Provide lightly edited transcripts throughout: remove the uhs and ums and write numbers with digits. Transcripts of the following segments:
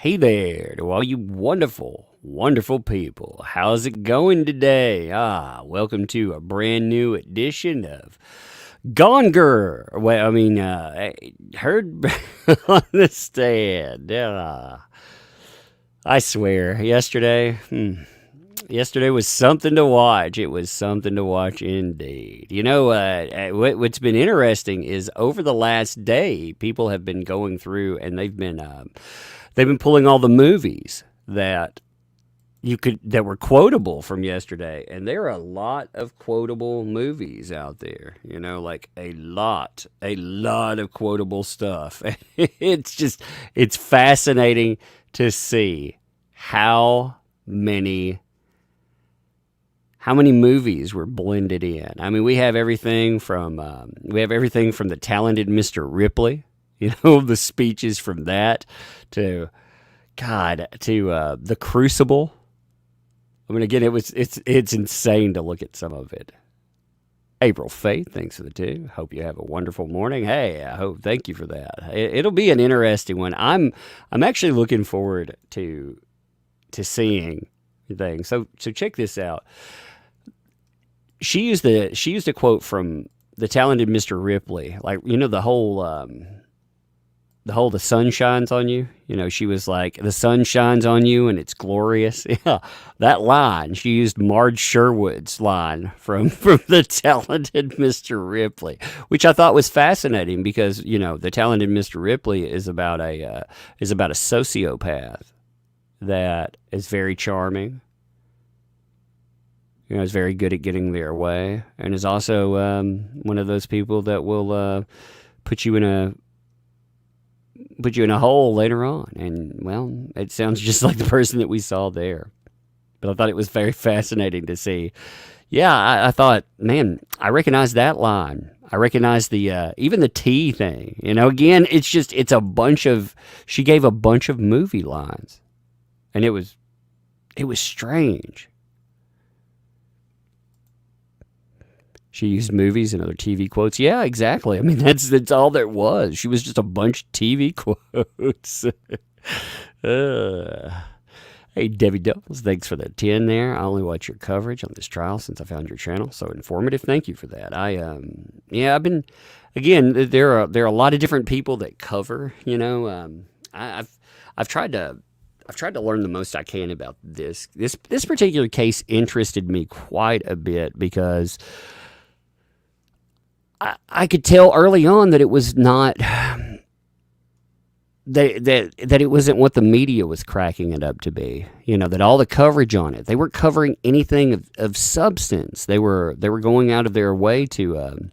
Hey there to all you wonderful, wonderful people. How's it going today? Welcome to a brand new edition of Gone Girl. Well, heard on the stand. I swear, yesterday was something to watch. It was something to watch indeed. What's been interesting is over the last day, people have been going through and they've been pulling all the movies that were quotable from yesterday, and there are a lot of quotable movies out there. Like a lot of quotable stuff. It's fascinating to see how many movies were blended in. I mean, we have everything from the talented Mr. Ripley, the speeches from that, to The Crucible. I mean, again, it's insane to look at some of it. April Faith, thanks for the two. Hope you have a wonderful morning. Hey, thank you for that. It'll be an interesting one. I'm actually looking forward to seeing things. So check this out. She used a quote from the talented Mr. Ripley, like the sun shines on you. She was like, the sun shines on you and it's glorious. Yeah, that line, she used Marge Sherwood's line from the talented Mr. Ripley, which I thought was fascinating because the talented Mr. Ripley is about a sociopath that is very charming. Is very good at getting their way, and is also one of those people that will put you in a hole later on. And, well, it sounds just like the person that we saw there. But I thought it was very fascinating to see. Yeah, I thought, man, I recognize that line. I recognize the even the tea thing. Again, it's a bunch of, she gave a bunch of movie lines, and it was strange. She used movies and other TV quotes. Yeah, exactly. I mean, that's all there was. She was just a bunch of TV quotes. Hey, Debbie Doubles, thanks for the 10 there. I only watch your coverage on this trial since I found your channel. So informative. Thank you for that. I've been, again, there are a lot of different people that cover. I've tried to learn the most I can about this particular case. Interested me quite a bit because I could tell early on that it was not that it wasn't what the media was cracking it up to be. That all the coverage on it, they weren't covering anything of substance. They were going out of their way to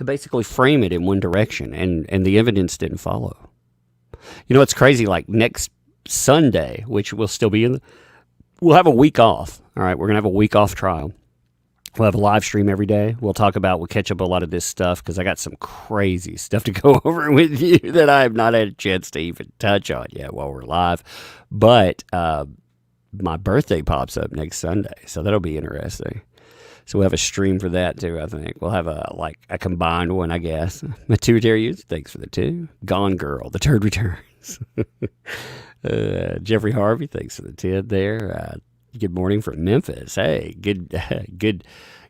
basically frame it in one direction, and the evidence didn't follow. It's crazy. Like next Sunday, which we'll still be we'll have a week off. All right, we're gonna have a week off trial. We'll have a live stream every day. We'll catch up a lot of this stuff because I got some crazy stuff to go over with you that I have not had a chance to even touch on yet while we're live. But my birthday pops up next Sunday, so that'll be interesting. So we'll have a stream for that too, I think. We'll have a combined one, I guess. Material, thanks for the 2. Gone Girl, the turd returns. Jeffrey Harvey, thanks for the 10 there. Good morning from Memphis. Hey, good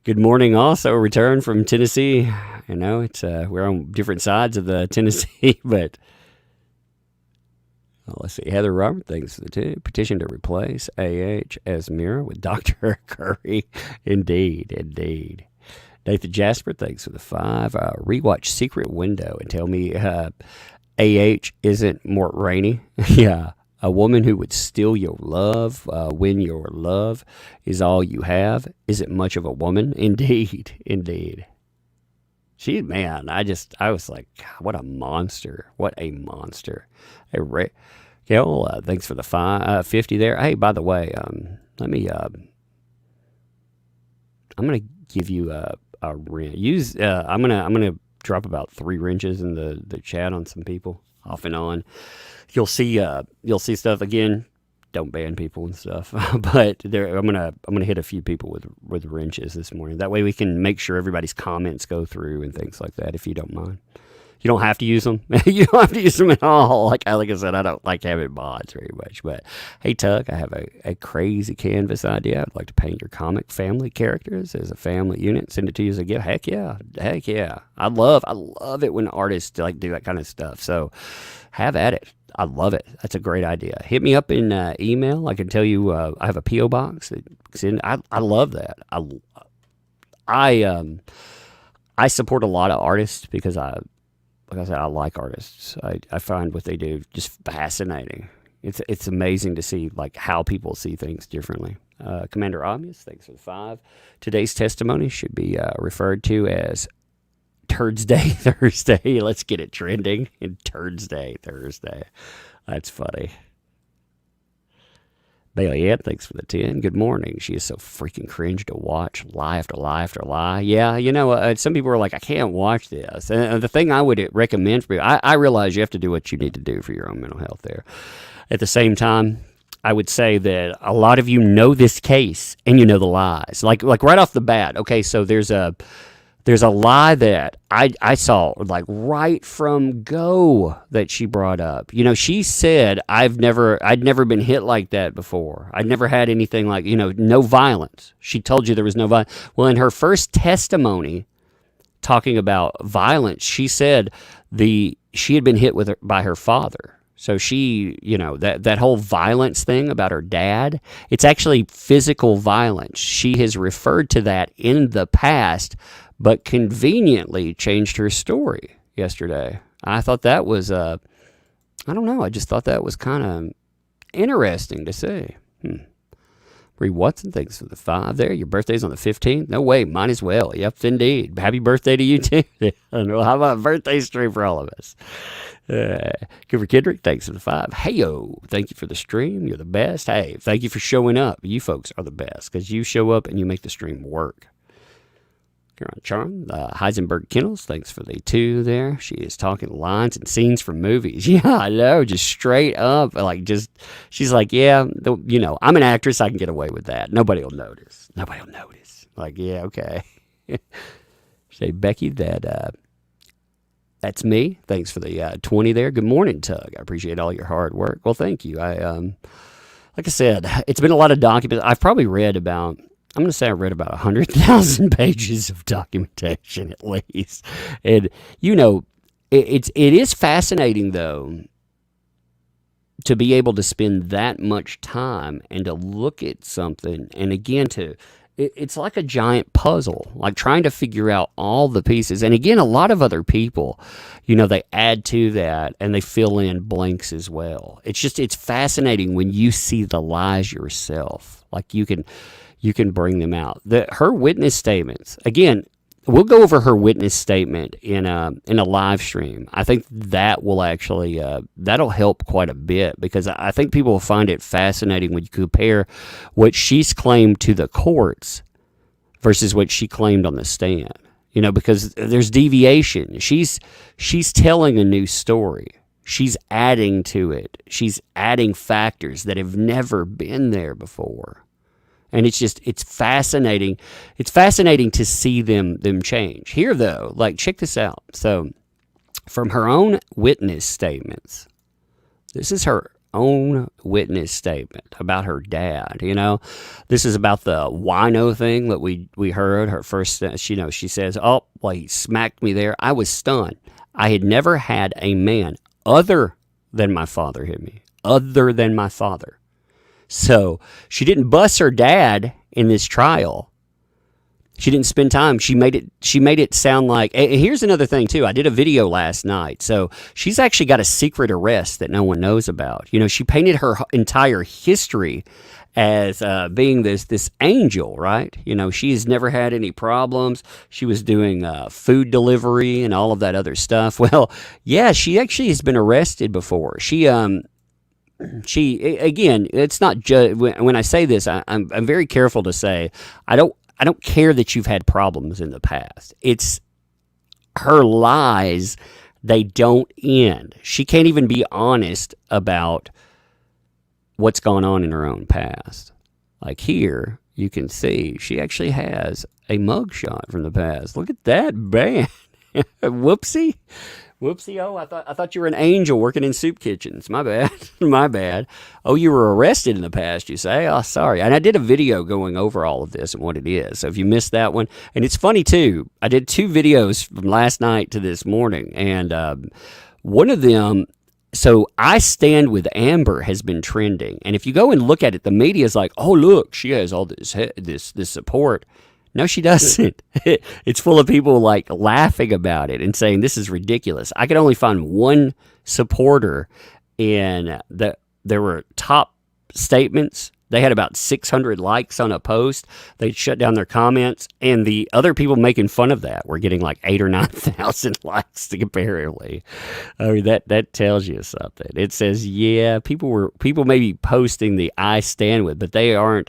morning also. Return from Tennessee. It's we're on different sides of the Tennessee, but let's see. Heather Robert, thanks for the 2. Petition to replace A.H. Esmira with Dr. Curry. Indeed. Nathan Jasper, thanks for the 5. Rewatch Secret Window and tell me A.H. isn't Mort Rainey. Yeah. A woman who would steal your love when your love is all you have isn't much of a woman. Indeed. I was like, God, what a monster. Hey, Gail, thanks for the 50 there. Hey, by the way, let me, I'm going to give you a wrench. I'm going to drop about 3 wrenches in the chat on some people off and on. You'll see stuff again. Don't ban people and stuff, but I'm gonna hit a few people with wrenches this morning. That way we can make sure everybody's comments go through and things like that. If you don't mind, You don't have to use them. You don't have to use them at all. Like I said, I don't like having mods very much. But hey, Tug, I have a crazy canvas idea. I'd like to paint your comic family characters as a family unit. Send it to you as a gift. Heck yeah. I love it when artists like do that kind of stuff. So have at it. I love it. That's a great idea. Hit me up in email. I can tell you I have a P.O. box. I love that. I support a lot of artists because like I said, I like artists. I find what they do just fascinating. It's amazing to see like how people see things differently. Commander Obvious, thanks for the 5. Today's testimony should be referred to as Turdsday Thursday. Let's get it trending in Turdsday Thursday. That's funny. Bailey Ann, thanks for the 10. Good morning. She is so freaking cringe to watch. Lie after lie after lie. Yeah, some people are like, I can't watch this. And the thing I would recommend for you, I realize you have to do what you need to do for your own mental health there. At the same time, I would say that a lot of you know this case and you know the lies. Like right off the bat. Okay, so there's a lie that I saw like right from go that she brought up. She said I'd never been hit like that before. I'd never had anything like, no violence. She told you there was no violence. Well, in her first testimony talking about violence, she said she had been hit by her father. So she, that whole violence thing about her dad, it's actually physical violence. She has referred to that in the past, but conveniently changed her story yesterday. I thought that was, I don't know, I just thought that was kind of interesting to see. Bree Watson, thanks for the 5 there. Your birthday's on the 15th? No way, might as well. Yep, indeed. Happy birthday to you, too. How about a birthday stream for all of us? Cooper Kendrick, thanks for the 5. Hey-yo, thank you for the stream. You're the best. Hey, thank you for showing up. You folks are the best because you show up and you make the stream work. Caroline Charm, Heisenberg Kennels, thanks for the 2 there. She is talking lines and scenes from movies. Yeah, I know, just straight up. She's like, yeah, I'm an actress. I can get away with that. Nobody will notice. Like, yeah, okay. Say, Becky, that's me. Thanks for the 20 there. Good morning, Tug. I appreciate all your hard work. Well, thank you. Like I said, it's been a lot of documents. I've probably read about 100,000 pages of documentation at least. And, it is fascinating, though, to be able to spend that much time and to look at something. And again, it's like a giant puzzle, like trying to figure out all the pieces. And again, a lot of other people, they add to that and they fill in blanks as well. It's fascinating when you see the lies yourself. Like you can bring them out. Her witness statements, again, we'll go over her witness statement in a live stream. I think that will actually, that'll help quite a bit because I think people will find it fascinating when you compare what she's claimed to the courts versus what she claimed on the stand. Because there's deviation. She's telling a new story. She's adding to it. She's adding factors that have never been there before. And it's fascinating. It's fascinating to see them change. Here, though, check this out. So, from her own witness statements, this is her own witness statement about her dad. This is about the wino thing that we heard. Her first, she says, "Oh, well, he smacked me there. I was stunned. I had never had a man other than my father hit me. Other than my father." So she didn't bust her dad in this trial. She didn't spend time. She made it sound like. And here's another thing too. I did a video last night. So she's actually got a secret arrest that no one knows about. She painted her entire history as being this angel, right? She has never had any problems. She was doing food delivery and all of that other stuff. Well, yeah, she actually has been arrested before. She again, it's not just when I say this, I'm very careful to say I don't care that you've had problems in the past. It's her lies, they don't end. She can't even be honest about what's gone on in her own past. Like here, you can see she actually has a mugshot from the past. Look at that, man. Whoopsie. Whoopsie! Oh, I thought you were an angel working in soup kitchens. My bad. My bad. Oh, you were arrested in the past, you say? Oh, sorry. And I did a video going over all of this and what it is. So if you missed that one, and it's funny too. I did 2 videos from last night to this morning, and one of them. So I Stand with Amber has been trending, and if you go and look at it, the media is like, "Oh, look, she has all this support." No, she doesn't. It's full of people like laughing about it and saying this is ridiculous. I could only find one supporter, and there were top statements. They had about 600 likes on a post. They shut down their comments, and the other people making fun of that were getting like 8,000 or 9,000 likes comparatively. I mean, that tells you something. It says, yeah, people may be posting the I Stand With, but they aren't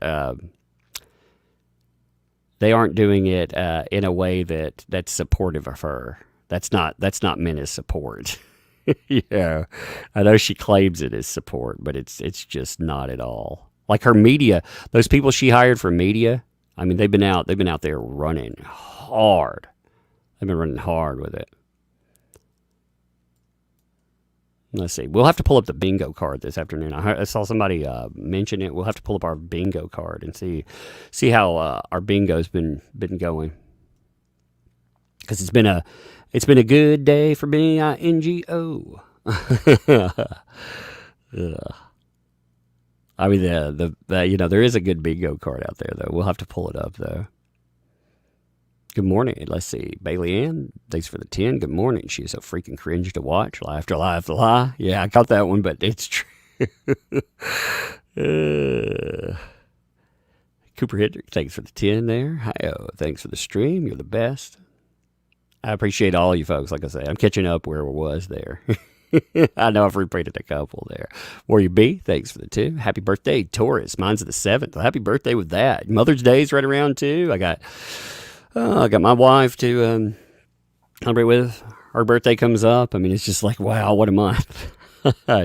doing it in a way that's supportive of her. That's not meant as support. Yeah, I know she claims it as support, but it's just not at all. Like her media, those people she hired for media, I mean, they've been out there running hard. They've been running hard with it. Let's see. We'll have to pull up the bingo card this afternoon. I saw somebody mention it. We'll have to pull up our bingo card and see how our bingo's been going. Because it's been a good day for being INGO. I mean, there is a good bingo card out there, though. We'll have to pull it up, though. Good morning. Let's see. Bailey Ann, thanks for the 10. Good morning. She's so freaking cringe to watch. Lie after lie after lie. Yeah, I caught that one, but it's true. Cooper Hendrick, thanks for the 10 there. Hi-oh, thanks for the stream. You're the best. I appreciate all you folks. Like I say, I'm catching up where I was there. I know I've repeated a couple there. Warrior B, thanks for the 2. Happy birthday, Taurus. Mine's the 7th. Well, happy birthday with that. Mother's Day's right around too. I got my wife to celebrate with. Her birthday comes up. I mean, it's just like, wow, what a month.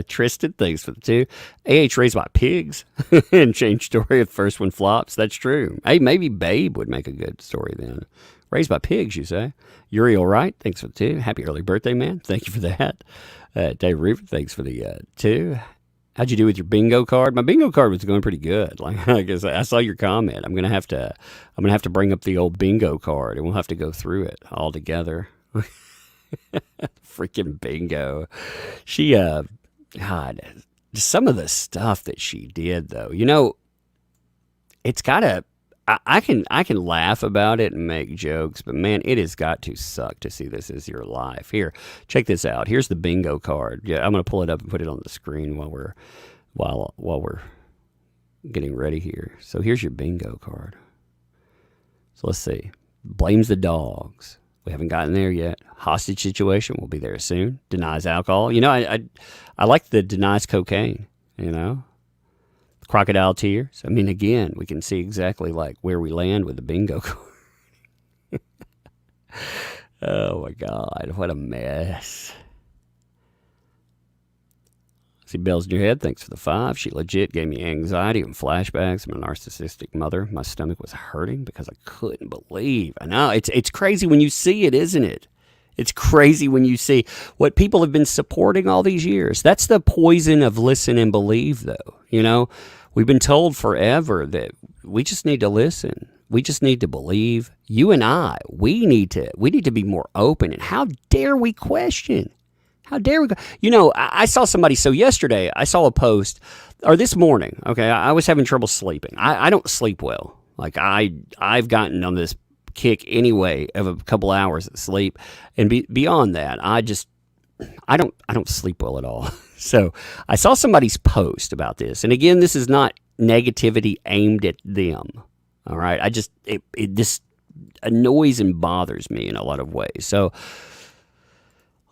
Tristan, thanks for the 2. AH raised by pigs and change story if the first one flops. That's true. Hey, maybe Babe would make a good story then. Raised by pigs, you say? Uriel Wright, thanks for the 2. Happy early birthday, man. Thank you for that. Dave Reaver, thanks for the 2. How'd you do with your bingo card? My bingo card was going pretty good. Like I guess I saw your comment. I'm gonna have to bring up the old bingo card, and we'll have to go through it all together. Freaking bingo. She God, some of the stuff that she did though. You know, it's gotta. I can laugh about it and make jokes, but man, it has got to suck to see this as your life. Here, check this out. Here's the bingo card. Yeah, I'm gonna pull it up and put it on the screen while we're getting ready here. So here's your bingo card. So let's see. Blames the dogs. We haven't gotten there yet. Hostage situation. We'll be there soon. Denies alcohol. You know, I like the denies cocaine. You know. Crocodile tears. I mean, again, we can see exactly like where we land with the bingo card. Oh my God, what a mess. See bells in your head. Thanks for the 5. She legit gave me anxiety and flashbacks from a narcissistic mother. My stomach was hurting because I couldn't believe. I know it's crazy when you see it, isn't it? It's crazy when you see what people have been supporting all these years. That's the poison of listen and believe, though. You know, we've been told forever that we just need to listen. We just need to believe. You and I, we need to be more open. And how dare we question? How dare we go? You know, I saw somebody. So yesterday, I saw a post, or this morning. Okay, I was having trouble sleeping. I don't sleep well. Like I've gotten on this kick anyway of a couple hours of sleep, and beyond that, I don't sleep well at all. So I saw somebody's post about this, and again, this is not negativity aimed at them. All right, it just annoys and bothers me in a lot of ways. So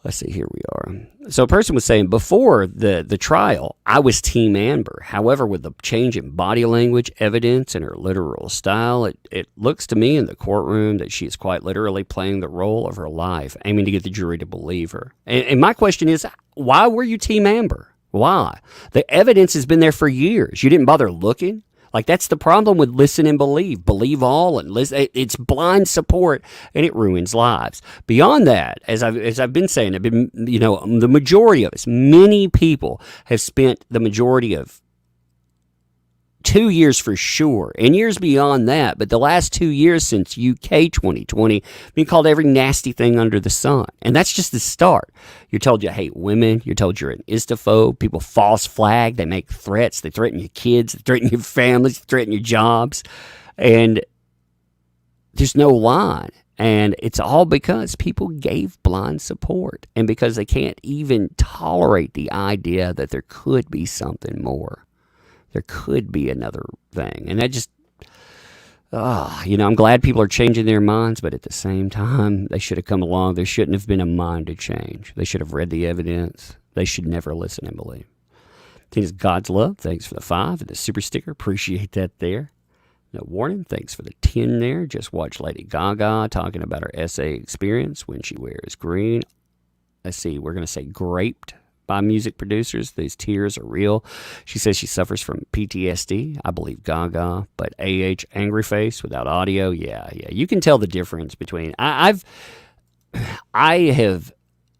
let's see, here we are. So a person was saying, before the trial, I was Team Amber. However, with the change in body language, evidence, and her literal style, it looks to me in the courtroom that she is quite literally playing the role of her life, aiming to get the jury to believe her. And my question is, why were you Team Amber? Why? The evidence has been there for years. You didn't bother looking? Like, that's the problem with listen and believe. Believe all and listen. It's blind support, and it ruins lives. Beyond that, as I've been saying, the majority of us, many people have spent the majority of 2 years for sure, and years beyond that, but the last 2 years since UK 2020, being called every nasty thing under the sun. And that's just the start. You're told you hate women. You're told you're an istaphobe. People false flag. They make threats. They threaten your kids. They threaten your families. They threaten your jobs. And there's no line. And it's all because people gave blind support, and because they can't even tolerate the idea that there could be something more. There could be another thing. And that just, I'm glad people are changing their minds, but at the same time, they should have come along. There shouldn't have been a mind to change. They should have read the evidence. They should never listen and believe. Tina's God's love. Thanks for the 5 and the super sticker. Appreciate that there. No warning. Thanks for the 10 there. Just watch Lady Gaga talking about her essay experience when she wears green. Let's see. We're going to say graped by music producers. These tears are real. She says she suffers from PTSD. I believe Gaga, but angry face without audio. Yeah. You can tell the difference between. I have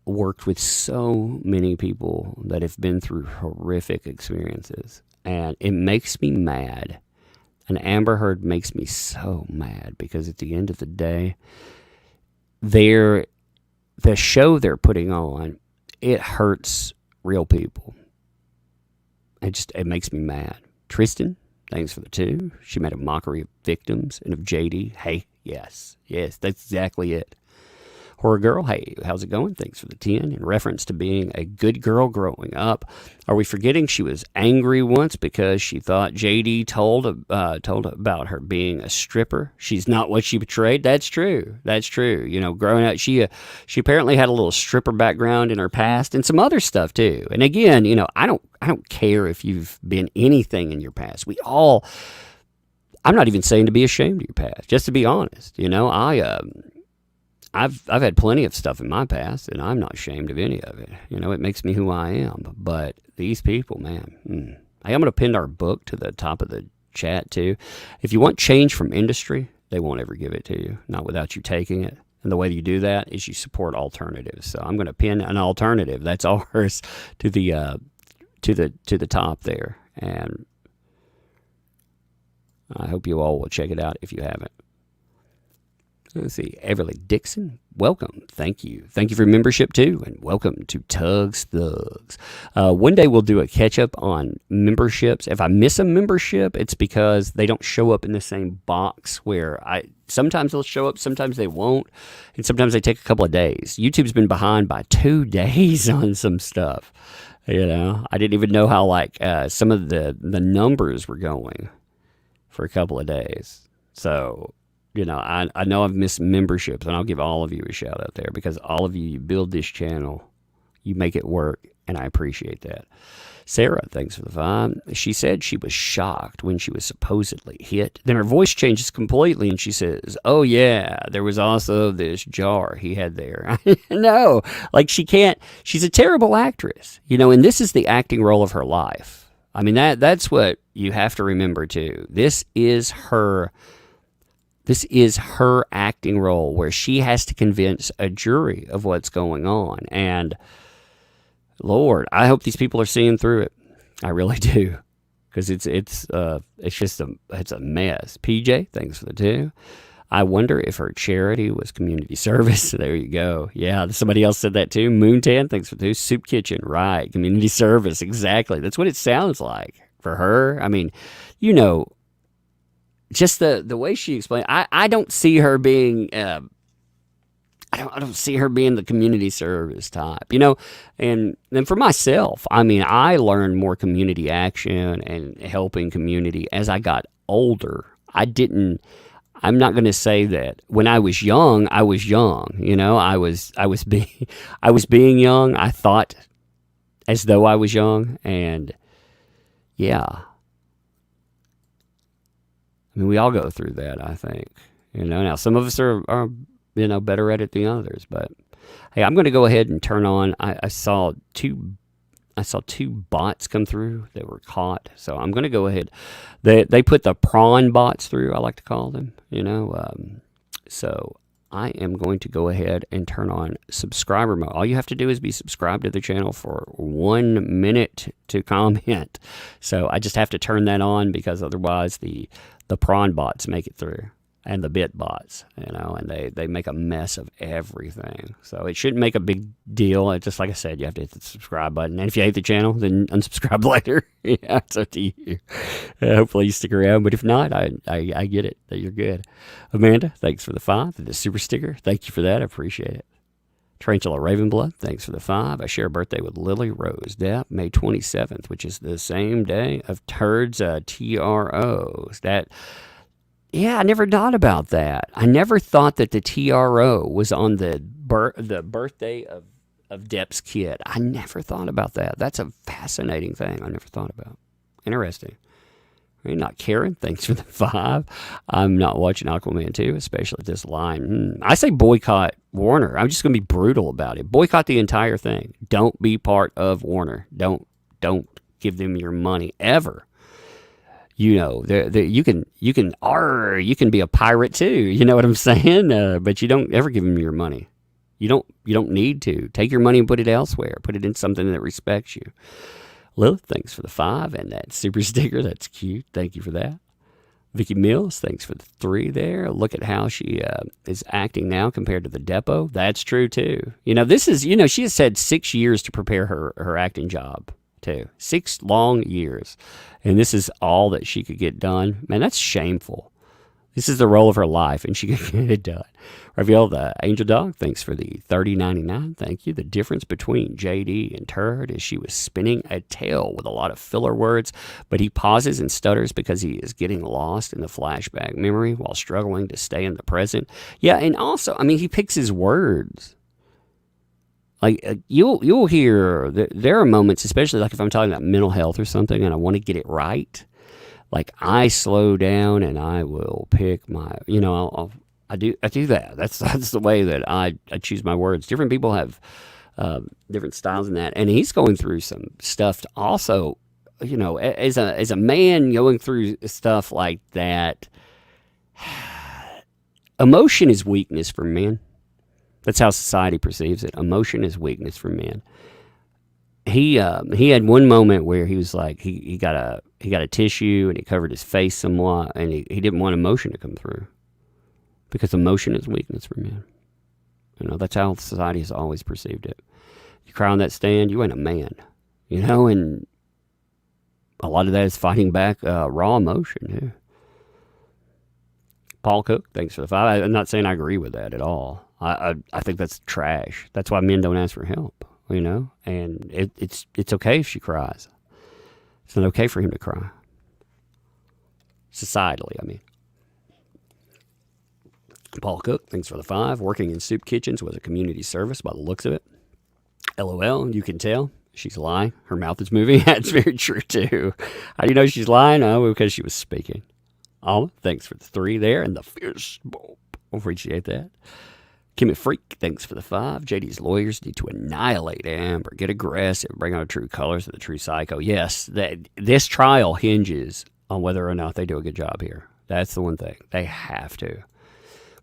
worked with so many people that have been through horrific experiences, and it makes me mad. And Amber Heard makes me so mad because at the end of the day, the show they're putting on, it hurts real people. It makes me mad. Tristan, thanks for the 2. She made a mockery of victims and of JD. Hey, yes, that's exactly it. Horror Girl, hey, how's it going? Thanks for the 10. In reference to being a good girl growing up, are we forgetting she was angry once because she thought JD told about her being a stripper? She's not what she betrayed. That's true. Growing up, she apparently had a little stripper background in her past and some other stuff too. And again, I don't care if you've been anything in your past. I'm not even saying to be ashamed of your past. Just to be honest, I've had plenty of stuff in my past, and I'm not ashamed of any of it. It makes me who I am. But these people, man. Hey, I'm going to pin our book to the top of the chat, too. If you want change from industry, they won't ever give it to you, not without you taking it. And the way you do that is you support alternatives. So I'm going to pin an alternative. That's ours to the top there. And I hope you all will check it out if you haven't. Let's see. Everly Dixon, welcome. Thank you. Thank you for membership, too. And welcome to Tugs Thugs. One day we'll do a catch-up on memberships. If I miss a membership, it's because they don't show up in the same box where sometimes they'll show up, sometimes they won't, and sometimes they take a couple of days. YouTube's been behind by 2 days on some stuff. I didn't even know how, some of the numbers were going for a couple of days. So... I know I've missed memberships, and I'll give all of you a shout out there because all of you build this channel, you make it work, and I appreciate that. Sarah, thanks for the 5. She said she was shocked when she was supposedly hit. Then her voice changes completely, and she says, "Oh yeah, there was also this jar he had there." No, she's a terrible actress, and this is the acting role of her life. I mean, that's what you have to remember too. This is her acting role where she has to convince a jury of what's going on. And Lord, I hope these people are seeing through it. I really do. Because it's a mess. PJ, thanks for the 2. I wonder if her charity was community service. There you go. Yeah, somebody else said that too. Moontan, thanks for the 2. Soup Kitchen, right. Community service, exactly. That's what it sounds like for her. I mean, just the way she explained, I don't see her being, I don't see her being the community service type, and then for myself, I mean, I learned more community action and helping community as I got older. I'm not going to say that when I was young, I was young, I was being young. I thought as though I was young, and yeah. I mean, we all go through that, I think. Now some of us are better at it than others. But, hey, I'm going to go ahead and turn on. I saw 2 I saw 2 bots come through that were caught. So I'm going to go ahead. They put the prawn bots through, I like to call them, so I am going to go ahead and turn on subscriber mode. All you have to do is be subscribed to the channel for 1 minute to comment. So I just have to turn that on because otherwise the prawn bots make it through. And the bit bots, and they make a mess of everything. So it shouldn't make a big deal. It's just like I said, you have to hit the subscribe button. And if you hate the channel, then unsubscribe later. Yeah, it's up to you. Hopefully you stick around. But if not, I get it that you're good. Amanda, thanks for the 5. The super sticker, thank you for that. I appreciate it. Tarantula Ravenblood, thanks for the 5. I share a birthday with Lily Rose Depp, May 27th, which is the same day of Turds TROs. Yeah, I never thought about that. I never thought that the TRO was on the birthday of Depp's kid. I never thought about that. That's a fascinating thing I never thought about. Interesting. You're not Karen, thanks for the 5. I'm not watching Aquaman 2, especially at this line. I say boycott Warner. I'm just going to be brutal about it. Boycott the entire thing. Don't be part of Warner. Don't give them your money ever. You can be a pirate too. You know what I'm saying? But you don't ever give them your money. You don't need to. Take your money and put it elsewhere. Put it in something that respects you. Lilith, thanks for the 5 and that super sticker. That's cute. Thank you for that. Vicky Mills, thanks for the 3 there. Look at how she is acting now compared to the Depot. That's true too. This is, she has had 6 years to prepare her acting job too. 6 long years. And this is all that she could get done. Man, that's shameful. This is the role of her life, and she could get it done. Rafael, the Angel Dog, thanks for the $30.99. Thank you. The difference between JD and Turd is she was spinning a tale with a lot of filler words, but he pauses and stutters because he is getting lost in the flashback memory while struggling to stay in the present. Yeah, and also, he picks his words. Like, you'll hear, there are moments, especially like if I'm talking about mental health or something and I want to get it right, like I slow down and I will pick my, I do that. That's the way that I choose my words. Different people have different styles in that. And he's going through some stuff also, as a man going through stuff like that. Emotion is weakness for men. That's how society perceives it. Emotion is weakness for men. He had one moment where he was like he got a tissue and he covered his face somewhat, and he didn't want emotion to come through because emotion is weakness for men. That's how society has always perceived it. You cry on that stand, you ain't a man. And a lot of that is fighting back raw emotion. Yeah. Paul Cook, thanks for the 5. I'm not saying I agree with that at all. I think that's trash. That's why men don't ask for help, and it's okay if she cries. It's not okay for him to cry. Societally, Paul Cook, thanks for the 5. Working in soup kitchens was a community service by the looks of it. LOL, you can tell. She's lying. Her mouth is moving. That's very true, too. How do you know she's lying? Oh, because she was speaking. Alma, thanks for the 3 there. And the fierce bulb. Appreciate that. Kimmy Freak, thanks for the 5. JD's lawyers need to annihilate Amber, get aggressive, bring out true colors of the true psycho. Yes, this trial hinges on whether or not they do a good job here. That's the one thing. They have to.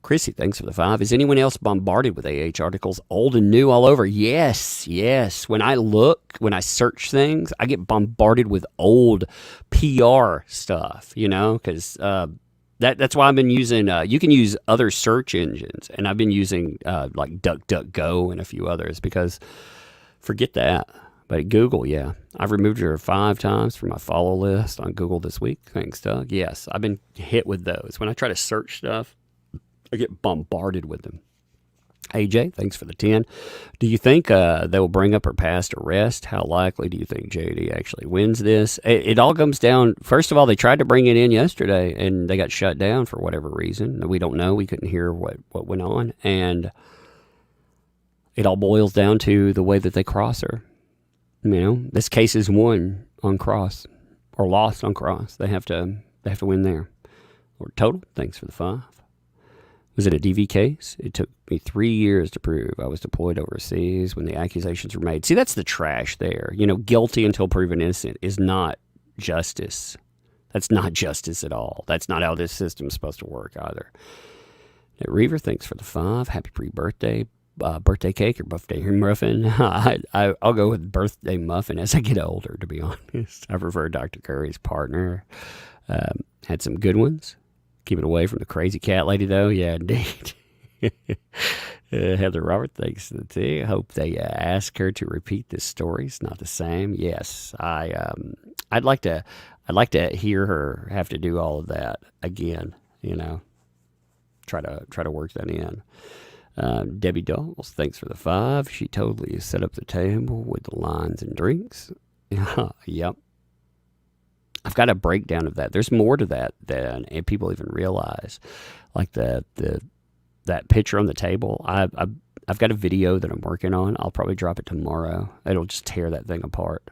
Chrissy, thanks for the 5. Is anyone else bombarded with AH articles, old and new, all over? Yes. When I search things, I get bombarded with old PR stuff, because that's why I've been using, you can use other search engines, and I've been using like DuckDuckGo and a few others because forget that. But Google, yeah. I've removed her 5 times from my follow list on Google this week. Thanks, Doug. Yes, I've been hit with those. When I try to search stuff, I get bombarded with them. AJ, thanks for the 10. Do you think they will bring up her past arrest? How likely do you think JD actually wins this? It all comes down, first of all, they tried to bring it in yesterday, and they got shut down for whatever reason. We don't know. We couldn't hear what went on. And it all boils down to the way that they cross her. This case is won on cross or lost on cross. They have to win there. Or total, thanks for the 5. Was it a DV case? It took me 3 years to prove I was deployed overseas when the accusations were made. See, that's the trash there. Guilty until proven innocent is not justice. That's not justice at all. That's not how this system's supposed to work either. Now, Reaver, thanks for the 5. Happy pre-birthday. Birthday cake or birthday muffin? I'll go with birthday muffin as I get older, to be honest. I prefer Dr. Curry's partner. Had some good ones. Keep it away from the crazy cat lady, though. Yeah, indeed. Heather Robert, thanks to the tea. I hope they ask her to repeat this story. It's not the same. Yes, I'd like to hear her have to do all of that again. Try to work that in. Debbie Dawes, thanks for the 5. She totally set up the table with the lines and drinks. Yep. I've got a breakdown of that. There's more to that than people even realize. Like that picture on the table. I've got a video that I'm working on. I'll probably drop it tomorrow. It'll just tear that thing apart.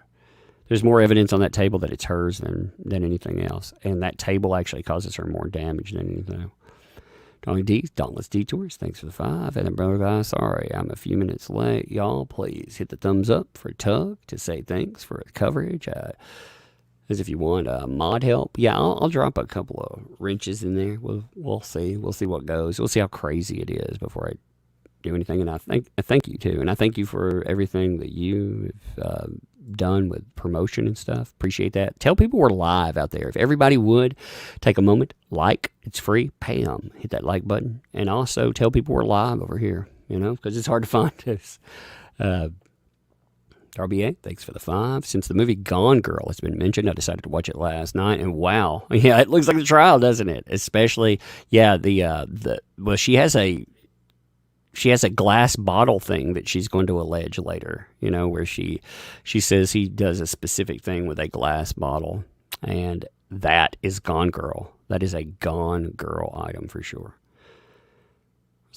There's more evidence on that table that it's hers than anything else. And that table actually causes her more damage than anything. Tony D, Dauntless Detours, thanks for the 5. And ThatUmbrellaGuy, sorry, I'm a few minutes late. Y'all, please hit the thumbs up for Tug to say thanks for the coverage. As if you want mod help, yeah, I'll drop a couple of wrenches in there. We'll see. We'll see what goes. We'll see how crazy it is before I do anything. And I thank you too, and I thank you for everything that you've done with promotion and stuff. Appreciate that. Tell people we're live out there. If everybody would take a moment, it's free. Pay them. Hit that like button, and also tell people we're live over here. Because it's hard to find us. RBA, thanks for the 5. Since the movie Gone Girl has been mentioned, I decided to watch it last night, and wow, yeah, it looks like the trial, doesn't it? Especially, yeah, she has a glass bottle thing that she's going to allege later, where she says he does a specific thing with a glass bottle, and that is Gone Girl. That is a Gone Girl item for sure.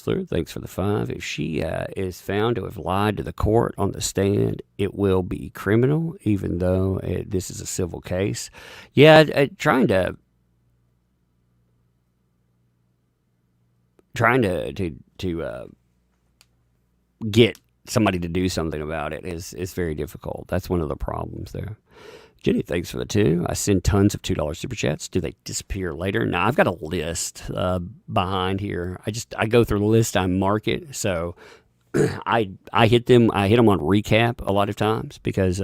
Thanks for the 5. If she is found to have lied to the court on the stand, it will be criminal, even though this is a civil case. Yeah, trying to get somebody to do something about it is very difficult. That's one of the problems there. Jenny, thanks for the 2. I send tons of $2 super chats. Do they disappear later? No, I've got a list behind here. I go through the list, I mark it. So I hit them on recap a lot of times because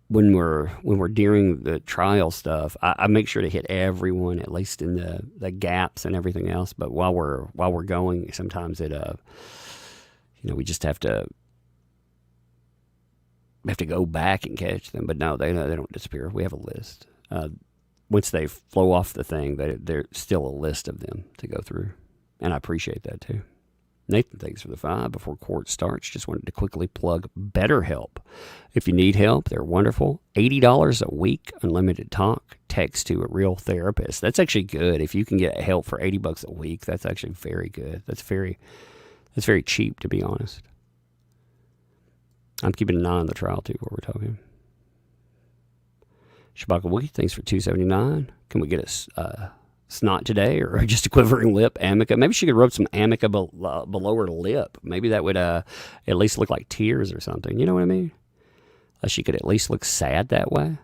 when we're during the trial stuff, I make sure to hit everyone at least in the gaps and everything else. But while we're going, sometimes it we just have to go back and catch them. But no, they don't disappear. We have a list. Once they flow off the thing, there's still a list of them to go through. And I appreciate that too. Nathan, thanks for the 5. Before court starts, just wanted to quickly plug BetterHelp. If you need help, they're wonderful. $80 a week, unlimited talk, text to a real therapist. That's actually good. If you can get help for $80 a week, that's actually very good. That's very cheap, to be honest. I'm keeping an eye on the trial, too, while we're talking. Shabaka Wookie, thanks for $2.79. Can we get a snot today or just a quivering lip, Amica? Maybe she could rub some Amica below her lip. Maybe that would at least look like tears or something. You know what I mean? She could at least look sad that way.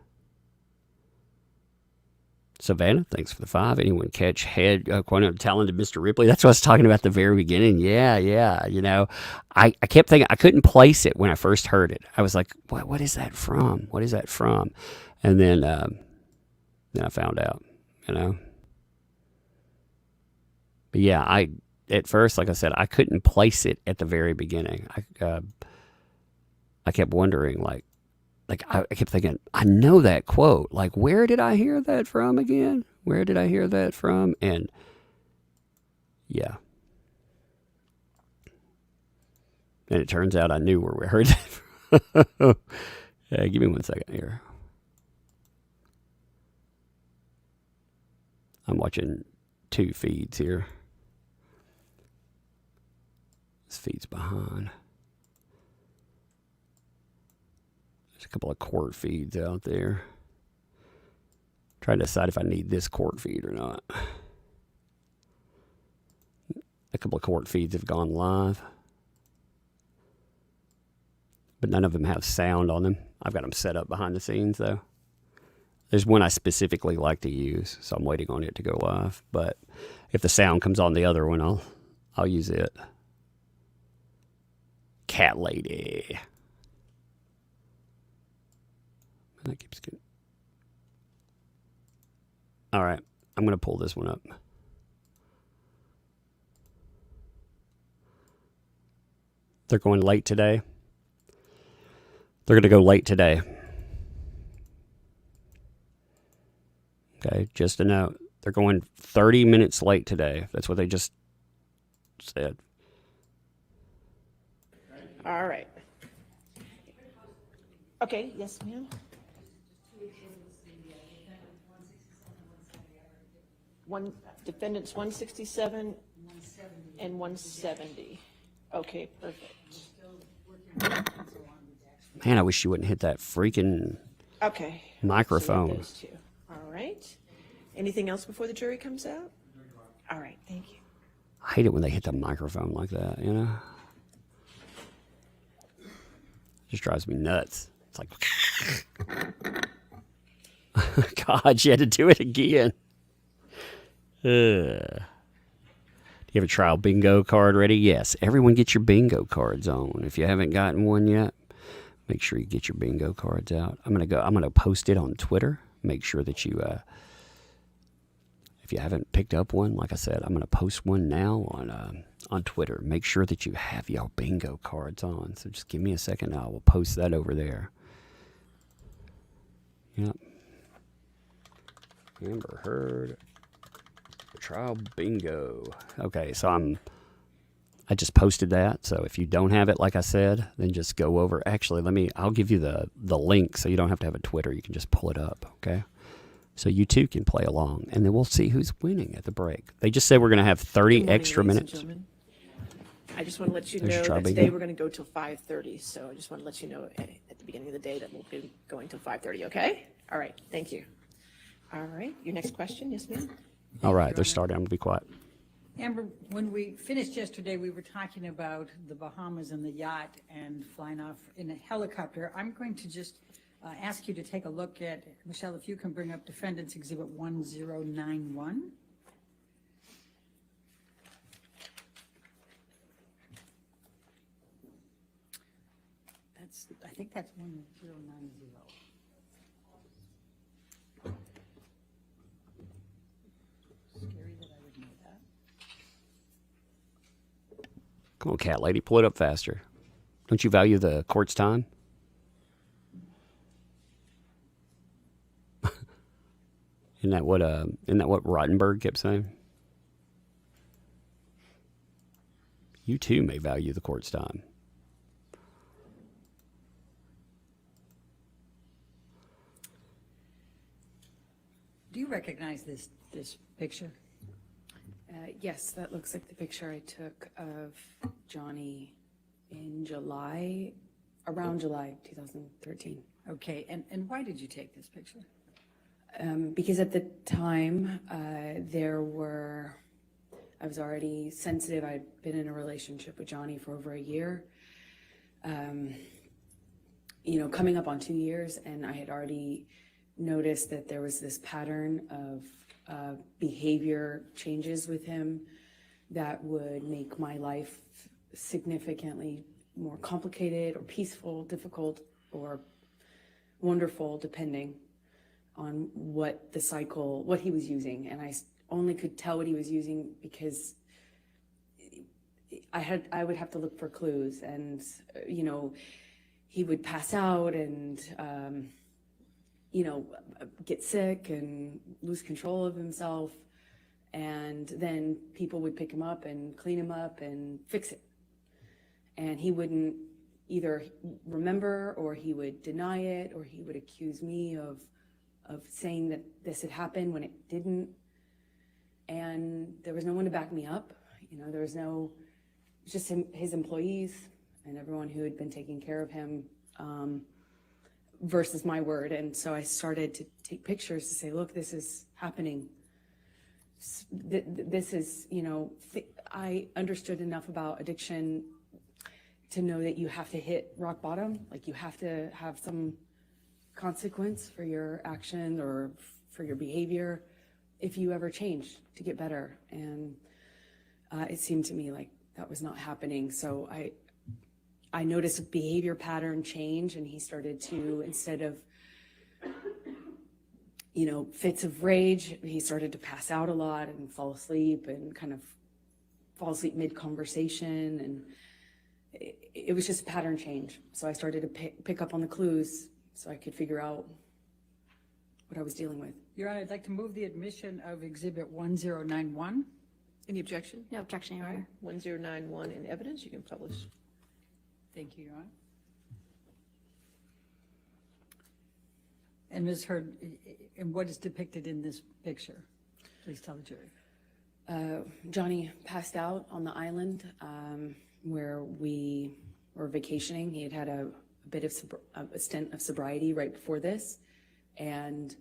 Savannah, thanks for the 5. Anyone catch quite a talented Mr. Ripley? That's what I was talking about at the very beginning. Yeah. I kept thinking, I couldn't place it when I first heard it. I was like, what is that from? What is that from? And then I found out, But yeah, at first, like I said, I couldn't place it at the very beginning. I kept wondering, I kept thinking, I know that quote. Like, where did I hear that from again? Where did I hear that from? And yeah. And it turns out I knew where we heard that from. Give me 1 second here. I'm watching 2 feeds here. This feed's behind. There's a couple of court feeds out there. Trying to decide if I need this court feed or not. A couple of court feeds have gone live, but none of them have sound on them. I've got them set up behind the scenes, though. There's one I specifically like to use, so I'm waiting on it to go live. But if the sound comes on the other one, I'll use it. Cat lady. That keeps getting... All right, I'm going to pull this one up. They're going late today. They're going to go late today. Okay, just a note. They're going 30 minutes late today. That's what they just said. All right. Okay, yes, ma'am. One defendants 167 and 170. Okay, perfect. Man, I wish you wouldn't hit that freaking Okay. microphone. So all right. Anything else before the jury comes out? All right, thank you. I hate it when they hit the microphone like that, you know? Just drives me nuts. It's like, God, you had to do it again. Do you have a trial bingo card ready? Yes. Everyone get your bingo cards on. If you haven't gotten one yet, make sure you get your bingo cards out. I'm gonna post it on Twitter. Make sure that you if you haven't picked up one, like I said, I'm gonna post one now on Twitter. Make sure that you have your bingo cards on. So just give me a second. I will post that over there. Yep. Amber Heard trial bingo. Okay, so I just posted that. So if you don't have it, like I said, then just go over. Actually, I'll give you the link so you don't have to have a Twitter. You can just pull it up, okay? So you too can play along, and then we'll see who's winning at the break. They just said we're going to have 30 Good morning, extra ladies and minutes. gentlemen. I just want to let you There's your know trial that bingo. today we're going to go till 5:30. So I just want to let you know at the beginning of the day that we'll be going till 5:30. Okay? All right. Thank you. All right. Your next question, yes, ma'am. All right, they're starting. I'm going to be quiet. Amber, when we finished yesterday, we were talking about the Bahamas and the yacht and flying off in a helicopter. I'm going to just ask you to take a look at, Michelle, if you can bring up Defendant's Exhibit 1091. I think that's 1090. Scary that I would know that. Come on, cat lady, pull it up faster. Don't you value the court's time? Isn't that what Rottenberg kept saying? You too may value the court's time. Do you recognize this picture? Yes, that looks like the picture I took of Johnny in July, around July 2013. Okay, and why did you take this picture? Because at the time, I was already sensitive. I'd been in a relationship with Johnny for over a year, coming up on 2 years, and I had already noticed that there was this pattern of behavior changes with him that would make my life significantly more complicated or peaceful, difficult, or wonderful, depending on what he was using. And I only could tell what he was using because I would have to look for clues, and he would pass out and get sick and lose control of himself, and then people would pick him up and clean him up and fix it, and he wouldn't either remember, or he would deny it, or he would accuse me of saying that this had happened when it didn't, and there was no one to back me up. There was just his employees and everyone who had been taking care of him, versus my word. And so I started to take pictures to say, look, this is happening. This is, I understood enough about addiction to know that you have to hit rock bottom, like you have to have some consequence for your action or for your behavior if you ever change to get better. And it seemed to me like that was not happening. So I noticed a behavior pattern change, and he started to, instead of, fits of rage, he started to pass out a lot and fall asleep and kind of fall asleep mid-conversation. And it was just a pattern change. So I started to pick up on the clues so I could figure out what I was dealing with. Your Honor, I'd like to move the admission of Exhibit 1091. Any objection? No objection, Your All Honor. right, 1091 in evidence, you can publish. Thank you, Your Honor. And Ms. Heard, and what is depicted in this picture? Please tell the jury. Johnny passed out on the island where we were vacationing. He had had a bit of a stint of sobriety right before this, and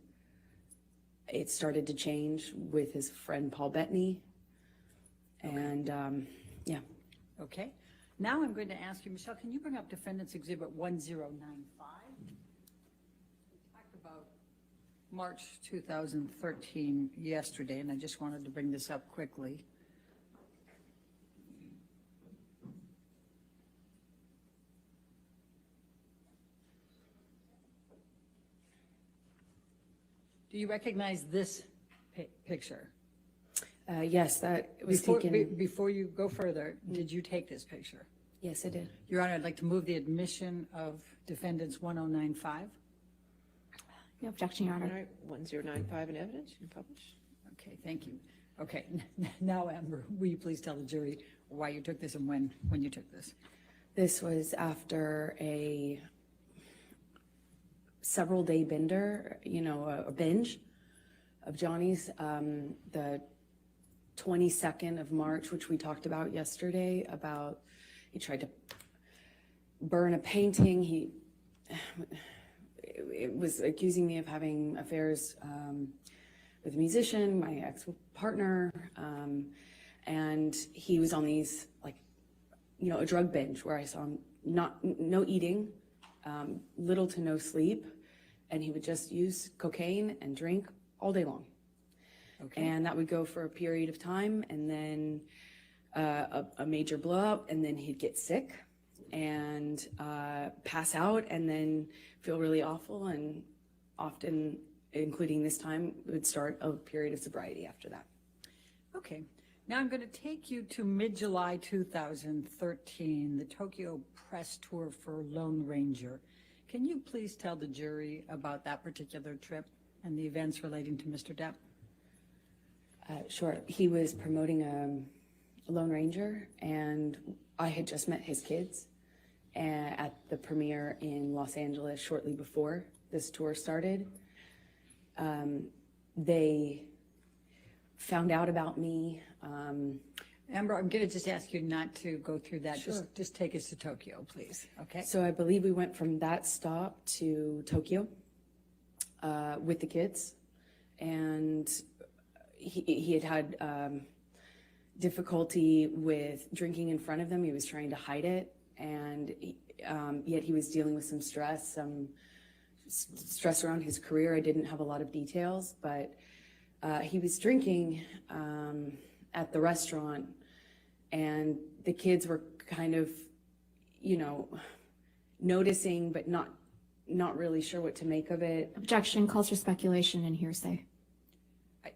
it started to change with his friend Paul Bettany. And yeah. Okay. Now I'm going to ask you, Michelle, can you bring up Defendant's Exhibit 1095? We talked about March 2013 yesterday, and I just wanted to bring this up quickly. Do you recognize this picture? Yes, that was taken. Before you go further, did you take this picture? Yes, I did. Your Honor, I'd like to move the admission of Defendants 1095. No objection, Your All Honor. right, 1095 in evidence, you can publish. Okay, thank you. Okay, now Amber, will you please tell the jury why you took this and when you took this? This was after a several day bender, a binge of Johnny's, the 22nd of March, which we talked about yesterday, about he tried to burn a painting. It was accusing me of having affairs with a musician, my ex-partner, and he was on these, a drug binge where I saw him no eating, little to no sleep, and he would just use cocaine and drink all day long. Okay. And that would go for a period of time, and then a major blowout, and then he'd get sick and pass out, and then feel really awful, and often, including this time, would start a period of sobriety after that. Okay. Now I'm going to take you to mid-July 2013, the Tokyo press tour for Lone Ranger. Can you please tell the jury about that particular trip and the events relating to Mr. Depp? Sure. He was promoting a Lone Ranger, and I had just met his kids at the premiere in Los Angeles shortly before this tour started. They found out about me. Amber, I'm going to just ask you not to go through that. Sure. Just take us to Tokyo, please. Okay. So I believe we went from that stop to Tokyo with the kids, and he had difficulty with drinking in front of them. He was trying to hide it, and yet he was dealing with some stress around his career. I didn't have a lot of details, but he was drinking at the restaurant, and the kids were kind of, noticing, but not really sure what to make of it. Objection calls for speculation and hearsay.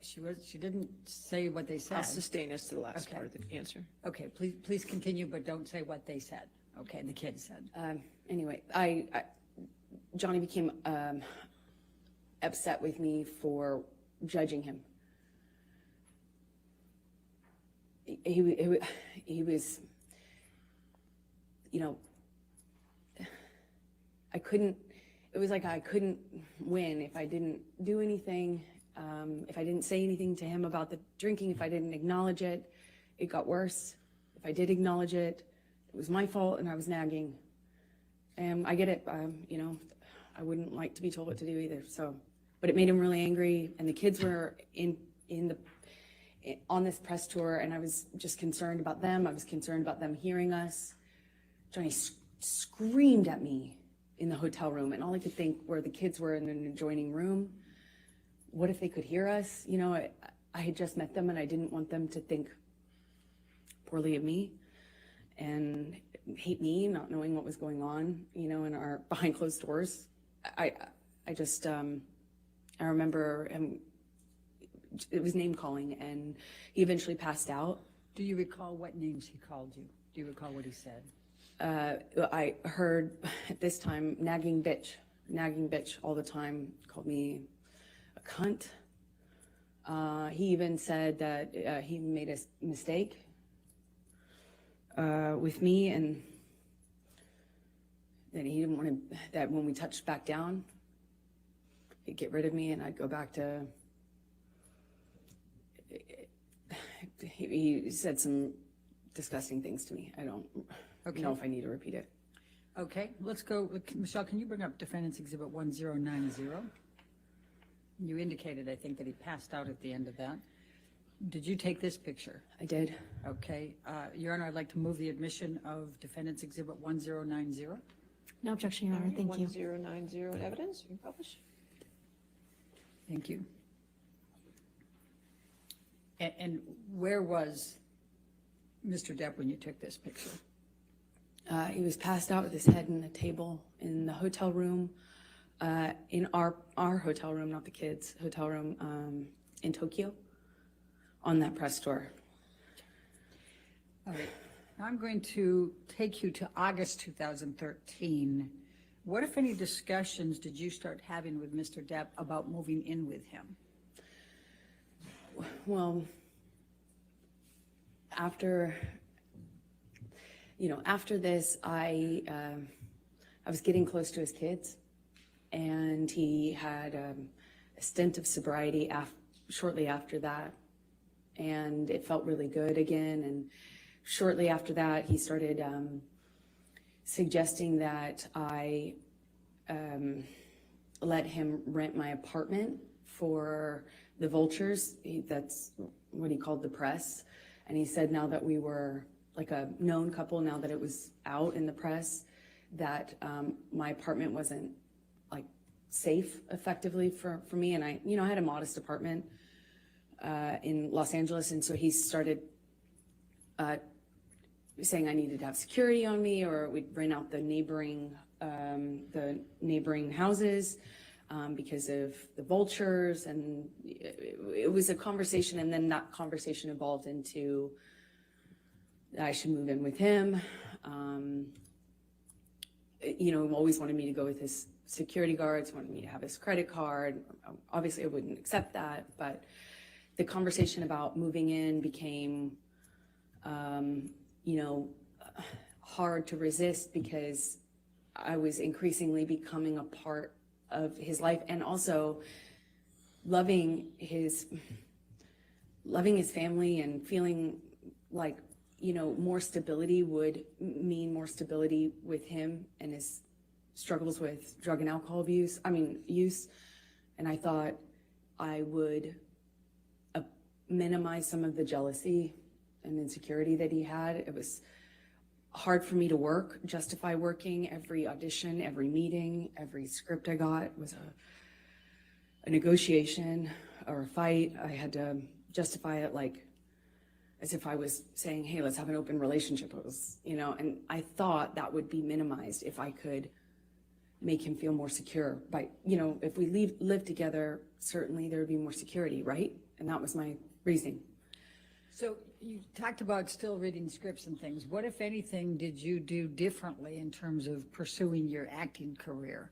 She didn't say what they said. I'll sustain us to the last Okay. part of the answer. Okay, please continue, but don't say what they said. Okay, the kids said. Anyway, Johnny became upset with me for judging him. He was, it was like I couldn't win if I didn't do anything, if I didn't say anything to him about the drinking, if I didn't acknowledge it, it got worse. If I did acknowledge it, it was my fault and I was nagging. And I get it, I wouldn't like to be told what to do either, so. But it made him really angry, and the kids were in on this press tour, and I was just concerned about them. I was concerned about them hearing us. Johnny screamed at me in the hotel room, and all I could think were the kids were in an adjoining room. What if they could hear us? You know, I had just met them, and I didn't want them to think poorly of me and hate me, not knowing what was going on, you know, in our behind closed doors. I remember him, it was name calling, and he eventually passed out. Do you recall what names he called you? Do you recall what he said? I heard at this time, nagging bitch all the time, called me a cunt. He even said that he made a mistake with me, and that he didn't want to, that when we touched back down, he'd get rid of me and I'd go back to, he said some disgusting things to me. I don't know if I need to repeat it. Okay, let's go. Michelle, can you bring up Defendant's Exhibit 1090? You indicated, I think, that he passed out at the end of that. Did you take this picture? I did. Okay. Your Honor, I'd like to move the admission of Defendant's Exhibit 1090. No objection, Your Honor. Thank you. 1090 in evidence, you can publish. Thank you. And where was Mr. Depp when you took this picture? He was passed out with his head in a table in the hotel room, in our hotel room, not the kids' hotel room, in Tokyo, on that press tour. All right. Now I'm going to take you to August 2013. What, if any, discussions did you start having with Mr. Depp about moving in with him? Well, after this, I was getting close to his kids, and he had a stint of sobriety shortly after that, and it felt really good again. And shortly after that, he started suggesting that I let him rent my apartment for the vultures. That's what he called the press. And he said now that we were like a known couple, now that it was out in the press, that my apartment wasn't like safe effectively for me. And I had a modest apartment in Los Angeles. And so he started saying I needed to have security on me, or we'd rent out the neighboring houses because of the vultures. And it was a conversation, and then that conversation evolved into I should move in with him. Always wanted me to go with his security guards, wanted me to have his credit card. Obviously I wouldn't accept that, but the conversation about moving in became hard to resist, because I was increasingly becoming a part of his life, and also loving his family, and feeling like, more stability would mean more stability with him and his struggles with drug and alcohol use. And I thought I would minimize some of the jealousy and insecurity that he had. It was hard for me to justify working. Every audition, every meeting, every script I got was a negotiation or a fight. I had to justify it like as if I was saying, hey, let's have an open relationship. It was, and I thought that would be minimized if I could make him feel more secure. By, if we live together, certainly there would be more security, right? And that was my reasoning. So you talked about still reading scripts and things. What, if anything, did you do differently in terms of pursuing your acting career?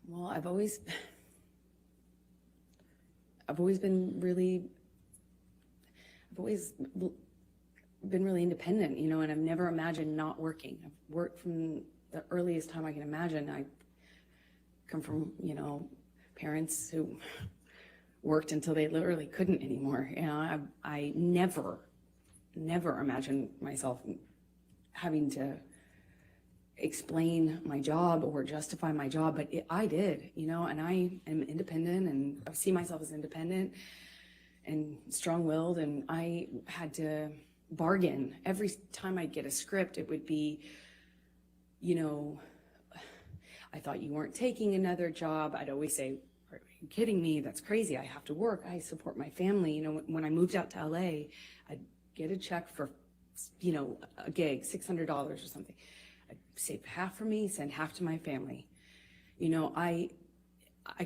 Well, I've always been really independent, and I've never imagined not working. I've worked from the earliest time I can imagine. I come from, parents who worked until they literally couldn't anymore. I never imagined myself having to explain my job or justify my job, but I did, and I am independent, and I see myself as independent. and strong-willed, and I had to bargain. Every time I'd get a script, it would be, you know, I thought you weren't taking another job. I'd always say, are you kidding me? That's crazy. I have to work. I support my family. You know, when I moved out to LA, I'd get a check for, you know, a gig, $600 or something. I'd save half for me, send half to my family. You know, I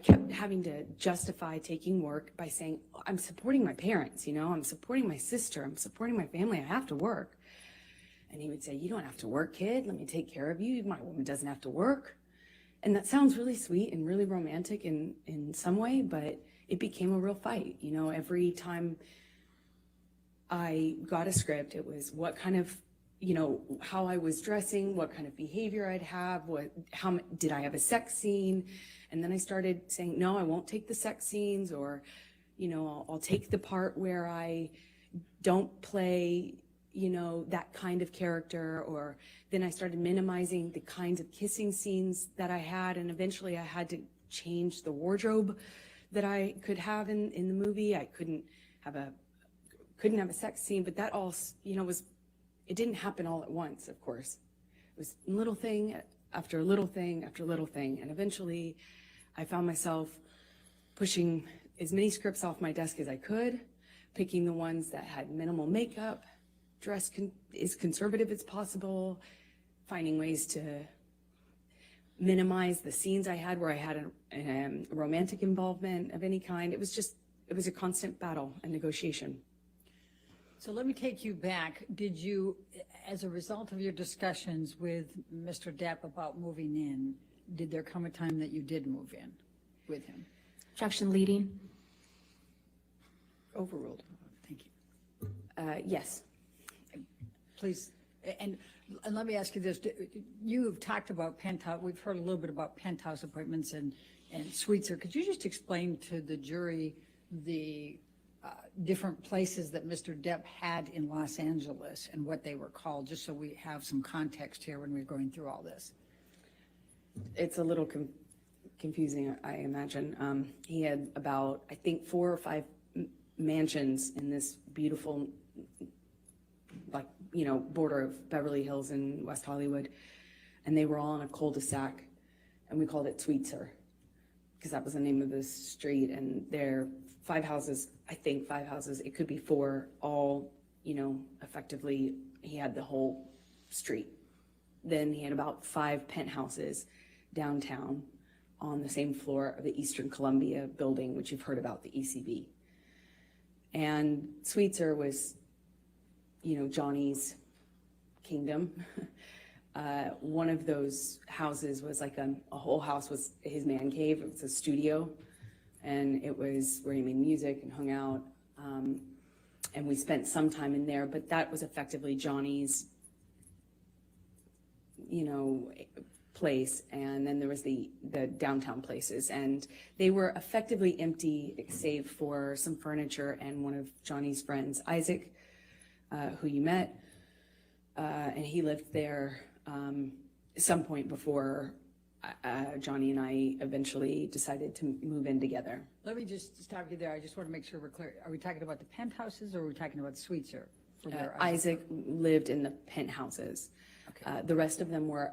kept having to justify taking work by saying, I'm supporting my parents, you know, I'm supporting my sister, I'm supporting my family, I have to work. And he would say, you don't have to work, kid, let me take care of you, my woman doesn't have to work. And that sounds really sweet and really romantic in some way, but it became a real fight. You know, every time I got a script, it was what kind of, you know, how I was dressing, what kind of behavior I'd have, how did I have a sex scene? And then I started saying, no, I won't take the sex scenes, or, you know, I'll take the part where I don't play, you know, that kind of character. Or then I started minimizing the kinds of kissing scenes that I had, and eventually I had to change the wardrobe that I could have in the movie. I couldn't have a sex scene, but that all, you know, it didn't happen all at once, of course. It was little thing after little thing after little thing, and eventually I found myself pushing as many scripts off my desk as I could, picking the ones that had minimal makeup, dress as conservative as possible, finding ways to minimize the scenes I had where I had a romantic involvement of any kind. It was a constant battle and negotiation. So let me take you back. Did you, as a result of your discussions with Mr. Depp about moving in, did there come a time that you did move in with him? Objection leading. Overruled. Thank you. Yes. Please, and let me ask you this. You've talked about penthouse, we've heard a little bit about penthouse appointments and suites. Could you just explain to the jury the different places that Mr. Depp had in Los Angeles and what they were called, just so we have some context here when we're going through all this? It's a little confusing, I imagine. He had about, I think, 4 or 5 mansions in this beautiful, like, you know, border of Beverly Hills and West Hollywood, and they were all on a cul-de-sac, and we called it Sweetser because that was the name of the street. And there 5 houses, I think 5 houses, it could be 4, all, you know, effectively he had the whole street. Then he had about 5 penthouses downtown on the same floor of the Eastern Columbia building, which you've heard about, the ECB. And Sweetser was, you know, Johnny's kingdom. One of those houses was like a whole house was his man cave. It was a studio, and it was where he made music and hung out. And we spent some time in there, but that was effectively Johnny's, you know, place. And then there was the downtown places, and they were effectively empty save for some furniture and one of Johnny's friends, Isaac, who you met, and he lived there some point before Johnny and I eventually decided to move in together. Let me just stop you there. I just want to make sure we're clear. Are we talking about the penthouses, or are we talking about suites? Isaac lived in the penthouses. Okay. The rest of them were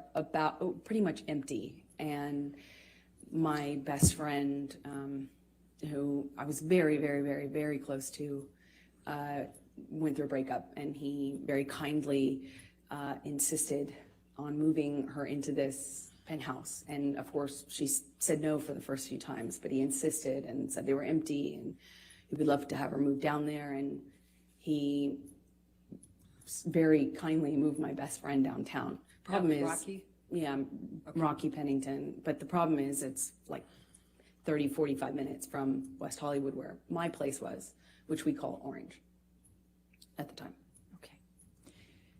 pretty much empty. And my best friend, who I was very, very, very, very close to, went through a breakup, and he very kindly insisted on moving her into this penthouse. And of course, she said no for the first few times, but he insisted and said they were empty and he would love to have her move down there. And he very kindly moved my best friend downtown. Problem is, Rocky? Yeah, okay. Rocky Pennington. But the problem is it's like 30, 45 minutes from West Hollywood, where my place was, which we call Orange at the time. Okay.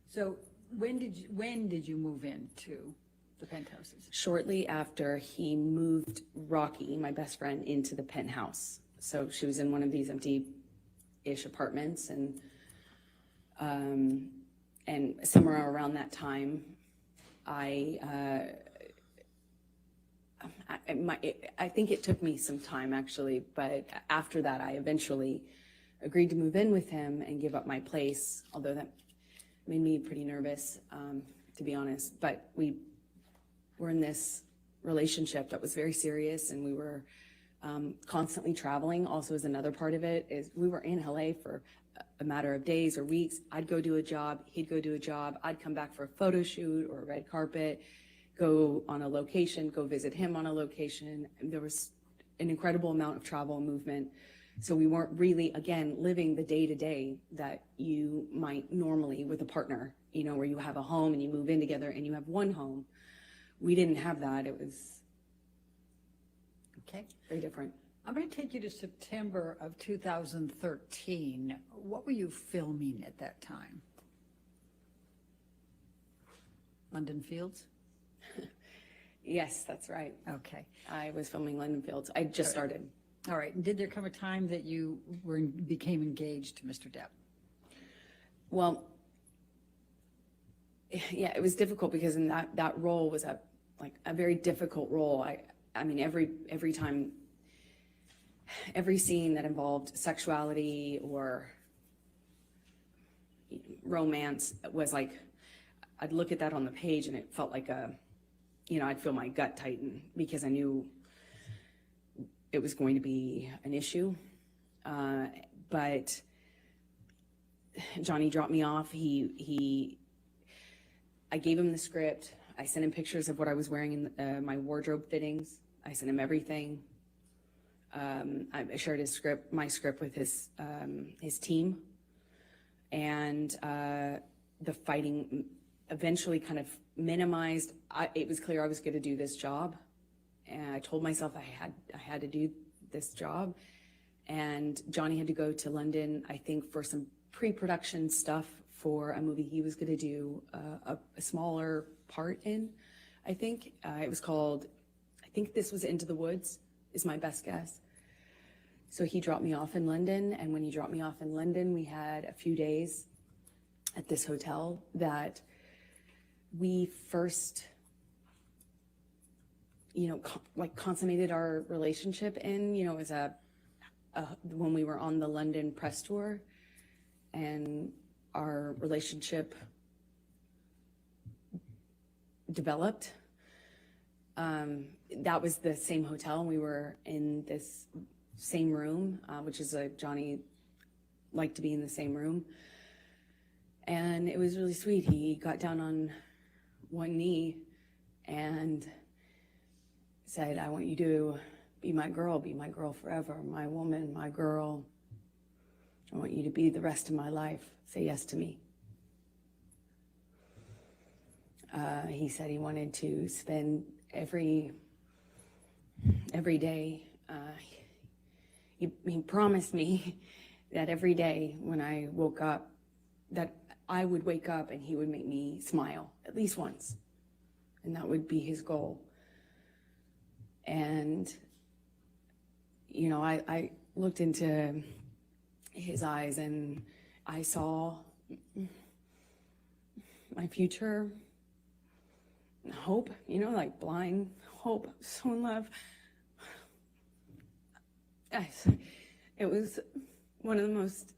So when did you move into the penthouses? Shortly after he moved Rocky, my best friend, into the penthouse. So she was in one of these empty-ish apartments, and somewhere around that time, I think it took me some time actually, but after that I eventually agreed to move in with him and give up my place, although that made me pretty nervous, to be honest. But we were in this relationship that was very serious, and we were constantly traveling. Also, is another part of it, is we were in LA for a matter of days or weeks. I'd go do a job, he'd go do a job, I'd come back for a photo shoot or a red carpet, go on a location, go visit him on a location. And there was an incredible amount of travel and movement. So we weren't really, again, living the day-to-day that you might normally with a partner, you know, where you have a home and you move in together and you have one home. We didn't have that. It was Okay. very different. I'm going to take you to September of 2013. What were you filming at that time? London Fields? Yes, that's right. Okay. I was filming London Fields. I just started. All right. And did there come a time that you became engaged to Mr. Depp? Well, yeah, it was difficult because in that role was a very difficult role. I mean, every time, every scene that involved sexuality or romance was like, I'd look at that on the page and it felt like I'd feel my gut tighten because I knew it was going to be an issue. But Johnny dropped me off. I gave him the script. I sent him pictures of what I was wearing in my wardrobe fittings. I sent him everything. I shared my script with his team, and the fighting eventually kind of minimized. It was clear I was going to do this job, and I told myself I had to do this job. And Johnny had to go to London, I think, for some pre-production stuff for a movie he was going to do a smaller part in. I think it was called. I think this was Into the Woods, is my best guess. So he dropped me off in London, and when he dropped me off in London, we had a few days at this hotel that we first, consummated our relationship in. It was when we were on the London press tour, and our relationship developed. That was the same hotel, and we were in this same room, which is Johnny liked to be in the same room. And it was really sweet. He got down on one knee and said, "I want you to be my girl forever, my woman, my girl. I want you to be the rest of my life. Say yes to me." He said he wanted to spend every day. He promised me that every day when I woke up, that I would wake up and he would make me smile at least once, and that would be his goal. And I looked into his eyes and I saw my future, hope, like blind hope, so in love. It was one of the most,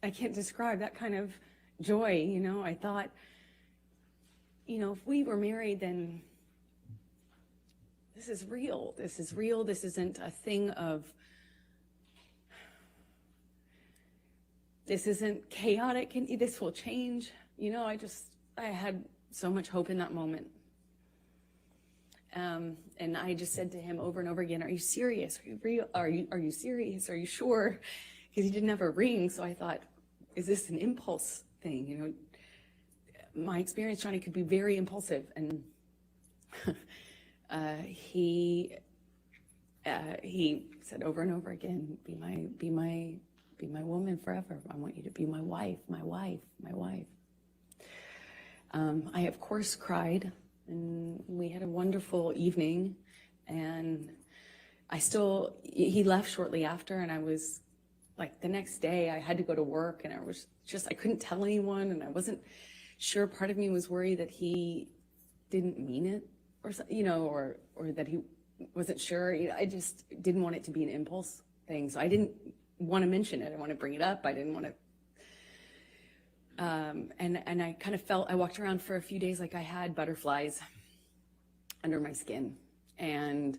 I can't describe that kind of joy. I thought, if we were married, then this is real. This is real. This isn't a thing of, this isn't chaotic, and this will change. I had so much hope in that moment. And I just said to him over and over again, "Are you serious? Are you real? Are you serious? Are you sure?" Because he didn't have a ring. So I thought, is this an impulse thing? My experience, Johnny, could be very impulsive. And he said over and over again, be my woman forever. I want you to be my wife, my wife, my wife. I, of course, cried, and we had a wonderful evening, and he left shortly after, and I was like, the next day I had to go to work, and I couldn't tell anyone, and I wasn't sure. Part of me was worried that he didn't mean it, or that he wasn't sure. I just didn't want it to be an impulse thing, so I didn't want to mention it. I want to bring it up. I didn't want to. And I kind of felt, I walked around for a few days like I had butterflies under my skin. And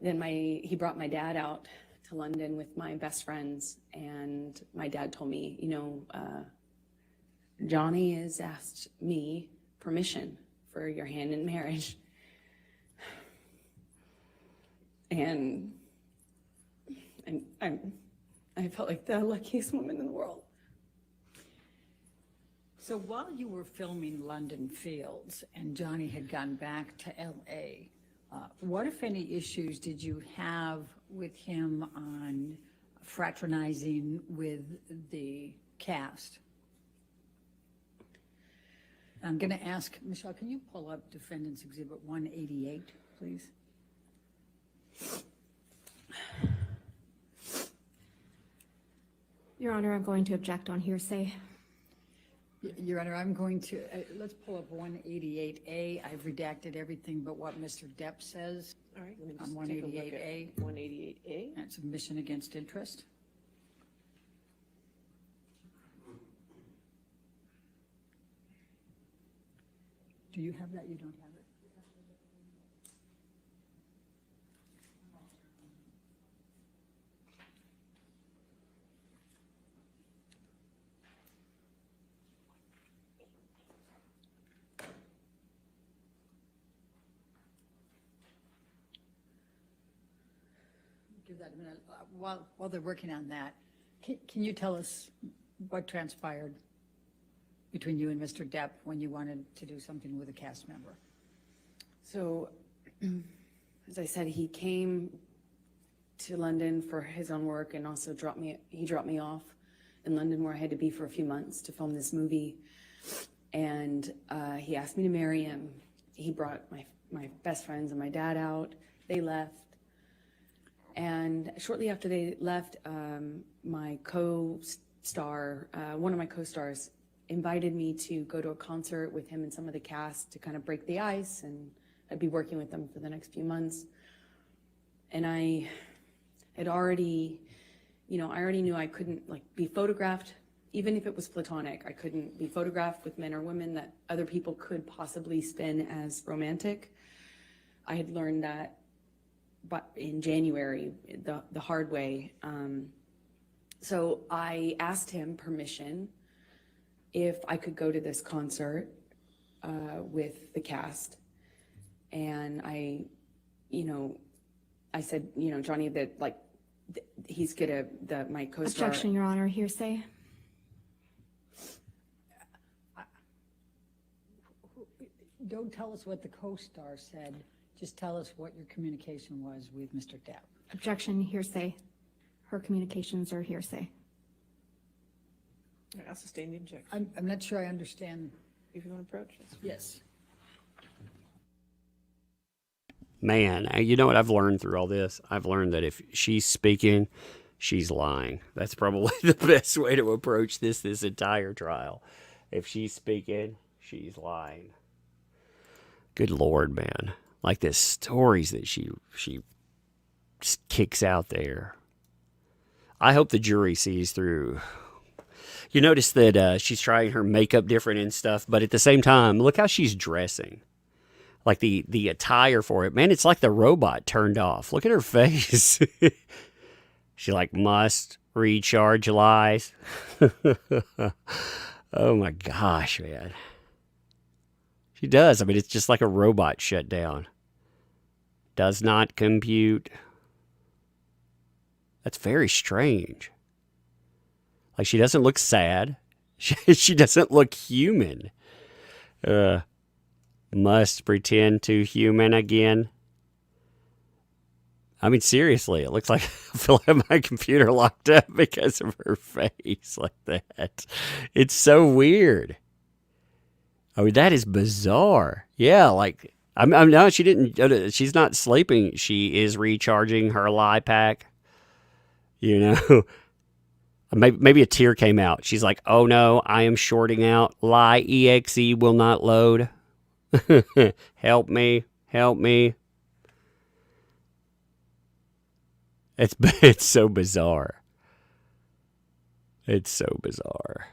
then he brought my dad out to London with my best friends. And my dad told me, Johnny has asked me permission for your hand in marriage. And I felt like the luckiest woman in the world. So while you were filming London Fields and Johnny had gone back to LA, what, if any, issues did you have with him on fraternizing with the cast? I'm going to ask, Michelle, can you pull up Defendant's Exhibit 188, please? Your Honor, I'm going to object on hearsay. Your Honor, I'm going to, let's pull up 188A. I've redacted everything but what Mr. Depp says All right, let me on just take a look at 188A. 188A. That's admission against interest. Do you have that? You don't have it? Give that a minute. While they're working on that, can you tell us what transpired between you and Mr. Depp when you wanted to do something with a cast member? So, as I said, he came to London for his own work and also he dropped me off in London where I had to be for a few months to film this movie. And he asked me to marry him. He brought my best friends and my dad out. They left. And shortly after they left, my co-star, one of my co-stars, invited me to go to a concert with him and some of the cast to kind of break the ice, and I'd be working with them for the next few months. And I had already, I already knew I couldn't be photographed, even if it was platonic. I couldn't be photographed with men or women that other people could possibly spin as romantic. I had learned that but in January, the hard way. So I asked him permission if I could go to this concert with the cast. And I said, Johnny, that he's my co-star. Objection, Your Honor, hearsay. Don't tell us what the co-star said. Just tell us what your communication was with Mr. Depp. Objection, hearsay. Her communications are hearsay. I'll sustain the objection. I'm not sure I understand. If you want to approach this. Yes. Man, you know what I've learned through all this? I've learned that if she's speaking, she's lying. That's probably the best way to approach this entire trial. If she's speaking, she's lying. Good Lord, man. Like the stories that she just kicks out there. I hope the jury sees through. You notice that she's trying her makeup different and stuff, but at the same time, look how she's dressing. Like the attire for it. Man, it's like the robot turned off. Look at her face. She must recharge lies. Oh my gosh, man. She does. I mean, it's just like a robot shut down. Does not compute. That's very strange. She doesn't look sad. She doesn't look human. Must pretend to human again. I mean, seriously, it looks like I feel like my computer locked up because of her face like that. It's so weird. I mean, that is bizarre. Yeah, I'm no, she didn't. She's not sleeping. She is recharging her lie pack. Maybe a tear came out. She's like, "Oh no, I am shorting out. Lie exe will not load. Help me, help me." It's so bizarre. It's so bizarre.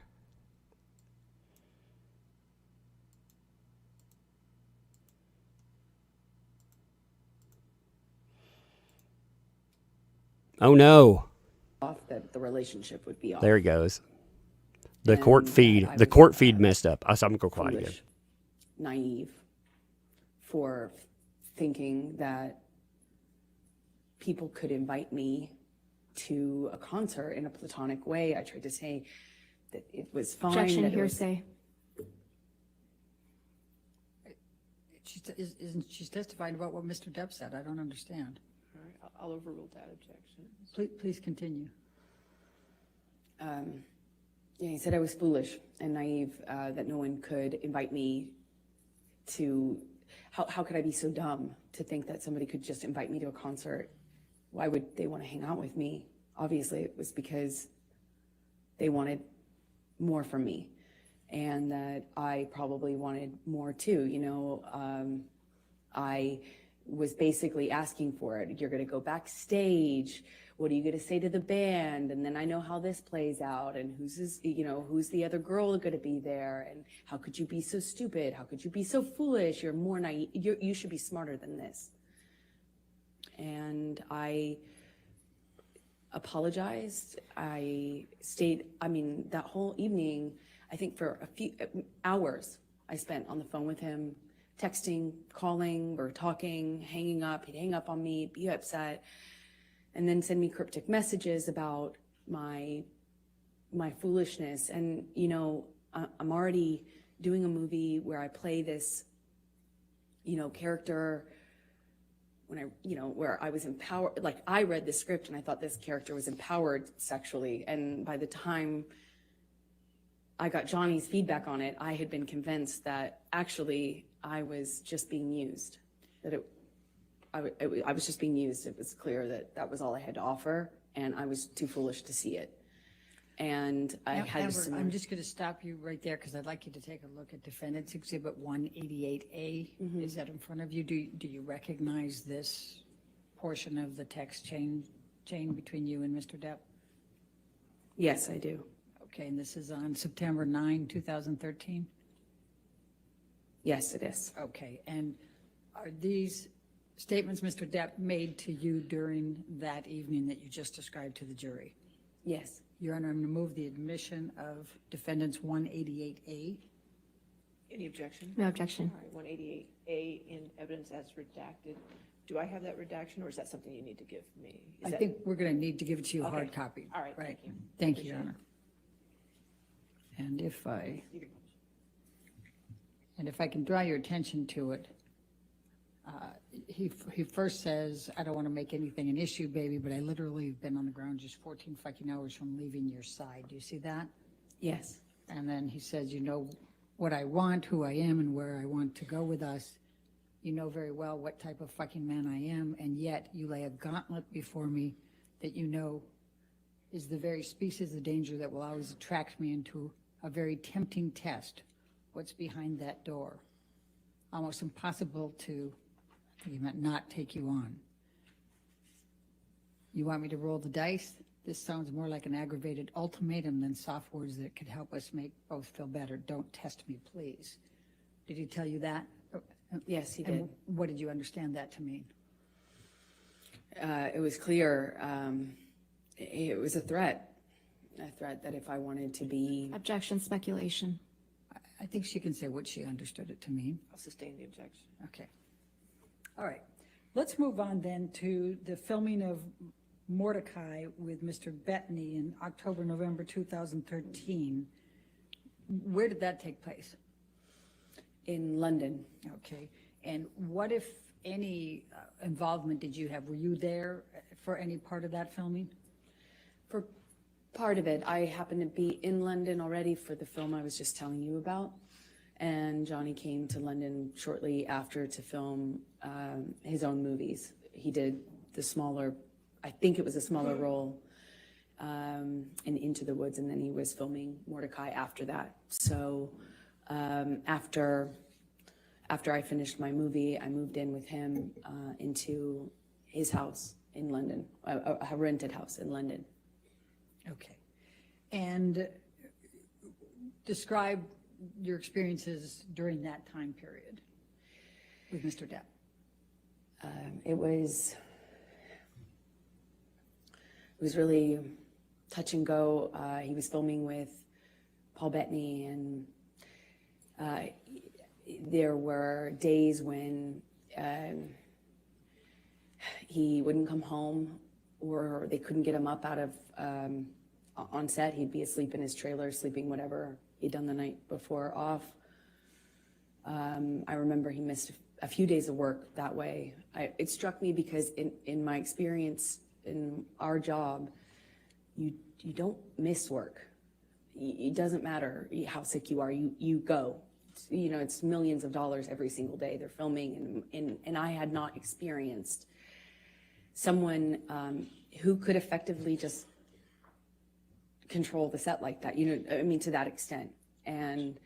Oh no. Off that the relationship would be off. There he goes. The And court that feed. I The was, court feed messed up. I'm gonna go quiet again. Foolish, naive, for thinking that people could invite me to a concert in a platonic way. I tried to say that it was fine. Objection, that it was, hearsay. She's testifying about what Mr. Depp said. I don't understand. All right, I'll overrule that objection. Please continue. Yeah, he said I was foolish and naive, that no one could invite me to, how could I be so dumb to think that somebody could just invite me to a concert? Why would they want to hang out with me? Obviously, it was because they wanted more from me, and that I probably wanted more too. You know, I was basically asking for it. You're going to go backstage. What are you going to say to the band? And then I know how this plays out, and who's the other girl going to be there? And how could you be so stupid? How could you be so foolish? You're more naive. You should be smarter than this. And I apologized. I stayed, that whole evening, I think for a few hours I spent on the phone with him, texting, calling, or talking, hanging up. He'd hang up on me, be upset, and then send me cryptic messages about my foolishness. And, you know, I'm already doing a movie where I play this, you know, character where I was empowered. Like, I read the script and I thought this character was empowered sexually. And by the time I got Johnny's feedback on it, I had been convinced that actually I was just being used, that I was just being used. It was clear that that was all I had to offer, and I was too foolish to see it. And I had Amber, I'm just going to stop you right there because I'd like you to take a look at Defendant's Exhibit 188A. Is that in front of you? Do you recognize this portion of the text chain between you and Mr. Depp? Yes, I do. Okay, and this is on September 9, 2013? Yes, it is. Okay, and are these statements Mr. Depp made to you during that evening that you just described to the jury? Yes. Your Honor, I'm going to move the admission of Defendant's 188A. Any objection? No objection. All right, 188A in evidence as redacted. Do I have that redaction, or is that something you need to give me? I think we're going to need to give it to you a hard Okay. copy. All right, thank you. Thank you, Your Honor. And if I can draw your attention to it, he first says, I don't want to make anything an issue, baby, but I literally have been on the ground just 14 fucking hours from leaving your side. Do you see that? Yes. And then he says, you know what I want, who I am, and where I want to go with us. You know very well what type of fucking man I am, and yet you lay a gauntlet before me that you know is the very species of danger that will always attract me into a very tempting test. What's behind that door? Almost impossible to, I think he meant not take you on. You want me to roll the dice? This sounds more like an aggravated ultimatum than soft words that could help us make both feel better. Don't test me, please. Did he tell you that? Yes, he And did. what did you understand that to mean? It was clear. It was a threat that if I wanted to be, Objection, speculation. I think she can say what she understood it to mean. I'll sustain the objection. Okay. All right. Let's move on then to the filming of Mordecai with Mr. Bettany in October, November 2013. Where did that take place? in London. Okay. And what, if any, involvement did you have? Were you there for any part of that filming? For part of it, I happened to be in London already for the film I was just telling you about. And Johnny came to London shortly after to film his own movies. He did the smaller, I think it was a smaller role in Into the Woods, and then he was filming Mordecai after that. So after I finished my movie, I moved in with him into his house in London, a rented house in London. Okay. And describe your experiences during that time period with Mr. Depp. It was really touch and go. He was filming with Paul Bettany, and there were days when he wouldn't come home, or they couldn't get him up out of on set. He'd be asleep in his trailer, sleeping whatever he'd done the night before off. I remember he missed a few days of work that way. It struck me because in my experience in our job, you don't miss work. It doesn't matter how sick you are, you go. It's millions of dollars every single day they're filming, and I had not experienced someone who could effectively just control the set like that, to that extent. And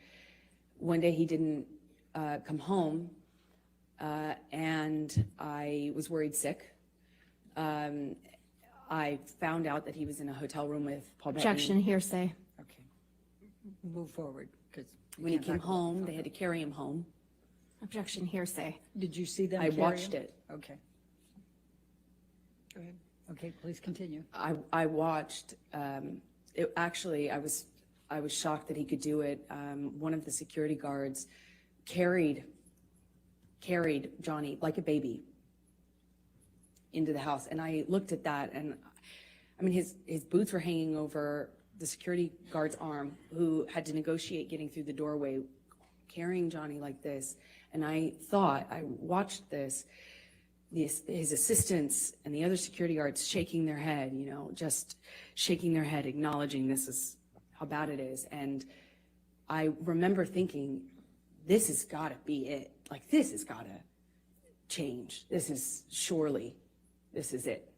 one day he didn't come home, and I was worried sick. I found out that he was in a hotel room with Paul Bettany. Objection, hearsay. Okay. Move forward, because. When he came home, they had to carry him home. Objection, hearsay. Did you see them I carry watched him? it. Okay. Go ahead. Okay, please continue. I watched. I was shocked that he could do it. One of the security guards carried Johnny like a baby into the house, and I looked at that, and his boots were hanging over the security guard's arm, who had to negotiate getting through the doorway, carrying Johnny like this. And I watched this, his assistants and the other security guards shaking their head, just shaking their head, acknowledging this is how bad it is. And I remember thinking, this has got to be it. Like, this has got to change. This is it.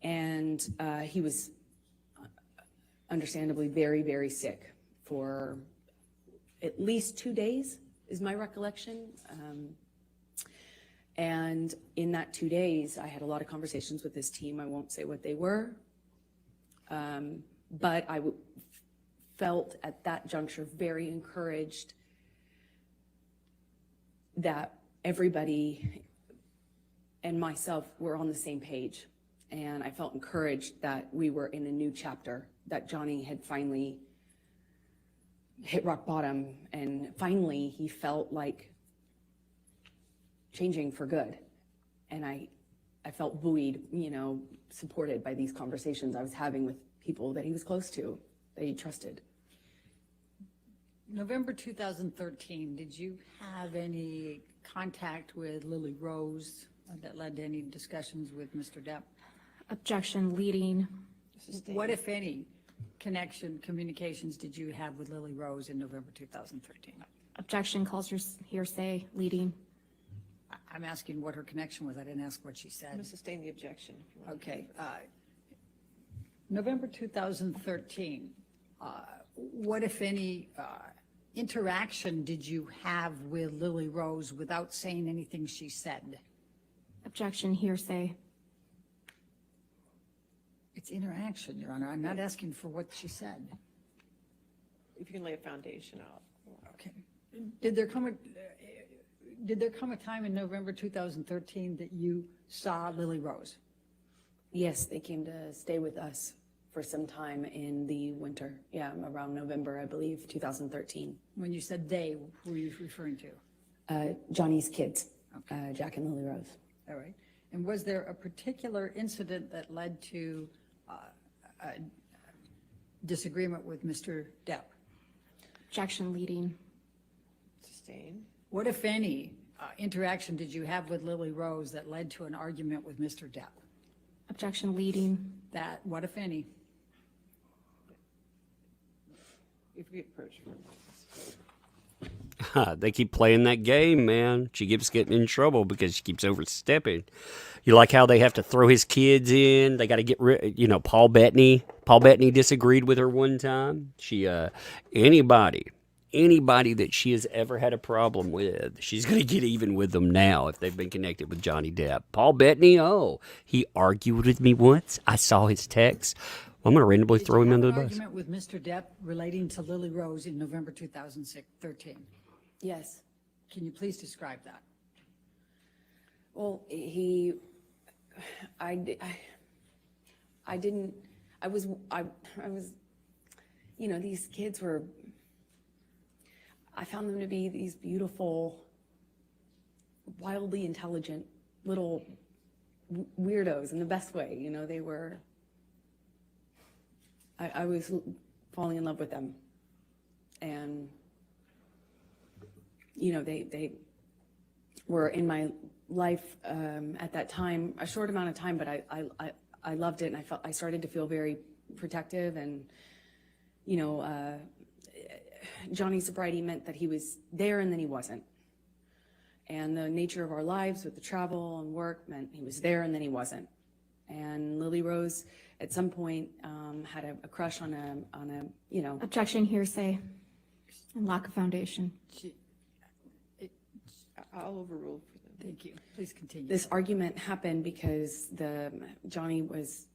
And he was understandably very, very sick for at least 2 days, is my recollection. And in that 2 days, I had a lot of conversations with his team. I won't say what they were, but I felt at that juncture very encouraged that everybody and myself were on the same page. And I felt encouraged that we were in a new chapter, that Johnny had finally hit rock bottom, and finally he felt like changing for good. And I felt buoyed, supported by these conversations I was having with people that he was close to, that he trusted. November 2013, did you have any contact with Lily Rose that led to any discussions with Mr. Depp? Objection, leading. What, if any, communications did you have with Lily Rose in November 2013? Objection, calls hearsay, leading. I'm asking what her connection was. I didn't ask what she I'm said. going to sustain the objection. if you want. Okay. November 2013, what, if any, interaction did you have with Lily Rose without saying anything she said? Objection, hearsay. It's interaction, Your Honor. I'm not asking for what she said. If you can lay a foundation out. Okay. Did there come a time in November 2013 that you saw Lily Rose? Yes, they came to stay with us for some time in the winter. Yeah, around November, I believe, 2013. When you said they, who were you referring to? Johnny's kids, Jack and Lily Rose. All right. And was there a particular incident that led to a disagreement with Mr. Depp? Objection, leading. Sustain. What, if any, interaction did you have with Lily Rose that led to an argument with Mr. Depp? Objection, leading. That, what, if any? If we approach for a moment. They keep playing that game, man. She keeps getting in trouble because she keeps overstepping. You like how they have to throw his kids in? They got to get rid. Paul Bettany. Paul Bettany disagreed with her one time. She, anybody that she has ever had a problem with, she's going to get even with them now if they've been connected with Johnny Depp. Paul Bettany, he argued with me once. I saw his text. I'm going to randomly Did throw you him have under an the bus. argument with Mr. Depp relating to Lily Rose in November 2013? Yes. Can you please describe that? Well, I was, these kids were, I found them to be these beautiful, wildly intelligent little weirdos in the best way. They were, I was falling in love with them. And, they were in my life at that time, a short amount of time, but I loved it, and I started to feel very protective, and Johnny's sobriety meant that he was there and then he wasn't, and the nature of our lives with the travel and work meant he was there and then he wasn't. And Lily Rose at some point had a crush on a Objection, hearsay, and lack of foundation. I'll overrule for them. Thank you. Please continue. This argument happened because Johnny was,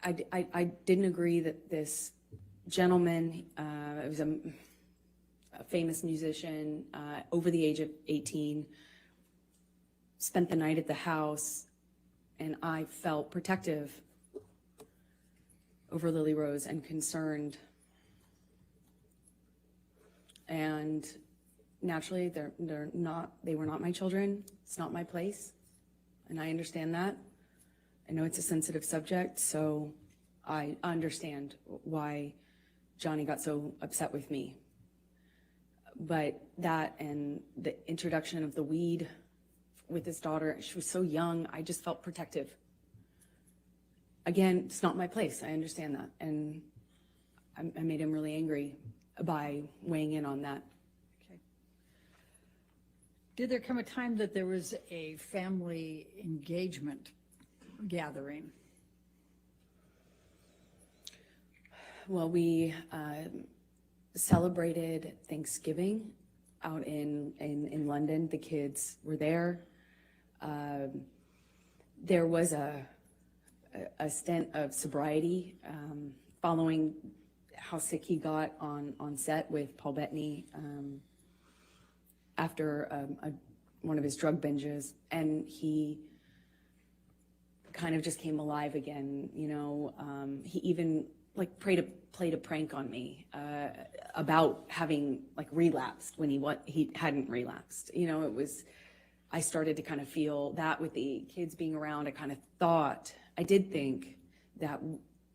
I didn't agree that this gentleman, it was a famous musician, over the age of 18, spent the night at the house, and I felt protective over Lily Rose and concerned. And naturally, they were not my children. It's not my place, and I understand that. I know it's a sensitive subject, so I understand why Johnny got so upset with me. But that and the introduction of the weed with his daughter, she was so young, I just felt protective. Again, it's not my place. I understand that, and I made him really angry by weighing in on that. Did there come a time that there was a family engagement gathering? Well, we celebrated Thanksgiving out in London. The kids were there. There was a stint of sobriety following how sick he got on set with Paul Bettany after one of his drug binges, and he kind of just came alive again. He even played a prank on me about having relapsed when he hadn't relapsed. I started to kind of feel that with the kids being around. I did think that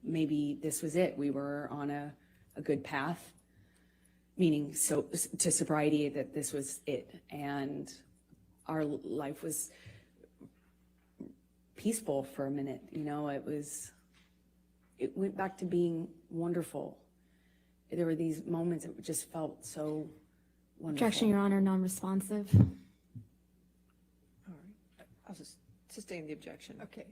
maybe this was it. We were on a good path, meaning to sobriety, that this was it, and our life was peaceful for a minute. It went back to being wonderful. There were these moments that just felt so wonderful. Objection, Your Honor, non-responsive. All right, I'll just sustain the objection. Okay.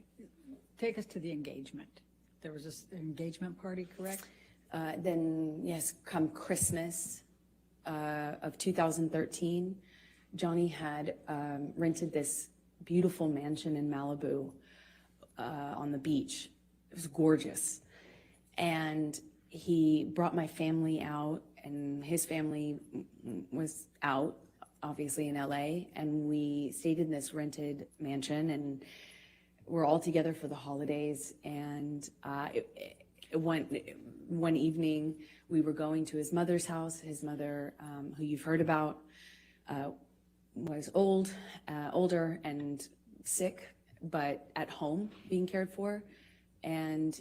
Take us to the engagement. There was this engagement party, correct? Then, yes, come Christmas of 2013, Johnny had rented this beautiful mansion in Malibu on the beach. It was gorgeous. And he brought my family out, and his family was out, obviously, in LA. And we stayed in this rented mansion, and we're all together for the holidays. And one evening, we were going to his mother's house. His mother, who you've heard about, was older and sick, but at home being cared for. And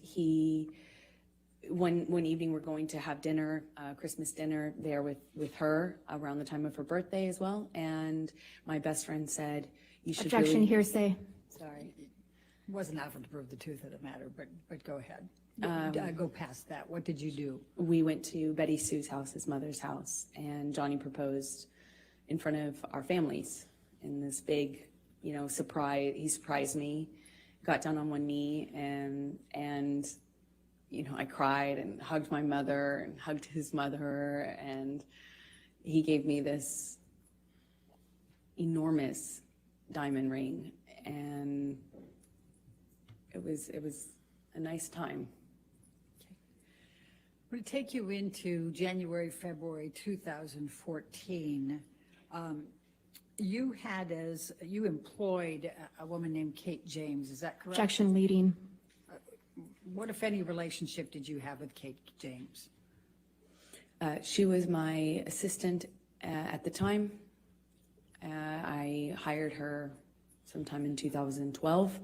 one evening we're going to have dinner, Christmas dinner there with her around the time of her birthday as well. And my best friend said, "You should Objection, really..." hearsay. Sorry. Wasn't offered to prove the truth of the matter, but go ahead. Go past that. What did you do? We went to Betty Sue's house, his mother's house, and Johnny proposed in front of our families in this big, surprise. He surprised me, got down on one knee, and I cried and hugged my mother and hugged his mother, and he gave me this enormous diamond ring, and it was a nice time. I'm going to take you into January, February 2014. You employed a woman named Kate James, is that correct? Objection leading. What, if any, relationship did you have with Kate James? She was my assistant at the time. I hired her sometime in 2012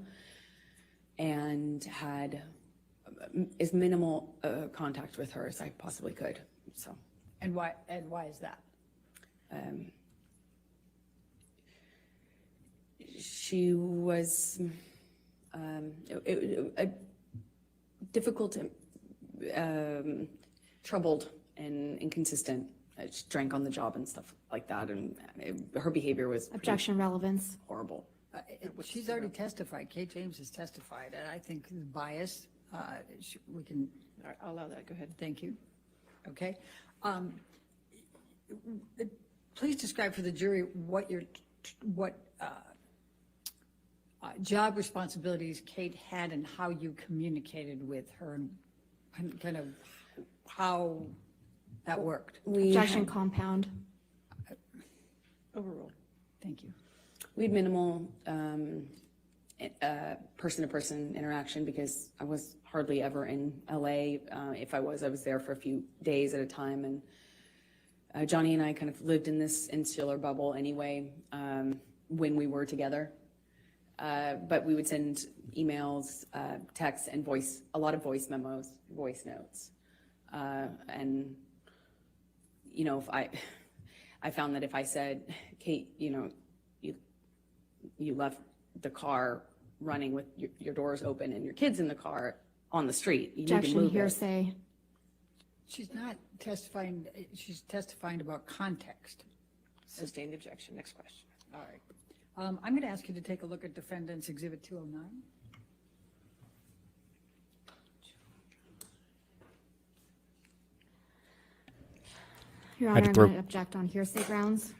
and had as minimal contact with her as I possibly could. So, And why is that? She was difficult, troubled, and inconsistent. She drank on the job and stuff like that, and her behavior was pretty Objection relevance. horrible. She's already testified. Kate James has testified, and I think bias. We can. All right, I'll allow that. Go ahead. Thank you. Okay. Please describe for the jury what job responsibilities Kate had and how you communicated with her and kind of how that worked. Objection compound. Overruled. Thank you. We had minimal person-to-person interaction because I was hardly ever in LA. If I was there for a few days at a time. And Johnny and I kind of lived in this insular bubble anyway when we were together. But we would send emails, texts, and a lot of voice memos, voice notes. And, you know, if I found that if I said, Kate, you know, you left the car running with your doors open and your kids in the car on the street, you need to Objection move it. hearsay. She's not testifying. She's testifying about context. Sustained objection. Next question. All right. I'm going to ask you to take a look at Defendant's Exhibit 209. Your Had Honor, to I'm throw- going to object on hearsay grounds.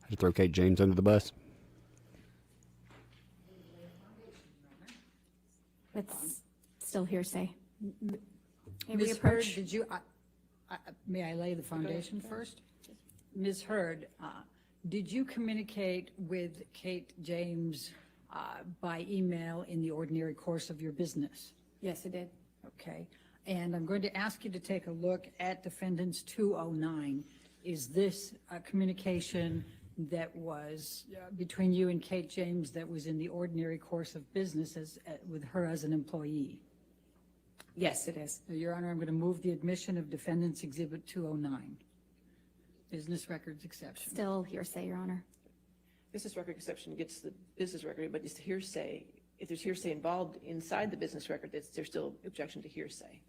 Had to throw Kate James under the bus. It's still hearsay. A Ms. Hurd, reapproach. did you, may I lay the foundation first? Ms. Hurd, did you communicate with Kate James by email in the ordinary course of your business? Yes, it did. Okay. And I'm going to ask you to take a look at Defendant's 209. Is this a communication that was between you and Kate James that was in the ordinary course of business with her as an employee? Yes, it is. Your Honor, I'm going to move the admission of Defendant's Exhibit 209. Business records exception. Still hearsay, Your Honor. Business record exception gets the business record, but it's hearsay. If there's hearsay involved inside the business record, there's still objection to hearsay.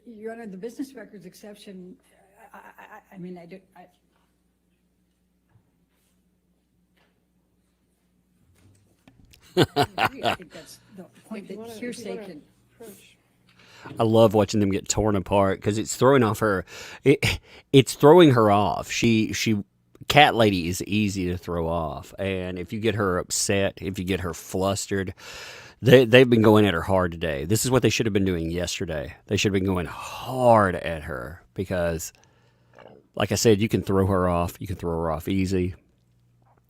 Your Honor, the business records exception, I mean, I think that's the point that hearsay can. I love watching them get torn apart because it's throwing off her. It's throwing her off. She cat lady is easy to throw off, and if you get her upset, if you get her flustered, they've been going at her hard today. This is what they should have been doing yesterday. They should have been going hard at her because, like I said, you can throw her off. You can throw her off easy.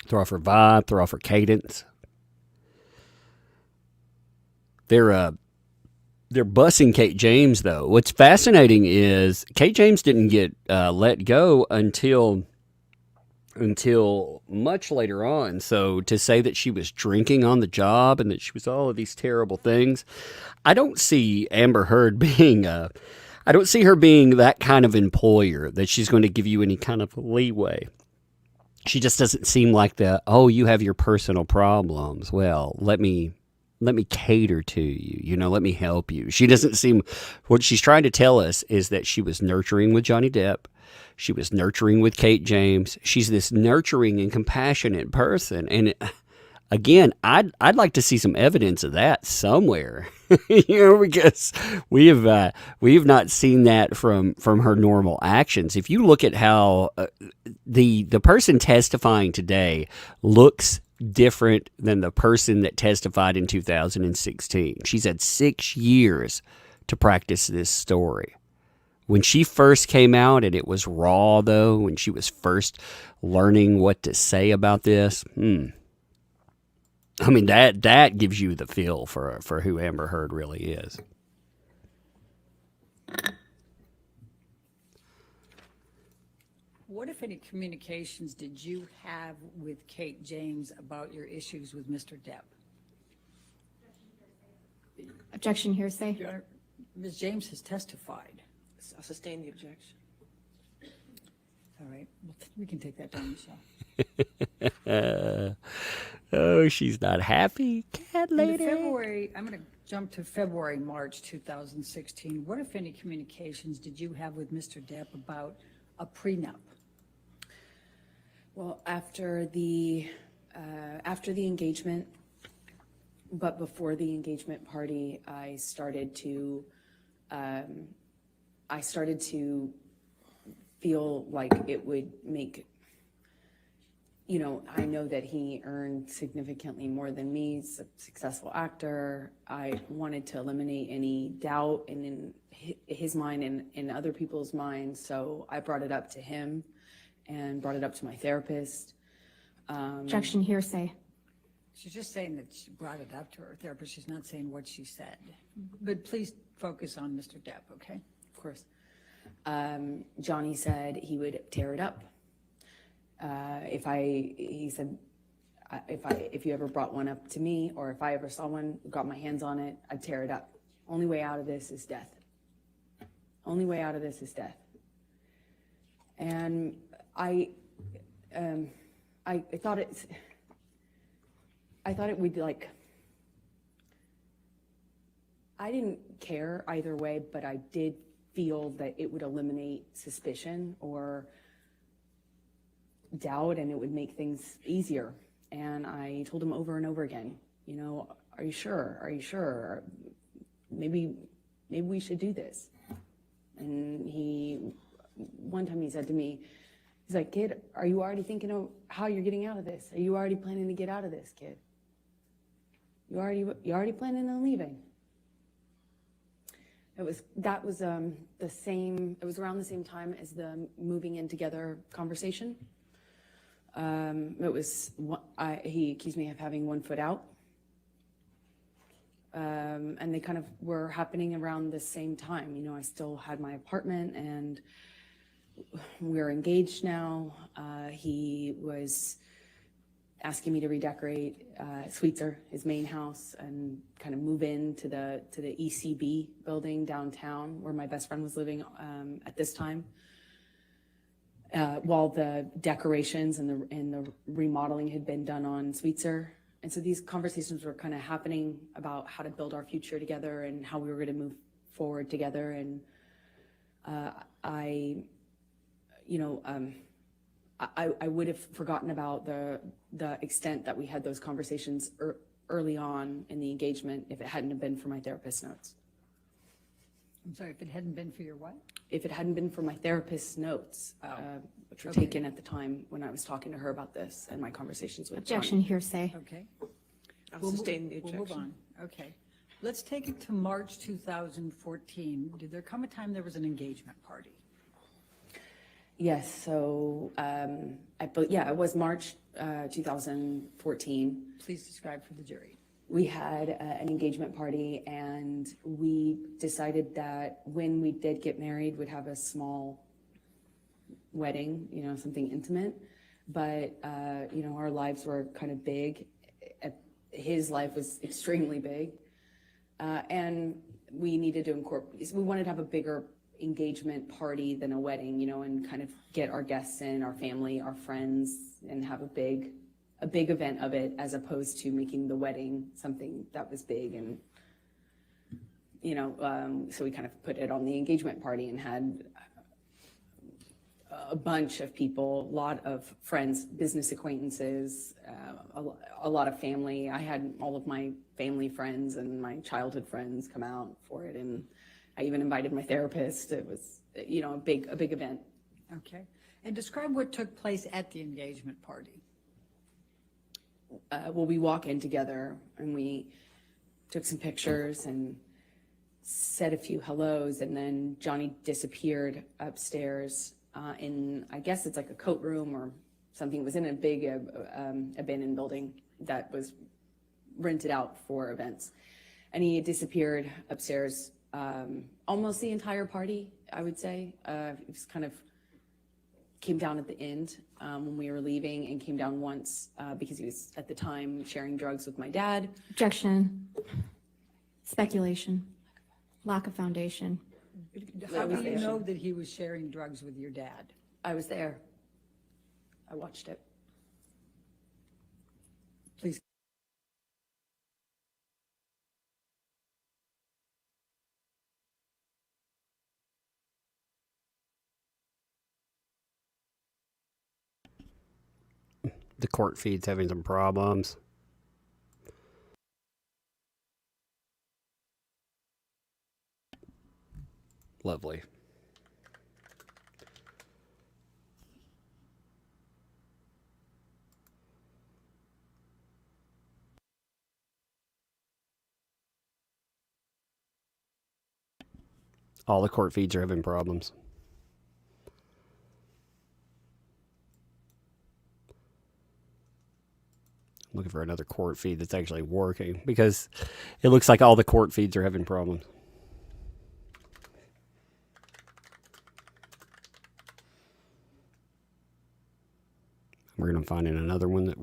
Throw off her vibe. Throw off her cadence. They're bussing Kate James, though. What's fascinating is Kate James didn't get let go until much later on. So to say that she was drinking on the job and that she was all of these terrible things, I don't see Amber Heard being I don't see her being that kind of employer that she's going to give you any kind of leeway. She just doesn't seem like you have your personal problems. Well, let me cater to you, let me help you. She doesn't seem, what she's trying to tell us is that she was nurturing with Johnny Depp. She was nurturing with Kate James. She's this nurturing and compassionate person. And again, I'd like to see some evidence of that somewhere, because we have not seen that from her normal actions. If you look at how the person testifying today looks different than the person that testified in 2016. She's had 6 years to practice this story. When she first came out and it was raw, though, when she was first learning what to say about this, I mean, that gives you the feel for who Amber Heard really is. What, if any, communications did you have with Kate James about your issues with Mr. Depp? Objection, hearsay. Your Honor, Ms. James has testified. I'll sustain the objection. All right, well, we can take that down, Michelle. Oh, she's not happy, cat In the lady. February, I'm going to jump to February, March 2016. What, if any, communications did you have with Mr. Depp about a prenup? Well, after the engagement, but before the engagement party, I started to feel like it would make, I know that he earned significantly more than me. He's a successful actor. I wanted to eliminate any doubt in his mind and in other people's minds. So I brought it up to him and brought it up to my therapist. Objection, hearsay. She's just saying that she brought it up to her therapist. She's not saying what she said. But please focus on Mr. Depp, okay? Of course. Johnny said he would tear it up. He said, if you ever brought one up to me, or if I ever saw one, got my hands on it, I'd tear it up. Only way out of this is death. Only way out of this is death. And I thought it would, like, I didn't care either way, but I did feel that it would eliminate suspicion or doubt, and it would make things easier. And I told him over and over again, are you sure? Are you sure? Maybe we should do this. And one time he said to me, he's like, kid, are you already thinking of how you're getting out of this? Are you already planning to get out of this, kid? You already planning on leaving? It was around the same time as the moving in together conversation. He accused me of having 1 foot out. And they kind of were happening around the same time. I still had my apartment and we're engaged now. He was asking me to redecorate Sweetser, his main house, and kind of move into the ECB building downtown where my best friend was living at this time. While the decorations and the remodeling had been done on Sweetser. And so these conversations were kind of happening about how to build our future together and how we were going to move forward together. And I would have forgotten about the extent that we had those conversations early on in the engagement if it hadn't have been for my therapist's notes. I'm sorry, if it hadn't been for your what? If it hadn't been for my therapist's notes, which were taken at the time when I was talking to her about this and my conversations with Objection, Johnny. hearsay. Okay. I'll sustain the objection. We'll move on. Okay. Let's take it to March 2014. Did there come a time there was an engagement party? Yes, so it was March 2014. Please describe for the jury. We had an engagement party, and we decided that when we did get married, we'd have a small wedding, something intimate. But, our lives were kind of big. His life was extremely big. And we needed to we wanted to have a bigger engagement party than a wedding, and kind of get our guests in, our family, our friends, and have a big event of it, as opposed to making the wedding something that was big. And so we kind of put it on the engagement party and had a bunch of people, a lot of friends, business acquaintances, a lot of family. I had all of my family friends and my childhood friends come out for it, and I even invited my therapist. It was a big event. Okay. And describe what took place at the engagement party. We walk in together and we took some pictures, and said a few hellos, and then Johnny disappeared upstairs in, I guess it's like a coat room or something. It was in a big abandoned building that was rented out for events. And he had disappeared upstairs almost the entire party, I would say. It was kind of came down at the end when we were leaving, and came down once because he was at the time sharing drugs with my dad. Objection. Speculation. Lack of foundation. How do you know that he was sharing drugs with your dad? I was there. I watched it. Please. The court feed's having some problems. Lovely. All the court feeds are having problems. I'm looking for another court feed that's actually working, because it looks like all the court feeds are having problems. We're going to find another one that...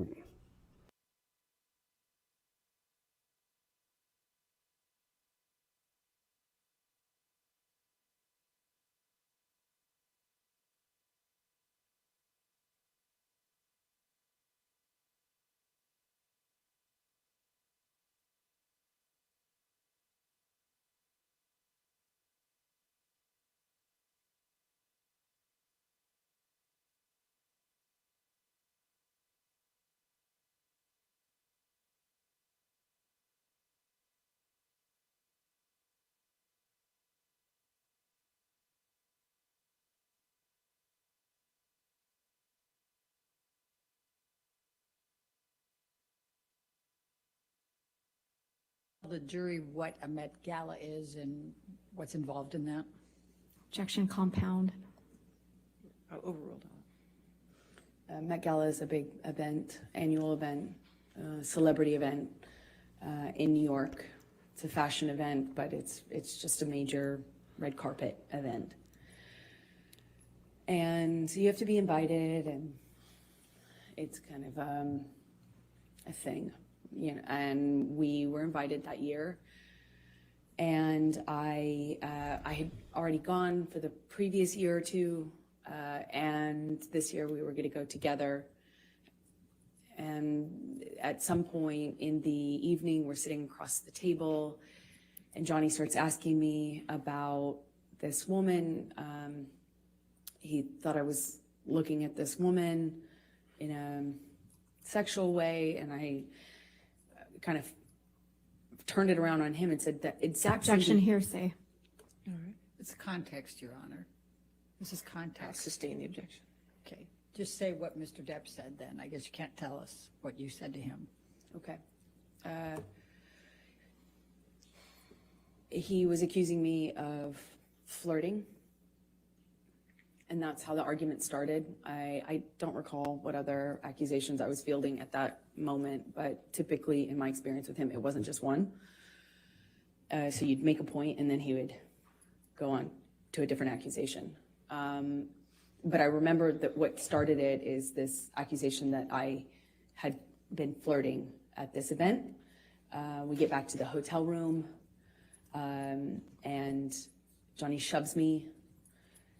The jury what a Met Gala is and what's involved in that? Objection. Compound. Overruled. Met Gala is a big event, annual event, celebrity event in New York. It's a fashion event, but it's just a major red carpet event. And you have to be invited, and it's kind of a thing, you know. And we were invited that year, and I had already gone for the previous year or two. And this year we were going to go together. And at some point in the evening, we're sitting across the table, and Johnny starts asking me about this woman. He thought I was looking at this woman in a sexual way, and I kind of turned it around on him and said that exact same Objection. thing. Hearsay. All right. It's context, Your Honor. This is I'll context. sustain the objection. Okay, just say what Mr. Depp said then. I guess you can't tell us what you said to him. Okay. He was accusing me of flirting, and that's how the argument started. I don't recall what other accusations I was fielding at that moment, but typically in my experience with him, it wasn't just one. So you'd make a point, and then he would go on to a different accusation. But I remember that what started it is this accusation that I had been flirting at this event. We get back to the hotel room, and Johnny shoves me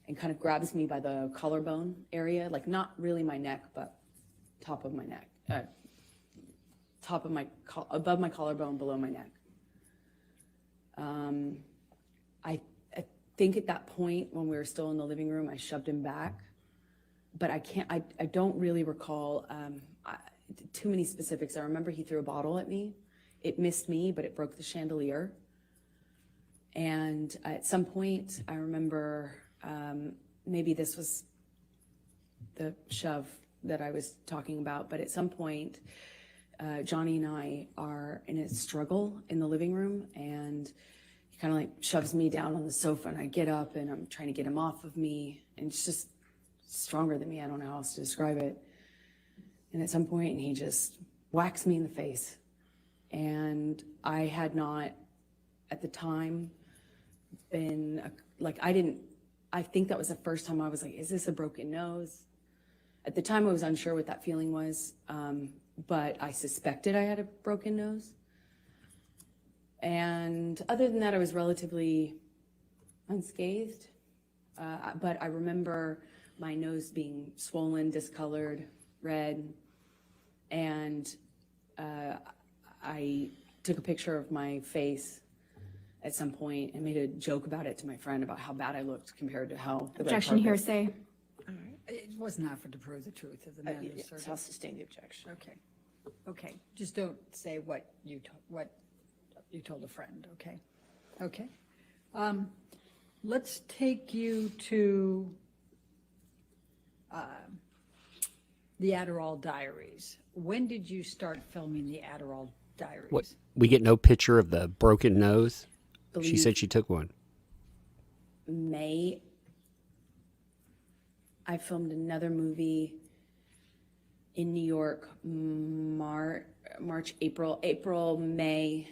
and kind of grabs me by the collarbone area, like not really my neck, but top of my neck, above my collarbone, below my neck. I think at that point when we were still in the living room, I shoved him back, but I don't really recall too many specifics. I remember he threw a bottle at me. It missed me, but it broke the chandelier. And at some point, I remember maybe this was the shove that I was talking about, but at some point, Johnny and I are in a struggle in the living room, and he kind of like shoves me down on the sofa, and I get up and I'm trying to get him off of me, and it's just stronger than me. I don't know how else to describe it. And at some point he just whacks me in the face. And I had not at the time been like, I think that was the first time I was like, is this a broken nose? At the time I was unsure what that feeling was, but I suspected I had a broken nose. And other than that, I was relatively unscathed. But I remember my nose being swollen, discolored, red. And I took a picture of my face at some point and made a joke about it to my friend about how bad I looked compared to how the red Objection, carpet. hearsay. It was not for to prove the truth of the matter. sort of. I'll sustain the objection. Okay, okay, just don't say what you told a friend, okay? Okay. Let's take you to the Adderall Diaries. When did you start filming the Adderall Diaries? What? We get no picture of the broken nose? She Believe- said she took one. May. I filmed another movie in New York, March, April, May.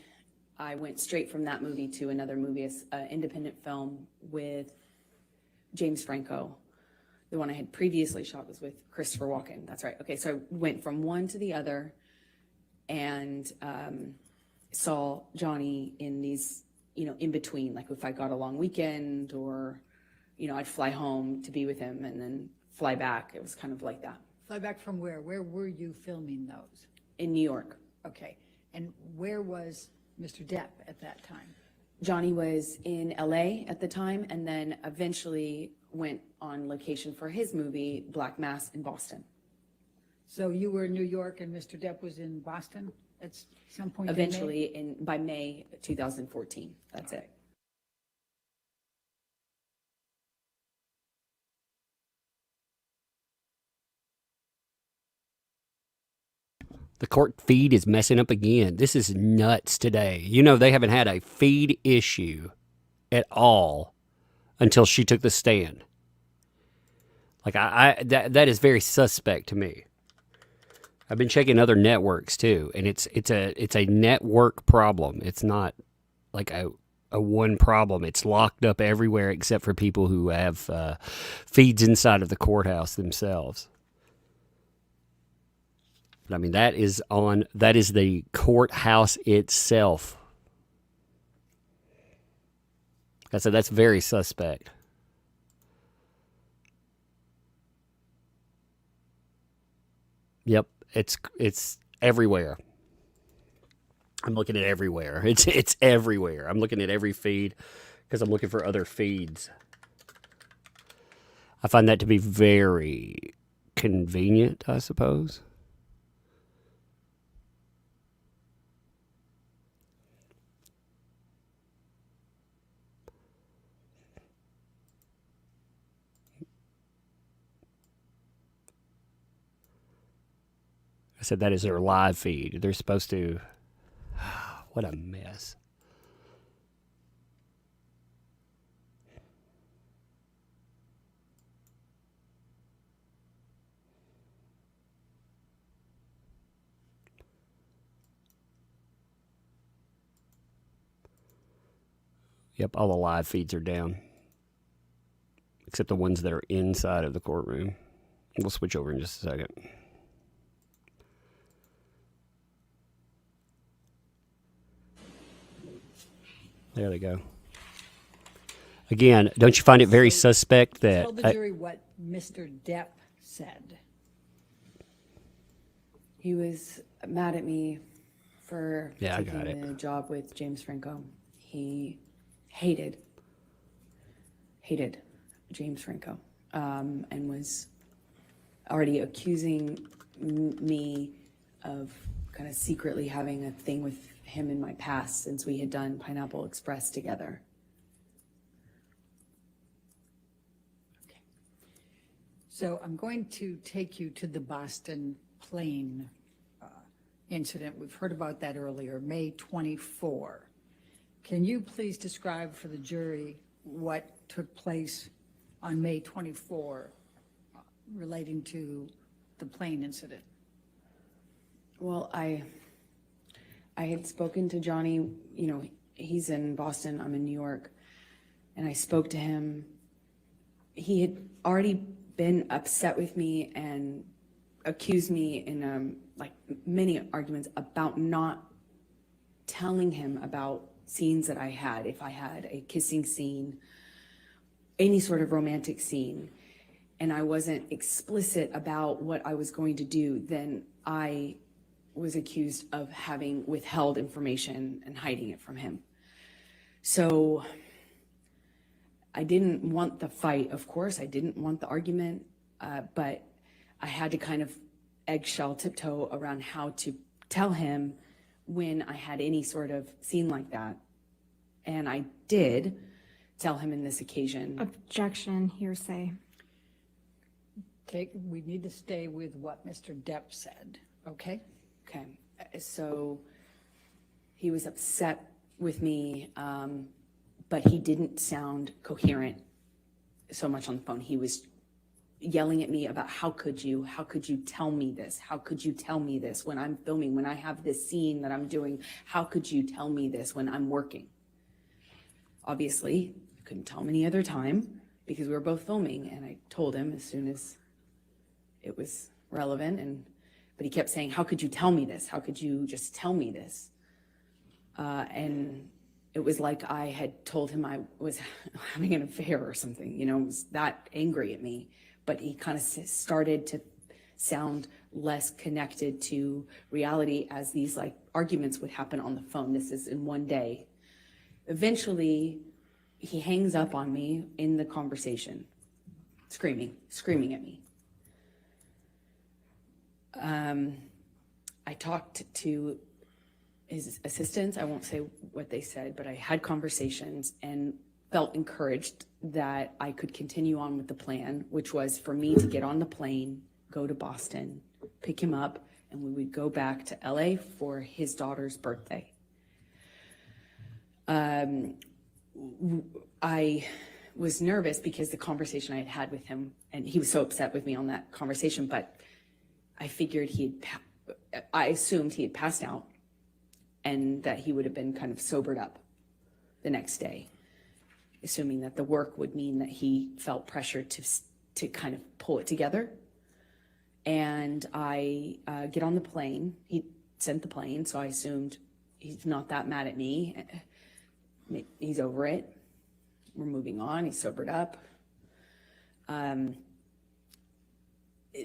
I went straight from that movie to another movie, an independent film with James Franco. The one I had previously shot was with Christopher Walken. That's right. Okay, so I went from one to the other and saw Johnny in these, in between, like if I got a long weekend or, I'd fly home to be with him and then fly back. It was kind of like that. Fly back from where? Where were you filming those? In New York. Okay, and where was Mr. Depp at that time? Johnny was in LA at the time and then eventually went on location for his movie, Black Mass, in Boston. So you were in New York and Mr. Depp was in Boston at some point? in May? Eventually, by May 2014. That's it. The court feed is messing up again. This is nuts today. They haven't had a feed issue at all until she took the stand. Like that is very suspect to me. I've been checking other networks too, and it's a network problem. It's not like a one problem. It's locked up everywhere except for people who have feeds inside of the courthouse themselves. But I mean, that is the courthouse itself. I said that's very suspect. Yep, it's everywhere. I'm looking at everywhere. It's everywhere. I'm looking at every feed because I'm looking for other feeds. I find that to be very convenient, I suppose. I said that is their live feed. They're supposed to... What a mess. Yep, all the live feeds are down. Except the ones that are inside of the courtroom. We'll switch over in just a second. There they go. Again, don't you find it very suspect that... Tell the jury what Mr. Depp said. He was mad at me for Yeah, I got taking it. the job with James Franco. He hated James Franco, and was already accusing me of kind of secretly having a thing with him in my past since we had done Pineapple Express together. Okay. So I'm going to take you to the Boston plane incident. We've heard about that earlier, May 24. Can you please describe for the jury what took place on May 24 relating to the plane incident? Well, I had spoken to Johnny, you know, he's in Boston, I'm in New York, and I spoke to him. He had already been upset with me and accused me in like many arguments about not telling him about scenes that I had. If I had a kissing scene, any sort of romantic scene, and I wasn't explicit about what I was going to do, then I was accused of having withheld information and hiding it from him. So I didn't want the fight, of course. I didn't want the argument, but I had to kind of eggshell tiptoe around how to tell him when I had any sort of scene like that. And I did tell him in this occasion. Objection, hearsay. We need to stay with what Mr. Depp said, okay? Okay, so he was upset with me, but he didn't sound coherent so much on the phone. He was yelling at me about how could you tell me this? How could you tell me this when I'm filming, when I have this scene that I'm doing? How could you tell me this when I'm working? Obviously, I couldn't tell him any other time because we were both filming, and I told him as soon as it was relevant, but he kept saying, how could you tell me this? How could you just tell me this? And it was like I had told him I was having an affair or something, you know, was that angry at me. But he kind of started to sound less connected to reality as these like arguments would happen on the phone. This is in one day. Eventually, he hangs up on me in the conversation, screaming at me. I talked to his assistants. I won't say what they said, but I had conversations and felt encouraged that I could continue on with the plan, which was for me to get on the plane, go to Boston, pick him up, and we would go back to LA for his daughter's birthday. I was nervous because the conversation I had had with him, and he was so upset with me on that conversation, but I figured I assumed he had passed out and that he would have been kind of sobered up the next day, assuming that the work would mean that he felt pressure to kind of pull it together. And I get on the plane. He sent the plane, so I assumed he's not that mad at me. He's over it. We're moving on. He's sobered up.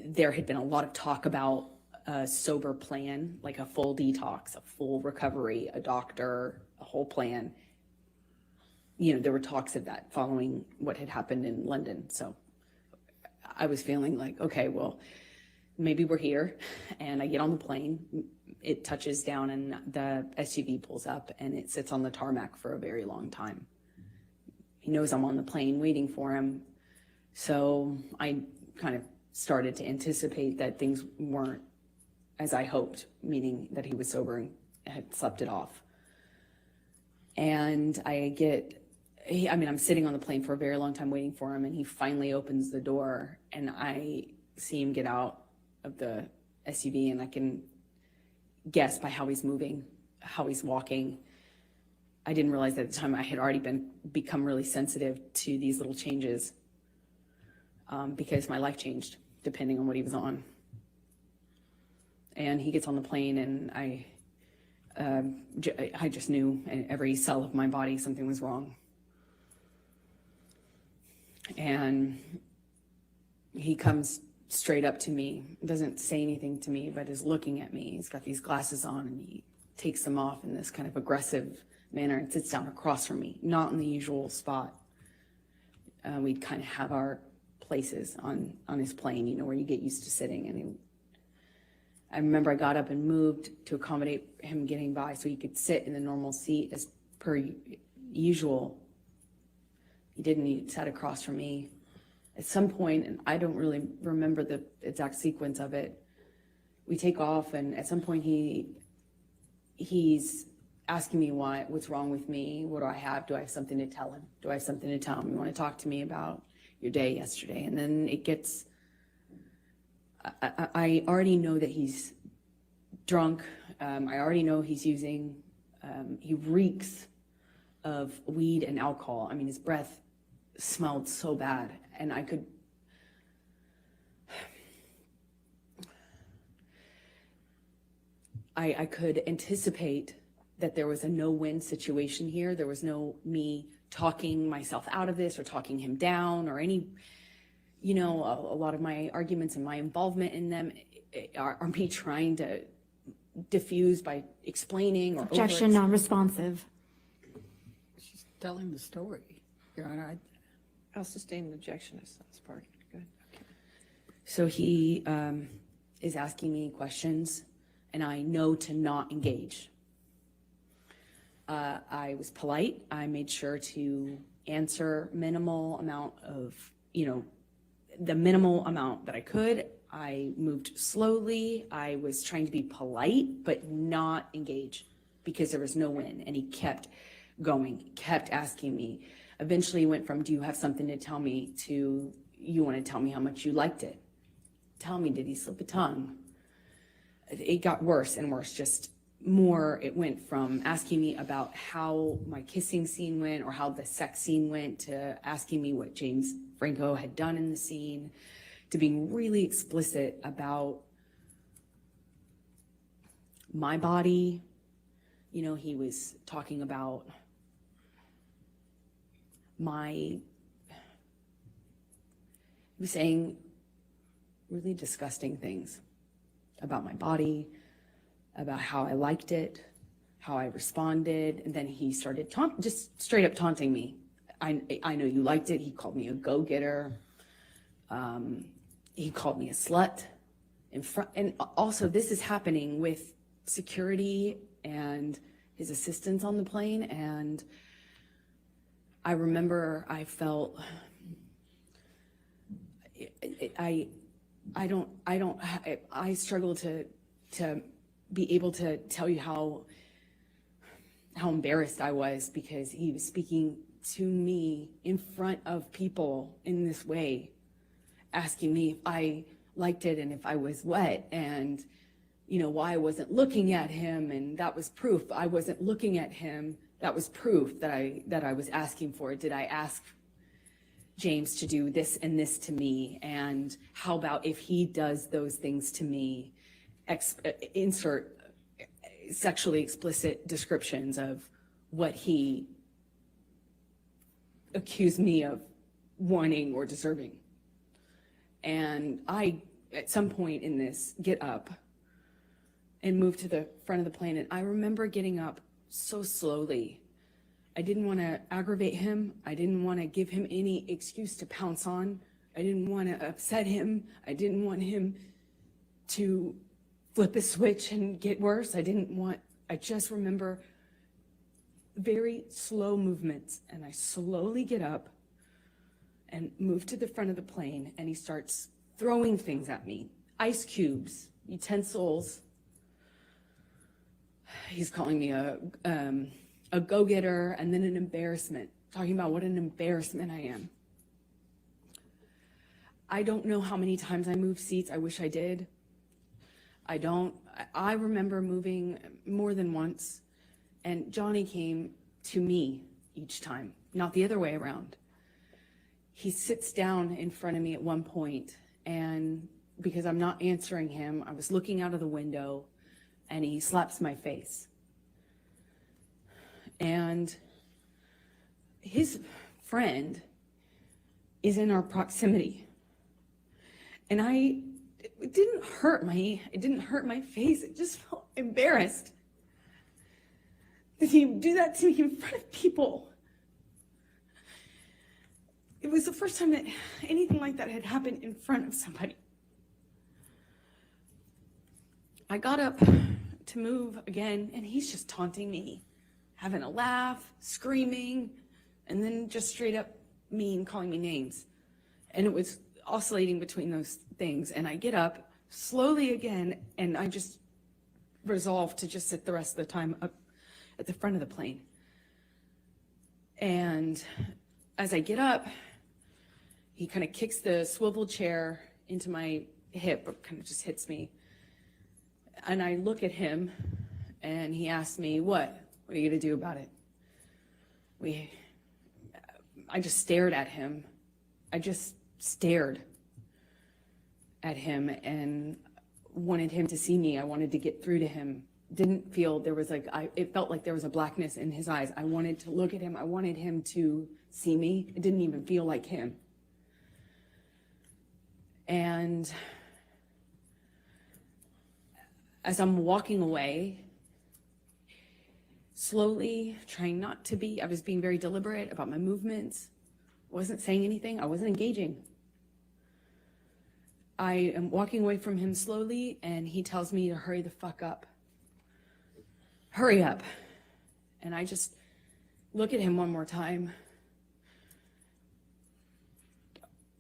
There had been a lot of talk about a sober plan, like a full detox, a full recovery, a doctor, a whole plan. You know, there were talks of that following what had happened in London. So I was feeling like, okay, well, maybe we're here. And I get on the plane, it touches down and the SUV pulls up and it sits on the tarmac for a very long time. He knows I'm on the plane waiting for him. So I kind of started to anticipate that things weren't as I hoped, meaning that he was sober and had slept it off. And I'm sitting on the plane for a very long time waiting for him, and he finally opens the door, and I see him get out of the SUV, and I can guess by how he's moving, how he's walking. I didn't realize at the time I had already become really sensitive to these little changes because my life changed depending on what he was on. And he gets on the plane, and I just knew in every cell of my body something was wrong. And he comes straight up to me, doesn't say anything to me, but is looking at me. He's got these glasses on, and he takes them off in this kind of aggressive manner and sits down across from me, not in the usual spot. We'd kind of have our places on his plane, you know, where you get used to sitting. And I remember I got up and moved to accommodate him getting by so he could sit in the normal seat as per usual. He didn't. He sat across from me. At some point, and I don't really remember the exact sequence of it, we take off, and at some point he's asking me what's wrong with me. What do I have? Do I have something to tell him? Do I have something to tell him? You want to talk to me about your day yesterday? And then it gets, I already know that he's drunk. I already know he's using, he reeks of weed and alcohol. I mean, his breath smelled so bad, and I could, I could anticipate that there was a no-win situation here. There was no me talking myself out of this or talking him down or any, you know, a lot of my arguments and my involvement in them are me trying to diffuse by explaining or Objection, non-responsive. She's telling the story, Your Honor. I'll sustain an objection as part. Good. Okay. So he is asking me questions, and I know to not engage. I was polite. I made sure to answer minimal amount of, you know, the minimal amount that I could. I moved slowly. I was trying to be polite, but not engage because there was no win. And he kept going, kept asking me. Eventually went from, do you have something to tell me, to, you want to tell me how much you liked it? Tell me, did he slip a tongue? It got worse and worse, just more. It went from asking me about how my kissing scene went or how the sex scene went to asking me what James Franco had done in the scene, to being really explicit about my body. You know, he was talking about he was saying really disgusting things about my body, about how I liked it, how I responded. And then he started just straight up taunting me. I know you liked it. He called me a go-getter. He called me a slut in front. And also this is happening with security and his assistants on the plane. And I remember I felt, I struggle to be able to tell you how embarrassed I was, because he was speaking to me in front of people in this way, asking me if I liked it and if I was wet, and you know, why I wasn't looking at him, and that was proof I wasn't looking at him. That was proof that I was asking for. Did I ask James to do this and this to me? And how about if he does those things to me? Insert sexually explicit descriptions of what he accused me of wanting or deserving. And I, at some point in this, get up and move to the front of the plane. And I remember getting up so slowly. I didn't want to aggravate him. I didn't want to give him any excuse to pounce on. I didn't want to upset him. I didn't want him to flip a switch and get worse. I just remember very slow movements, and I slowly get up and move to the front of the plane, and he starts throwing things at me. Ice cubes, utensils. He's calling me a go-getter, and then an embarrassment, talking about what an embarrassment I am. I don't know how many times I moved seats. I wish I did. I don't. I remember moving more than once, and Johnny came to me each time, not the other way around. He sits down in front of me at one point, and because I'm not answering him, I was looking out of the window, and he slaps my face. And his friend is in our proximity. And it didn't hurt my face. It just felt embarrassed that he would do that to me in front of people. It was the first time that anything like that had happened in front of somebody. I got up to move again, and he's just taunting me, having a laugh, screaming, and then just straight up mean, calling me names. And it was oscillating between those things. And I get up slowly again, and I just resolve to just sit the rest of the time up at the front of the plane. And as I get up, he kind of kicks the swivel chair into my hip, or kind of just hits me. And I look at him, and he asks me, what are you going to do about it? I just stared at him. I just stared at him and wanted him to see me. I wanted to get through to him. Didn't feel there was like, it felt like there was a blackness in his eyes. I wanted to look at him. I wanted him to see me. It didn't even feel like him. And as I'm walking away, slowly, trying not to be, I was being very deliberate about my movements. I wasn't saying anything. I wasn't engaging. I am walking away from him slowly, and he tells me to hurry the fuck up. Hurry up. And I just look at him one more time,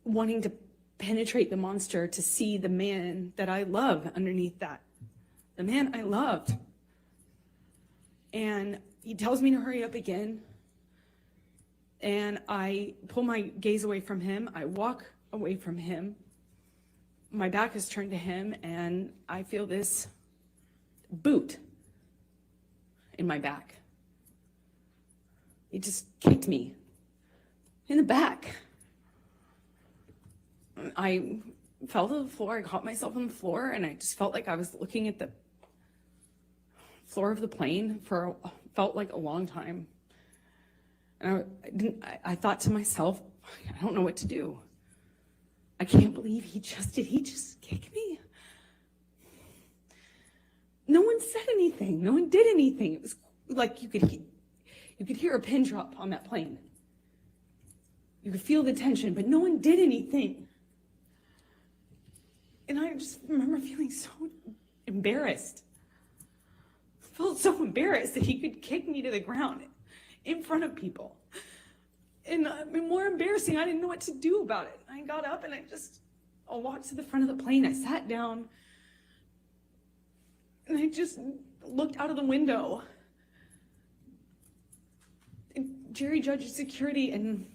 wanting to penetrate the monster to see the man that I love underneath that. The man I loved. And he tells me to hurry up again. And I pull my gaze away from him. I walk away from him. My back is turned to him, and I feel this boot in my back. He just kicked me in the back. I fell to the floor. I caught myself on the floor, and I just felt like I was looking at the floor of the plane for felt like a long time. And I thought to myself, I don't know what to do. I can't believe he just kicked me. No one said anything. No one did anything. It was like you could hear a pin drop on that plane. You could feel the tension, but no one did anything. And I just remember feeling so embarrassed. I felt so embarrassed that he could kick me to the ground in front of people. And more embarrassing, I didn't know what to do about it. I got up and I walked to the front of the plane. I sat down and I just looked out of the window. And Jerry Judge Security and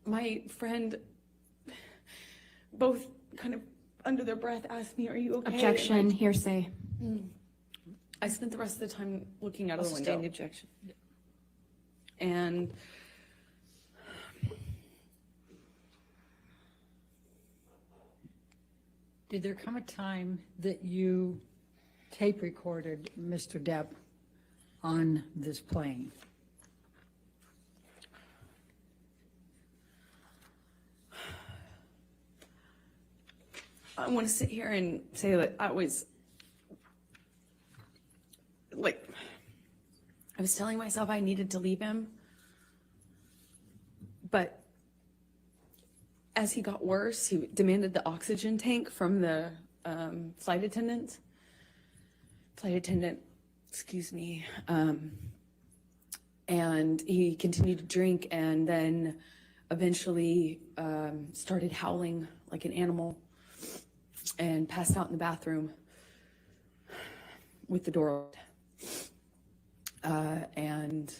my friend both kind of under their breath asked me, "Are you okay?" Objection, hearsay. I spent the rest of the time looking out of the window. Sustain the objection. And Did there come a time that you tape recorded Mr. Depp on this plane? I want to sit here and say that I was like, I was telling myself I needed to leave him, but as he got worse, he demanded the oxygen tank from the flight attendant, excuse me, and he continued to drink, and then eventually started howling like an animal and passed out in the bathroom with the door open, and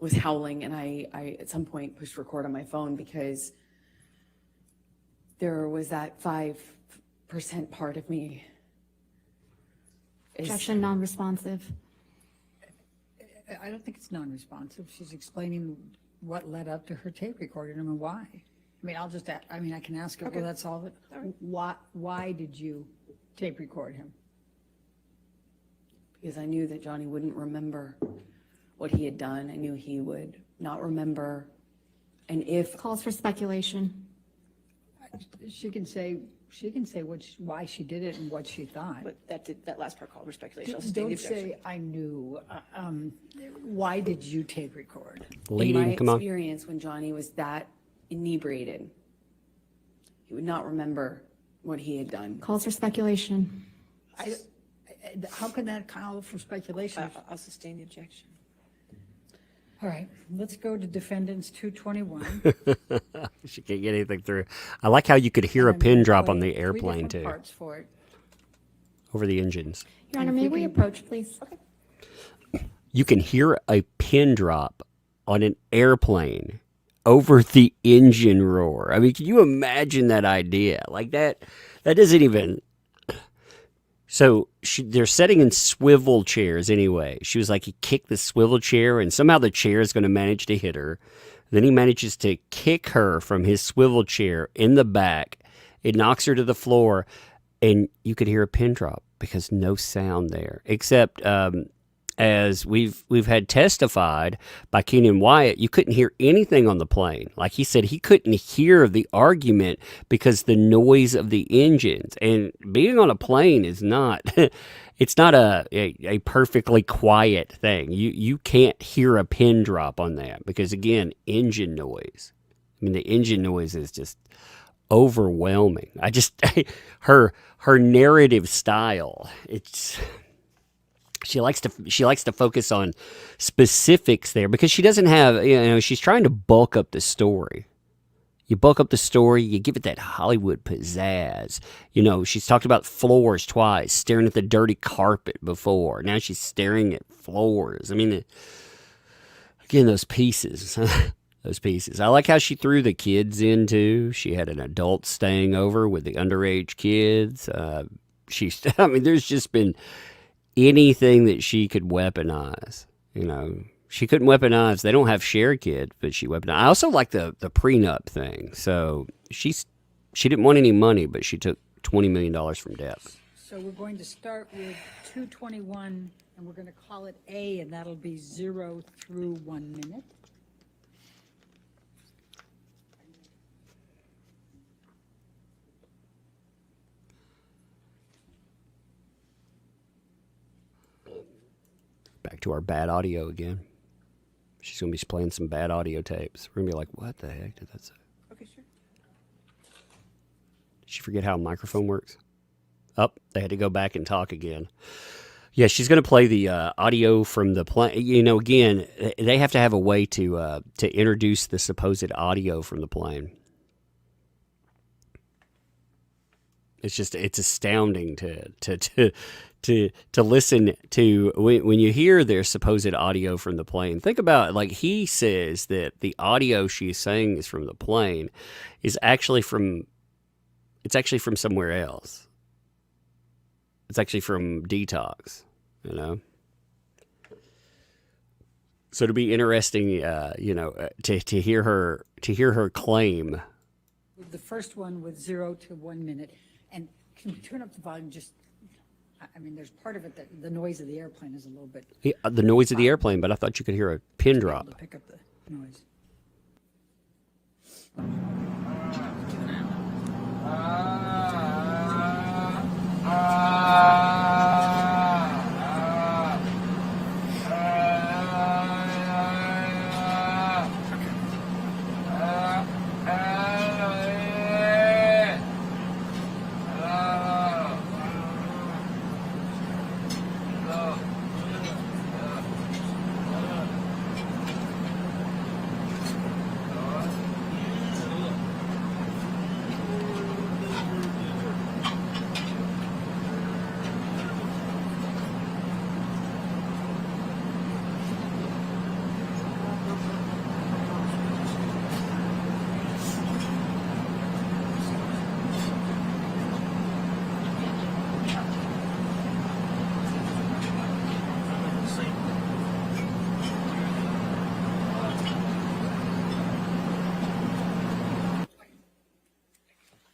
was howling. And I at some point pushed record on my phone because there was that 5% part of me. Objection, non-responsive. I don't think it's non-responsive. She's explaining what led up to her tape recording. I mean, why? I mean, I can ask her, Okay. will that solve it? Why did you tape record him? Because I knew that Johnny wouldn't remember what he had done. I knew he would not remember. And if Calls for speculation. She can say why she did it and what she thought. But that last part called for speculation. I'll sustain the Don't objection. say, I knew. Why did you tape record? in Leading, my come on. experience, when Johnny was that inebriated, he would not remember what he had done. Calls for speculation. How can that call for speculation? I'll sustain the objection. All right, let's go to defendants 221. She can't get anything through. I like how you could hear a pin drop on the airplane Three too, different parts for it. over the engines. Your Honor, may we approach, please? you can hear a pin drop on an airplane over the engine roar. I mean, can you imagine that idea? Like that doesn't even. So they're sitting in swivel chairs anyway. She was like, he kicked the swivel chair, and somehow the chair is going to manage to hit her. Then he manages to kick her from his swivel chair in the back. It knocks her to the floor, and you could hear a pin drop because no sound there, except as we've had testified by Keenan Wyatt, you couldn't hear anything on the plane. Like he said, he couldn't hear the argument because the noise of the engines. And being on a plane is not, it's not a perfectly quiet thing. You can't hear a pin drop on that because, again, engine noise. I mean, the engine noise is just overwhelming. Her narrative style, she likes to focus on specifics there because she doesn't have, she's trying to bulk up the story. You bulk up the story, you give it that Hollywood pizzazz. She's talked about floors twice, staring at the dirty carpet before. Now she's staring at floors. I mean, again, those pieces. Those pieces. I like how she threw the kids in too. She had an adult staying over with the underage kids. There's just been anything that she could weaponize. She couldn't weaponize. They don't have shared kids, but she weaponized. I also like the prenup thing. So she didn't want any money, but she took $20 million from Depp. So we're going to start with 221, and we're going to call it A, and that'll be 0 through 1 minute. Back to our bad audio again. She's going to be playing some bad audio tapes. We're going to be like, what the heck did that say? Okay, sure. Did she forget how a microphone works? They had to go back and talk again. Yeah, she's going to play the audio from the plane. Again, they have to have a way to introduce the supposed audio from the plane. It's astounding to listen to when you hear their supposed audio from the plane. Think about, like, he says that the audio she's saying is from the plane is actually from somewhere else. It's actually from Detox, So it'll be interesting, to hear her claim. The first one with 0 to 1 minute. And can you turn up the volume just, there's part of it that the noise of the airplane is a little bit. Yeah, the noise of the airplane, but I thought you could hear a pin drop. To pick up the noise.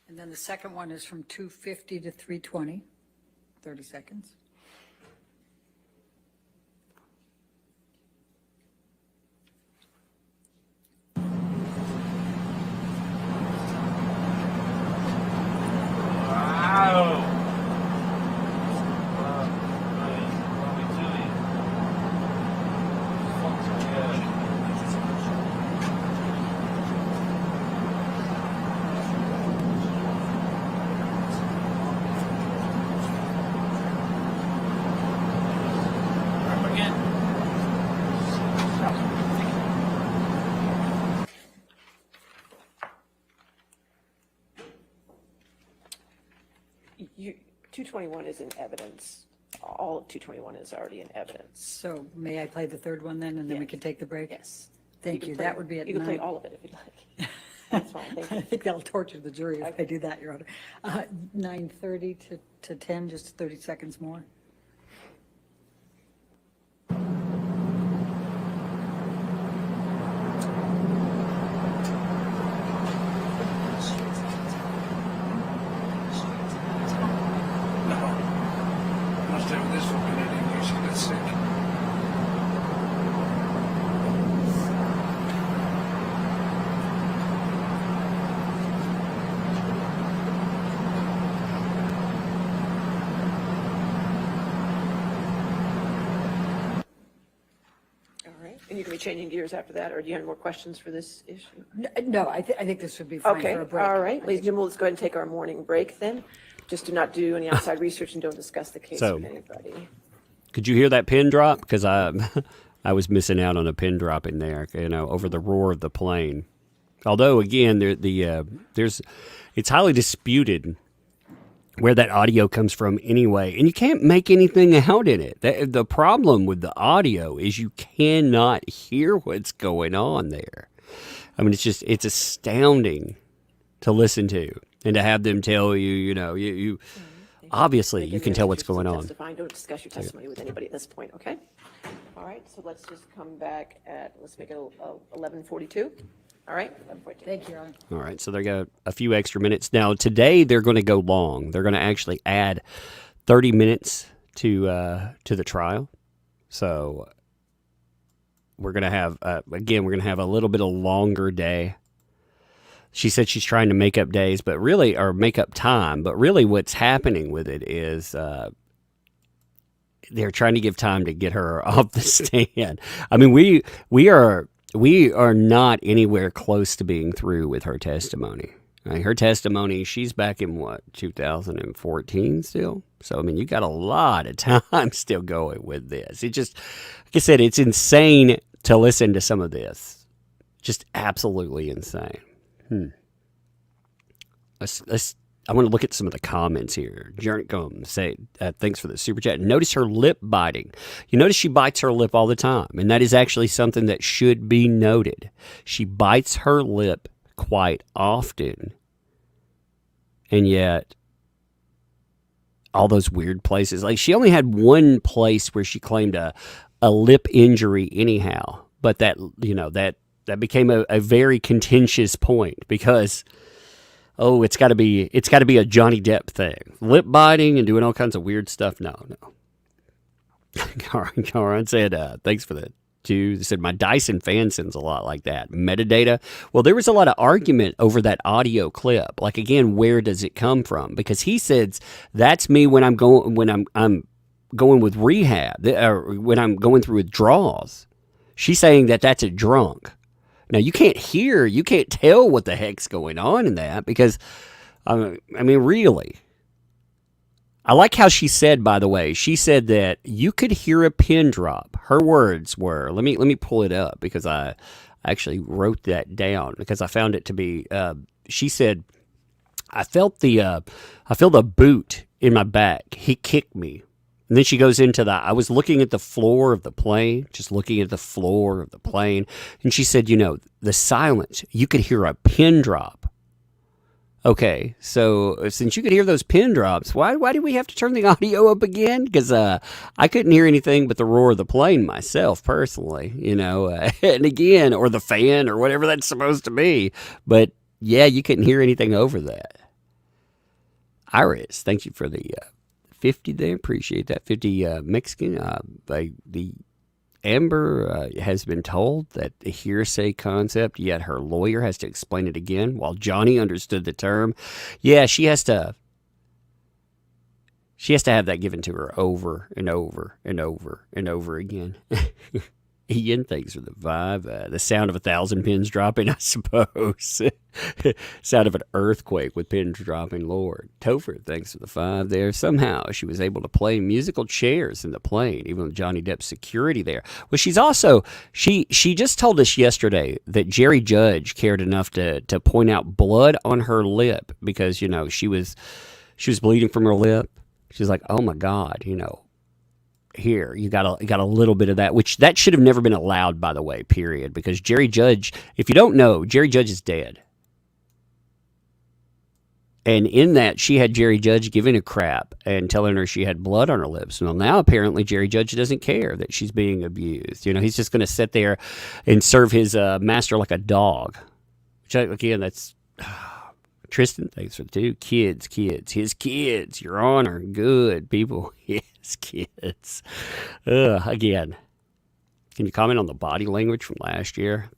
And then the second one is from 2:50 to 3:20, 30 seconds. You, 221 is in evidence. all of 221 is already in evidence. So may I play the third one then, and then we Yes. can take the break? Yes. Thank can you. play- That would be at You can play 9. all of it if you'd like. That's fine, thank I you. think that'll torture the jury if I do that, Your Honor. 9:30 to 10, just 30 seconds more. Must have this fucking idiot. She got sick. All right, and you can be changing gears after that, or do you have any more questions for this issue? No, I think this would be fine Okay, for a break. all right, ladies and gentlemen, let's go ahead and take our morning break then. Just do not do any outside research and don't discuss the case So- with anybody. Could you hear that pin drop? Because I, I was missing out on a pin drop in there, over the roar of the plane. Although, again, there's, it's highly disputed where that audio comes from anyway, and you can't make anything out in it. The problem with the audio is you cannot hear what's going on there. I mean, it's astounding to listen to and to have them tell you, you obviously you can tell what's going on. Testifying. Don't discuss your testimony with anybody at this point, okay? All right, so let's just come back let's make it 11:42. All right, 11:42. Thank you, Your Honor. All right, so they got a few extra minutes. Now, today they're going to go long. They're going to actually add 30 minutes to the trial. So we're going to have, we're going to have a little bit of longer day. She said she's trying to make up days, or make up time. But really what's happening with it is they're trying to give time to get her off the stand. I mean, we are not anywhere close to being through with her testimony. I mean, her testimony, she's back in 2014 still. So, I mean, you got a lot of time still going with this. It just, like I said, it's insane to listen to some of this. Just absolutely insane. I want to look at some of the comments here. Jernicum say, thanks for the super chat. Notice her lip biting. You notice she bites her lip all the time, and that is actually something that should be noted. She bites her lip quite often, and yet all those weird places. Like, she only had one place where she claimed a lip injury anyhow, but that became a very contentious point because it's got to be a Johnny Depp thing. Lip biting and doing all kinds of weird stuff. No. Karan said, thanks for that, too. They said, my Dyson fan sends a lot like that. Metadata. Well, there was a lot of argument over that audio clip. Like, again, where does it come from? Because he says, that's me when I'm going with rehab, or when I'm going through withdrawals. She's saying that that's a drunk. Now, you can't tell what the heck's going on in that because, I mean, really. I like how she said, by the way, she said that you could hear a pin drop. Her words were, let me pull it up because I actually wrote that down because I found it to be, she said, I feel the boot in my back. He kicked me. And then she goes into I was looking at the floor of the plane, just looking at the floor of the plane. And she said, the silence, you could hear a pin drop. Okay, so since you could hear those pin drops, why do we have to turn the audio up again? Because I couldn't hear anything but the roar of the plane myself, personally, and again, or the fan or whatever that's supposed to be. But yeah, you couldn't hear anything over that. Iris, thank you for the 50 there. Appreciate that. 50 Mexican. The Amber has been told that the hearsay concept, yet her lawyer has to explain it again, while Johnny understood the term. Yeah, she has to have that given to her over and over and over and over again. Ian, thanks for the vibe. The sound of 1,000 pins dropping, I suppose. Sound of an earthquake with pins dropping, Lord. Topher, thanks for the 5 there. Somehow she was able to play musical chairs in the plane, even with Johnny Depp's security there. Well, she's also, she just told us yesterday that Jerry Judge cared enough to point out blood on her lip because, she was bleeding from her lip. She's like, oh my God, here, you got a little bit of that, which that should have never been allowed, by the way, period. Because Jerry Judge, if you don't know, Jerry Judge is dead. And in that, she had Jerry Judge giving a crap and telling her she had blood on her lips. Well, now apparently Jerry Judge doesn't care that she's being abused. He's just going to sit there and serve his master like a dog. Which, again, that's... Tristan, thanks for the 2. Kids. His kids, Your Honor. Good, people. His kids. Again, can you comment on the body language from last year?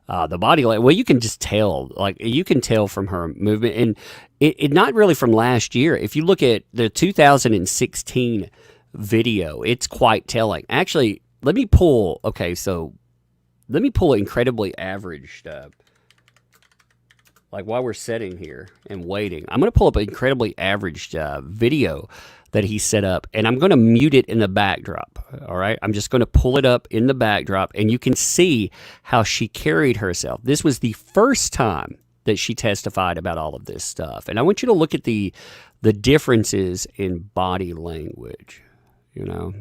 The body language, well, you can just tell. Like, you can tell from her movement. And it not really from last year. If you look at the 2016 video, it's quite telling. Actually, let me pull incredibly averaged like while we're sitting here and waiting, I'm going to pull up an incredibly averaged video that he set up, and I'm going to mute it in the backdrop, all right? I'm just going to pull it up in the backdrop, and you can see how she carried herself. This was the first time that she testified about all of this stuff, and I want you to look at the differences in body language,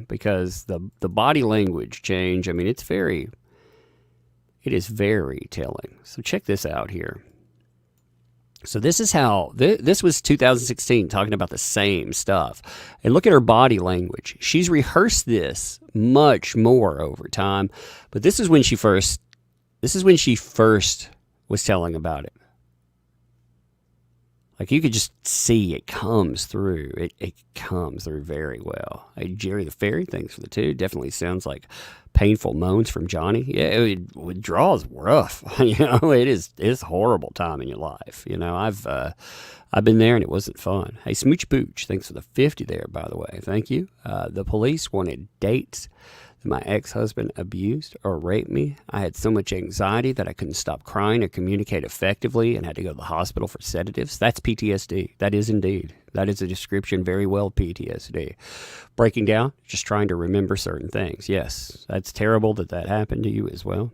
because the body language change, I mean, it is very telling. So check this out here. So this is how, this was 2016, talking about the same stuff. And look at her body language. She's rehearsed this much more over time. But this is when she first was telling about it. Like, you could just see it comes through. It comes through very well. Hey, Jerry the Fairy, thanks for the 2. Definitely sounds like painful moans from Johnny. Yeah, it draws rough. It's a horrible time in your life. I've been there and it wasn't fun. Hey, Smooch Pooch, thanks for the 50 there, by the way. Thank you. The police wanted dates. My ex-husband abused or raped me. I had so much anxiety that I couldn't stop crying or communicate effectively and had to go to the hospital for sedatives. That's PTSD. That is indeed. That is a description very well PTSD. Breaking down, just trying to remember certain things. Yes, that's terrible that happened to you as well.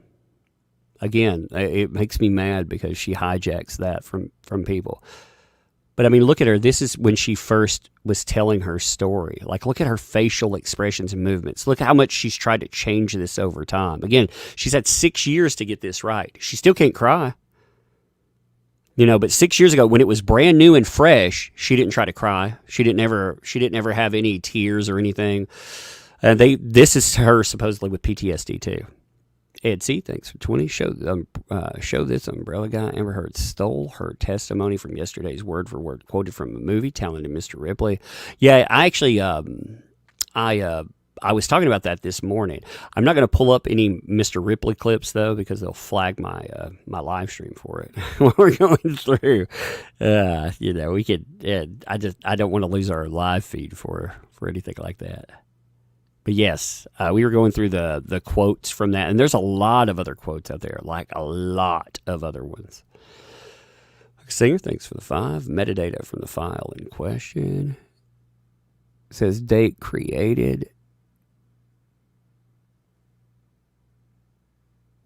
Again, it makes me mad because she hijacks that from people. But I mean, look at her. This is when she first was telling her story. Like, look at her facial expressions and movements. Look how much she's tried to change this over time. Again, she's had 6 years to get this right. She still can't cry. But 6 years ago, when it was brand new and fresh, she didn't try to cry. She didn't ever have any tears or anything. This is her supposedly with PTSD too. Ed C, thanks for 20. Show this umbrella guy. Amber Heard stole her testimony from yesterday's word for word quoted from a movie. Talented Mr. Ripley. Yeah, I actually, I was talking about that this morning. I'm not going to pull up any Mr. Ripley clips though, because they'll flag my live stream for it when we're going through. We could. I don't want to lose our live feed for anything like that. But yes, we were going through the quotes from that, and there's a lot of other quotes out there, like a lot of other ones. Singer, thanks for the 5. Metadata from the file in question. It says date created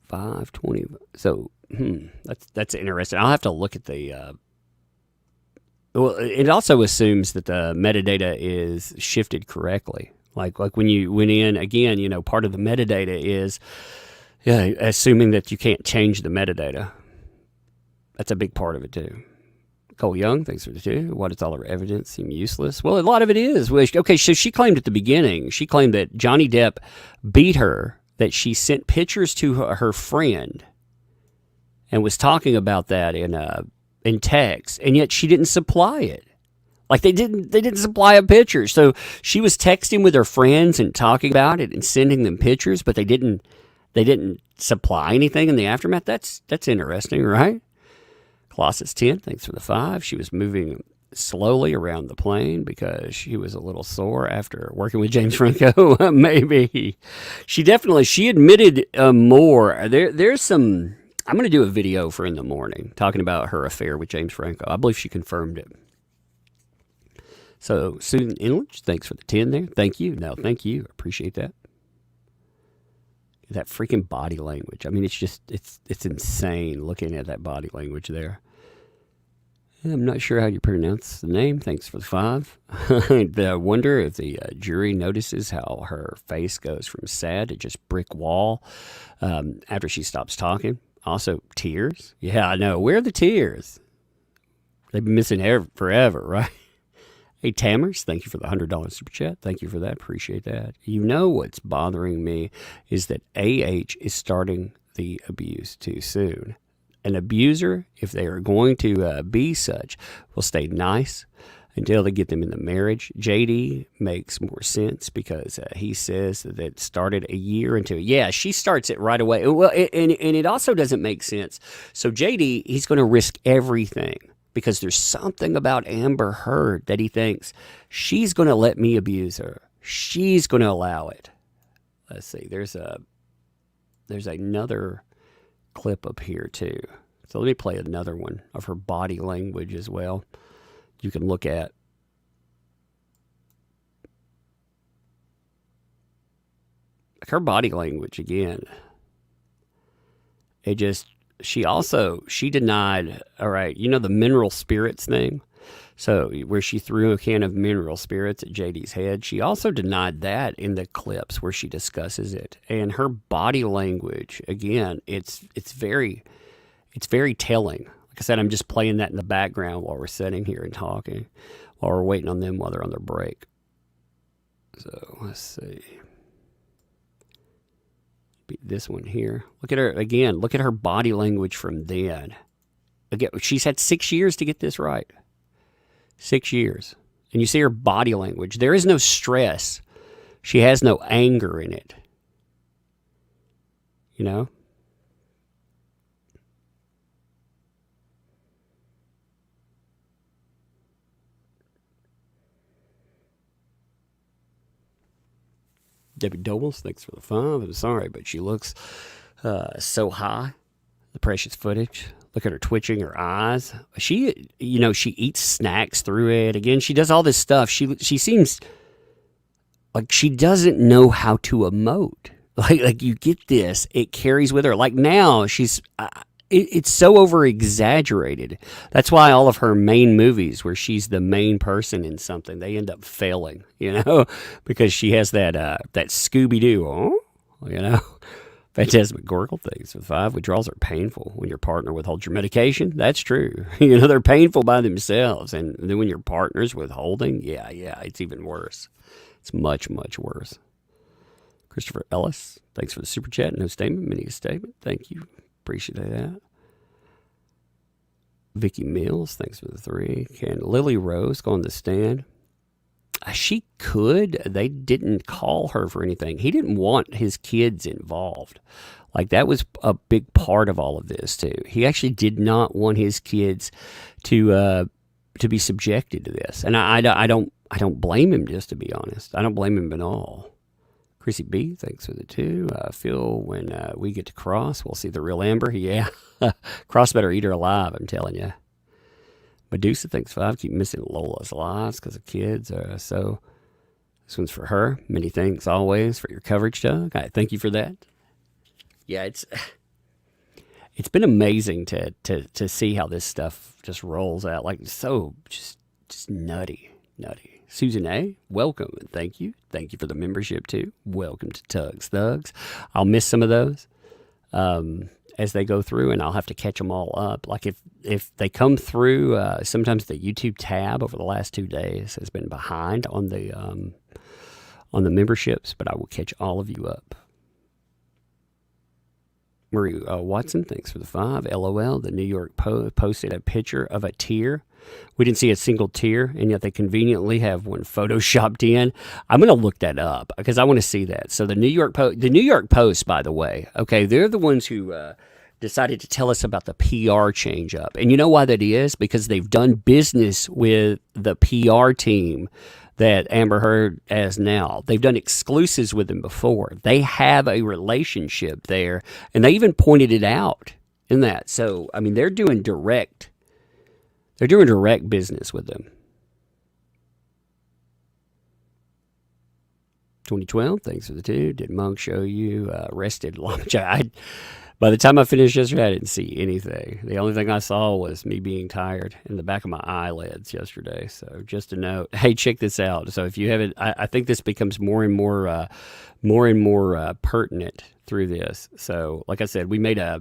5/20. So that's interesting. I'll have to look at the. Well, it also assumes that the metadata is shifted correctly. Like when you went in, again, part of the metadata is assuming that you can't change the metadata. That's a big part of it, too. Cole Young, thanks for the 2. Why does all her evidence seem useless? Well, a lot of it is. Okay, so she claimed at the beginning, that Johnny Depp beat her, that she sent pictures to her friend and was talking about that in text, and yet she didn't supply it. Like they didn't supply a picture. So she was texting with her friends and talking about it and sending them pictures, but they didn't supply anything in the aftermath. That's interesting, right? Colossus 10, thanks for the 5. She was moving slowly around the plane because she was a little sore after working with James Franco. Maybe. She admitted more. There's some, I'm going to do a video for in the morning talking about her affair with James Franco. I believe she confirmed it. So, Susan Inlich, thanks for the 10 there. Thank you. No, thank you. Appreciate that. That freaking body language. I mean, it's insane looking at that body language there. I'm not sure how you pronounce the name. Thanks for the 5. I wonder if the jury notices how her face goes from sad to just brick wall after she stops talking. Also, tears. Yeah, I know. Where are the tears? They've been missing forever, right? Hey, Tamers, thank you for the $100 super chat. Thank you for that. Appreciate that. You know what's bothering me is that AH is starting the abuse too soon. An abuser, if they are going to be such, will stay nice until they get them in the marriage. JD makes more sense because he says that it started a year into it. Yeah, she starts it right away. Well, and it also doesn't make sense. So JD, he's going to risk everything because there's something about Amber Heard that he thinks she's going to let me abuse her. She's going to allow it. Let's see. There's another clip up here too. So let me play another one of her body language as well. You can look at. Her body language again. She denied, all right, you know the mineral spirits thing? So where she threw a can of mineral spirits at JD's head, she also denied that in the clips where she discusses it. And her body language, again, it's very telling. Like I said, I'm just playing that in the background while we're sitting here and talking, while we're waiting on them while they're on their break. So let's see. This one here. Look at her again. Look at her body language from then. Again, she's had 6 years to get this right. 6 years. And you see her body language. There is no stress. She has no anger in it. You know? Debbie Dobles, thanks for the 5. I'm sorry, but she looks so high. The precious footage. Look at her twitching, her eyes. She eats snacks through it. Again, she does all this stuff. She seems like she doesn't know how to emote. Like you get this, it carries with her. Like now, it's so over exaggerated. That's why all of her main movies where she's the main person in something, they end up failing, because she has that Scooby-Doo, Phantasmagorical things with 5. Withdrawals are painful when your partner withholds your medication. That's true. They're painful by themselves. And then when your partner's withholding, yeah, it's even worse. It's much, much worse. Christopher Ellis, thanks for the super chat. No statement, mini statement. Thank you. Appreciate that. Vicky Mills, thanks for the 3. Can Lily Rose go on the stand? She could. They didn't call her for anything. He didn't want his kids involved. Like that was a big part of all of this too. He actually did not want his kids to be subjected to this, and I don't blame him. Just to be honest, I don't blame him at all. Chrissy B, thanks for the 2. Phil, when we get to Cross, we'll see the real Amber. Yeah, Cross better eat her alive, I'm telling you. Medusa, thanks 5. Keep missing Lola's lives because of kids. So this one's for her. Many thanks always for your coverage, Doug. Thank you for that. Yeah, it's been amazing to see how this stuff just rolls out. Like so just nutty. Susan A., welcome and thank you. Thank you for the membership too. Welcome to Tugs Thugs. I'll miss some of those as they go through, and I'll have to catch them all up. Like if they come through, sometimes the YouTube tab over the last 2 days has been behind on the memberships, but I will catch all of you up. Marie Watson, thanks for the 5. LOL, the New York Post posted a picture of a tear. We didn't see a single tear, and yet they conveniently have one photoshopped in. I'm going to look that up because I want to see that. So the New York Post, by the way, okay, they're the ones who decided to tell us about the PR change up. And you know why that is? Because they've done business with the PR team that Amber Heard has now. They've done exclusives with them before. They have a relationship there, and they even pointed it out in that. So, I mean, they're doing direct business with them. 2012, thanks for the 2. Did Monk show you arrested Llama? By the time I finished yesterday, I didn't see anything. The only thing I saw was me being tired in the back of my eyelids yesterday. So just a note. Hey, check this out. So if you haven't, I think this becomes more and more pertinent through this. So like I said, we made a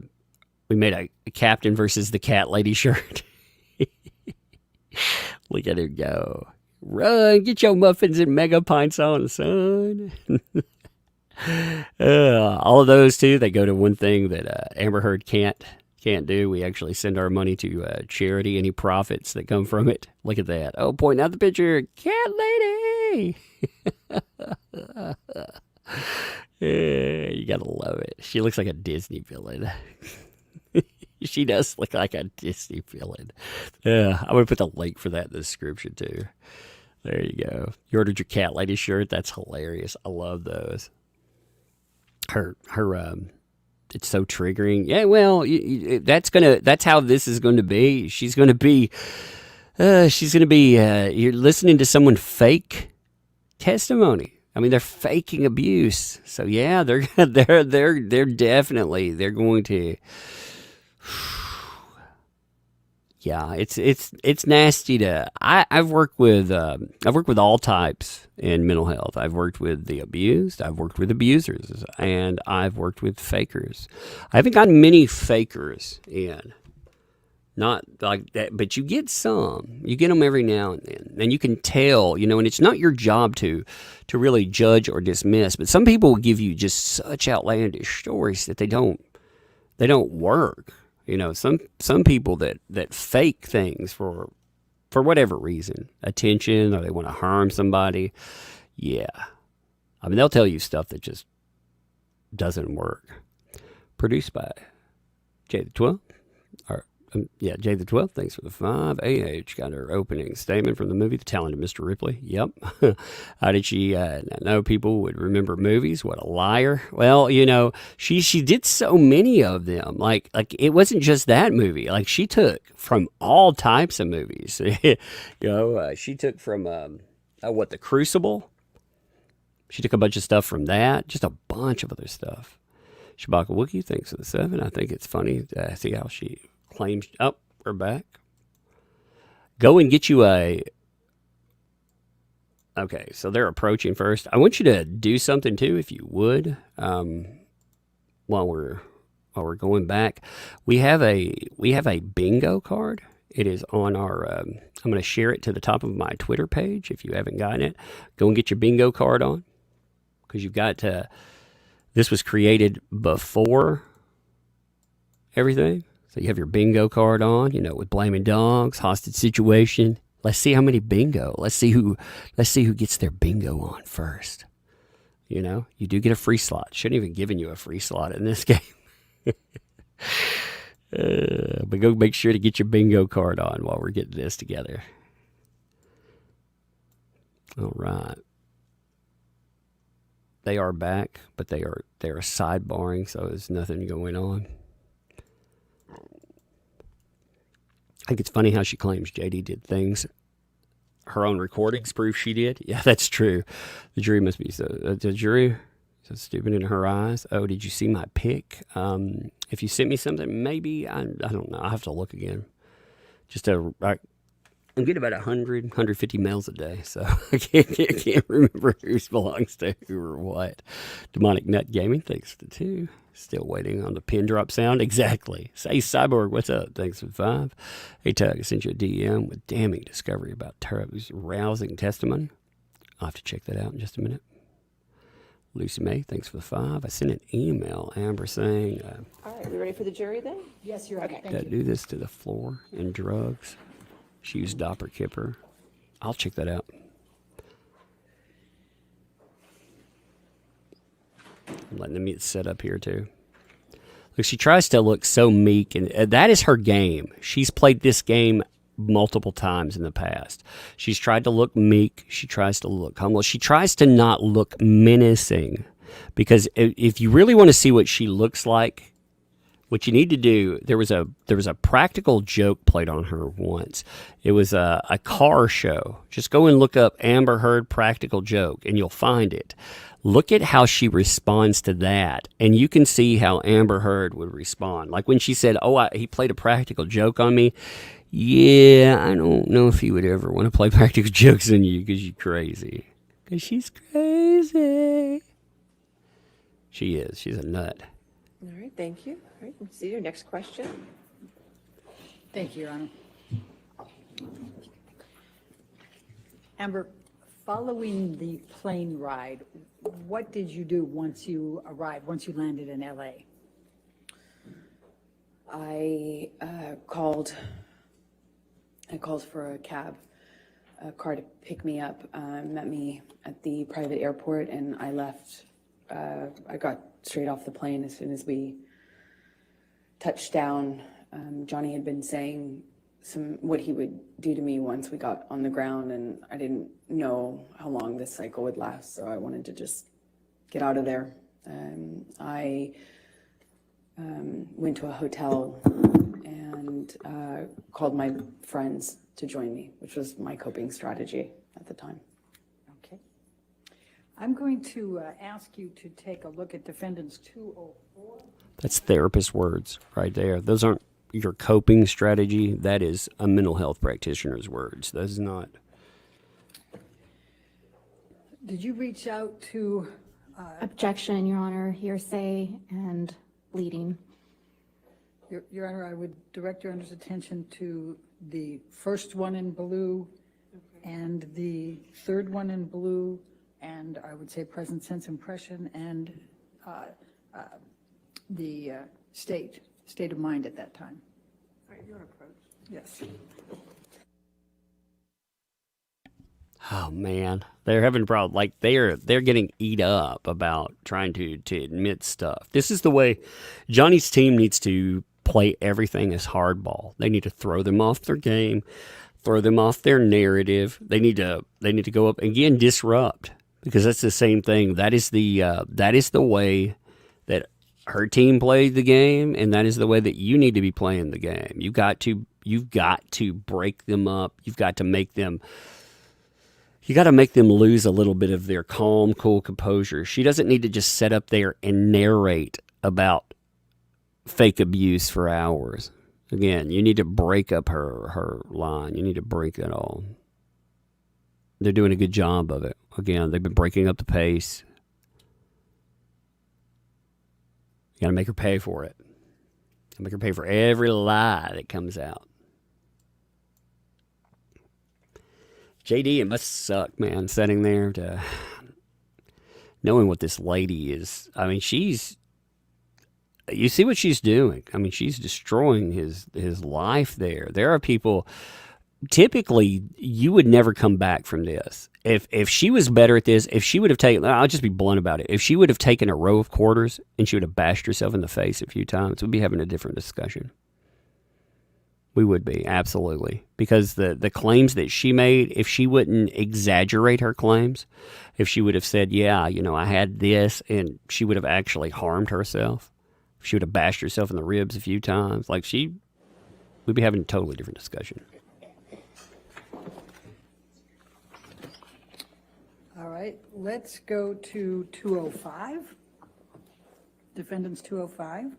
captain versus the cat lady shirt. Look at her go. Run, get your muffins and mega pints on, son. All of those too, they go to one thing that Amber Heard can't do. We actually send our money to charity. Any profits that come from it, look at that. Oh, pointing out the picture, cat lady. You gotta love it. She looks like a Disney villain. She does look like a Disney villain. I'm gonna put the link for that in the description too. There you go. You ordered your cat lady shirt. That's hilarious. I love those. Her it's so triggering. Yeah, well, that's how this is going to be. She's going to be you're listening to someone fake testimony. I mean, they're faking abuse. So yeah, they're definitely going to. Yeah, it's nasty to. I've worked with all types in mental health. I've worked with the abused. I've worked with abusers, and I've worked with fakers. I haven't gotten many fakers in, not like that, but you get some. You get them every now and then, and you can tell. And it's not your job to really judge or dismiss. But some people will give you just such outlandish stories that they don't work. Some people that fake things for whatever reason, attention, or they want to harm somebody. Yeah. I mean, they'll tell you stuff that just doesn't work. Produced by Jay the 12th. Jay the 12th, thanks for the 5. AH got her opening statement from the movie The Talented Mr. Ripley. Yep. How did she know people would remember movies? What a liar. Well, she did so many of them. Like it wasn't just that movie. Like she took from all types of movies. She took from The Crucible. She took a bunch of stuff from that. Just a bunch of other stuff. Shabaka Wookie, thanks for the 7. I think it's funny to see how she claims. Oh, we're back. Go and get you a. Okay, so they're approaching first. I want you to do something too, if you would. While we're going back, we have a bingo card. It is on our. I'm going to share it to the top of my Twitter page. If you haven't gotten it, go and get your bingo card on, because you've got to. This was created before everything. So you have your bingo card on, with blaming dogs, hostage situation. Let's see how many bingo. Let's see who gets their bingo on first. You do get a free slot. Shouldn't even given you a free slot in this game. But go make sure to get your bingo card on while we're getting this together. All right. They are back, but they are sidebarring, so there's nothing going on. I think it's funny how she claims JD did things. Her own recordings prove she did. Yeah, that's true. The jury must be so stupid in her eyes. Oh, did you see my pic? If you sent me something, maybe I don't know. I'll have to look again. I'm getting about 150 mails a day, so I can't remember whose belongs to who or what. Demonic Nut Gaming, thanks for the 2. Still waiting on the pin drop sound. Exactly. Say Cyborg, what's up? Thanks for 5. Hey, Tug, I sent you a DM with damning discovery about Turbo's rousing testimony. I'll have to check that out in just a minute. Lucy May, thanks for the 5. I sent an email, Amber, saying... All right, we ready for the jury then? Yes, you're right. Okay. Thank you. Do this to the floor and drugs. She used Doppler Kipper. I'll check that out. I'm letting them get set up here too. Look, she tries to look so meek, and that is her game. She's played this game multiple times in the past. She's tried to look meek. She tries to look humble. She tries to not look menacing, because if you really want to see what she looks like, what you need to do, there was a practical joke played on her once. It was a car show. Just go and look up Amber Heard practical joke, and you'll find it. Look at how she responds to that, and you can see how Amber Heard would respond. Like when she said, "Oh, he played a practical joke on me." Yeah, I don't know if he would ever want to play practical jokes on you because you're crazy. Because she's crazy. She is. She's a nut. All right, thank you. All right, let's see your next question. Thank you, Your Honor. Amber, following the plane ride, what did you do once you arrived, once you landed in LA? I called for a car to pick me up, met me at the private airport, and I left. I got straight off the plane as soon as we touched down. Johnny had been saying what he would do to me once we got on the ground, and I didn't know how long this cycle would last, so I wanted to just get out of there. I went to a hotel and called my friends to join me, which was my coping strategy at the time. Okay. I'm going to ask you to take a look at defendants 204. That's therapist words right there. Those aren't your coping strategy. That is a mental health practitioner's words. That is not. Did you reach out to, Objection, Your Honor, hearsay and bleeding. Your Honor, I would direct Your Honor's attention to the first one in blue and the third one in blue, and I would say present sense impression and the state of mind at that time. All right, your approach. Yes. Oh man, they're having problems. Like they're getting eat up about trying to admit stuff. This is the way Johnny's team needs to play everything as hardball. They need to throw them off their game, throw them off their narrative. They need to go up again, disrupt, because that's the same thing. That is the way that her team played the game, and that is the way that you need to be playing the game. You've got to break them up. You've got to make them. You got to make them lose a little bit of their calm, cool composure. She doesn't need to just sit up there and narrate about fake abuse for hours. Again, you need to break up her line. You need to break it all. They're doing a good job of it. Again, they've been breaking up the pace. You got to make her pay for it. Make her pay for every lie that comes out. JD, it must suck, man, sitting there to knowing what this lady is. I mean, you see what she's doing. I mean, she's destroying his life there. There are people, typically, you would never come back from this. If she was better at this, if she would have taken, I'll just be blunt about it. If she would have taken a row of quarters and she would have bashed herself in the face a few times, we'd be having a different discussion. We would be, absolutely. Because the claims that she made, if she wouldn't exaggerate her claims, if she would have said, yeah, I had this, and she would have actually harmed herself, if she would have bashed herself in the ribs a few times, we'd be having a totally different discussion. All right, let's go to 205. Defendants 205.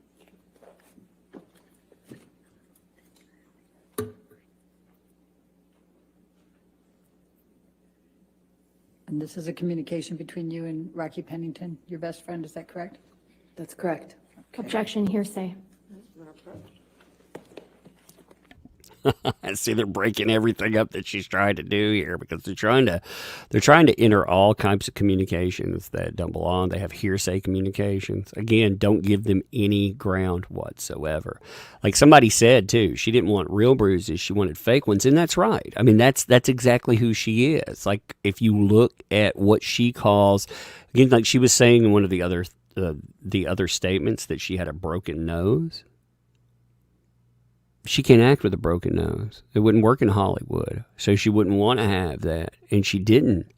And this is a communication between you and Rocky Pennington, your best friend, is that correct? That's correct. Objection, hearsay. See, they're breaking everything up that she's trying to do here because they're trying to enter all kinds of communications that don't belong. They have hearsay communications. Again, don't give them any ground whatsoever. Like somebody said too, she didn't want real bruises, she wanted fake ones, and that's right. I mean, that's exactly who she is. Like if you look at what she calls, again, like she was saying in one of the other statements that she had a broken nose. She can't act with a broken nose. It wouldn't work in Hollywood. So she wouldn't want to have that. And she didn't.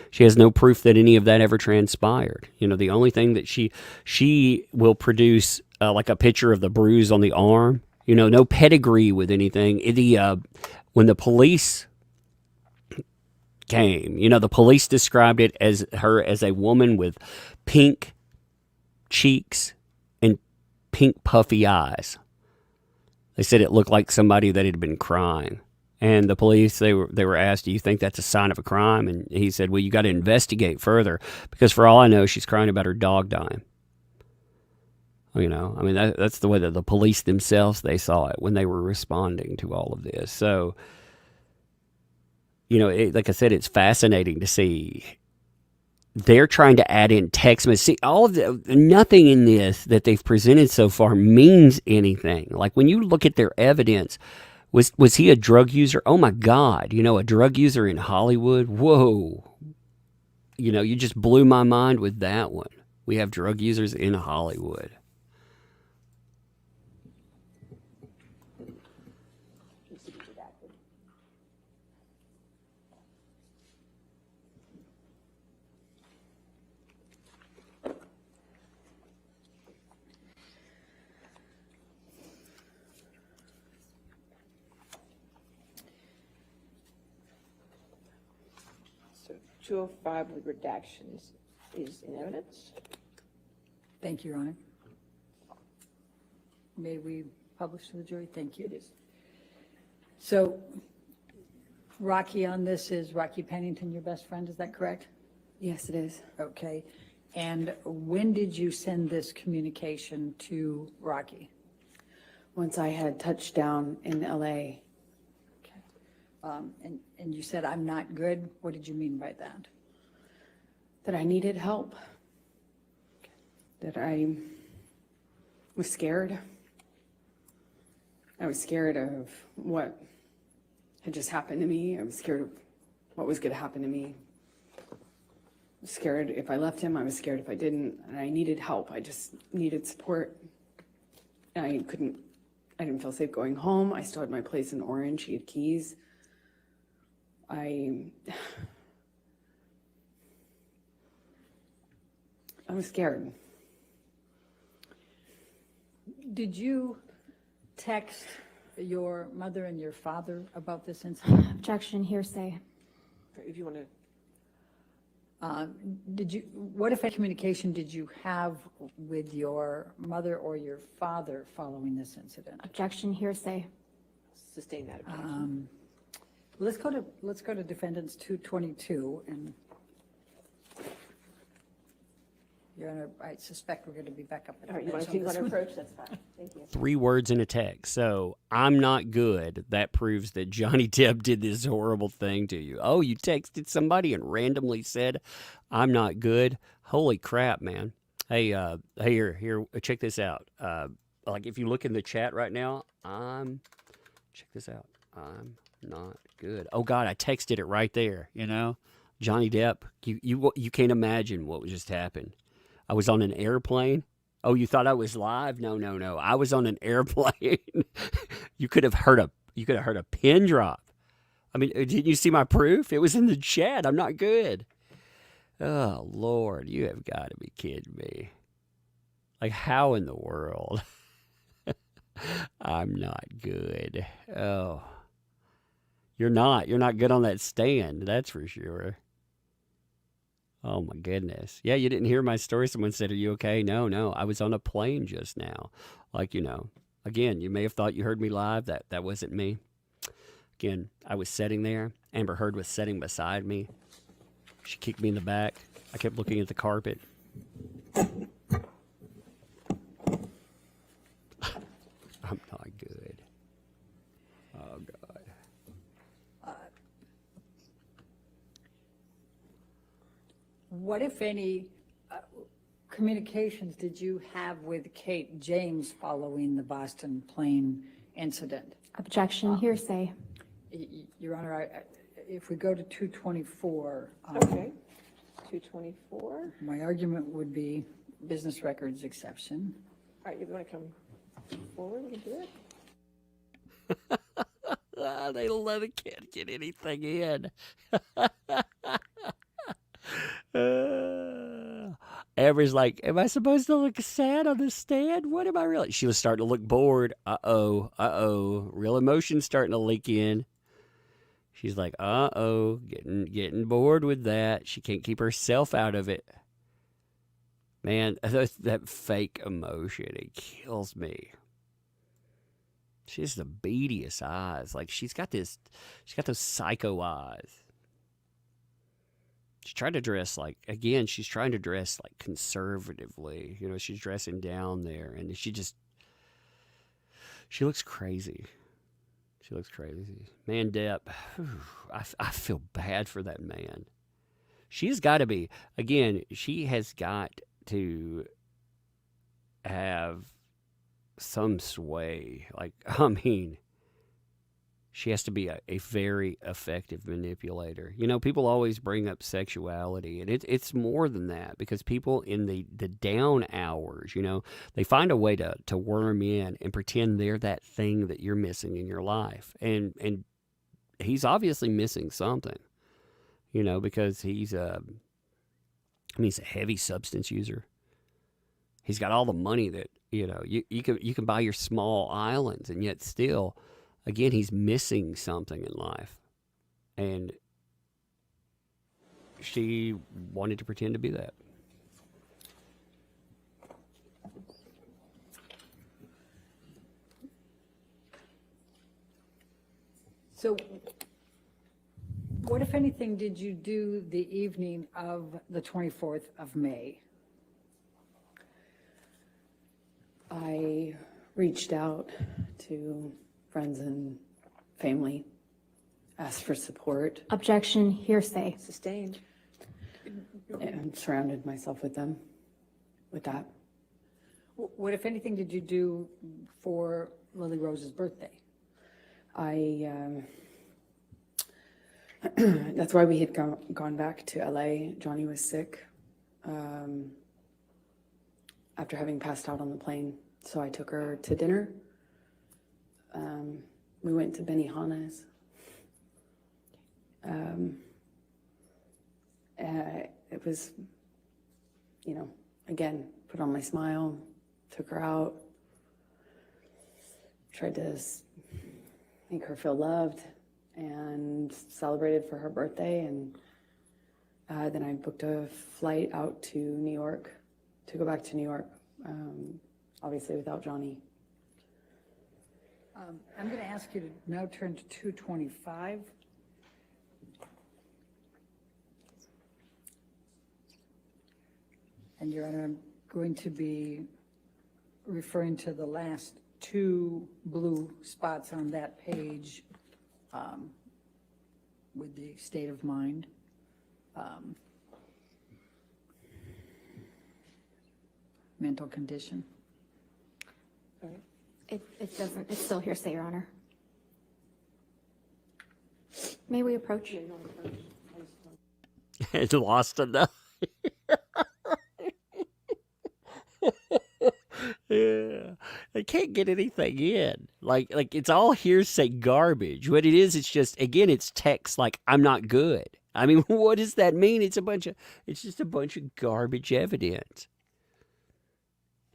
She has no proof that any of that ever transpired. The only thing that she will produce like a picture of the bruise on the arm. No pedigree with anything. When the police came. You know, the police described it as her as a woman with pink cheeks and pink puffy eyes. They said it looked like somebody that had been crying. And the police, they were asked, do you think that's a sign of a crime? And he said, well, you got to investigate further because for all I know, she's crying about her dog dying. You know, I mean, that's the way that the police themselves, they saw it when they were responding to all of this. So, you know, like I said, it's fascinating to see. They're trying to add in text messages. See, all of nothing in this that they've presented so far means anything. Like when you look at their evidence, was he a drug user? Oh my God, you know, a drug user in Hollywood? Whoa. You know, you just blew my mind with that one. We have drug users in Hollywood. So 205 with redactions is in evidence. Thank you, Your Honor. May we publish to the jury? Thank you. It is. So Rocky on this is Rocky Pennington, your best friend, is that correct? Yes, it is. Okay. And when did you send this communication to Rocky? Once I had touched down in LA, Okay. And you said, I'm not good. What did you mean by that? that I needed help, that I was scared. I was scared of what had just happened to me. I was scared of what was going to happen to me. I was scared if I left him. I was scared if I didn't. And I needed help. I just needed support. And I didn't feel safe going home. I still had my place in Orange. He had keys. I was scared. Did you text your mother and your father about this incident? Objection, hearsay. If you want to. What if a communication did you have with your mother or your father following this incident? Objection, hearsay. Sustain that objection. Let's go to defendants 222 and Your Honor, I suspect we're going to be back up. All right, you want to approach? That's fine. Thank you. 3 words in a text. So, I'm not good. That proves that Johnny Depp did this horrible thing to you. Oh, you texted somebody and randomly said, I'm not good. Holy crap, man. Hey, here, check this out. Like if you look in the chat right now, check this out. I'm not good. Oh God, I texted it right there, you know? Johnny Depp, you can't imagine what just happened. I was on an airplane. Oh, you thought I was live? No. I was on an airplane. You could have heard a pin drop. I mean, didn't you see my proof? It was in the chat. I'm not good. Oh, Lord, you have got to be kidding me. Like, how in the world? I'm not good. Oh. You're not good on that stand, that's for sure. Oh, my goodness. Yeah, you didn't hear my story. Someone said, are you okay? No. I was on a plane just now. Like, again, you may have thought you heard me live. That wasn't me. Again, I was sitting there. Amber Heard was sitting beside me. She kicked me in the back. I kept looking at the carpet. I'm not good. Oh, God. What, if any, communications did you have with Kate James following the Boston plane incident? Objection, hearsay. Your Honor, if we go to 224. Okay. 224. My argument would be business records exception. All right, if you want to come forward, we can do it. They love it. Can't get anything in. Amber's like, am I supposed to look sad on the stand? What am I really? She was starting to look bored. Uh-oh. Real emotion starting to leak in. She's like, uh-oh, getting bored with that. She can't keep herself out of it. Man, that fake emotion, it kills me. She has the beadiest eyes. Like, she's got those psycho eyes. She's trying to dress she's trying to dress like conservatively. You know, she's dressing down there, and she looks crazy. She looks crazy. Man, Depp, I feel bad for that man. She's got to be, again, she has got to have some sway. Like, I mean, she has to be a very effective manipulator. You know, people always bring up sexuality, and it's more than that, because people in the down hours, you know, they find a way to worm in and pretend they're that thing that you're missing in your life. And he's obviously missing something, you know, because he's a heavy substance user. He's got all the money that, you know, you can buy your small islands, and yet still, again, he's missing something in life. And she wanted to pretend to be that. So what, if anything, did you do the evening of the 24th of May? I reached out to friends and family, asked for support, Objection, hearsay. Sustained. and surrounded myself with them, with that. What, if anything, did you do for Lily Rose's birthday? That's why we had gone back to LA. Johnny was sick after having passed out on the plane. So I took her to dinner. We went to Benihana's. It was, you know, again, put on my smile, took her out, tried to make her feel loved, and celebrated for her birthday. And then I booked a flight out to New York, to go back to New York, obviously without Johnny. I'm going to ask you to now turn to 225. And Your Honor, I'm going to be referring to the last two blue spots on that page with the state of mind. Mental condition. It doesn't, it's still hearsay, Your Honor. May we approach? It lost enough. Yeah, they can't get anything in. Like it's all hearsay garbage. What it is, it's just, again, it's text like, I'm not good. I mean, what does that mean? It's just a bunch of garbage evidence.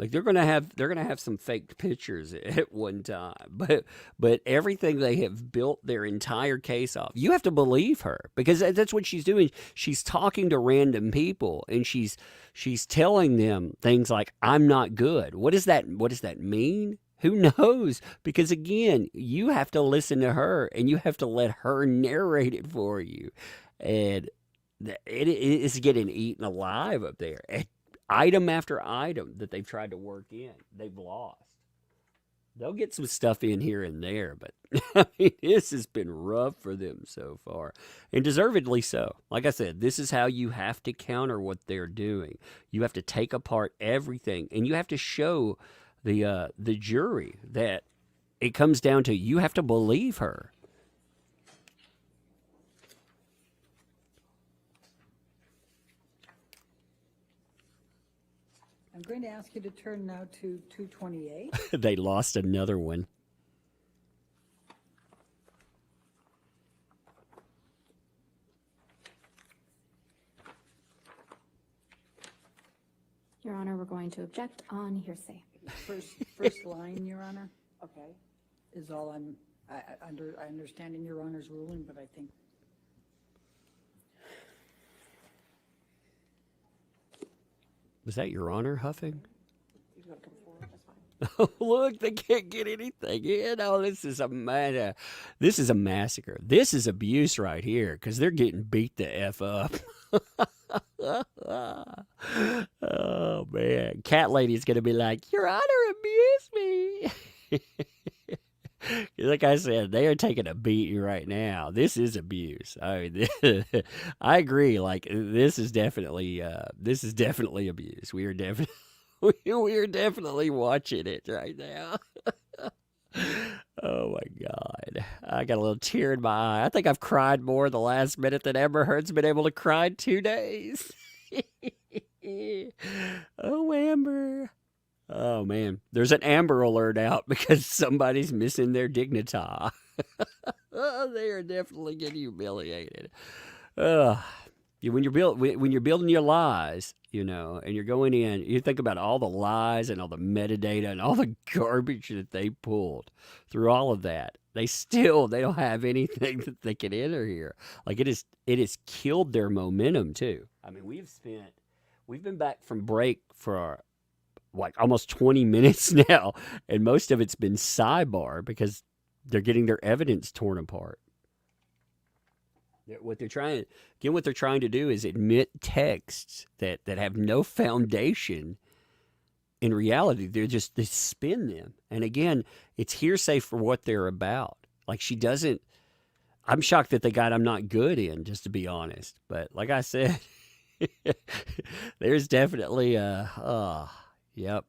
Like they're gonna have some fake pictures at one time, but everything they have built their entire case off. You have to believe her, because that's what she's doing. She's talking to random people, and she's telling them things like, "I'm not good." What does that mean? Who knows? Because again, you have to listen to her, and you have to let her narrate it for you, and it is getting eaten alive up there. Item after item that they've tried to work in, they've lost. They'll get some stuff in here and there, but I mean, this has been rough for them so far, and deservedly so. Like I said, this is how you have to counter what they're doing. You have to take apart everything, and you have to show the jury that it comes down to, you have to believe her. I'm going to ask you to turn now to 228. They lost another one. Your Honor, we're going to object on hearsay. First line, Your Honor, Okay. is all I'm I understand in Your Honor's ruling, but I think Was that Your Honor huffing? If you want to come forward, that's fine. Oh, look, they can't get anything in. Oh, this is a This is a massacre. This is abuse right here because they're getting beat the F up. Oh, man. Cat lady is going to be like, Your Honor, abuse me. Like I said, they are taking a beating right now. This is abuse. I mean, I agree. Like this is definitely abuse. We are definitely we are definitely watching it right now. Oh my God. I got a little tear in my eye. I think I've cried more the last minute than Amber Heard's been able to cry in 2 days. Oh, Amber. Oh, man. There's an Amber Alert out because somebody's missing their dignità. Oh, they are definitely getting humiliated. When you're building your lies, and you're going in, you think about all the lies and all the metadata and all the garbage that they pulled through all of that. They don't have anything that they can enter here. Like it has killed their momentum too. I mean, we've been back from break for like almost 20 minutes now, and most of it's been sidebar because they're getting their evidence torn apart. What they're trying to do is admit texts that have no foundation in reality. They spin them. And again, it's hearsay for what they're about. Like I'm shocked that they got I'm Not Good in, just to be honest. But like I said, there's definitely yep.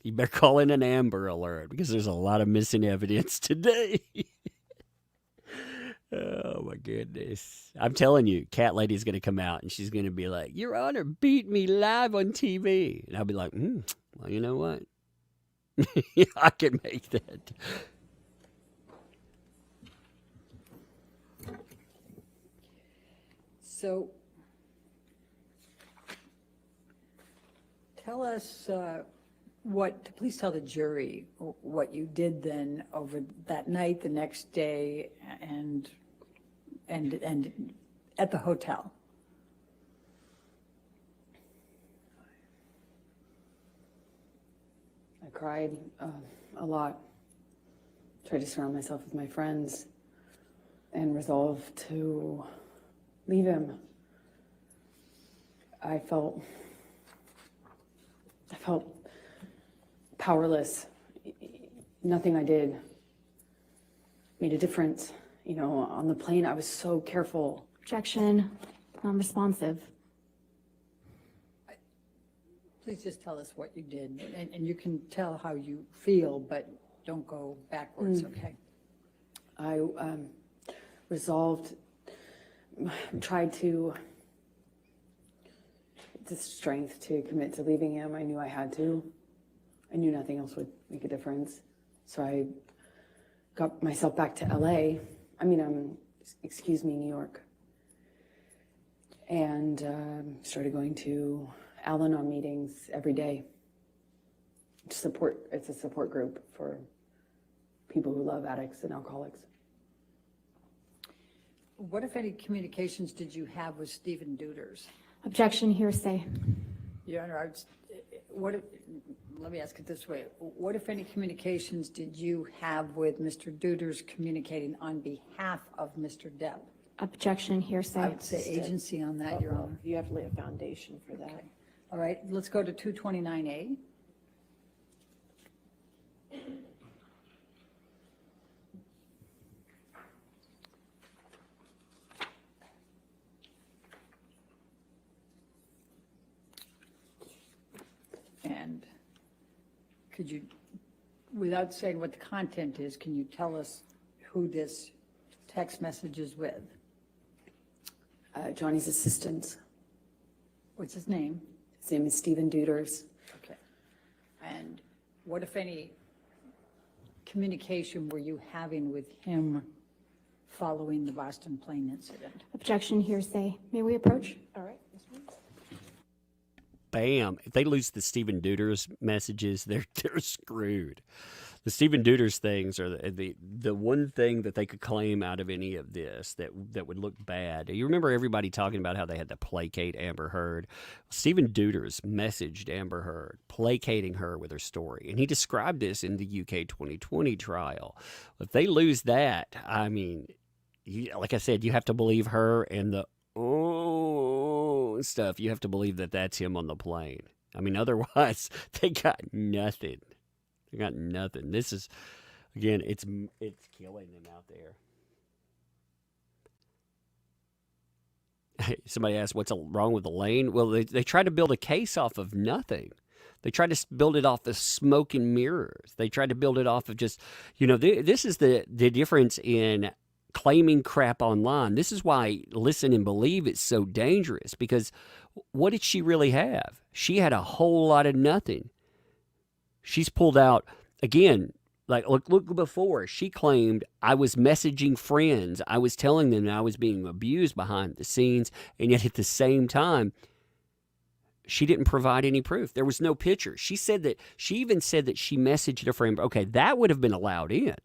You better call in an Amber Alert because there's a lot of missing evidence today. Oh, my goodness. I'm telling you, Cat Lady's going to come out and she's going to be like, Your Honor beat me live on TV. And I'll be like, well, you know what? I can make that. so. Tell us please tell the jury what you did then over that night, the next day, and at the hotel. I cried a lot. Tried to surround myself with my friends and resolved to leave him. I felt powerless. Nothing I did made a difference. On the plane, I was so careful. Objection, non-responsive. Please just tell us what you did, and you can tell how you feel, but don't go backwards, okay? I tried to the strength to commit to leaving him. I knew I had to. I knew nothing else would make a difference. So I got myself back to LA. New York. And started going to Al-Anon meetings every day. It's a support group for people who love addicts and alcoholics. What, if any, communications did you have with Stephen Duders? Objection, hearsay. Your Honor, let me ask it this way. What, if any, communications did you have with Mr. Duders communicating on behalf of Mr. Depp? Objection, hearsay. I would say agency on that, Your Honor. You have to lay a foundation for that. Okay. All right, let's go to 229A. And could you, without saying what the content is, can you tell us who this text message is with? Johnny's assistant. What's his name? His name is Stephen Duders. Okay. And what, if any, communication were you having with him following the Boston plane incident? Objection, hearsay. May we approach? All right, Ms. Woods. Bam. If they lose the Stephen Duders messages, they're screwed. The Stephen Deuters things are the one thing that they could claim out of any of this that would look bad. You remember everybody talking about how they had to placate Amber Heard? Stephen Deuters messaged Amber Heard, placating her with her story, and he described this in the UK 2020 trial. If they lose that, I mean, like I said, you have to believe her and the stuff. You have to believe that that's him on the plane. I mean, otherwise, they got nothing. They got nothing. This is, again, it's killing them out there. Somebody asked, what's wrong with Elaine? Well, they tried to build a case off of nothing. They tried to build it off of smoke and mirrors. They tried to build it off of just, this is the difference in claiming crap online. This is why Listen and Believe is so dangerous, because what did she really have? She had a whole lot of nothing. She's pulled out, again, like look before. She claimed, I was messaging friends. I was telling them that I was being abused behind the scenes, and yet at the same time, she didn't provide any proof. There was no picture. She even said that she messaged a friend. Okay, that would have been allowed in.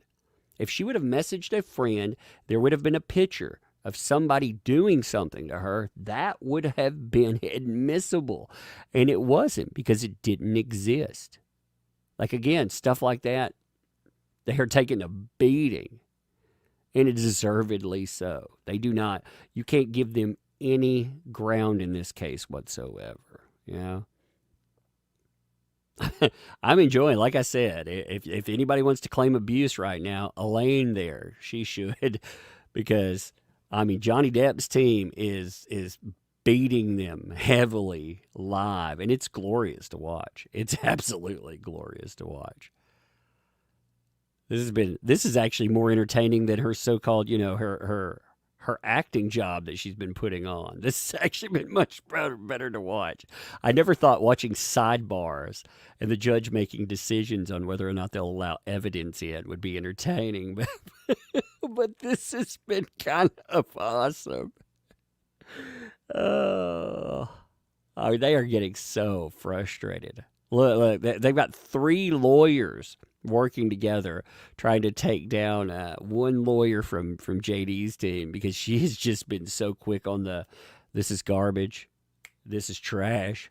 If she would have messaged a friend, there would have been a picture of somebody doing something to her. That would have been admissible. And it wasn't, because it didn't exist. Like, again, stuff like that, they are taking a beating, and deservedly so. They do not, you can't give them any ground in this case whatsoever, I'm enjoying, like I said, if anybody wants to claim abuse right now, Elaine there, she should, because, I mean, Johnny Depp's team is beating them heavily live, and it's glorious to watch. It's absolutely glorious to watch. This is actually more entertaining than her so-called, her acting job that she's been putting on. This has actually been much better to watch. I never thought watching sidebars and the judge making decisions on whether or not they'll allow evidence in would be entertaining, but this has been kind of awesome. Oh, they are getting so frustrated. Look, they've got 3 lawyers working together trying to take down one lawyer from JD's team, because she's just been so quick on this is garbage, this is trash,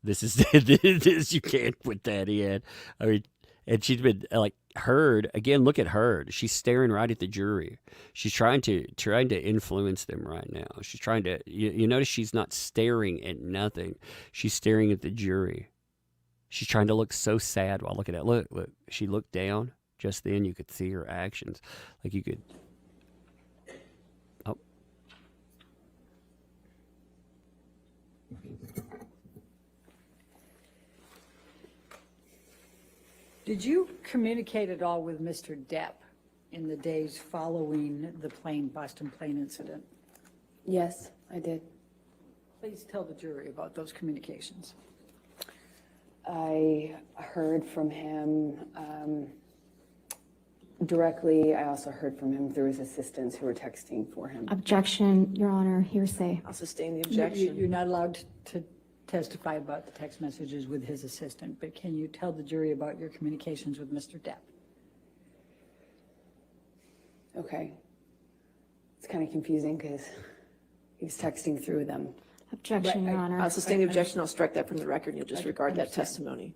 this is this, you can't put that in. I mean, and she's been like, Heard, again, look at Heard. She's staring right at the jury. She's trying to influence them right now. She's trying to, you notice she's not staring at nothing. She's staring at the jury. She's trying to look so sad while looking at it. Look, she looked down. Just then you could see her actions. Like you could, oh. Did you communicate at all with Mr. Depp in the days following the Boston plane incident? Yes, I did. Please tell the jury about those communications. I heard from him directly. I also heard from him through his assistants who were texting for him. Objection, Your Honor, hearsay. I'll sustain the objection. You're not allowed to testify about the text messages with his assistant, but can you tell the jury about your communications with Mr. Depp? Okay. It's kind of confusing because he was texting through them. Objection, Your Honor. I'll sustain the objection. I'll strike that from the record, and you'll just regard that testimony.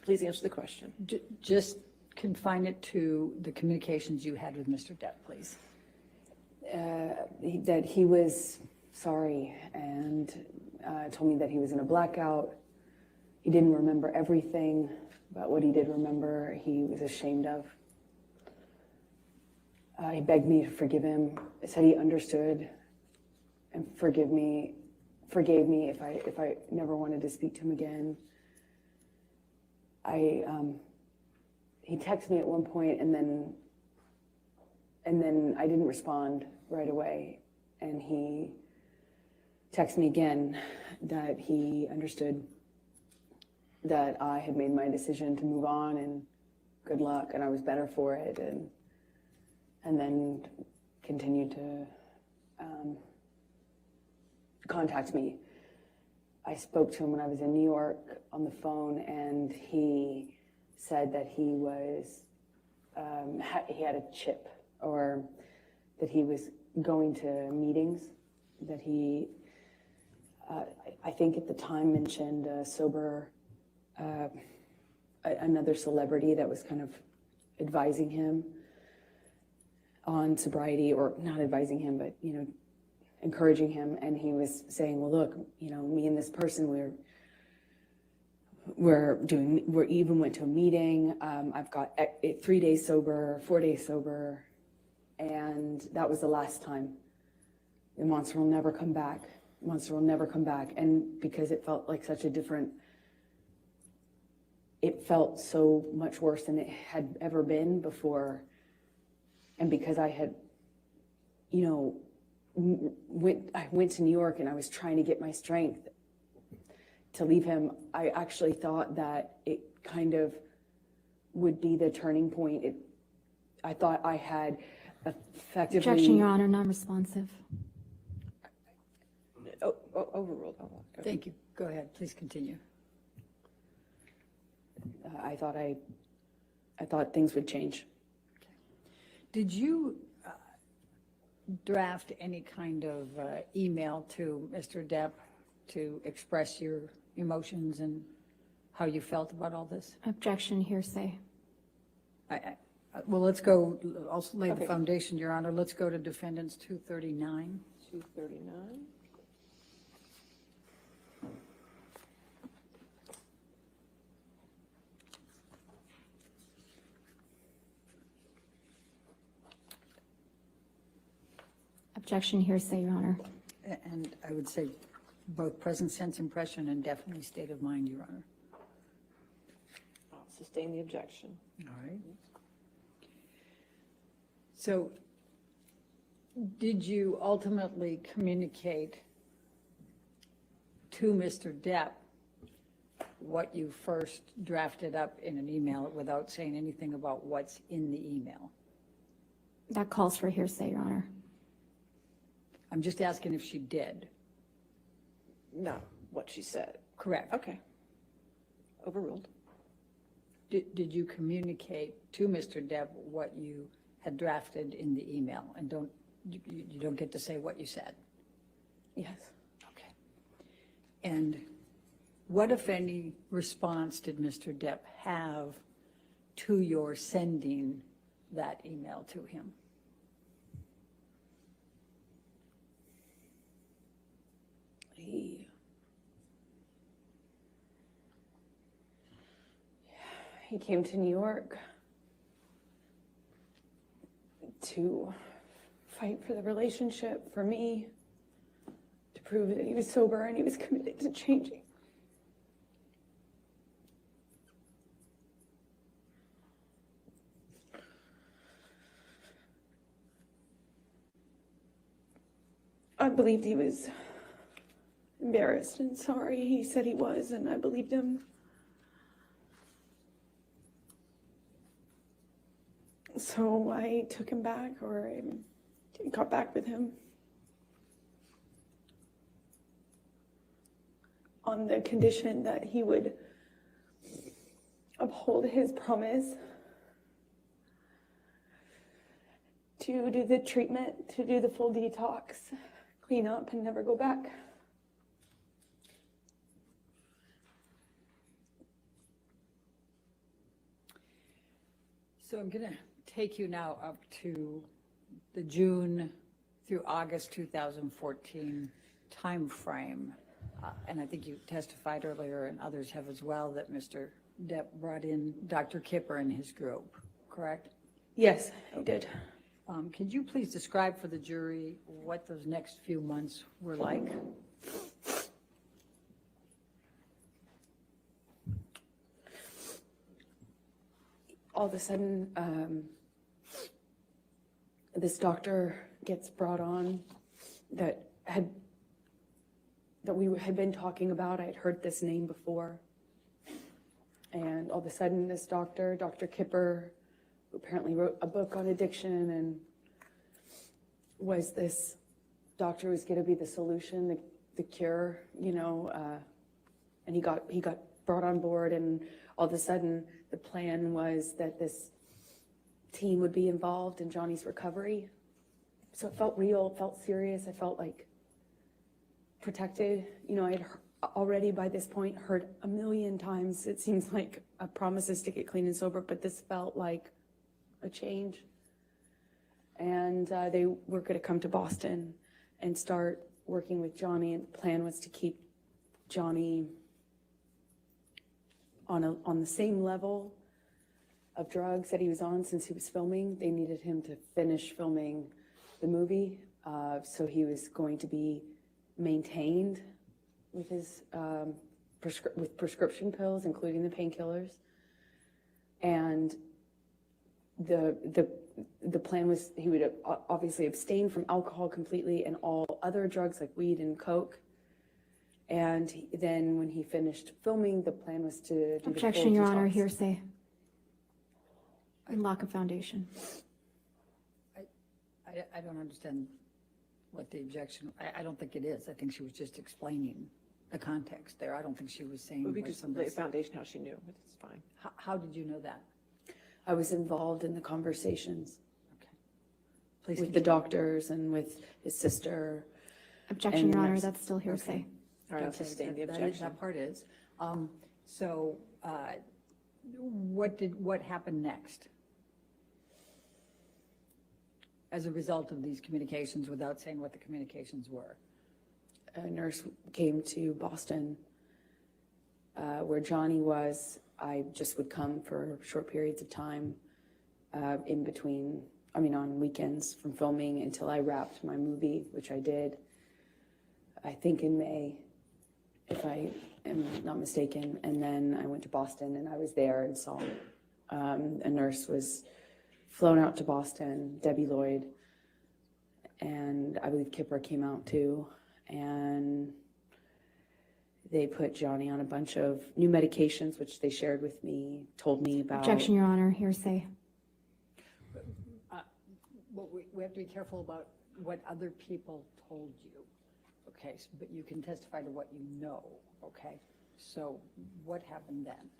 Please answer the question. Just confine it to the communications you had with Mr. Depp, please. That he was sorry and told me that he was in a blackout. He didn't remember everything, but what he did remember, he was ashamed of. He begged me to forgive him. He said he understood and forgave me if I never wanted to speak to him again. He texted me at one point, and then I didn't respond right away, and he texted me again that he understood that I had made my decision to move on and good luck, and I was better for it, and then continued to contact me. I spoke to him when I was in New York on the phone, and he said that he was he had a chip, or that he was going to meetings, that he, I think at the time mentioned another celebrity that was kind of advising him on sobriety, or not advising him, but, encouraging him. And he was saying, well, look, me and this person, we even went to a meeting. I've got 3 days sober, 4 days sober. And that was the last time. The monster will never come back. Monster will never come back. And because it felt like it felt so much worse than it had ever been before. And because I had, I went to New York and I was trying to get my strength to leave him, I actually thought that it kind of would be the turning point. I thought I had effectively... Objection, Your Honor, non-responsive. Overruled. Thank you. Go ahead, please continue. I thought things would change. Did you draft any kind of email to Mr. Depp to express your emotions and how you felt about all this? Objection, hearsay. Well, let's go, I'll lay the foundation, Your Honor. Let's go to defendants 239. 239. Objection, hearsay, Your Honor. And I would say both present sense impression and definitely state of mind, Your Honor. I'll sustain the objection. All right. So did you ultimately communicate to Mr. Depp what you first drafted up in an email without saying anything about what's in the email? That calls for hearsay, Your Honor. I'm just asking if she did. No, what she said. Correct. Okay. Overruled. Did you communicate to Mr. Depp what you had drafted in the email? And you don't get to say what you said. Yes. Okay. And what, if any, response did Mr. Depp have to your sending that email to him? He came to New York to fight for the relationship, for me, to prove that he was sober and he was committed to changing. I believed he was embarrassed and sorry. He said he was, and I believed him. So I took him back, or I got back with him on the condition that he would uphold his promise to do the treatment, to do the full detox, clean up, and never go back. So I'm going to take you now up to the June through August 2014 time frame. And I think you testified earlier, and others have as well, that Mr. Depp brought in Dr. Kipper and his group, correct? Yes, I did. Could you please describe for the jury what those next few months were like? All of a sudden, this doctor gets brought on that we had been talking about. I had heard this name before. And all of a sudden, this doctor, Dr. Kipper, who apparently wrote a book on addiction and was this doctor was going to be the solution, the cure, and he got brought on board, and all of a sudden the plan was that this team would be involved in Johnny's recovery. So it felt real, it felt serious. I felt like protected. You know, I had already by this point heard a million times, it seems like, promises to get clean and sober, but this felt like a change. And they were going to come to Boston and start working with Johnny. And the plan was to keep Johnny on the same level of drugs that he was on since he was filming. They needed him to finish filming the movie, so he was going to be maintained with his with prescription pills, including the painkillers. And the plan was he would obviously abstain from alcohol completely and all other drugs like weed and coke. And then when he finished filming, the plan was to do Objection, the full Your Honor, detox. hearsay. And lack of foundation. I don't understand what the objection, I don't think it is. I think she was just explaining the context there. I don't think she was saying. Would be what just the somebody- foundation how she knew, but it's fine. How did you know that? I was involved in the conversations Okay. Please with the continue. doctors and with his sister. Objection, And Your Honor, nurse. that's still hearsay. All right, I'll Okay, sustain the that is- objection. That part is. So what happened next? As a result of these communications, without saying what the communications were? A nurse came to Boston where Johnny was. I just would come for short periods of time in between, on weekends from filming until I wrapped my movie, which I did, I think in May, if I am not mistaken. And then I went to Boston and I was there and saw a nurse was flown out to Boston, Debbie Lloyd, and I believe Kipper came out too. And they put Johnny on a bunch of new medications, which they shared with me, told me about. Objection, Your Honor, hearsay. Well, we have to be careful about what other people told you. Okay, but you can testify to what you know, okay? So what happened then?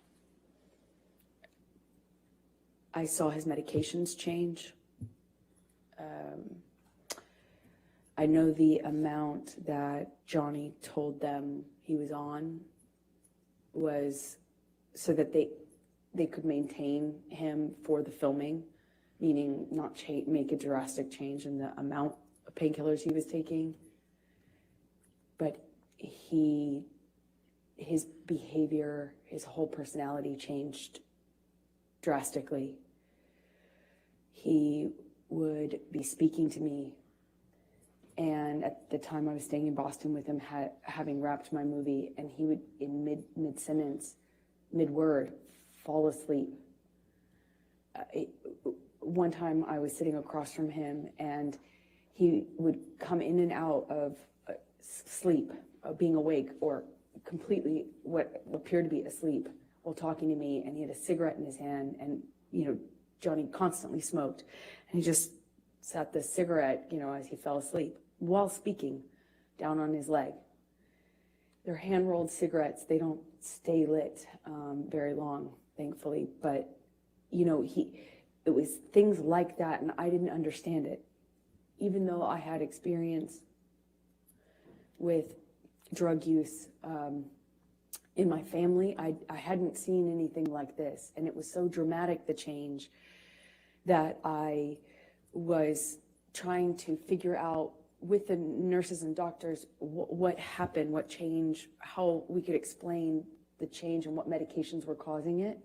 I saw his medications change. I know the amount that Johnny told them he was on was so that they could maintain him for the filming, meaning not make a drastic change in the amount of painkillers he was taking. But his behavior, his whole personality changed drastically. He would be speaking to me, and at the time I was staying in Boston with him, having wrapped my movie, and he would, in mid-sentence, mid-word, fall asleep. One time I was sitting across from him, and he would come in and out of sleep, being awake, or completely what appeared to be asleep while talking to me, and he had a cigarette in his hand, and Johnny constantly smoked, and he just sat the cigarette, as he fell asleep while speaking, down on his leg. They're hand-rolled cigarettes. They don't stay lit very long, thankfully, but it was things like that, and I didn't understand it. Even though I had experience with drug use in my family, I hadn't seen anything like this, and it was so dramatic, the change, that I was trying to figure out with the nurses and doctors what happened, what changed, how we could explain the change and what medications were causing it.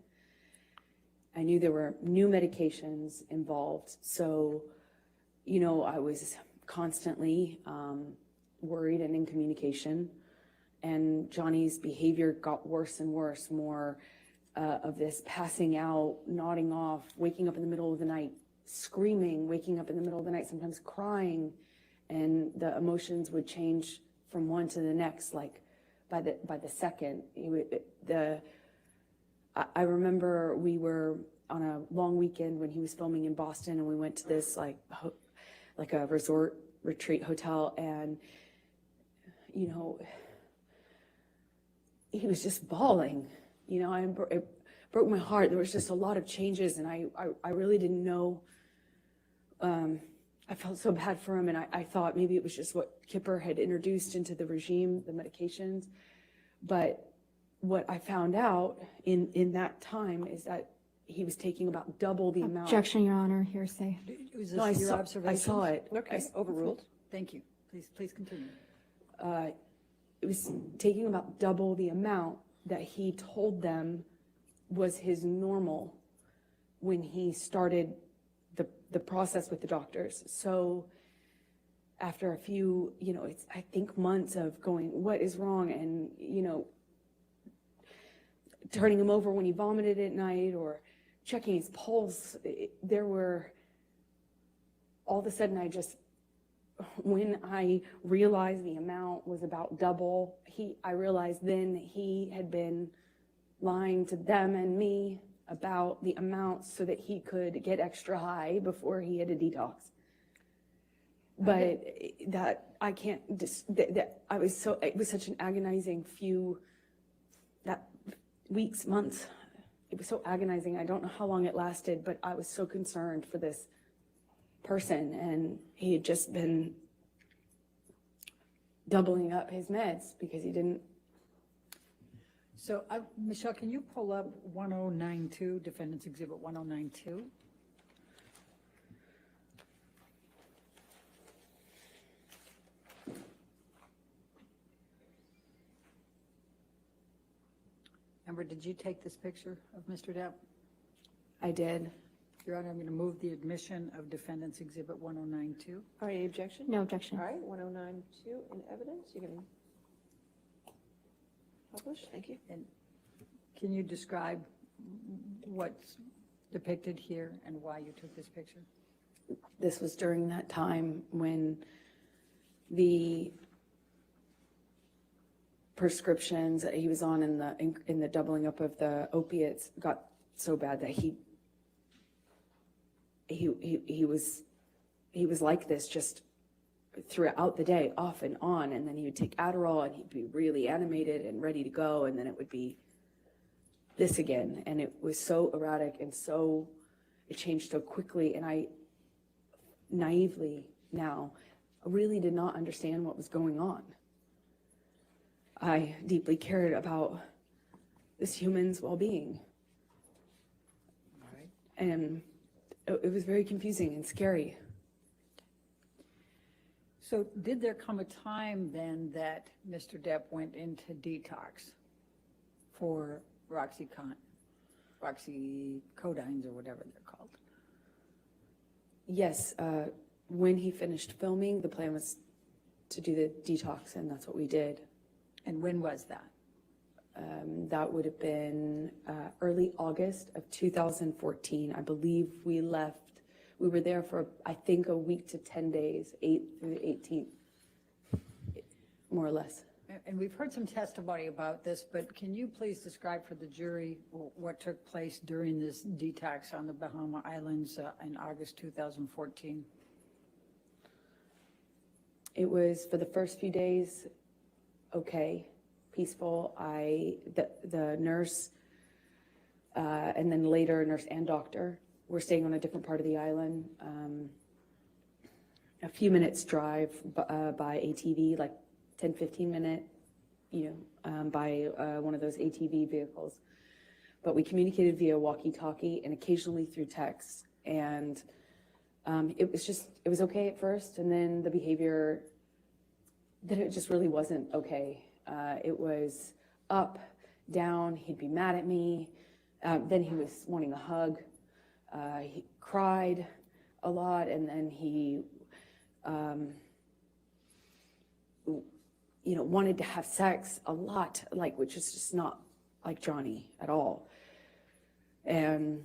I knew there were new medications involved, so I was constantly worried and in communication, and Johnny's behavior got worse and worse, more of this passing out, nodding off, waking up in the middle of the night, screaming, waking up in the middle of the night, sometimes crying, and the emotions would change from one to the next, like by the second. I remember we were on a long weekend when he was filming in Boston, and we went to this like a resort retreat hotel, and he was just bawling. broke my heart. There was just a lot of changes, and I really didn't know. I felt so bad for him, and I thought maybe it was just what Kipper had introduced into the regime, the medications. But what I found out in that time is that he was taking about double the amount. Objection, Your Honor, hearsay. Was No, this your I observation? saw it. Okay, overruled. Thank you. Please continue. It was taking about double the amount that he told them was his normal when he started the process with the doctors. So after a few, it's, I think, months of going, what is wrong? And, turning him over when he vomited at night or checking his pulse, there were, all of a sudden when I realized the amount was about double, I realized then he had been lying to them and me about the amount so that he could get extra high before he had a detox. But that I can't that I was so, it was such an agonizing weeks, months. It was so agonizing. I don't know how long it lasted, but I was so concerned for this person, and he had just been doubling up his meds because he didn't. So, Michelle, can you pull up 1092, Defendant's Exhibit 1092? Amber, did you take this picture of Mr. Depp? I did. Your Honor, I'm going to move the admission of Defendant's Exhibit 1092. All right, any objection? No objection. All right, 1092 in evidence. You can publish. Thank you. And can you describe what's depicted here and why you took this picture? This was during that time when the prescriptions that he was on in the doubling up of the opiates got so bad that he was like this just throughout the day, off and on, and then he would take Adderall and he'd be really animated and ready to go, and then it would be this again, and it was so erratic and it changed so quickly, and I naively now really did not understand what was going on. I deeply cared about this human's well-being. And it was very confusing and scary. So did there come a time then that Mr. Depp went into detox for Roxycodines or whatever they're called? Yes, when he finished filming, the plan was to do the detox, and that's what we did. And when was that? That would have been early August of 2014. I believe we were there for, I think, a week to 10 days, 8th through the 18th, more or less. And we've heard some testimony about this, but can you please describe for the jury what took place during this detox on the Bahama Islands in August 2014? It was, for the first few days, okay, peaceful. The nurse, and then later nurse and doctor were staying on a different part of the island, a few minutes drive by ATV, like 10, 15 minute, by one of those ATV vehicles. But we communicated via walkie-talkie and occasionally through text. And it was okay at first, and then the behavior, then it just really wasn't okay. It was up, down, he'd be mad at me, then he was wanting a hug, he cried a lot, and then he wanted to have sex a lot, which is just not like Johnny at all. And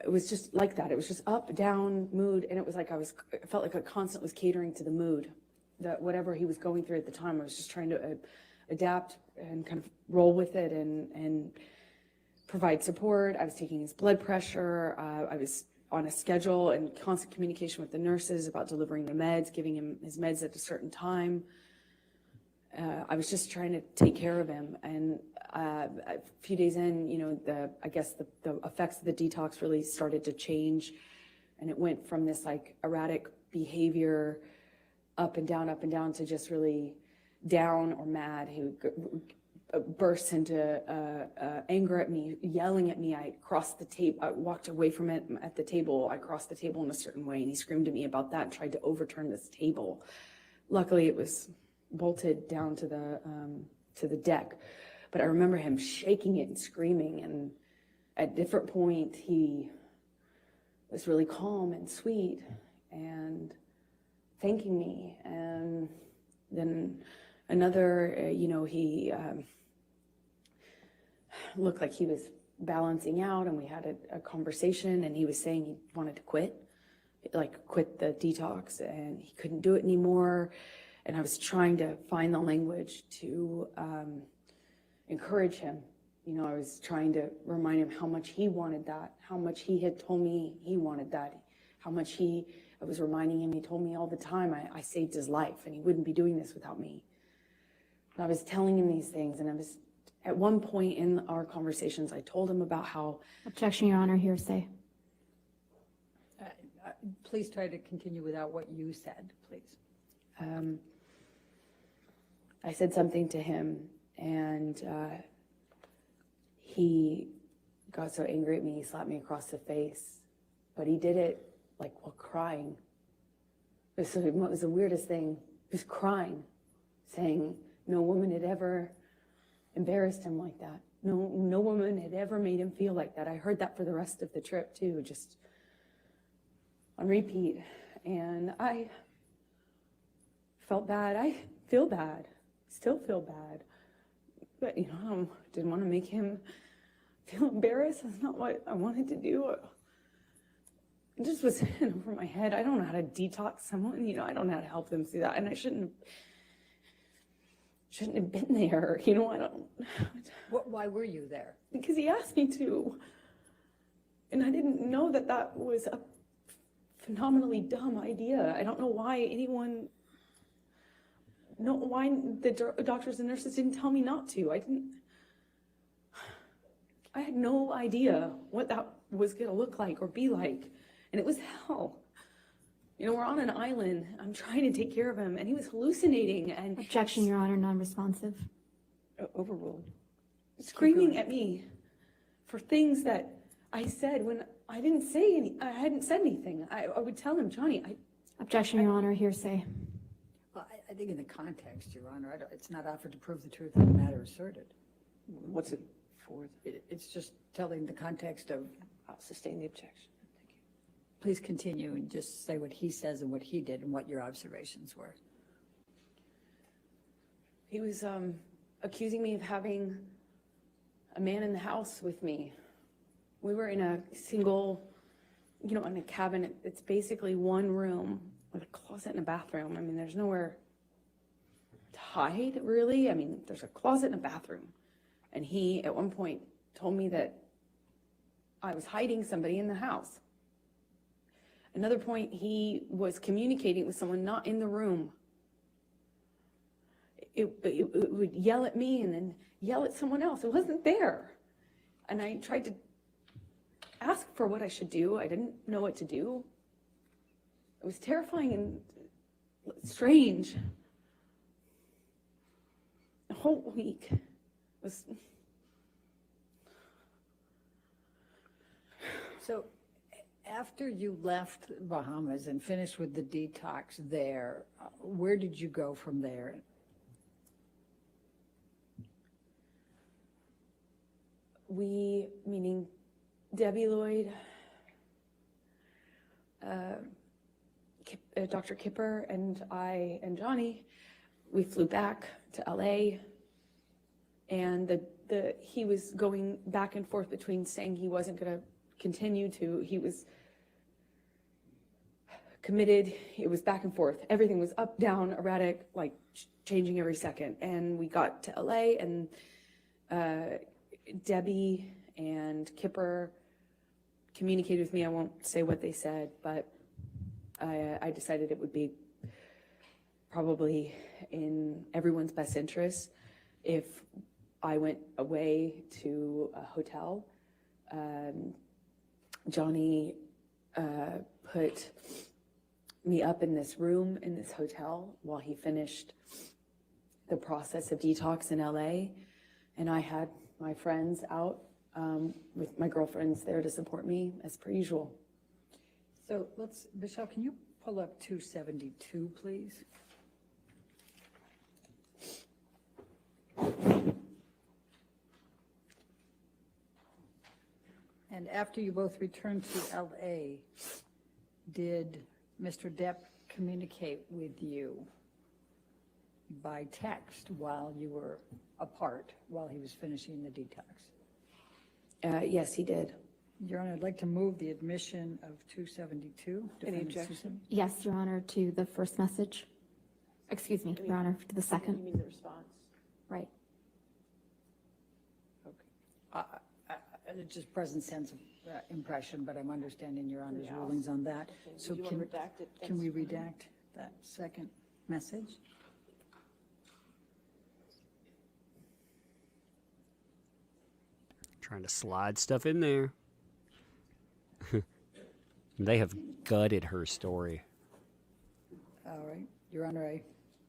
it was just like that. It was just up, down, mood, and it was like I felt like I constantly was catering to the mood, that whatever he was going through at the time, I was just trying to adapt and kind of roll with it and provide support. I was taking his blood pressure. I was on a schedule and constant communication with the nurses about delivering the meds, giving him his meds at a certain time. I was just trying to take care of him. And a few days in, I guess the effects of the detox really started to change, and it went from this like erratic behavior up and down to just really down or mad. He would burst into anger at me, yelling at me. I crossed the table, I walked away from it at the table. I crossed the table in a certain way, and he screamed at me about that and tried to overturn this table. Luckily, it was bolted down to the deck, but I remember him shaking it and screaming, and at different point, he was really calm and sweet and thanking me. And then another, he looked like he was balancing out, and we had a conversation, and he was saying he wanted to quit the detox, and he couldn't do it anymore. And I was trying to find the language to encourage him. I was trying to remind him how much he wanted that, how much he had told me he wanted that, how much I was reminding him, he told me all the time, I saved his life, and he wouldn't be doing this without me. And I was telling him these things, and at one point in our conversations, I told him about how... Objection, Your Honor, hearsay. Please try to continue without what you said, please. I said something to him, and he got so angry at me, he slapped me across the face. But he did it while crying. It was the weirdest thing. He was crying, saying no woman had ever embarrassed him like that. No woman had ever made him feel like that. I heard that for the rest of the trip too, just on repeat. And I felt bad. I feel bad. Still feel bad. But, I didn't want to make him feel embarrassed. That's not what I wanted to do. It just was in over my head. I don't know how to detox someone. I don't know how to help them through that. And I shouldn't have been there. I don't. Why were you there? Because he asked me to. And I didn't know that was a phenomenally dumb idea. I don't know why why the doctors and nurses didn't tell me not to. I had no idea what that was going to look like or be like. And it was hell. We're on an island. I'm trying to take care of him, and he was hallucinating and... Objection, Your Honor, non-responsive. Overruled. Screaming at me for things that I said when I didn't say I hadn't said anything. I would tell him, Johnny, Objection, Your Honor, hearsay. Well, I think in the context, Your Honor, it's not offered to prove the truth of the matter asserted. What's it for? It's just telling the context of... I'll sustain the objection. Thank you. Please continue and just say what he says and what he did and what your observations were. He was accusing me of having a man in the house with me. We were in a single, in a cabin. It's basically one room with a closet and a bathroom. There's nowhere to hide, really. There's a closet and a bathroom. And he, at one point, told me that I was hiding somebody in the house. Another point, he was communicating with someone not in the room. It would yell at me and then yell at someone else. It wasn't there. And I tried to ask for what I should do. I didn't know what to do. It was terrifying and strange. The whole week was... So after you left Bahamas and finished with the detox there, where did you go from there? We, meaning Debbie Lloyd, Dr. Kipper, and I and Johnny, we flew back to LA, and he was going back and forth between saying he wasn't going to continue to, he was committed. It was back and forth. Everything was up, down, erratic, changing every second. And we got to LA, and Debbie and Kipper communicated with me. I won't say what they said, but I decided it would be probably in everyone's best interest if I went away to a hotel. Johnny put me up in this room in this hotel while he finished the process of detox in LA. And I had my friends out with my girlfriends there to support me as per usual. So Michelle, can you pull up 272, please? And after you both returned to LA, did Mr. Depp communicate with you by text while you were apart, while he was finishing the detox? Yes, he did. Your Honor, I'd like to move the admission of 272. Any Defendant objection? Susan. Yes, Your Honor, to the first message. Excuse me, Your Honor, to the You second. mean the response? Right. It's just present sense of impression, but I'm understanding Your Honor's Yeah. rulings on that. So Do you want to redact it? can we That's fine. redact that second message? Trying to slide stuff in there. They have gutted her story. All right, Your Honor,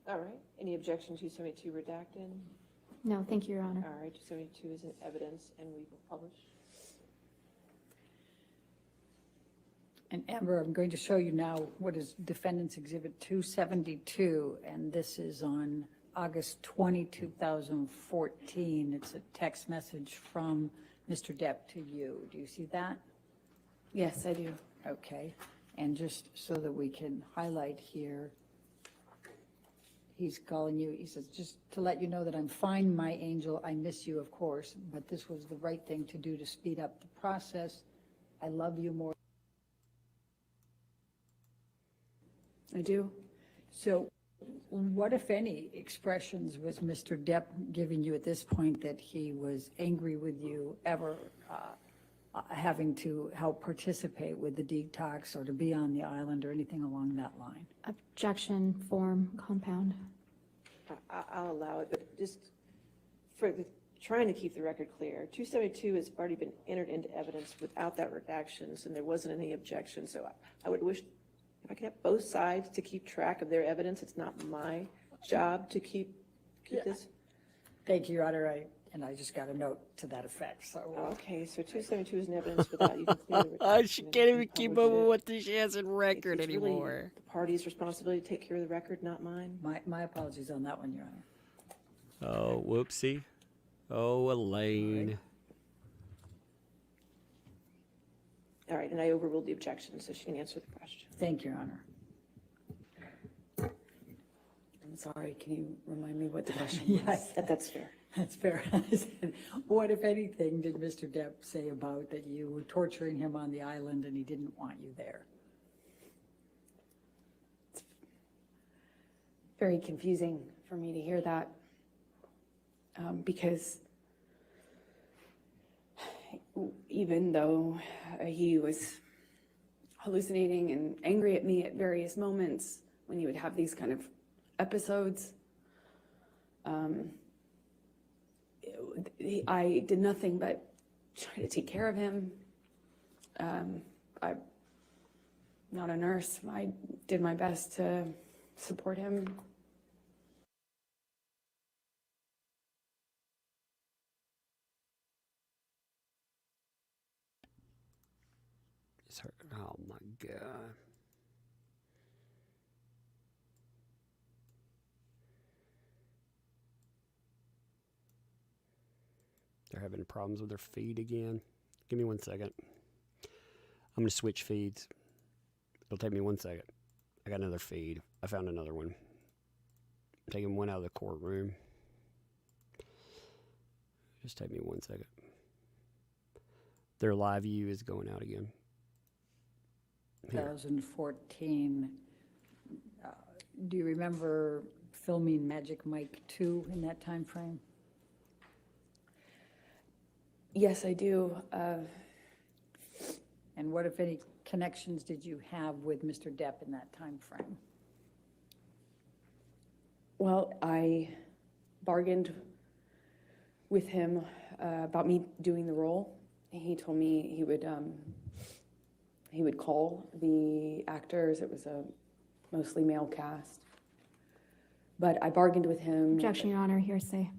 All right. Any objection to 272 redacted? No, thank you, Your Honor. All right, 272 is in evidence, and we will publish. and Amber, I'm going to show you now what is Defendant's Exhibit 272, and this is on August 20, 2014. It's a text message from Mr. Depp to you. Do you see that? Yes, I do. Okay, and just so that we can highlight here, he's calling you, he says, just to let you know that I'm fine, my angel, I miss you, of course, but this was the right thing to do to speed up the process. I love you more. I do. So what, if any, expressions was Mr. Depp giving you at this point that he was angry with you ever having to help participate with the detox or to be on the island or anything along that line? Objection, form, compound. I'll allow it, but just trying to keep the record clear, 272 has already been entered into evidence without that redactions, and there wasn't any objection. So I would wish if I could have both sides to keep track of their evidence. It's not my job to keep this. Thank you, Your Honor. I just got a note to that effect, so. Okay, so 272 is in evidence without you can clear the redaction. She can't even keep up publish with it. what she has in record It's really anymore. the party's responsibility to take care of the record, not mine. My apologies on that one, Your Honor. Oh, whoopsie. Oh, Elaine. All right, and I overruled the objection, so she can answer the question. Thank you, Your Honor. I'm sorry, can you remind me what the question was? Yes, That's fair. that's fair. What, if anything, did Mr. Depp say about that you were torturing him on the island and he didn't want you there? Very confusing for me to hear that because even though he was hallucinating and angry at me at various moments when you would have these kind of episodes, I did nothing but try to take care of him. I'm not a nurse. I did my best to support him. It's her. Oh my God. They're having problems with their feed again. Give me 1 second. I'm going to switch feeds. It'll take me 1 second. I got another feed. I found another one. I'm taking one out of the courtroom. Just take me 1 second. Their live view is going out again. Here. 2014. Do you remember filming Magic Mike 2 in that time frame? Yes, I do. And what, if any, connections did you have with Mr. Depp in that time frame? Well, I bargained with him about me doing the role. He told me he would call the actors. It was a mostly male cast. But I bargained with him. Objection, Your Honor, hearsay.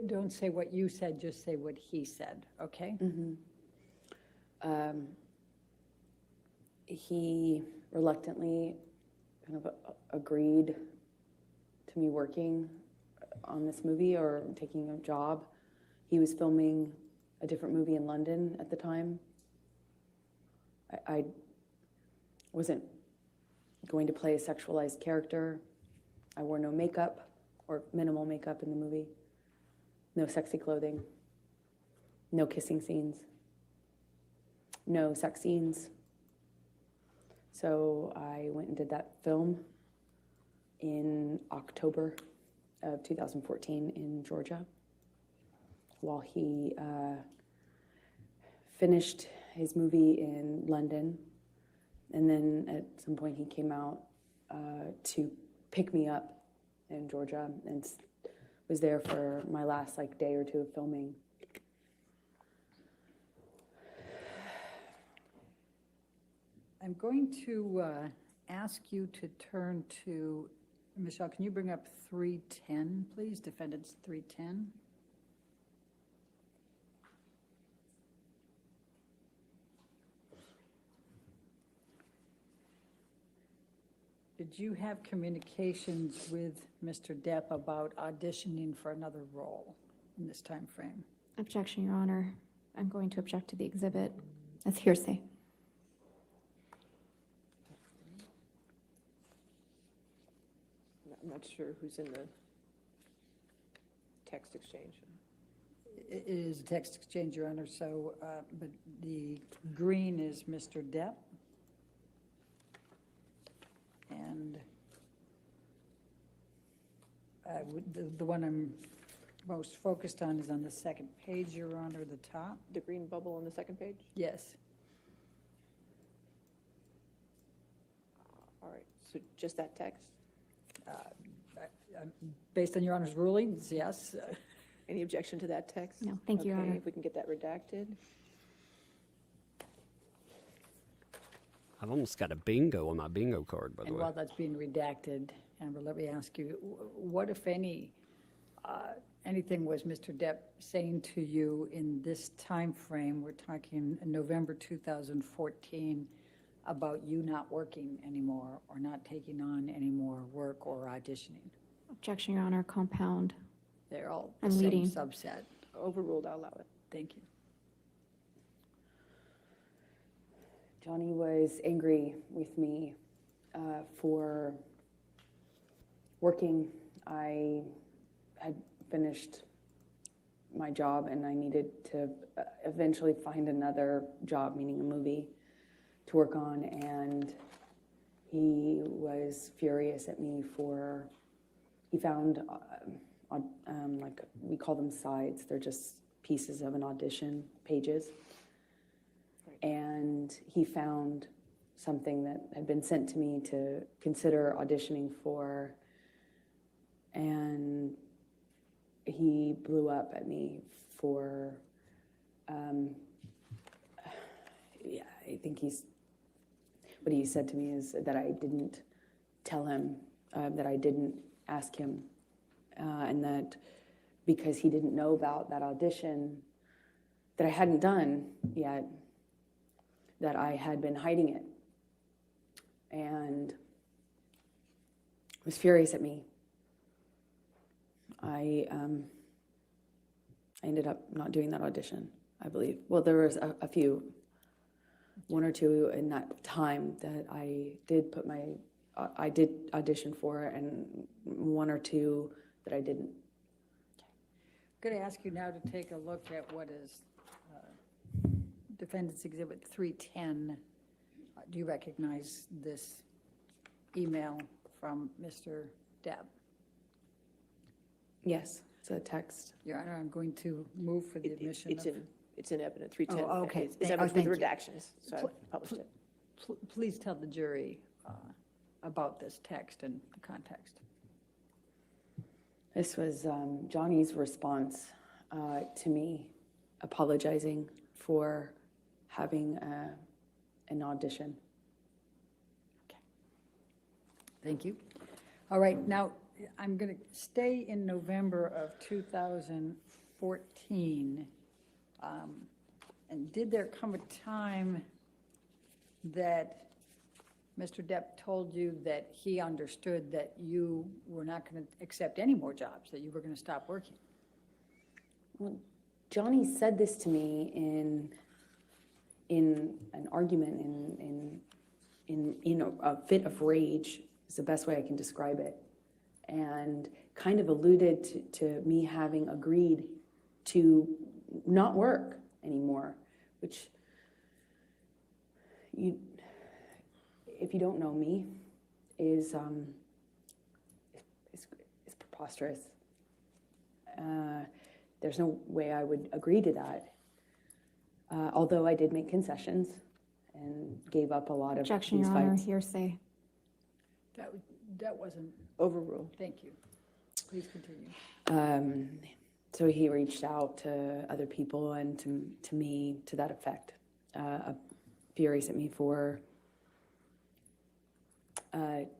Don't say what you said, just say what he said, okay? He reluctantly kind of agreed to me working on this movie or taking a job. He was filming a different movie in London at the time. I wasn't going to play a sexualized character. I wore no makeup or minimal makeup in the movie. No sexy clothing. No kissing scenes. No sex scenes. So I went and did that film in October of 2014 in Georgia while he finished his movie in London. And then at some point he came out to pick me up in Georgia and was there for my last day or two of filming. I'm going to ask you to turn to, Michelle, can you bring up 310, please? Defendants 310. Did you have communications with Mr. Depp about auditioning for another role in this time frame? Objection, Your Honor. I'm going to object to the exhibit. That's hearsay. I'm not sure who's in the text exchange. It is a text exchange, Your Honor, so, but the green is Mr. Depp. And the one I'm most focused on is on the second page, Your Honor, the top. The green bubble on the second page? Yes. All right, so just that text? Based on Your Honor's rulings, yes. Any objection to that text? No, thank you, Your Okay, Honor. if we can get that redacted. I've almost got a bingo on my bingo card, by the And way. while that's being redacted, Amber, let me ask you, what, if any, anything was Mr. Depp saying to you in this time frame, we're talking November 2014, about you not working anymore or not taking on any more work or auditioning? Objection, Your Honor. Compound. They're all the I'm same leading. subset. Overruled, I'll allow it. Thank you. Johnny was angry with me for working. I had finished my job and I needed to eventually find another job, meaning a movie, to work on, and he was furious at me for, he found, we call them sides, they're just pieces of an audition, pages. And he found something that had been sent to me to consider auditioning for, and he blew up at me for, yeah, I think what he said to me is that I didn't tell him, that I didn't ask him, and that because he didn't know about that audition that I hadn't done yet, that I had been hiding it, and was furious at me. I ended up not doing that audition, I believe. Well, there was a few, one or two in that time that I did I did audition for, and one or two that I didn't. I'm going to ask you now to take a look at what is Defendant's Exhibit 310. Do you recognize this email from Mr. Depp? Yes, it's a text. Your Honor, I'm going to move for the admission of... It's in evidence, 310. Oh, okay. It's evidence with Thank you. redactions, so I published it. Please tell the jury about this text and the context. This was Johnny's response to me apologizing for having an audition. Thank you. All right, now, I'm going to stay in November of 2014. And did there come a time that Mr. Depp told you that he understood that you were not going to accept any more jobs, that you were going to stop working? Well, Johnny said this to me in an argument, in a fit of rage, is the best way I can describe it, and kind of alluded to me having agreed to not work anymore, which if you don't know me, is preposterous. There's no way I would agree to that. Although I did make concessions and gave up a lot of Objection, these Your Honor, fights. hearsay. That wasn't, Overruled. thank you. Please continue. So he reached out to other people and to me to that effect, furious at me for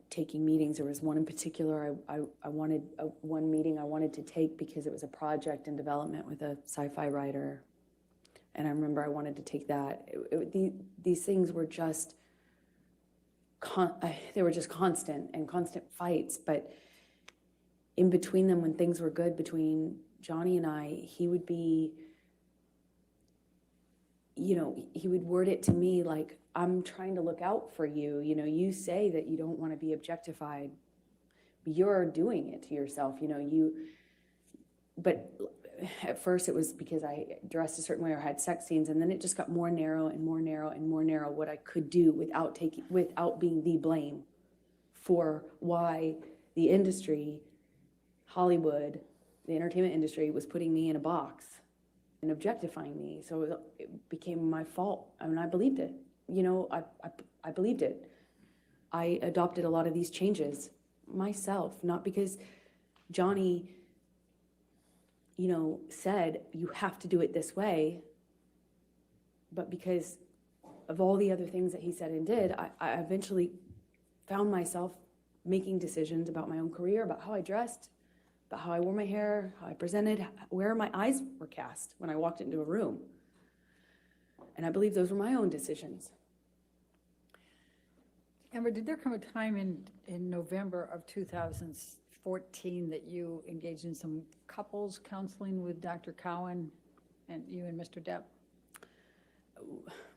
taking meetings. There was one in particular I wanted, one meeting I wanted to take because it was a project in development with a sci-fi writer. And I remember I wanted to take that. These things were just, they were just constant fights. But in between them, when things were good between Johnny and I, he would be, he would word it to me like, I'm trying to look out for you. You say that you don't want to be objectified. You're doing it to yourself, but at first it was because I dressed a certain way or had sex scenes, and then it just got more narrow and more narrow and more narrow what I could do without being the blame for why the industry, Hollywood, the entertainment industry was putting me in a box and objectifying me. So it became my fault. I mean, I believed it. I believed it. I adopted a lot of these changes myself, not because Johnny, said you have to do it this way, but because of all the other things that he said and did, I eventually found myself making decisions about my own career, about how I dressed, about how I wore my hair, how I presented, where my eyes were cast when I walked into a room. And I believe those were my own decisions. Amber, did there come a time in November of 2014 that you engaged in some couples counseling with Dr. Cowan and you and Mr. Depp?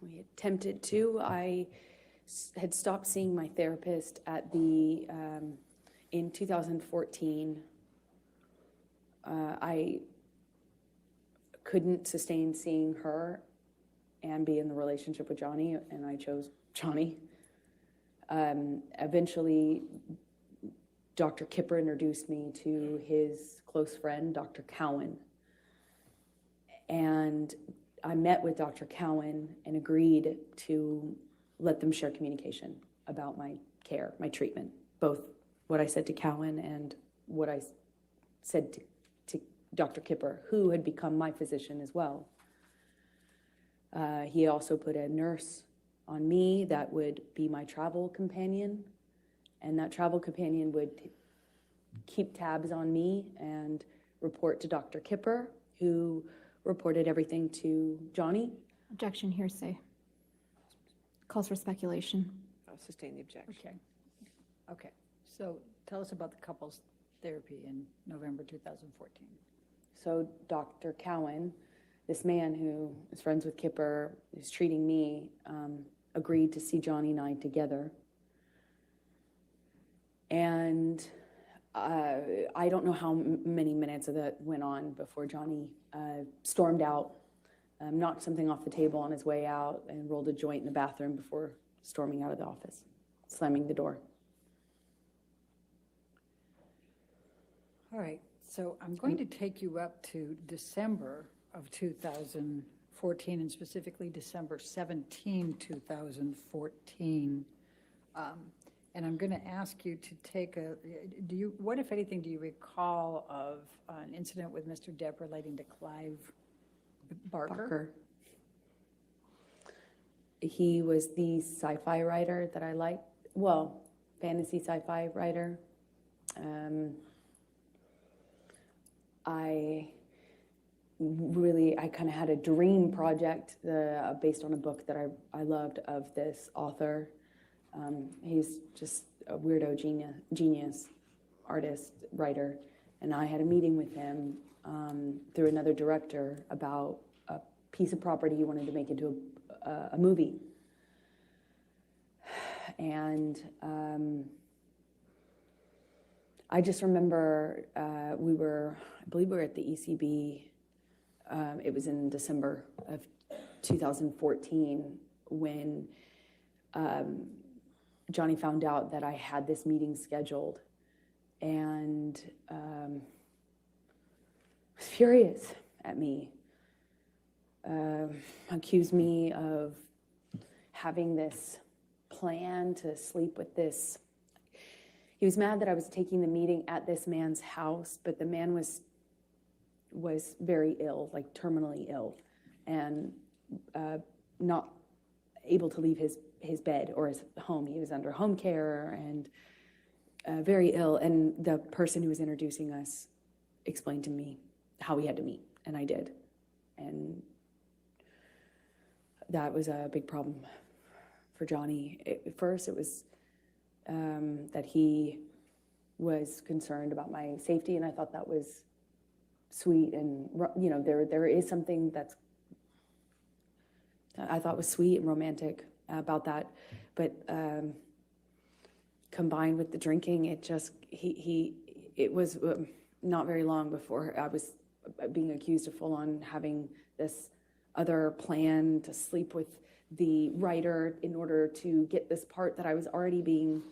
We attempted to. I had stopped seeing my therapist at in 2014. I couldn't sustain seeing her and be in the relationship with Johnny, and I chose Johnny. Eventually, Dr. Kipper introduced me to his close friend, Dr. Cowan. And I met with Dr. Cowan and agreed to let them share communication about my care, my treatment, both what I said to Cowan and what I said to Dr. Kipper, who had become my physician as well. He also put a nurse on me that would be my travel companion, and that travel companion would keep tabs on me and report to Dr. Kipper, who reported everything to Johnny. Objection, hearsay. Calls for speculation. I'll sustain the objection. Okay. So tell us about the couples therapy in November 2014. So Dr. Cowan, this man who is friends with Kipper, who's treating me, agreed to see Johnny and I together. And I don't know how many minutes of that went on before Johnny stormed out, knocked something off the table on his way out, and rolled a joint in the bathroom before storming out of the office, slamming the door. All right. So I'm going to take you up to December of 2014, and specifically December 17, 2014. And I'm going to ask you to take what, if anything, do you recall of an incident with Mr. Depp relating to Clive Barker? He was the sci-fi writer that I liked. Well, fantasy sci-fi writer. I kind of had a dream project based on a book that I loved of this author. He's just a weirdo genius, artist, writer. And I had a meeting with him through another director about a piece of property he wanted to make into a movie. And I just remember I believe we were at the ECB. It was in December of 2014 when Johnny found out that I had this meeting scheduled, and was furious at me. Accused me of having this plan to sleep with this. He was mad that I was taking the meeting at this man's house, but the man was very ill, like terminally ill, and not able to leave his bed or his home. He was under home care and very ill. And the person who was introducing us explained to me how we had to meet, and I did. And that was a big problem for Johnny. At first, it was that he was concerned about my safety, and I thought that was sweet. And there is something that I thought was sweet and romantic about that, but combined with the drinking, it was not very long before I was being accused of full on having this other plan to sleep with the writer in order to get this part that I was already being,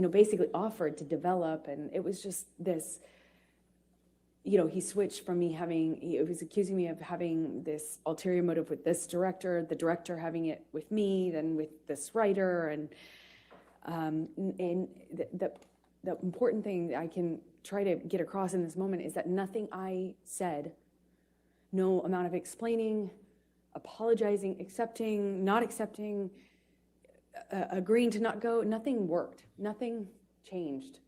basically offered to develop. And it was just this, he switched from he was accusing me of having this ulterior motive with this director, the director having it with me, then with this writer. And the important thing that I can try to get across in this moment is that nothing I said, no amount of explaining, apologizing, accepting, not accepting, agreeing to not go, nothing worked. Nothing changed.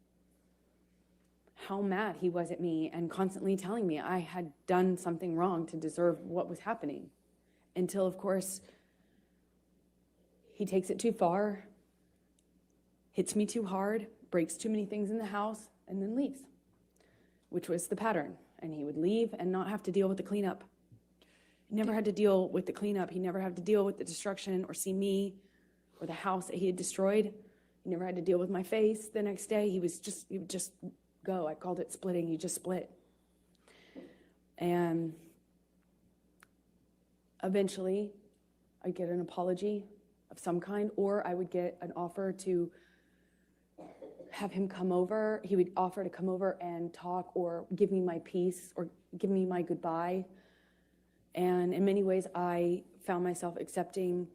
How mad he was at me and constantly telling me I had done something wrong to deserve what was happening. Until, of course, he takes it too far, hits me too hard, breaks too many things in the house, and then leaves, which was the pattern. And he would leave and not have to deal with the cleanup. He never had to deal with the cleanup. He never had to deal with the destruction or see me or the house that he had destroyed. He never had to deal with my face the next day. He would just go. I called it splitting. He just split. And eventually I'd get an apology of some kind, or I would get an offer to have him come over. He would offer to come over and talk or give me my peace or give me my goodbye. And in many ways, I found myself accepting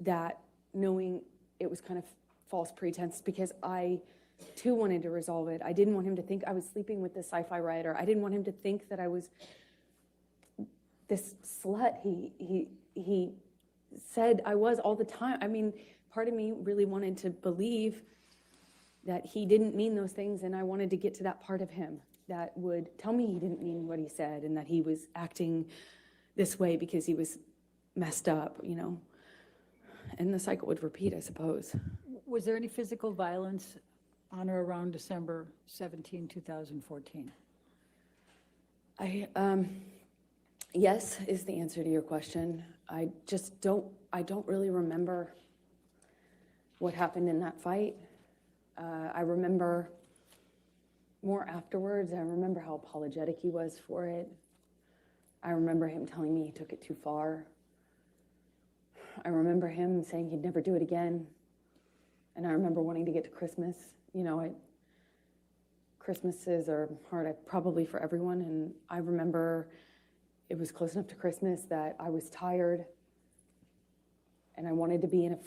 that, knowing it was kind of false pretense, because I too wanted to resolve it. I didn't want him to think I was sleeping with this sci-fi writer. I didn't want him to think that I was this slut he said I was all the time. I mean, part of me really wanted to believe that he didn't mean those things, and I wanted to get to that part of him that would tell me he didn't mean what he said and that he was acting this way because he was messed up, and the cycle would repeat, I suppose. Was there any physical violence on or around December 17, 2014? Yes is the answer to your question. I don't really remember what happened in that fight. I remember more afterwards. I remember how apologetic he was for it. I remember him telling me he took it too far. I remember him saying he'd never do it again. And I remember wanting to get to Christmas. Christmases are hard, probably for everyone. And I remember it was close enough to Christmas that I was tired And I wanted to be in a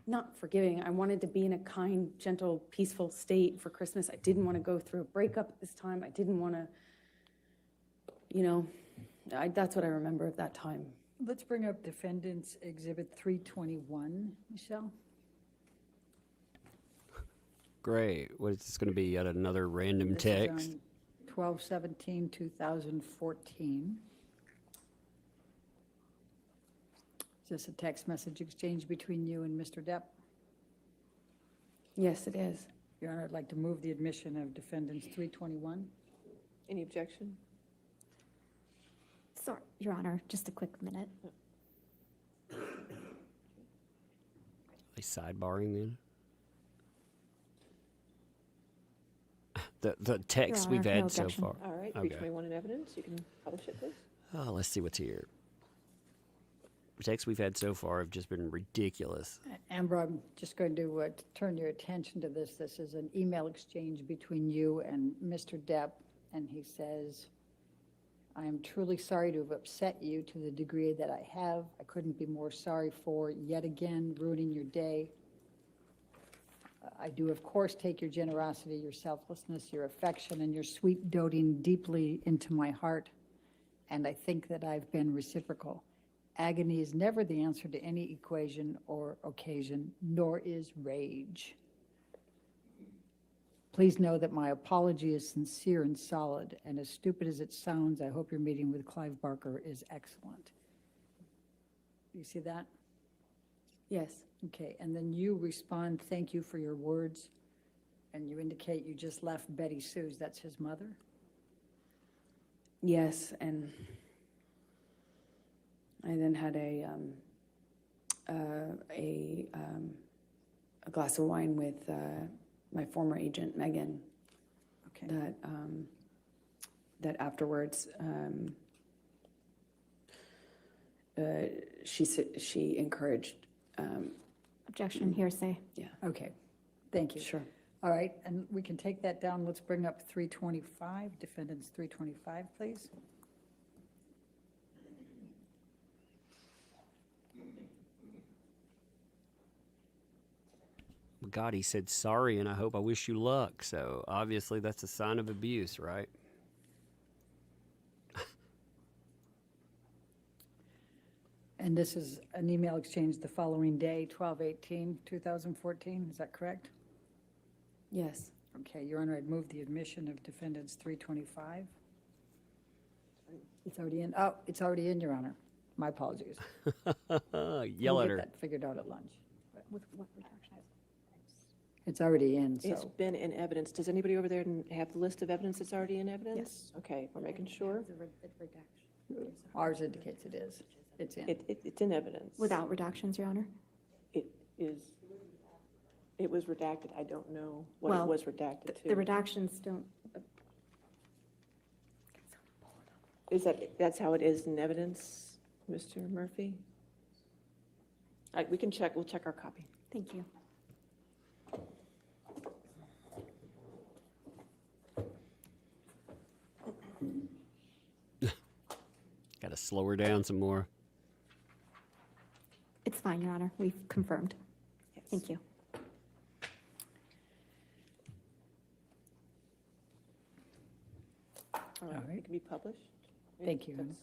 not forgiving, I wanted to be in a kind, gentle, peaceful state for Christmas. I didn't want to go through a breakup at this time. I didn't want to, that's what I remember of that time. Let's bring up Defendant's Exhibit 321, Michelle. Great. What is this going to be? Yet another random This text? is on 12/17/2014. Is this a text message exchange between you and Mr. Depp? Yes, it is. Your Honor, I'd like to move the admission of Defendants 321. Any objection? Sorry, Your Honor, just a quick minute. Are they sidebarring then? The text Your we've Honor, had no so objection. far. All right, Okay. 321 in evidence. You can publish it, please. Oh, let's see what's here. The texts we've had so far have just been ridiculous. Amber, I'm just going to turn your attention to this. This is an email exchange between you and Mr. Depp, and he says, I am truly sorry to have upset you to the degree that I have. I couldn't be more sorry for yet again ruining your day. I do, of course, take your generosity, your selflessness, your affection, and your sweet doting deeply into my heart, and I think that I've been reciprocal. Agony is never the answer to any equation or occasion, nor is rage. Please know that my apology is sincere and solid, and as stupid as it sounds, I hope your meeting with Clive Barker is excellent. You see that? Yes. Okay, and then you respond, thank you for your words, and you indicate you just left Betty Sue's, that's his mother? Yes, and I then had a glass of wine with my former agent, Megan, Okay. that afterwards she encouraged. Objection, hearsay. Yeah, Okay, thank you. sure. All right, and we can take that down. Let's bring up 325, Defendants 325, please. God, he said sorry, and I hope I wish you luck. So obviously that's a sign of abuse, right? And this is an email exchange the following day, 12/18/2014, is that correct? Yes. Okay, Your Honor, I'd move the admission of Defendants 325. It's already in, oh, it's already in, Your Honor. My apologies. Yell We'll at get her. that figured out at lunch. With what redaction? It's already in, It's so. been in evidence. Does anybody over there have the list of evidence that's already in evidence? Okay, we're making sure. Ours indicates it is. It's in. It's in evidence. Without redactions, Your Honor? It was redacted. I don't know what it Well, was redacted The to. redactions don't, That's how it is in evidence, Mr. Murphy? All right, we can check, we'll check our copy. thank you. Got to slow her down some more. It's fine, Your Honor, we've confirmed. Yes. Thank you. All right, right. it can be published. Thank you. That's-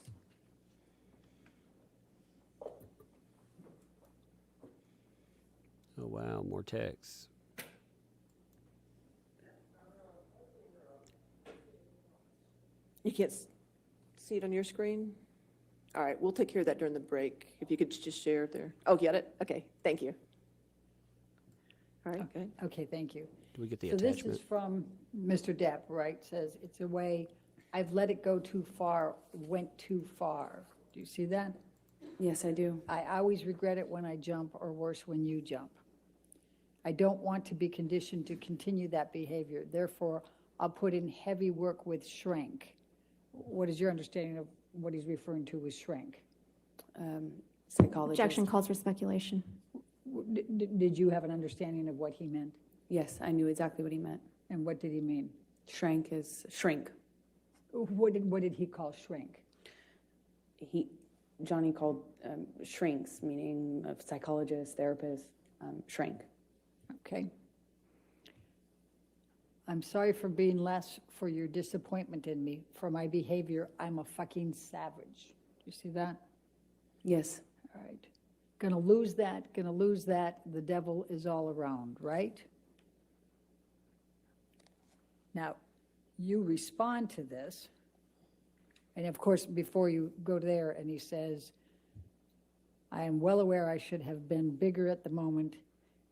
Oh, wow, more texts. You can't see it on your screen? All right, we'll take care of that during the break. If you could just share it there. Oh, get it? Okay, thank you. All right, good. Okay, thank you. Do we get the So this is attachment? from Mr. Depp, right? Says, it's a way, I've let it go too far, went too far. Do you see that? Yes, I do. I always regret it when I jump, or worse, when you jump. I don't want to be conditioned to continue that behavior. Therefore, I'll put in heavy work with shrink. What is your understanding of what he's referring to with shrink? Psychologist. Objection calls for speculation. Did you have an understanding of what he meant? Yes, I knew exactly what he meant. And what did he mean? Shrank is shrink. What did he call shrink? Johnny called shrinks, meaning of psychologists, therapists, shrink. Okay. I'm sorry for being less for your disappointment in me. For my behavior, I'm a fucking savage. You see that? Yes. All right. Gonna lose that, gonna lose that. The devil is all around, right? Now, you respond to this. And of course, before you go there, and he says, I am well aware I should have been bigger at the moment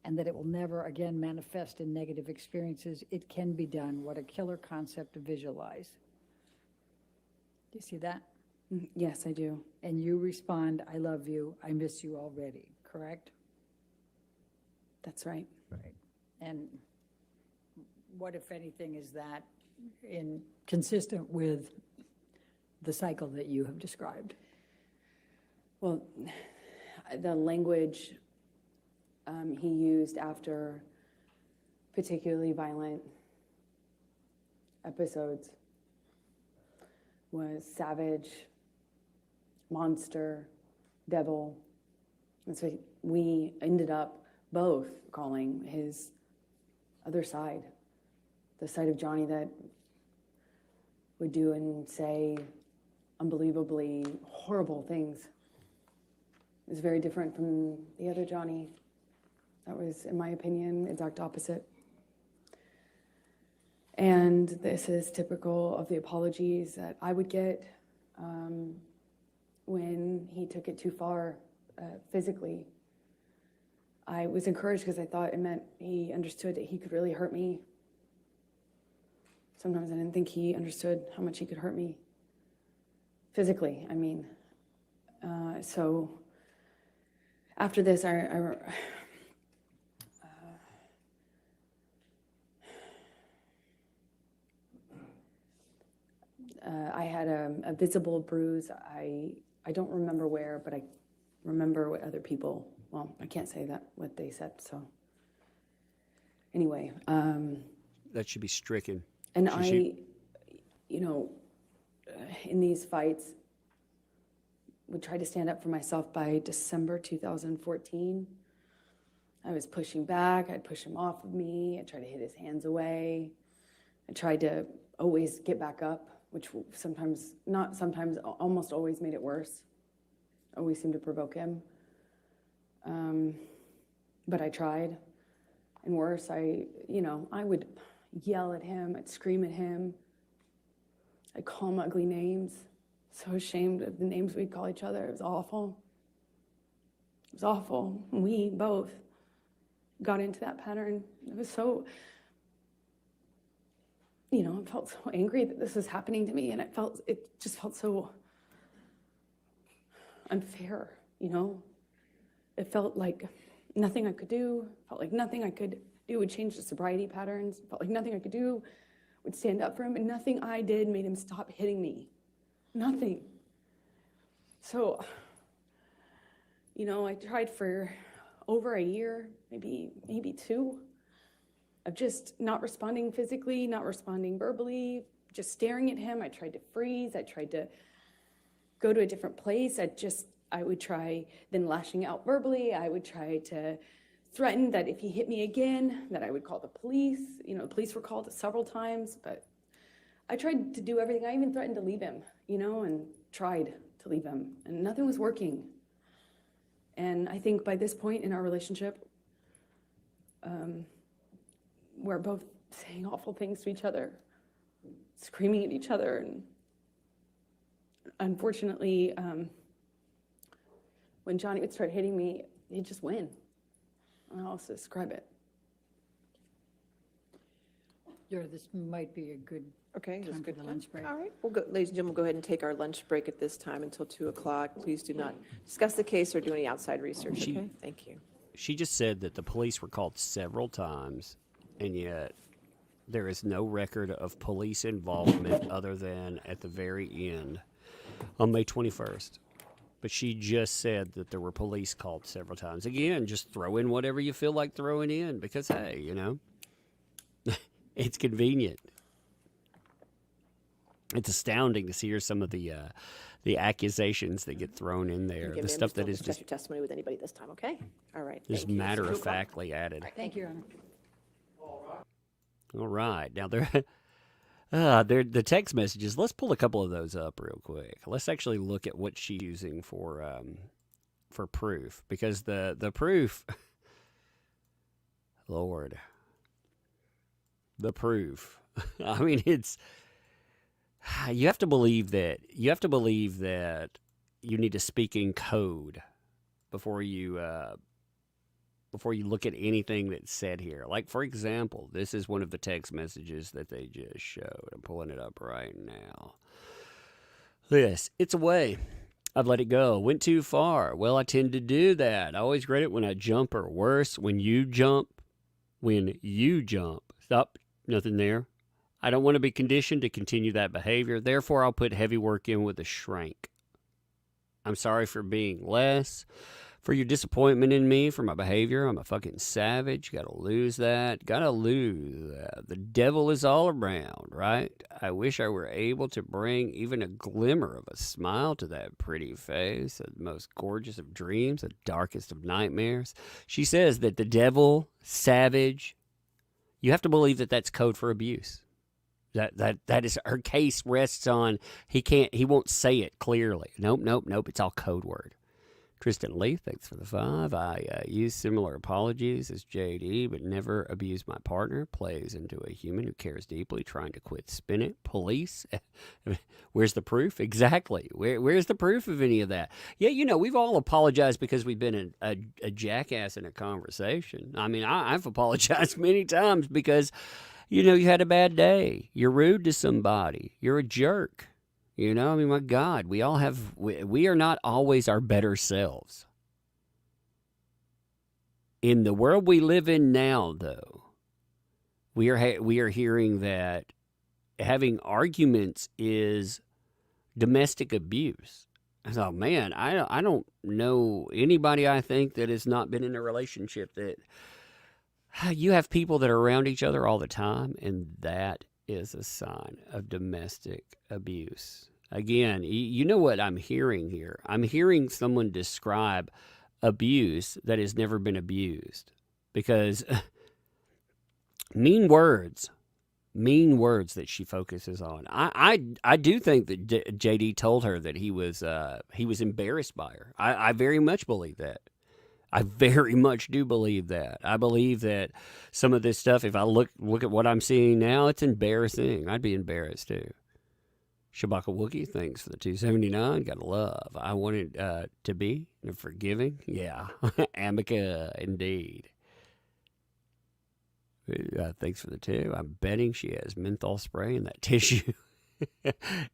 and that it will never again manifest in negative experiences. It can be done. What a killer concept to visualize. Do you see that? Yes, I do. And you respond, I love you, I miss you already, correct? That's right. Right. And what, if anything, is that consistent with the cycle that you have described? Well, the language he used after particularly violent episodes was savage, monster, devil. And so we ended up both calling his other side, the side of Johnny that would do and say unbelievably horrible things. It was very different from the other Johnny. That was, in my opinion, the exact opposite. And this is typical of the apologies that I would get when he took it too far physically. I was encouraged because I thought it meant he understood that he could really hurt me. Sometimes I didn't think he understood how much he could hurt me physically, I mean. So after this, I had a visible bruise. I don't remember where, but I remember what other people, well, I can't say that, what they said, so. Anyway. That should be stricken. And in these fights, would try to stand up for myself. By December 2014. I was pushing back. I'd push him off of me. I'd try to hit his hands away. I tried to always get back up, which sometimes, not sometimes, almost always made it worse. Always seemed to provoke him. But I tried. And worse, I would yell at him. I'd scream at him. I'd call him ugly names. So ashamed of the names we'd call each other. It was awful. It was awful. We both got into that pattern. It was so, I felt so angry that this was happening to me, and it just felt so unfair, It felt like nothing I could do. Felt like nothing I could do would change the sobriety patterns. Felt like nothing I could do would stand up for him, and nothing I did made him stop hitting me. Nothing. So, I tried for over a year, maybe two, of just not responding physically, not responding verbally, just staring at him. I tried to freeze. I tried to go to a different place. I would try then lashing out verbally. I would try to threaten that if he hit me again, that I would call the police. The police were called several times, but I tried to do everything. I even threatened to leave him, and tried to leave him, and nothing was working. And I think by this point in our relationship, we're both saying awful things to each other, screaming at each other, and unfortunately, when Johnny would start hitting me, he'd just win. I don't know how else to describe it. This might be a good Okay, that's time for good. the lunch break. All right, ladies and gentlemen, we'll go ahead and take our lunch break at this time until 2:00. Please do not discuss the case or do any outside research, okay? Thank you. She just said that the police were called several times, and yet there is no record of police involvement other than at the very end on May 21st. But she just said that there were police called several times. Again, just throw in whatever you feel like throwing in because, hey, it's convenient. It's astounding to see some of the the accusations that get thrown in there, Okay, the ma'am, stuff that don't is discuss just your testimony with anybody this time, okay? All right, just thank you. matter-of-factly added. Thank you, Your Honor. All right. Now, the text messages, let's pull a couple of those up real quick. Let's actually look at what she's using for proof, because the proof, Lord, the proof. I mean, it's, you have to believe that you need to speak in code before you look at anything that's said here. Like, for example, this is one of the text messages that they just showed. I'm pulling it up right now. It's away. I've let it go. Went too far. Well, I tend to do that. I always regret it when I jump, or worse, when you jump. Stop. Nothing there. I don't want to be conditioned to continue that behavior. Therefore, I'll put heavy work in with a shrink. I'm sorry for being less. For your disappointment in me, for my behavior. I'm a fucking savage. Gotta lose that. Gotta lose that. The devil is all around, right? I wish I were able to bring even a glimmer of a smile to that pretty face, the most gorgeous of dreams, the darkest of nightmares. She says that the devil, savage, you have to believe that that's code for abuse. That is, her case rests on, he won't say it clearly. Nope. It's all code word. Tristan Lee, thanks for the 5. I use similar apologies as JD, but never abuse my partner. Plays into a human who cares deeply, trying to quit spin it. Police. Where's the proof? Exactly. Where's the proof of any of that? Yeah, we've all apologized because we've been a jackass in a conversation. I mean, I've apologized many times because, you had a bad day. You're rude to somebody. You're a jerk. I mean, my God, we are not always our better selves. In the world we live in now, though, we are hearing that having arguments is domestic abuse. I thought, man, I don't know anybody, I think, that has not been in a relationship that you have people that are around each other all the time, and that is a sign of domestic abuse. Again, you know what I'm hearing here? I'm hearing someone describe abuse that has never been abused, because mean words that she focuses on. I do think that JD told her that he was embarrassed by her. I very much believe that. I very much do believe that. I believe that some of this stuff, if I look at what I'm seeing now, it's embarrassing. I'd be embarrassed too. Shabaka Wookie, thanks for the 279. Gotta love. I wanted to be forgiving. Yeah. Amica, indeed. Thanks for the 2. I'm betting she has menthol spray in that tissue.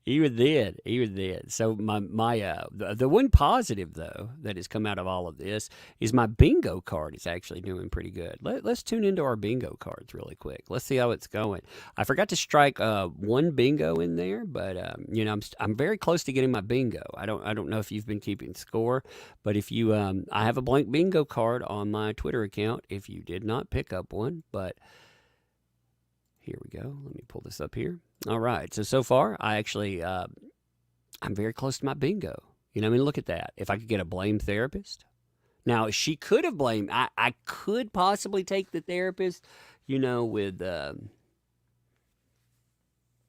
Even then. So the one positive, though, that has come out of all of this is my bingo card is actually doing pretty good. Let's tune into our bingo cards really quick. Let's see how it's going. I forgot to strike one bingo in there, but I'm very close to getting my bingo. I don't know if you've been keeping score, but if you I have a blank bingo card on my Twitter account if you did not pick up one, but here we go. Let me pull this up here. All right. So far, I actually, I'm very close to my bingo. Look at that. If I could get a blame therapist. Now, she could have blamed, I could possibly take the therapist, with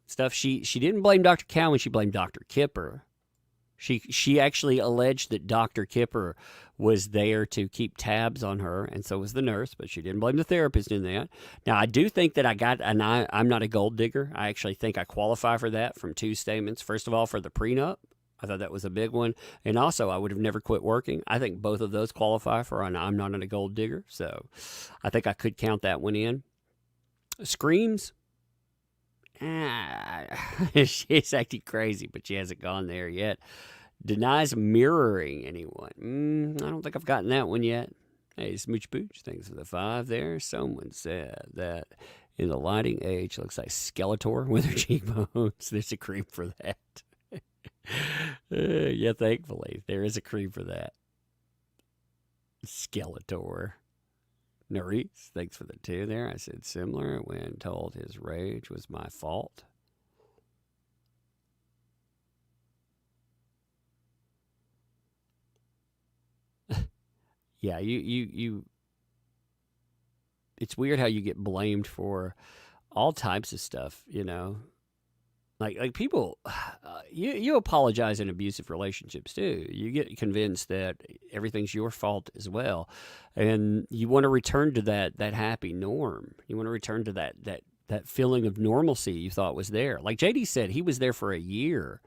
stuff. She didn't blame Dr. Cowan. She blamed Dr. Kipper. She actually alleged that Dr. Kipper was there to keep tabs on her, and so was the nurse, but she didn't blame the therapist in that. Now, I do think that I'm not a gold digger. I actually think I qualify for that from 2 statements. First of all, for the prenup. I thought that was a big one. And also, I would have never quit working. I think both of those qualify for I'm not a gold digger. So I think I could count that one in. Screams. She's acting crazy, but she hasn't gone there yet. Denies mirroring anyone. I don't think I've gotten that one yet. Hey, Smooch Pooch, thanks for the 5 there. Someone said that in the lighting age looks like Skeletor with her cheekbones. There's a cream for that. Yeah, thankfully, there is a cream for that. Skeletor. Nerys, thanks for the 2 there. I said similar when told his rage was my fault. yeah, you. It's weird how you get blamed for all types of stuff, Like people, you apologize in abusive relationships too. You get convinced that everything's your fault as well, and you want to return to that happy norm. You want to return to that feeling of normalcy you thought was there. Like JD said, he was there for a year.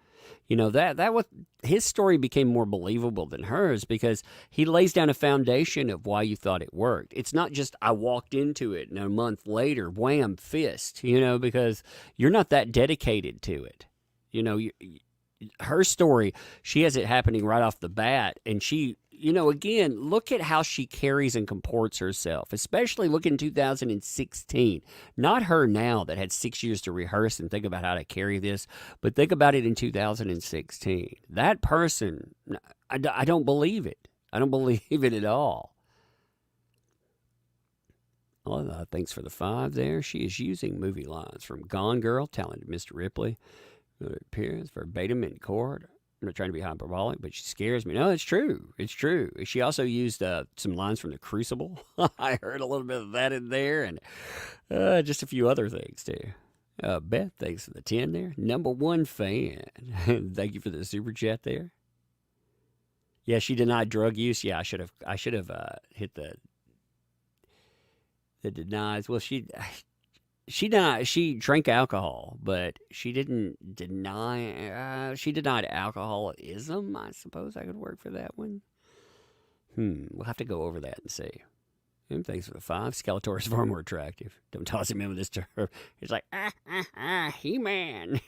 That was his story became more believable than hers because he lays down a foundation of why you thought it worked. It's not just I walked into it and a month later, wham, fist, because you're not that dedicated to it. Her story, she has it happening right off the bat, and she, again, look at how she carries and comports herself, especially look in 2016. Not her now that had 6 years to rehearse and think about how to carry this, but think about it in 2016. That person, I don't believe it. I don't believe it at all. Well, thanks for the 5 there. She is using movie lines from Gone Girl, talented Mr. Ripley. It appears verbatim in court. I'm not trying to be hyperbolic, but she scares me. No, it's true. It's true. She also used some lines from The Crucible. I heard a little bit of that in there, and just a few other things too. Beth, thanks for the 10 there. Number 1 fan. Thank you for the super chat there. Yeah, she denied drug use. Yeah, I should have hit the denies. Well, she drank alcohol, but she didn't deny. She denied alcoholism. I suppose I could work for that one. We'll have to go over that and see. And thanks for the 5. Skeletor is far more attractive. Don't toss him in with this term. He's like, He-Man.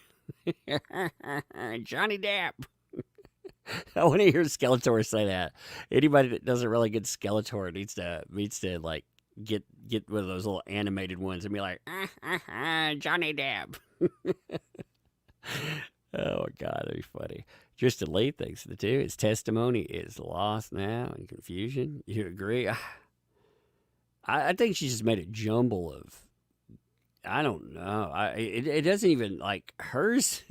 Johnny Depp. I want to hear Skeletor say that. Anybody that does a really good Skeletor needs to like get one of those little animated ones and be like, Johnny Depp. Oh God, that'd be funny. Just delete, thanks for the 2. His testimony is lost now in confusion. You agree? I think she just made a jumble of, I don't know. It doesn't even, like, hers.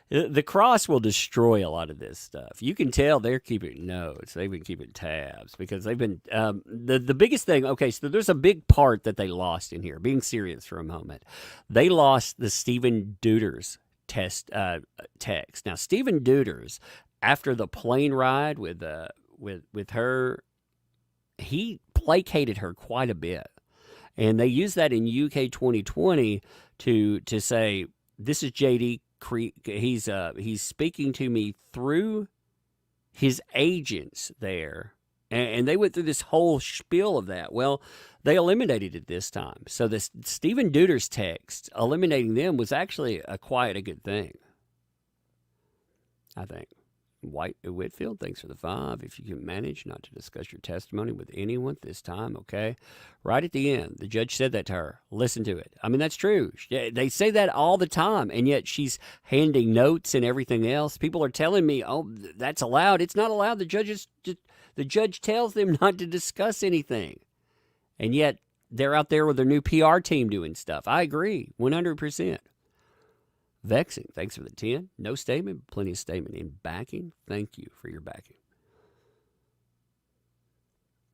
The cross will destroy a lot of this stuff. You can tell they're keeping notes. They've been keeping tabs because they've been, the biggest thing, okay, so there's a big part that they lost in here, being serious for a moment. They lost the Stephen Deuters text. Now, Stephen Deuters, after the plane ride with her, he placated her quite a bit. And they used that in UK 2020 to say, this is JD. He's speaking to me through his agents there. And they went through this whole spiel of that. Well, they eliminated it this time. So the Stephen Deuters text, eliminating them was actually quite a good thing, I think. Whitfield, thanks for the 5. If you can manage not to discuss your testimony with anyone this time, okay? Right at the end, the judge said that to her. Listen to it. I mean, that's true. They say that all the time, and yet she's handing notes and everything else. People are telling me, oh, that's allowed. It's not allowed. The judge tells them not to discuss anything. And yet they're out there with their new PR team doing stuff. I agree, 100%. Vexing, thanks for the 10. No statement, plenty of statement in backing. Thank you for your backing.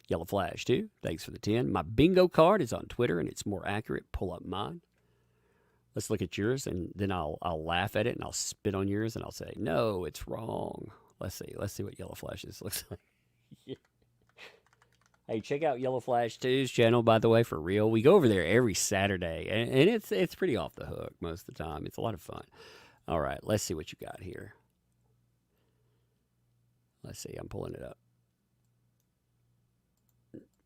Yellow Flash, too. Thanks for the 10. My bingo card is on Twitter, and it's more accurate. Pull up mine. Let's look at yours, and then I'll laugh at it, and I'll spit on yours, and I'll say, no, it's wrong. Let's see what Yellow Flash's looks like. Yeah. Hey, check out Yellow Flash 2's channel, by the way, for real. We go over there every Saturday, and it's pretty off the hook most of the time. It's a lot of fun. All right, let's see what you got here. Let's see, I'm pulling it up.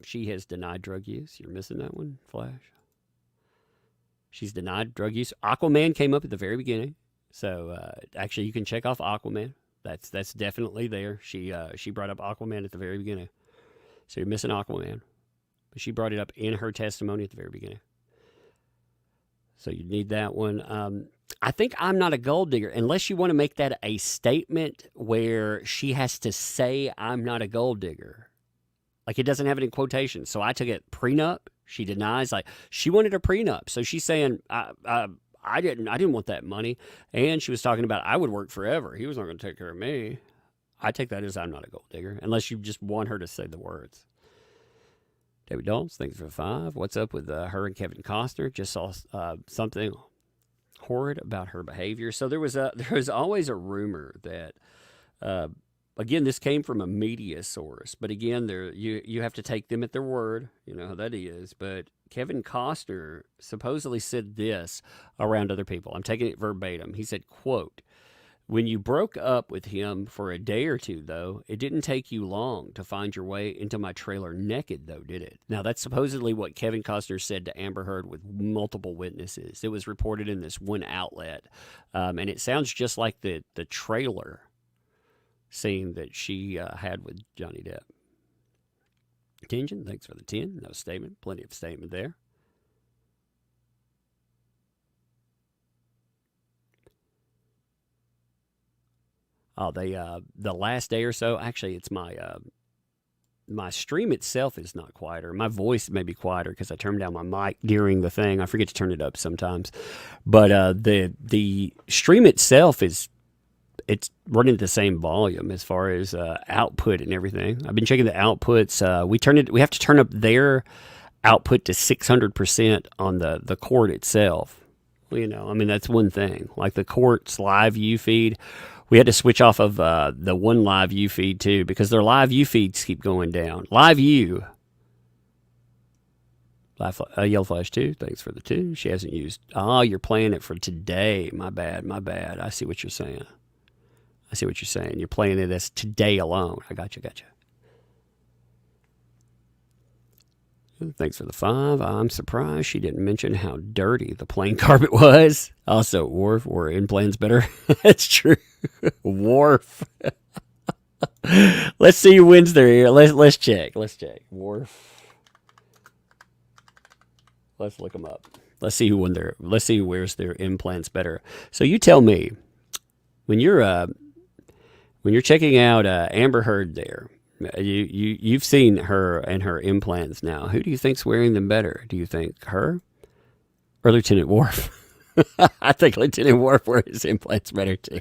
She has denied drug use. You're missing that one, Flash. She's denied drug use. Aquaman came up at the very beginning. So, actually, you can check off Aquaman. That's definitely there. She brought up Aquaman at the very beginning. So you're missing Aquaman. But she brought it up in her testimony at the very beginning. So you need that one. I think I'm not a gold digger, unless you want to make that a statement where she has to say I'm not a gold digger. Like it doesn't have it in quotations. So I took it prenup. She denies, like she wanted a prenup. So she's saying, I didn't want that money. And she was talking about I would work forever. He was not going to take care of me. I take that as I'm not a gold digger, unless you just want her to say the words. David Dawes, thanks for the 5. What's up with her and Kevin Costner? Just saw something horrid about her behavior. So there was always a rumor that, again, this came from a media source, but again, you have to take them at their word. You know how that is. But Kevin Costner supposedly said this around other people. I'm taking it verbatim. He said, quote, "When you broke up with him for a day or two, though, it didn't take you long to find your way into my trailer naked, though, did it?" Now, that's supposedly what Kevin Costner said to Amber Heard with multiple witnesses. It was reported in this one outlet, and it sounds just like the trailer scene that she had with Johnny Depp. Attention, thanks for the 10. No statement, plenty of statement there. Oh, the last day or so. Actually, it's my stream itself is not quieter. My voice may be quieter because I turned down my mic during the thing. I forget to turn it up sometimes, but the stream itself it's running at the same volume as far as output and everything. I've been checking the outputs. We have to turn up their output to 600% on the court itself. Well, you know, I mean, that's one thing. Like the court's live view feed, we had to switch off of the one live view feed too, because their live view feeds keep going down. Live view. Yellow Flash 2, thanks for the 2. She hasn't used. Oh, you're playing it for today. My bad. I see what you're saying. You're playing it as today alone. I got you. Thanks for the 5. I'm surprised she didn't mention how dirty the plain carpet was. Also, Worf, were implants better? That's true. Worf. Let's see who wins there here. Let's check. Worf. Let's look them up. Let's see who wears their implants better. So you tell me, when you're checking out Amber Heard there, you've seen her and her implants now. Who do you think's wearing them better? Do you think her or Lieutenant Worf? I think Lieutenant Worf wears his implants better too.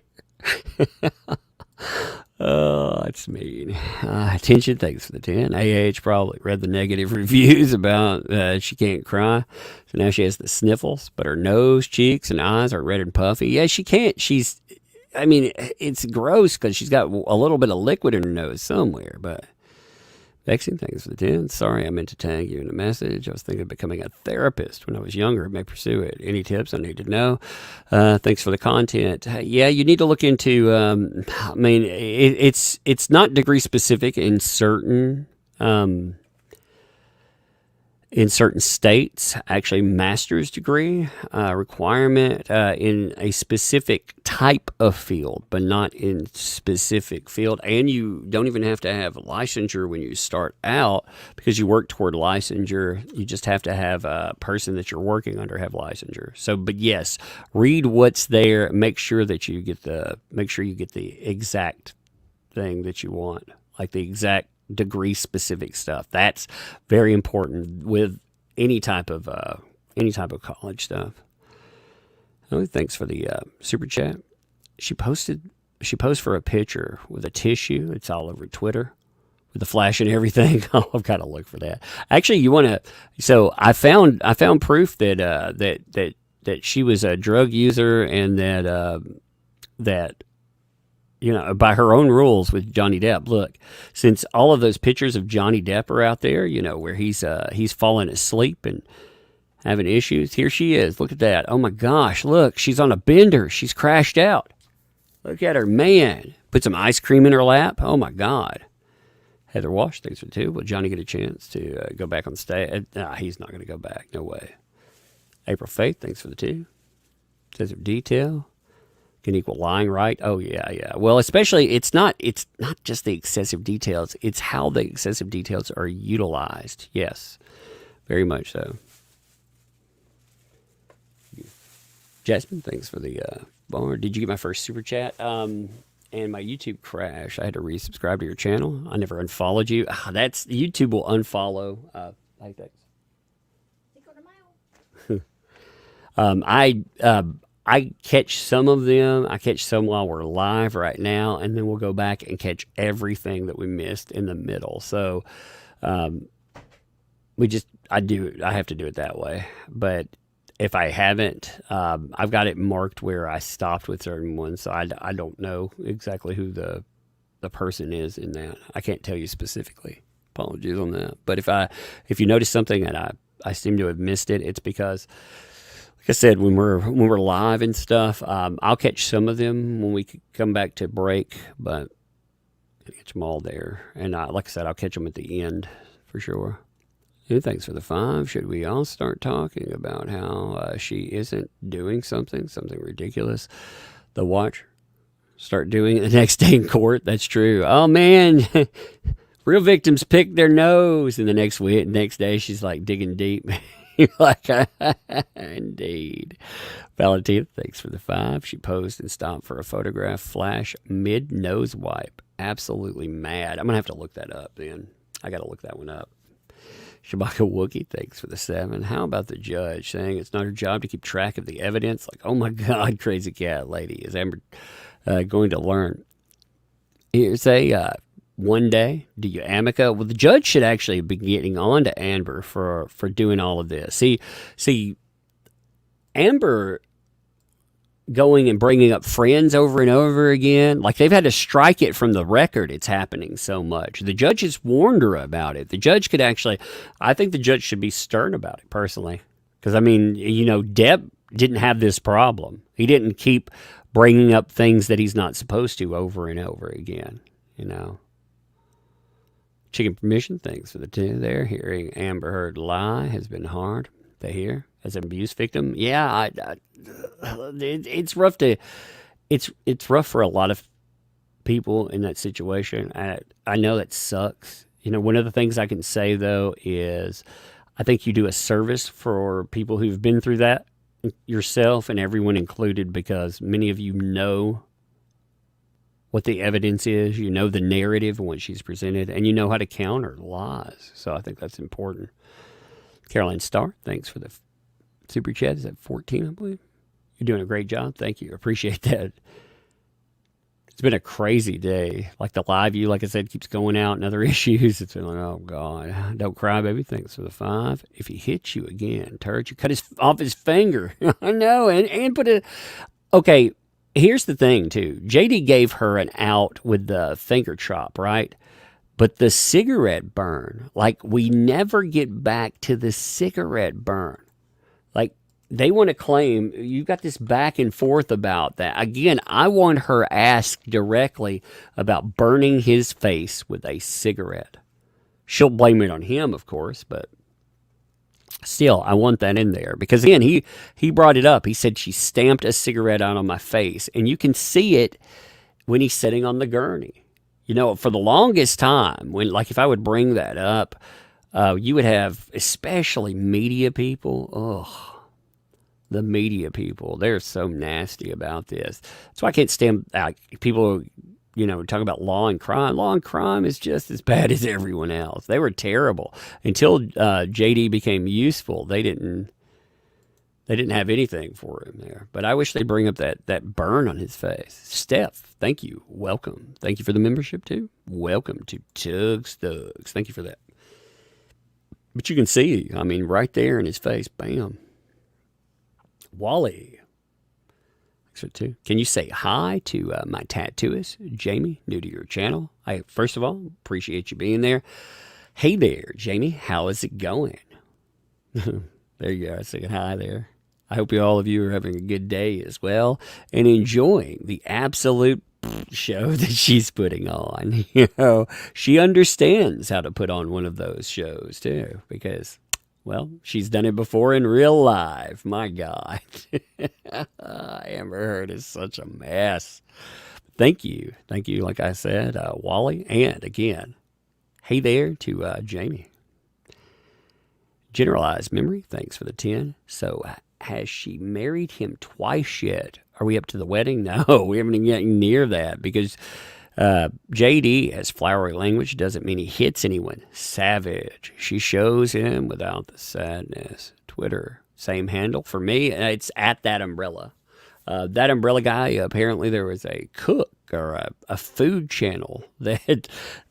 Oh, that's mean. Attention, thanks for the 10. AH probably read the negative reviews about she can't cry. So now she has the sniffles, but her nose, cheeks, and eyes are red and puffy. Yeah, she can't. I mean, it's gross because she's got a little bit of liquid in her nose somewhere, but vexing, thanks for the 10. Sorry, I meant to tag you in a message. I was thinking of becoming a therapist when I was younger. May pursue it. Any tips I need to know? Thanks for the content. Yeah, you need to look into, I mean, it's not degree specific in certain states. Actually, master's degree requirement in a specific type of field, but not in specific field. And you don't even have to have licensure when you start out, because you work toward licensure. You just have to have a person that you're working under have licensure. So, but yes, read what's there. Make sure you get the exact thing that you want, like the exact degree specific stuff. That's very important with any type of college stuff. Oh, thanks for the super chat. She posted for a picture with a tissue. It's all over Twitter with the flash and everything. Oh, I've got to look for that. Actually, you want to? So I found proof that she was a drug user, and that you know, by her own rules with Johnny Depp. Look, since all of those pictures of Johnny Depp are out there, you know, where he's falling asleep and having issues. Here she is. Look at that. Oh my gosh, look, she's on a bender. She's crashed out. Look at her, man. Put some ice cream in her lap. Oh my God. Heather Wash, thanks for 2. Will Johnny get a chance to go back on stage? He's not going to go back. No way. April Faith, thanks for the 2. Says of detail can equal lying, right? Oh yeah. Well, especially it's not just the excessive details, it's how the excessive details are utilized. Yes, very much so. Jasmine, thanks for the bar. Did you get my first super chat? And my YouTube crashed. I had to resubscribe to your channel. I never unfollowed you. That's YouTube will unfollow. Thanks. I catch some of them. I catch some while we're live right now, and then we'll go back and catch everything that we missed in the middle. So I have to do it that way. But if I haven't, I've got it marked where I stopped with certain ones, so I don't know exactly who the person is in that. I can't tell you specifically. Apologies on that. But if you notice something and I seem to have missed it, it's because, like I said, when we're live and stuff, I'll catch some of them when we come back to break, but I catch them all there. And like I said, I'll catch them at the end for sure. Yeah, thanks for the 5. Should we all start talking about how she isn't doing something ridiculous? The watch start doing it the next day in court. That's true. Oh man, real victims pick their nose, and the next day she's like digging deep. You're like, indeed. Valentina, thanks for the 5. She posed and stopped for a photograph flash mid nose wipe. Absolutely mad. I'm gonna have to look that up. Then I got to look that one up. Shabaka Wookie, thanks for the 7. How about the judge saying it's not her job to keep track of the evidence? Like, oh my God, crazy cat lady. Is Amber going to learn? Here's a one day. Do you amica? Well, the judge should actually be getting on to Amber for doing all of this. See, Amber going and bringing up friends over and over again, like they've had to strike it from the record. It's happening so much. The judge has warned her about it. The judge could actually, I think the judge should be stern about it personally. Because, I mean, Depp didn't have this problem. He didn't keep bringing up things that he's not supposed to over and over again, Chicken Permission, thanks for the 2 there. Hearing Amber Heard lie has been hard to hear as an abuse victim. Yeah, it's rough it's rough for a lot of people in that situation. I know that sucks. One of the things I can say though is I think you do a service for people who've been through that yourself, and everyone included, because many of you know what the evidence is, the narrative and what she's presented, and you know how to counter lies. So I think that's important. Caroline Starr, thanks for the super chat. Is that 14, I believe? You're doing a great job. Thank you. Appreciate that. It's been a crazy day. Like the live view, like I said, keeps going out and other issues. It's been like, oh, God. Don't cry, baby. Thanks for the 5. If he hits you again, turd, you cut off his finger. I know. And put it. Okay, here's the thing, too. JD gave her an out with the finger chop, right? But the cigarette burn, like we never get back to the cigarette burn. Like they want to claim, you've got this back and forth about that. Again, I want her asked directly about burning his face with a cigarette. She'll blame it on him, of course, but still, I want that in there. Because again, he brought it up. He said she stamped a cigarette out on my face. And you can see it when he's sitting on the gurney. For the longest time, if I would bring that up, you would have, especially media people, the media people, they're so nasty about this. That's why I can't stand people, talk about law and crime. Law and crime is just as bad as everyone else. They were terrible. Until JD became useful, they didn't have anything for him there. But I wish they'd bring up that burn on his face. Steph, thank you. Welcome. Thank you for the membership, too. Welcome to Tugs Thugs. Thank you for that. But you can see, right there in his face, bam. Wally. So too. Can you say hi to my tattooist, Jamie, new to your channel? First of all, appreciate you being there. Hey there, Jamie. How is it going? There you go. Saying hi there. I hope all of you are having a good day as well and enjoying the absolute show that she's putting on. She understands how to put on one of those shows too, because, well, she's done it before in real life. My God. Amber Heard is such a mess. Thank you. Thank you, like I said, Wally. And again, hey there to Jamie. Generalized memory, thanks for the 10. So, has she married him twice yet? Are we up to the wedding? No, we haven't even gotten near that, because JD has flowery language, doesn't mean he hits anyone. Savage. She shows him without the sadness. Twitter, same handle. For me, it's at that umbrella. That Umbrella Guy, apparently there was a cook or a food channel that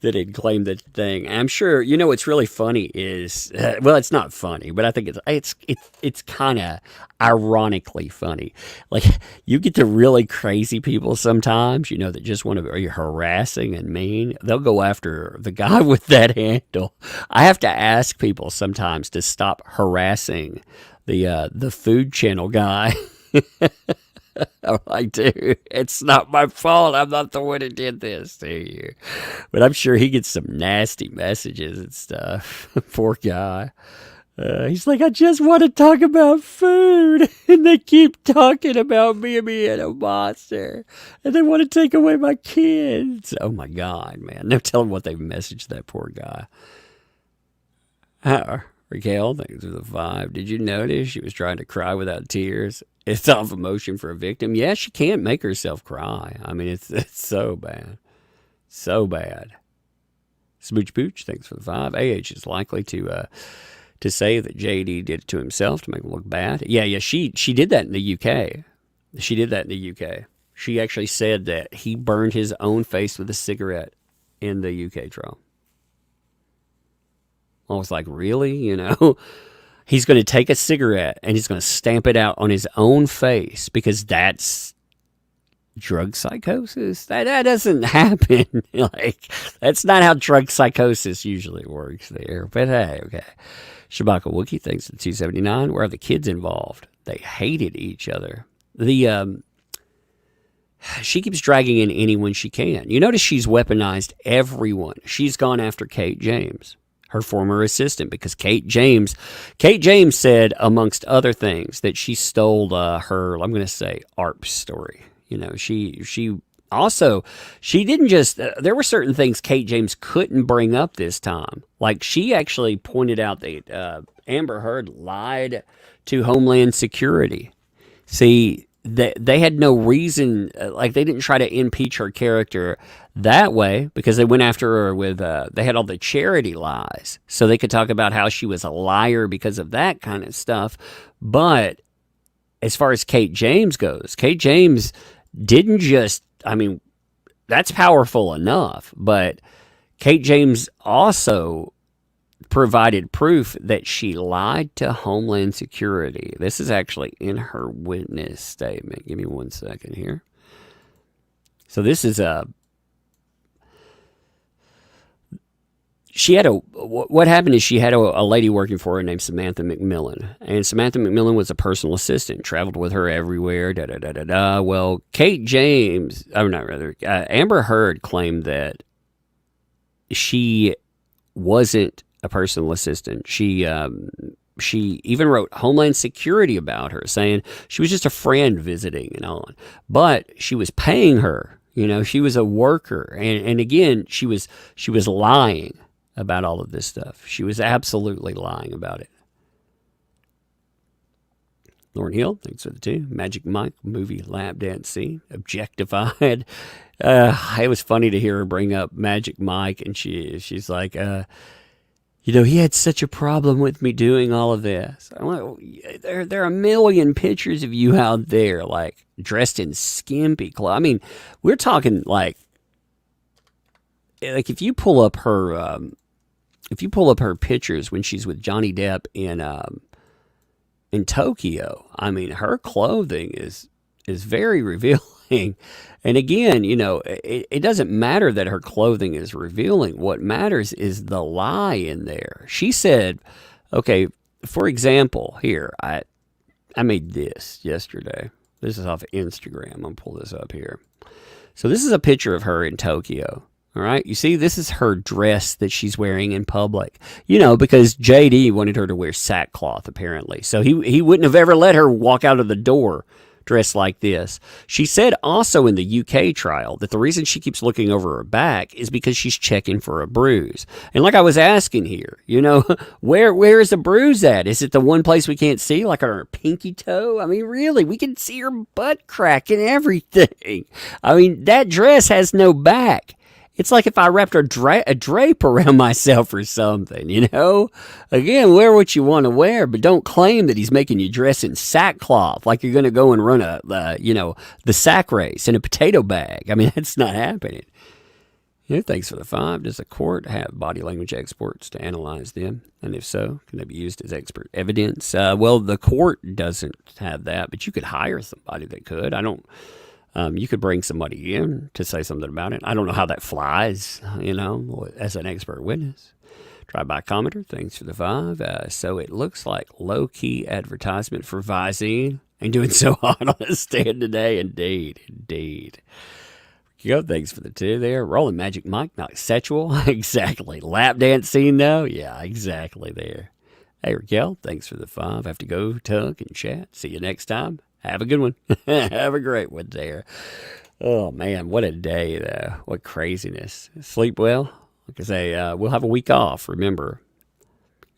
had claimed the thing. And I'm sure, what's really funny is, well, it's not funny, but I think it's kind of ironically funny. Like, you get to really crazy people sometimes, that just want to be harassing and mean. They'll go after the guy with that handle. I have to ask people sometimes to stop harassing the food channel guy. I'm like, dude, it's not my fault. I'm not the one who did this to you. But I'm sure he gets some nasty messages and stuff. Poor guy. He's like, I just want to talk about food. And they keep talking about me being a monster. And they want to take away my kids. Oh, my God, man. No telling what they messaged that poor guy. Raquel, thanks for the 5. Did you notice she was trying to cry without tears? It's off emotion for a victim. Yeah, she can't make herself cry. I mean, it's so bad. So bad. Smooch Pooch, thanks for the 5. AH is likely to say that JD did it to himself to make him look bad. Yeah, she did that in the UK. She did that in the UK. She actually said that he burned his own face with a cigarette in the UK trial. I was like, really? He's going to take a cigarette and he's going to stamp it out on his own face because that's drug psychosis. That doesn't happen. That's not how drug psychosis usually works there. But hey, okay. Shabaka Wookie thinks the 279. Where are the kids involved? They hated each other. She keeps dragging in anyone she can. You notice she's weaponized everyone. She's gone after Kate James, her former assistant, because Kate James said, amongst other things, that she stole her, I'm going to say, ARP story. She also, she didn't just, there were certain things Kate James couldn't bring up this time. Like, she actually pointed out that Amber Heard lied to Homeland Security. See, they had no reason, they didn't try to impeach her character that way because they went after her with, they had all the charity lies. So they could talk about how she was a liar because of that kind of stuff. But as far as Kate James goes, Kate James didn't just, that's powerful enough. But Kate James also provided proof that she lied to Homeland Security. This is actually in her witness statement. Give me 1 second here. So this is what happened is she had a lady working for her named Samantha McMillan. And Samantha McMillan was a personal assistant, traveled with her everywhere, Well, Amber Heard claimed that she wasn't a personal assistant. She even wrote Homeland Security about her, saying she was just a friend visiting and on. But she was paying her. She was a worker. And again, she was lying about all of this stuff. She was absolutely lying about it. Lauren Hill, thanks for the 2. Magic Mike, movie lap dance scene, objectified. It was funny to hear her bring up Magic Mike, and she's like, he had such a problem with me doing all of this. I'm like, there are a million pictures of you out there, dressed in skimpy clothes. We're talking like if you pull up her pictures when she's with Johnny Depp in Tokyo, her clothing is very revealing. And again, it doesn't matter that her clothing is revealing. What matters is the lie in there. She said, okay, for example, here, I made this yesterday. This is off of Instagram. I'm going to pull this up here. So this is a picture of her in Tokyo. All right. You see, this is her dress that she's wearing in public, because JD wanted her to wear sackcloth, apparently. So he wouldn't have ever let her walk out of the door dressed like this. She said also in the UK trial that the reason she keeps looking over her back is because she's checking for a bruise. And like I was asking here, where is the bruise at? Is it the one place we can't see, like on her pinky toe? Really, we can see her butt crack and everything. That dress has no back. It's like if I wrapped a drape around myself or something, you know? Again, wear what you want to wear, but don't claim that he's making you dress in sackcloth like you're going to go and run the sack race in a potato bag. I mean, that's not happening. Thanks for the 5. Does the court have body language experts to analyze them? And if so, can they be used as expert evidence? Well, the court doesn't have that, but you could hire somebody that could. You could bring somebody in to say something about it. I don't know how that flies, as an expert witness. Drive-by commenter, thanks for the 5. So it looks like low-key advertisement for Visine. Ain't doing so hot on the stand today. Indeed. Thanks for the 2 there. Rolling Magic Mike, not sexual. Exactly. Lap dance scene, though? Yeah, exactly there. Hey, Raquel, thanks for the 5. Have to go, Tug, and chat. See you next time. Have a good one. Have a great one there. Oh, man, what a day, though. What craziness. Sleep well? Like I say, we'll have a week off, remember.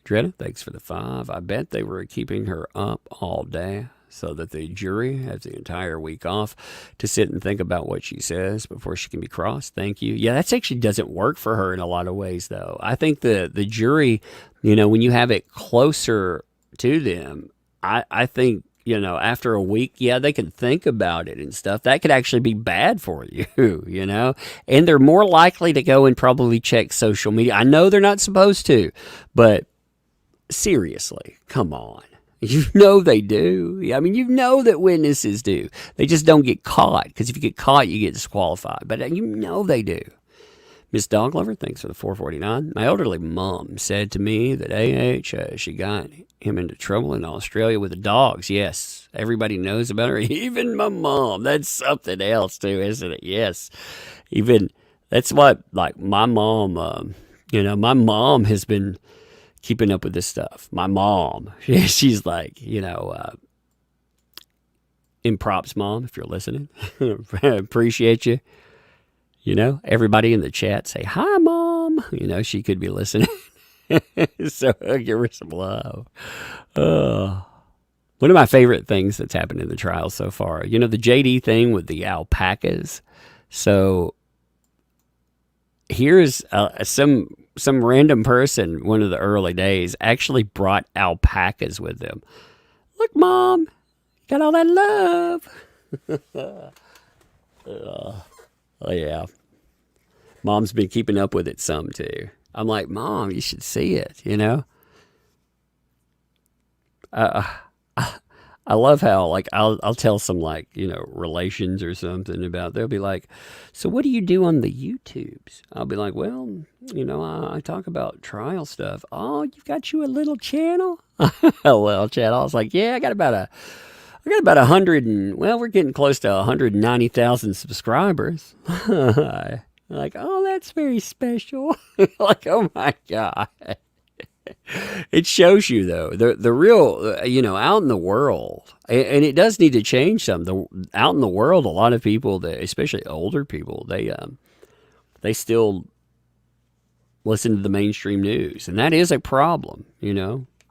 Dretta, thanks for the 5. I bet they were keeping her up all day so that the jury has the entire week off to sit and think about what she says before she can be crossed. Thank you. Yeah, that actually doesn't work for her in a lot of ways, though. I think the jury, when you have it closer to them, I think, after a week, yeah, they can think about it and stuff. That could actually be bad for you, and they're more likely to go and probably check social media. I know they're not supposed to, but seriously, come on. They do. I mean, that witnesses do. They just don't get caught, because if you get caught, you get disqualified. But they do. Miss Dog Lover, thanks for the 449. My elderly mom said to me that she got him into trouble in Australia with the dogs. Yes, everybody knows about her, even my mom. That's something else too, isn't it? Yes, even that's what, like, my mom. My mom has been keeping up with this stuff. My mom, she's like, Improps mom, if you're listening. Appreciate you. Everybody in the chat say, hi, Mom. She could be listening. So give her some love. One of my favorite things that's happened in the trial so far, the JD thing with the alpacas. So here's some random person, one of the early days, actually brought alpacas with them. Look, Mom, got all that love. Oh, yeah. Mom's been keeping up with it some, too. I'm like, Mom, you should see it, I love how, like, I'll tell some, like, relations or something about, they'll be like, so what do you do on the YouTubes? I'll be like, well, I talk about trial stuff. Oh, you've got you a little channel? A little channel. I was like, yeah, I got about 100 we're getting close to 190,000 subscribers. Like, oh, that's very special. Like, oh my God. It shows you, though, the real, out in the world, and it does need to change some. Out in the world, a lot of people, especially older people, they still listen to the mainstream news, and that is a problem,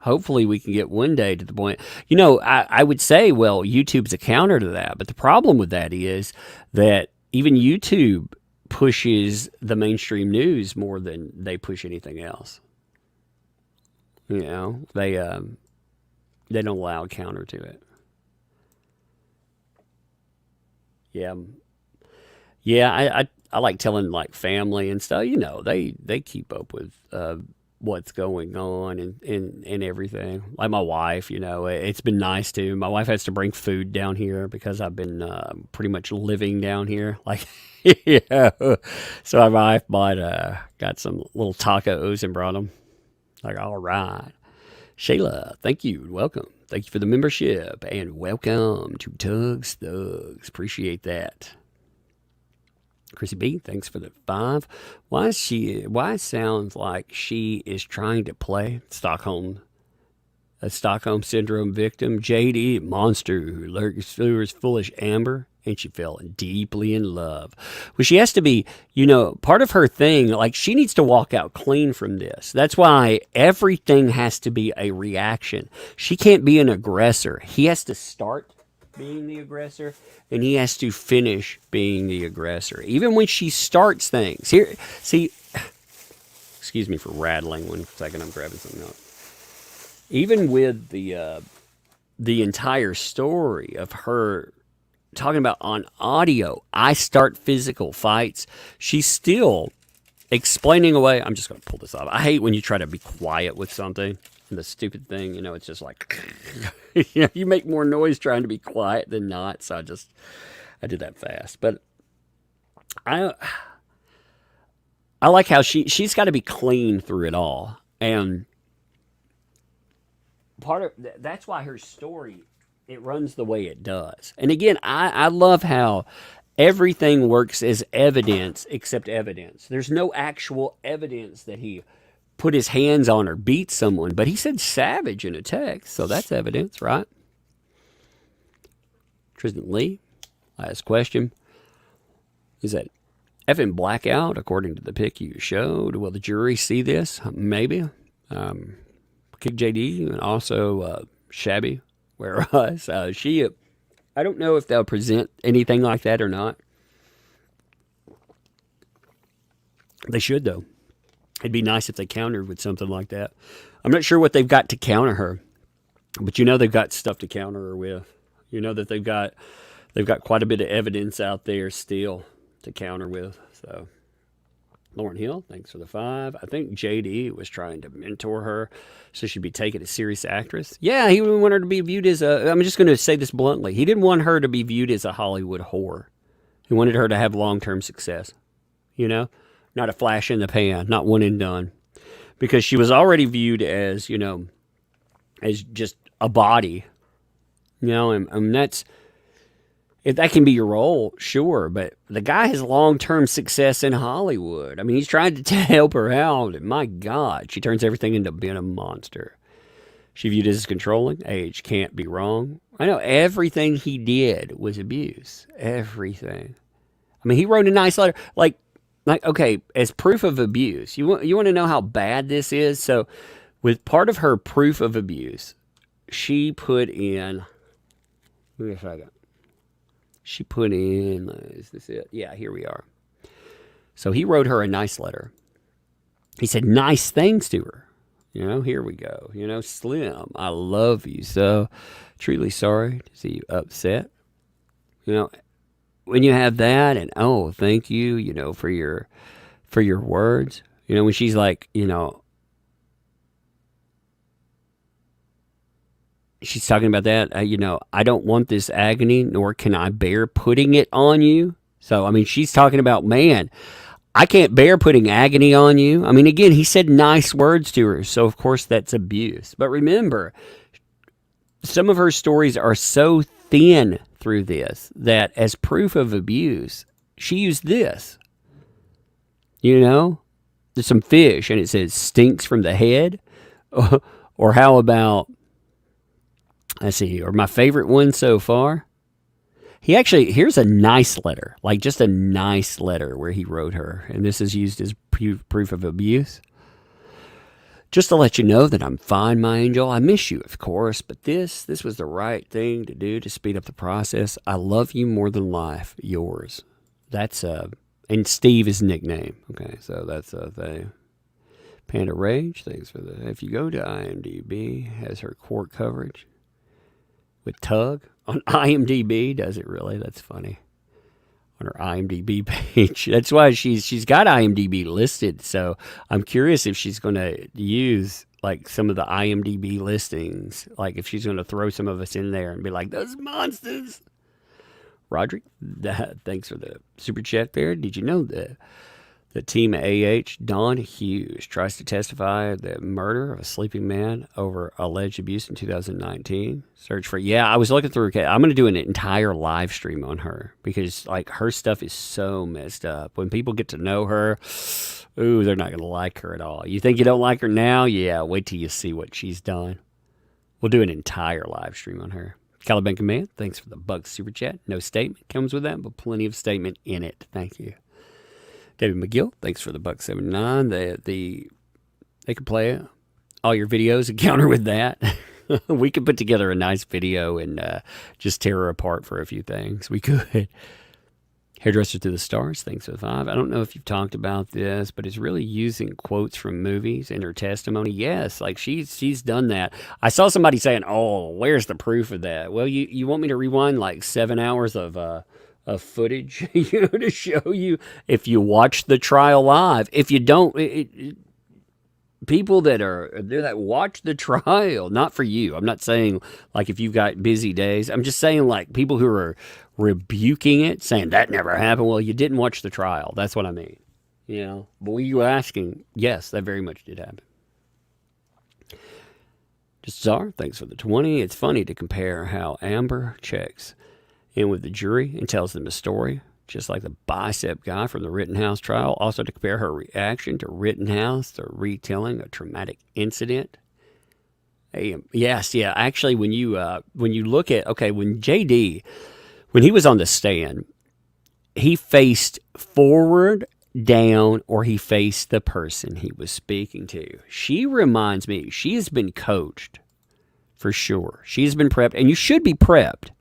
Hopefully we can get one day to the point, I would say, well, YouTube's a counter to that. But the problem with that is that even YouTube pushes the mainstream news more than they push anything else. They don't allow a counter to it. Yeah. Yeah, I like telling, like, family and stuff, they keep up with what's going on and everything. Like my wife, it's been nice too. My wife has to bring food down here because I've been pretty much living down here. Like, So my wife got some little tacos and brought them. Like, all right. Shayla, thank you. Welcome. Thank you for the membership and welcome to Tugs Thugs. Appreciate that. Chrissy B, thanks for the 5. Why sounds like she is trying to play a Stockholm Syndrome victim, JD, monster who lurks through his foolish amber, and she fell deeply in love. Well, she has to be, part of her thing, like, she needs to walk out clean from this. That's why everything has to be a reaction. She can't be an aggressor. He has to start being the aggressor, then he has to finish being the aggressor. Even when she starts things. Here, see, excuse me for rattling 1 second, I'm grabbing something up. Even with the entire story of her talking about on audio, I start physical fights, she's still explaining away. I'm just going to pull this off. I hate when you try to be quiet with something. And the stupid thing, you know, it's just like, you know, you make more noise trying to be quiet than not. So I did that fast. But I like how she's got to be clean through it all. And part of that's why her story, it runs the way it does. And again, I love how everything works as evidence except evidence. There's no actual evidence that he put his hands on or beat someone, but he said savage in a text, so that's evidence, right? Tristan Lee, last question. Is that effing blackout according to the pic you showed? Will the jury see this? Maybe. Kick JD and also Shabby, whereas she, I don't know if they'll present anything like that or not. They should, though. It'd be nice if they countered with something like that. I'm not sure what they've got to counter her, but you know they've got stuff to counter her with. You know that they've got quite a bit of evidence out there still to counter with. So, Lauren Hill, thanks for the 5. I think JD was trying to mentor her so she'd be taken as a serious actress. Yeah, he didn't want her to be viewed as a, I'm just going to say this bluntly, he didn't want her to be viewed as a Hollywood whore. He wanted her to have long-term success, you know? Not a flash in the pan, not one and done. Because she was already viewed as, you know, as just a body. You know, and that's, if that can be your role, sure. But the guy has long-term success in Hollywood. I mean, he's trying to help her out. And my God, she turns everything into being a monster. She viewed as controlling. Age can't be wrong. I know everything he did was abuse. Everything. I mean, he wrote a nice letter. Like, okay, as proof of abuse, you want to know how bad this is? So, with part of her proof of abuse, she put in, give me a second. She put in, is this it? Yeah, here we are. So, he wrote her a nice letter. He said nice things to her. You know, here we go. You know, Slim, I love you so. Truly sorry to see you upset. You know, when you have that and, oh, thank you, you know, for your words. You know, when she's like, you know, she's talking about that, you know, I don't want this agony, nor can I bear putting it on you. So, I mean, she's talking about, man, I can't bear putting agony on you. I mean, again, he said nice words to her. So, of course, that's abuse. But remember, some of her stories are so thin through this that as proof of abuse, she used this. You know, there's some fish and it says stinks from the head. Or how about, let's see, or my favorite one so far. He actually, here's a nice letter, like just a nice letter where he wrote her. And this is used as proof of abuse. Just to let you know that I'm fine, my angel. I miss you, of course, but this was the right thing to do to speed up the process. I love you more than life. Yours. That's and Steve is nickname. Okay, so that's a thing. Panda Rage, thanks for the. If you go to IMDb, has her court coverage with Tug on IMDb. Does it really? That's funny. On her IMDb page. That's why she's got IMDb listed. So I'm curious if she's going to use like some of the IMDb listings. Like if she's going to throw some of us in there and be like, those monsters. Roderick, thanks for the super chat there. Did you know that the team at AH, Don Hughes, tries to testify the murder of a sleeping man over alleged abuse in 2019? Search for, yeah, I was looking through, I'm going to do an entire live stream on her because, like, her stuff is so messed up. When people get to know her, ooh, they're not going to like her at all. You think you don't like her now? Yeah, wait till you see what she's done. We'll do an entire live stream on her. Caliban Command, thanks for the buck super chat. No statement comes with that, but plenty of statement in it. Thank you. David McGill, thanks for the $1.79. They can play all your videos and counter with that. We could put together a nice video and just tear her apart for a few things. We could. Hairdresser to the Stars, thanks for the 5. I don't know if you've talked about this, but it's really using quotes from movies in her testimony. Yes, like she's done that. I saw somebody saying, "Oh, where's the proof of that?" Well, you want me to rewind like 7 hours of footage, to show you if you watch the trial live. If you don't, people that watch the trial, not for you. I'm not saying like if you've got busy days. I'm just saying like people who are rebuking it, saying that never happened. Well, you didn't watch the trial. That's what I mean. But were you asking? Yes, that very much did happen. Just Czar, thanks for the 20. It's funny to compare how Amber checks in with the jury and tells them a story, just like the bicep guy from the Rittenhouse trial. Also to compare her reaction to Rittenhouse to retelling a traumatic incident. Yes, yeah. Actually, when you look at, when JD, when he was on the stand, he faced forward, down, or he faced the person he was speaking to. She reminds me, she has been coached for sure. She's been prepped, and you should be prepped,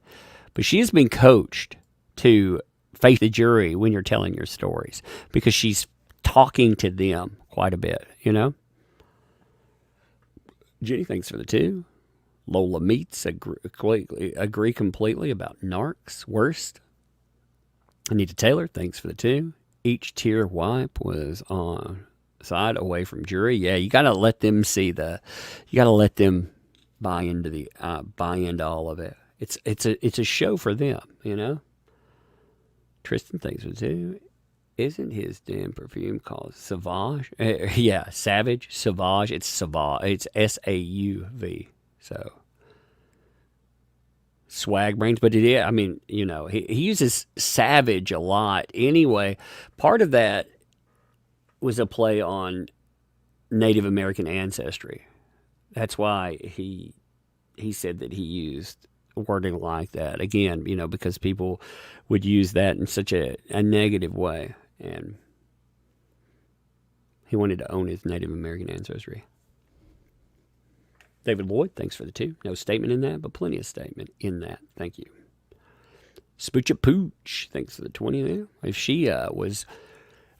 but she has been coached to face the jury when you're telling your stories because she's talking to them quite a bit, Jenny, thanks for the 2. Lola Meets agree completely about narcs. Worst. Anita Taylor, thanks for the 2. Each tear wipe was on side away from jury. Yeah, you got to let them you got to let them buy into all of it. It's a show for them, Tristan, thanks for the 2. Isn't his damn perfume called Sauvage? Yeah, Savage, Sauvage. It's Sauvage. It's SAUV. So, swag brains, but he uses savage a lot. Anyway, part of that was a play on Native American ancestry. That's why he said that he used wording like that. Again, because people would use that in such a negative way, and he wanted to own his Native American ancestry. David Lloyd, thanks for the 2. No statement in that, but plenty of statement in that. Thank you. Spoocha Pooch, thanks for the 20 there. If she was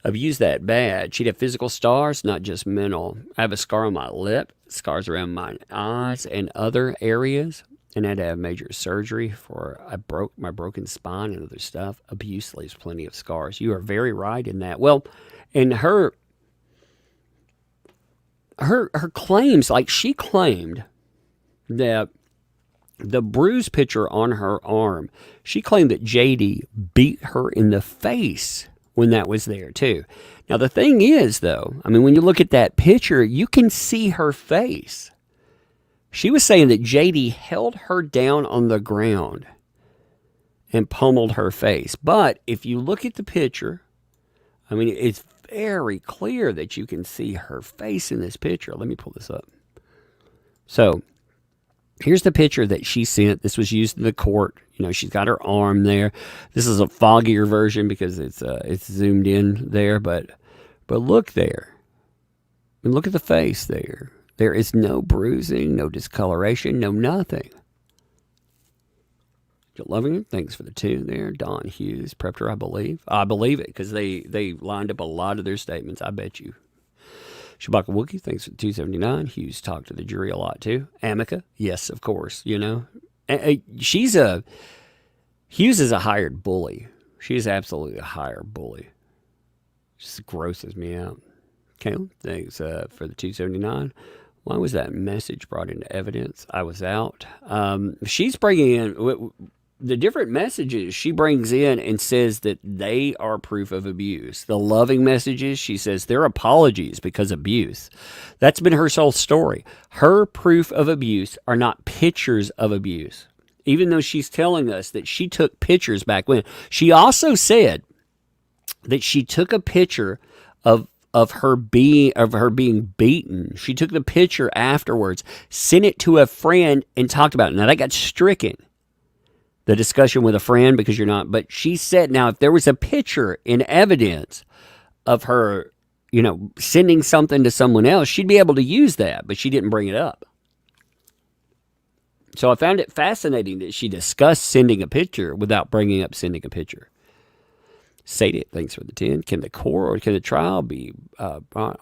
abused that bad, she'd have physical scars, not just mental. I have a scar on my lip, scars around my eyes and other areas, and I had to have major surgery for my broken spine and other stuff. Abuse leaves plenty of scars. You are very right in that. Well, and her claims, like she claimed that the bruise picture on her arm, she claimed that JD beat her in the face when that was there too. Now the thing is though, when you look at that picture, you can see her face. She was saying that JD held her down on the ground and pummeled her face. But if you look at the picture, it's very clear that you can see her face in this picture. Let me pull this up. So here's the picture that she sent. This was used in the court. She's got her arm there. This is a foggier version because it's zoomed in there. But look there. And look at the face there. There is no bruising, no discoloration, no nothing. You're loving it? Thanks for the 2 there. Don Hughes prepped her, I believe. I believe it because they lined up a lot of their statements. I bet you. Shabaka Wookie, thanks for the 279. Hughes talked to the jury a lot too. Amica, yes, of course. Hughes is a hired bully. She is absolutely a hired bully. Just grosses me out. Caleb, thanks for the 279. Why was that message brought into evidence? I was out. She's bringing in the different messages she brings in and says that they are proof of abuse. The loving messages, she says they're apologies because abuse. That's been her sole story. Her proof of abuse are not pictures of abuse. Even though she's telling us that she took pictures back when. She also said that she took a picture of her being beaten. She took the picture afterwards, sent it to a friend, and talked about it. Now that got stricken, the discussion with a friend, because you're not. But she said, now if there was a picture in evidence of her, sending something to someone else, she'd be able to use that. But she didn't bring it up. So I found it fascinating that she discussed sending a picture without bringing up sending a picture. Sadie, thanks for the 10. Can the court or can the trial be brought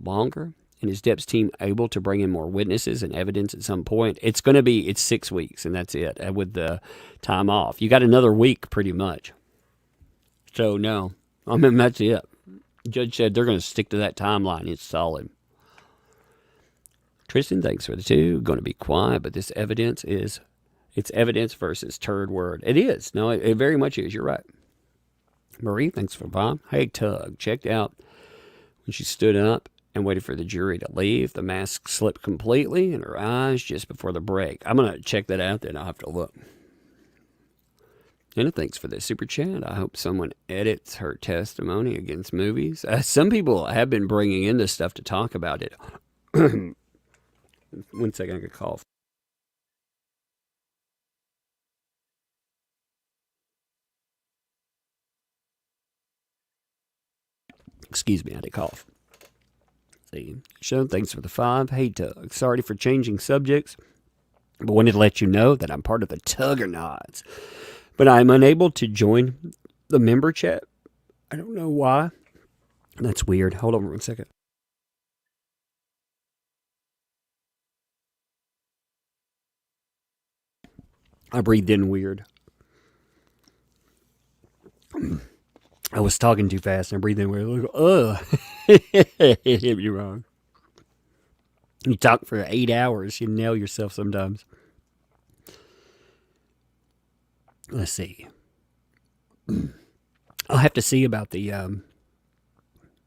longer? And is Depp's team able to bring in more witnesses and evidence at some point? It's 6 weeks, and that's it, with the time off. You got another week, pretty much. So, no. I mean, that's it. The judge said they're going to stick to that timeline. It's solid. Tristan, thanks for the 2. Going to be quiet, but this evidence is, it's evidence versus turd word. It is. No, it very much is. You're right. Marie, thanks for Bob. Hey, Tug, checked out when she stood up and waited for the jury to leave. The mask slipped completely in her eyes just before the break. I'm going to check that out, then I'll have to look. And thanks for the super chat. I hope someone edits her testimony against movies. Some people have been bringing in this stuff to talk about it. 1 second, I could cough. Excuse me, I had to cough. See, Sean, thanks for the 5. Hey, Tug, sorry for changing subjects, but wanted to let you know that I'm part of the Tuggernauts. But I'm unable to join the member chat. I don't know why. That's weird. Hold on 1 second. I breathed in weird. I was talking too fast and I breathed in weird. It hit me wrong. You talk for 8 hours, you nail yourself sometimes. Let's see. I'll have to see about the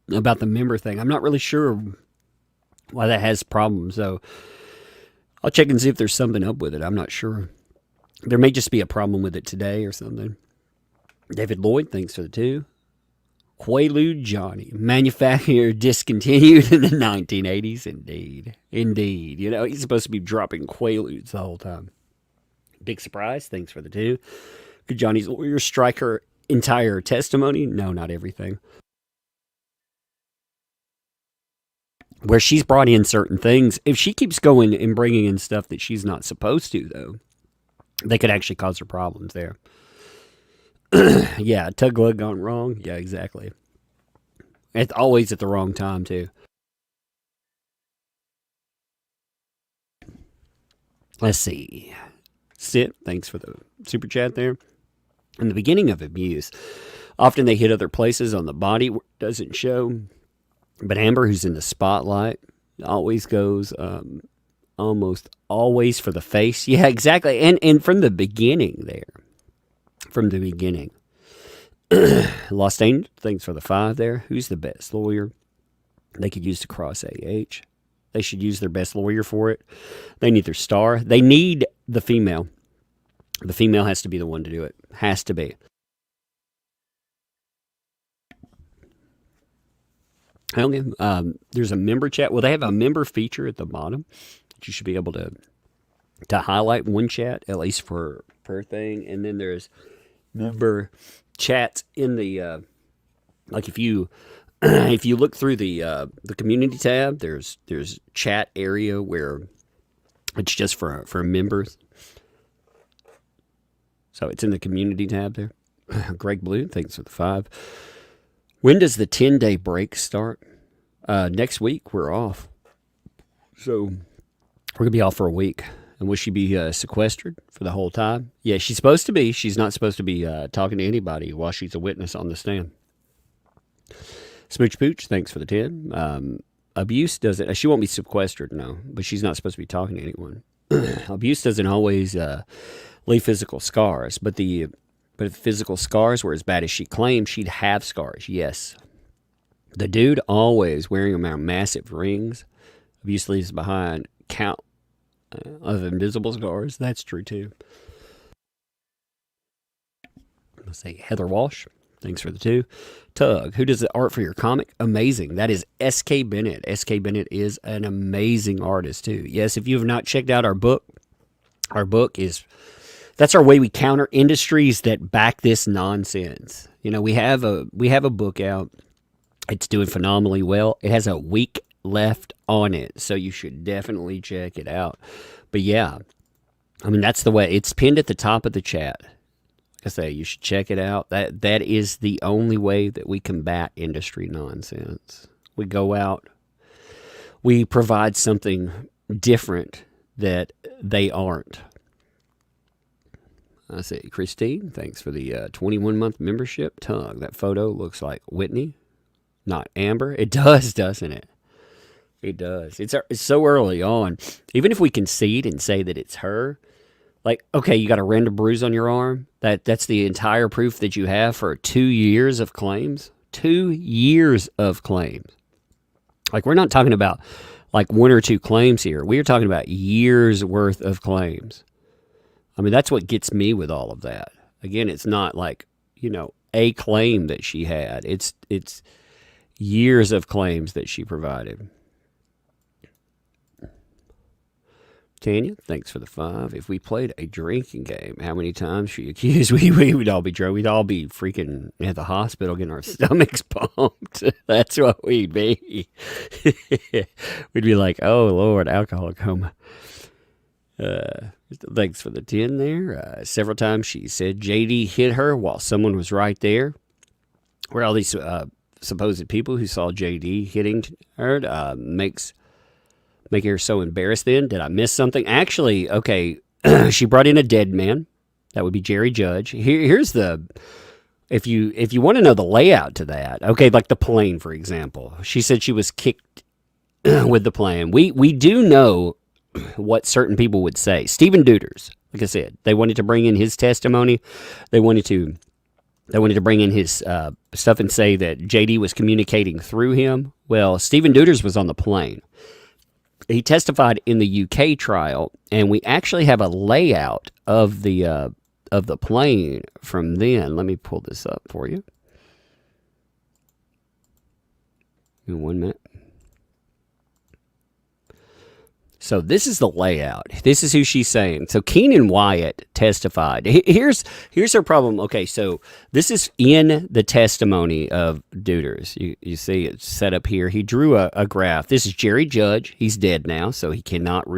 member thing. I'm not really sure why that has problems, so I'll check and see if there's something up with it. I'm not sure. There may just be a problem with it today or something. David Lloyd, thanks for the 2. Quaalude Johnny, manufacturer discontinued in the 1980s. Indeed. You know, he's supposed to be dropping Quaaludes the whole time. Big surprise, thanks for the 2. Could Johnny's lawyer strike her entire testimony? No, not everything. Where she's brought in certain things, if she keeps going and bringing in stuff that she's not supposed to, though, they could actually cause her problems there. Yeah, tug lug gone wrong. Yeah, exactly. It's always at the wrong time, too. Let's see. Sit, thanks for the super chat there. In the beginning of abuse, often they hit other places on the body where it doesn't show. But Amber, who's in the spotlight, always goes almost always for the face. Yeah, exactly. And from the beginning there. From the beginning. Lost Angel, thanks for the 5 there. Who's the best lawyer they could use to cross AH? They should use their best lawyer for it. They need their star. They need the female. The female has to be the one to do it. Has to be. Okay. There's a member chat. Well, they have a member feature at the bottom that you should be able to highlight one chat, at least for per thing. And then there's member chats in the like if you look through the community tab, there's chat area where it's just for members. So it's in the community tab there. Greg Blue, thanks for the 5. When does the 10-day break start? Next week we're off. So we're gonna be off for a week. And will she be sequestered for the whole time? Yeah, she's supposed to be. She's not supposed to be talking to anybody while she's a witness on the stand. Smooch Pooch, thanks for the 10. Abuse doesn't. She won't be sequestered, no. But she's not supposed to be talking to anyone. Abuse doesn't always leave physical scars. But if physical scars were as bad as she claimed, she'd have scars, yes. The dude always wearing around massive rings. Abuse leaves behind count of invisible scars. That's true too. Let's say Heather Walsh, thanks for the 2. Tug, who does the art for your comic? Amazing. That is S.K. Bennett. S.K. Bennett is an amazing artist too. Yes, if you have not checked out our book is, that's our way we counter industries that back this nonsense. You know, we have a book out. It's doing phenomenally well. It has a week left on it, so you should definitely check it out. But yeah, I mean, that's the way. It's pinned at the top of the chat. Like I say, you should check it out. That is the only way that we combat industry nonsense. We go out, we provide something different that they aren't. I say, Christine, thanks for the 21-month membership. Tug, that photo looks like Whitney, not Amber. It does, doesn't it? It does. It's so early on. Even if we concede and say that it's her, like, okay, you got a random bruise on your arm. That's the entire proof that you have for 2 years of claims. 2 years of claims. Like, we're not talking about like 1 or 2 claims here. We're talking about years worth of claims. I mean, that's what gets me with all of that. Again, it's not like, a claim that she had. It's years of claims that she provided. Tanya, thanks for the 5. If we played a drinking game, how many times she accused we would all be drunk. We'd all be freaking at the hospital getting our stomachs pumped. That's what we'd be. We'd be like, oh, Lord, alcohol coma. Thanks for the 10 there. Several times she said JD hit her while someone was right there. Where all these supposed people who saw JD hitting her make her so embarrassed then? Did I miss something? Actually, okay, she brought in a dead man. That would be Jerry Judge. Here's the... If you want to know the layout to that, okay, like the plane, for example. She said she was kicked with the plane. We do know what certain people would say. Stephen Deuters, like I said, they wanted to bring in his testimony. They wanted to bring in his stuff and say that JD was communicating through him. Well, Stephen Deuters was on the plane. He testified in the UK trial, and we actually have a layout of the plane from then. Let me pull this up for you. In 1 minute. So this is the layout. This is who she's saying. So Keenan Wyatt testified. Here's her problem. Okay, so this is in the testimony of Deuters. You see it set up here. He drew a graph. This is Jerry Judge. He's dead now, so he cannot...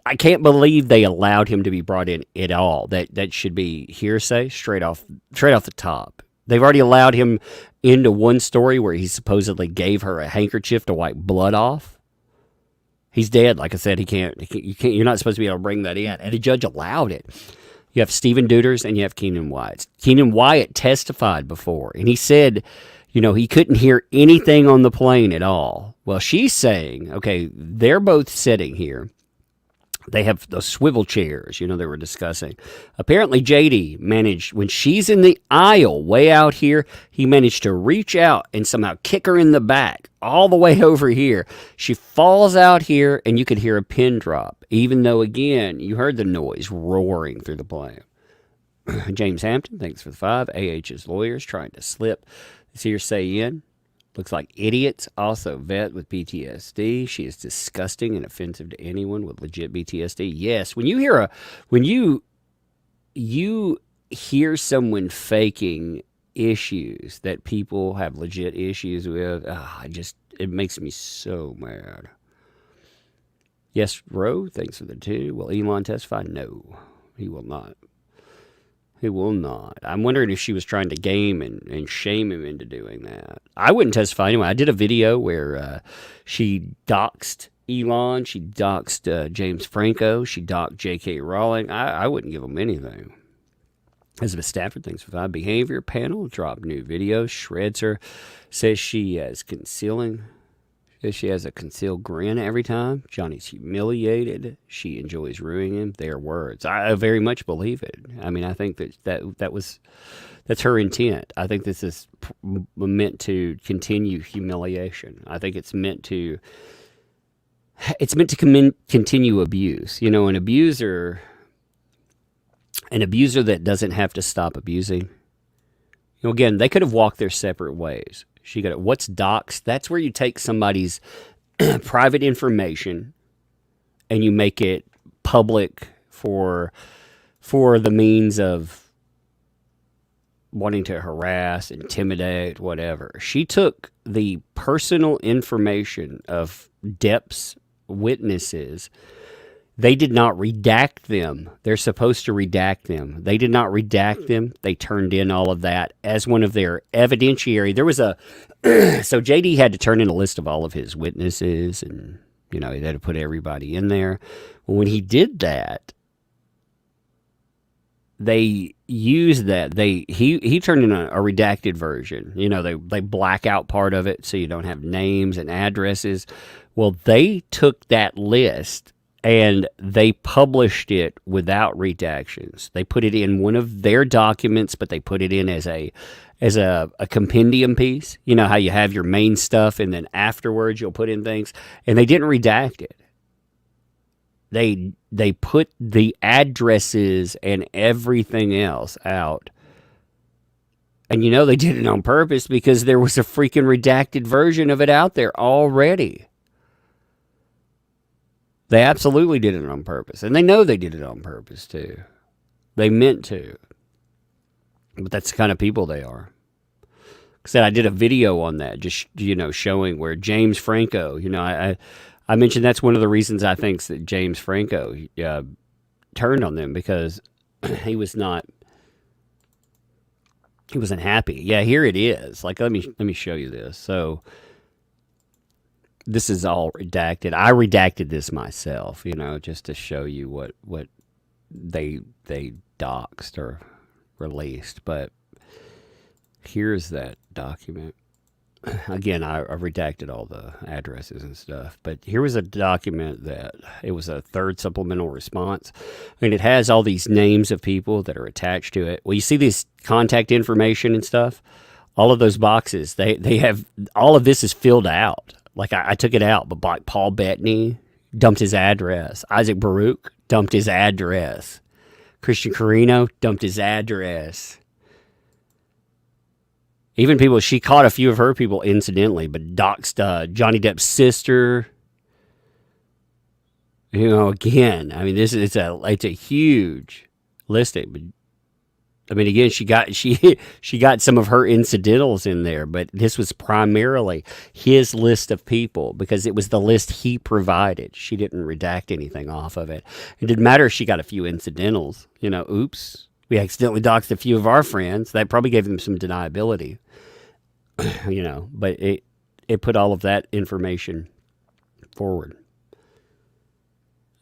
I can't believe they allowed him to be brought in at all. That should be hearsay straight off the top. They've already allowed him into one story where he supposedly gave her a handkerchief to wipe blood off. He's dead. Like I said, he can't, you're not supposed to be able to bring that in. And the judge allowed it. You have Stephen Deuters and you have Keenan Wyatt. Keenan Wyatt testified before, and he said, he couldn't hear anything on the plane at all. Well, she's saying, okay, they're both sitting here. They have the swivel chairs, they were discussing. Apparently, JD managed, when she's in the aisle way out here, he managed to reach out and somehow kick her in the back all the way over here. She falls out here, and you could hear a pin drop, even though, again, you heard the noise roaring through the plane. James Hampton, thanks for the 5. AH's lawyers trying to slip this hearsay in. Looks like idiots. Also, vet with PTSD. She is disgusting and offensive to anyone with legit PTSD. Yes, when you hear someone faking issues that people have legit issues with, it makes me so mad. Yes, Roe, thanks for the 2. Will Elon testify? No, he will not. He will not. I'm wondering if she was trying to game and shame him into doing that. I wouldn't testify anyway. I did a video where she doxed Elon. She doxed James Franco. She doxed J.K. Rowling. I wouldn't give them anything. Elizabeth Stafford, thanks for 5. Behavior panel dropped new video. Shreds her. Says she has she has a concealed grin every time. Johnny's humiliated. She enjoys ruining him. Their words. I very much believe it. I mean, I think that's her intent. I think this is meant to continue humiliation. I think it's meant to continue abuse. An abuser that doesn't have to stop abusing. Again, they could have walked their separate ways. What's doxed? That's where you take somebody's private information and you make it public for the means of wanting to harass, intimidate, whatever. She took the personal information of Depp's witnesses. They did not redact them. They're supposed to redact them. They did not redact them. They turned in all of that as one of their evidentiary. There was a so JD had to turn in a list of all of his witnesses, and he had to put everybody in there. Well, when he did that, they used that. He turned in a redacted version. They black out part of it so you don't have names and addresses. Well, they took that list and they published it without redactions. They put it in one of their documents, but they put it in as a compendium piece. You know how you have your main stuff and then afterwards you'll put in things, and they didn't redact it. They put the addresses and everything else out. And they did it on purpose because there was a freaking redacted version of it out there already. They absolutely did it on purpose. And they know they did it on purpose, too. They meant to. But that's the kind of people they are. I said I did a video on that, just, showing where James Franco, I mentioned that's one of the reasons I think that James Franco turned on them, because he wasn't happy. Yeah, here it is. Like, let me show you this. So this is all redacted. I redacted this myself, just to show you what they doxed or released. But here's that document. Again, I redacted all the addresses and stuff. But here was a document that it was a third supplemental response. And it has all these names of people that are attached to it. Well, you see this contact information and stuff? All of those boxes, they have, all of this is filled out. Like, I took it out, but like Paul Bettany dumped his address. Isaac Baruch dumped his address. Christian Carino dumped his address. Even people, she caught a few of her people incidentally, but doxed Johnny Depp's sister. Again, I mean, it's a huge listing. But I mean, again, she got some of her incidentals in there, but this was primarily his list of people because it was the list he provided. She didn't redact anything off of it. It didn't matter if she got a few incidentals. Oops, we accidentally doxed a few of our friends. That probably gave them some deniability. But it put all of that information forward.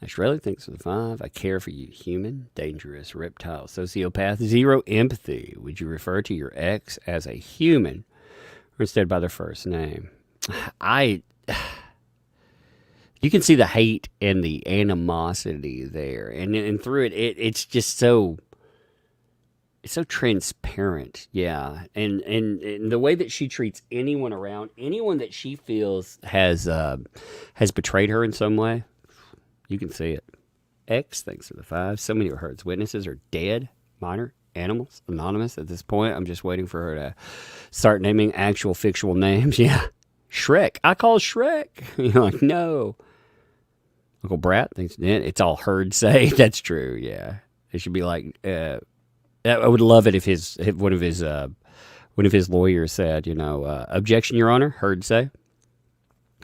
Australia thinks of the 5. I care for you, human, dangerous, reptile, sociopath, zero empathy. Would you refer to your ex as a human or instead by their first name? You can see the hate and the animosity there, and through it's just so. It's so transparent, yeah, and the way that she treats anyone around, anyone that she feels has betrayed her in some way, you can see it. X, thanks for the 5. So many of her witnesses are dead, minor, animals, anonymous. At this point, I'm just waiting for her to start naming actual fictional names. Yeah, Shrek. I call Shrek. You're like, no. Uncle Brat thinks it's all heard say. That's true. Yeah, it should be like. I would love it if one of his lawyers said, objection, Your Honor, heard say.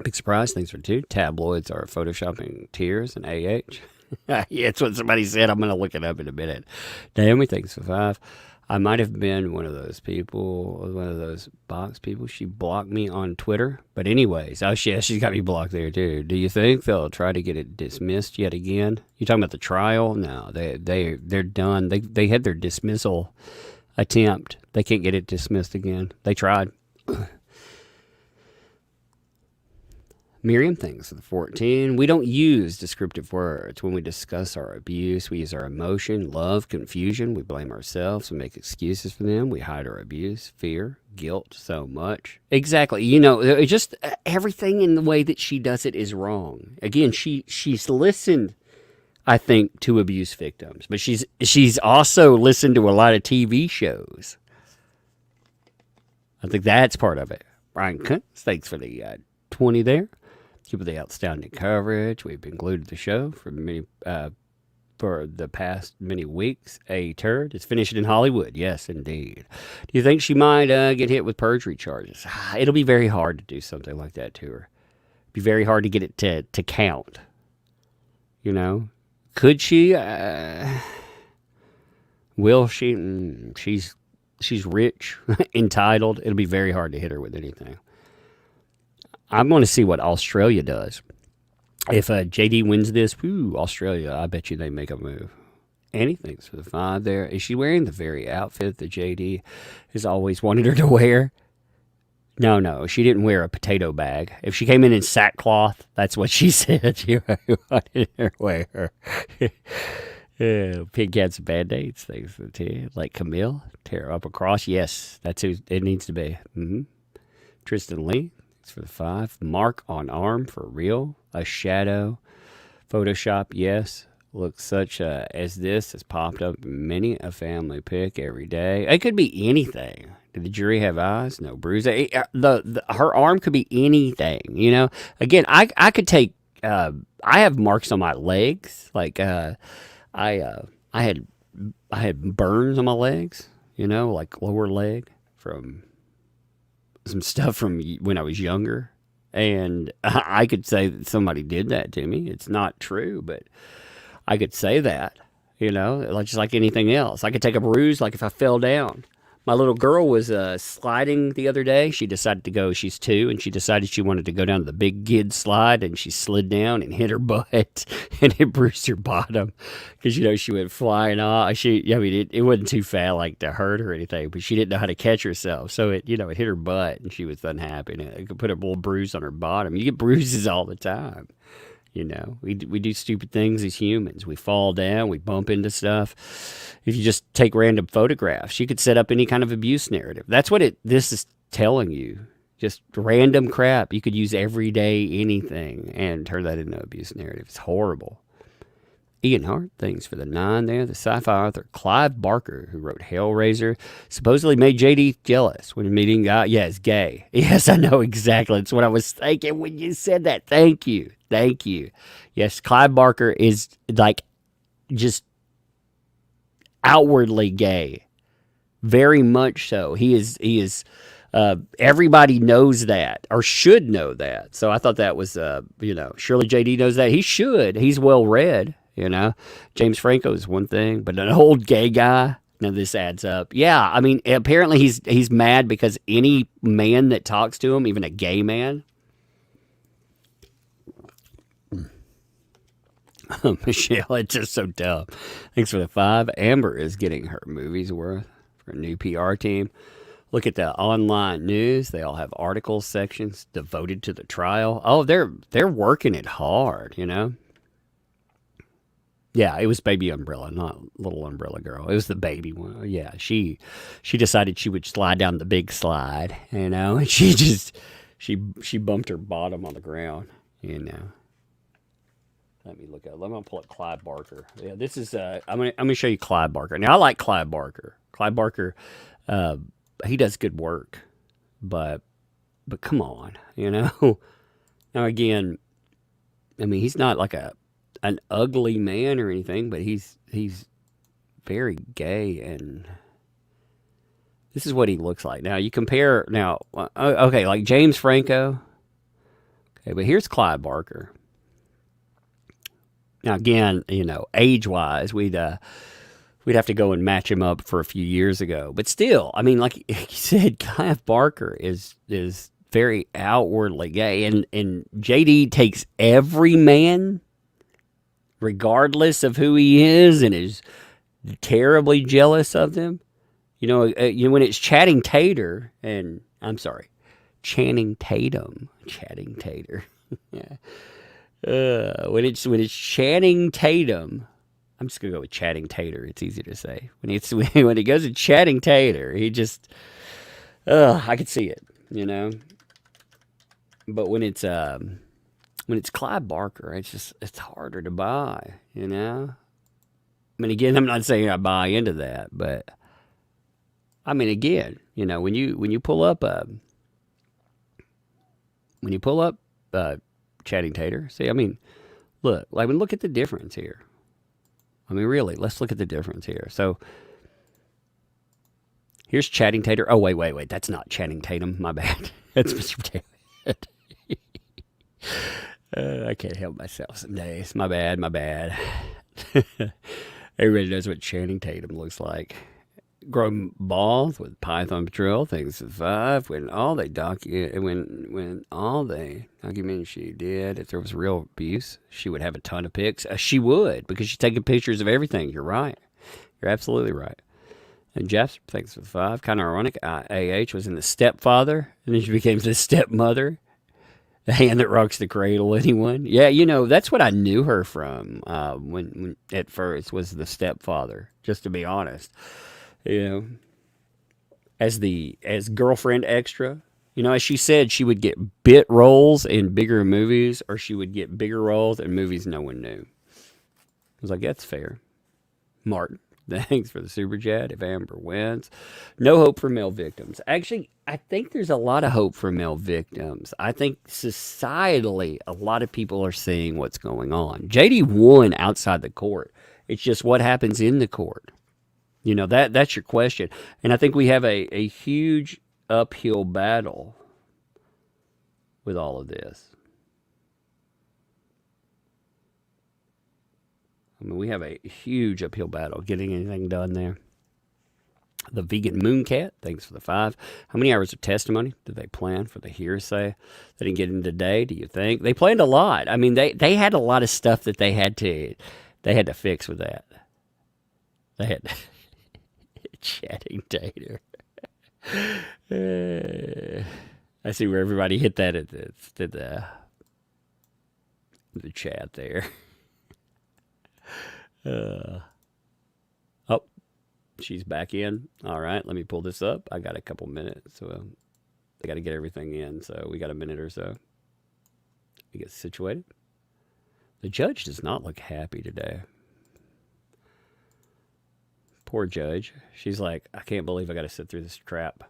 Big surprise, thanks for 2. Tabloids are photoshopping tears and AH. Yeah, it's what somebody said. I'm going to look it up in a minute. Naomi, thanks for 5. I might have been one of those people, one of those box people. She blocked me on Twitter. But anyways, she's got me blocked there too. Do you think they'll try to get it dismissed yet again? You talking about the trial? No, they're done. They had their dismissal attempt. They can't get it dismissed again. They tried. Miriam, thanks for the 14. We don't use descriptive words when we discuss our abuse. We use our emotion, love, confusion. We blame ourselves. We make excuses for them. We hide our abuse, fear, guilt so much. Exactly. Just everything in the way that she does it is wrong. Again, she's listened, I think, to abuse victims, but she's also listened to a lot of TV shows. I think that's part of it. Brian Kuntz, thanks for the 20 there. Keep the outstanding coverage. We've been glued to the show for many for the past many weeks. A turd is finishing in Hollywood. Yes, indeed. Do you think she might get hit with perjury charges? It'll be very hard to do something like that to her. Be very hard to get it to count. You know, could she? Will she? She's rich, entitled. It'll be very hard to hit her with anything. I'm going to see what Australia does. If JD wins this, Australia, I bet you they make a move. Anything's for the 5 there. Is she wearing the very outfit that JD has always wanted her to wear? No, she didn't wear a potato bag. If she came in sackcloth, that's what she said she wanted her to wear. Yeah, pig cats and band-aids, things like Camille, tear up across. Yes, that's who it needs to be. Tristan Lee, thanks for the 5. Mark on arm for real. A shadow. Photoshop, yes. Looks such as this has popped up in many a family pic every day. It could be anything. Did the jury have eyes? No bruise. Her arm could be anything. You know. Again, I could take. I have marks on my legs. Like I had burns on my legs. You know, like lower leg from some stuff from when I was younger, and I could say that somebody did that to me. It's not true, but I could say that, you know, just like anything else. I could take a bruise, like if I fell down. My little girl was sliding the other day. She decided to go, she's 2, and she decided she wanted to go down the big kid slide, and she slid down and hit her butt, and it bruised her bottom because, you know, she went flying off. It wasn't too fat, like to hurt her or anything, but she didn't know how to catch herself. So it hit her butt, and she was unhappy, and it could put a little bruise on her bottom. You get bruises all the time. You know, we do stupid things as humans. We fall down, we bump into stuff. If you just take random photographs, you could set up any kind of abuse narrative. That's what this is telling you. Just random crap. You could use everyday anything and turn that into an abuse narrative. It's horrible. Ian Hart, thanks for the 9 there. The sci-fi author Clive Barker, who wrote Hellraiser, supposedly made JD jealous when meeting guy. Yeah, it's gay. Yes, I know exactly. That's what I was thinking when you said that. Thank you. Yes, Clive Barker is like just outwardly gay. Very much so. He is everybody knows that or should know that. So I thought that was, surely JD knows that. He should. He's well read. You know, James Franco is one thing, but an old gay guy, none of this adds up. Yeah, I mean, apparently he's mad because any man that talks to him, even a gay man. Michelle, it's just so dumb. Thanks for the 5. Amber is getting her movie's worth for a new PR team. Look at the online news. They all have articles sections devoted to the trial. Oh, they're working it hard, you know. Yeah, it was Baby Umbrella, not Little Umbrella Girl. It was the baby one. Yeah, she decided she would slide down the big slide, you know, and she bumped her bottom on the ground, you know. Let me pull up Clive Barker. Yeah, this is I'm gonna show you Clive Barker. Now I like Clive Barker. Clive Barker, he does good work, but come on, you know. Now again, I mean, he's not like an ugly man or anything, but he's very gay, and this is what he looks like. Now you compare okay, like James Franco. Okay, but here's Clive Barker. Now again, you know, age-wise, we'd have to go and match him up for a few years ago, but still, I mean, like you said, Clive Barker is very outwardly gay, and JD takes every man, regardless of who he is, and is terribly jealous of them. You know, when it's Channing Tatum. Yeah. When it's Channing Tatum, I'm just gonna go with Channing Tatum. It's easy to say. When it goes to Channing Tatum, he just, I could see it, you know. But when it's Clive Barker, it's harder to buy, you know. I mean, again, I'm not saying I buy into that, but I mean, again, you know, when you pull up Channing Tatum, see, I mean, look at the difference here. I mean, really, let's look at the difference here. So here's Channing Tatum. Oh, wait. That's not Channing Tatum. My bad. That's Mr. David. I can't help myself some days. My bad. Everybody knows what Channing Tatum looks like. Grown bald with Python Patrol, things survive when all they when all they documented she did, if there was real abuse, she would have a ton of pics. She would, because she's taking pictures of everything. You're right. You're absolutely right. And Jeff, thanks for the 5. Kind of ironic. AH was in The Stepfather, and then she became the stepmother. The Hand That Rocks the Cradle. Anyone? Yeah, that's what I knew her from when at first was The Stepfather, just to be honest. As girlfriend extra. As she said, she would get bit roles in bigger movies, or she would get bigger roles in movies no one knew. I was like, that's fair. Martin, thanks for the super chat. If Amber wins. No hope for male victims. Actually, I think there's a lot of hope for male victims. I think societally, a lot of people are seeing what's going on. JD won outside the court. It's just what happens in the court. That's your question. And I think we have a huge uphill battle with all of this. I mean, we have a huge uphill battle getting anything done there. The Vegan Moon Cat, thanks for the 5. How many hours of testimony did they plan for the hearsay? They didn't get in today, do you think? They planned a lot. I mean, they had a lot of stuff that they had to fix with that. They had Channing Tatum. I see where everybody hit that at the chat there. Oh, she's back in. All right, let me pull this up. I got a couple minutes. So I got to get everything in. So we got a minute or so to get situated. The judge does not look happy today. Poor judge. She's like, I can't believe I got to sit through this crap.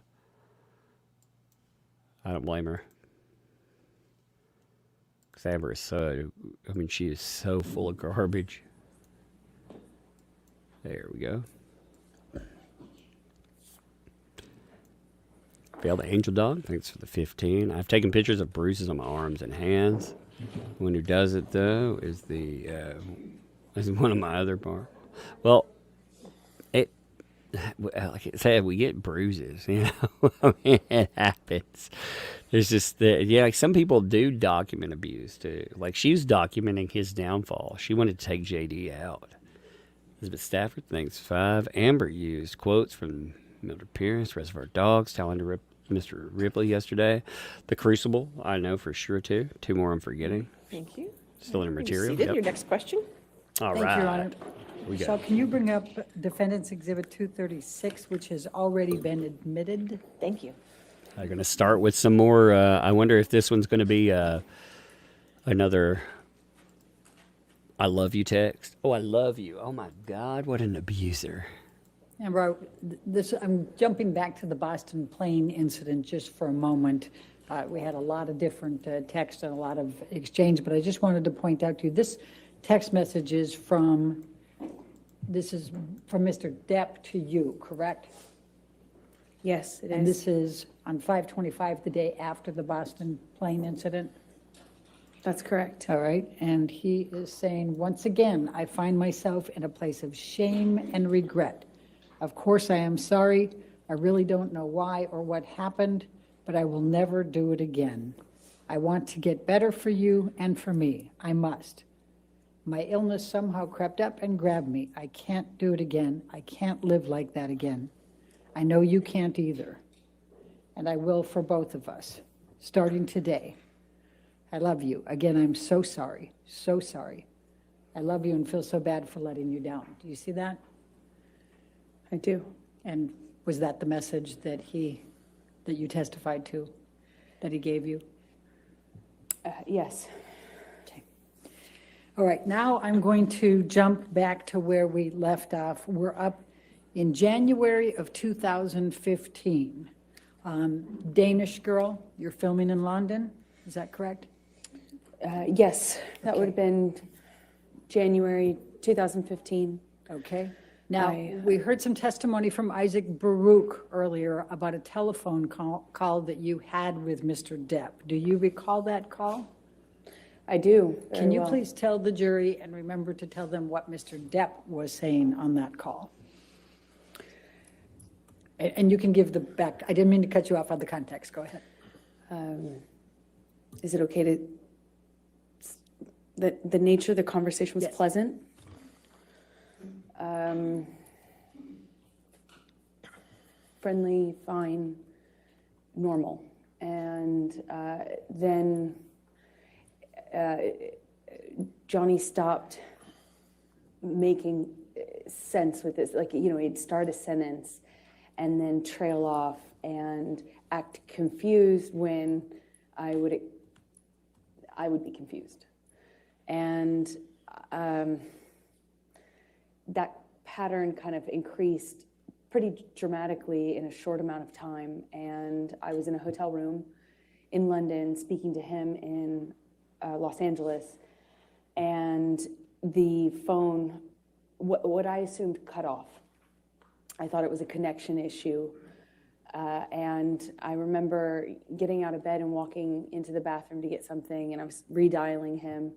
I don't blame her. Because Amber is she is so full of garbage. There we go. Failed Angel Dog, thanks for the 15. I've taken pictures of bruises on my arms and hands. The one who does it, though, is one of my other bars. Well, like I said, we get bruises, I mean, it happens. There's just like some people do document abuse too. Like she's documenting his downfall. She wanted to take JD out. Elizabeth Stafford, thanks 5. Amber used quotes from Mildred Pierce, Reservoir Dogs, telling to Mr. Ripley yesterday. The Crucible, I know for sure too. 2 more I'm forgetting. Thank you. Still in material. Your next question. All Thank right. you, Your Honor. Michelle, can you bring up Defendant's Exhibit 236, which has already been admitted? Thank you. I'm going to start with some more. I wonder if this one's going to be another I love you text. Oh, I love you. Oh, my God, what an abuser. Amber, I'm jumping back to the Boston plane incident just for a moment. We had a lot of different text and a lot of exchange, but I just wanted to point out to you, this text message is from Mr. Depp to you, correct? Yes, it is. And this is on 5/25, the day after the Boston plane incident? That's correct. All right, and he is saying, once again, I find myself in a place of shame and regret. Of course, I am sorry. I really don't know why or what happened, but I will never do it again. I want to get better for you and for me. I must. My illness somehow crept up and grabbed me. I can't do it again. I can't live like that again. I know you can't either. And I will for both of us, starting today. I love you. Again, I'm so sorry, so sorry. I love you and feel so bad for letting you down. Do you see that? I do. And was that the message that you testified to, that he gave you? Yes. Okay. All right, now I'm going to jump back to where we left off. We're up in January of 2015. Danish Girl, you're filming in London, is that correct? Yes, that would have been January 2015. Okay. Now, I- we heard some testimony from Isaac Baruch earlier about a telephone call that you had with Mr. Depp. Do you recall that call? I do. Can very you well. please tell the jury and remember to tell them what Mr. Depp was saying on that call? And you can give the back, I didn't mean to cut you off on the context, go ahead. Is it okay to, the nature of the conversation was Yes. pleasant? Friendly, fine, normal. And then Johnny stopped making sense with this. Like, you know, he'd start a sentence and then trail off and act confused when I would be confused. And that pattern kind of increased pretty dramatically in a short amount of time. And I was in a hotel room in London speaking to him in Los Angeles. And the phone, what I assumed, cut off. I thought it was a connection issue. And I remember getting out of bed and walking into the bathroom to get something, and I was redialing him.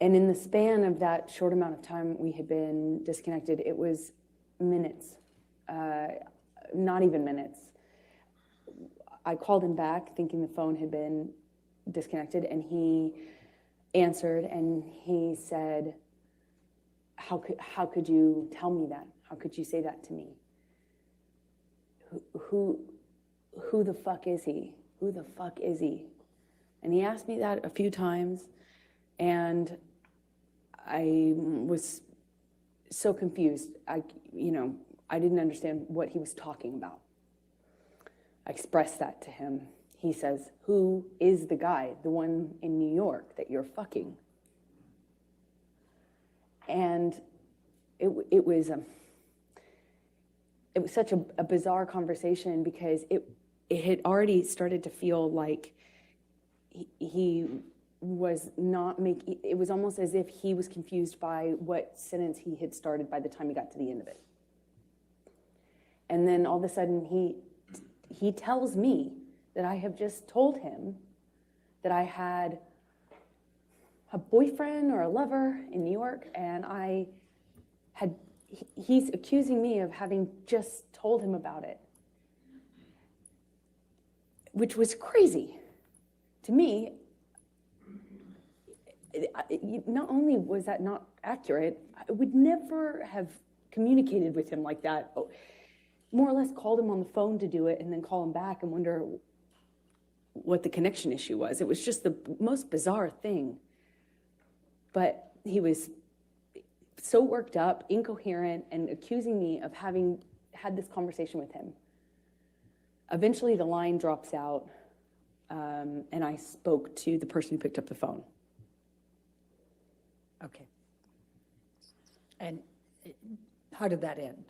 And in the span of that short amount of time we had been disconnected, it was minutes, not even minutes. I called him back thinking the phone had been disconnected, and he answered and he said, how could you tell me that? How could you say that to me? Who the fuck is he? Who the fuck is he? And he asked me that a few times, and I was so confused. I didn't understand what he was talking about. I expressed that to him. He says, who is the guy, the one in New York that you're fucking? And it was such a bizarre conversation, because it had already started to feel like he was not making, it was almost as if he was confused by what sentence he had started by the time he got to the end of it. And then all of a sudden he tells me that I have just told him that I had a boyfriend or a lover in New York, and he's accusing me of having just told him about it, which was crazy to me. Not only was that not accurate, I would never have communicated with him like that. More or less called him on the phone to do it and then call him back and wonder what the connection issue was. It was just the most bizarre thing. But he was so worked up, incoherent, and accusing me of having had this conversation with him. Eventually the line drops out, and I spoke to the person who picked up the phone. Okay. And how did that end?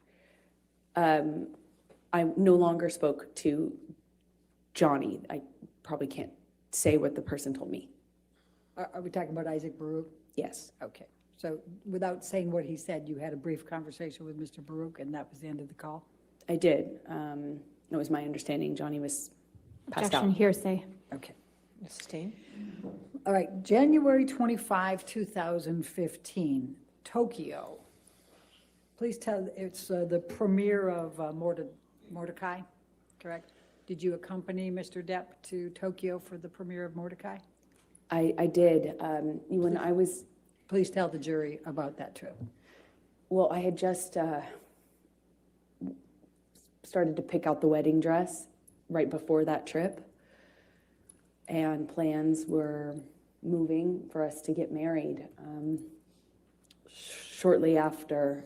I no longer spoke to Johnny. I probably can't say what the person told me. Are we talking about Isaac Baruch? Yes. Okay. So without saying what he said, you had a brief conversation with Mr. Baruch, and that was the end of the call? I did. It was my understanding Johnny was passed Objection, out. hearsay. Okay. Sustain. All right, January 25, 2015, Tokyo. Please tell, it's the premiere of Mordecai, correct? Did you accompany Mr. Depp to Tokyo for the premiere of Mordecai? I did. When I was, Please tell the jury about that trip. well, I had just started to pick out the wedding dress right before that trip, and plans were moving for us to get married shortly after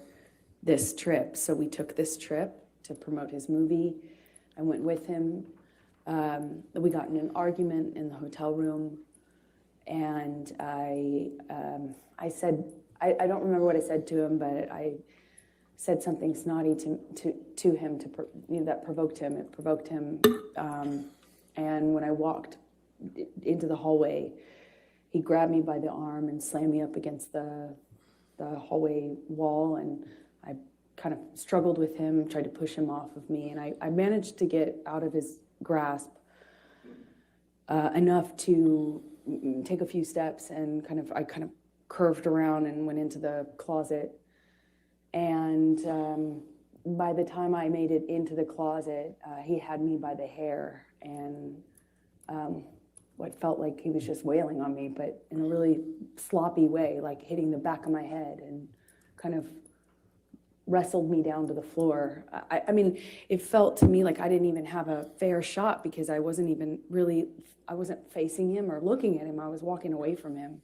this trip. So we took this trip to promote his movie. I went with him. We got in an argument in the hotel room, and I said, I don't remember what I said to him, but I said something snotty to him that provoked him. It provoked him, and when I walked into the hallway, he grabbed me by the arm and slammed me up against the the hallway wall, and I kind of struggled with him, tried to push him off of me, and I managed to get out of his grasp enough to take a few steps, and I kind of curved around and went into the closet. And by the time I made it into the closet, he had me by the hair, and what felt like he was just wailing on me, but in a really sloppy way, like hitting the back of my head, and kind of wrestled me down to the floor. I mean, it felt to me like I didn't even have a fair shot, because I wasn't facing him or looking at him. I was walking away from him.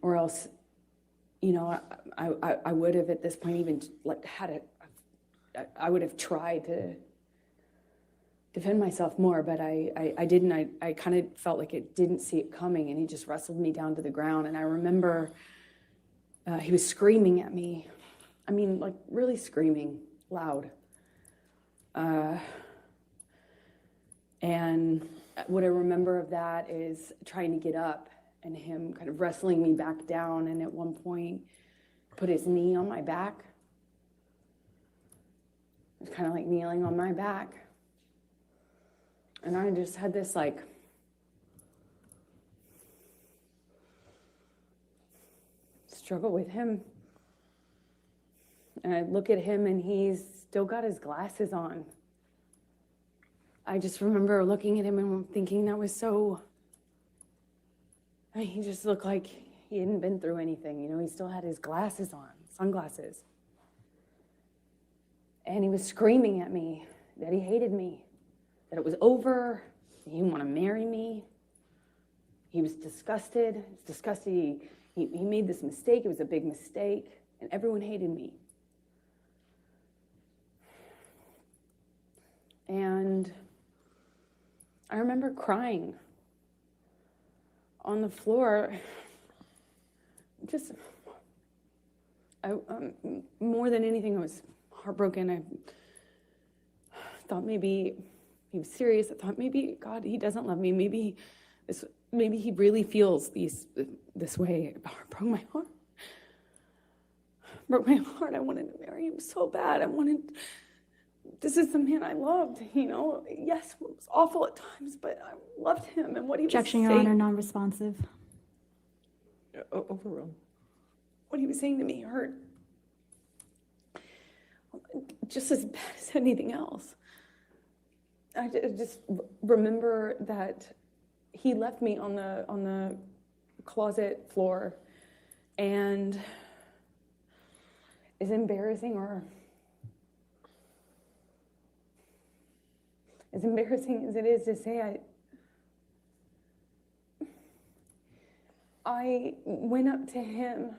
Or else, you know, I would have at this point even like I would have tried to defend myself more, but I didn't. I kind of felt like it didn't see it coming, and he just wrestled me down to the ground. And I remember he was screaming at me. I mean, like really screaming loud. And what I remember of that is trying to get up and him kind of wrestling me back down, and at one point put his knee on my back. It was kind of like kneeling on my back. And I just had this like struggle with him. And I look at him and he's still got his glasses on. I just remember looking at him and thinking that was so, I mean, he just looked like he hadn't been through anything. You know, he still had his glasses on, sunglasses. And he was screaming at me that he hated me, that it was over, he didn't want to marry me. He was disgusted. He was disgusted. He made this mistake. It was a big mistake, and everyone hated me. And I remember crying on the floor. Just, more than anything, I was heartbroken. I thought maybe he was serious. I thought maybe, God, he doesn't love me. Maybe he really feels this way. It broke my heart. Broke my heart. I wanted to marry him so bad. This is the man I loved, you know. Yes, it was awful at times, but I loved him and what he was saying. Objection, Your Honor, non-responsive. Overruled. What he was saying to me hurt just as bad as anything else. I just remember that he left me on the closet floor, and as embarrassing as it is to say, I went up to him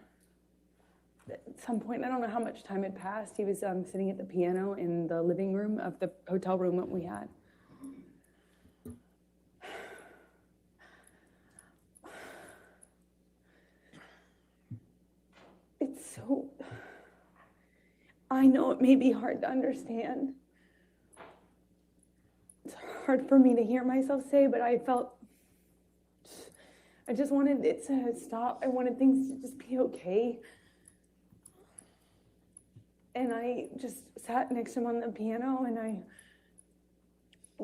at some point. I don't know how much time had passed. He was sitting at the piano in the living room of the hotel room that we had. I know it may be hard to understand. It's hard for me to hear myself say, but I just wanted it to stop. I wanted things to just be okay. And I just sat next to him on the piano, and I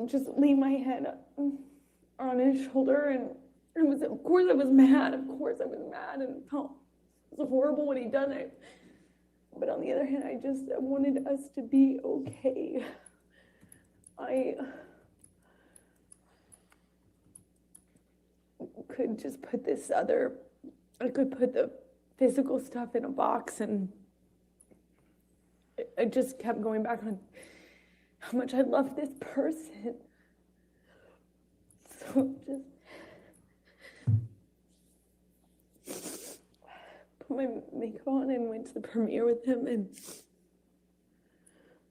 just leaned my head on his shoulder, and of course I was mad, and it felt it was horrible what he'd done. But on the other hand, I wanted us to be okay. I could just put I could put the physical stuff in a box, and I just kept going back on how much I love this person. So just put my makeup on and went to the premiere with him and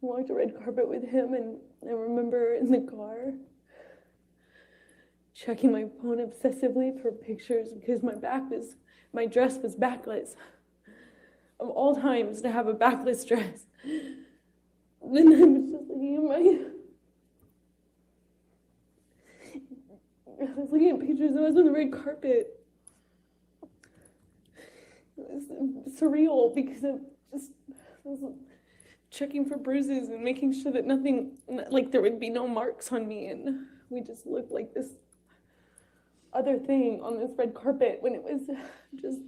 walked the red carpet with him. And I remember in the car checking my phone obsessively for pictures because my dress was backless. Of all times to have a backless dress. Then I was just looking at pictures of us on the red carpet. was surreal because I was checking for bruises and making sure that nothing, like there would be no marks on me, and we just looked like this other thing on this red carpet when it was just.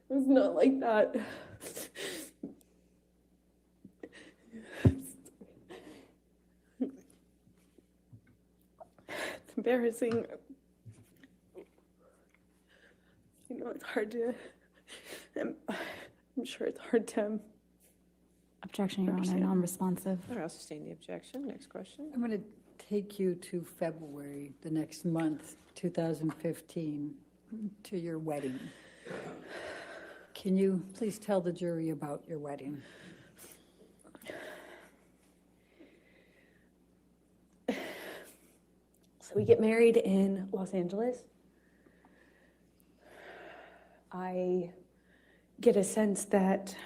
It was not like that. It's embarrassing. You know, it's hard to, I'm sure it's hard to. Objection, Your Honor, non-responsive. All right, I'll sustain the objection. Next question. I'm going to take you to February, the next month, 2015, to your wedding. Can you please tell the jury about your wedding? So we get married in Los Angeles. I get a sense that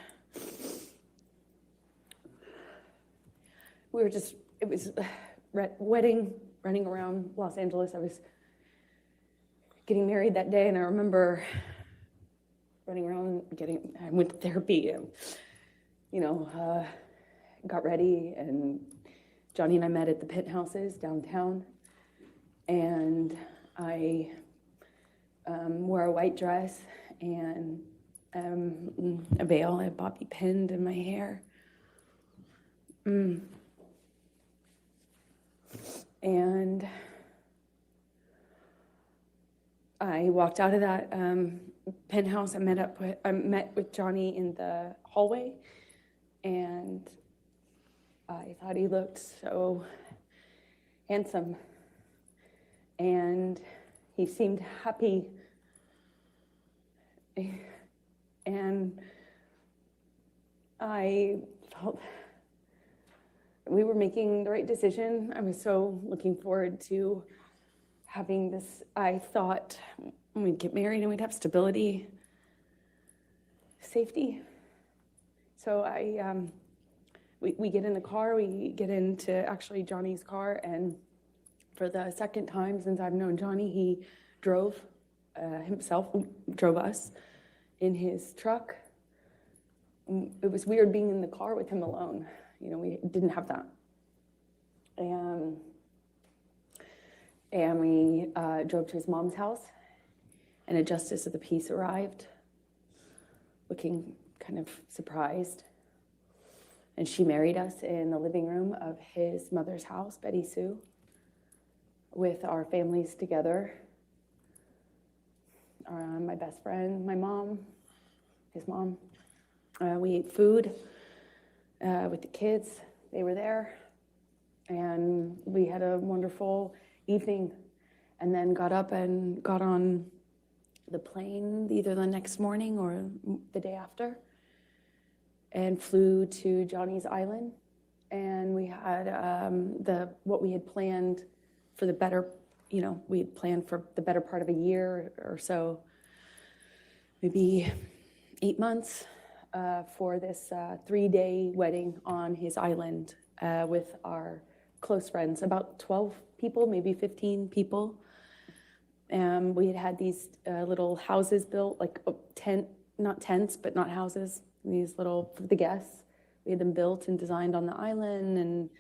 we were just, it was wedding, running around Los Angeles. I was getting married that day, and I remember running around I went to therapy and, got ready, and Johnny and I met at the Penthouses downtown, and I wore a white dress and a veil, and bobby pinned in my hair. And I walked out of that penthouse. I met with Johnny in the hallway, and I thought he looked so handsome, and he seemed happy, and I felt we were making the right decision. I was so looking forward to having this. I thought we'd get married and we'd have stability, safety. So we get in the car, we get into actually Johnny's car, and for the second time since I've known Johnny, he drove drove us in his truck. It was weird being in the car with him alone. We didn't have that. And we drove to his mom's house, and a justice of the peace arrived, looking kind of surprised. And she married us in the living room of his mother's house, Betty Sue, with our families together. My best friend, my mom, his mom. We ate food with the kids. They were there. And we had a wonderful evening, and then got up and got on the plane either the next morning or the day after, and flew to Johnny's Island. And we had what we had planned for the better, we had planned for the better part of a year or so, maybe 8 months, for this 3-day wedding on his island with our close friends, about 12 people, maybe 15 people. We had these little houses built, like not tents, but not houses, these little, for the guests. We had them built and designed on the island, and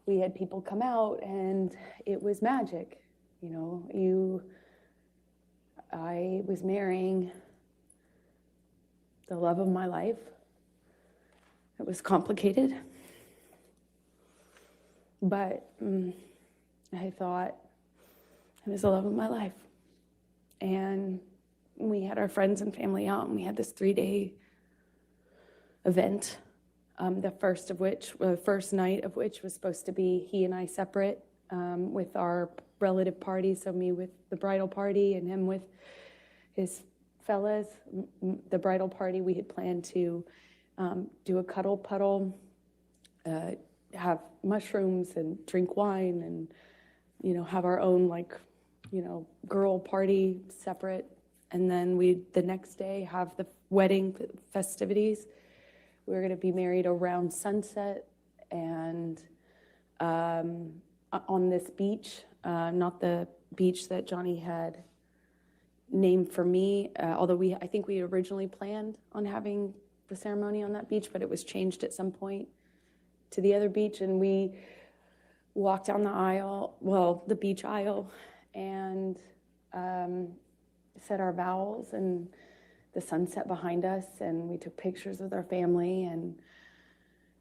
we had people come out, and it was magic. I was marrying the love of my life. It was complicated, but I thought it was the love of my life. And we had our friends and family out, and we had this 3-day event. The first night of which was supposed to be he and I separate with our relative party. So me with the bridal party and him with his fellas. The bridal party, we had planned to do a cuddle puddle, have mushrooms and drink wine, and have our own girl party separate. And then the next day have the wedding festivities. We were going to be married around sunset, and on this beach, not the beach that Johnny had named for me, although I think we originally planned on having the ceremony on that beach, but it was changed at some point to the other beach, and we walked down the aisle, well, the beach aisle, and said our vows, and the sunset behind us, and we took pictures with our family, and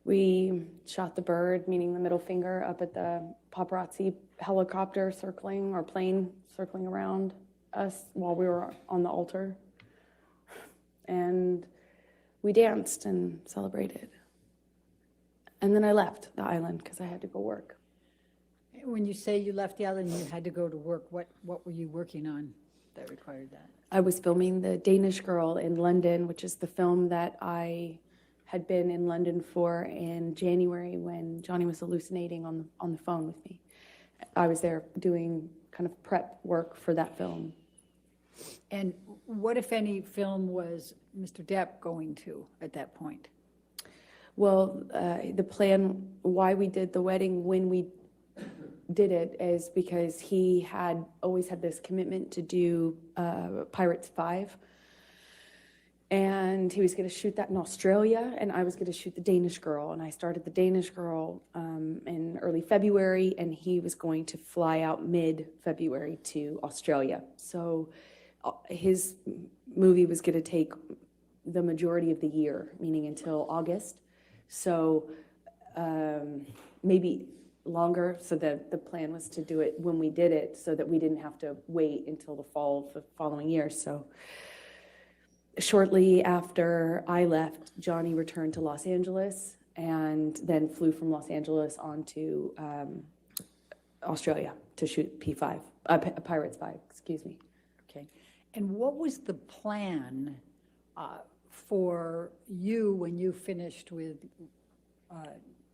we shot the bird, meaning the middle finger, up at the paparazzi helicopter circling, or plane circling around us while we were on the altar. And we danced and celebrated. And then I left the island because I had to go work. When you say you left the island, you had to go to work, what were you working on that required that? I was filming the Danish Girl in London, which is the film that I had been in London for in January when Johnny was hallucinating on the phone with me. I was there doing kind of prep work for that film. And what, if any, film was Mr. Depp going to at that point? Well, the plan, why we did the wedding when we did it, is because he had always had this commitment to do Pirates 5. And he was going to shoot that in Australia, and I was going to shoot the Danish Girl. And I started the Danish Girl in early February, and he was going to fly out mid-February to Australia. So his movie was going to take the majority of the year, meaning until August. So maybe longer. So the plan was to do it when we did it so that we didn't have to wait until the fall of the following year. So shortly after I left, Johnny returned to Los Angeles and then flew from Los Angeles on to Australia to shoot Pirates 5, excuse me. Okay. And what was the plan for you when you finished with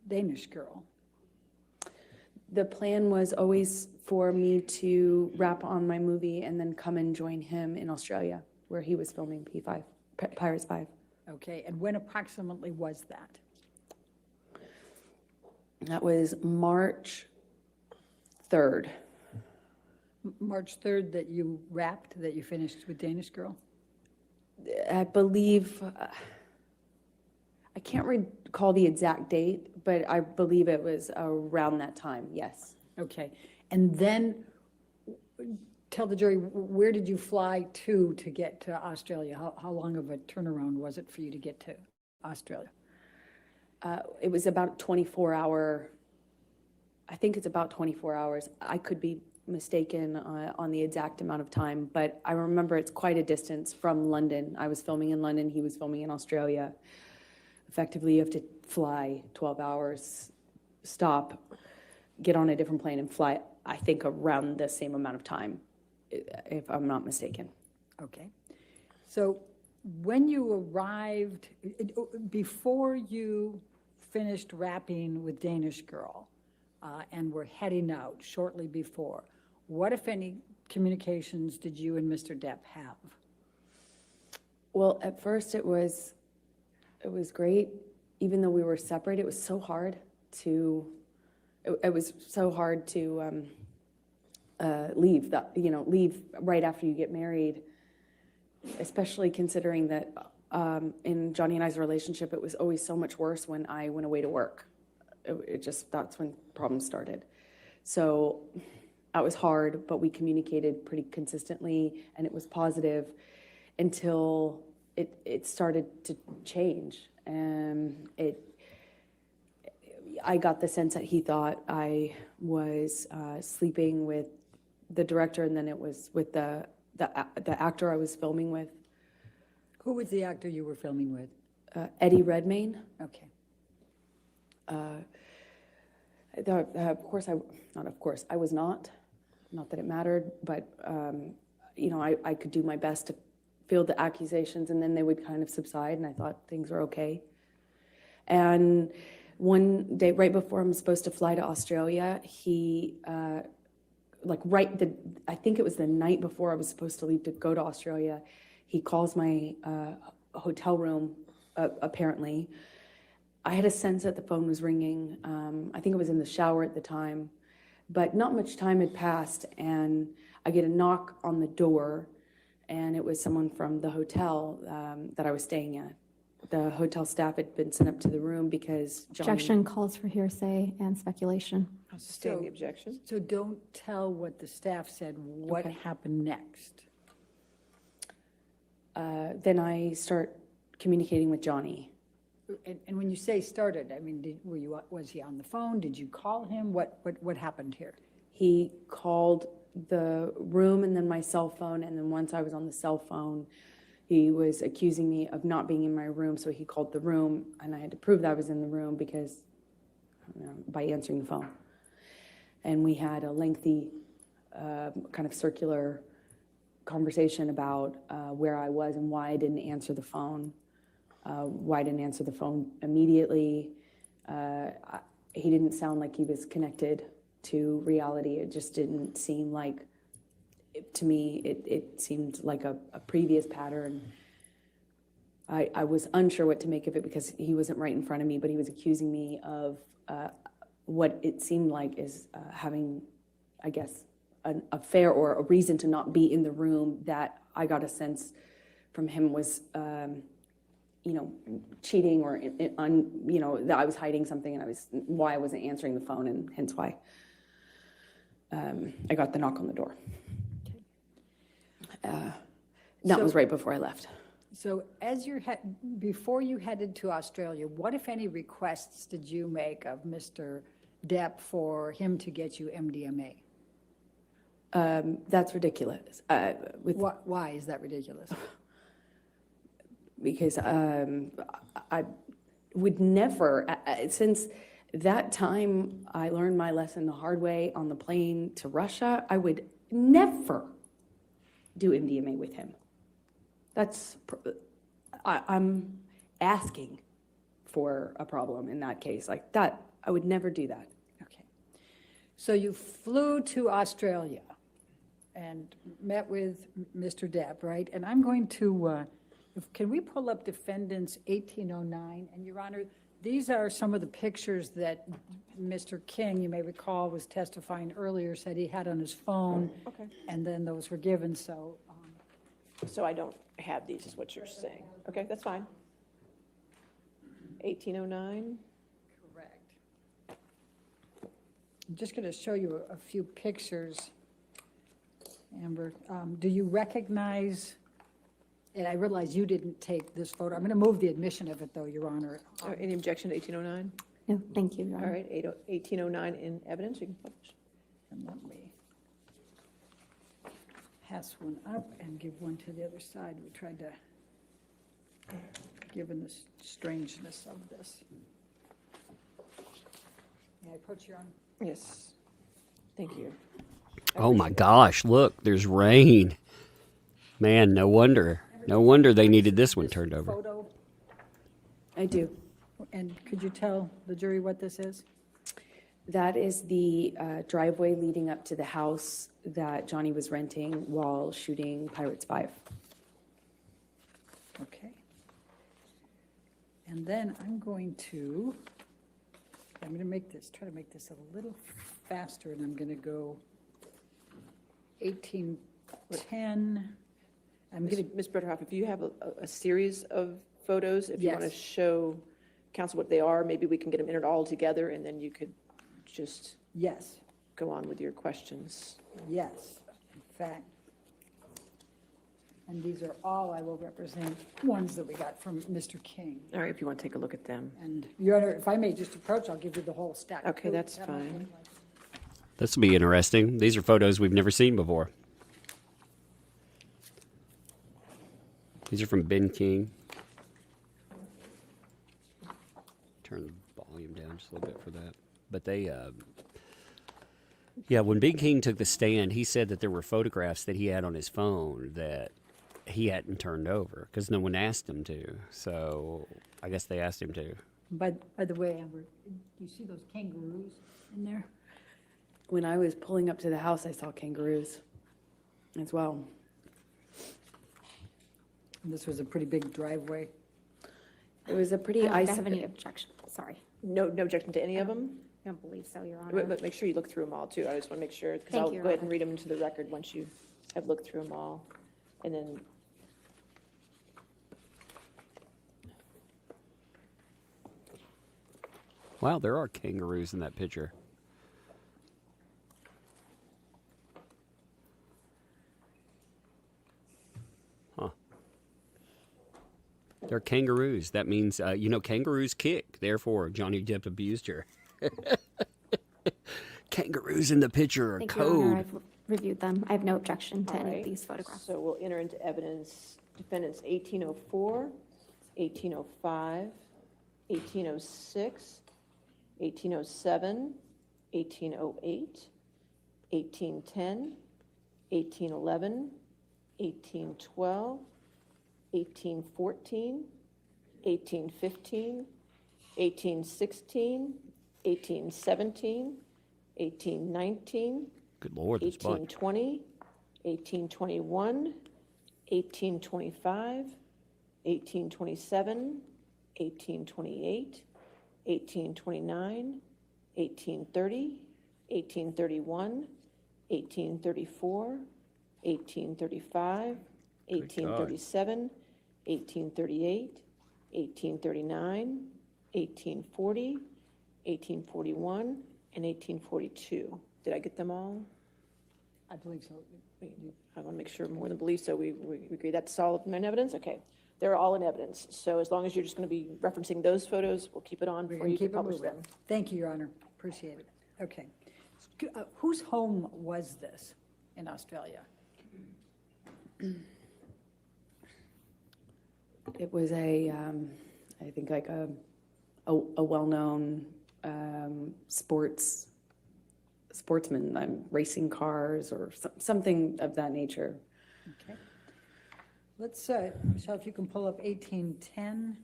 Danish Girl? The plan was always for me to wrap on my movie and then come and join him in Australia, where he was filming Pirates 5. Okay, and when approximately was that? That was March 3rd. March 3rd that you wrapped, that you finished with Danish Girl? I believe, I can't recall the exact date, but I believe it was around that time, yes. Okay, and then tell the jury, where did you fly to get to Australia? How long of a turnaround was it for you to get to Australia? It was about 24-hour, I think it's about 24 hours. I could be mistaken on the exact amount of time, but I remember it's quite a distance from London. I was filming in London, he was filming in Australia. Effectively, you have to fly 12 hours, stop, get on a different plane and fly, I think, around the same amount of time, if I'm not mistaken. Okay. So when you arrived, before you finished wrapping with Danish Girl and were heading out shortly before, what, if any, communications did you and Mr. Depp have? Well, at first it was great. Even though we were separated, it was so hard to, leave leave right after you get married, especially considering that in Johnny and I's relationship, it was always so much worse when I went away to work. That's when problems started. So that was hard, but we communicated pretty consistently, and it was positive until it started to change. And I got the sense that he thought I was sleeping with the director, and then it was with the actor I was filming with. Who was the actor you were filming with? Eddie Redmayne. Okay. I was not that it mattered, but I could do my best to field the accusations, and then they would kind of subside, and I thought things were okay. And one day, right before I'm supposed to fly to Australia, he, I think it was the night before I was supposed to leave to go to Australia, he calls my hotel room, apparently. I had a sense that the phone was ringing. I think it was in the shower at the time, But not much time had passed, and I get a knock on the door, and it was someone from the hotel that I was staying at. The hotel staff had been sent up to the room because Johnny... Objection calls for hearsay and speculation. I'll sustain the objection. So don't tell what the staff said, what Okay. happened next. Then I start communicating with Johnny. And when you say started, I mean, was he on the phone? Did you call him? What happened here? He called the room and then my cell phone, and then once I was on the cell phone, he was accusing me of not being in my room, so he called the room, and I had to prove that I was in the room because, by answering the phone. And we had a lengthy kind of circular conversation about where I was and why I didn't answer the phone, why I didn't answer the phone immediately. He didn't sound like he was connected to reality. It just didn't seem like, to me, it seemed like a previous pattern. I was unsure what to make of it because he wasn't right in front of me, but he was accusing me of what it seemed like is having, I guess, an affair or a reason to not be in the room that I got a sense from him was, cheating or, that I was hiding something and why I wasn't answering the phone, and hence why I got the knock on the door. That was right before I left. So before you headed to Australia, what, if any, requests did you make of Mr. Depp for him to get you MDMA? That's ridiculous. Why is that ridiculous? Because I would never, since that time I learned my lesson the hard way on the plane to Russia, I would never do MDMA with him. I'm asking for a problem in that case. Like that, I would never do that. Okay. So you flew to Australia and met with Mr. Depp, right? And I'm going to, can we pull up defendants 1809? And Your Honor, these are some of the pictures that Mr. King, you may recall, was testifying earlier, said he had on his phone. Okay. And then those were given, so. So I don't have these, is what you're saying. Okay, that's fine. 1809. Correct. I'm just going to show you a few pictures. Amber, do you recognize, and I realize you didn't take this photo. I'm going to move the admission of it, though, Your Honor. Any objection to 1809? No, thank you, Your Honor. All right, 1809 in evidence, you can publish. And let me pass one up and give one to the other side. We tried to, given the strangeness of this. May I approach, Your Honor? Yes. Thank you. Oh my gosh, look, there's rain. Man, no wonder. No wonder they needed this one turned over. Photo, I do. and could you tell the jury what this is? That is the driveway leading up to the house that Johnny was renting while shooting Pirates 5. Okay. And then I'm going to try to make this a little faster, and I'm going to go 1810. I'm going to, Ms. Bretterhoff, if you have a series of photos, if you want to Yes. show council what they are, maybe we can get them entered all together, and then you could just yes, go on with your questions. yes, in fact. And these are all, I will represent, ones that we got from Mr. King. All right, if you want to take a look at them. And Your Honor, if I may just approach, I'll give you the whole stack. Okay, that's That might fine. look like- This will be interesting. These are photos we've never seen before. These are from Ben King. Turn the volume down just a little bit for that. But they, yeah, when Ben King took the stand, he said that there were photographs that he had on his phone that he hadn't turned over because no one asked him to. So I guess they asked him to. By the way, Amber, do you see those kangaroos in there? When I was pulling up to the house, I saw kangaroos as well. And this was a pretty big driveway. It was a I pretty don't have isolated. any objection, sorry. No objection to any of them? I don't believe so, Your But Honor. make sure you look through them all, too. I just want to make sure, because Thank I'll you, go ahead Your and read them into the record once you have looked through them all. And then, Wow, there are kangaroos in that picture. Huh. They're kangaroos. That means, kangaroos kick. Therefore, Johnny Depp abused her. Kangaroos in the picture are Thank you, Your Honor. code. I've reviewed them. I have no objection to all any right. of these photographs. So we'll enter into evidence defendants 1804, 1805, 1806, 1807, 1808, 1810, 1811, 1812, 1814, 1815, 1816, 1817, 1819, Good Lord, this bunch. 1820, 1821, 1825, 1827, 1828, 1829, 1830, 1831, 1834, 1835, 1837, 1838, 1839, 1840, 1841, and 1842. Did I get them all? I believe so. I want to make sure more than believe, so we agree that's all in evidence? Okay. They're all in evidence. So as long as you're just going to be referencing those photos, we'll keep it on We're for going you to to keep it publish moving. them. Thank you, Your Honor. Appreciate it. Okay. Whose home was this in Australia? It was I think like a well-known sportsman, racing cars or something of that nature. Okay. Let's, Michelle, if you can pull up 1810.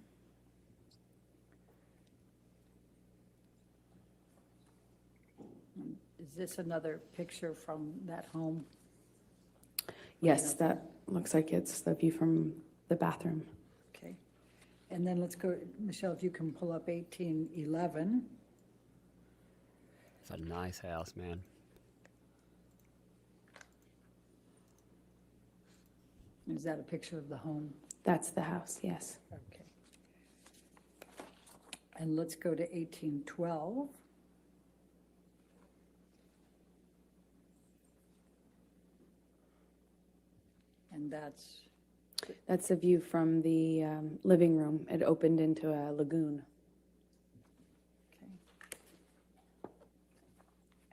Is this another picture from that home? Yes, that looks like it's the view from the bathroom. Okay. And then let's go, Michelle, if you can pull up 1811. It's a nice house, man. Is that a picture of the home? That's the house, yes. Okay. And let's go to 1812. And That's a view from the living room. It opened into a lagoon. okay.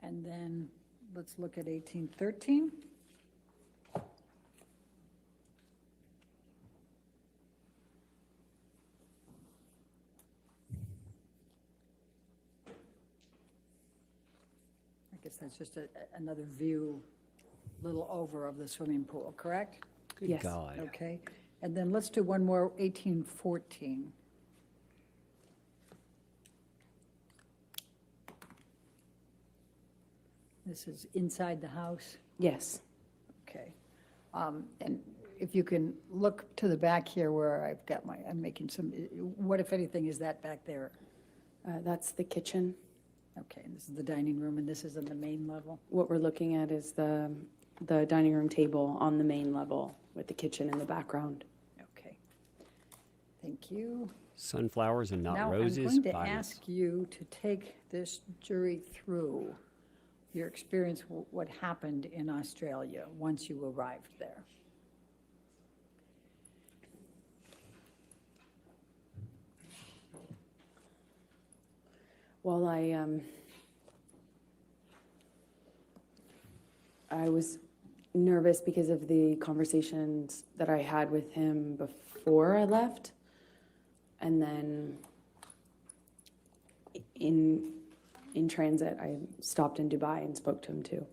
And then let's look at 1813. I guess that's just another view, little over of the swimming pool, correct? Good Yes. God. Okay, and then let's do one more, 1814. This is inside the house, Yes. okay. And if you can look to the back here where I've got I'm making some, what if anything is that back there? That's the kitchen. Okay, and this is the dining room, and this is on the main level? What we're looking at is the dining room table on the main level with the kitchen in the background. Okay, thank you. Sunflowers and not roses. Now, I'm going to violets. ask you to take this jury through your experience, what happened in Australia once you arrived there. Well, I was nervous because of the conversations that I had with him before I left. And then in transit, I stopped in Dubai and spoke to him too.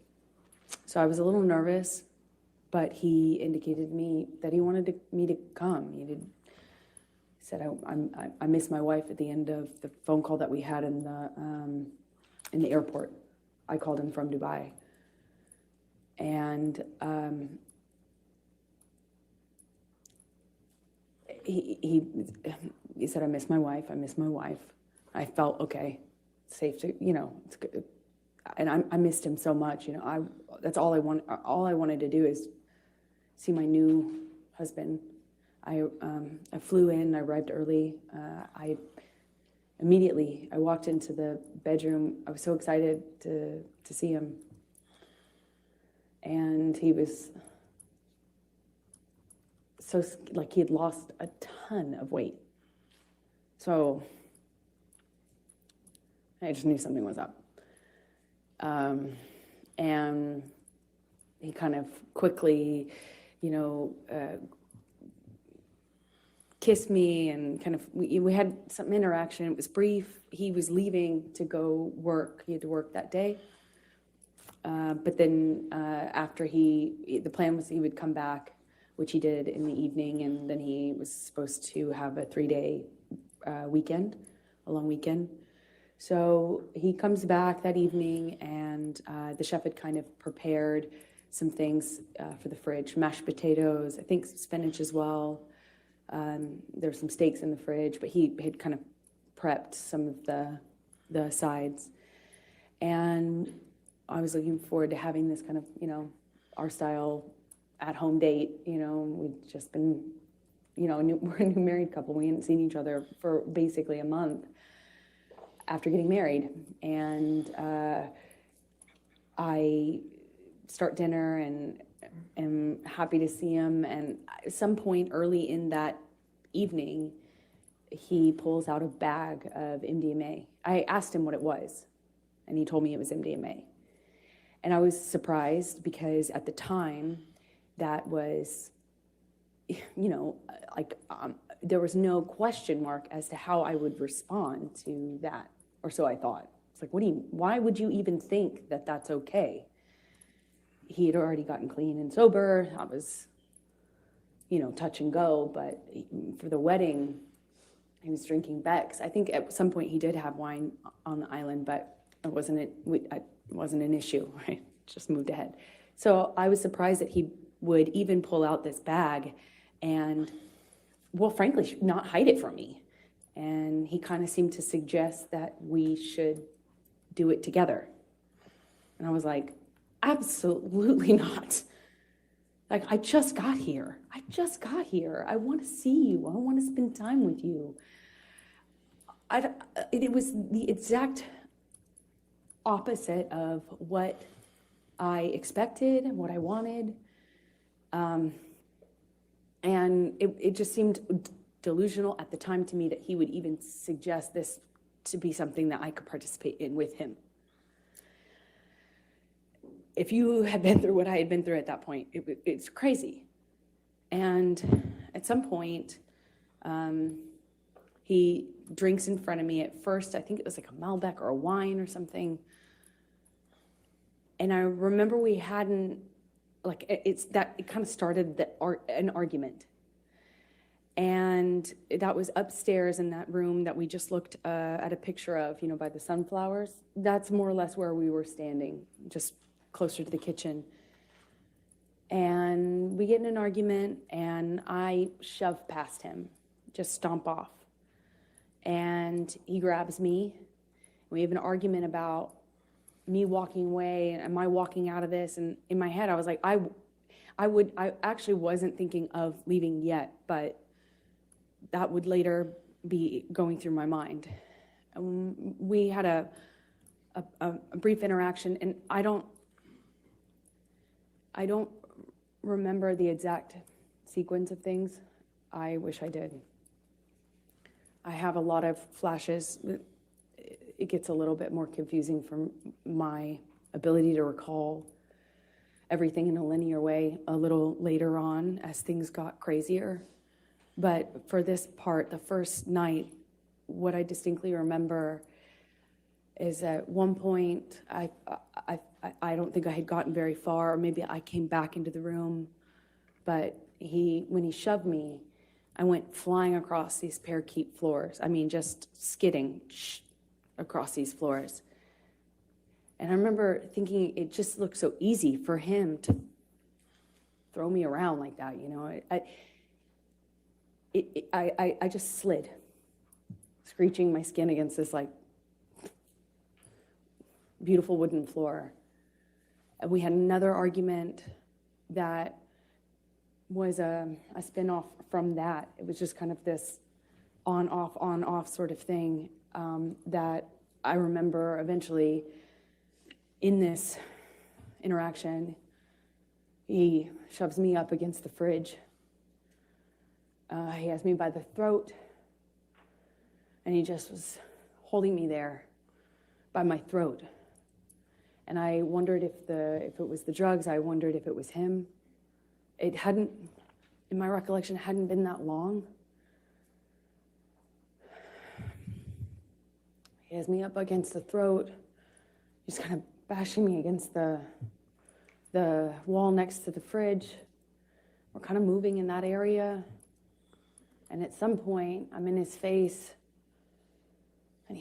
So I was a little nervous, but he indicated me that he wanted me to come. He said, I miss my wife at the end of the phone call that we had in the airport. I called him from Dubai. And he said, I miss my wife. I felt okay. safe to, it's good. And I missed him so much, that's all I wanted to do is see my new husband. I flew in, I arrived early. I walked into the bedroom. I was so excited to see him. And he was so, like, he had lost a ton of weight. So I just knew something was up. And he kind of quickly, kissed me and kind of, we had some interaction. It was brief. He was leaving to go work. He had to work that day. But then after the plan was he would come back, which he did in the evening, and then he was supposed to have a 3-day weekend, a long weekend. So he comes back that evening, and the chef had kind of prepared some things for the fridge, mashed potatoes, I think spinach as well. There were some steaks in the fridge, but he had kind of prepped some of the sides. And I was looking forward to having this kind of, our style at-home date. We'd just been, we're a new married couple. We hadn't seen each other for basically a month after getting married. And I start dinner and am happy to see him. And at some point early in that evening, he pulls out a bag of MDMA. I asked him what it was, and he told me it was MDMA. And I was surprised because at the time, that was, there was no question mark as to how I would respond to that, or so I thought. It's like, why would you even think that that's okay? He had already gotten clean and sober. I was, touch and go, but for the wedding, he was drinking Beck's. I think at some point he did have wine on the island, but it wasn't an issue, right? Just moved ahead. So I was surprised that he would even pull out this bag and, well, frankly, not hide it from me. And he kind of seemed to suggest that we should do it together. And I was like, absolutely not. Like, I just got here. I want to see you. I want to spend time with you. It was the exact opposite of what I expected and what I wanted. And it just seemed delusional at the time to me that he would even suggest this to be something that I could participate in with him. If you had been through what I had been through at that point, it's crazy. And at some point, he drinks in front of me. At first, I think it was like a Malbec or a wine or something. And I remember we hadn't, it kind of started an argument. And that was upstairs in that room that we just looked at a picture of, by the sunflowers. That's more or less where we were standing, just closer to the kitchen. And we get in an argument, and I shove past him, just stomp off. And he grabs me. We have an argument about me walking away, and am I walking out of this? And in my head, I was like, I actually wasn't thinking of leaving yet, but that would later be going through my mind. We had a brief interaction, and I don't remember the exact sequence of things. I wish I did. I have a lot of flashes. It gets a little bit more confusing from my ability to recall everything in a linear way a little later on as things got crazier. But for this part, the first night, what I distinctly remember is at one point, I don't think I had gotten very far, or maybe I came back into the room, but when he shoved me, I went flying across these parakeet floors. I mean, just skidding across these floors. And I remember thinking it just looked so easy for him to throw me around like that, I just slid, screeching my skin against this beautiful wooden floor. And we had another argument that was a spin-off from that. It was just kind of this on-off sort of thing that I remember eventually in this interaction, he shoves me up against the fridge. He has me by the throat, and he just was holding me there by my throat. And I wondered if it was the drugs. I wondered if it was him. It hadn't, in my recollection, hadn't been that long. He has me up against the throat, just kind of bashing me against the wall next to the fridge. We're kind of moving in that area. And at some point, I'm in his face. And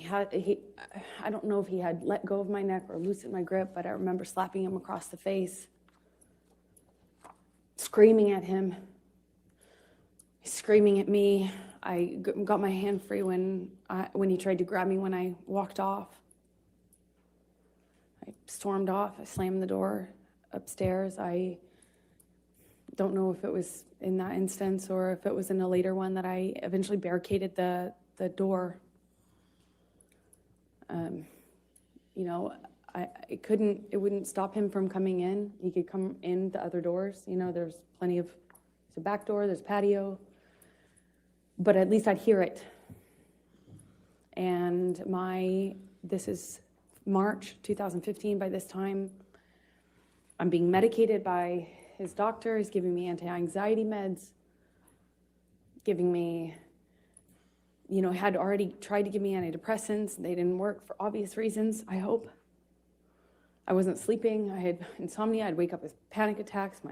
I don't know if he had let go of my neck or loosened my grip, but I remember slapping him across the face, screaming at him. He's screaming at me. I got my hand free when he tried to grab me when I walked off. I stormed off. I slammed the door upstairs. I don't know if it was in that instance or if it was in a later one that I eventually barricaded the door. It wouldn't stop him from coming in. He could come in the other doors. There's plenty of, there's a back door, there's patio, but at least I'd hear it. And this is March 2015. By this time, I'm being medicated by his doctor. He's giving me anti-anxiety meds, giving me, had already tried to give me antidepressants. They didn't work for obvious reasons, I hope. I wasn't sleeping. I had insomnia. I'd wake up with panic attacks.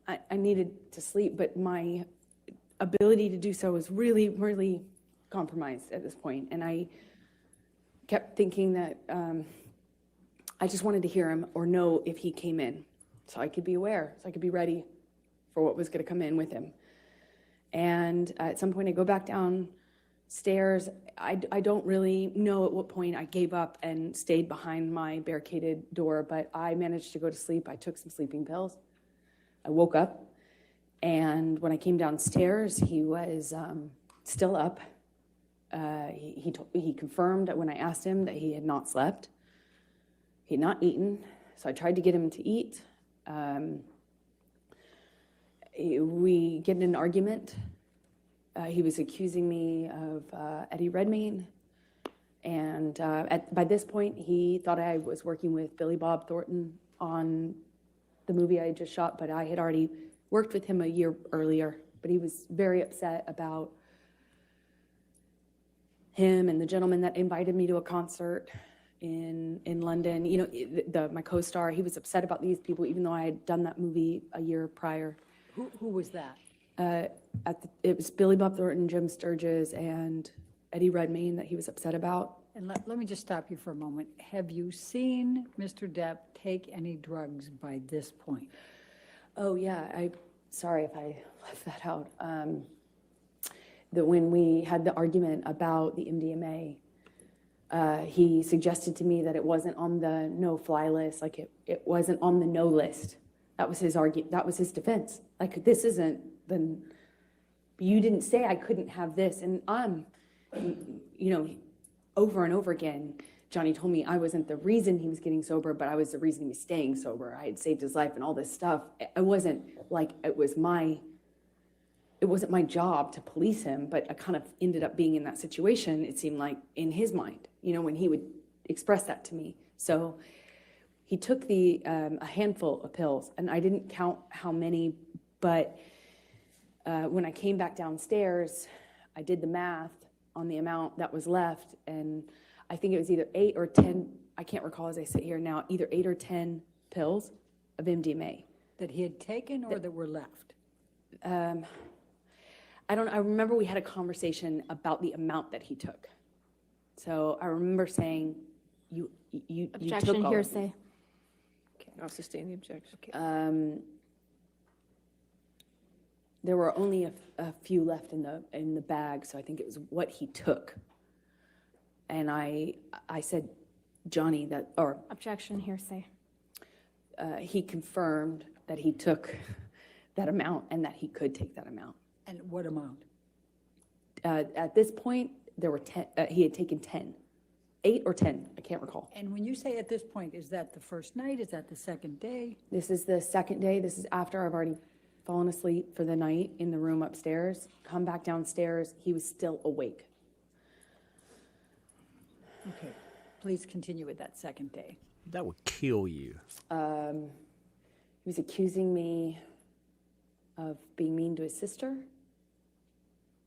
I needed to sleep, but my ability to do so was really, really compromised at this point. And I kept thinking that I just wanted to hear him or know if he came in so I could be aware, so I could be ready for what was going to come in with him. And at some point I go back downstairs. I don't really know at what point I gave up and stayed behind my barricaded door, but I managed to go to sleep. I took some sleeping pills. I woke up, and when I came downstairs, he was still up. He confirmed when I asked him that he had not slept. He had not eaten, so I tried to get him to eat. We get in an argument. He was accusing me of Eddie Redmayne, and by this point, he thought I was working with Billy Bob Thornton on the movie I had just shot, but I had already worked with him a year earlier. But he was very upset about him and the gentleman that invited me to a concert in London. My co-star, he was upset about these people, even though I had done that movie a year prior. Who was that? It was Billy Bob Thornton, Jim Sturgis, and Eddie Redmayne that he was upset about. And let me just stop you for a moment. Have you seen Mr. Depp take any drugs by this point? Oh, yeah. Sorry if I left that out. That when we had the argument about the MDMA, he suggested to me that it wasn't on the no-fly list, like it wasn't on the no list. That was his argument. That was his defense. Like, this isn't the. You didn't say I couldn't have this, and over and over again, Johnny told me I wasn't the reason he was getting sober, but I was the reason he was staying sober. I had saved his life and all this stuff. It wasn't like it wasn't my job to police him, but I kind of ended up being in that situation, it seemed like, in his mind, when he would express that to me. So he took a handful of pills, and I didn't count how many, but when I came back downstairs, I did the math on the amount that was left, and I think it was either 8 or 10, I can't recall as I sit here now, either 8 or 10 pills of MDMA. That he had taken or that were left? I remember we had a conversation about the amount that he took. So I remember saying, you took Objection, all hearsay. Okay, I'll sustain the objection. There were only a few left in the bag, so I think it was what he took. And I said, Johnny, or Objection, hearsay. he confirmed that he took that amount and that he could take that amount. And what amount? At this point, there were 10, he had taken 10, 8 or 10, I can't recall. And when you say at this point, is that the first night? Is that the second day? This is the second day. This is after I've already fallen asleep for the night in the room upstairs. Come back downstairs, he was still awake. Okay, please continue with that second day. That would kill you. He was accusing me of being mean to his sister.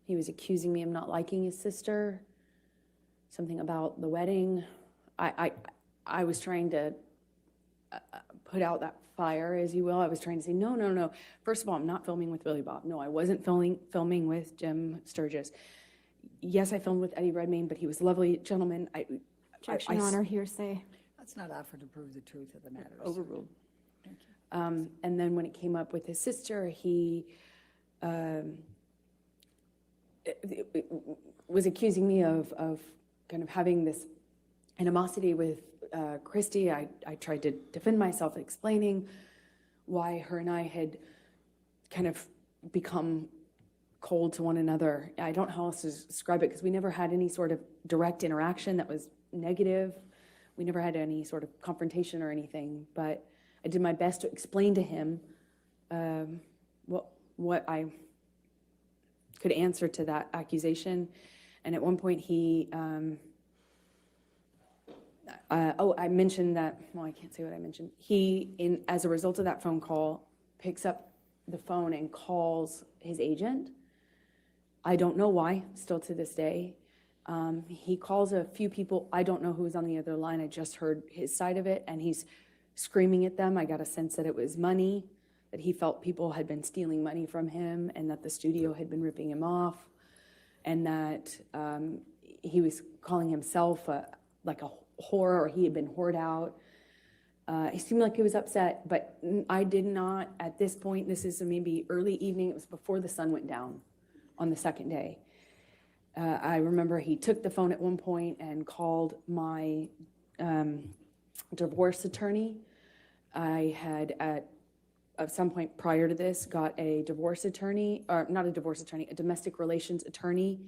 He was accusing me of not liking his sister. Something about the wedding. I was trying to put out that fire, as you will. I was trying to say, no, no, no. First of all, I'm not filming with Billy Bob. No, I wasn't filming with Jim Sturgis. Yes, I filmed with Eddie Redmayne, but he was a lovely gentleman. Objection, Your Honor, hearsay. Let's not offer to prove the truth of the matter. Overruled. Thank you. And then when it came up with his sister, he was accusing me of kind of having this animosity with Christy. I tried to defend myself, explaining why her and I had kind of become cold to one another. I don't know how else to describe it, because we never had any sort of direct interaction that was negative. We never had any sort of confrontation or anything, but I did my best to explain to him what I could answer to that accusation. And at one point he, I mentioned that, well, I can't say what I mentioned. He, as a result of that phone call, picks up the phone and calls his agent. I don't know why, still to this day. He calls a few people. I don't know who was on the other line. I just heard his side of it, and he's screaming at them. I got a sense that it was money, that he felt people had been stealing money from him, and that the studio had been ripping him off, and that he was calling himself like a whore, or he had been whored out. He seemed like he was upset, but I did not, at this point, this is maybe early evening, it was before the sun went down on the second day. I remember he took the phone at one point and called my divorce attorney. I had at some point prior to this got a divorce attorney, or not a divorce attorney, a domestic relations attorney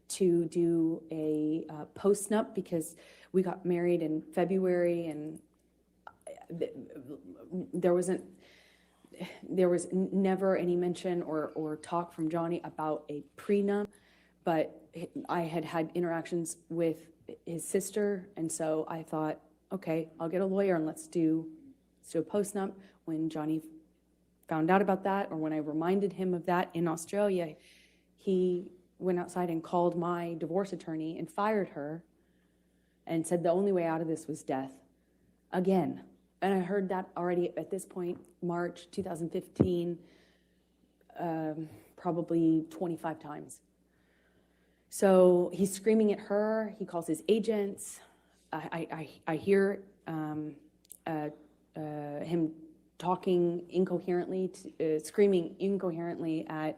to do a post-nup, because we got married in February, and there was never any mention or talk from Johnny about a prenup, but I had had interactions with his sister, and so I thought, okay, I'll get a lawyer and let's do a post-nup. When Johnny found out about that, or when I reminded him of that in Australia, he went outside and called my divorce attorney and fired her and said the only way out of this was death. Again. And I heard that already at this point, March 2015, probably 25 times. So he's screaming at her. He calls his agents. I hear him talking incoherently, screaming incoherently at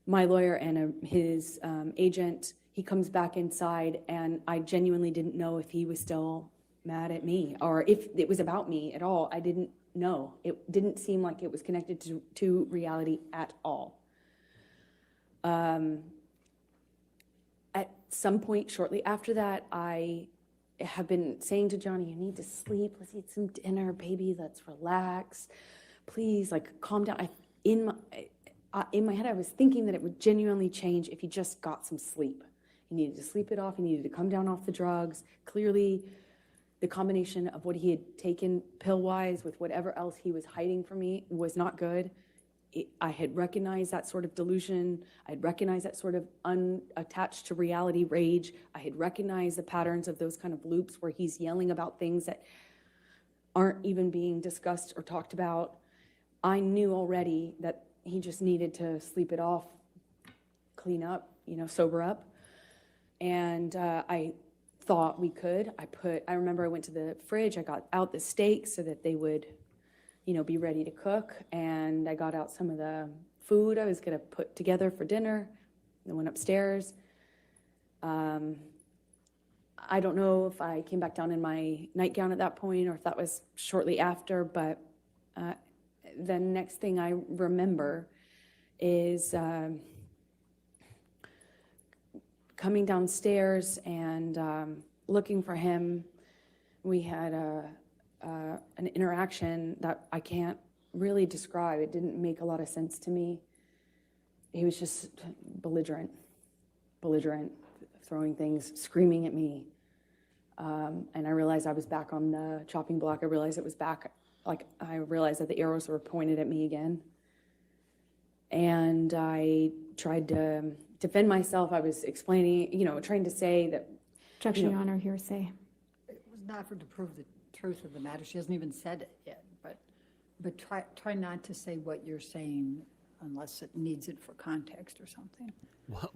my lawyer and his agent. He comes back inside, and I genuinely didn't know if he was still mad at me or if it was about me at all. I didn't know. It didn't seem like it was connected to reality at all. At some point shortly after that, I have been saying to Johnny, you need to sleep. Let's eat some dinner, baby. Let's relax. Please, like, calm down. In my head, I was thinking that it would genuinely change if he just got some sleep. He needed to sleep it off. He needed to come down off the drugs. Clearly, the combination of what he had taken pill-wise with whatever else he was hiding from me was not good. I had recognized that sort of delusion. I had recognized that sort of unattached to reality rage. I had recognized the patterns of those kind of loops where he's yelling about things that aren't even being discussed or talked about. I knew already that he just needed to sleep it off, clean up, sober up. And I thought we could. I remember I went to the fridge, I got out the steaks so that they would be ready to cook. And I got out some of the food I was going to put together for dinner. I went upstairs. I I don't know if I came back down in my nightgown at that point or if that was shortly after, but the next thing I remember is coming downstairs and looking for him. We had an interaction that I can't really describe. It didn't make a lot of sense to me. He was just belligerent, throwing things, screaming at me. And I realized I was back on the chopping block. I realized it was back, like I realized that the arrows were pointed at me again. And I tried to defend myself. I was explaining, trying to say that. Objection, Your Honor, hearsay. It was not for to prove the truth of the matter. She hasn't even said it yet, but try not to say what you're saying unless it needs it for context or something.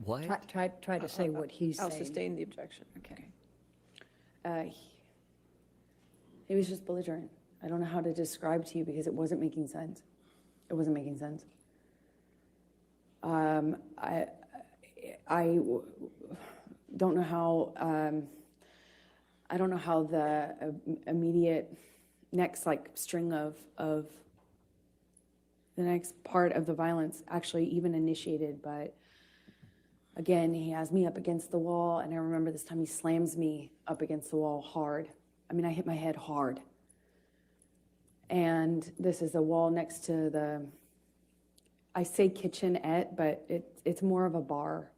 What? Try to say what he's I'll saying. sustain the objection. Okay. He was just belligerent. I don't know how to describe to you because it wasn't making sense. It wasn't making sense. I don't know how. I don't know how the immediate next string of the next part of the violence actually even initiated, but again, he has me up against the wall, and I remember this time he slams me up against the wall hard. I mean, I hit my head hard. And this is a wall next to the, I say kitchenette, but it's more of a bar.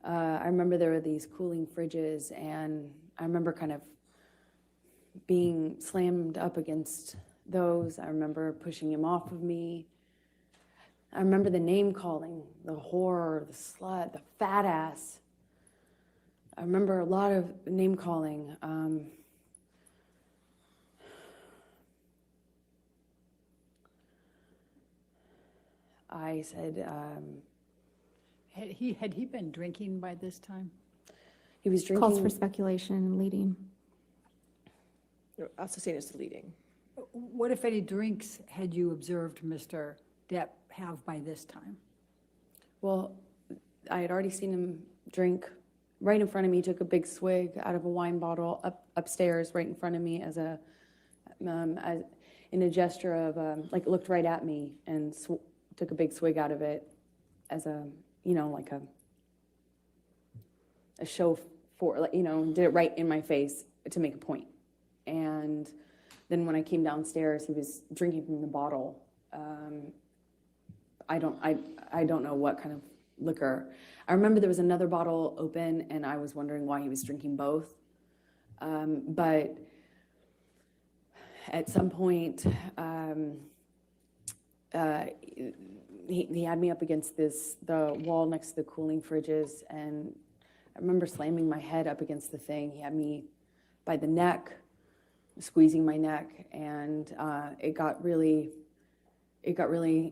I remember there were these cooling fridges, and I remember kind of being slammed up against those. I remember pushing him off of me. I remember the name calling, the whore, the slut, the fat ass. I remember a lot of name calling. I said, Had he been drinking by this time? he was drinking. Calls for speculation and leading. I'll sustain as to leading. What, if any, drinks had you observed Mr. Depp have by this time? Well, I had already seen him drink right in front of me. He took a big swig out of a wine bottle upstairs right in front of me as in a gesture of looked right at me and took a big swig out of it as a show for did it right in my face to make a point. And then when I came downstairs, he was drinking from the bottle. I don't know what kind of liquor. I remember there was another bottle open, and I was wondering why he was drinking both. But at some point, he had me up against the wall next to the cooling fridges, and I remember slamming my head up against the thing. He had me by the neck, squeezing my neck, and it got really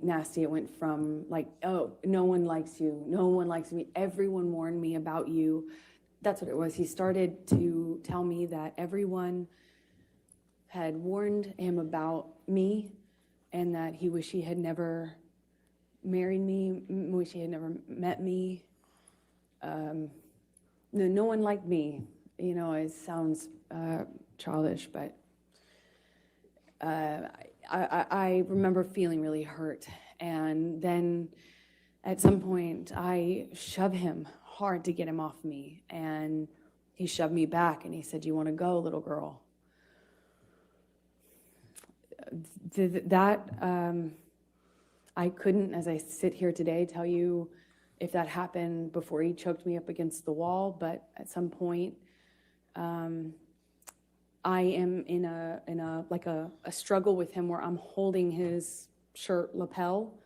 nasty. It went from oh, no one likes you, no one likes me, everyone warned me about you. That's what it was. He started to tell me that everyone had warned him about me, and that he wished he had never married me, wish he had never met me. No one liked me. It sounds childish, but I remember feeling really hurt. And then at some point, I shoved him hard to get him off me. And he shoved me back, and he said, "You want to go, little girl?" I couldn't, as I sit here today, tell you if that happened before he choked me up against the wall, but at some point, I am in a struggle with him where I'm holding his shirt lapel,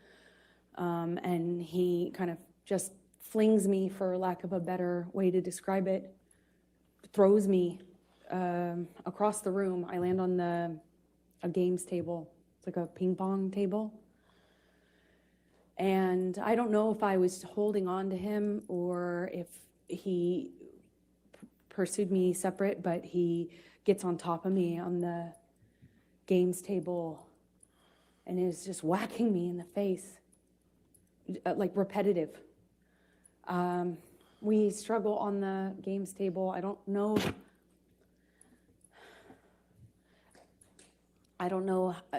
and he kind of just flings me, for lack of a better way to describe it, throws me across the room. I land on a games table. It's like a ping pong table. And I don't know if I was holding on to him or if he pursued me separate, but he gets on top of me on the games table and is just whacking me in the face, repetitive. We struggle on the games table. I don't know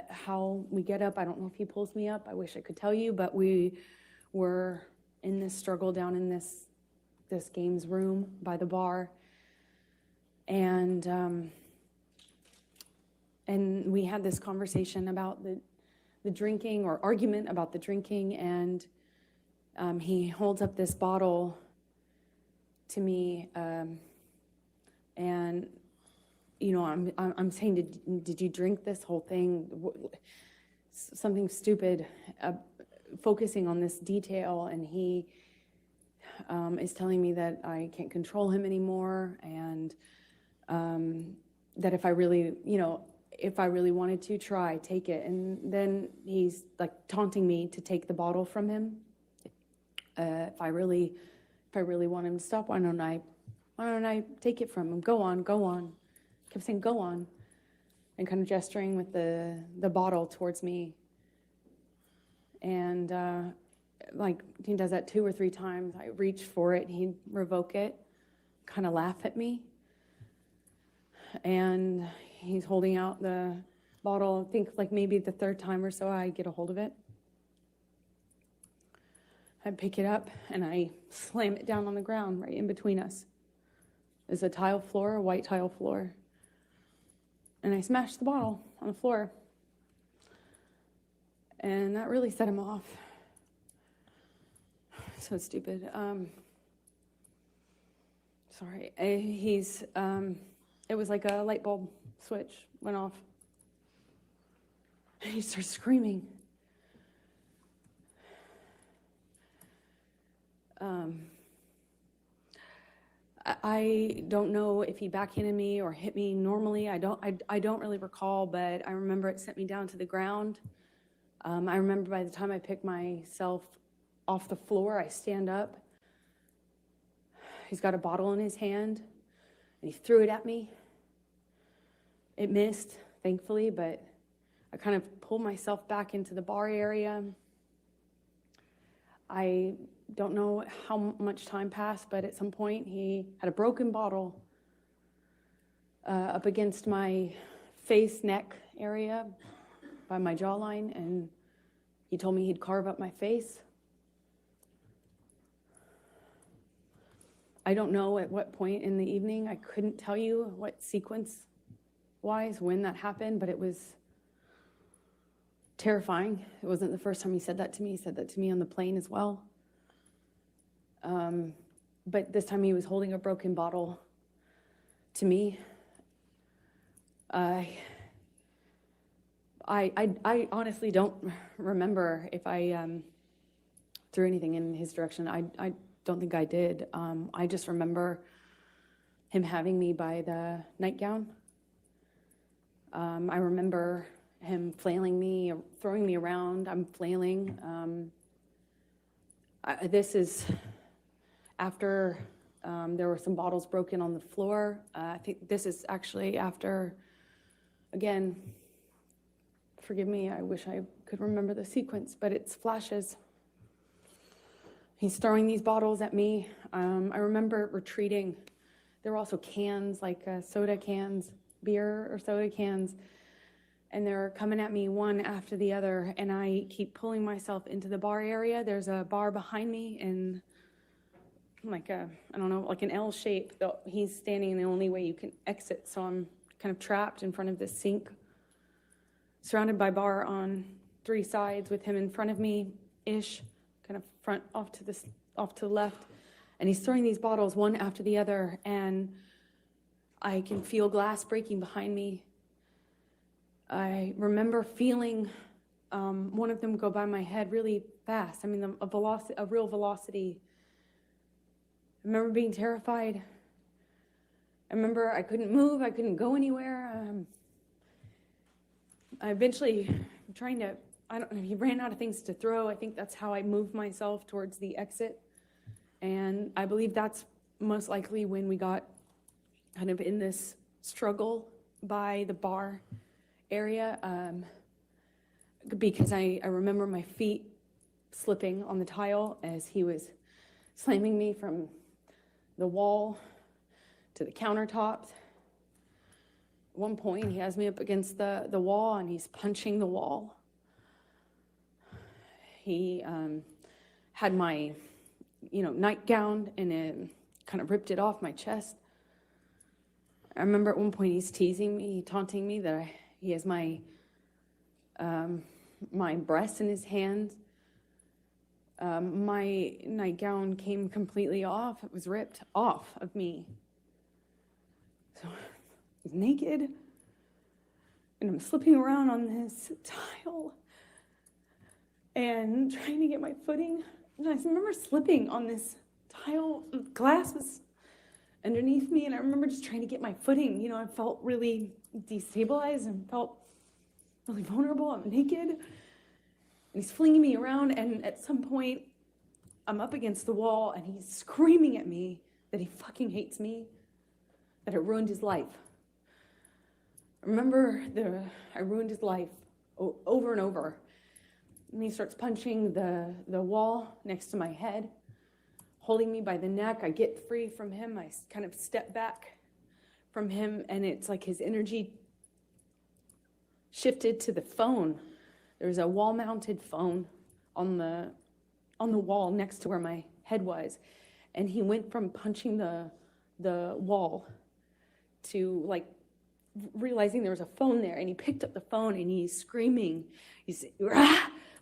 how we get up. I don't know if he pulls me up. I wish I could tell you, but we were in this struggle down in this games room by the bar. And we had this conversation about the drinking, or argument about the drinking, and he holds up this bottle to me, and I'm saying, did you drink this whole thing? Something stupid, focusing on this detail, and he is telling me that I can't control him anymore, and that if I really wanted to try, take it. And then he's like taunting me to take the bottle from him. If I really want him to stop, why don't I take it from him? Go on. Kept saying, go on, and kind of gesturing with the bottle towards me. And like he does that 2 or 3 times. I reach for it, he'd revoke it, kind of laugh at me. And he's holding out the bottle. I think like maybe the 3rd time or so I get a hold of it. I pick it up and I slam it down on the ground right in between us. There's a tile floor, a white tile floor. And I smashed the bottle on the floor. And that really set him off. So stupid. Sorry. It was like a light bulb switch went off. And he starts screaming. I don't know if he backhanded me or hit me normally. I don't really recall, but I remember it sent me down to the ground. I remember by the time I picked myself off the floor, I stand up. He's got a bottle in his hand, and he threw it at me. It missed, thankfully, but I kind of pulled myself back into the bar area. I don't know how much time passed, but at some point he had a broken bottle up against my face, neck area by my jawline, and he told me he'd carve up my face. I don't know at what point in the evening. I couldn't tell you what sequence-wise when that happened, but it was terrifying. It wasn't the first time he said that to me. He said that to me on the plane as well. But this time he was holding a broken bottle to me. I honestly don't remember if I threw anything in his direction. I don't think I did. I just remember him having me by the nightgown. I remember him flailing me, throwing me around. I'm flailing. This is after there were some bottles broken on the floor. I think this is actually after, again, forgive me, I wish I could remember the sequence, but it's flashes. He's throwing these bottles at me. I remember retreating. There were also cans, like soda cans, beer or soda cans, and they're coming at me one after the other, and I keep pulling myself into the bar area. There's a bar behind me in like like an L shape. He's standing in the only way you can exit, so I'm kind of trapped in front of this sink, surrounded by bar on 3 sides with him in front of me-ish, kind of front off to the left, and he's throwing these bottles one after the other, and I can feel glass breaking behind me. I remember feeling one of them go by my head really fast. I mean, a real velocity. I remember being terrified. I remember I couldn't move. I couldn't go anywhere. I eventually, he ran out of things to throw. I think that's how I moved myself towards the exit. And I believe that's most likely when we got kind of in this struggle by the bar area, because I remember my feet slipping on the tile as he was slamming me from the wall to the countertops. At one point, he has me up against the wall, and he's punching the wall. He had my, nightgown, and it kind of ripped it off my chest. I remember at one point he's teasing me, taunting me that he has my breasts in his hands. My nightgown came completely off. It was ripped off of me. So I was naked, and I'm slipping around on this tile and trying to get my footing. And I remember slipping on this tile. Glass was underneath me, and I remember just trying to get my footing. I felt really destabilized and felt really vulnerable. I'm naked, and he's flinging me around, and at some point, I'm up against the wall, and he's screaming at me that he fucking hates me, that I ruined his life. I remember I ruined his life over and over. And he starts punching the wall next to my head, holding me by the neck. I get free from him. I kind of step back from him, and it's like his energy shifted to the phone. There's a wall-mounted phone on the wall next to where my head was, and he went from punching the wall to like realizing there was a phone there, and he picked up the phone and he's screaming. He's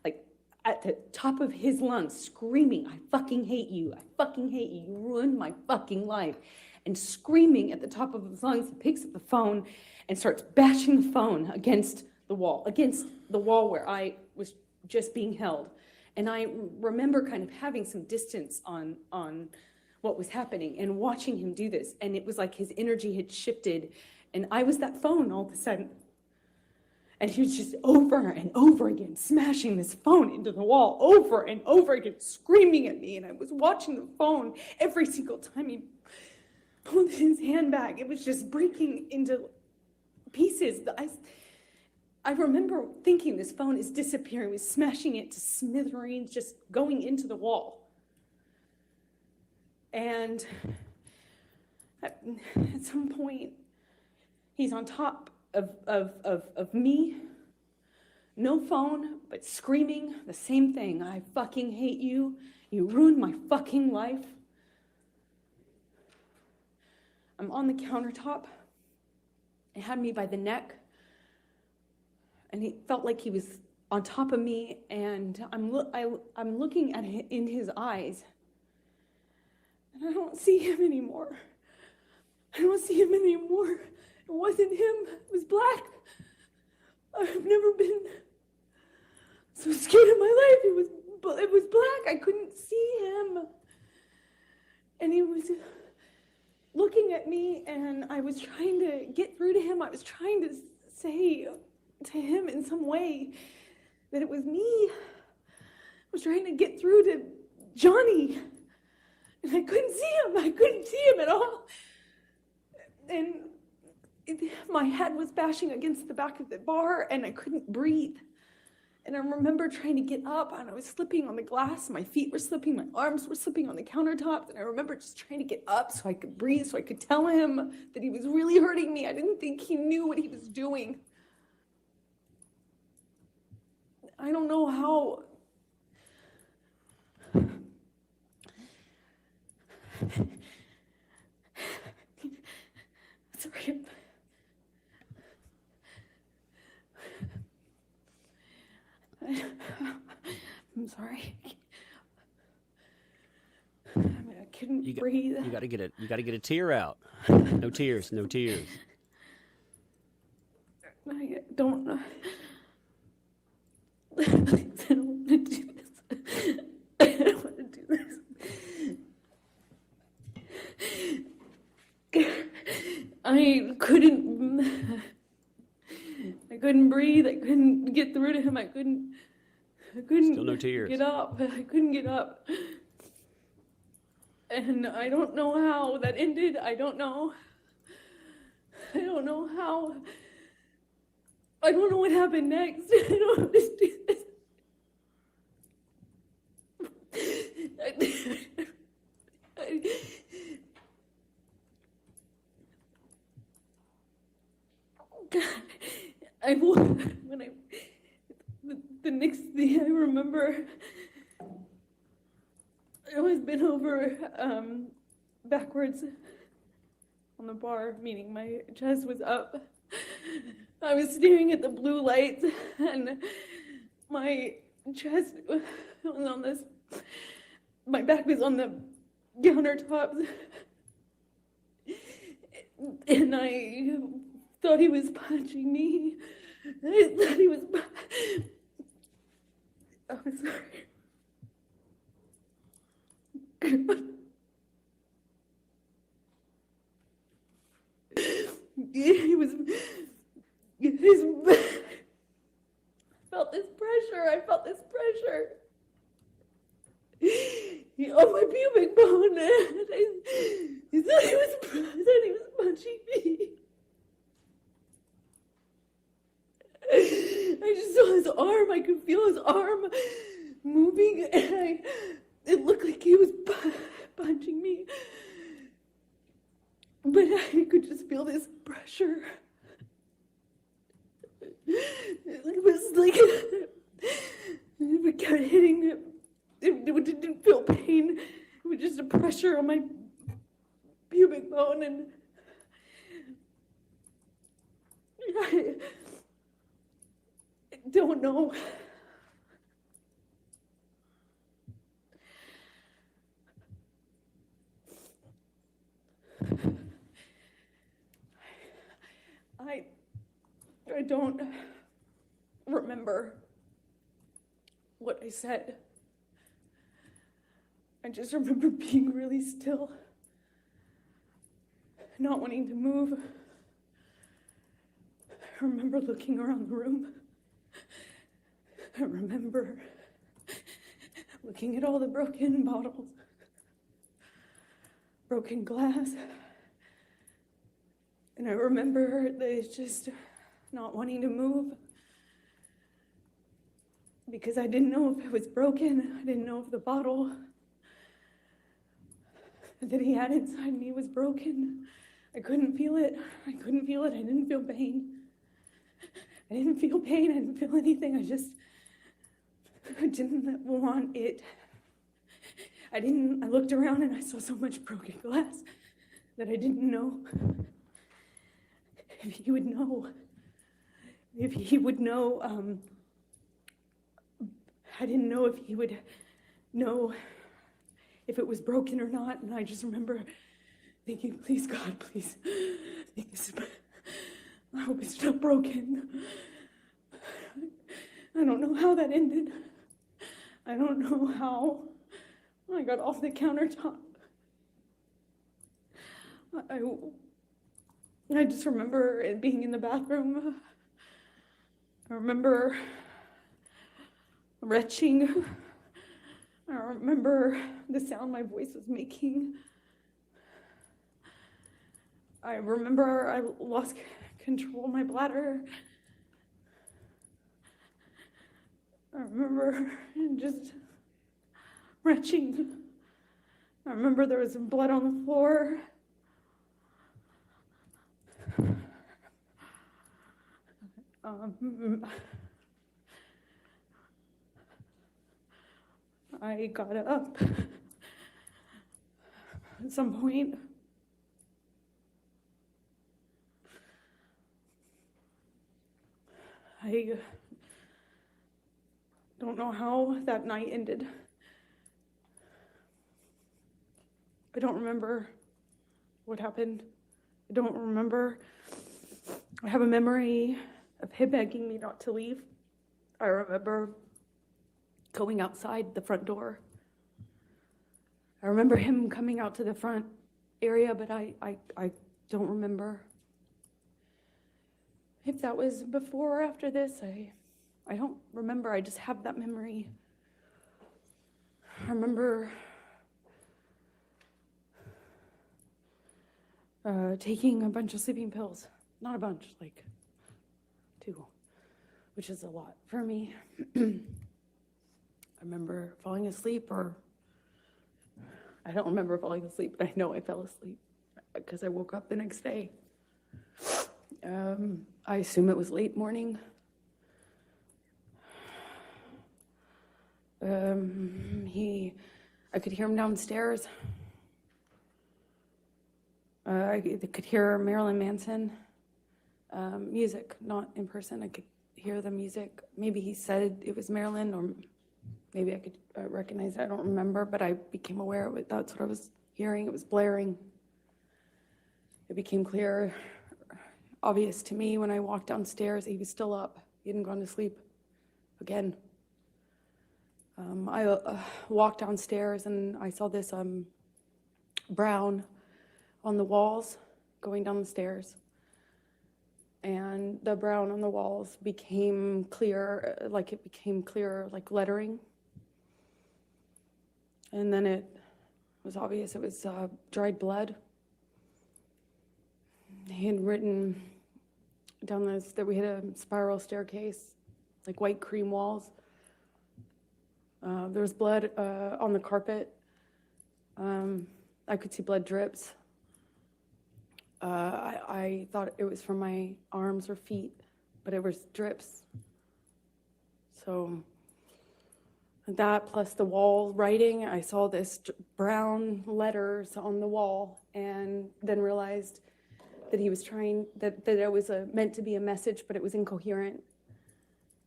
like at the top of his lungs, screaming, "I fucking hate you! I fucking hate you! You ruined my fucking life!" And screaming at the top of his lungs, he picks up the phone and starts bashing the phone against the wall where I was just being held. And I remember kind of having some distance on what was happening and watching him do this. And it was like his energy had shifted, and I was that phone all of a sudden. And he was just over and over again smashing this phone into the wall, over and over again, screaming at me. And I was watching the phone every single time he pulled his hand back. It was just breaking into pieces. I remember thinking this phone is disappearing. He was smashing it to smithereens, just going into the wall. And at some point, he's on top of me, no phone, but screaming the same thing. "I fucking hate you. You ruined my fucking life." I'm on the countertop. It had me by the neck, and he felt like he was on top of me, and I'm looking at it in his eyes, and I don't see him anymore. I don't see him anymore. It wasn't him. It was black. I've never been so scared in my life. It was black. I couldn't see him, and he was looking at me, and I was trying to get through to him. I was trying to say to him in some way that it was me. I was trying to get through to Johnny, and I couldn't see him. I couldn't see him at all. And my head was bashing against the back of the bar, and I couldn't breathe. And I remember trying to get up, and I was slipping on the glass. My feet were slipping, my arms were slipping on the countertops, and I remember just trying to get up so I could breathe, so I could tell him that he was really hurting me. I didn't think he knew what he was doing. I don't know how. Sorry. I'm sorry. I couldn't breathe. You got to get it. You got to get a tear out. No tears. No tears. I don't know. I don't want to do this. I don't want to do this. I couldn't breathe. I couldn't get through to him. I couldn't Still no tears. Get up. I couldn't get up. And I don't know how that ended. I don't know how. I don't know what happened next. I don't understand this. The next thing I remember, I was bent over backwards on the bar, meaning my chest was up. I was staring at the blue lights, and my chest was on this, my back was on the countertops, and I thought he was punching me. I thought he was, I'm sorry. He was, I felt this pressure. On my pubic bone. He thought he was punching me. I just saw his arm. I could feel his arm moving, and it looked like he was punching me. But I could just feel this pressure. It was like it kept hitting. It didn't feel pain. It was just a pressure on my pubic bone, and I don't know. I don't remember what I said. I just remember being really still, not wanting to move. I remember looking around the room. I remember looking at all the broken bottles, broken glass. And I remember that it's just not wanting to move because I didn't know if it was broken. I didn't know if the bottle that he had inside me was broken. I couldn't feel it. I couldn't feel it. I didn't feel pain. I didn't feel pain. I didn't feel anything. I didn't want it. I looked around and I saw so much broken glass that I didn't know if he would know. If he would know, I didn't know if he would know if it was broken or not. And I just remember thinking, please, God, please, I hope it's not broken. I don't know how that ended. I don't know how I got off the countertop. I just remember it being in the bathroom. I remember retching. I remember the sound my voice was making. I remember I lost control of my bladder. I remember just retching. I remember there was some blood on the floor. I got up at some point. I don't know how that night ended. I don't remember what happened. I don't remember. I have a memory of him begging me not to leave. I remember going outside the front door. I remember him coming out to the front area, but I don't remember. If that was before or after this, I don't remember. I just have that memory. I remember taking a bunch of sleeping pills. Not a bunch, like 2, which is a lot for me. I remember falling asleep, or I don't remember falling asleep, but I know I fell asleep because I woke up the next day. I assume it was late morning. I could hear him downstairs. I could hear Marilyn Manson music, not in person. I could hear the music. Maybe he said it was Marilyn, or maybe I could recognize it. I don't remember, but I became aware of it. That's what I was hearing. It was blaring. It became clear, obvious to me when I walked downstairs. He was still up. He hadn't gone to sleep again. I walked downstairs and I saw this brown on the walls going down the stairs. And the brown on the walls became clear, like lettering. And then it was obvious it was dried blood. He had written down this, that we had a spiral staircase, like white cream walls. There was blood on the carpet. I could see blood drips. I thought it was from my arms or feet, but it was drips. So that plus the wall writing, I saw this brown letters on the wall, and then realized that he was trying, that it was meant to be a message, but it was incoherent.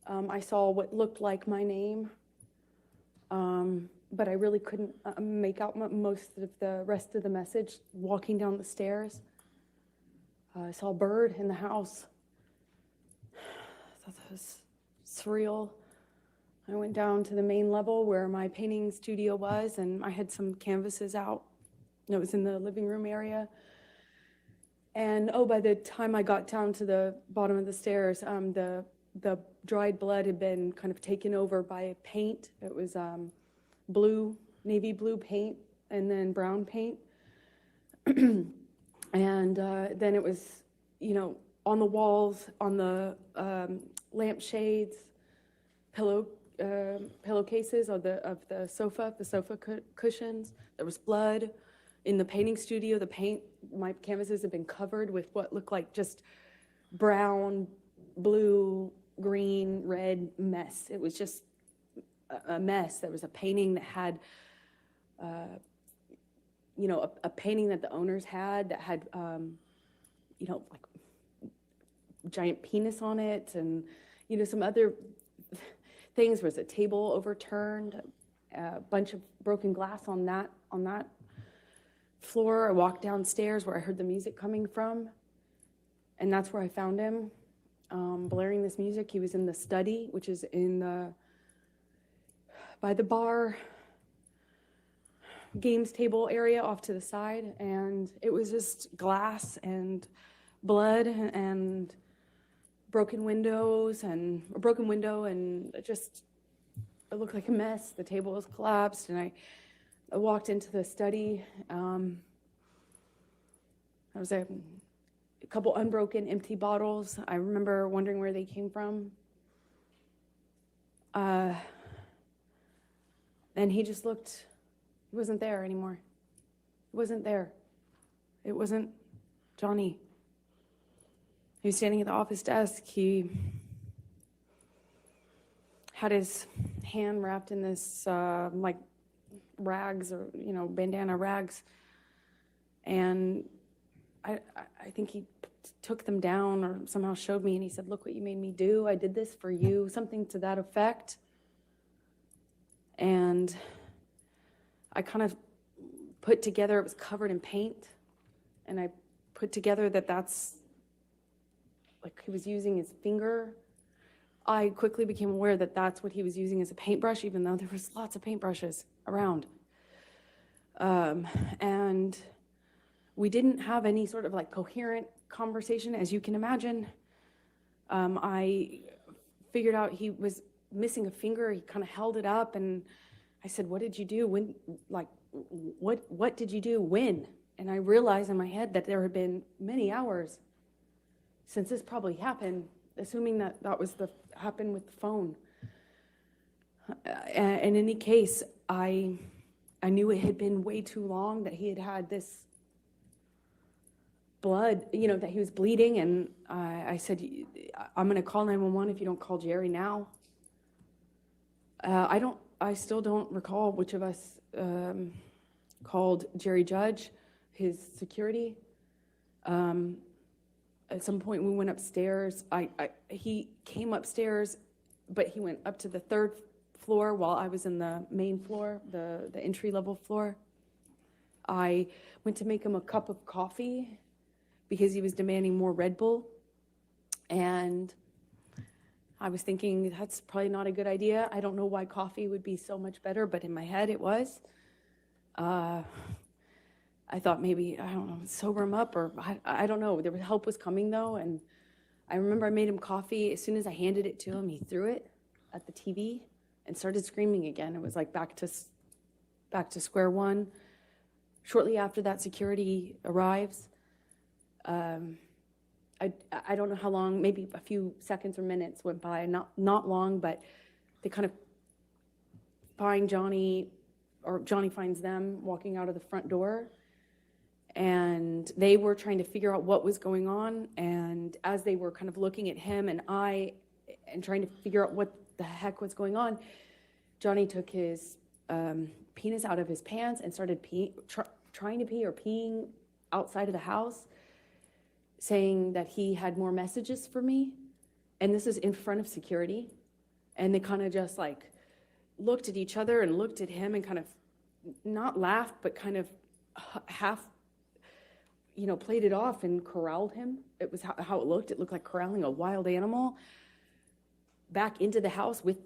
I saw what looked like my name, but I really couldn't make out most of the rest of the message walking down the stairs. I saw a bird in the house. I thought that was surreal. I went down to the main level where my painting studio was, and I had some canvases out. It was in the living room area. And by the time I got down to the bottom of the stairs, the dried blood had been kind of taken over by paint. It was blue, navy blue paint, and then brown paint. And then it was, on the walls, on the lampshades, pillowcases of the sofa cushions. There was blood. In the painting studio, my canvases had been covered with what looked like just brown, blue, green, red mess. It was just a mess. There was a painting that had, a painting that the owners had that had, like giant penis on it, and, some other things. There was a table overturned, a bunch of broken glass on that floor. I walked downstairs where I heard the music coming from, and that's where I found him, blaring this music. He was in the study, which is by the bar games table area off to the side, and it was just glass and blood and broken window, and just, it looked like a mess. The table was collapsed, and I walked into the study. There was a couple unbroken empty bottles. I remember wondering where they came from. And he just looked, he wasn't there anymore. He wasn't there. It wasn't Johnny. He was standing at the office desk. He had his hand wrapped in this like rags, or bandana rags, and I think he took them down or somehow showed me, and he said, "Look what you made me do. I did this for you," something to that effect. And I kind of put together, it was covered in paint, and I put together that that's like he was using his finger. I quickly became aware that that's what he was using as a paintbrush, even though there was lots of paintbrushes around. And we didn't have any sort of like coherent conversation, as you can imagine. I figured out he was missing a finger. He kind of held it up, and I said, "What did you do? When? Like, what did you do? When?" And I realized in my head that there had been many hours since this probably happened, assuming that that was happened with the phone. In any case, I knew it had been way too long, that he had had this blood, that he was bleeding. And I said, I'm going to call 911 if you don't call Jerry now. I still don't recall which of us called Jerry Judge, his security. At some point we went upstairs. He came upstairs, but he went up to the 3rd floor while I was in the main floor, the entry level floor. I went to make him a cup of coffee because he was demanding more Red Bull. And I was thinking that's probably not a good idea. I don't know why coffee would be so much better, but in my head it was. I thought maybe, I don't know, sober him up, or I don't know. Help was coming though. And I remember I made him coffee. As soon as I handed it to him, he threw it at the TV and started screaming again. It was like back to square one. Shortly after that, security arrives. I don't know how long, maybe a few seconds or minutes went by, not long, but they kind of find Johnny, or Johnny finds them walking out of the front door. And they were trying to figure out what was going on. And as they were kind of looking at him and trying to figure out what the heck was going on, Johnny took his penis out of his pants and started trying to pee or peeing outside of the house, saying that he had more messages for me. And this is in front of security. And they kind of just like looked at each other and looked at him and kind of not laughed, but kind of half, played it off and corralled him. It was how it looked. It looked like corralling a wild animal back into the house with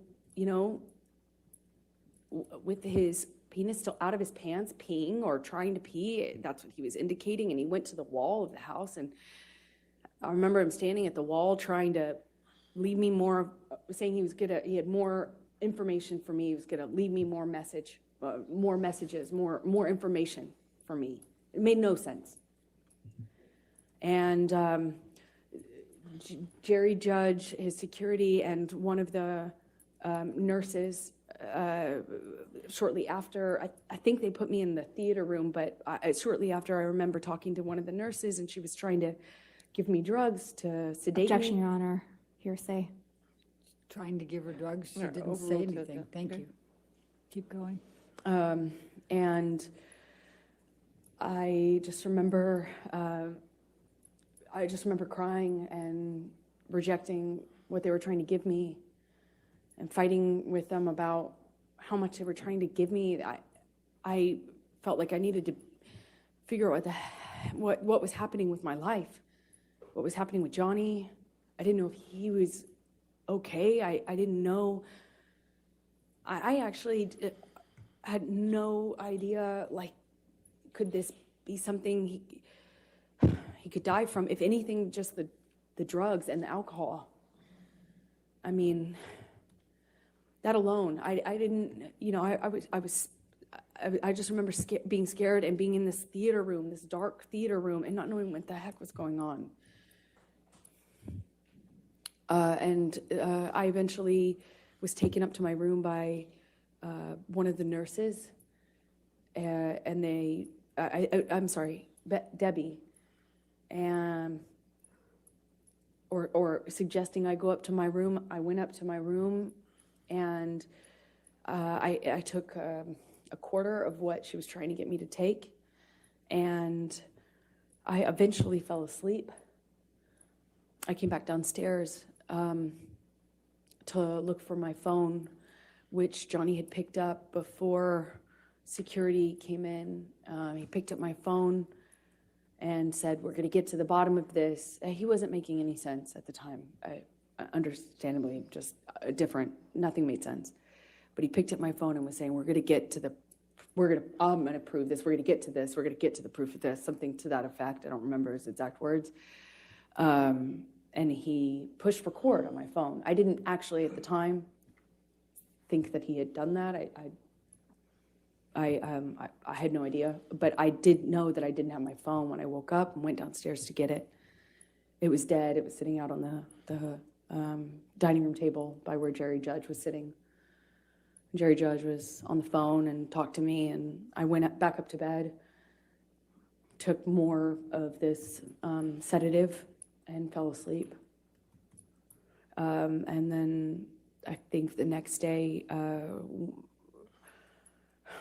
his penis still out of his pants, peeing or trying to pee. That's what he was indicating. And he went to the wall of the house. And I remember him standing at the wall trying to leave me more, saying he had more information for me. He was going to leave me more messages, more information for me. It made no sense. And Jerry Judge, his security, and one of the nurses, shortly after, I think they put me in the theater room, but shortly after I remember talking to one of the nurses, and she was trying to give me drugs to sedate Objection, me. Your Honor. Hearsay. Trying to give her drugs, she Or didn't say overruled anything. it. Thank Okay. you. Keep going. And I just remember crying and rejecting what they were trying to give me and fighting with them about how much they were trying to give me. I felt like I needed to figure out what was happening with my life, what was happening with Johnny. I didn't know if he was okay. I didn't know. I actually had no idea, like, could this be something he could die from? If anything, just the drugs and the alcohol. I mean, that alone, I didn't, I just remember being scared and being in this theater room, this dark theater room, and not knowing what the heck was going on. I eventually was taken up to my room by one of the nurses, and I'm sorry, Debbie, and or suggesting I go up to my room. I went up to my room, and I took a quarter of what she was trying to get me to take, and I eventually fell asleep. I came back downstairs to look for my phone, which Johnny had picked up before security came in. He picked up my phone and said, "We're going to get to the bottom of this." He wasn't making any sense at the time. Understandably, just different. Nothing made sense. But he picked up my phone and was saying, I'm going to prove this. We're going to get to this. We're going to get to the proof of this. Something to that effect. I don't remember his exact words. And he pushed record on my phone. I didn't actually at the time think that he had done that. I had no idea, but I did know that I didn't have my phone when I woke up and went downstairs to get it. It was dead. It was sitting out on the dining room table by where Jerry Judge was sitting. Jerry Judge was on the phone and talked to me, and I went back up to bed took more of this sedative and fell asleep. And then I think the next day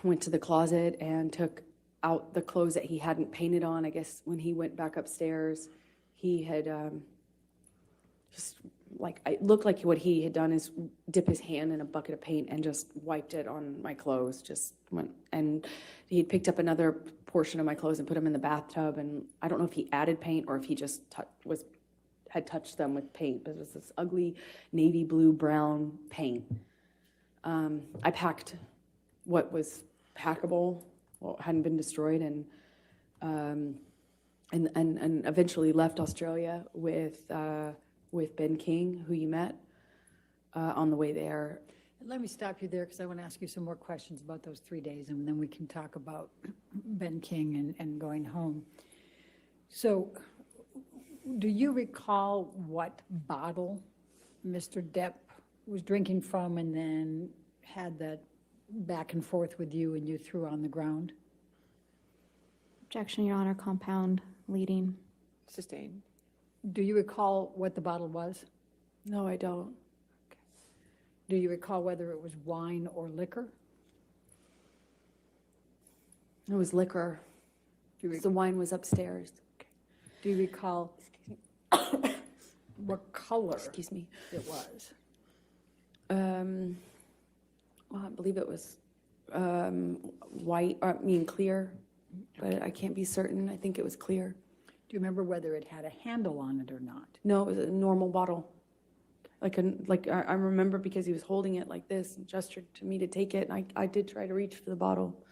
went to the closet and took out the clothes that he hadn't painted on. I guess when he went back upstairs, he had just like, it looked like what he had done is dip his hand in a bucket of paint and just wiped it on my clothes. Just went, and he had picked up another portion of my clothes and put them in the bathtub. And I don't know if he added paint or if he just had touched them with paint, but it was this ugly navy blue brown paint. I packed what was packable, what hadn't been destroyed, and eventually left Australia with Ben King, who you met on the way there. Let me stop you there because I want to ask you some more questions about those 3 days, and then we can talk about Ben King and going home. So, do you recall what bottle Mr. Depp was drinking from and then had that back and forth with you and you threw on the ground? Objection, Your Honor, compound leading. Sustained. Do you recall what the bottle was? No, I don't. Do you recall whether it was wine or liquor? It was liquor. The wine was upstairs. Do you recall what color Excuse me. it was? Well, I believe it was white, or I mean clear, but I can't be certain. I think it was clear. Do you remember whether it had a handle on it or not? No, it was a normal bottle. I remember because he was holding it like this and gestured to me to take it, and I did try to reach for the bottle.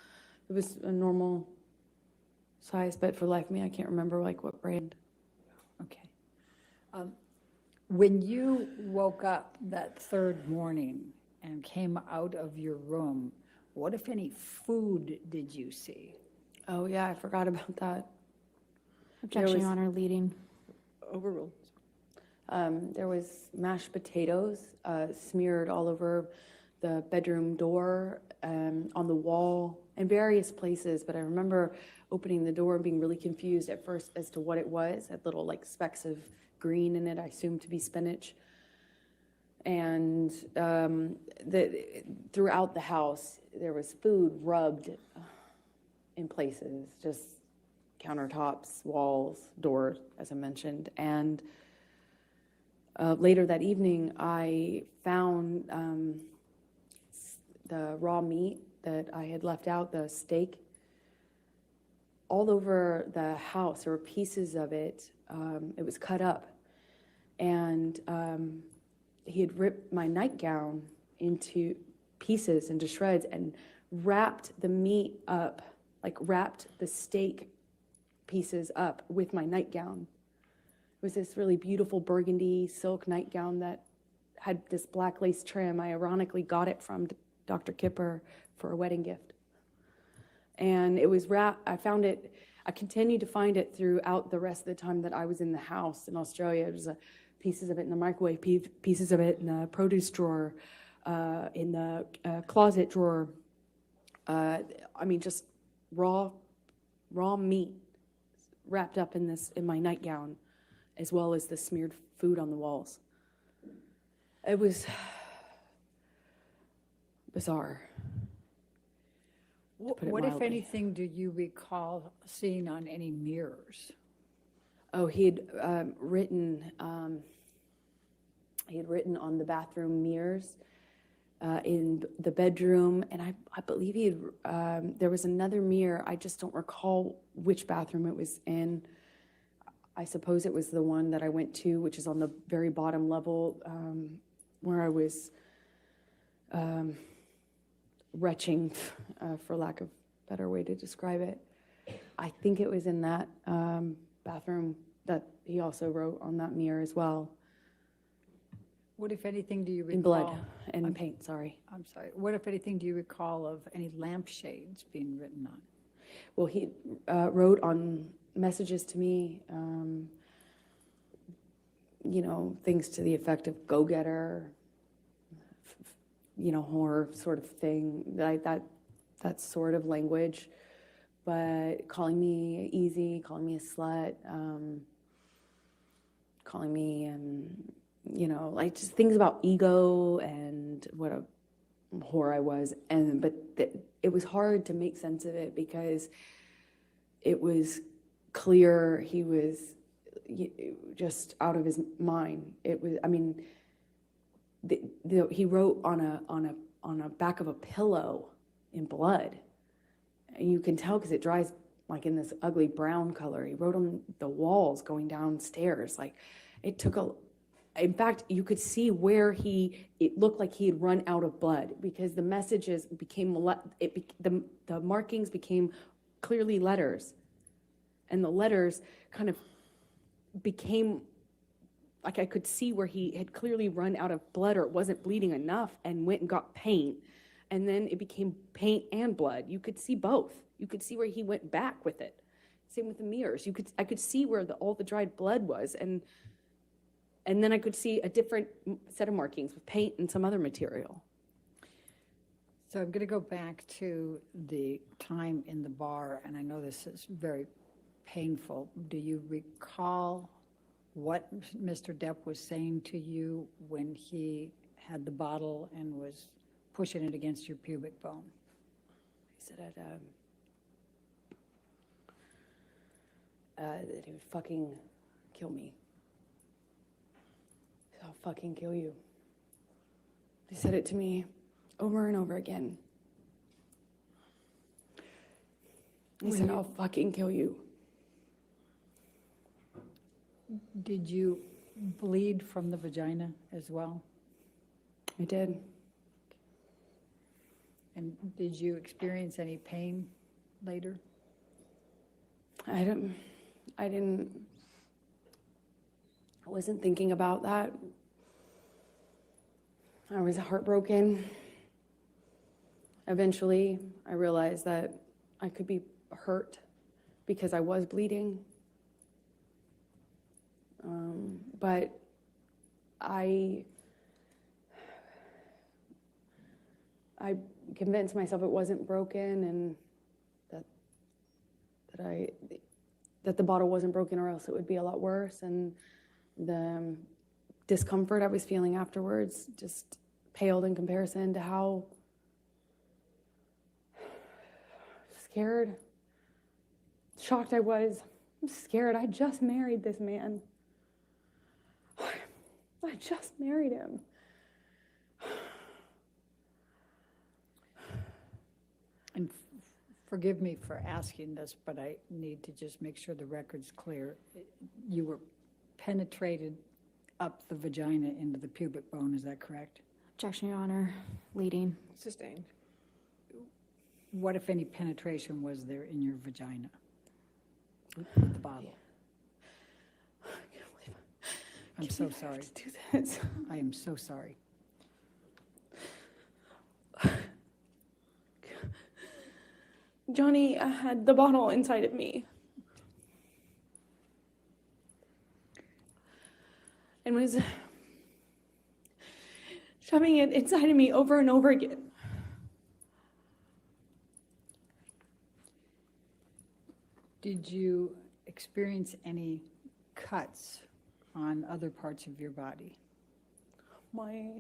It was a normal size, but for life of me, I can't remember like what brand. Okay. When you woke up that third morning and came out of your room, what, if any, food did you see? Oh yeah, I forgot about that. Objection, Your Honor, leading. Overruled. There was mashed potatoes smeared all over the bedroom door, on the wall, and various places. But I remember opening the door and being really confused at first as to what it was. It had little like specks of green in it, I assumed to be spinach. And throughout the house, there was food rubbed in places, just countertops, walls, doors, as I mentioned. And later that evening, I found the raw meat that I had left out, the steak, all over the house. There were pieces of it. It was cut up. And he had ripped my nightgown into pieces, into shreds, and wrapped the meat up, like wrapped the steak pieces up with my nightgown. It was this really beautiful burgundy silk nightgown that had this black lace trim. I ironically got it from Dr. Kipper for a wedding gift. And it was wrapped, I found it, I continued to find it throughout the rest of the time that I was in the house in Australia. There's pieces of it in the microwave, pieces of it in the produce drawer, in the closet drawer. I mean, just raw meat wrapped up in my nightgown, as well as the smeared food on the walls. It was bizarre. What, if anything, do you recall seeing on any mirrors? Oh, he had written on the bathroom mirrors in the bedroom, and I believe he had, there was another mirror. I just don't recall which bathroom it was in. I suppose it was the one that I went to, which is on the very bottom level, where I was retching, for lack of a better way to describe it. I think it was in that bathroom that he also wrote on that mirror as well. What, if anything, do you recall? In blood and paint, sorry. I'm sorry. What, if anything, do you recall of any lampshades being written on? Well, he wrote on messages to me, things to the effect of go-getter, horror sort of thing, that sort of language. but calling me easy, calling me a slut, calling me, you know, like just things about ego and what a whore I was. But it was hard to make sense of it because it was clear he was just out of his mind. It was, I mean, he wrote on a back of a pillow in blood. And you can tell because it dries like in this ugly brown color. He wrote on the walls going downstairs. Like it took in fact, you could see where it looked like he had run out of blood because the messages became, the markings became clearly letters. And the letters kind of became, like I could see where he had clearly run out of blood or it wasn't bleeding enough and went and got paint. And then it became paint and blood. You could see both. You could see where he went back with it. Same with the mirrors. I could see where all the dried blood was. And then I could see a different set of markings with paint and some other material. So I'm going to go back to the time in the bar, and I know this is very painful. Do you recall what Mr. Depp was saying to you when he had the bottle and was pushing it against your pubic bone? He said that he would fucking kill me. He said, I'll fucking kill you. He said it to me over and over again. He said, I'll fucking kill you. Did you bleed from the vagina as well? I did. And did you experience any pain later? I wasn't thinking about that. I was heartbroken. Eventually, I realized that I could be hurt because I was bleeding. But I convinced myself it wasn't broken and that the bottle wasn't broken or else it would be a lot worse. And the discomfort I was feeling afterwards just paled in comparison to how scared, shocked I was. I'm scared. I just married this man. I just married him. And forgive me for asking this, but I need to just make sure the record's clear. You were penetrated up the vagina into the pubic bone, is that correct? Objection, Your Honor. Leading. Sustained. What, if any, penetration was there in your vagina with the bottle? I'm so sorry. Do this. I am so sorry. Johnny had the bottle inside of me and was shoving it inside of me over and over again. Did you experience any cuts on other parts of your body? My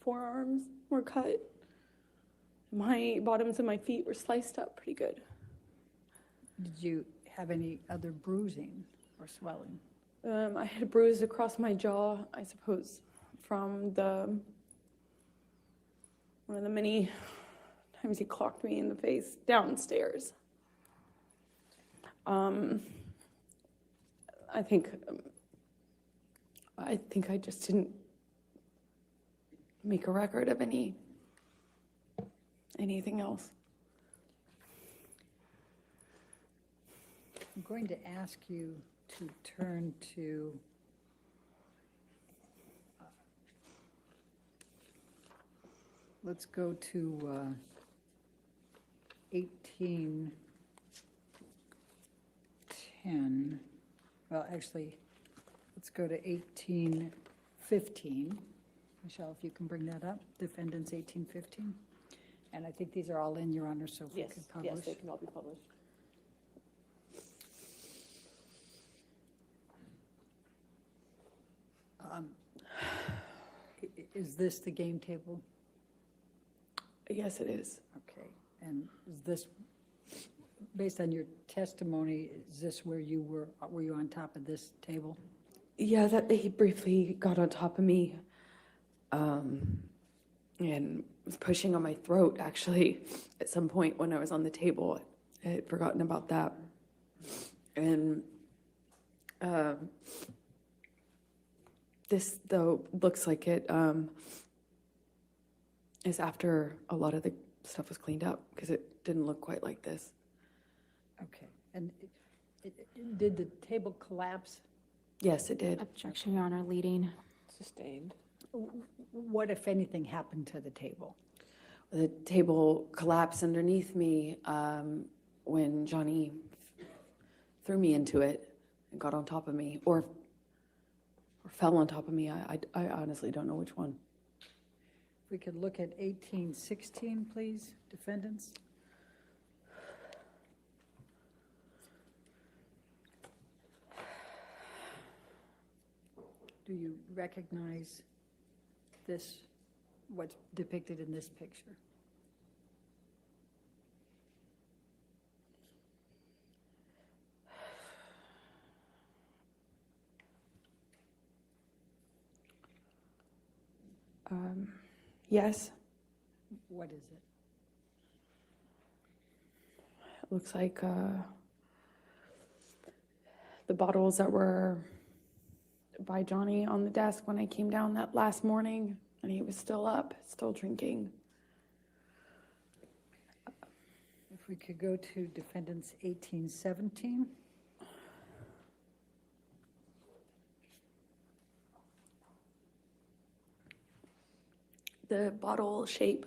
forearms were cut. My bottoms of my feet were sliced up pretty good. Did you have any other bruising or swelling? I had a bruise across my jaw, I suppose, from one of the many times he clocked me in the face downstairs. I think I just didn't make a record of anything else. I'm going to ask you to turn to let's go to 1810. Well, actually, let's go to 1815. Michelle, if you can bring that up, defendants 1815. And I think these are all in, Your Honor, so if we Yes, could publish. yes, they can all be published. Is this the game table? Yes, it is. Okay, and is this, based on your testimony, is this where you were you on top of this table? Yeah, that he briefly got on top of me, and was pushing on my throat, actually, at some point when I was on the table. I had forgotten about that. And this, though, looks like it is after a lot of the stuff was cleaned up, because it didn't look quite like this. Okay, and did the table collapse? Yes, it did. Objection, Your Honor, leading. Sustained. What, if anything, happened to the table? The table collapsed underneath me when Johnny threw me into it and got on top of me, or fell on top of me. I honestly don't know which one. If we could look at 1816, please, defendants. Do you recognize this, what's depicted in this picture? Yes, What is it? it looks like the bottles that were by Johnny on the desk when I came down that last morning, and he was still up, still drinking. If we could go to defendants 1817. The bottle shape.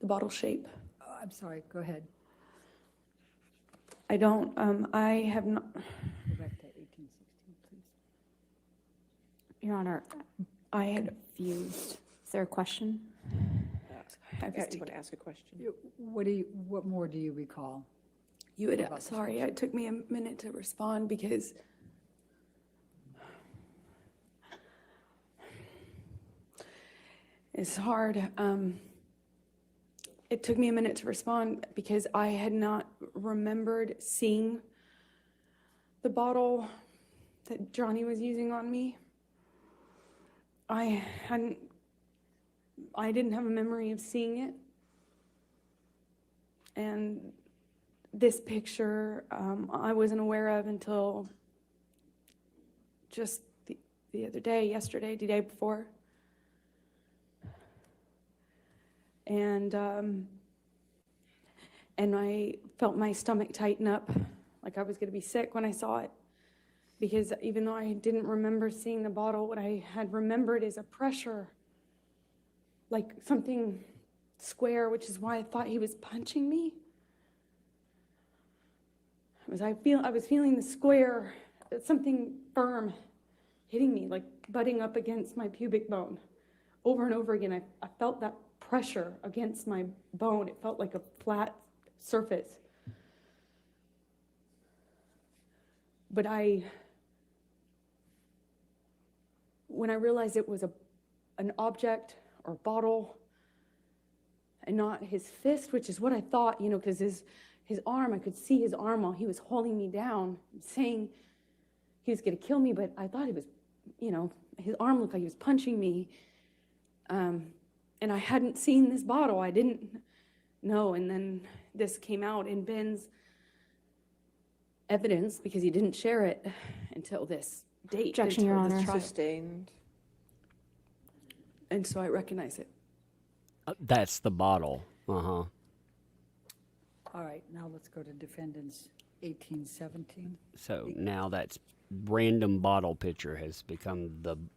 Oh, I'm sorry, go ahead. I don't, I have not, Go back to 1816, please. Your Honor, I had, confused. Is there a question? I've Yeah, got you to, want to ask a question? What more do you recall? you had, sorry, it took me a minute to respond because it's hard. It took me a minute to respond because I had not remembered seeing the bottle that Johnny was using on me. I didn't have a memory of seeing it. And this picture, I wasn't aware of until just the other day, yesterday, the day before. And I felt my stomach tighten up, like I was going to be sick when I saw it. Because even though I didn't remember seeing the bottle, what I had remembered is a pressure, like something square, which is why I thought he was punching me. I was feeling the square, something firm hitting me, like butting up against my pubic bone. Over and over again, I felt that pressure against my bone. It felt like a flat surface. But when I realized it was an object or bottle and not his fist, which is what I thought, because his arm, I could see his arm while he was holding me down, saying he was going to kill me, but I thought he was, his arm looked like he was punching me. And I hadn't seen this bottle. I didn't know. And then this came out in Ben's evidence because he didn't share it until this date. Objection, Your Honor. Sustained. And so I recognize it. That's the bottle. All right, now let's go to defendants 1817. So now that's random bottle picture has become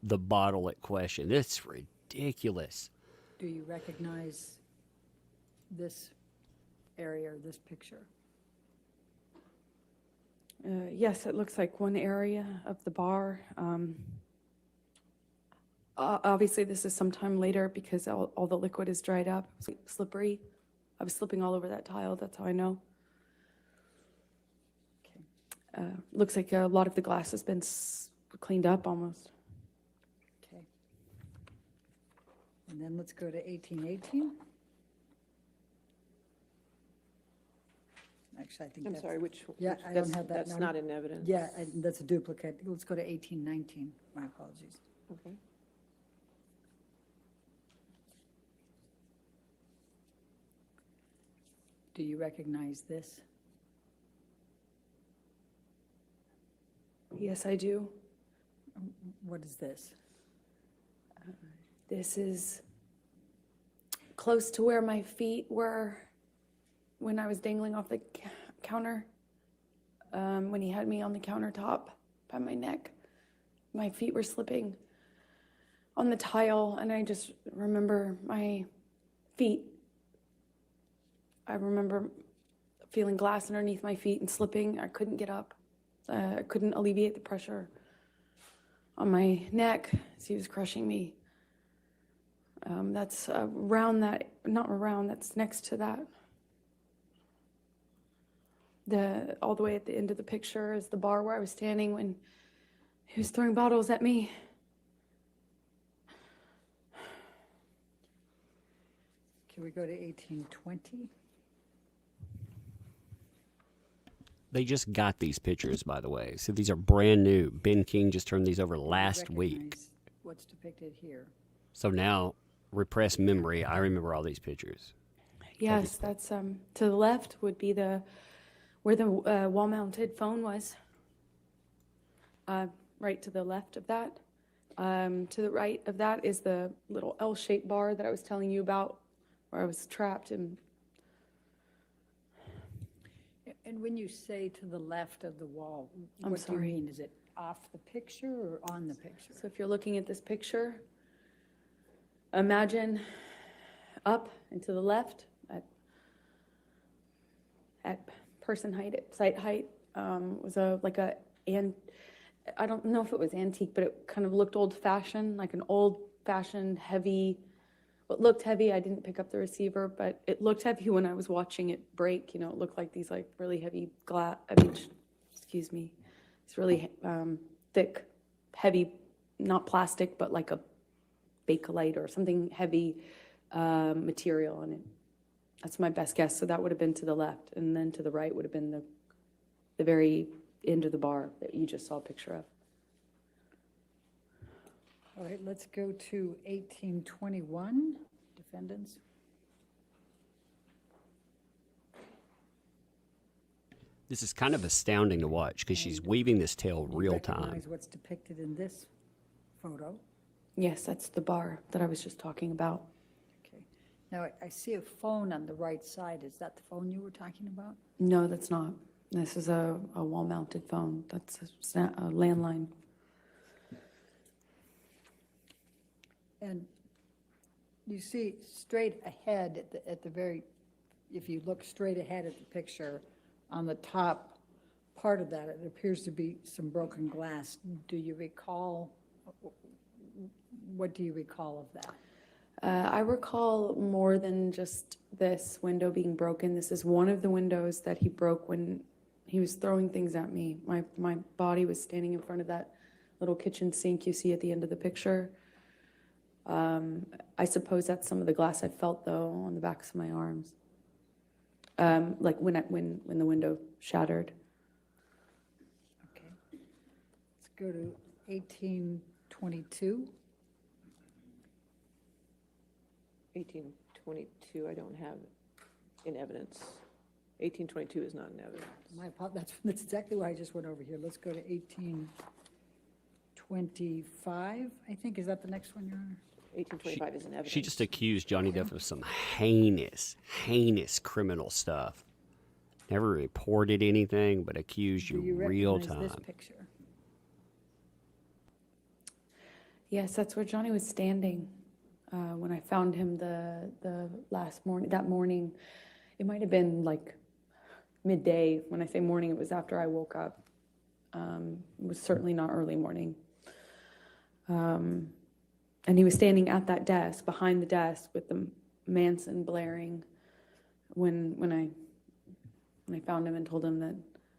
the bottle at question. It's ridiculous. Do you recognize this area or this picture? Yes, it looks like one area of the bar. Obviously, this is sometime later because all the liquid is dried up. It was slippery. I was slipping all over that tile. That's how I know. Okay. Looks like a lot of the glass has been cleaned up almost. Okay. And then let's go to 1818. Actually, I think I'm that's. sorry, which? Yeah, which- I don't that's- have that That's noted. not in evidence. Yeah, that's a duplicate. Let's go to 1819. My apologies. Okay. Do you recognize this? Yes, I do. What is this? This is close to where my feet were when I was dangling off the counter. When he had me on the countertop by my neck, my feet were slipping on the tile, and I just remember my feet. I remember feeling glass underneath my feet and slipping. I couldn't get up. I couldn't alleviate the pressure on my neck as he was crushing me. That's around that, not around, that's next to that. All the way at the end of the picture is the bar where I was standing when he was throwing bottles at me. Can we go to 1820? They just got these pictures, by the way. So these are brand new. Ben King just turned these over last week. Recognize what's depicted here. So now, repressed memory, I remember all these pictures. Yes, that's to the left would be where the wall-mounted phone was. Right to the left of that. To the right of that is the little L-shaped bar that I was telling you about, where I was trapped. And when you say to the left of the wall, I'm what do you sorry. mean? Is it off the picture or on the picture? so if you're looking at this picture, imagine up and to the left at person height, at site height, was I don't know if it was antique, but it kind of looked old-fashioned, like an old-fashioned heavy. It looked heavy. I didn't pick up the receiver, but it looked heavy when I was watching it break. You know, it looked like these like really heavy excuse me, it's really thick, heavy, not plastic, but like a Bakelite or something heavy material in it. That's my best guess. So that would have been to the left, and then to the right would have been the very end of the bar that you just saw a picture of. All right, let's go to 1821, defendants. This is kind of astounding to watch because she's weaving this tale Do you real time. recognize what's depicted in this photo? Yes, that's the bar that I was just talking about. Okay. Now, I see a phone on the right side. Is that the phone you were talking about? No, that's not. This is a wall-mounted phone. That's a landline. And you see straight ahead at the very, if you look straight ahead at the picture, on the top part of that, it appears to be some broken glass. Do you recall, what do you recall of that? I recall more than just this window being broken. This is one of the windows that he broke when he was throwing things at me. My body was standing in front of that little kitchen sink you see at the end of the picture. I suppose that's some of the glass I felt, though, on the backs of my arms. Like when the window shattered. Okay. Let's go to 1822. 1822, I don't have in evidence. 1822 is not in evidence. That's exactly what I just went over here. Let's go to 1825, I think. Is that the next one, Your Honor? 1825 is in evidence. She just accused Johnny Depp of some heinous criminal stuff. Never reported anything, but accused Do you you real recognize time. this picture? Yes, that's where Johnny was standing when I found him the last morning. That morning, it might have been like midday. When I say morning, it was after I woke up. It was certainly not early morning. And he was standing at that desk, behind the desk, with the Manson blaring. When I found him and told him that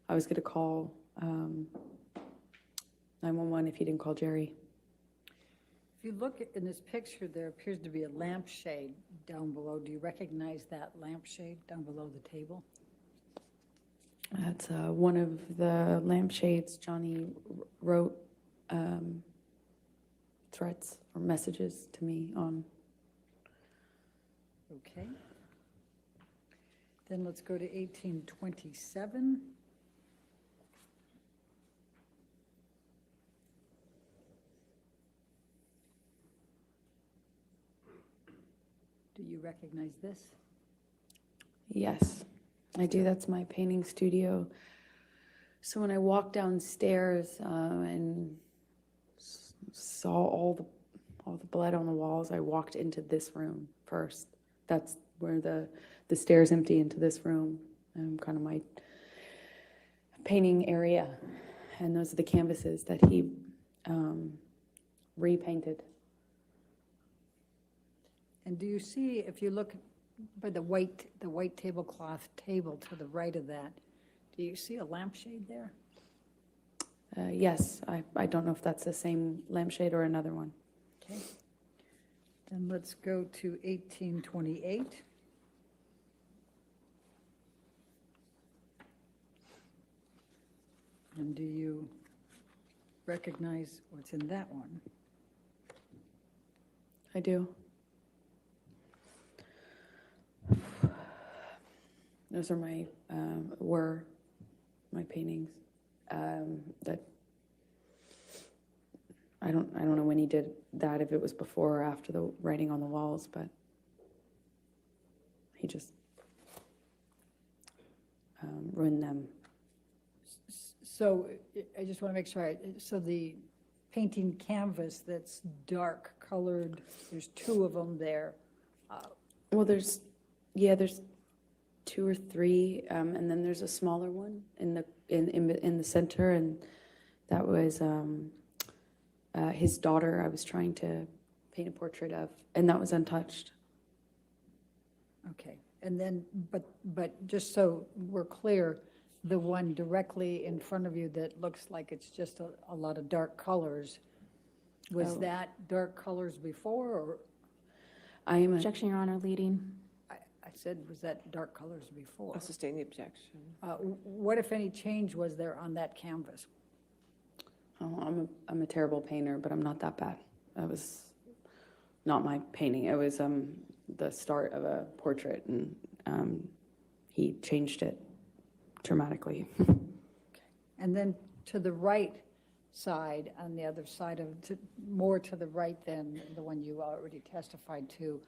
I was going to call 911 if you didn't call Jerry. If you look in this picture, there appears to be a lampshade down below. Do you recognize that lampshade down below the table? That's one of the lampshades Johnny wrote threats or messages to me on. Okay. Then let's go to 1827. Do you recognize this? Yes, I do. That's my painting studio. So when I walked downstairs and saw all the blood on the walls, I walked into this room first. That's where the stairs empty into this room, kind of my painting area. And those are the canvases that he repainted. And do you see, if you look by the white tablecloth table to the right of that, do you see a lampshade there? Yes, I don't know if that's the same lampshade or another one. Okay. Then let's go to 1828. And do you recognize what's in that one? I do. Those are were my paintings. That I don't know when he did that, if it was before or after the writing on the walls, but he just ruined them. So I just want to make sure, so the painting canvas that's dark colored, there's two of them there. Well, there's 2 or 3, and then there's a smaller one in the center, and that was his daughter. I was trying to paint a portrait of, and that was untouched. Okay, and then, but just so we're clear, the one directly in front of you that looks like it's just a lot of dark colors, was that dark colors before, or? Objection, Your Honor, leading. I said, was that dark colors before? I'll sustain the objection. What, if any, change was there on that canvas? Oh, I'm a terrible painter, but I'm not that bad. That was not my painting. It was the start of a portrait, and he changed it dramatically. And then to the right side, on the other side of, more to the right than the one you already testified to,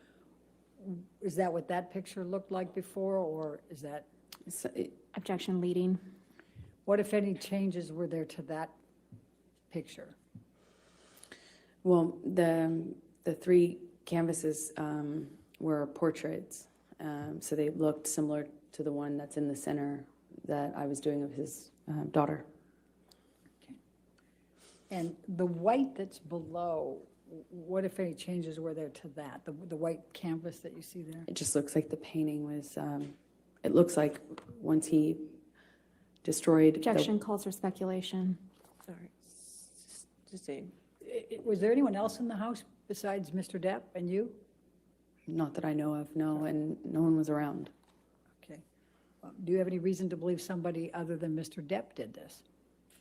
is that what that picture looked like before, or is that? Objection, leading. What, if any, changes were there to that picture? Well, the 3 canvases were portraits, so they looked similar to the one that's in the center that I was doing of his daughter. Okay. And the white that's below, what, if any, changes were there to that, the white canvas that you see there? It just looks like the painting was, it looks like once he destroyed. Objection calls for speculation. Sorry. Sustain. Was there anyone else in the house besides Mr. Depp and you? Not that I know of, no, and no one was around. Okay. Do you have any reason to believe somebody other than Mr. Depp did this?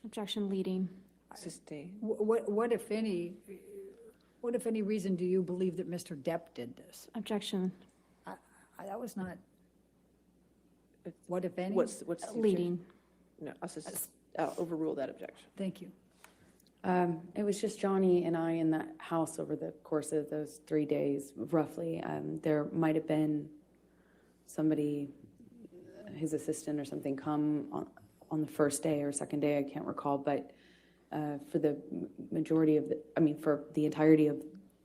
Objection, leading. Sustain. What, if any reason do you believe that Mr. Depp did this? Objection, That was not, what, if any? What's the objection? leading. No, I'll overrule that objection. Thank you. It was just Johnny and I in that house over the course of those 3 days, roughly. There might have been somebody, his assistant or something, come on the first day or second day, I can't recall, but for the majority of for the entirety of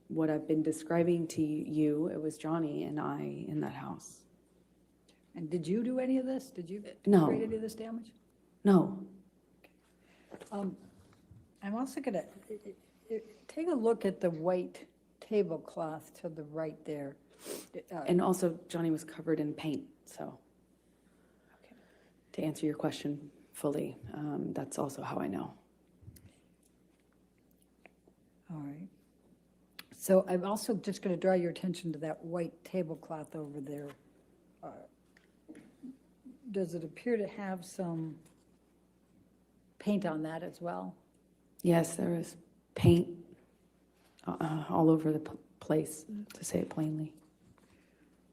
what I've been describing to you, it was Johnny and I in that house. And did you do any of this? Did you No. create any of this damage? No. I'm also going to take a look at the white tablecloth to the right there. And also, Johnny was covered in paint, so. To answer your question fully, that's also how I know. All right. So I'm also just going to draw your attention to that white tablecloth over there. Does it appear to have some paint on that as well? Yes, there was paint all over the place, to say it plainly.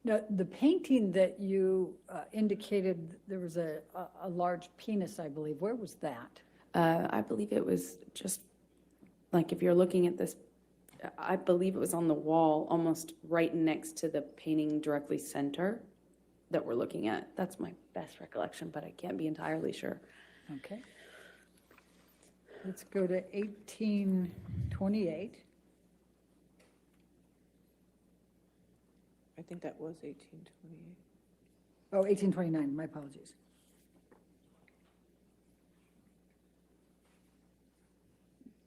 Now, the painting that you indicated, there was a large penis, I believe. Where was that? I believe it was just, like, if you're looking at this, I believe it was on the wall, almost right next to the painting directly center that we're looking at. That's my best recollection, but I can't be entirely sure. Okay. Let's go to 1828. I think that was 1828. Oh, 1829, my apologies.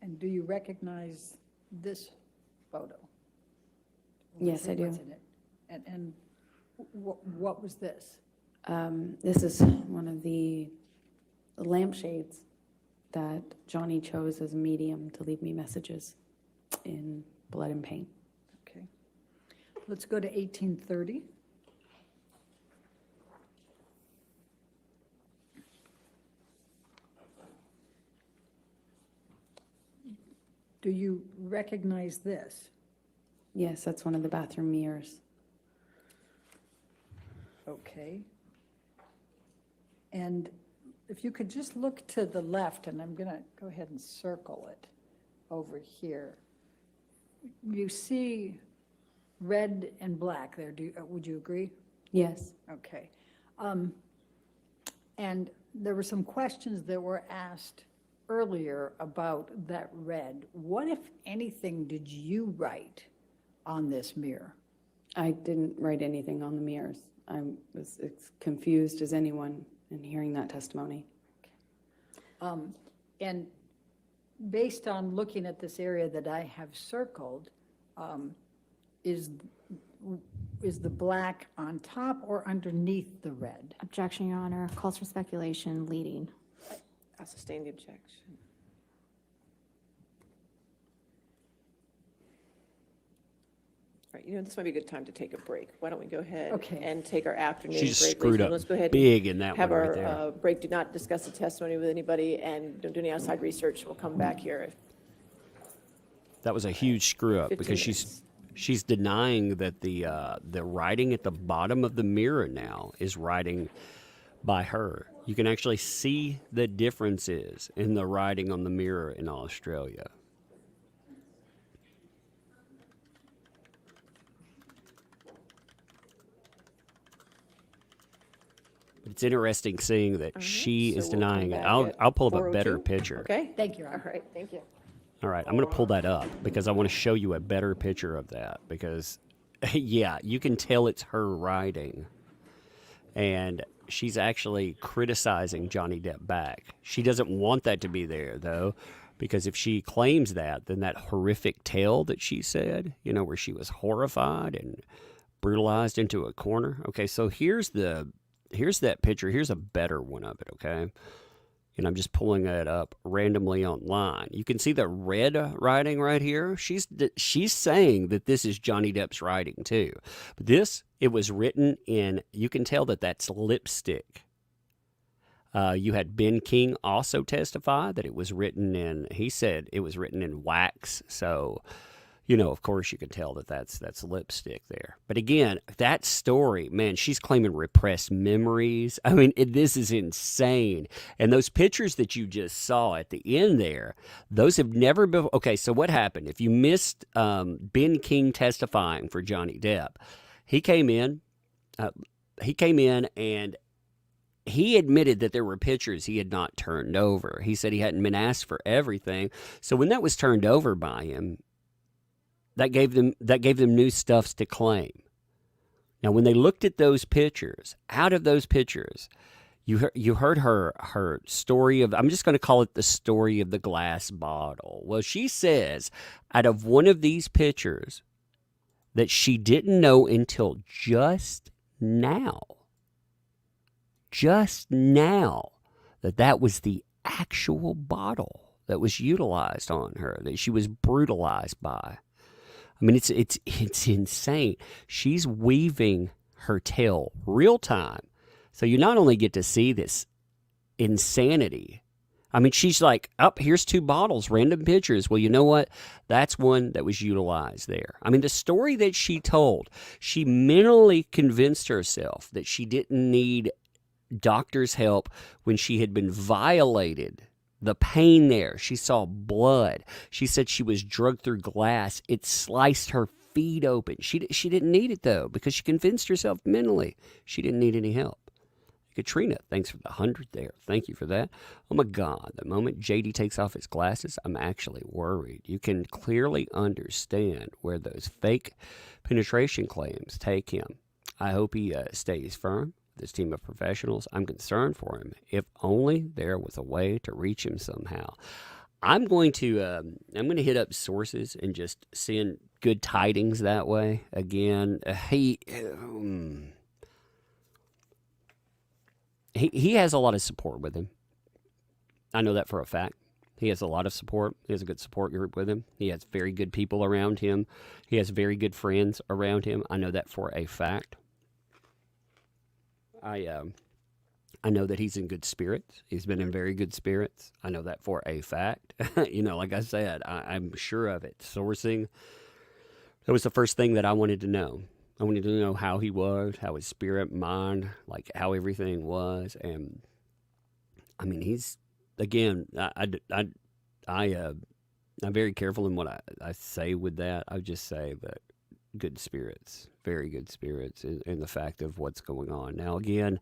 And do you recognize this photo? Yes, I do. What's in it? And what was this? This is one of the lampshades that Johnny chose as a medium to leave me messages in blood and pain. Okay. Let's go to 1830. Do you recognize this? Yes, that's one of the bathroom mirrors. Okay. And if you could just look to the left, and I'm going to go ahead and circle it over here. You see red and black there. Would you agree? Yes. Okay. And there were some questions that were asked earlier about that red. What, if anything, did you write on this mirror? I didn't write anything on the mirrors. I was as confused as anyone in hearing that testimony. And based on looking at this area that I have circled, is the black on top or underneath the red? Objection, Your Honor. Calls for speculation, leading. I'll sustain the objection. All right, this might be a good time to take a break. Why don't we go ahead Okay. and take our afternoon She's break? screwed Lisa? up Let's go ahead big in that have one right our there. break. Do not discuss the testimony with anybody, and don't do any outside research. We'll come back here. That was a huge screw up 15 because minutes. she's denying that the writing at the bottom of the mirror now is writing by her. You can actually see the differences in the writing on the mirror in Australia. It's interesting seeing that she so is we'll come denying it. back I'll at pull up a better 4:02. picture. Okay? Thank you, Your All Honor. right, thank you. All right, I'm going to pull that up because I want to show you a better picture of that because, yeah, you can tell it's her writing. And she's actually criticizing Johnny Depp back. She doesn't want that to be there, though, because if she claims that, then that horrific tale that she said, where she was horrified and brutalized into a corner. Okay, so here's that picture. Here's a better one of it, okay? And I'm just pulling it up randomly online. You can see the red writing right here. She's saying that this is Johnny Depp's writing too. But it was written in, you can tell that that's lipstick. You had Ben King also testify that it was written in, he said it was written in wax. So, of course you can tell that that's lipstick there. But again, that story, man, she's claiming repressed memories. I mean, this is insane. And those pictures that you just saw at the end there, those have never been. Okay, so what happened? If you missed Ben King testifying for Johnny Depp, he came in and he admitted that there were pictures he had not turned over. He said he hadn't been asked for everything. So when that was turned over by him, that gave them new stuffs to claim. Now, when they looked at those pictures, out of those pictures, you heard her story of, I'm just going to call it the story of the glass bottle. Well, she says out of one of these pictures that she didn't know until just now, that was the actual bottle that was utilized on her, that she was brutalized by. I mean, it's insane. She's weaving her tale real time. So you not only get to see this insanity. I mean, she's like, here's 2 bottles, random pictures. Well, you know what? That's one that was utilized there. I mean, the story that she told, she mentally convinced herself that she didn't need doctor's help when she had been violated. The pain there. She saw blood. She said she was drugged through glass. It sliced her feet open. She didn't need it, though, because she convinced herself mentally she didn't need any help. Katrina, thanks for the 100 there. Thank you for that. Oh, my God. The moment JD takes off his glasses, I'm actually worried. You can clearly understand where those fake penetration claims take him. I hope he stays firm. This team of professionals, I'm concerned for him. If only there was a way to reach him somehow. I'm going to hit up sources and just send good tidings that way. Again, he has a lot of support with him. I know that for a fact. He has a lot of support. He has a good support group with him. He has very good people around him. He has very good friends around him. I know that for a fact. I know that he's in good spirits. He's been in very good spirits. I know that for a fact. Like I said, I'm sure of it. Sourcing, that was the first thing that I wanted to know. I wanted to know how he was, how his spirit, mind, like how everything was. And I mean, he's, again, I'm very careful in what I say with that. I just say that good spirits, very good spirits in the fact of what's going on. Now, again,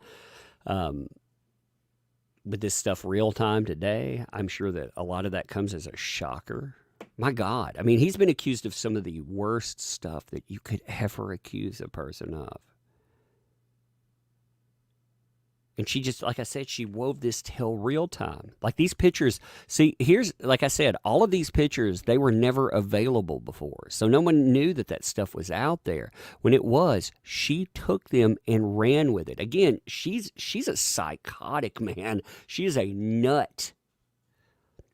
with this stuff real time today, I'm sure that a lot of that comes as a shocker. My God. I mean, he's been accused of some of the worst stuff that you could ever accuse a person of. And she just, like I said, she wove this tale real time. Like these pictures, see, here's, like I said, all of these pictures, they were never available before. So no one knew that stuff was out there. When it was, she took them and ran with it. Again, she's a psychotic, man. She is a nut.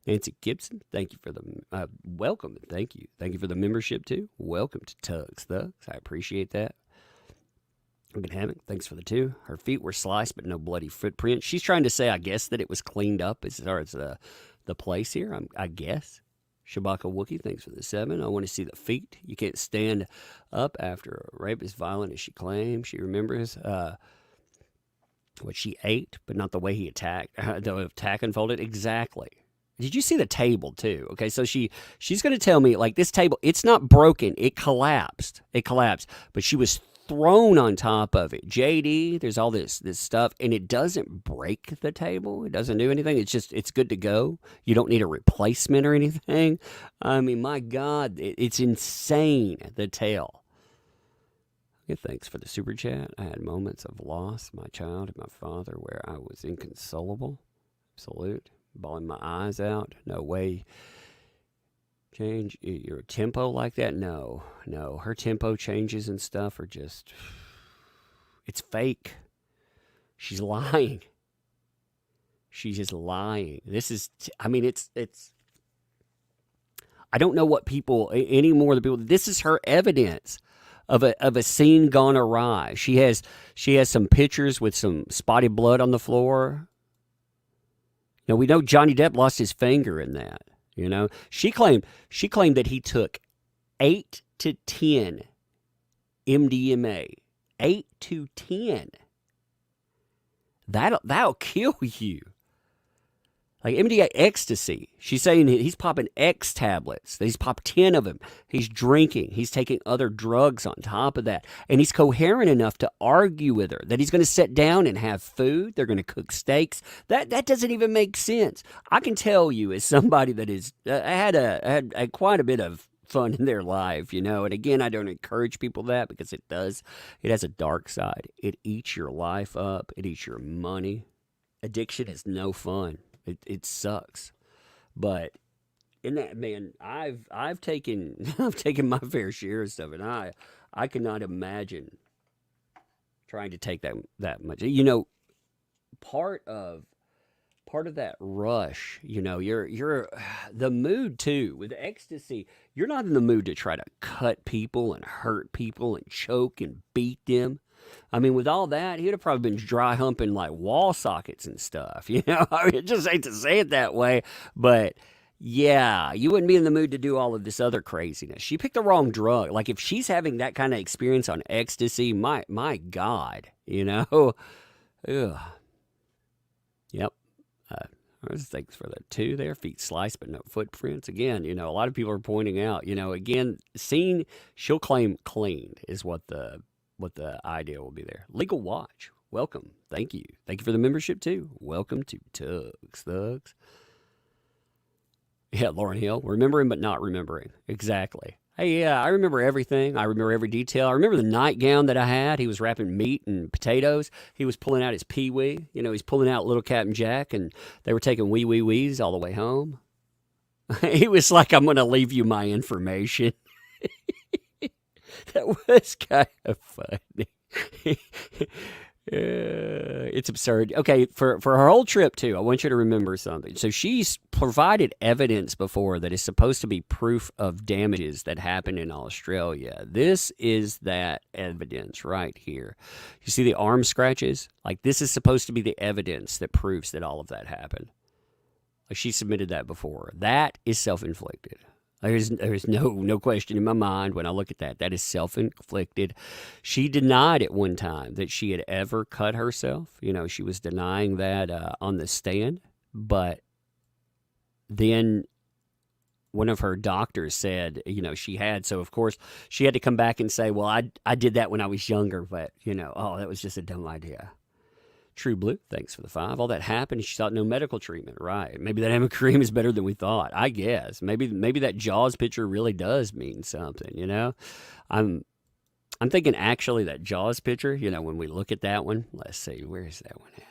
Nancy Gibson, thank you for the welcome. Thank you. Thank you for the membership, too. Welcome to Tugs Thugs. I appreciate that. We can have it. Thanks for the 2. Her feet were sliced, but no bloody footprint. She's trying to say, I guess, that it was cleaned up as far as the place here, I guess. Shabaka Wookie, thanks for the 7. I want to see the feet. You can't stand up after a rape as violent as she claims. She remembers what she ate, but not the way he attacked. The attack unfolded. Exactly. Did you see the table, too? Okay, so she's going to tell me, like, this table, it's not broken. It collapsed. But she was thrown on top of it. JD, there's all this stuff, and it doesn't break the table. It doesn't do anything. It's good to go. You don't need a replacement or anything. I mean, my God, it's insane, the tale. Okay, thanks for the super chat. I had moments of loss, my child and my father, where I was inconsolable. Salute. Bawling my eyes out. No way. Change your tempo like that? No. Her tempo changes and stuff are just, it's fake. She's lying. She's just lying. This is, I mean, it's, I don't know what people, any more of the people, this is her evidence of a scene gone awry. She has some pictures with some spotted blood on the floor. You know, we know Johnny Depp lost his finger in that. You know, she claimed that he took 8 to 10 MDMA. 8 to 10. That'll kill you. Like MDMA ecstasy. She's saying he's popping X tablets. He's popped 10 of them. He's drinking. He's taking other drugs on top of that. And he's coherent enough to argue with her that he's going to sit down and have food. They're going to cook steaks. That doesn't even make sense. I can tell you, as somebody that is had quite a bit of fun in their life, you know. And again, I don't encourage people that because it has a dark side. It eats your life up. It eats your money. Addiction is no fun. It sucks, but in that, man, I've taken my fair share of stuff, and I cannot imagine trying to take that much. You know, part of part of that rush. You're the mood too with ecstasy. You're not in the mood to try to cut people and hurt people and choke and beat them. I mean, with all that, he'd have probably been dry humping like wall sockets and stuff. I mean, just hate to say it that way, but yeah, you wouldn't be in the mood to do all of this other craziness. She picked the wrong drug. Like if she's having that kind of experience on ecstasy, my God, Ugh. Yep. Thanks for the 2 there. Feet sliced, but no footprints. Again, a lot of people are pointing out, again, seen, she'll claim cleaned is what the idea will be there. Legal Watch. Welcome. Thank you. Thank you for the membership too. Welcome to Thugs. Yeah, Lauren Hill. Remembering but not remembering. Exactly. Hey, yeah, I remember everything. I remember every detail. I remember the nightgown that I had. He was wrapping meat and potatoes. He was pulling out his pee-wee. He's pulling out Little Captain Jack, and they were taking wee-wee-wees all the way home. He was like, I'm going to leave you my information. That was kind of funny. It's absurd. Okay, for her whole trip, too, I want you to remember something. So she's provided evidence before that is supposed to be proof of damages that happened in Australia. This is that evidence right here. You see the arm scratches? Like, this is supposed to be the evidence that proves that all of that happened. Like, she submitted that before. That is self-inflicted. There's no question in my mind when I look at that. That is self-inflicted. She denied at one time that she had ever cut herself. She was denying that on the stand. But then one of her doctors said, she had. So, of course, she had to come back and say, well, I did that when I was younger. But, that was just a dumb idea. True Blue, thanks for the 5. All that happened, she thought no medical treatment. Right. Maybe that amber cream is better than we thought. I guess. Maybe that Jaws picture really does mean something, I'm thinking actually that Jaws picture, when we look at that one, let's see, where is that one at?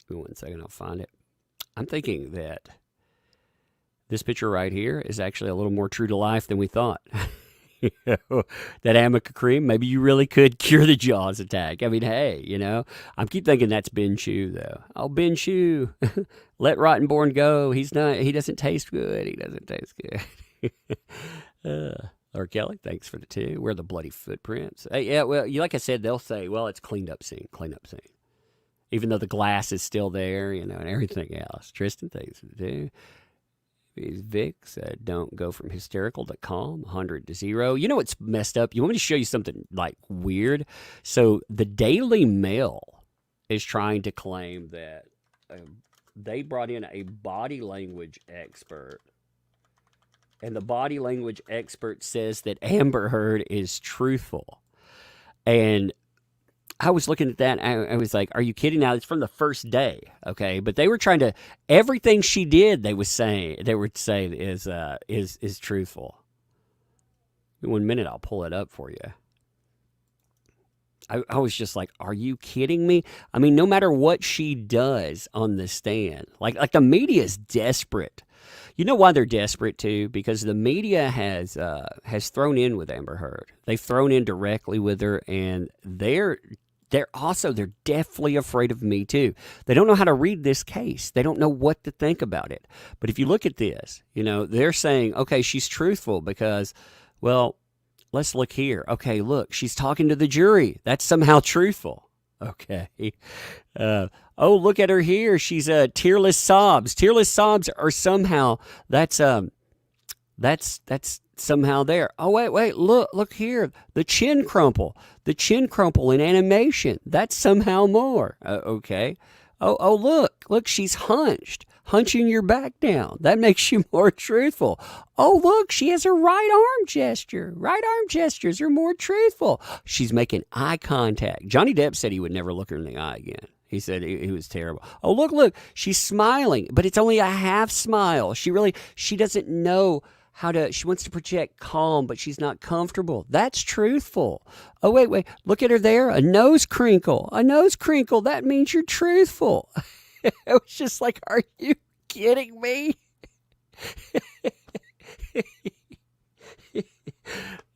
Give me 1 second, I'll find it. I'm thinking that this picture right here is actually a little more true to life than we thought. That Amica cream, maybe you really could cure the Jaws attack. I mean, hey, I keep thinking that's Ben Chu, though. Oh, Ben Chu, let Rottenborn go. He doesn't taste good. He doesn't taste good. Or Kelly, thanks for the 2. Where are the bloody footprints? Yeah, well, like I said, they'll say, well, it's cleaned up scene. Even though the glass is still there, and everything else. Tristan, thanks for the 2. Vic said, don't go from hysterical to calm, 100 to 0. You know what's messed up? You want me to show you something like weird? So the Daily Mail is trying to claim that they brought in a body language expert. And the body language expert says that Amber Heard is truthful. And I was looking at that, and I was like, are you kidding? Now, it's from the first day, okay? But they were trying to, everything she did, they would say is truthful. In 1 minute, I'll pull it up for you. I was just like, are you kidding me? I mean, no matter what she does on the stand, like the media is desperate. You know why they're desperate too? Because the media has thrown in with Amber Heard. They've thrown in directly with her, and they're definitely afraid of Me Too. They don't know how to read this case. They don't know what to think about it. But if you look at this, they're saying, okay, she's truthful because, well, let's look here. Okay, look, she's talking to the jury. That's somehow truthful. Okay. Oh, look at her here. She's tearless sobs. Tearless sobs are somehow that's somehow there. Oh, wait, look here. The chin crumple in animation. That's somehow more. Okay. Oh, look, she's hunching your back down. That makes you more truthful. Oh, look, she has her right arm gesture. Right arm gestures are more truthful. She's making eye contact. Johnny Depp said he would never look her in the eye again. He said he was terrible. Oh, look, she's smiling, but it's only a half smile. She doesn't know she wants to project calm, but she's not comfortable. That's truthful. Oh, wait, look at her there. A nose crinkle. That means you're truthful. I was just like, are you kidding me?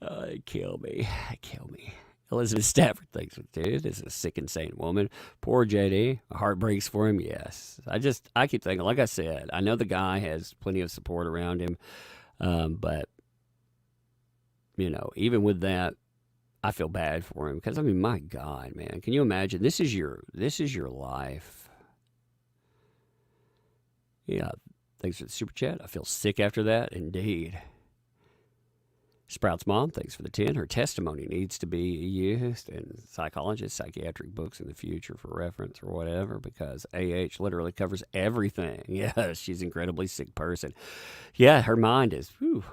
Oh, kill me. Elizabeth Stafford thinks with two. This is a sick, insane woman. Poor JD. My heart breaks for him. Yes. I keep thinking, like I said, I know the guy has plenty of support around him. But, even with that, I feel bad for him because, my God, man, can you imagine? This is your life. Yeah. Thanks for the super chat. I feel sick after that. Indeed. Sprout's mom, thanks for the 10. Her testimony needs to be used in psychologists, psychiatric books in the future for reference or whatever, because AH literally covers everything. Yeah, she's an incredibly sick person. Yeah, her mind is, whew.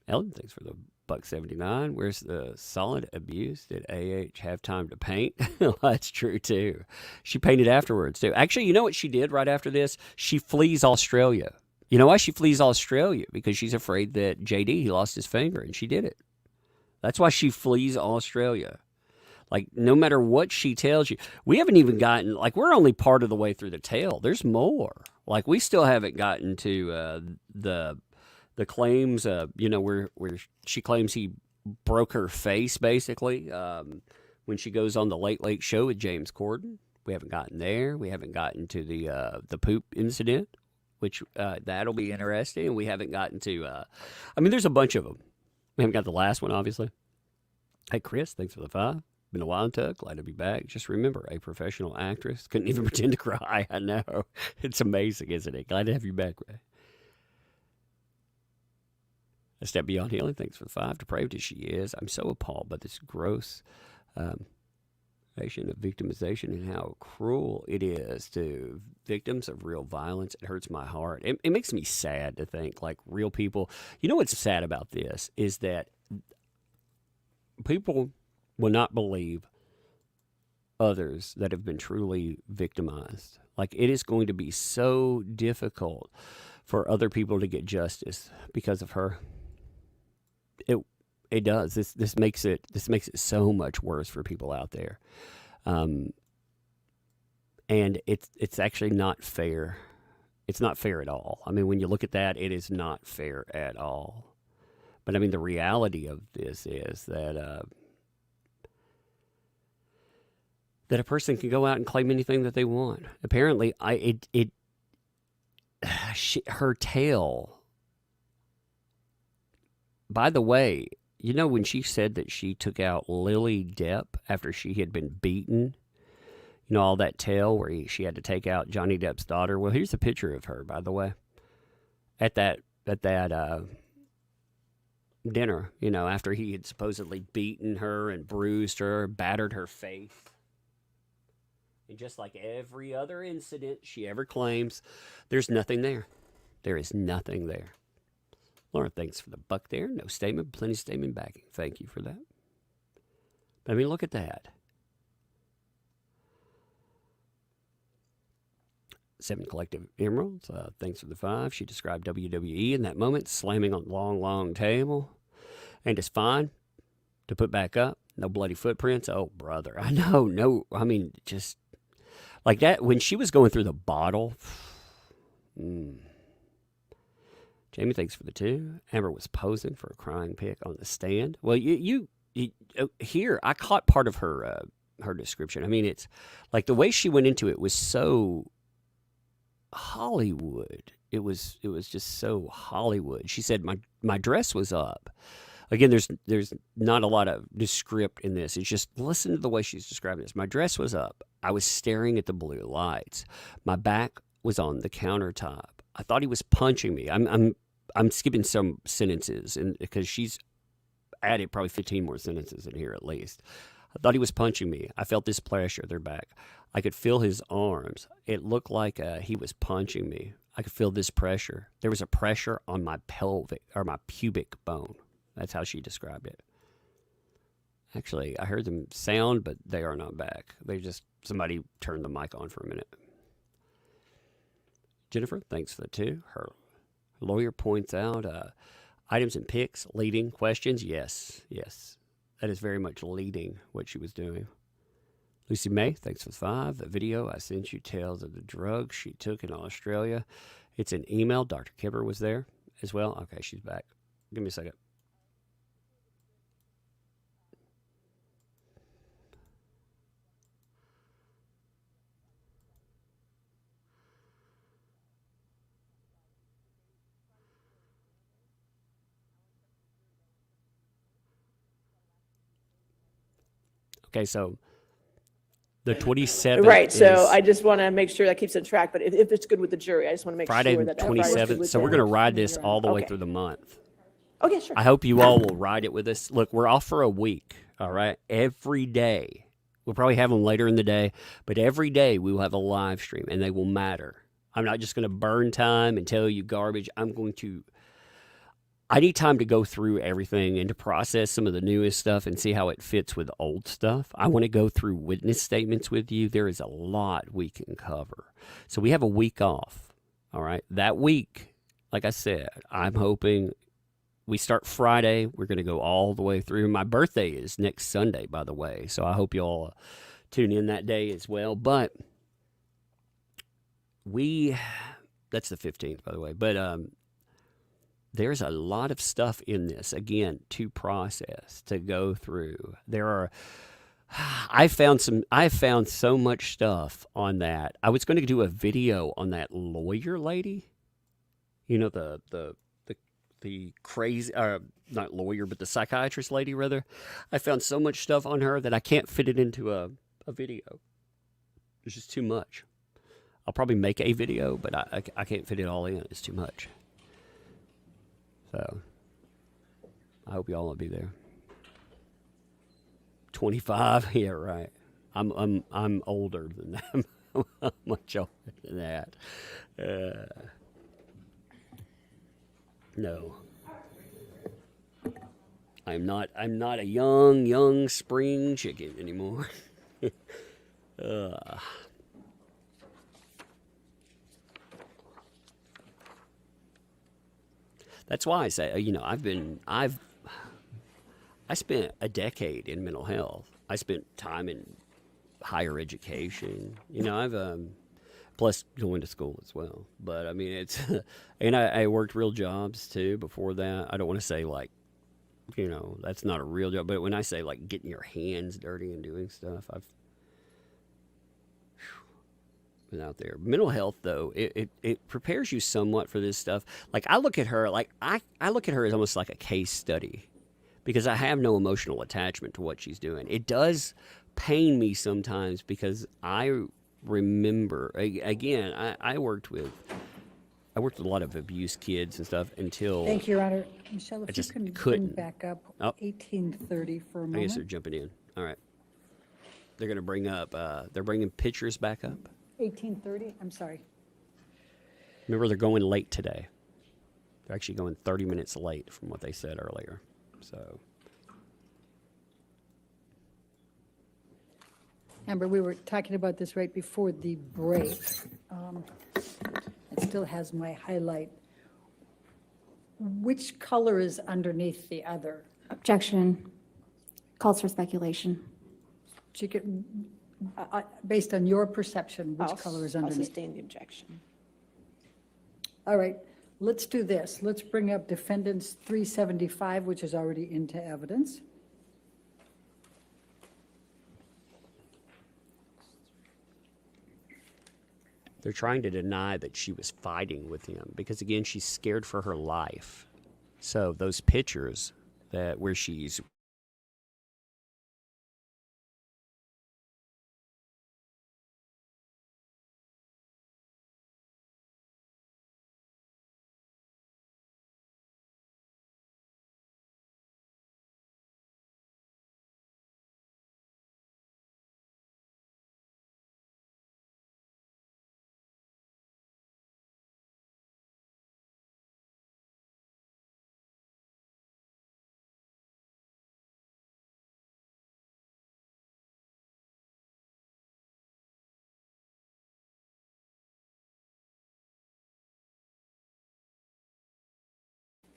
Ellen, thanks for the $1.79. Where's the solid abuse? Did AH have time to paint? That's true, too. She painted afterwards, too. Actually, you know what she did right after this? She flees Australia. You know why she flees Australia? Because she's afraid that JD, he lost his finger, and she did it. That's why she flees Australia. Like, no matter what she tells you, we haven't even gotten, like, we're only part of the way through the tale. There's more. Like, we still haven't gotten to the claims, where she claims he broke her face, basically, when she goes on the Late Late Show with James Corden. We haven't gotten there. We haven't gotten to the poop incident, which that'll be interesting. We haven't gotten to, there's a bunch of them. We haven't got the last one, obviously. Hey, Chris, thanks for the 5. Been a while, Tuck. Glad to be back. Just remember, a professional actress couldn't even pretend to cry. I know. It's amazing, isn't it? Glad to have you back, Ray. A Step Beyond Healing, thanks for the 5. Depraved as she is, I'm so appalled by this gross of victimization and how cruel it is to victims of real violence. It hurts my heart. It makes me sad to think, like, real people. You know what's sad about this is that people will not believe others that have been truly victimized. Like, it is going to be so difficult for other people to get justice because of her. It does. This makes it so much worse for people out there, and it's actually not fair. It's not fair at all. When you look at that, it is not fair at all. But the reality of this is that that a person can go out and claim anything that they want. Apparently, her tale. By the way, when she said that she took out Lily Depp after she had been beaten, all that tale where she had to take out Johnny Depp's daughter. Well, here's a picture of her, by the way, at that dinner, after he had supposedly beaten her and bruised her, battered her face. And just like every other incident she ever claims, there's nothing there. There is nothing there. Laura, thanks for the $1 there. No statement, plenty of statement backing. Thank you for that. But look at that. 7 Collective Emeralds, thanks for the 5. She described WWE in that moment, slamming on the long, long table. And it's fine to put back up. No bloody footprints. Oh, brother. I know. No, just like that. When she was going through the bottle. Jamie, thanks for the 2. Amber was posing for a crying pic on the stand. Well, you here, I caught part of her description. It's like the way she went into it was so Hollywood. It was just so Hollywood. She said my dress was up. Again, there's not a lot of descript in this. It's just listen to the way she's describing this. My dress was up. I was staring at the blue lights. My back was on the countertop. I thought he was punching me. I'm skipping some sentences because she's added probably 15 more sentences in here at least. I thought he was punching me. I felt this pressure. They're back. I could feel his arms. It looked like he was punching me. I could feel this pressure. There was a pressure on my pelvic or my pubic bone. That's how she described it. Actually, I heard them sound, but they are not back. Somebody turned the mic on for a minute. Jennifer, thanks for the 2. Her lawyer points out items and pics, leading questions. Yes. That is very much leading what she was doing. Lucy May, thanks for the 5. The video I sent you tells of the drugs she took in Australia. It's an email. Dr. Kibber was there as well. Okay, she's back. Give me a second. Okay, so the 27th. Right, so is I just want to make sure that keeps it track, but if it's good with the jury, I just want to make Friday sure the that Friday's good 27th. with So we're the- going to ride this all the way Okay. through the month. Okay, sure. I hope you all will ride it with us. Look, we're off for a week, all right? Every day. We'll probably have them later in the day, but every day we will have a live stream, and they will matter. I'm not just going to burn time and tell you garbage. I need time to go through everything and to process some of the newest stuff and see how it fits with old stuff. I want to go through witness statements with you. There is a lot we can cover. So we have a week off, all right? That week, like I said, I'm hoping we start Friday. We're going to go all the way through. My birthday is next Sunday, by the way, so I hope you all tune in that day as well. But that's the 15th, by the way. But there's a lot of stuff in this, again, to process, to go through. I found so much stuff on that. I was going to do a video on that lawyer lady. You know, the crazy, not lawyer, but the psychiatrist lady, rather. I found so much stuff on her that I can't fit it into a video. It's just too much. I'll probably make a video, but I can't fit it all in. It's too much. So I hope y'all will be there. 25, yeah, right. I'm older than that. I'm much older than that. No. I'm not a young spring chicken anymore. That's why I say, I spent a decade in mental health. I spent time in higher education. I've plus going to school as well. But I mean, and I worked real jobs too before that. I don't want to say that's not a real job. But when I say like getting your hands dirty and doing stuff, I've been out there. Mental health, though, it prepares you somewhat for this stuff. Like I look at her, I look at her as almost like a case study, because I have no emotional attachment to what she's doing. It does pain me sometimes because I remember, again, I worked with a lot of abused kids and stuff until. Thank you, Your Honor. Michelle, if you just can bring couldn't. back up Oh. 1830 for a I guess they're moment. jumping in. All right. They're going to bring up, they're bringing pictures back up. 1830, I'm sorry. Remember, they're going late today. They're actually going 30 minutes late from what they said earlier. So. Amber, we were talking about this right before the break. It still has my highlight. Which color is underneath the other? Objection. Calls for speculation. Chicken, based on your perception, which I'll- color is I'll underneath? sustain the objection. All right, let's do this. Let's bring up defendants 375, which is already into evidence. They're trying to deny that she was fighting with him because, again, she's scared for her life. So those pictures where she's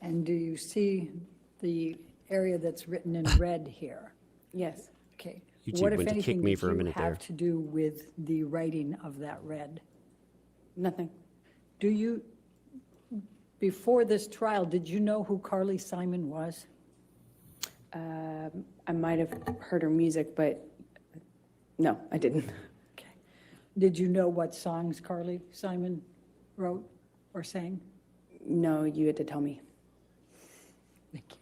And do you see the area that's written in red here? Yes. Okay. You two What, if went to kick anything, me did for a you minute there. have to do with the writing of that red? Nothing. Do you, before this trial, did you know who Carly Simon was? I might have heard her music, but no, I didn't. Okay. Did you know what songs Carly Simon wrote or sang? No, you had to tell me. Thank you.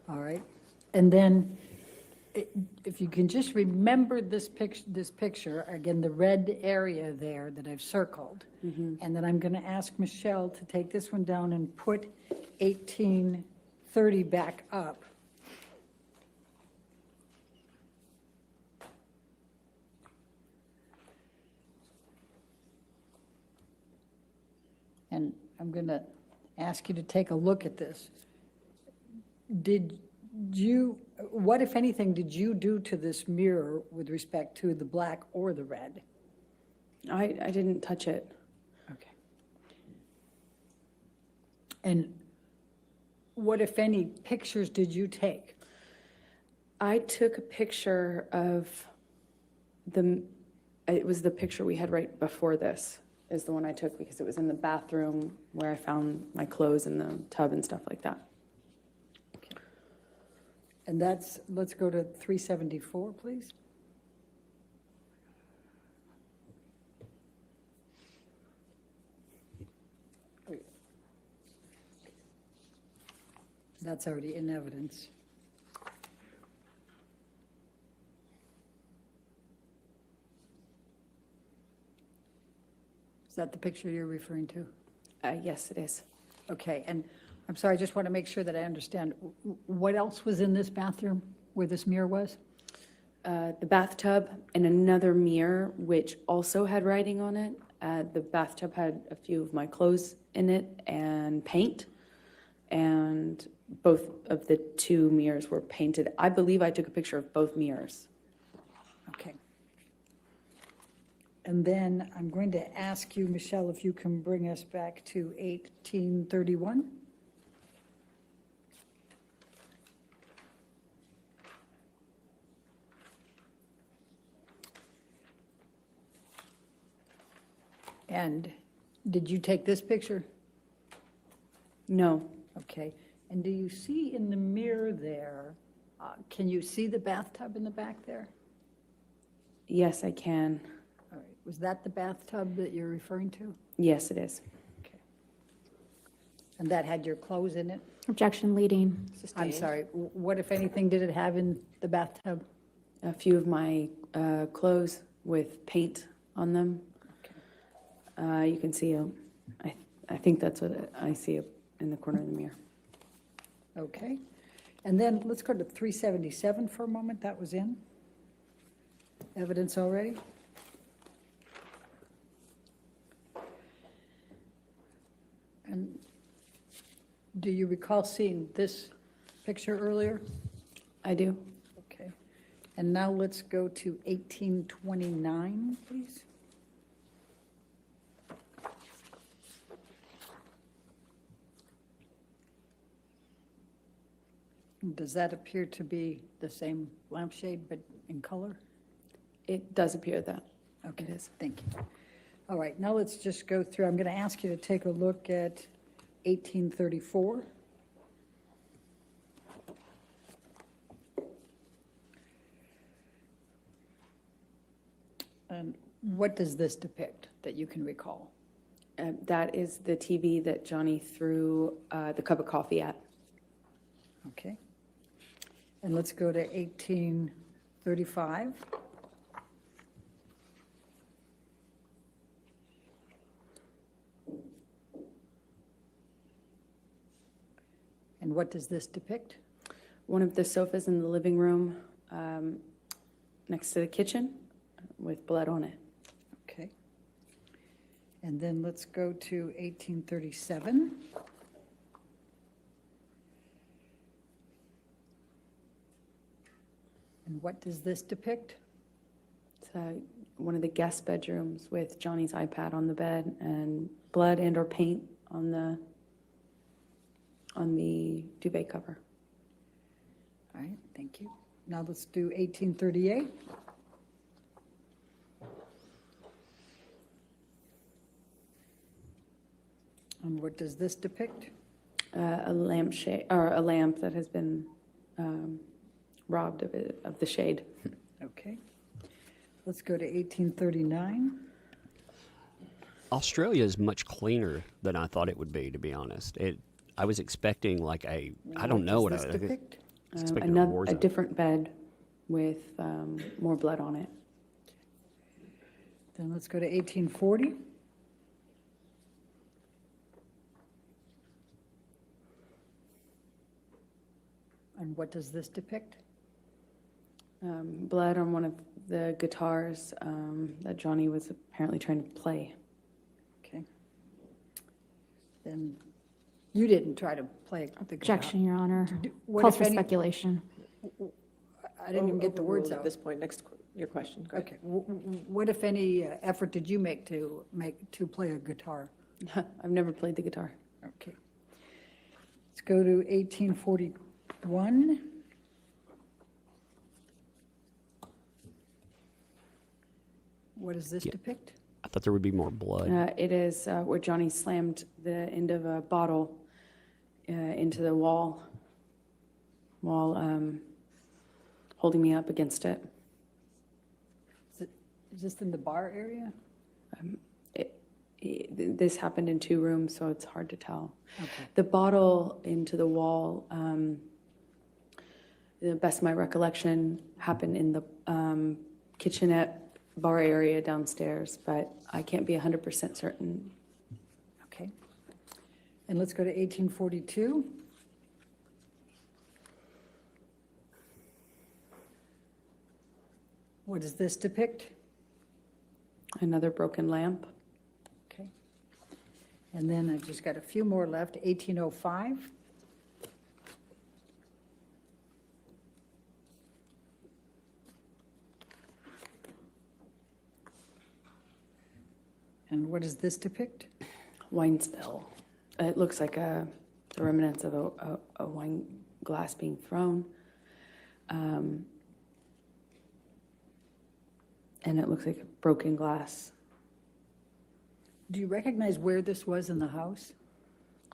All right. And then if you can just remember this picture, again, the red area there that I've circled. And then I'm going to ask Michelle to take this one down and put 1830 back up. And I'm going to ask you to take a look at this. What, if anything, did you do to this mirror with respect to the black or the red? I didn't touch it. Okay. And what, if any, pictures did you take? I took a picture of it was the picture we had right before this, is the one I took because it was in the bathroom where I found my clothes in the tub and stuff like that. And let's go to 374, please. That's already in evidence. Is that the picture you're referring to? Yes, it is. Okay, and I'm sorry, I just want to make sure that I understand. What else was in this bathroom where this mirror was? The bathtub and another mirror, which also had writing on it. The bathtub had a few of my clothes in it and paint. And both of the two mirrors were painted. I believe I took a picture of both mirrors. Okay. And then I'm going to ask you, Michelle, if you can bring us back to 1831. And did you take this picture? No. Okay. And do you see in the mirror there, can you see the bathtub in the back there? Yes, I can. All right. Was that the bathtub that you're referring to? Yes, it is. Okay. And that had your clothes in it? Objection leading. I'm sorry. What, if anything, did it have in the bathtub? A few of my clothes with paint on them. You can see, I think that's what I see in the corner of the mirror. Okay. And then let's go to 377 for a moment. That was in evidence already. And do you recall seeing this picture earlier? I do. Okay. And now let's go to 1829, please. Does that appear to be the same lampshade but in color? It does appear that. Okay, It is. thank you. All right, now let's just go through. I'm going to ask you to take a look at 1834. And what does this depict that you can recall? That is the TV that Johnny threw the cup of coffee at. Okay. And let's go to 1835. And what does this depict? One of the sofas in the living room next to the kitchen with blood on it. Okay. And then let's go to 1837. And what does this depict? It's one of the guest bedrooms with Johnny's iPad on the bed and blood and or paint on the duvet cover. All right, thank you. Now let's do 1838. And what does this depict? A lampshade or a lamp that has been robbed of the shade. Okay. Let's go to 1839. Australia is much cleaner than I thought it would be, to be honest. I was expecting like I don't know what I does was this depict? expecting. A war A zone. different bed with more blood on it. Then let's go to 1840. And what does this depict? Blood on one of the guitars that Johnny was apparently trying to play. Okay. Then you didn't try to play the guitar. Objection, Your Honor. What Calls if for any- speculation. I didn't even get the words Overruled out. At this point, your question. Go ahead. Okay. What, if any, effort did you make to play a guitar? I've never played the guitar. Okay. Let's go to 1841. What does this depict? I thought there would be more blood. It is where Johnny slammed the end of a bottle into the wall while holding me up against it. Is this in the bar area? This happened in 2 rooms, so it's hard to tell. Okay. The bottle into the wall, the best of my recollection, happened in the kitchenette bar area downstairs, but I can't be 100% certain. Okay. And let's go to 1842. What does this depict? Another broken lamp. Okay. And then I've just got a few more left. 1805. And what does this depict? Wine spill. It looks like the remnants of a wine glass being thrown. And it looks like broken glass. Do you recognize where this was in the house?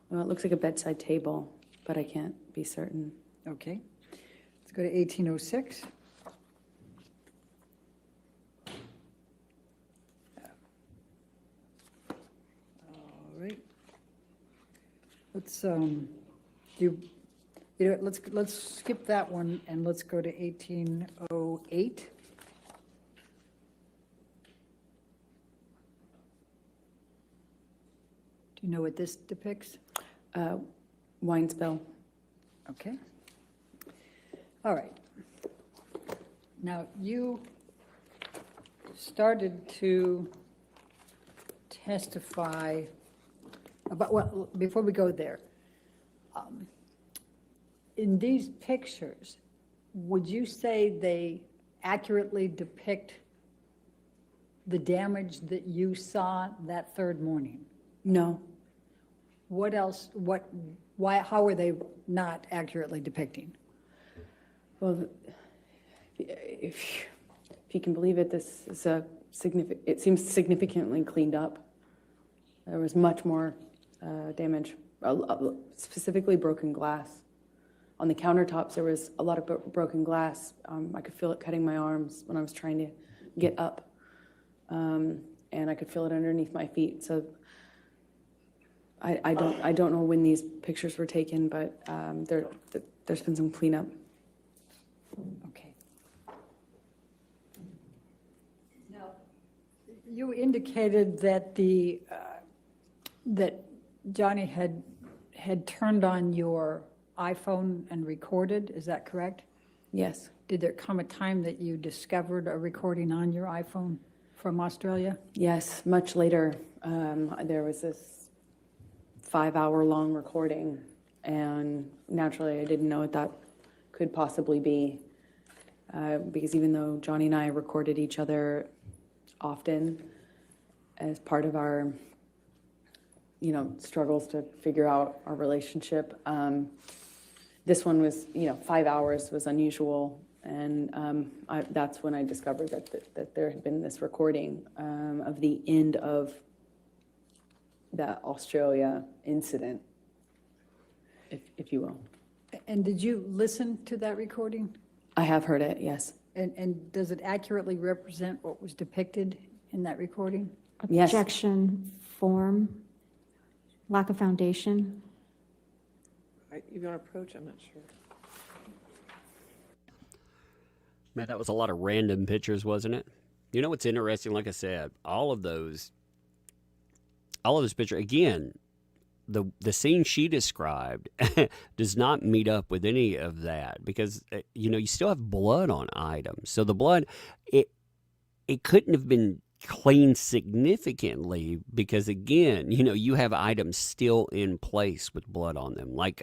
Well, it looks like a bedside table, but I can't be certain. Okay. Let's go to 1806. All right. Let's let's skip that one and let's go to 1808. Do you know what this depicts? Wine spill. Okay. All right. Now, you started to testify about, well, before we go there, in these pictures, would you say they accurately depict the damage that you saw that third morning? No. What else, how are they not accurately depicting? Well, if you can believe it, this is it seems significantly cleaned up. There was much more damage, specifically broken glass. On the countertops, there was a lot of broken glass. I could feel it cutting my arms when I was trying to get up. And I could feel it underneath my feet. So I don't know when these pictures were taken, but there's been some cleanup. Okay. Now, you indicated that that Johnny had turned on your iPhone and recorded, is that correct? Yes. Did there come a time that you discovered a recording on your iPhone from Australia? Yes, much later, there was this 5-hour-long recording, and naturally I didn't know what that could possibly be, because even though Johnny and I recorded each other often as part of our, struggles to figure out our relationship, this one was, 5 hours was unusual, and that's when I discovered that there had been this recording of the end of the Australia incident, if you will. And did you listen to that recording? I have heard it, yes. And does it accurately represent what was depicted in that recording? Yes. Objection, form, lack of foundation. You want to approach? I'm not sure. Man, that was a lot of random pictures, wasn't it? You know what's interesting? Like I said, all of those pictures, again, the scene she described does not meet up with any of that because you still have blood on items. So the blood, it couldn't have been cleaned significantly because again, you have items still in place with blood on them, like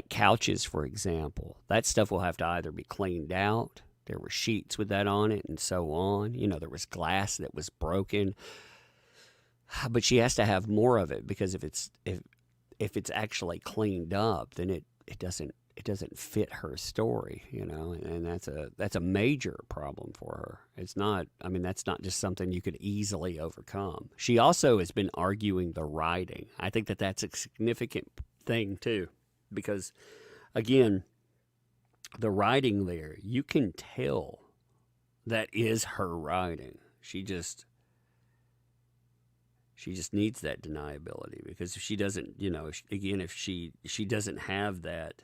couches, for example. That stuff will have to either be cleaned out. There were sheets with that on it and so on. There was glass that was broken. But she has to have more of it because if it's actually cleaned up, then it doesn't fit her story, and that's a major problem for her. It's not. I mean, that's not just something you could easily overcome. She also has been arguing the writing. I think that's a significant thing too, because again, the writing there, you can tell that is her writing. She just needs that deniability because if she doesn't, if she doesn't have that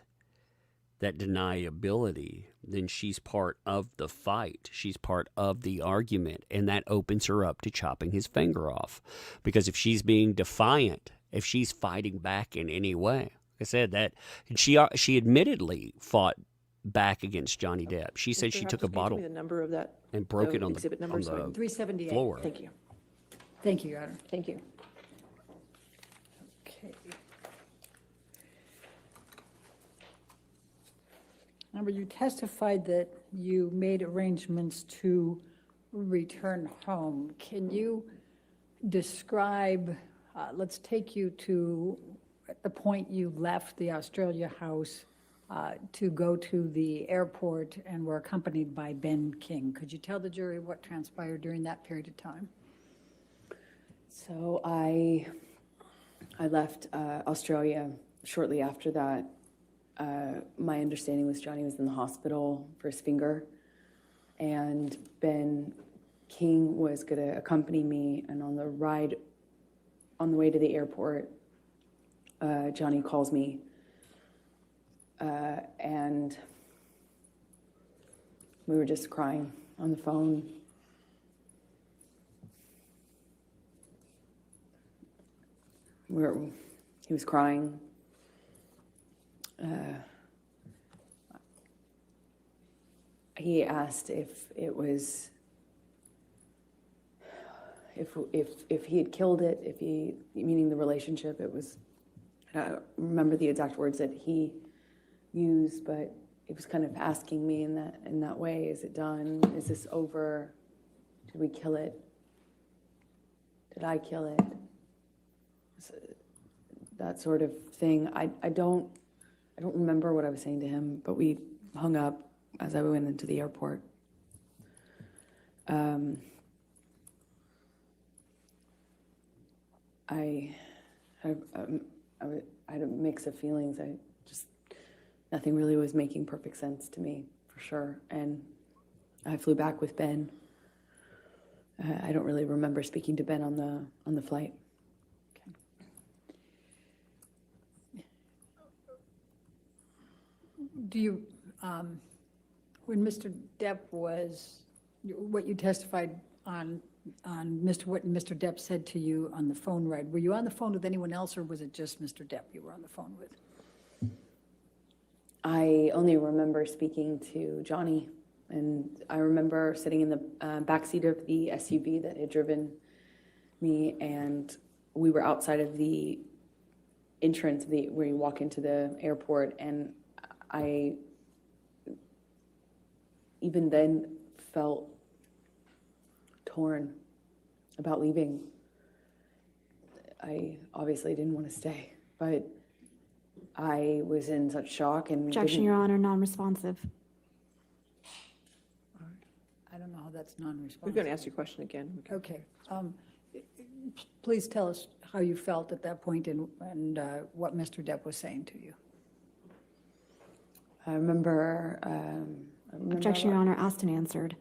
deniability, then she's part of the fight. She's part of the argument, and that opens her up to chopping his finger off. Because if she's being defiant, if she's fighting back in any way, like I said, that she admittedly fought back against Johnny Depp. She said she took a bottle the number of that and broke it on exhibit number, so I can- 378. floor. Thank you. Thank you, Your Honor. Thank you. Okay. Remember, you testified that you made arrangements to return home. Can you describe, let's take you to the point you left the Australia house to go to the airport and were accompanied by Ben King. Could you tell the jury what transpired during that period of time? So I left Australia shortly after that. My understanding was Johnny was in the hospital for his finger, and Ben King was going to accompany me. And on the way to the airport, Johnny calls me, and we were just crying on the phone. He was crying. He asked if it was, if he had killed it, meaning the relationship, it was, I don't remember the exact words that he used, but it was kind of asking me in that way, is it done? Is this over? Did we kill it? Did I kill it? That sort of thing. I don't remember what I was saying to him, but we hung up as I went into the airport. I had a mix of feelings. Nothing really was making perfect sense to me, for sure. And I flew back with Ben. I don't really remember speaking to Ben on the flight. Do you, when Mr. Depp was, what you testified on what Mr. Depp said to you on the phone ride, were you on the phone with anyone else, or was it just Mr. Depp you were on the phone with? I only remember speaking to Johnny, and I remember sitting in the backseat of the SUV that had driven me, and we were outside of the entrance where you walk into the airport, and I even then felt torn about leaving. I obviously didn't want to stay, but I was in such shock and Objection, Your Honor, non-responsive. I don't know how that's non-responsive. We're going to ask your question again. Okay. Please tell us how you felt at that point and what Mr. Depp was saying to you. I remember. Objection, Your Honor, asked and answered.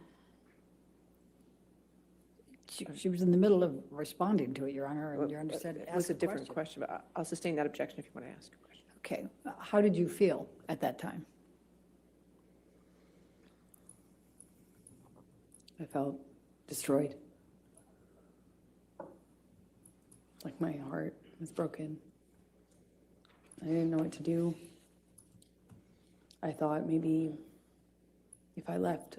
She was in the middle of responding to it, Your Honor, and Your Honor said It was ask a different question. question, but I'll sustain that objection if you want to ask a question. Okay. How did you feel at that time? I felt destroyed. Like my heart was broken. I didn't know what to do. I thought maybe if I left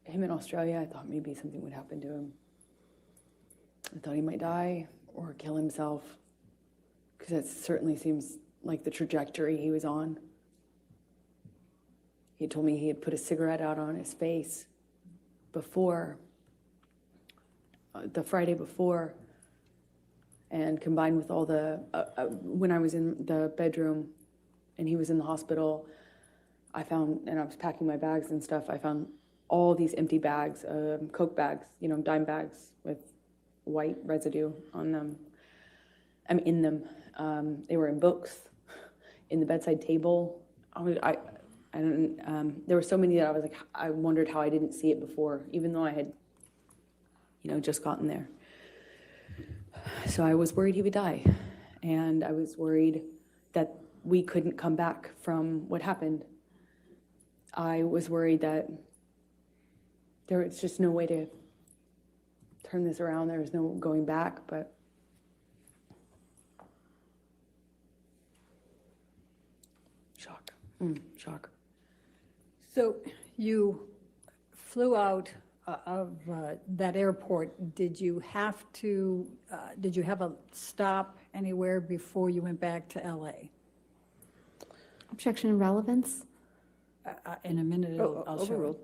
him in Australia, I thought maybe something would happen to him. I thought he might die or kill himself, because that certainly seems like the trajectory he was on. He told me he had put a cigarette out on his face before, the Friday before, and combined with all the, when I was in the bedroom and he was in the hospital, I found, and I was packing my bags and stuff, I found all these empty bags, Coke bags, you know, dime bags with white residue on them. I'm in them. They were in books, in the bedside table. There were so many that I was like, I wondered how I didn't see it before, even though I had, you know, just gotten there. So I was worried he would die. And I was worried that we couldn't come back from what happened. I was worried that there was just no way to turn this around. There was no going back, but shock. Shock. So you flew out of that airport. Did you have a stop anywhere before you went back to LA? Objection and relevance? In a minute, I'll show Overruled.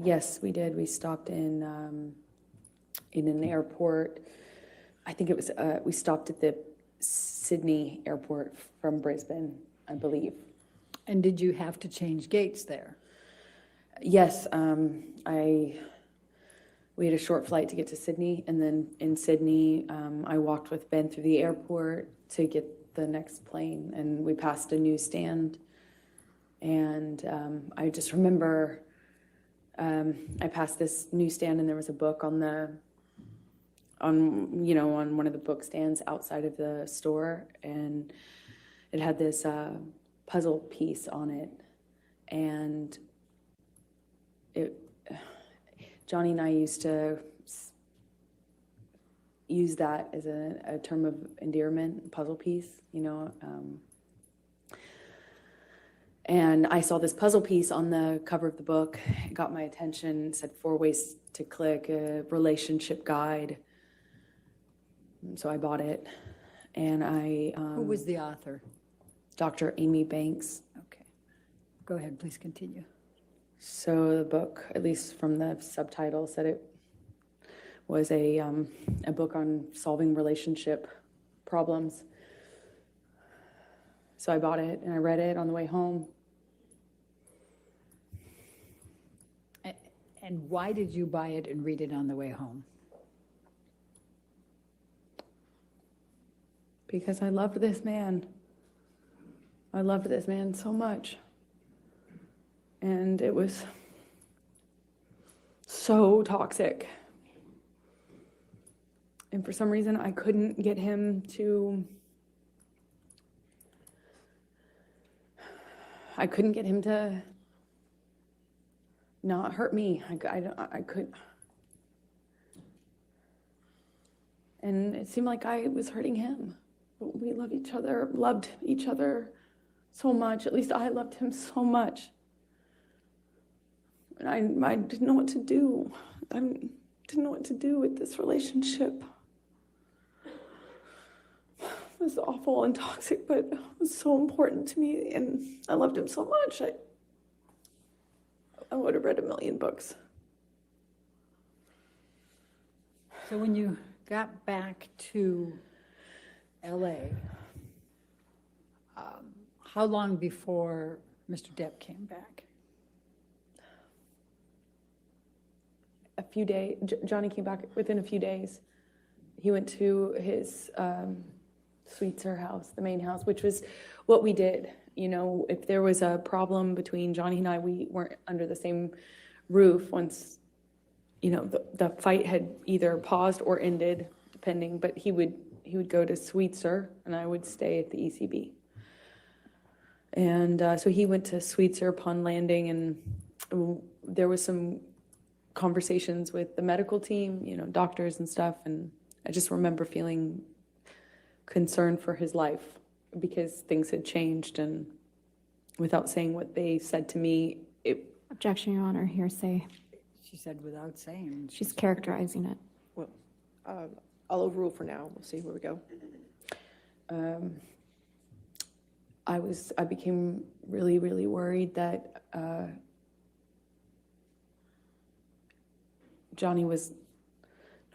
Yes, we did. We stopped in an airport. I think it was, we stopped at the Sydney airport from Brisbane, I believe. And did you have to change gates there? Yes, we had a short flight to get to Sydney, and then in Sydney, I walked with Ben through the airport to get the next plane, and we passed a newsstand, and I just remember I passed this newsstand, and there was a book on one of the book stands outside of the store, and it had this puzzle piece on it, and Johnny and I used to use that as a term of endearment, puzzle piece, you know. And I saw this puzzle piece on the cover of the book. It got my attention. It said 4 ways to click, a relationship guide. So I bought it, and I... Who was the author? Dr. Amy Banks. Okay. Go ahead, please continue. So the book, at least from the subtitle, said it was a book on solving relationship problems. So I bought it, and I read it on the way home. And why did you buy it and read it on the way home? Because I loved this man. I loved this man so much. And it was so toxic. And for some reason, I couldn't get him to... not hurt me. I could. And it seemed like I was hurting him. But we loved each other so much. At least I loved him so much. And I didn't know what to do. I didn't know what to do with this relationship. It was awful and toxic, but it was so important to me, and I loved him so much. I would have read 1,000,000 books. So when you got back to LA, how long before Mr. Depp came back? A few days. Johnny came back within a few days. He went to his Sweetser house, the main house, which was what we did. You know, if there was a problem between Johnny and I, we weren't under the same roof once, you know, the fight had either paused or ended, depending, but he would go to Sweetser and I would stay at the ECB. And so he went to Sweetser upon landing, and there was some conversations with the medical team, doctors and stuff, and I just remember feeling concerned for his life because things had changed, and without saying what they said to me, Objection, Your Honor, hearsay. She said without saying. She's characterizing it. Well, I'll overrule for now. We'll see where we go. I became really, really worried that Johnny was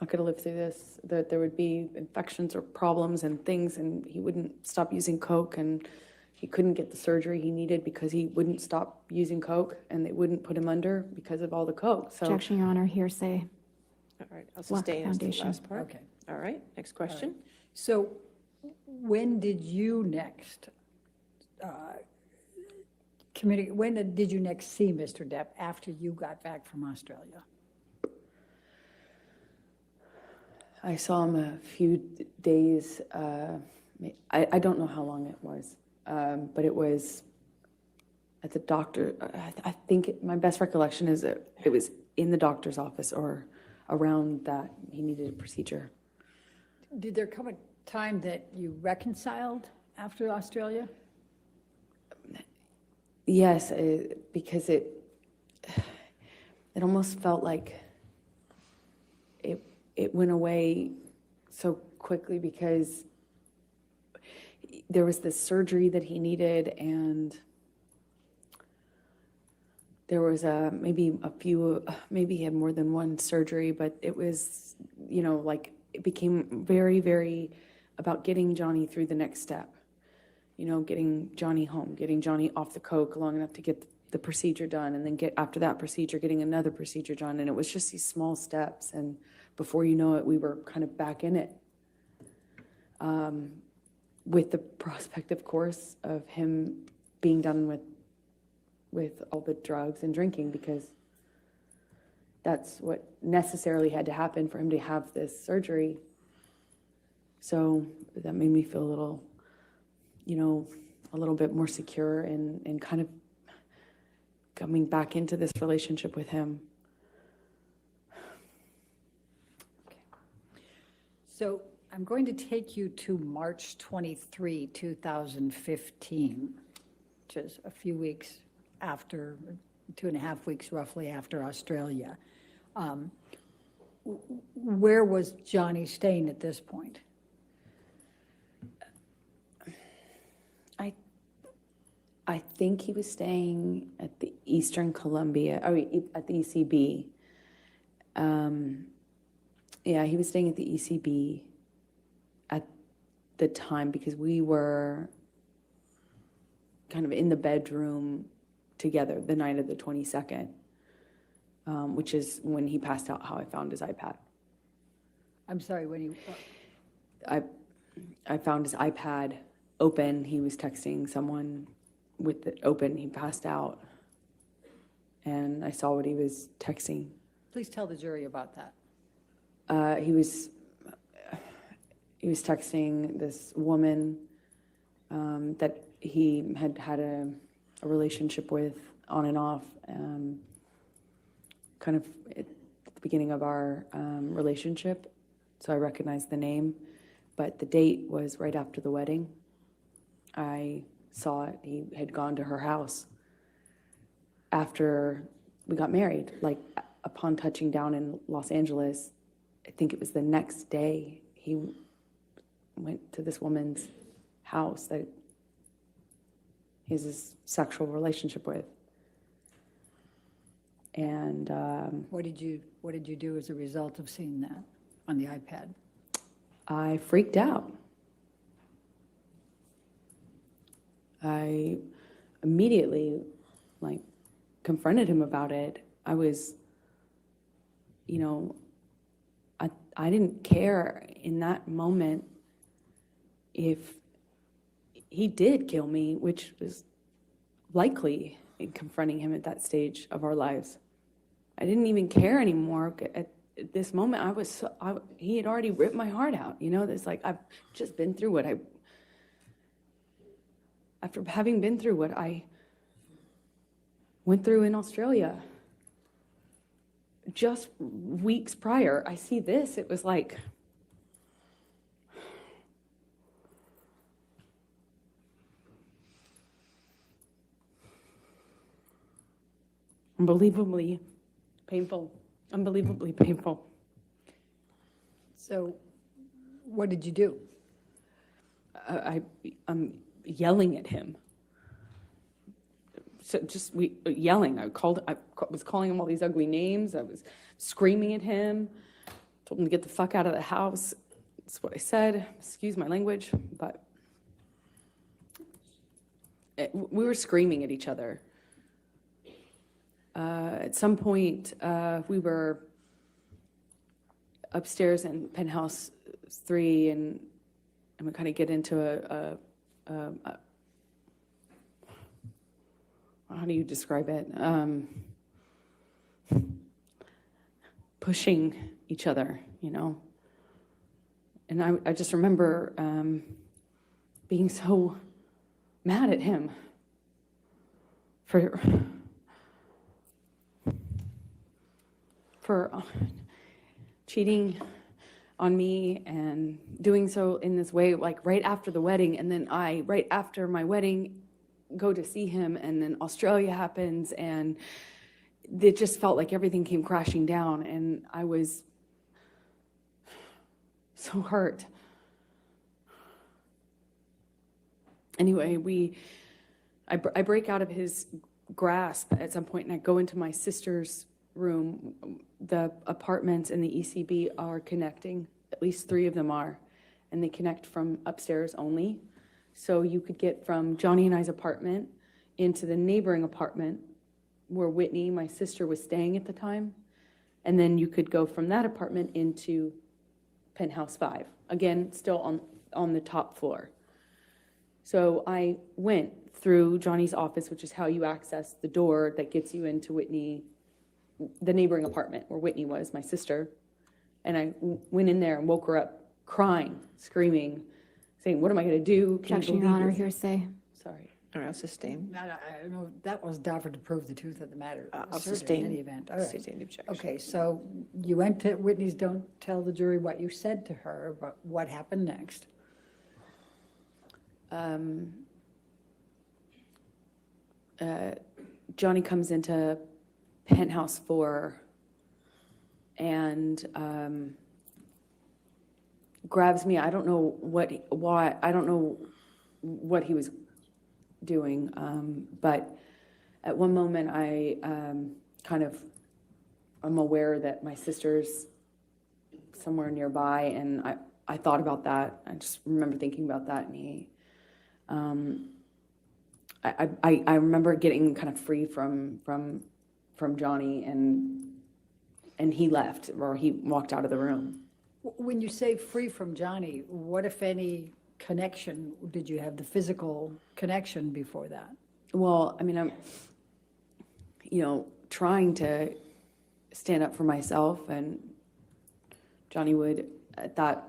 not going to live through this, that there would be infections or problems and things, and he wouldn't stop using Coke, and he couldn't get the surgery he needed because he wouldn't stop using Coke, and they wouldn't put him under because of all the Coke. So Objection, Your Honor, hearsay. All right, I'll sustain as the Foundation. last part. Okay. All right, next question. So when did you next communicate, when did you next see Mr. Depp after you got back from Australia? I saw him a few days, I don't know how long it was, but it was at the doctor. I think my best recollection is that it was in the doctor's office or around that he needed a procedure. Did there come a time that you reconciled after Australia? Yes, because it almost felt like it went away so quickly because there was this surgery that he needed, and there was maybe he had more than one surgery, but it was, like it became very, very about getting Johnny through the next step, getting Johnny home, getting Johnny off the Coke long enough to get the procedure done, and then after that procedure, getting another procedure done. And it was just these small steps, and before you know it, we were kind of back in it. With the prospect, of course, of him being done with all the drugs and drinking, because that's what necessarily had to happen for him to have this surgery. So that made me feel a little bit more secure and kind of coming back into this relationship with him. So I'm going to take you to March 23, 2015, which is a few weeks after, 2.5 weeks roughly after Australia. Where was Johnny staying at this point? I think he was staying at the Eastern Columbia, at the ECB. Yeah, he was staying at the ECB at the time because we were kind of in the bedroom together the night of the 22nd, which is when he passed out, how I found his iPad. I'm sorry, when you... I found his iPad open. He was texting someone with it open. He passed out, and I saw what he was texting. Please tell the jury about that. He was texting this woman that he had had a relationship with on and off, kind of at the beginning of our relationship. So I recognized the name, but the date was right after the wedding. I saw it. He had gone to her house after we got married, like upon touching down in Los Angeles. I think it was the next day he went to this woman's house that he has this sexual relationship with. And What did you do as a result of seeing that on the iPad? I freaked out. I immediately confronted him about it. I was, I didn't care in that moment if he did kill me, which was likely in confronting him at that stage of our lives. I didn't even care anymore. At this moment, he had already ripped my heart out. It's like I've just been through after having been through what I went through in Australia. just weeks prior, I see this. It was like, unbelievably painful, unbelievably painful. So what did you do? I'm yelling at him. So just yelling. I was calling him all these ugly names. I was screaming at him. Told him to get the fuck out of the house. That's what I said. Excuse my language, but we were screaming at each other. At some point, we were upstairs in penthouse 3, and we kind of get into a how do you describe it? Pushing each other, you know. And I just remember being so mad at him for cheating on me and doing so in this way, like right after the wedding. And then right after my wedding, go to see him, and then Australia happens, and it just felt like everything came crashing down, and I was so hurt. Anyway, I break out of his grasp at some point, and I go into my sister's room. The apartments and the ECB are connecting, at least 3 of them are, and they connect from upstairs only. So you could get from Johnny and I's apartment into the neighboring apartment where Whitney, my sister, was staying at the time. And then you could go from that apartment into penthouse 5, again, still on the top floor. So I went through Johnny's office, which is how you access the door that gets you into Whitney, the neighboring apartment where Whitney was, my sister. And I went in there and woke her up crying, screaming, saying, what am I going to do? Can you Objection, Your believe Honor, this? Sorry. Sorry. All right, I'll sustain. I know that was Dafford to prove the truth of the matter. I'll Certainly, sustain. In any event. All right. Sustain the objection. Okay, so you went to Whitney's. Don't tell the jury what you said to her, but what happened next? Johnny comes into penthouse 4 and grabs me. I don't know why. I don't know what he was doing, but at one moment I'm aware that my sister's somewhere nearby, and I thought about that. I just remember thinking about that, and he, I remember getting kind of free from Johnny, and he left, or he walked out of the room. When you say free from Johnny, what, if any, connection did you have? The physical connection before that? Well, I mean, I'm, trying to stand up for myself, and Johnny would, at that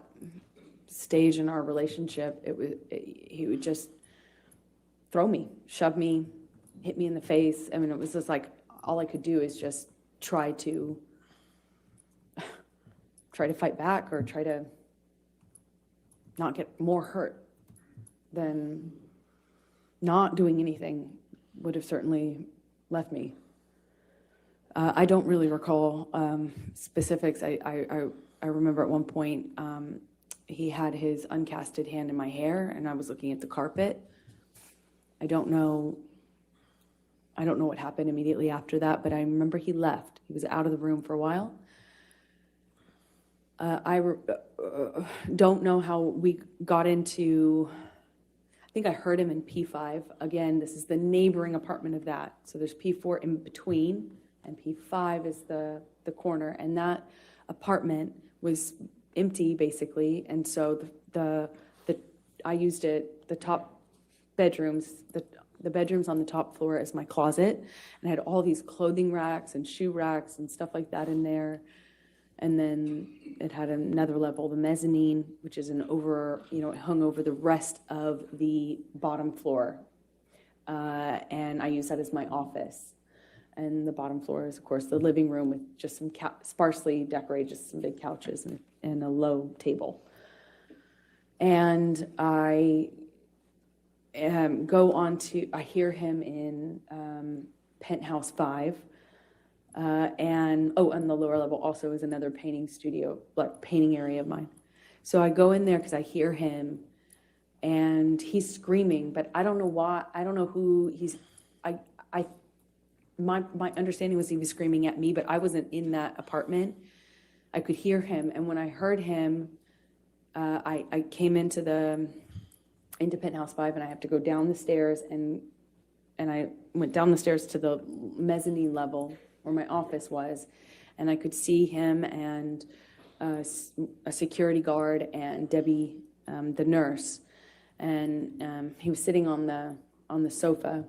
stage in our relationship, he would just throw me, shove me, hit me in the face. I mean, it was just like, all I could do is just try to fight back, or try to not get more hurt than not doing anything would have certainly left me. I don't really recall specifics. I remember at one point he had his uncasted hand in my hair, and I was looking at the carpet. I don't know what happened immediately after that, but I remember he left. He was out of the room for a while. I don't know how we got into, I think I heard him in P5. Again, this is the neighboring apartment of that. So there's P4 in between, and P5 is the corner. And that apartment was empty, basically. And so I used it, the top bedrooms, the bedrooms on the top floor as my closet. And I had all these clothing racks and shoe racks and stuff like that in there. And then it had another level, the mezzanine, which is it hung over the rest of the bottom floor. And I used that as my office. And the bottom floor is, of course, the living room with just some sparsely decorated, just some big couches and a low table. And I I hear him in Penthouse 5. And on the lower level also is another painting studio, like painting area of mine. So I go in there because I hear him and he's screaming, but I don't know why, I don't know who he's, my understanding was he was screaming at me, but I wasn't in that apartment. I could hear him, and when I heard him, I came into Penthouse 5, and I have to go down the stairs, and I went down the stairs to the mezzanine level where my office was, and I could see him and a security guard and Debbie, the nurse, and he was sitting on the sofa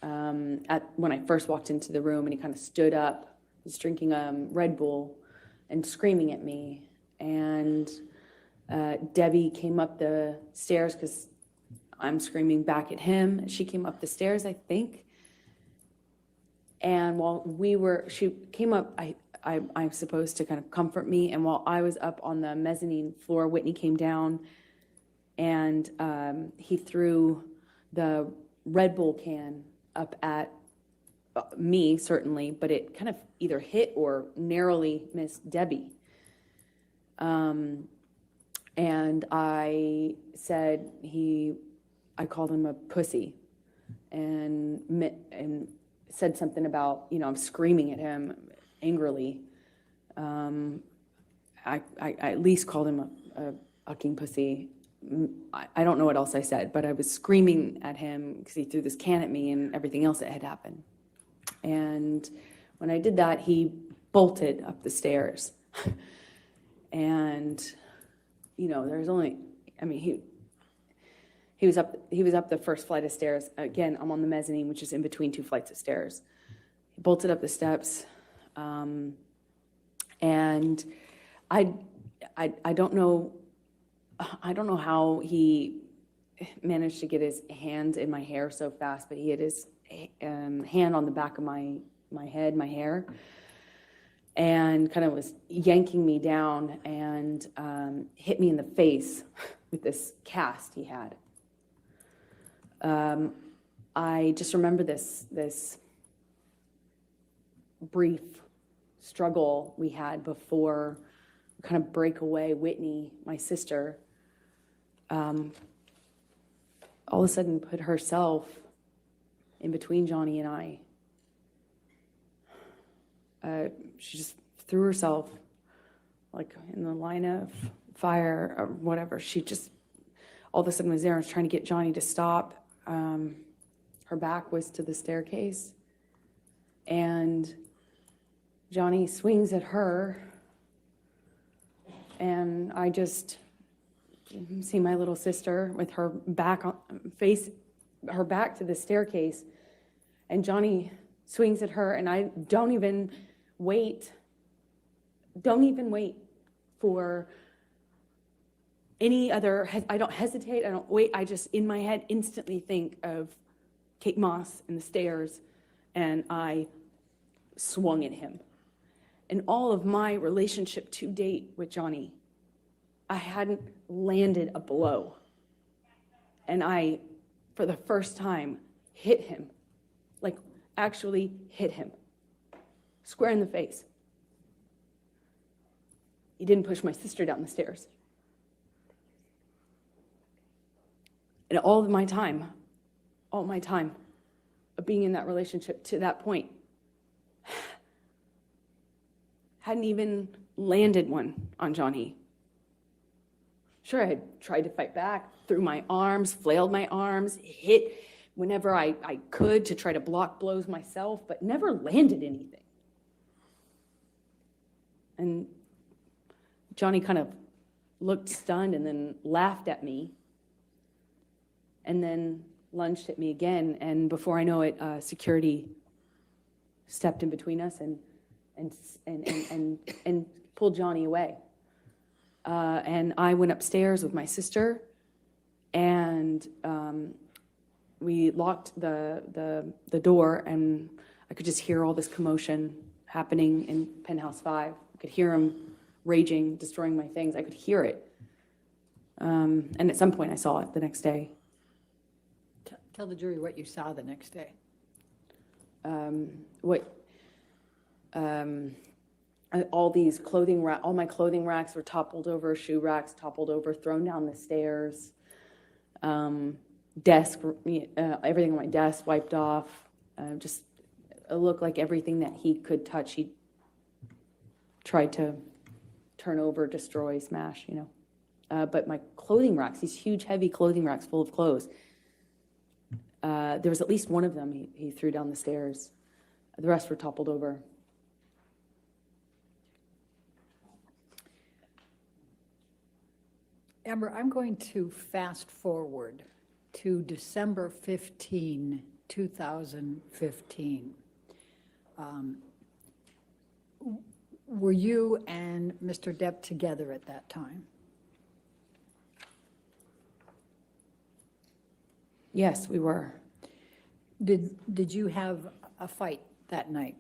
when I first walked into the room, and he kind of stood up. He was drinking Red Bull and screaming at me, and Debbie came up the stairs because I'm screaming back at him. She came up the stairs, I think. And she came up, I'm supposed to kind of comfort me. And while I was up on the mezzanine floor, Whitney came down and he threw the Red Bull can up at me, certainly, but it kind of either hit or narrowly missed Debbie. And I said I called him a pussy and said something about, I'm screaming at him angrily. I at least called him a fucking pussy. I don't know what else I said, but I was screaming at him because he threw this can at me and everything else that had happened. And when I did that, he bolted up the stairs. And, there's only, he was up the first flight of stairs. Again, I'm on the mezzanine, which is in between two flights of stairs. He bolted up the steps. And I don't know how he managed to get his hand in my hair so fast, but he had his hand on the back of my head, my hair, and kind of was yanking me down and hit me in the face with this cast he had. I just remember this brief struggle we had before we kind of break away. Whitney, my sister, all of a sudden put herself in between Johnny and I. She just threw herself like in the line of fire or whatever. She just all of a sudden was there and was trying to get Johnny to stop. Her back was to the staircase, and Johnny swings at her, and I just see my little sister with her back to the staircase, and Johnny swings at her, and I don't even wait for any other, I don't hesitate, I don't wait, I just in my head instantly think of Kate Moss and the stairs, and I swung at him. In all of my relationship to date with Johnny, I hadn't landed a blow. And I, for the first time, hit him, like actually hit him, square in the face. He didn't push my sister down the stairs. And all my time of being in that relationship to that point, hadn't even landed one on Johnny. Sure, I had tried to fight back, threw my arms, flailed my arms, hit whenever I could to try to block blows myself, but never landed anything. And Johnny kind of looked stunned and then laughed at me, and then lunged at me again. And before I know it, security stepped in between us and pulled Johnny away. And I went upstairs with my sister, and we locked the door, and I could just hear all this commotion happening in penthouse 5. I could hear him raging, destroying my things. I could hear it. And at some point I saw it the next day. Tell the jury what you saw the next day. All my clothing racks were toppled over, shoe racks toppled over, thrown down the stairs. Desk, everything on my desk wiped off. Just it looked like everything that he could touch, he tried to turn over, destroy, smash, But my clothing racks, these huge, heavy clothing racks full of clothes, there was at least one of them he threw down the stairs. The rest were toppled over. Amber, I'm going to fast forward to December 15, 2015. Were you and Mr. Depp together at that time? Yes, we were. Did you have a fight that night?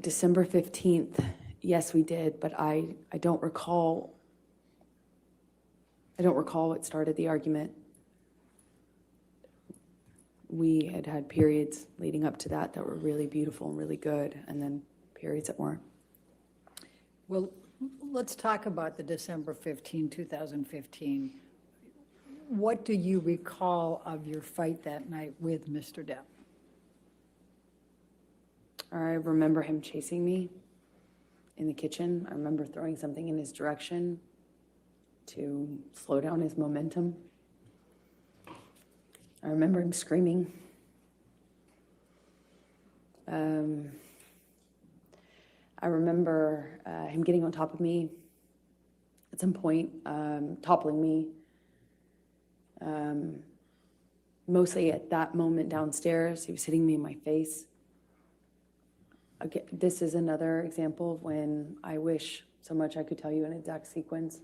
December 15th, yes, we did, but I don't recall. I don't recall what started the argument. We had periods leading up to that were really beautiful and really good, and then periods that weren't. Well, let's talk about the December 15, 2015. What do you recall of your fight that night with Mr. Depp? I remember him chasing me in the kitchen. I remember throwing something in his direction to slow down his momentum. I remember him screaming. I remember him getting on top of me at some point, toppling me. Mostly at that moment downstairs, he was hitting me in my face. Again, this is another example of when I wish so much I could tell you an exact sequence,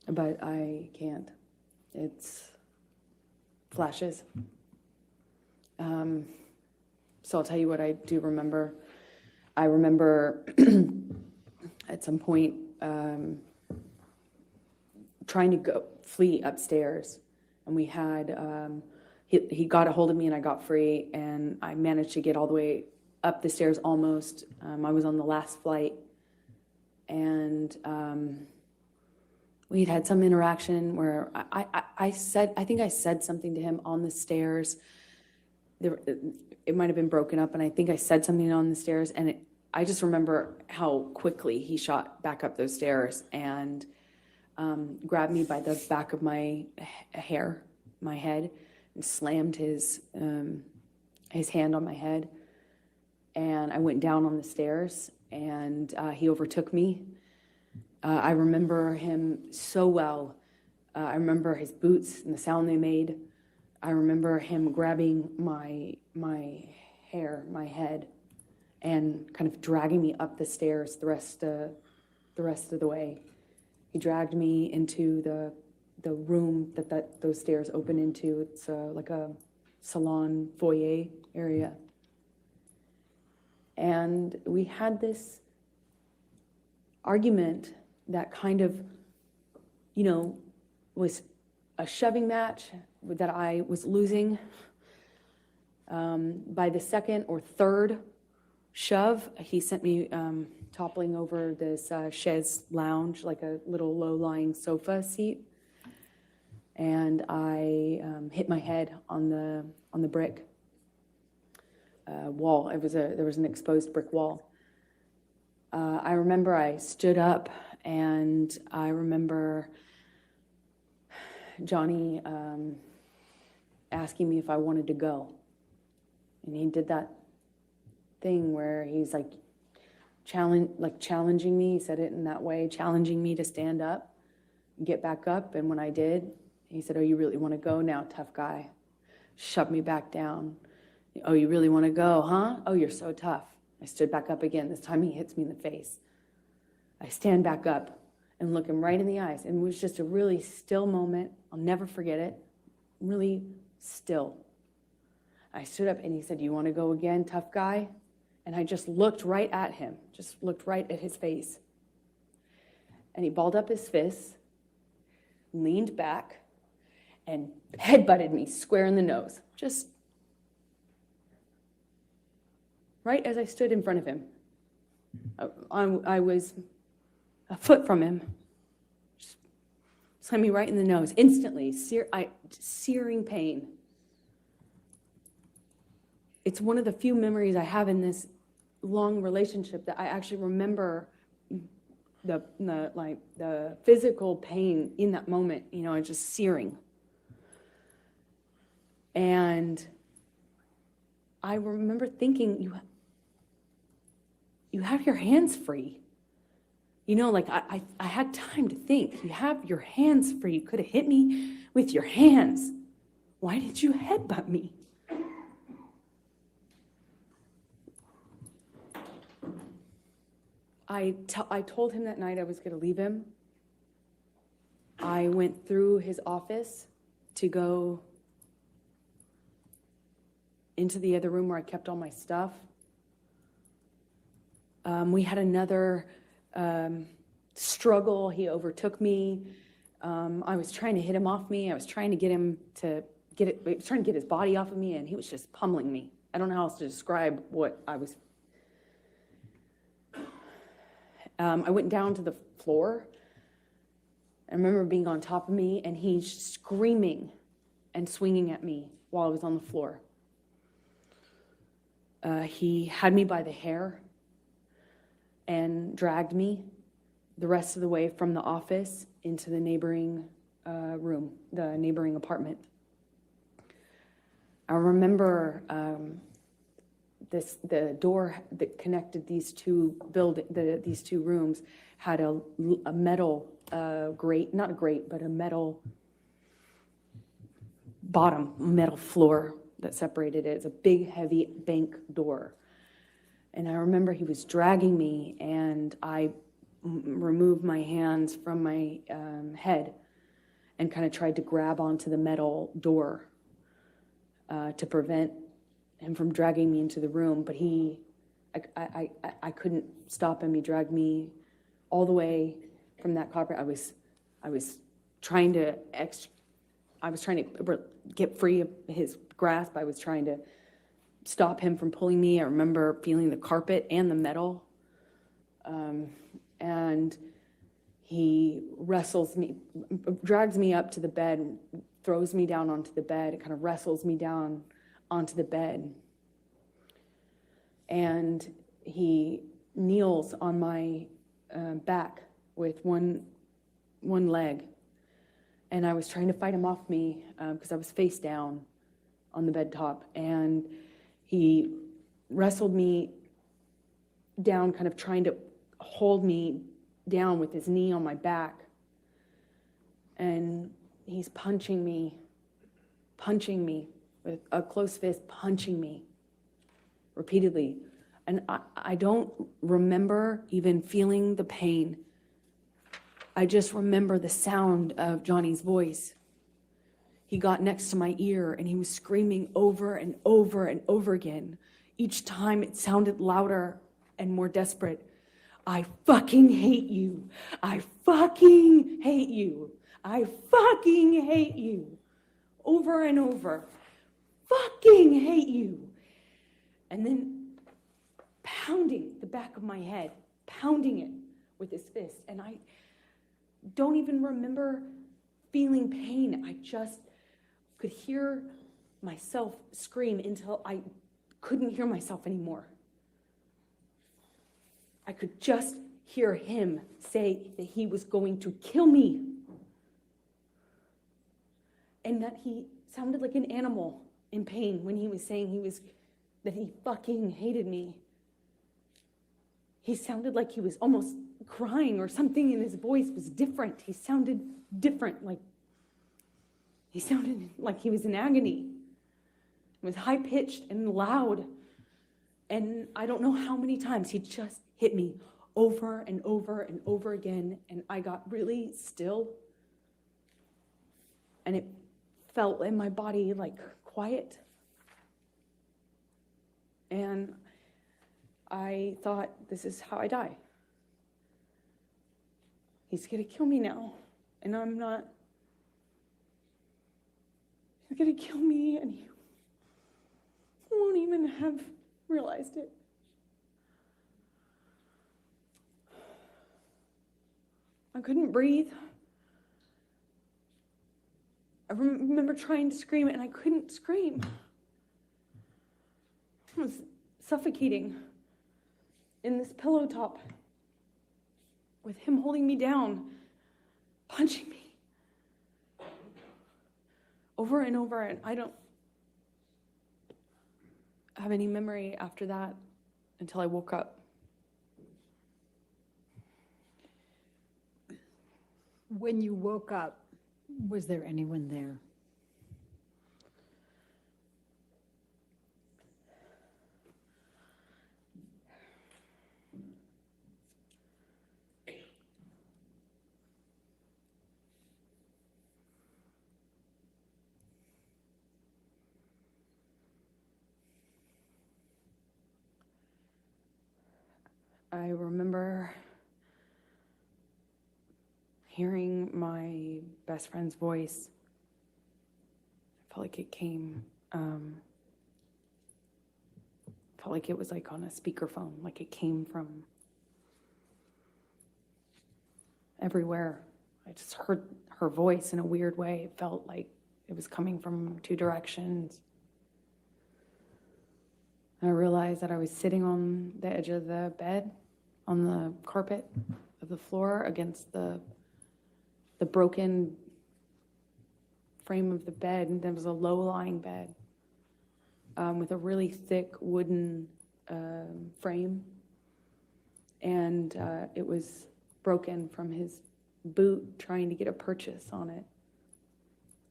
but I can't. It's flashes. So I'll tell you what I do remember. I remember at some point trying to flee upstairs, and we had he got a hold of me and I got free, and I managed to get all the way up the stairs almost. I was on the last flight, and we'd had some interaction where I think I said something to him on the stairs. It might have been broken up, and I think I said something on the stairs, and I just remember how quickly he shot back up those stairs and grabbed me by the back of my hair, my head, and slammed his hand on my head. And I went down on the stairs, and he overtook me. I remember him so well. I remember his boots and the sound they made. I remember him grabbing my hair, my head, and kind of dragging me up the stairs the rest of the way. He dragged me into the room that those stairs open into. It's like a salon foyer area. And we had this argument that kind of, was a shoving match that I was losing. By the second or third shove, he sent me toppling over this chaise lounge, like a little low-lying sofa seat. And I hit my head on the brick wall. There was an exposed brick wall. I remember I stood up, and I remember Johnny asking me if I wanted to go. And he did that thing where he's like challenging me. He said it in that way, challenging me to stand up, get back up. And when I did, he said, "Oh, you really want to go now, tough guy?" Shoved me back down. "Oh, you really want to go, huh? Oh, you're so tough." I stood back up again. This time he hits me in the face. I stand back up and look him right in the eyes. And it was just a really still moment. I'll never forget it. Really still. I stood up and he said, "You want to go again, tough guy?" And I just looked right at him, just looked right at his face. And he balled up his fists, leaned back, and headbutted me square in the nose. Just right as I stood in front of him. I was a foot from him. Just slammed me right in the nose. Instantly, searing pain. It's one of the few memories I have in this long relationship that I actually remember the physical pain in that moment, just searing. And I remember thinking, you have your hands free. I had time to think. You have your hands free. You could have hit me with your hands. Why did you headbutt me? I told him that night I was going to leave him. I went through his office to go into the other room where I kept all my stuff. We had another struggle. He overtook me. I was trying to hit him off me. I was trying to get him to trying to get his body off of me, and he was just pummeling me. I don't know how else to describe what I was. I went down to the floor. I remember being on top of me, and he's screaming and swinging at me while I was on the floor. He had me by the hair and dragged me the rest of the way from the office into the neighboring room, the neighboring apartment. I remember the door that connected these two rooms had a metal grate, not a grate, but a metal bottom, metal floor that separated it. It's a big, heavy bank door. And I remember he was dragging me, and I removed my hands from my head and kind of tried to grab onto the metal door to prevent him from dragging me into the room. But I couldn't stop him. He dragged me all the way from that carpet. I was trying to get free of his grasp. I was trying to stop him from pulling me. I remember feeling the carpet and the metal. And he wrestles me, drags me up to the bed, throws me down onto the bed. It kind of wrestles me down onto the bed. And he kneels on my back with one leg. And I was trying to fight him off me because I was face down on the bed top. And he wrestled me down, kind of trying to hold me down with his knee on my back. And he's punching me with a closed fist, punching me repeatedly. And I don't remember even feeling the pain. I just remember the sound of Johnny's voice. He got next to my ear and he was screaming over and over and over again. Each time it sounded louder and more desperate. "I fucking hate you. I fucking hate you. I fucking hate you." Over and over. "Fucking hate you." And then pounding the back of my head, pounding it with his fist. And I don't even remember feeling pain. I just could hear myself scream until I couldn't hear myself anymore. I could just hear him say that he was going to kill me. And that he sounded like an animal in pain when he was saying that he fucking hated me. He sounded like he was almost crying, or something in his voice was different. He sounded different, he sounded like he was in agony. It was high-pitched and loud. And I don't know how many times he just hit me over and over and over again. And I got really still. And it felt in my body like quiet. And I thought, this is how I die. He's gonna kill me now, and I'm not. He's gonna kill me, and he won't even have realized it. I couldn't breathe. I remember trying to scream, and I couldn't scream. I was suffocating in this pillow top with him holding me down, punching me over and over, and I don't have any memory after that until I woke up. When you woke up, was there anyone there? I remember hearing my best friend's voice. I felt like it came, felt like it was like on a speakerphone, like it came from everywhere. I just heard her voice in a weird way. It felt like it was coming from two directions. And I realized that I was sitting on the edge of the bed, on the carpet of the floor against the broken frame of the bed. And there was a low-lying bed with a really thick wooden frame. And it was broken from his boot trying to get a purchase on it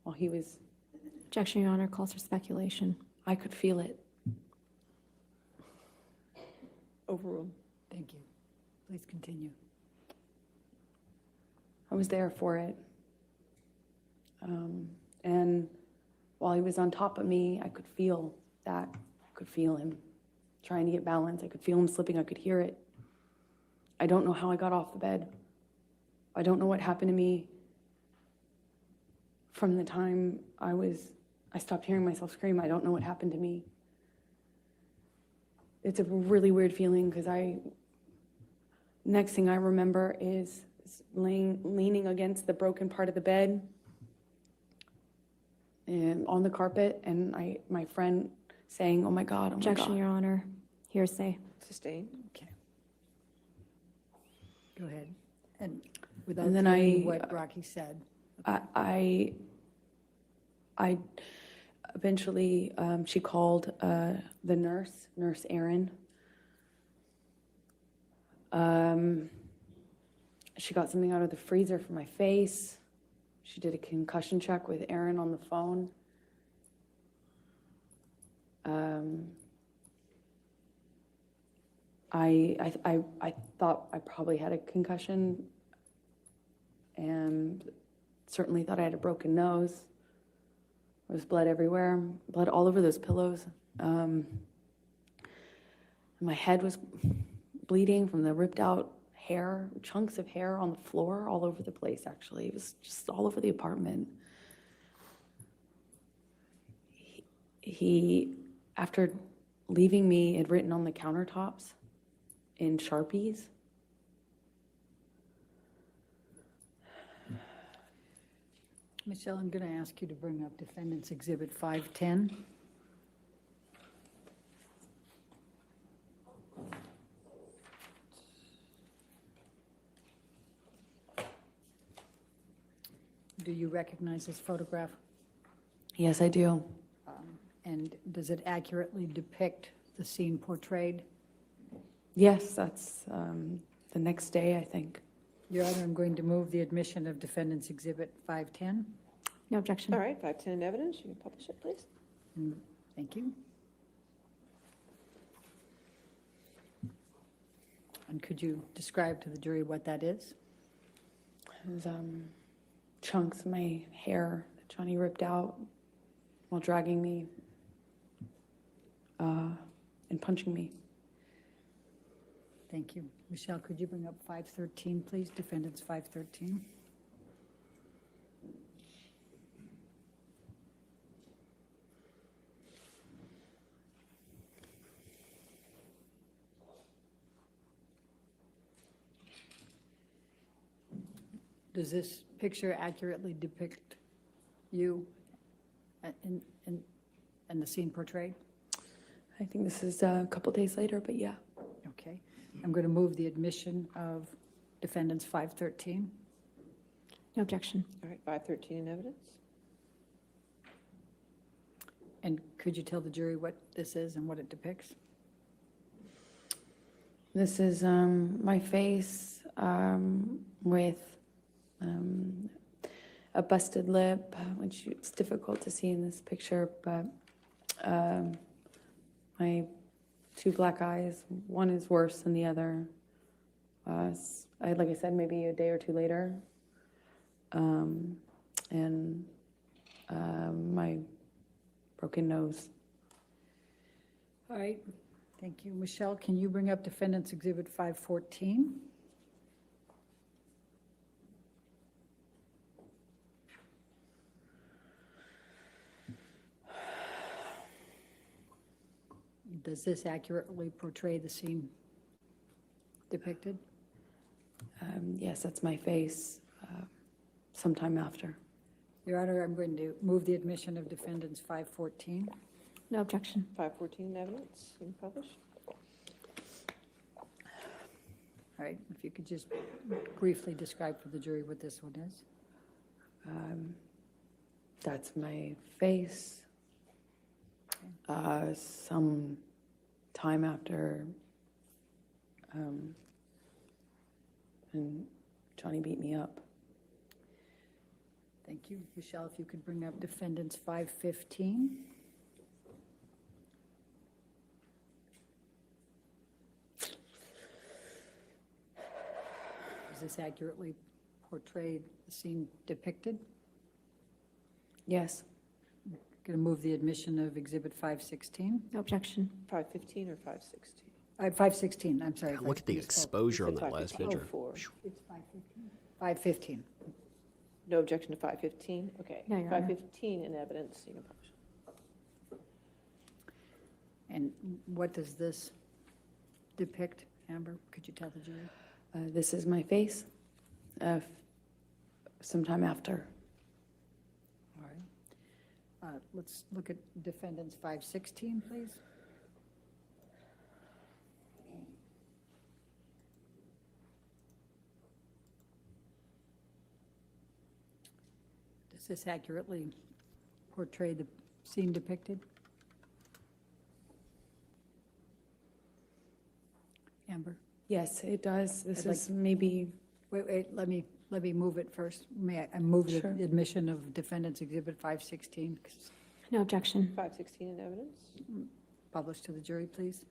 while he was... Objection, Your Honor, calls for speculation. I could feel it. Overruled. Thank you. Please continue. I was there for it. And while he was on top of me, I could feel that. I could feel him trying to get balance. I could feel him slipping. I could hear it. I don't know how I got off the bed. I don't know what happened to me from the time I stopped hearing myself scream. I don't know what happened to me. It's a really weird feeling because next thing I remember is leaning against the broken part of the bed and on the carpet, and my friend saying, "Oh my God, oh my God." Objection, Your Honor. Hearsay. Sustained. Okay. Go ahead. And without And then hearing what Rocky said. I eventually, she called the nurse Erin. She got something out of the freezer for my face. She did a concussion check with Erin on the phone. I thought I probably had a concussion, and certainly thought I had a broken nose. There was blood everywhere, blood all over those pillows. My head was bleeding from the ripped out hair, chunks of hair on the floor all over the place, actually. It was just all over the apartment. He, after leaving me, had written on the countertops in Sharpies. Michelle, I'm going to ask you to bring up Defendant's Exhibit 510. Do you recognize this photograph? Yes, I do. And does it accurately depict the scene portrayed? Yes, that's the next day, I think. Your Honor, I'm going to move the admission of Defendant's Exhibit 510. No objection. All right, 510 in evidence. You can publish it, please. Thank you. And could you describe to the jury what that is? It was chunks of my hair, Johnny ripped out while dragging me and punching me. Thank you. Michelle, could you bring up 513, please? Defendants 513. Does this picture accurately depict you and the scene portrayed? I think this is a couple days later, but yeah. Okay. I'm going to move the admission of defendants 513. No objection. All right, 513 in evidence. And could you tell the jury what this is and what it depicts? This is my face with a busted lip, which is difficult to see in this picture, but my two black eyes, one is worse than the other. Like I said, maybe a day or two later. And my broken nose. All right. Thank you. Michelle, can you bring up Defendant's Exhibit 514? Does this accurately portray the scene depicted? Yes, that's my face sometime after. Your Honor, I'm going to move the admission of Defendants 514. No objection. 514 in evidence, you can publish. All right, if you could just briefly describe for the jury what this one is. That's my face. Some time after, and Johnny beat me up. Thank you. Michelle, if you could bring up Defendants 515. Does this accurately portray the scene depicted? Yes. Going to move the admission of Exhibit 516. No objection. 515 or 516? 516, I'm sorry. Look at the exposure on that last picture. 4. It's 515. 515. No objection to 515? Okay. No, Your Honor. 515 in evidence, you can publish. And what does this depict, Amber? Could you tell the jury? This is my face sometime after. All right. Let's look at Defendants 516, please. Does this accurately portray the scene depicted? Amber? Yes, it does. This I'd like- is maybe, Wait, let me move it first. May I move the Sure. admission of Defendants Exhibit 516, No objection. 516 in evidence? published to the jury, please?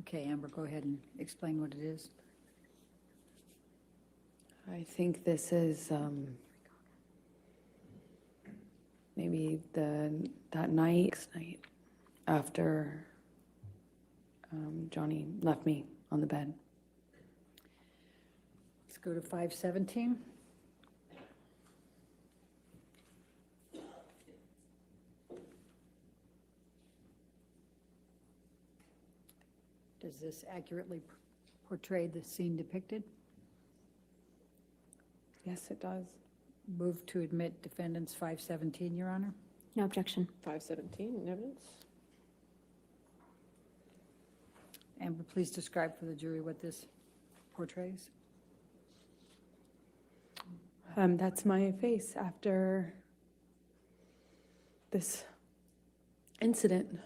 Okay, Amber, go ahead and explain what it is. I think this is maybe that night after Johnny left me on the bed. Let's go to 517. Does this accurately portray the scene depicted? Yes, it does. Move to admit Defendants 517, Your Honor. No objection. 517 in evidence? Amber, please describe for the jury what this portrays. That's my face after this incident.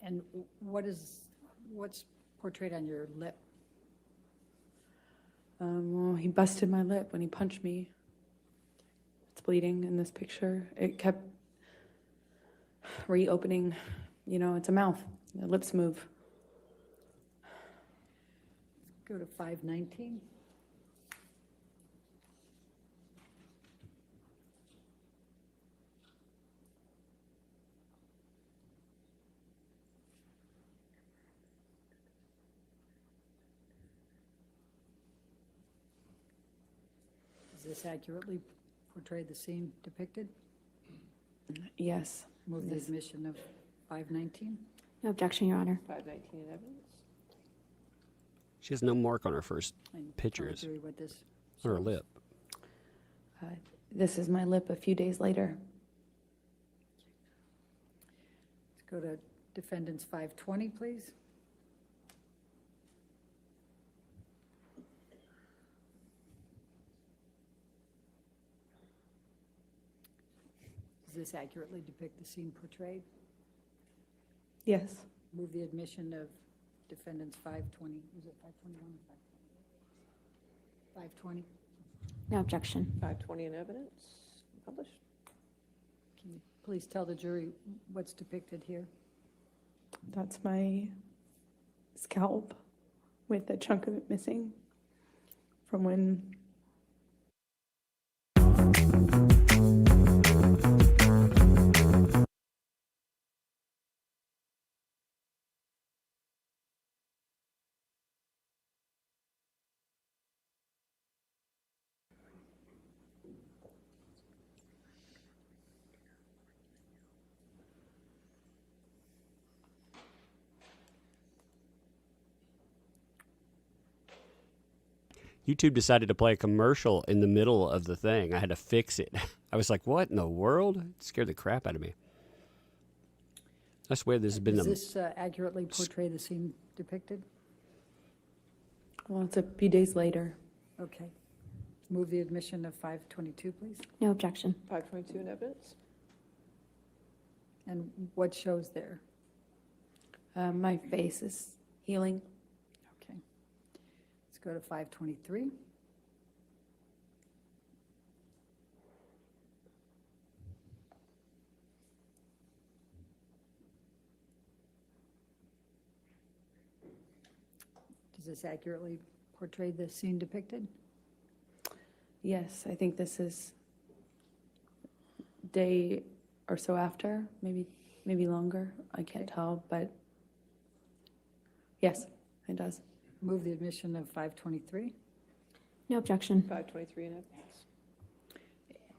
And what's portrayed on your lip? Well, he busted my lip when he punched me. It's bleeding in this picture. It kept reopening. You know, it's a mouth. The lips move. Go to 519. Does this accurately portray the scene depicted? Yes. Move the Yes. admission of 519. No objection, Your Honor. 519 in evidence. She has no mark on her first And tell the pictures, jury what this on her shows. lip. This is my lip a few days later. Let's go to defendants 520, please. Does this accurately depict the scene portrayed? Yes. Move the admission of defendants 520, was it 521 or 520? 520. No objection. 520 in evidence. Published. Can you please tell the jury what's depicted here? That's my scalp with a chunk of it missing from when. YouTube decided to play a commercial in the middle of the thing. I had to fix it. I was like, what in the world? It scared the crap out of me. I swear this has been Does the... this accurately portray the scene depicted? Well, it's a few days later. Okay. Move the admission of 522, please. No objection. 522 in evidence. And what shows there? My face is healing. Okay. Let's go to 523. Does this accurately portray the scene depicted? Yes, I think this is day or so after, maybe longer. I can't tell, but yes, it does. Move the admission of 523. No objection. 523 in evidence.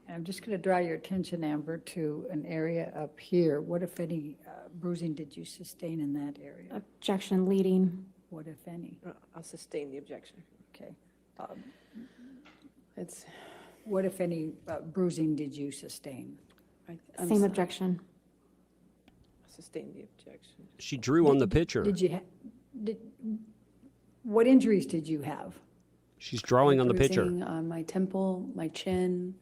I'm just going to draw your attention, Amber, to an area up here. What, if any, bruising did you sustain in that area? Objection leading. What, if any? I'll sustain the objection. Okay. It's What, if any, bruising did you sustain? I'm Same so- objection. I'll sustain the objection. She drew on the picture. Did you, what injuries did you have? She's drawing on the picture. bruising on my temple, my chin,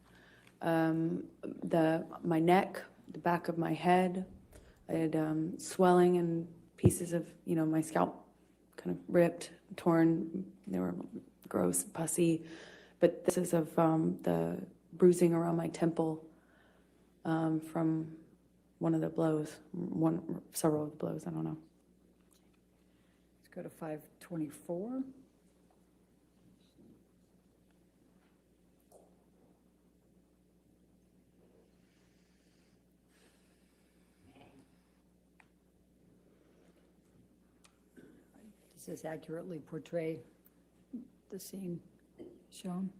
my neck, the back of my head. I had swelling and pieces of, my scalp kind of ripped, torn. They were gross, pussy. But this is of the bruising around my temple from one of the blows, several of the blows, I don't know. Let's go to 524. Does this accurately portray the scene shown?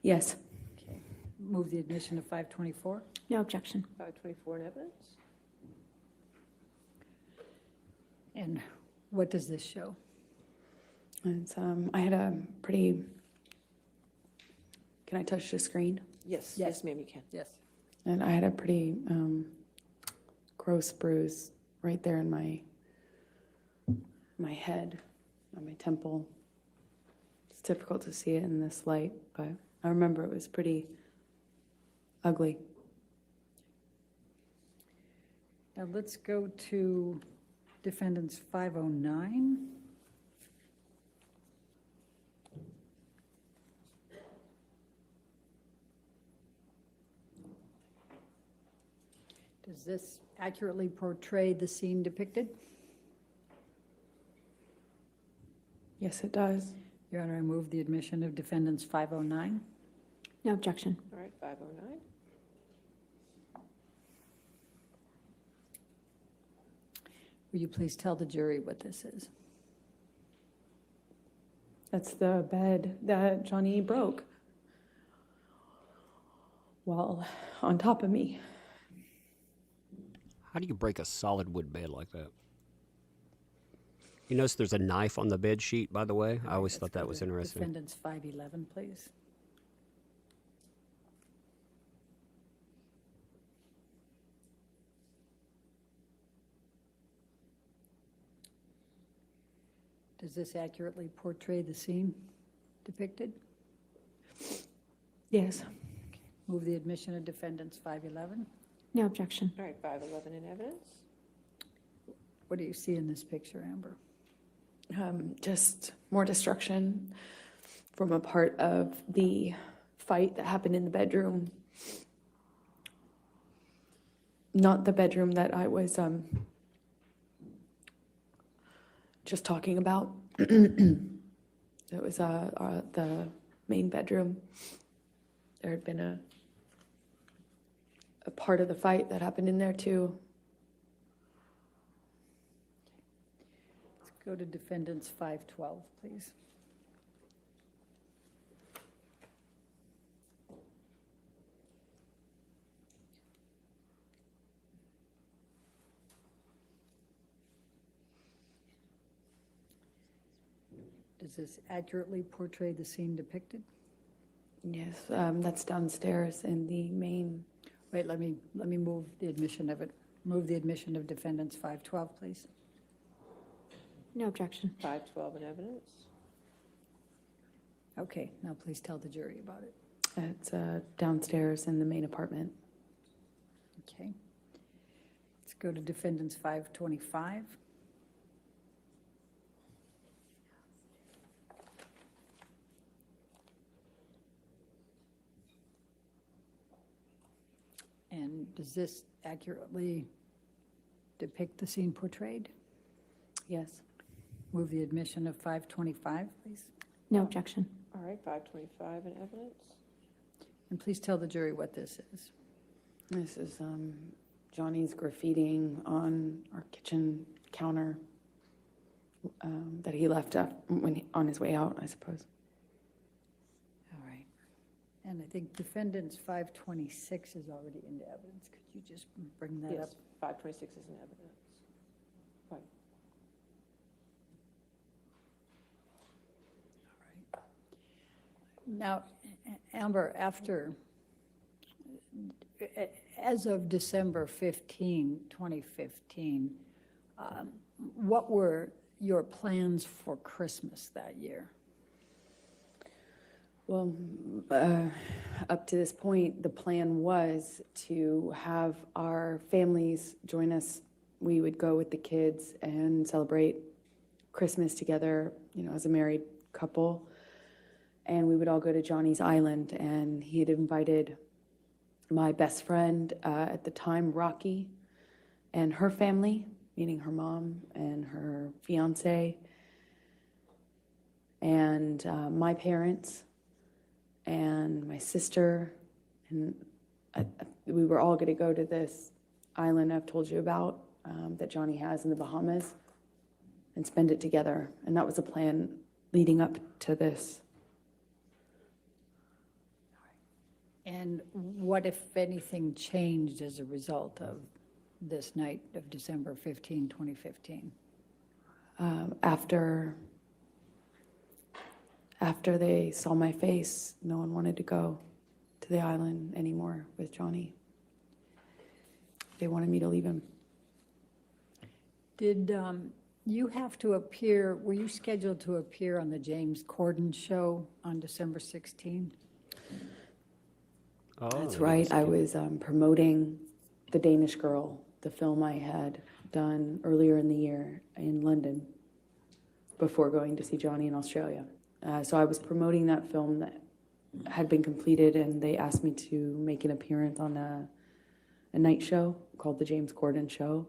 Yes. Okay. Move the admission of 524. No objection. 524 in evidence. And what does this show? It's, I had a pretty, can I touch the screen? Yes, Yes. yes, ma'am, you can. Yes. And I had a pretty gross bruise right there in my head, on my temple. It's difficult to see it in this light, but I remember it was pretty ugly. Now let's go to defendants 509. Does this accurately portray the scene depicted? Yes, it does. Your Honor, I move the admission of defendants 509. No objection. All right, 509. Will you please tell the jury what this is? That's the bed that Johnny broke while on top of me. How do you break a solid wood bed like that? You notice there's a knife on the bed sheet, by the way? I always thought that was interesting. Defendants 511, please. Does this accurately portray the scene depicted? Yes. Move the admission of defendants 511. No objection. All right, 511 in evidence. What do you see in this picture, Amber? Just more destruction from a part of the fight that happened in the bedroom. Not the bedroom that I was just talking about. It was the main bedroom. There had been a part of the fight that happened in there too. Let's go to defendants 512, please. Does this accurately portray the scene depicted? Yes, that's downstairs in the main. Wait, let me move the admission of it. Move the admission of defendants 512, please. No objection. 512 in evidence. Okay, now please tell the jury about it. It's downstairs in the main apartment. Okay. Let's go to defendants 525. And does this accurately depict the scene portrayed? Yes. Move the admission of 525, please. No objection. All right, 525 in evidence. And please tell the jury what this is. This is Johnny's graffitiing on our kitchen counter that he left on his way out, I suppose. All right. And I think defendants 526 is already into evidence. Could you just bring that up? Yes, 526 is in evidence. Right. Now, Amber, as of December 15, 2015, what were your plans for Christmas that year? Well, up to this point, the plan was to have our families join us. We would go with the kids and celebrate Christmas together, as a married couple. And we would all go to Johnny's Island, and he had invited my best friend at the time, Rocky, and her family, meaning her mom and her fiance, and my parents, and my sister, and we were all going to go to this island I've told you about that Johnny has in the Bahamas and spend it together. And that was the plan leading up to this. And what, if anything, changed as a result of this night of December 15, 2015? After they saw my face, no one wanted to go to the island anymore with Johnny. They wanted me to leave him. Did you have to appear, were you scheduled to appear on the James Corden show on December 16? Oh, That's right. I was promoting The Danish Girl, the film I had done earlier in the year in London before going to see Johnny in Australia. So I was promoting that film that had been completed, and they asked me to make an appearance on a night show called The James Corden Show.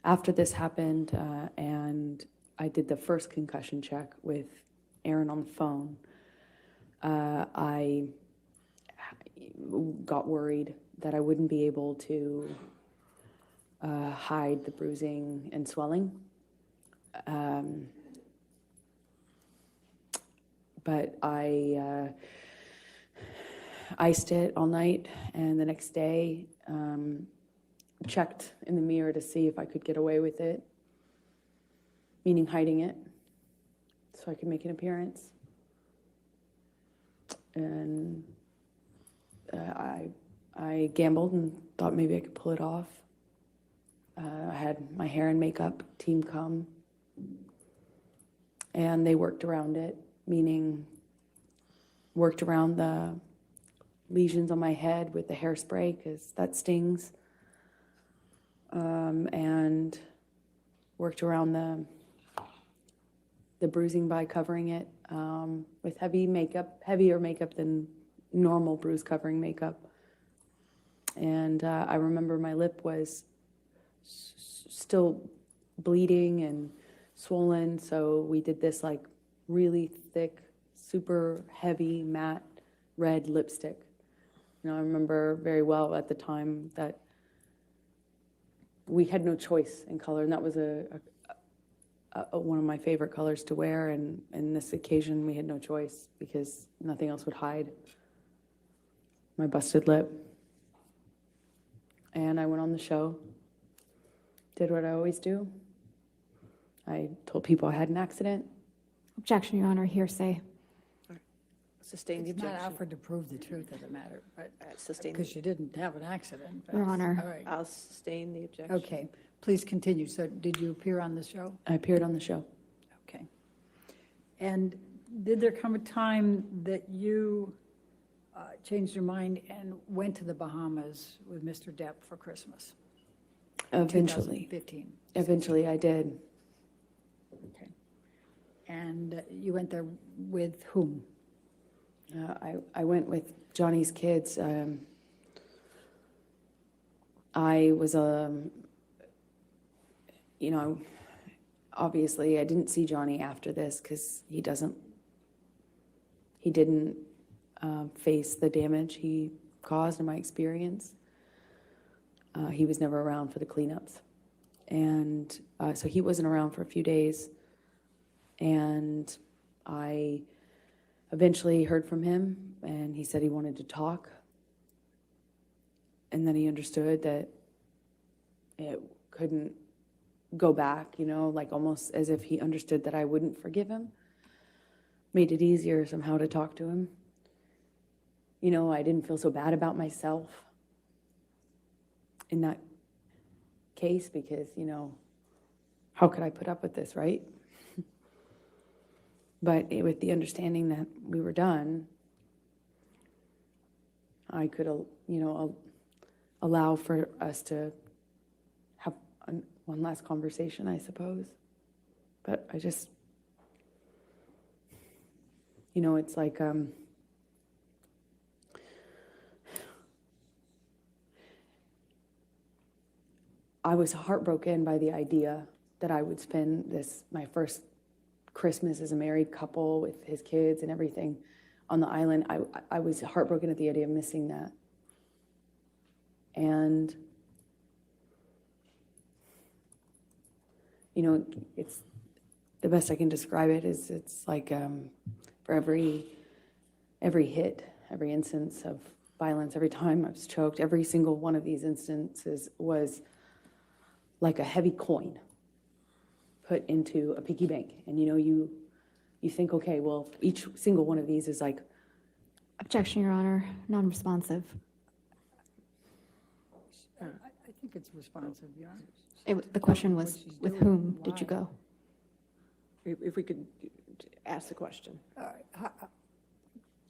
After this happened, and I did the first concussion check with Aaron on the phone, I got worried that I wouldn't be able to hide the bruising and swelling. But I iced it all night, and the next day checked in the mirror to see if I could get away with it, meaning hiding it, so I could make an appearance. And I gambled and thought maybe I could pull it off. I had my hair and makeup team come, and they worked around it, meaning worked around the lesions on my head with the hairspray, because that stings, and worked around the bruising by covering it with heavier makeup than normal bruise covering makeup. And I remember my lip was still bleeding and swollen, so we did this like really thick, super heavy, matte red lipstick. You know, I remember very well at the time that we had no choice in color, and that was one of my favorite colors to wear, and this occasion we had no choice because nothing else would hide my busted lip. And I went on the show, did what I always do. I told people I had an accident. Objection, Your Honor, hearsay. Sustain the It's not objection. offered to prove the truth of the matter, but, Sustain, because you didn't have an accident. but- Your Honor. All right, I'll sustain the objection. okay, please continue. So did you appear on the show? I appeared on the show. Okay. And did there come a time that you changed your mind and went to the Bahamas with Mr. Depp for Christmas? Eventually. 2015. Eventually I did. Okay. And you went there with whom? I went with Johnny's kids. I was, obviously I didn't see Johnny after this because he didn't face the damage he caused in my experience. He was never around for the cleanups. And so he wasn't around for a few days. And I eventually heard from him, and he said he wanted to talk. And then he understood that it couldn't go back, like almost as if he understood that I wouldn't forgive him. Made it easier somehow to talk to him. I didn't feel so bad about myself in that case because, how could I put up with this, right? But with the understanding that we were done, I could, allow for us to have one last conversation, I suppose. But I just, it's like, I was heartbroken by the idea that I would spend my first Christmas as a married couple with his kids and everything on the island. I was heartbroken at the idea of missing that. And, it's the best I can describe it is it's like for every hit, every instance of violence, every time I was choked, every single one of these instances was like a heavy coin put into a piggy bank. And you think, okay, well, each single one of these is like. Objection, Your Honor, non-responsive. I think it's responsive, Your Honor. The question was, What she's with doing, whom did you why? go? If we could ask the question. All right.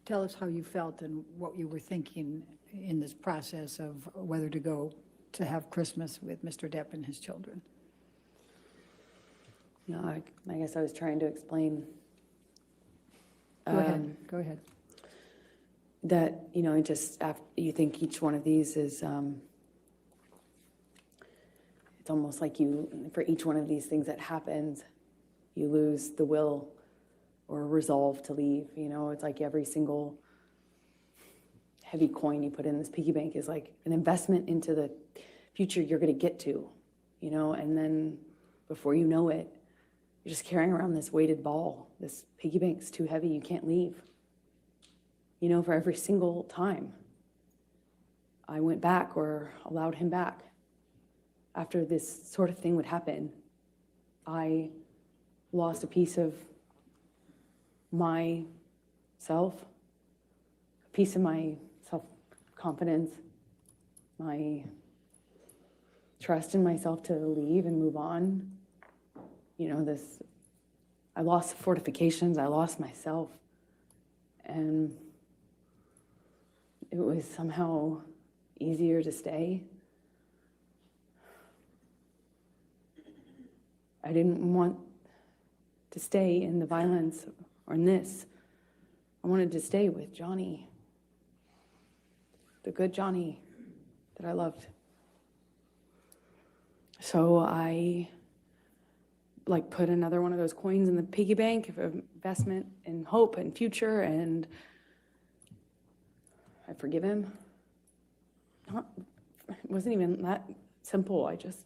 Tell us how you felt and what you were thinking in this process of whether to go to have Christmas with Mr. Depp and his children. I guess I was trying to explain. Go ahead. Go ahead. That, just after you think each one of these is, it's almost like for each one of these things that happens, you lose the will or resolve to leave. It's like every single heavy coin you put in this piggy bank is like an investment into the future you're going to get to, and then before you know it, you're just carrying around this weighted ball. This piggy bank's too heavy, you can't leave. for every single time I went back or allowed him back after this sort of thing would happen, I lost a piece of myself, a piece of my self-confidence, my trust in myself to leave and move on. I lost fortifications, I lost myself, and it was somehow easier to stay. I didn't want to stay in the violence or in this. I wanted to stay with Johnny, the good Johnny that I loved. So I put another one of those coins in the piggy bank of investment in hope and future, and I forgive him. It wasn't even that simple. I just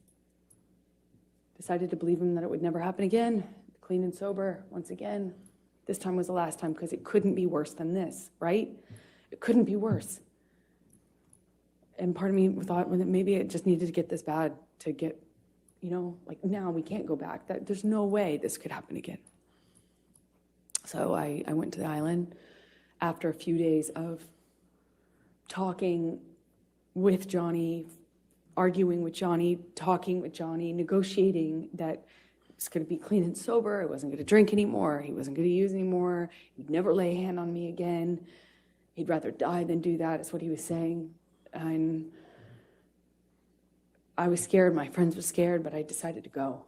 decided to believe him that it would never happen again, clean and sober once again. This time was the last time because it couldn't be worse than this, right? It couldn't be worse. And part of me thought that maybe it just needed to get this bad to get, now we can't go back. There's no way this could happen again. So I went to the island after a few days of talking with Johnny, arguing with Johnny, talking with Johnny, negotiating that it's going to be clean and sober. I wasn't going to drink anymore. He wasn't going to use anymore. He'd never lay a hand on me again. He'd rather die than do that, is what he was saying. And I was scared. My friends were scared, but I decided to go.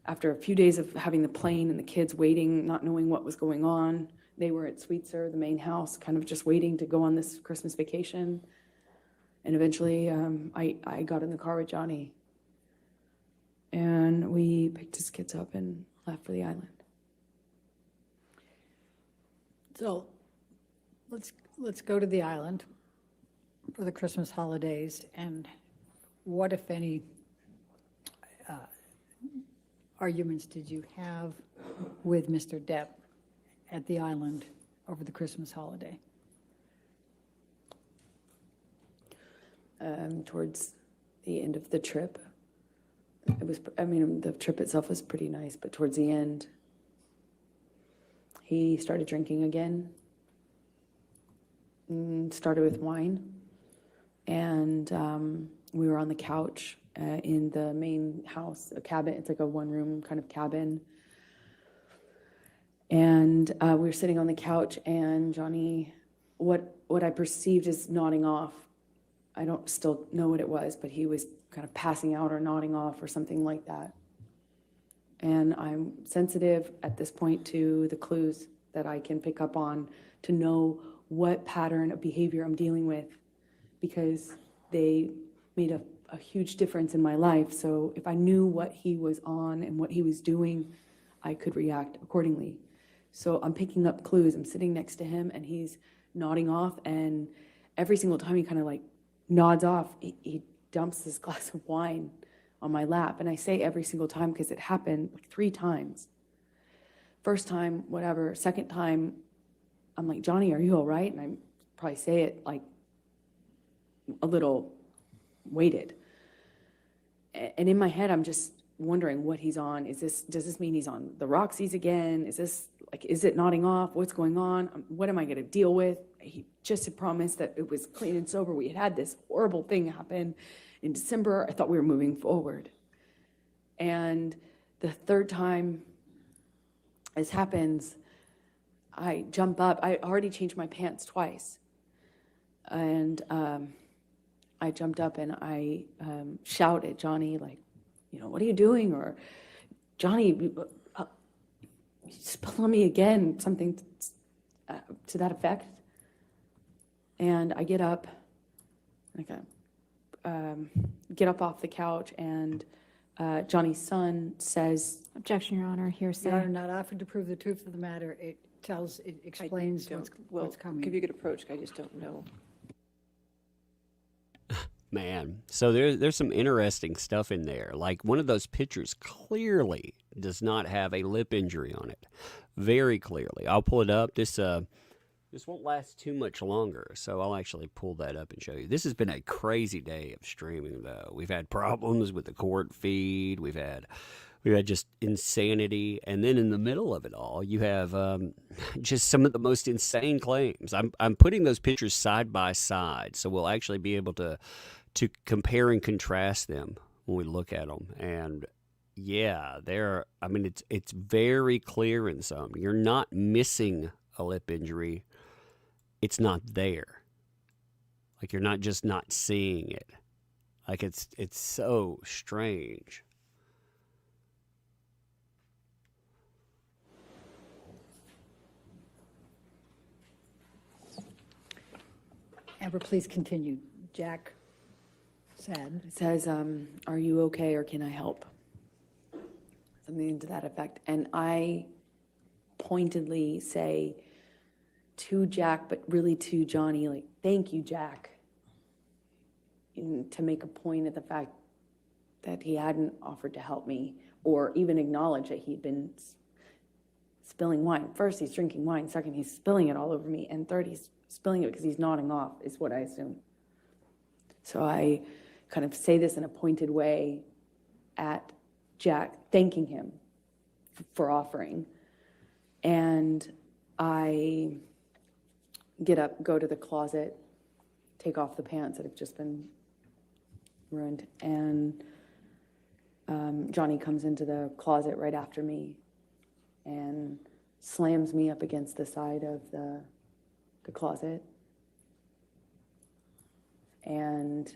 After a few days of having the plane and the kids waiting, not knowing what was going on, they were at Sweetser, the main house, kind of just waiting to go on this Christmas vacation. And eventually, I got in the car with Johnny, and we picked his kids up and left for the island. So let's go to the island for the Christmas holidays, and what, if any, arguments did you have with Mr. Depp at the island over the Christmas holiday? Towards the end of the trip, the trip itself was pretty nice, but towards the end, he started drinking again, started with wine, and we were on the couch in the main house, a cabin. It's like a one-room kind of cabin. And we were sitting on the couch, and Johnny, what I perceived as nodding off, I don't still know what it was, but he was kind of passing out or nodding off or something like that. And I'm sensitive at this point to the clues that I can pick up on to know what pattern of behavior I'm dealing with, because they made a huge difference in my life. So if I knew what he was on and what he was doing, I could react accordingly. So I'm picking up clues. I'm sitting next to him, and he's nodding off, and every single time he kind of nods off, he dumps this glass of wine on my lap. And I say every single time because it happened 3 times. First time, whatever. Second time, I'm like, Johnny, are you all right? And I probably say it a little weighted. And in my head, I'm just wondering what he's on. Does this mean he's on the Roxy's again? Is it nodding off? What's going on? What am I going to deal with? He just had promised that it was clean and sober. We had this horrible thing happen in December. I thought we were moving forward. And the third time this happens, I jump up. I already changed my pants twice. And I jumped up and I shout at Johnny, what are you doing? Or, Johnny, you spilled on me again, something to that effect. And I get up, get up off the couch, and Johnny's son says, Objection, Your Honor, hearsay. Your Honor, not offered to prove the truth of the matter. It explains what's coming. Give you a good approach. I just don't know. Man, so there's some interesting stuff in there. Like, one of those pictures clearly does not have a lip injury on it. Very clearly. I'll pull it up. This This won't last too much longer, so I'll actually pull that up and show you. This has been a crazy day of streaming, though. We've had problems with the court feed. We've had just insanity, and then in the middle of it all, you have just some of the most insane claims. I'm putting those pictures side by side, so we'll actually be able to compare and contrast them when we look at them. And yeah, I mean, it's very clear in some. You're not missing a lip injury. It's not there. Like, you're not just not seeing it. Like, it's so strange. Amber, please continue. Jack said. It says, are you okay or can I help? Something to that effect. And I pointedly say to Jack, but really to Johnny, like, thank you, Jack. To make a point of the fact that he hadn't offered to help me or even acknowledge that he'd been spilling wine. First, he's drinking wine. Second, he's spilling it all over me. And third, he's spilling it because he's nodding off, is what I assume. So I kind of say this in a pointed way at Jack, thanking him for offering. And I get up, go to the closet, take off the pants that have just been ruined, and Johnny comes into the closet right after me and slams me up against the side of the closet. And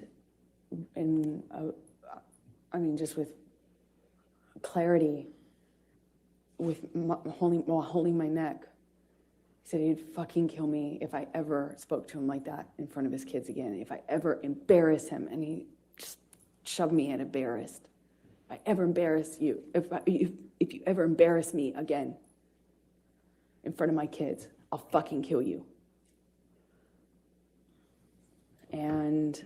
I mean, just with clarity, while holding my neck, he said he'd fucking kill me if I ever spoke to him like that in front of his kids again, if I ever embarrass him. And he just shoved me and embarrassed. If I ever embarrass you, if you ever embarrass me again in front of my kids, I'll fucking kill you. And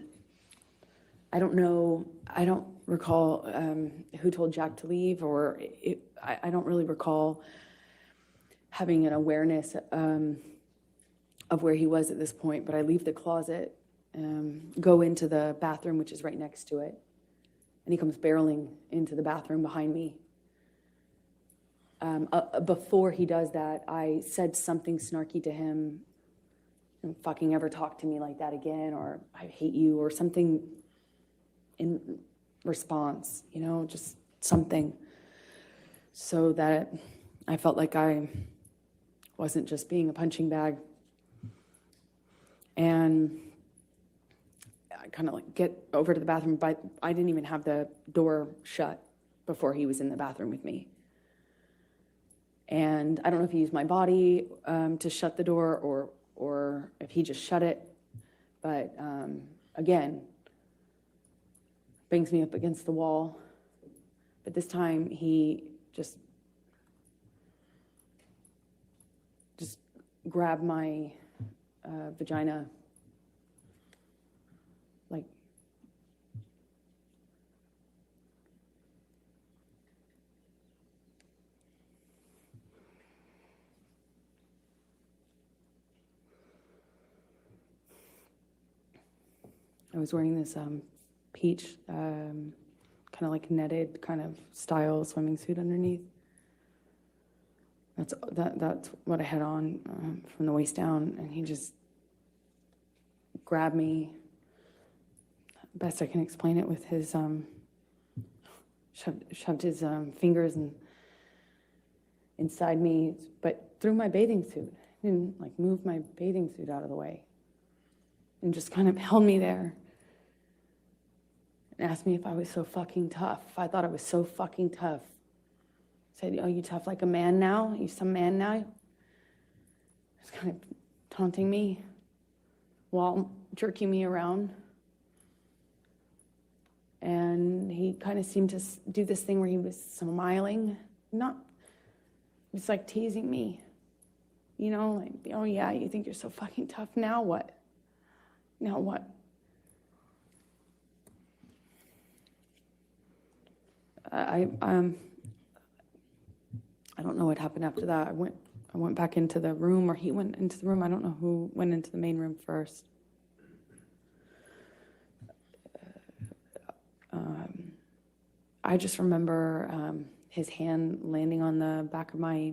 I don't recall who told Jack to leave, or I don't really recall having an awareness of where he was at this point, but I leave the closet, go into the bathroom, which is right next to it, and he comes barreling into the bathroom behind me. Before he does that, I said something snarky to him, "Don't fucking ever talk to me like that again," or "I hate you," or something in response, just something, so that I felt like I wasn't just being a punching bag. And I kind of like get over to the bathroom, but I didn't even have the door shut before he was in the bathroom with me. And I don't know if he used my body to shut the door or if he just shut it. But again, bangs me up against the wall. But this time he just grabbed my vagina, like, I was wearing this peach, kind of like netted kind of style swimming suit underneath. That's what I had on from the waist down, and he just grabbed me. Best I can explain it with his shoved his fingers inside me, but through my bathing suit. He didn't like move my bathing suit out of the way, and just kind of held me there and asked me if I was so fucking tough. If I thought I was so fucking tough. Said, "Oh, you tough like a man now? You some man now?" Just kind of taunting me while jerking me around. And he kind of seemed to do this thing where he was smiling, just like teasing me. Like, "Oh yeah, you think you're so fucking tough, now what? Now what?" I don't know what happened after that. I I went back into the room, or he went into the room. I don't know who went into the main room first. I just remember his hand landing on the back of my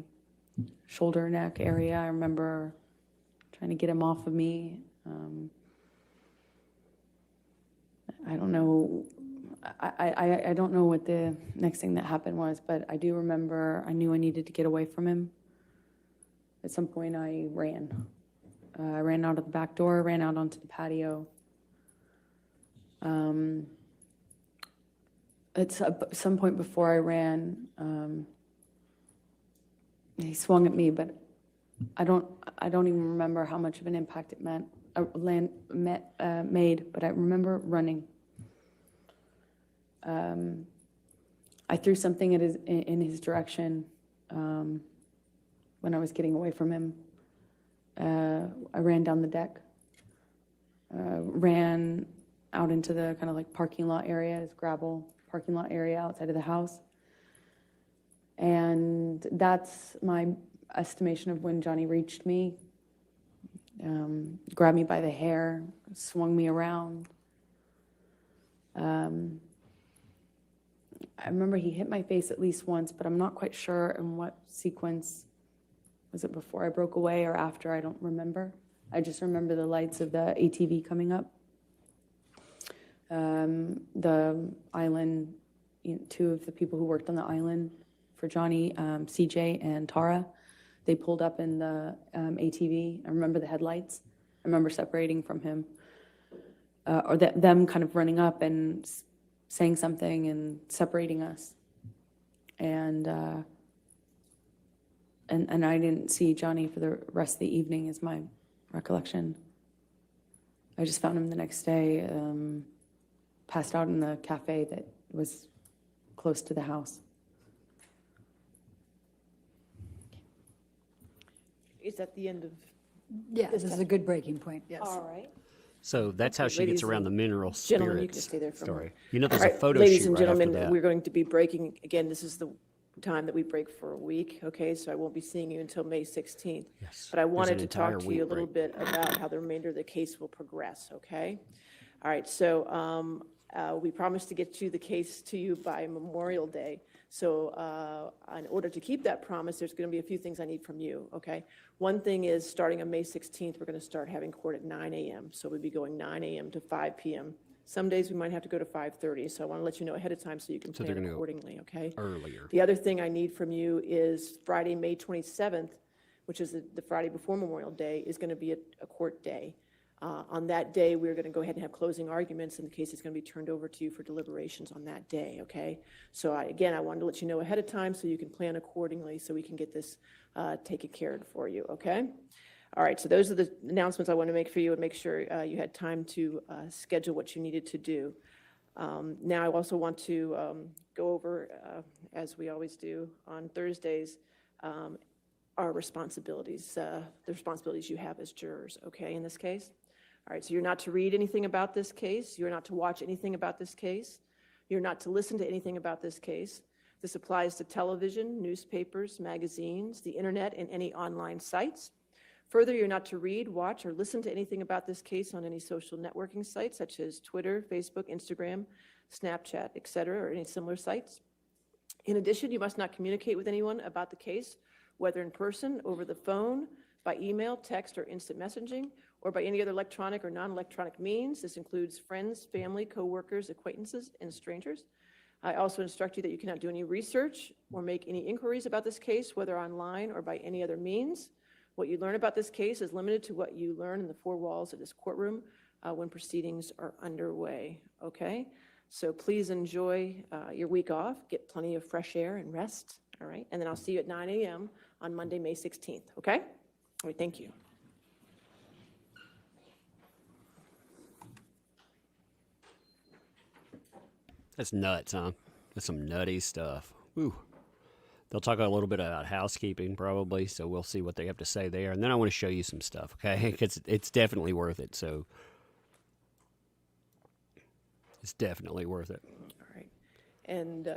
shoulder neck area. I remember trying to get him off of me. I don't know. I don't know what the next thing that happened was, but I do remember I knew I needed to get away from him. At some point, I ran. I ran out of the back door, ran out onto the patio. At some point before I ran, he swung at me, but I don't even remember how much of an impact it made, but I remember running. I threw something in his direction when I was getting away from him. I ran down the deck, ran out into the kind of like parking lot area, this gravel parking lot area outside of the house. And that's my estimation of when Johnny reached me, grabbed me by the hair, swung me around. I remember he hit my face at least once, but I'm not quite sure in what sequence. Was it before I broke away or after? I don't remember. I just remember the lights of the ATV coming up. The island, two of the people who worked on the island for Johnny, CJ and Tara, they pulled up in the ATV. I remember the headlights. I remember separating from him, or them kind of running up and saying something and separating us. And I didn't see Johnny for the rest of the evening, is my recollection. I just found him the next day, passed out in the cafe that was close to the house. Is that the end of? Yeah, this is a good breaking point, yes. All right. So that's how she Ladies gets around the and mineral gentlemen, you can spirits stay there for a story. moment. You know, there's All a right, photo ladies shoot and right after gentlemen, that. we're going to be breaking, again, this is the time that we break for a week, okay? So I won't be seeing you until May 16th. Yes, But I there's wanted an to talk entire to you a week little break. bit about how the remainder of the case will progress, okay? All right, so we promised to get you the case to you by Memorial Day. So in order to keep that promise, there's going to be a few things I need from you, okay? One thing is, starting on May 16th, we're going to start having court at 9 a.m. So we'll be going 9 a.m. to 5 p.m. Some days we might have to go to 5:30, so I want to let you know ahead of time so you can So they're plan gonna go accordingly, okay? Earlier. The other thing I need from you is Friday, May 27th, which is the Friday before Memorial Day, is going to be a court day. On that day, we're going to go ahead and have closing arguments, and the case is going to be turned over to you for deliberations on that day, okay? So again, I wanted to let you know ahead of time so you can plan accordingly so we can get this taken care of for you, okay? All right, so those are the announcements I want to make for you and make sure you had time to schedule what you needed to do. Now, I also want to go over, as we always do on Thursdays, our responsibilities, the responsibilities you have as jurors, okay, in this case? All right, so you're not to read anything about this case. You're not to watch anything about this case. You're not to listen to anything about this case. This applies to television, newspapers, magazines, the internet, and any online sites. Further, you're not to read, watch, or listen to anything about this case on any social networking sites such as Twitter, Facebook, Instagram, Snapchat, et cetera, or any similar sites. In addition, you must not communicate with anyone about the case, whether in person, over the phone, by email, text, or instant messaging, or by any other electronic or non-electronic means. This includes friends, family, coworkers, acquaintances, and strangers. I also instruct you that you cannot do any research or make any inquiries about this case, whether online or by any other means. What you learn about this case is limited to what you learn in the four walls of this courtroom when proceedings are underway, okay? So please enjoy your week off, get plenty of fresh air and rest, all right? And then I'll see you at 9 a.m. on Monday, May 16th, okay? All right, thank you. That's nuts, huh? That's some nutty stuff. Woo. They'll talk a little bit about housekeeping probably, so we'll see what they have to say there. And then I want to show you some stuff, okay? Because it's definitely worth it, so it's definitely worth it. All right. And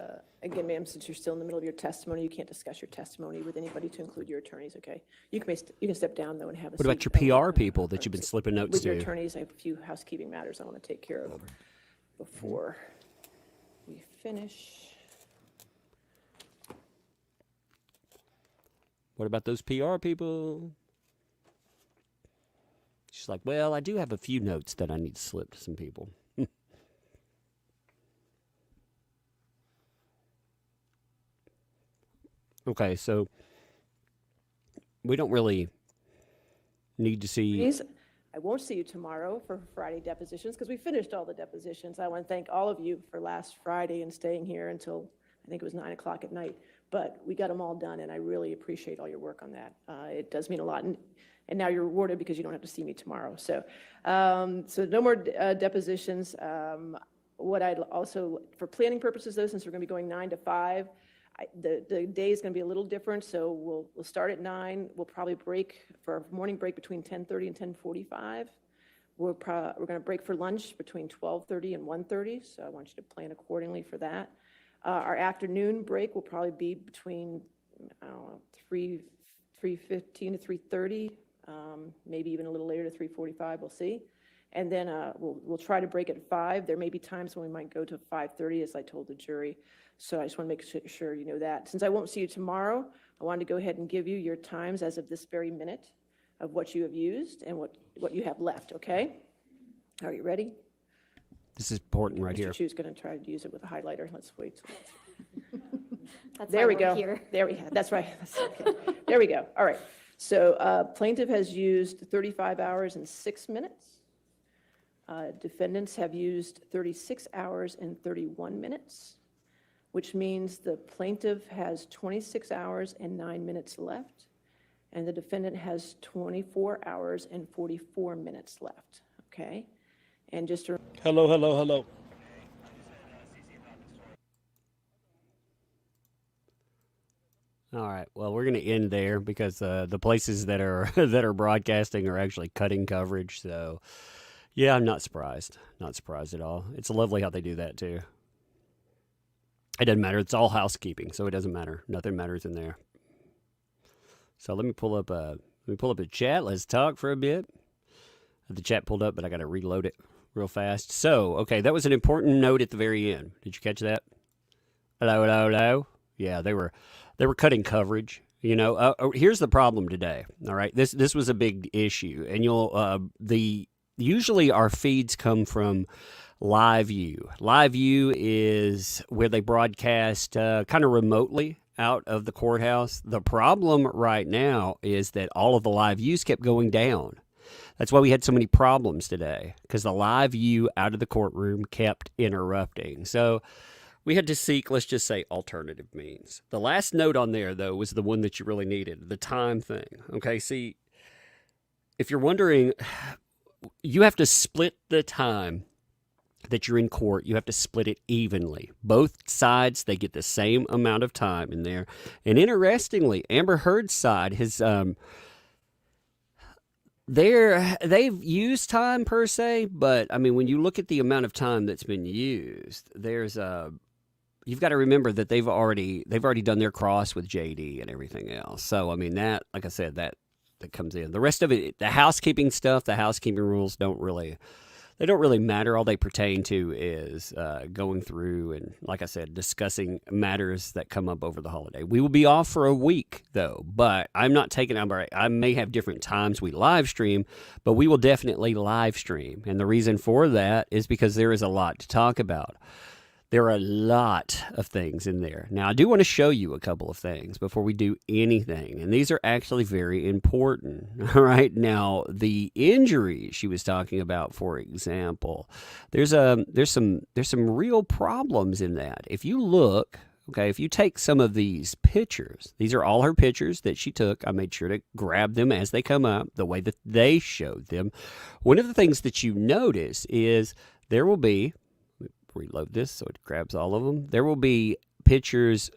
again, ma'am, since you're still in the middle of your testimony, you can't discuss your testimony with anybody to include your attorneys, okay? You can step down, though, and have a seat. What about your PR people that you've been slipping notes With your to? attorneys, I have a few housekeeping matters I want to take care of before we finish. What about those PR people? She's like, well, I do have a few notes that I need to slip to some people. Okay, so we don't really need to see. Please, I won't see you tomorrow for Friday depositions because we finished all the depositions. I want to thank all of you for last Friday and staying here until, I think it was 9 o'clock at night. But we got them all done, and I really appreciate all your work on that. It does mean a lot. And now you're rewarded because you don't have to see me tomorrow. So, no more depositions. What I'd also, for planning purposes though, since we're going to be going 9 to 5, the day is going to be a little different. So we'll start at 9. We'll probably break for our morning break between 10:30 and 10:45. We're going to break for lunch between 12:30 and 1:30. So I want you to plan accordingly for that. Our afternoon break will probably be between, I don't know, 3:15 to 3:30, maybe even a little later to 3:45, we'll see. And then we'll try to break at 5. There may be times when we might go to 5:30, as I told the jury. So I just want to make sure you know that. Since I won't see you tomorrow, I wanted to go ahead and give you your times as of this very minute of what you have used and what you have left, okay? Are you ready? This is important right here. Mr. Chu's going to try to use it with a highlighter. Let's wait. That's There why we we're go. here. There we go. That's right. That's okay. There we go. All right. So plaintiff has used 35 hours and 6 minutes. Defendants have used 36 hours and 31 minutes, which means the plaintiff has 26 hours and 9 minutes left, and the defendant has 24 hours and 44 minutes left, okay? And just to Hello, hello, hello. All right. Well, we're going to end there because the places that are that are broadcasting are actually cutting coverage. So, yeah, I'm not surprised. Not surprised at all. It's lovely how they do that too. It doesn't matter. It's all housekeeping, so it doesn't matter. Nothing matters in there. So let me pull up a chat. Let's talk for a bit. The chat pulled up, but I got to reload it real fast. So, okay, that was an important note at the very end. Did you catch that? Hello, hello, hello. Yeah, they were cutting coverage. You know, here's the problem today. All right, this was a big issue, and usually our feeds come from Live View. Live View is where they broadcast kind of remotely out of the courthouse. The problem right now is that all of the live views kept going down. That's why we had so many problems today, because the live view out of the courtroom kept interrupting. So we had to seek, let's just say, alternative means. The last note on there, though, was the one that you really needed, the time thing. Okay, see, if you're wondering, you have to split the time that you're in court. You have to split it evenly. Both sides, they get the same amount of time in there. And interestingly, Amber Heard's side has they've used time per se, but I mean, when you look at the amount of time that's been used, you've got to remember that they've already done their cross with JD and everything else. So I mean, that, like I said, that comes in. The rest of it, the housekeeping stuff, the housekeeping rules don't really matter. All they pertain to is going through and, like I said, discussing matters that come up over the holiday. We will be off for a week, though, but I'm not taking a break. I may have different times we live stream, but we will definitely live stream. And the reason for that is because there is a lot to talk about. There are a lot of things in there. Now, I do want to show you a couple of things before we do anything, and these are actually very important. All right, now the injuries she was talking about, for example, there's some real problems in that. If you look, okay, if you take some of these pictures, these are all her pictures that she took. I made sure to grab them as they come up, the way that they showed them. One of the things that you notice is there will be, reload this so it grabs all of them. There will be pictures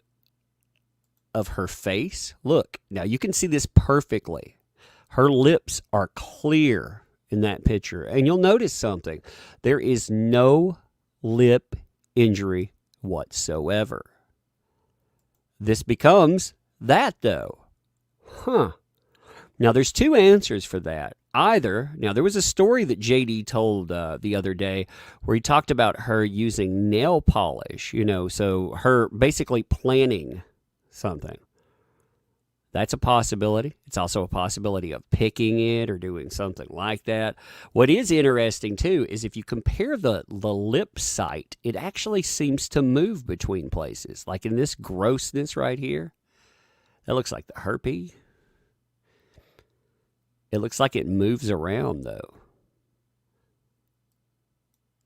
of her face. Look, now you can see this perfectly. Her lips are clear in that picture. And you'll notice something. There is no lip injury whatsoever. This becomes that, though. Now, there's two answers for that. Either, now there was a story that JD told the other day where he talked about her using nail polish, so her basically planning something. That's a possibility. It's also a possibility of picking it or doing something like that. What is interesting, too, is if you compare the lip site, it actually seems to move between places. Like in this grossness right here, that looks like the herpes. It looks like it moves around, though.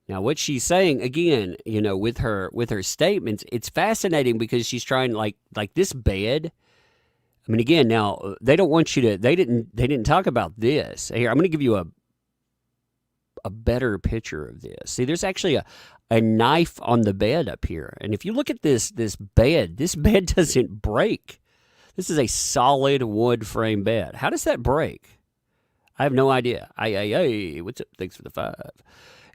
Now, what she's saying, again, with her statements, it's fascinating because she's trying, like this bed. I mean, again, now they don't want you to. They didn't talk about this. Here, I'm going to give you a better picture of this. See, there's actually a knife on the bed up here, and if you look at this bed doesn't break. This is a solid wood frame bed. How does that break? I have no idea. Hey, what's up? Thanks for the 5.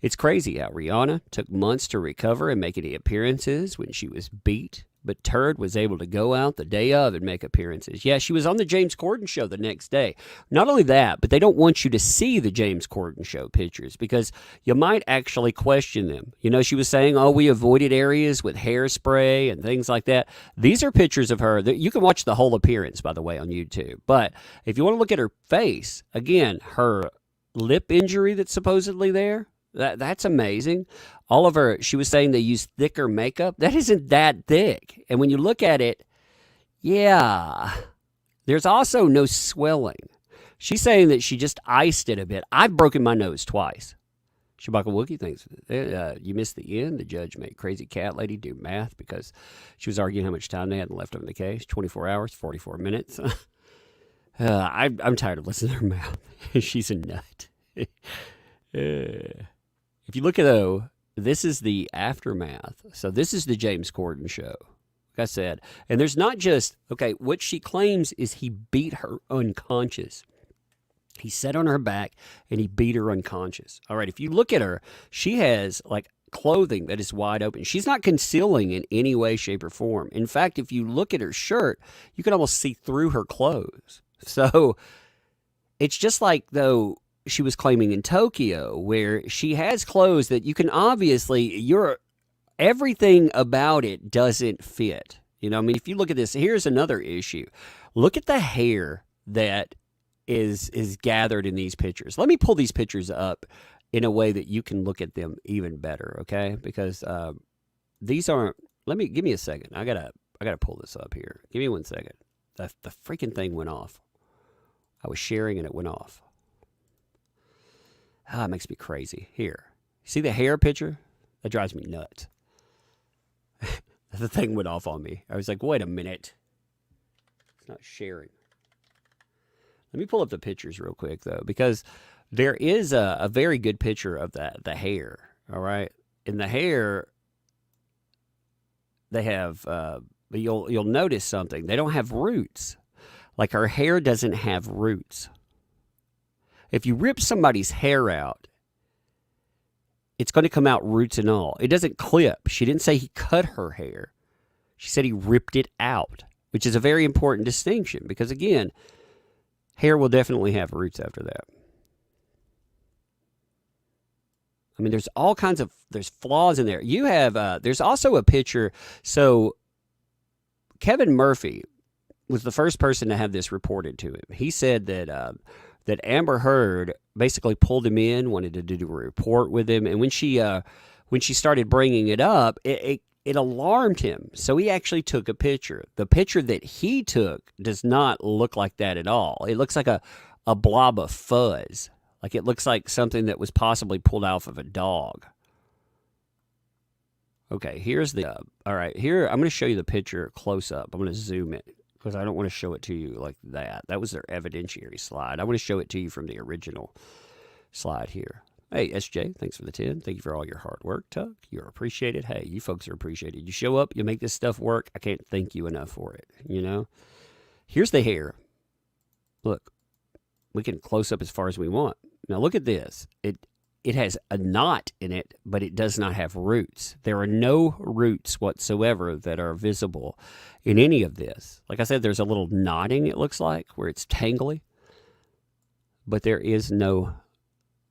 It's crazy how Rihanna took months to recover and make any appearances when she was beat. But Turd was able to go out the day of and make appearances. Yeah, she was on the James Corden show the next day. Not only that, but they don't want you to see the James Corden show pictures because you might actually question them. She was saying, we avoided areas with hairspray and things like that. These are pictures of her. You can watch the whole appearance, by the way, on YouTube. But if you want to look at her face, again, her lip injury that's supposedly there, that's amazing. All of her, she was saying they use thicker makeup. That isn't that thick. And when you look at it, yeah, there's also no swelling. She's saying that she just iced it a bit. I've broken my nose twice. Shabaka Wookie thinks you missed the end. The judge made crazy cat lady do math because she was arguing how much time they had left on the case. 24 hours, 44 minutes. I'm tired of listening to her mouth. She's a nut. If you look at this is the aftermath. So this is the James Corden show, like I said. And there's not just, what she claims is he beat her unconscious. He sat on her back and he beat her unconscious. All right, if you look at her, she has clothing that is wide open. She's not concealing in any way, shape, or form. In fact, if you look at her shirt, you can almost see through her clothes. So it's just like, though, she was claiming in Tokyo, where she has clothes that you can obviously, everything about it doesn't fit. If you look at this, here's another issue. Look at the hair that is gathered in these pictures. Let me pull these pictures up in a way that you can look at them even better, okay? Because these aren't. Give me a second. I gotta pull this up here. Give me 1 second. The freaking thing went off. I was sharing and it went off. It makes me crazy. Here. See the hair picture? That drives me nuts. The thing went off on me. I was like, wait a minute. It's not sharing. Let me pull up the pictures real quick, though, because there is a very good picture of the hair, all right? In the hair, they have, you'll notice something. They don't have roots. Like her hair doesn't have roots. If you rip somebody's hair out, it's going to come out roots and all. It doesn't clip. She didn't say he cut her hair. She said he ripped it out, which is a very important distinction because, again, hair will definitely have roots after that. I mean, there's all kinds of, there's flaws in there. You have, there's also a picture. So Kevin Murphy was the first person to have this reported to him. He said that that Amber Heard basically pulled him in, wanted to do a report with him, and when she started bringing it up, it alarmed him. So he actually took a picture. The picture that he took does not look like that at all. It looks like a blob of fuzz. Like it looks like something that was possibly pulled off of a dog. Okay, here's the, all right, here, I'm going to show you the picture close up. I'm going to zoom it because I don't want to show it to you like that. That was their evidentiary slide. I want to show it to you from the original slide here. Hey, SJ, thanks for the 10. Thank you for all your hard work, Tuck. You're appreciated. Hey, you folks are appreciated. You show up, you make this stuff work. I can't thank you enough for it, you know? Here's the hair. Look, we can close up as far as we want. Now look at this. it has a knot in it, but it does not have roots. There are no roots whatsoever that are visible in any of this. Like I said, there's a little knotting, it looks like, where it's tangly, but there is no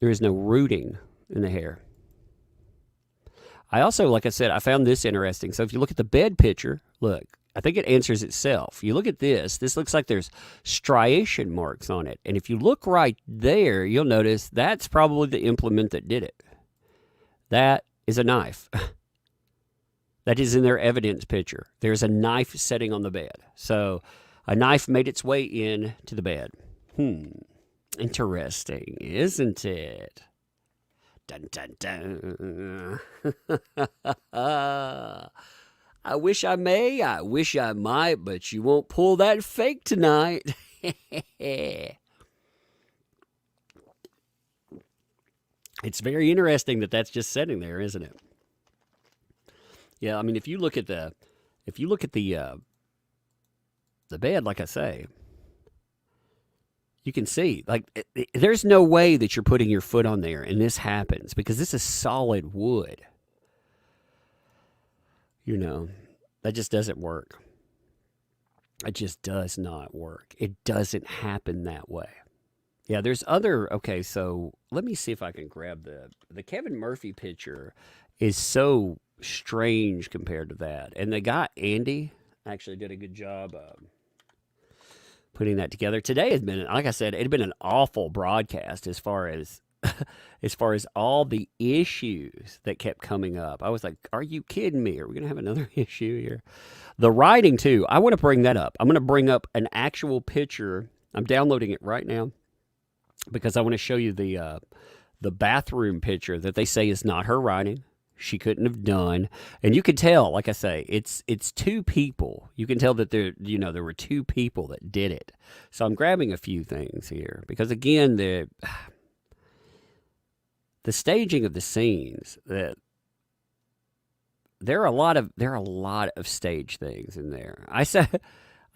rooting in the hair. I also, like I said, I found this interesting. So if you look at the bed picture, look, I think it answers itself. You look at this looks like there's striation marks on it. And if you look right there, you'll notice that's probably the implement that did it. That is a knife. That is in their evidence picture. There's a knife sitting on the bed. So a knife made its way in to the bed. Interesting, isn't it? Dun, dun, dun. I wish I may, I wish I might, but you won't pull that fake tonight. It's very interesting that that's just sitting there, isn't it? Yeah, I mean, if you look at the bed, like I say, you can see, like, there's no way that you're putting your foot on there and this happens because this is solid wood. You know, that just doesn't work. It just does not work. It doesn't happen that way. Yeah, there's other, okay, so let me see if I can grab the Kevin Murphy picture is so strange compared to that. And the guy, Andy, actually did a good job putting that together. Today has been, like I said, it had been an awful broadcast as far as all the issues that kept coming up. I was like, are you kidding me? Are we going to have another issue here? The writing, too. I want to bring that up. I'm going to bring up an actual picture. I'm downloading it right now because I want to show you the bathroom picture that they say is not her writing. She couldn't have done. And you can tell, like I say, it's two people. You can tell that there were two people that did it. So I'm grabbing a few things here because, again, the staging of the scenes, that there are a lot of stage things in there. I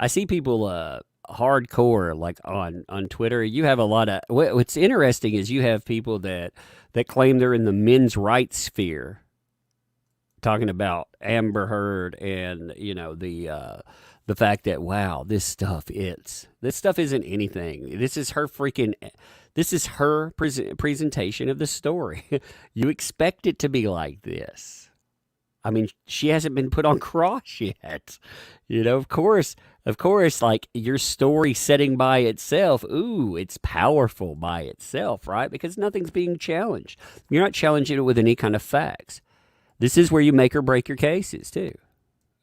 see people hardcore, like on Twitter. You have a lot of, what's interesting is you have people that claim they're in the men's rights sphere, talking about Amber Heard and the fact that, wow, this stuff isn't anything. This is her presentation of the story. You expect it to be like this. I mean, she hasn't been put on cross yet. Of course, like your story setting by itself, ooh, it's powerful by itself, right? Because nothing's being challenged. You're not challenging it with any kind of facts. This is where you make or break your cases, too.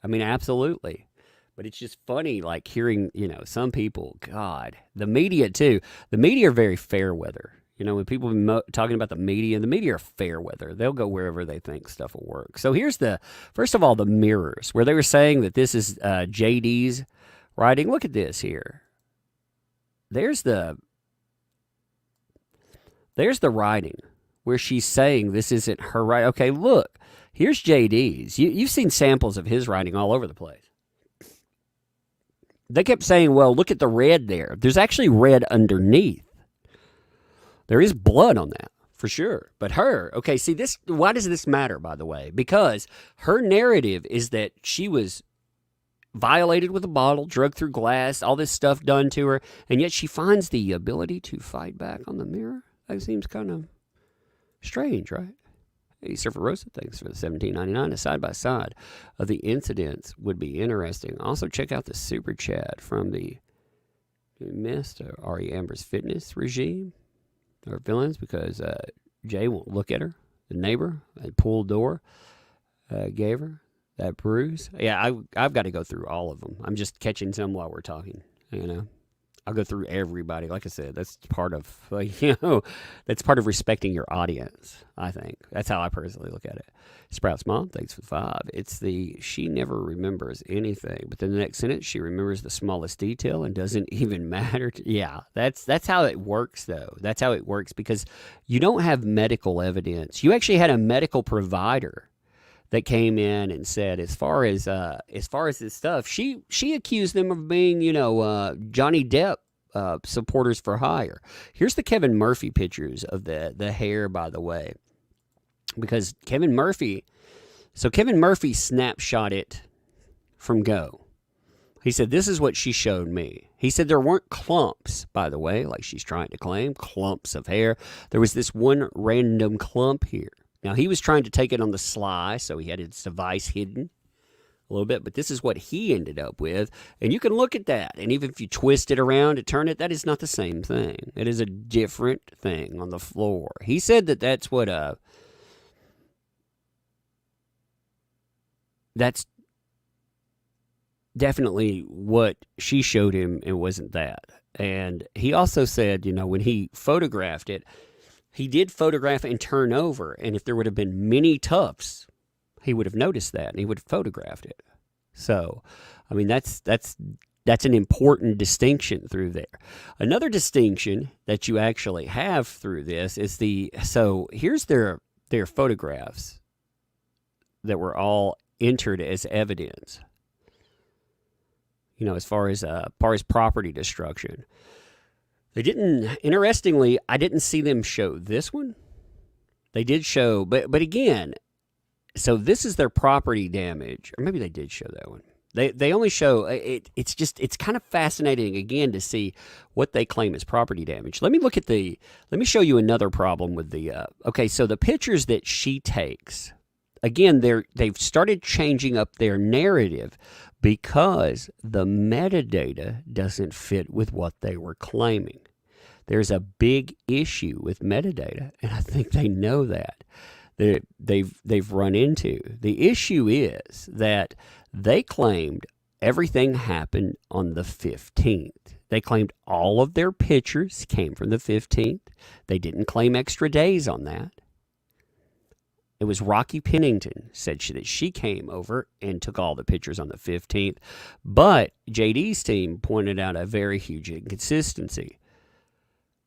I mean, absolutely. But it's just funny, like hearing, some people, God, the media, too. The media are very fair weather. When people are talking about the media are fair weather. They'll go wherever they think stuff will work. So here's first of all, the mirrors, where they were saying that this is JD's writing. Look at this here. There's the writing where she's saying this isn't her writing. Okay, look. Here's JD's. You've seen samples of his writing all over the place. They kept saying, well, look at the red there. There's actually red underneath. There is blood on that, for sure. But her, okay, see, why does this matter, by the way? Because her narrative is that she was violated with a bottle, drugged through glass, all this stuff done to her, and yet she finds the ability to fight back on the mirror. That seems kind of strange, right? Hey, Surfer Rosa, thanks for the $17.99. A side-by-side of the incidents would be interesting. Also, check out the super chat from the missed Ari Amber's fitness regime or villains because Jay won't look at her. The neighbor at pool door gave her that bruise. Yeah, I've got to go through all of them. I'm just catching some while we're talking, I'll go through everybody. Like I said, that's part of, that's part of respecting your audience, I think. That's how I personally look at it. Sprouts Mom, thanks for the 5. It's she never remembers anything, but then the next sentence, she remembers the smallest detail and doesn't even matter. Yeah, that's how it works, though. That's how it works because you don't have medical evidence. You actually had a medical provider that came in and said, as far as this stuff, she accused them of being, Johnny Depp supporters for hire. Here's the Kevin Murphy pictures of the hair, by the way, because Kevin Murphy snapshot it from Go. He said, this is what she showed me. He said there weren't clumps, by the way, like she's trying to claim, clumps of hair. There was this one random clump here. Now, he was trying to take it on the sly, so he had his device hidden a little bit, but this is what he ended up with. And you can look at that, and even if you twist it around and turn it, that is not the same thing. It is a different thing on the floor. He said that that's what that's definitely what she showed him. It wasn't that. And he also said, when he photographed it, he did photograph and turn over. And if there would have been many tufts, he would have noticed that and he would have photographed it. So, I mean, that's an important distinction through there. Another distinction that you actually have through this is here's their photographs that were all entered as evidence. As far as property destruction. Interestingly, I didn't see them show this one. They did show, but again, so this is their property damage, or maybe they did show that one. They only show, it's kind of fascinating again to see what they claim as property damage. Let me show you another problem with so the pictures that she takes, again, they've started changing up their narrative because the metadata doesn't fit with what they were claiming. There's a big issue with metadata, and I think they know that. They've run into. The issue is that they claimed everything happened on the 15th. They claimed all of their pictures came from the 15th. They didn't claim extra days on that. It was Rocky Pennington said that she came over and took all the pictures on the 15th. But JD's team pointed out a very huge inconsistency.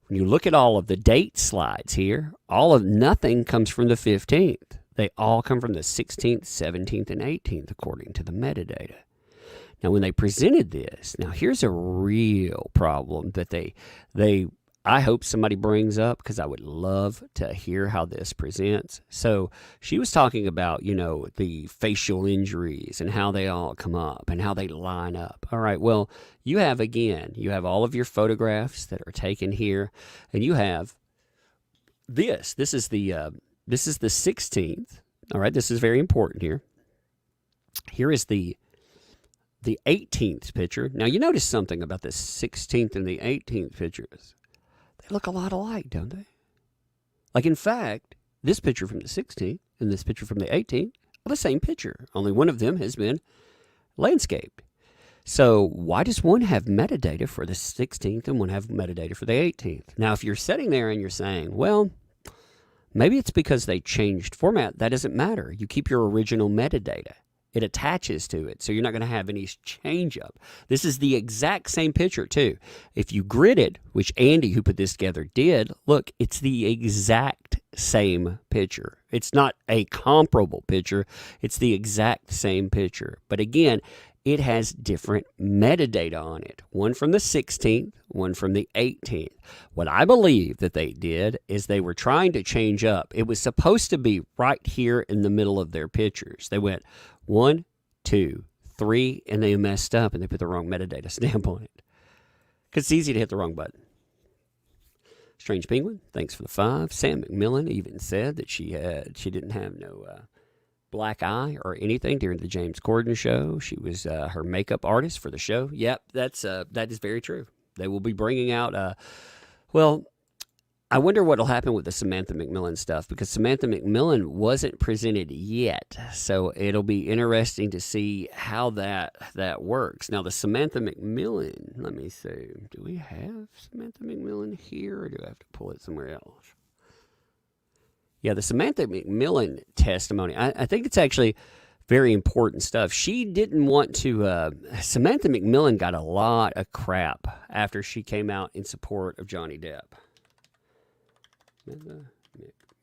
When you look at all of the date slides here, nothing comes from the 15th. They all come from the 16th, 17th, and 18th, according to the metadata. Now, when they presented this, here's a real problem that I hope somebody brings up, because I would love to hear how this presents. So she was talking about, the facial injuries and how they all come up and how they line up. All right, well, you have all of your photographs that are taken here, and you have this. This is the 16th. All right, this is very important here. Here is the 18th picture. Now, you notice something about the 16th and the 18th pictures. They look a lot alike, don't they? Like, in fact, this picture from the 16th and this picture from the 18th are the same picture. Only one of them has been landscaped. So why does one have metadata for the 16th and one have metadata for the 18th? Now, if you're sitting there and you're saying, well, maybe it's because they changed format, that doesn't matter. You keep your original metadata. It attaches to it, so you're not going to have any change up. This is the exact same picture, too. If you grid it, which Andy, who put this together, did, look, it's the exact same picture. It's not a comparable picture. It's the exact same picture. But again, it has different metadata on it. One from the 16th, one from the 18th. What I believe that they did is they were trying to change up. It was supposed to be right here in the middle of their pictures. They went 1, 2, 3, and they messed up and they put the wrong metadata stamp on it. Because it's easy to hit the wrong button. Strange Penguin, thanks for the 5. Sam McMillan even said that she didn't have no black eye or anything during the James Corden show. She was her makeup artist for the show. Yep, that is very true. They will be bringing out, I wonder what will happen with the Samantha McMillan stuff, because Samantha McMillan wasn't presented yet. So it'll be interesting to see how that works. Now, the Samantha McMillan, let me see. Do we have Samantha McMillan here, or do I have to pull it somewhere else? Yeah, the Samantha McMillan testimony, I think it's actually very important stuff. She didn't want to, Samantha McMillan got a lot of crap after she came out in support of Johnny Depp. Samantha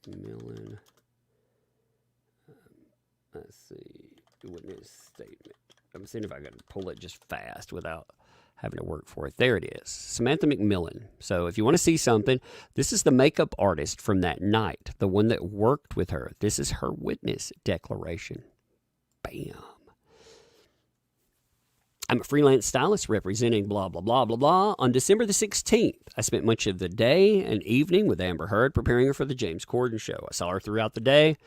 McMillan, let's see, witness statement. I'm seeing if I can pull it just fast without having to work for it. There it is. Samantha McMillan. So if you want to see something, this is the makeup artist from that night, the one that worked with her. This is her witness declaration. Bam. I'm a freelance stylist representing blah, blah, blah, blah, blah. On December the 16th, I spent much of the day and evening with Amber Heard preparing her for the James Corden show. I saw her throughout the day.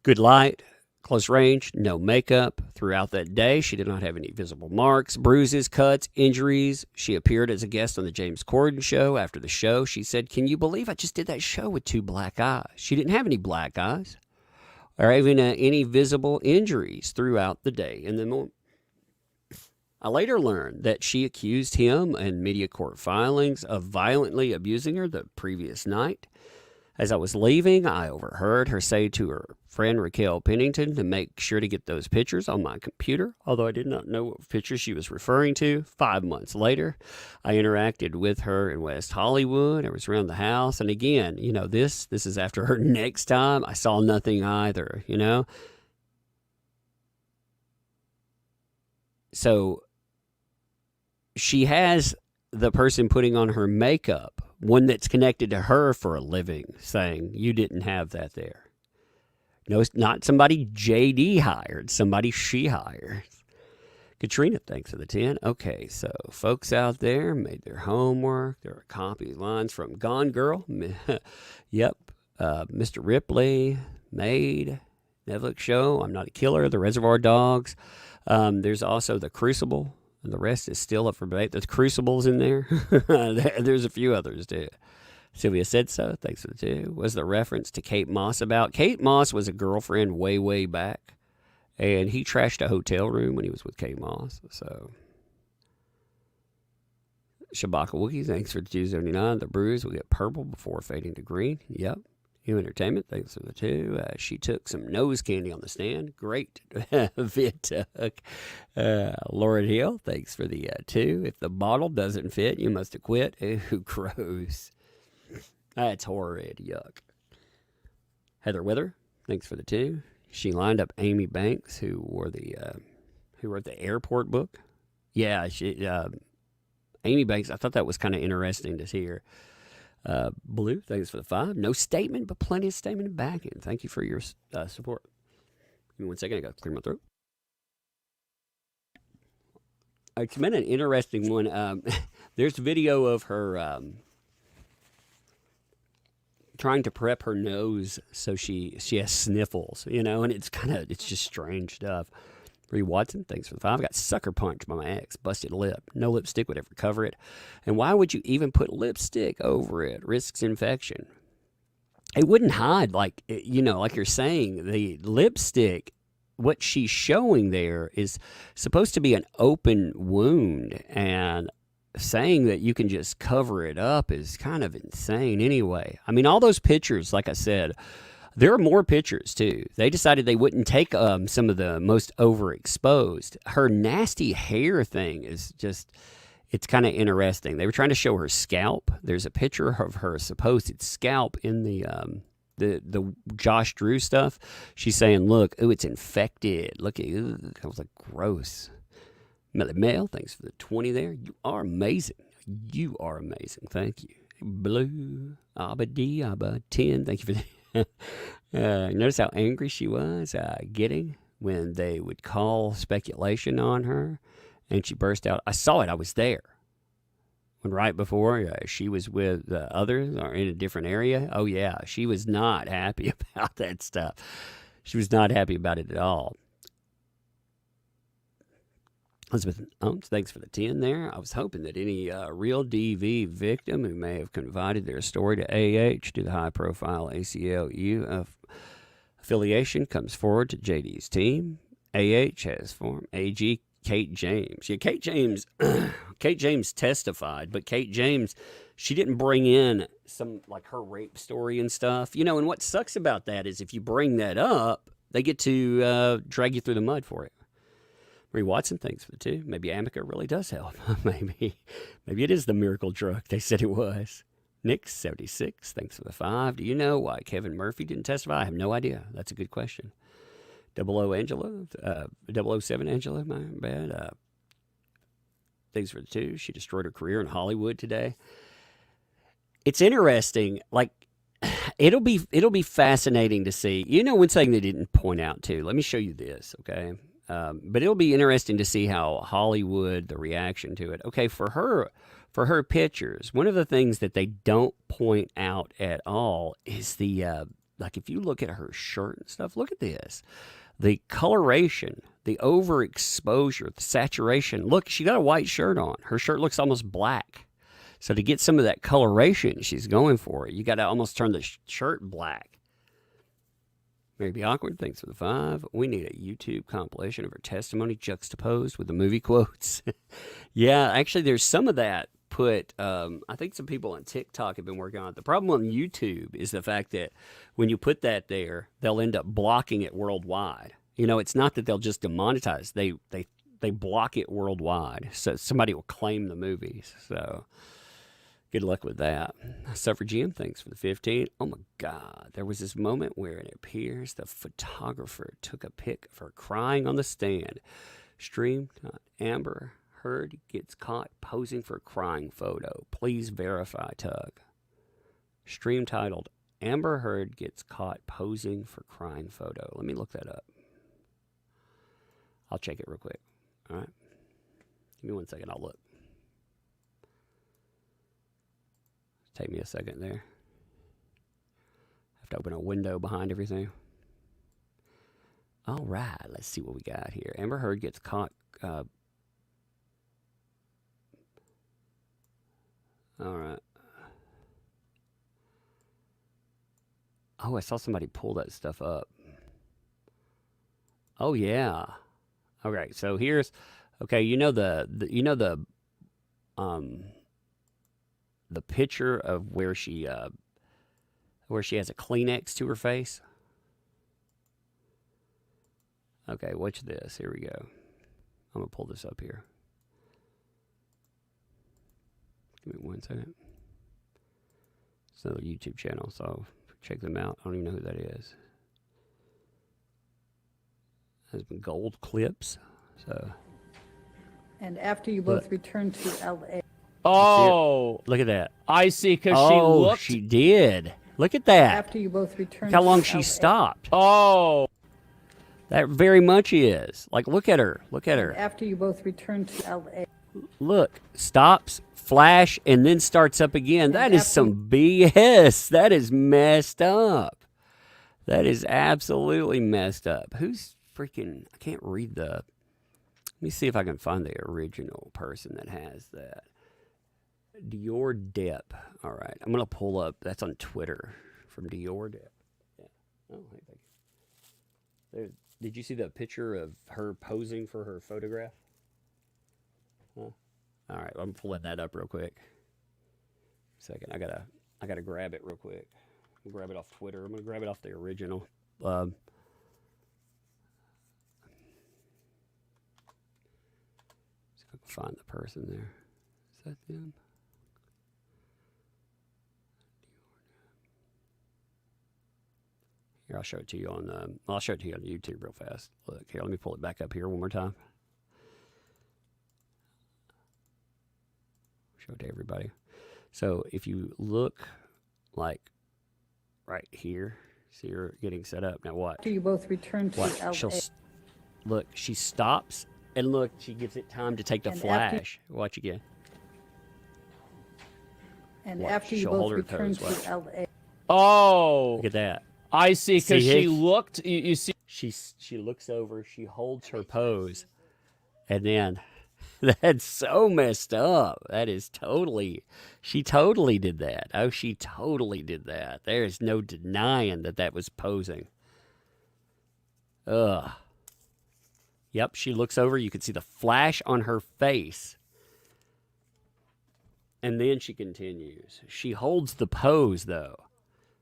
Good light, close range, no makeup. Throughout that day, she did not have any visible marks, bruises, cuts, injuries. She appeared as a guest on the James Corden show. After the show, she said, "Can you believe I just did that show with 2 black eyes?" She didn't have any black eyes or even any visible injuries throughout the day in the morning. I later learned that she accused him in media court filings of violently abusing her the previous night. As I was leaving, I overheard her say to her friend Raquel Pennington to make sure to get those pictures on my computer, although I did not know what pictures she was referring to. 5 months later, I interacted with her in West Hollywood. I was around the house. And again, this is after her next time. I saw nothing either, So she has the person putting on her makeup, one that's connected to her for a living, saying, "You didn't have that there." No, it's not somebody JD hired, somebody she hired. Katrina, thanks for the 10. Okay, so folks out there made their homework. There are copy lines from Gone Girl. Yep. Mr. Ripley, Maid, Netflix show, I'm Not a Killer, The Reservoir Dogs. There's also The Crucible. And the rest is still up for debate. There's Crucibles in there. There's a few others, too. Sylvia said so. Thanks for the 2. Was the reference to Kate Moss about? Kate Moss was a girlfriend way, way back. And he trashed a hotel room when he was with Kate Moss. So, Shabaka Wookie, thanks for the 279. The Bruise will get purple before fading to green. Yep. New Entertainment, thanks for the 2. She took some nose candy on the stand. Great. Fit. Laura Hill, thanks for the 2. If the bottle doesn't fit, you must have quit. Ooh, gross. That's horrid. Yuck. Heather Wither, thanks for the 2. She lined up Amy Banks, who wrote the airport book. Yeah, Amy Banks, I thought that was kind of interesting to hear. Blue, thanks for the 5. No statement, but plenty of statement back in. Thank you for your support. Give me 1 second, I got to clear my throat. It's been an interesting one. There's video of her trying to prep her nose so she has sniffles, and it's just strange stuff. Bree Watson, thanks for the 5. I got sucker punched by my ex. Busted lip. No lipstick would ever cover it. And why would you even put lipstick over it? Risks infection. It wouldn't hide like you're saying. The lipstick, what she's showing there is supposed to be an open wound. And saying that you can just cover it up is kind of insane anyway. I mean, all those pictures, like I said, there are more pictures, too. They decided they wouldn't take some of the most overexposed. Her nasty hair thing is just, it's kind of interesting. They were trying to show her scalp. There's a picture of her supposed scalp in the Josh Drew stuff. She's saying, look, ooh, it's infected. Look at it. I was like, gross. Melly Mel, thanks for the 20 there. You are amazing. You are amazing. Thank you. Blue, Abba D, Abba 10, thank you for that. Notice how angry she was getting when they would call speculation on her, and she burst out. I saw it. I was there. When right before she was with others or in a different area. Oh, yeah. She was not happy about that stuff. She was not happy about it at all. Elizabeth Oates, thanks for the 10 there. I was hoping that any real DV victim who may have confided their story to AH to the high-profile ACLU affiliation comes forward to JD's team. AH has formed AG Kate James. Yeah, Kate James testified, but Kate James, she didn't bring in some, like, her rape story and stuff. And what sucks about that is if you bring that up, they get to drag you through the mud for it. Marie Watson, thanks for the 2. Maybe Amica really does help. Maybe it is the miracle drug they said it was. Nick, 76, thanks for the 5. Do you know why Kevin Murphy didn't testify? I have no idea. That's a good question. Angela, 007 Angela, my bad. Things for the two. She destroyed her career in Hollywood today. It's interesting. Like, it'll be fascinating to see. You know, one thing they didn't point out too. Let me show you this, okay? But it'll be interesting to see how Hollywood, the reaction to it. Okay, for her pictures, one of the things that they don't point out at all is the like if you look at her shirt and stuff. Look at this. The coloration, the overexposure, the saturation. Look, she got a white shirt on. Her shirt looks almost black. So to get some of that coloration, she's going for it. You got to almost turn the shirt black. Mary B. Awkward, thanks for the 5. We need a YouTube compilation of her testimony juxtaposed with the movie quotes. Yeah, actually, there's some of that put. I think some people on TikTok have been working on it. The problem on YouTube is the fact that when you put that there, they'll end up blocking it worldwide. You know, it's not that they'll just demonetize. They block it worldwide. So somebody will claim the movies. So good luck with that. Suffer Jim, thanks for the 15. Oh my God. There was this moment where it appears the photographer took a pic of her crying on the stand. Stream Amber Heard gets caught posing for a crying photo. Please verify, Tug. Stream titled Amber Heard gets caught posing for crying photo. Let me look that up. I'll check it real quick. All right. Give me 1 second. I'll look. Take me a second there. Have to open a window behind everything. All right. Let's see what we got here. Amber Heard gets caught. All right. Oh, I saw somebody pull that stuff up. Oh yeah. Okay, so here's you know the picture of where she has a Kleenex to her face. Okay, watch this. Here we go. I'm gonna pull this up here. Give me 1 second. It's another YouTube channel, so check them out. I don't even know who that is. Has been gold clips. So. And after you both returned to LA. Oh, look at that. I see, because she looked. She did. Look at that. After you both returned Look how long to she LA. stopped. Oh. That very much is. Like, look at her. Look at her. After you both returned to LA. Look, stops, flash, and then starts up again. That is some BS. That is messed up. That is absolutely messed up. Who's freaking, I can't read the, let me see if I can find the original person that has that. Depp. All right, I'm going to pull up, that's on Twitter from Depp. Yeah. Oh, hey, thank you. Did you see the picture of her posing for her photograph? Huh? All right, I'm pulling that up real quick. Second, I gotta grab it real quick. Grab it off Twitter. I'm gonna grab it off the original. See if I can find the person there. Is that them? Here, I'll show it to you on. I'll show it to you on YouTube real fast. Look here. Let me pull it back up here one more time. Show it to everybody. So if you look like right here, see her getting set up. Now what? After you both returned to LA. Look, she stops and look, she gives it time to take the flash. Watch again. And after you both returned to LA. Oh. Look at that. I see, because she looked, you see. She looks over, she holds her pose, and then that's so messed up. That is totally, she totally did that. Oh, she totally did that. There is no denying that was posing. Ugh. Yep, she looks over, you can see the flash on her face. And then she continues. She holds the pose, though.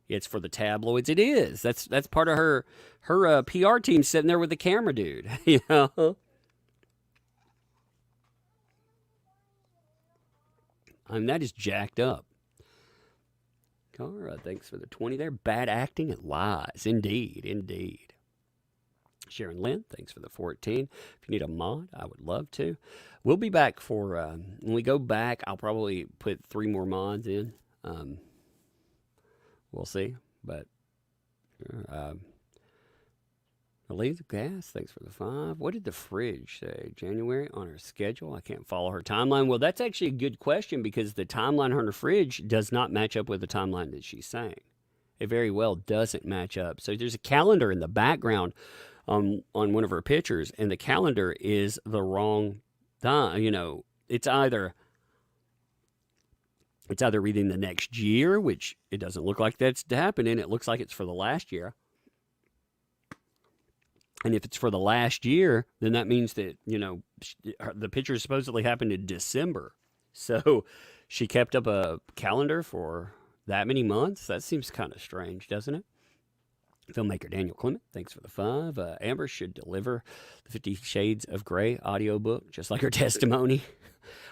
It's for the tabloids. It is. That's part of her PR team sitting there with the camera dude. You know. I mean, that is jacked up. Cara, thanks for the 20 there. Bad acting and lies. Indeed. Sharon Lynn, thanks for the 14. If you need a mod, I would love to. We'll be back for, when we go back, I'll probably put 3 more mods in. We'll see. But, Elisa Gas, thanks for the 5. What did the fridge say? January on her schedule? I can't follow her timeline. Well, that's actually a good question because the timeline on her fridge does not match up with the timeline that she's saying. It very well doesn't match up. So there's a calendar in the background on one of her pictures, and the calendar is the wrong time. You know, it's either reading the next year, which it doesn't look like that's happening. It looks like it's for the last year. And if it's for the last year, then that means that, you know, the picture supposedly happened in December. So she kept up a calendar for that many months. That seems kind of strange, doesn't it? Filmmaker Daniel Clement, thanks for the 5. Amber should deliver the 50 Shades of Grey audiobook, just like her testimony.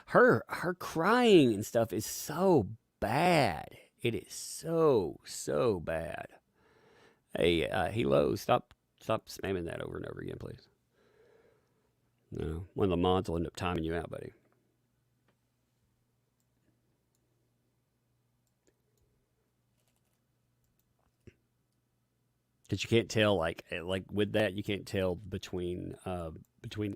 Her crying and stuff is so bad. It is so bad. Hey, Hilo, stop spamming that over and over again, please. No, one of the mods will end up timing you out, buddy. Because you can't tell, like with that, you can't tell between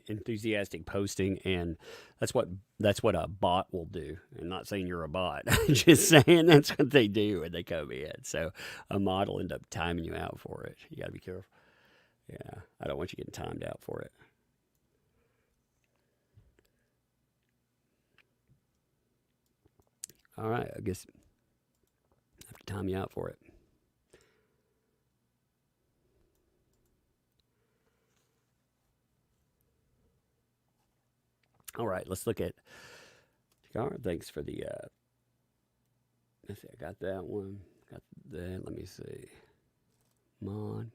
enthusiastic posting and that's what a bot will do. I'm not saying you're a bot. I'm just saying that's what they do when they come in. So a mod will end up timing you out for it. You got to be careful. Yeah, I don't want you getting timed out for it. All right, I guess I have to time you out for it. All right, let's look at thanks for the let's see, I got that one. Got that. Let me see. Mod.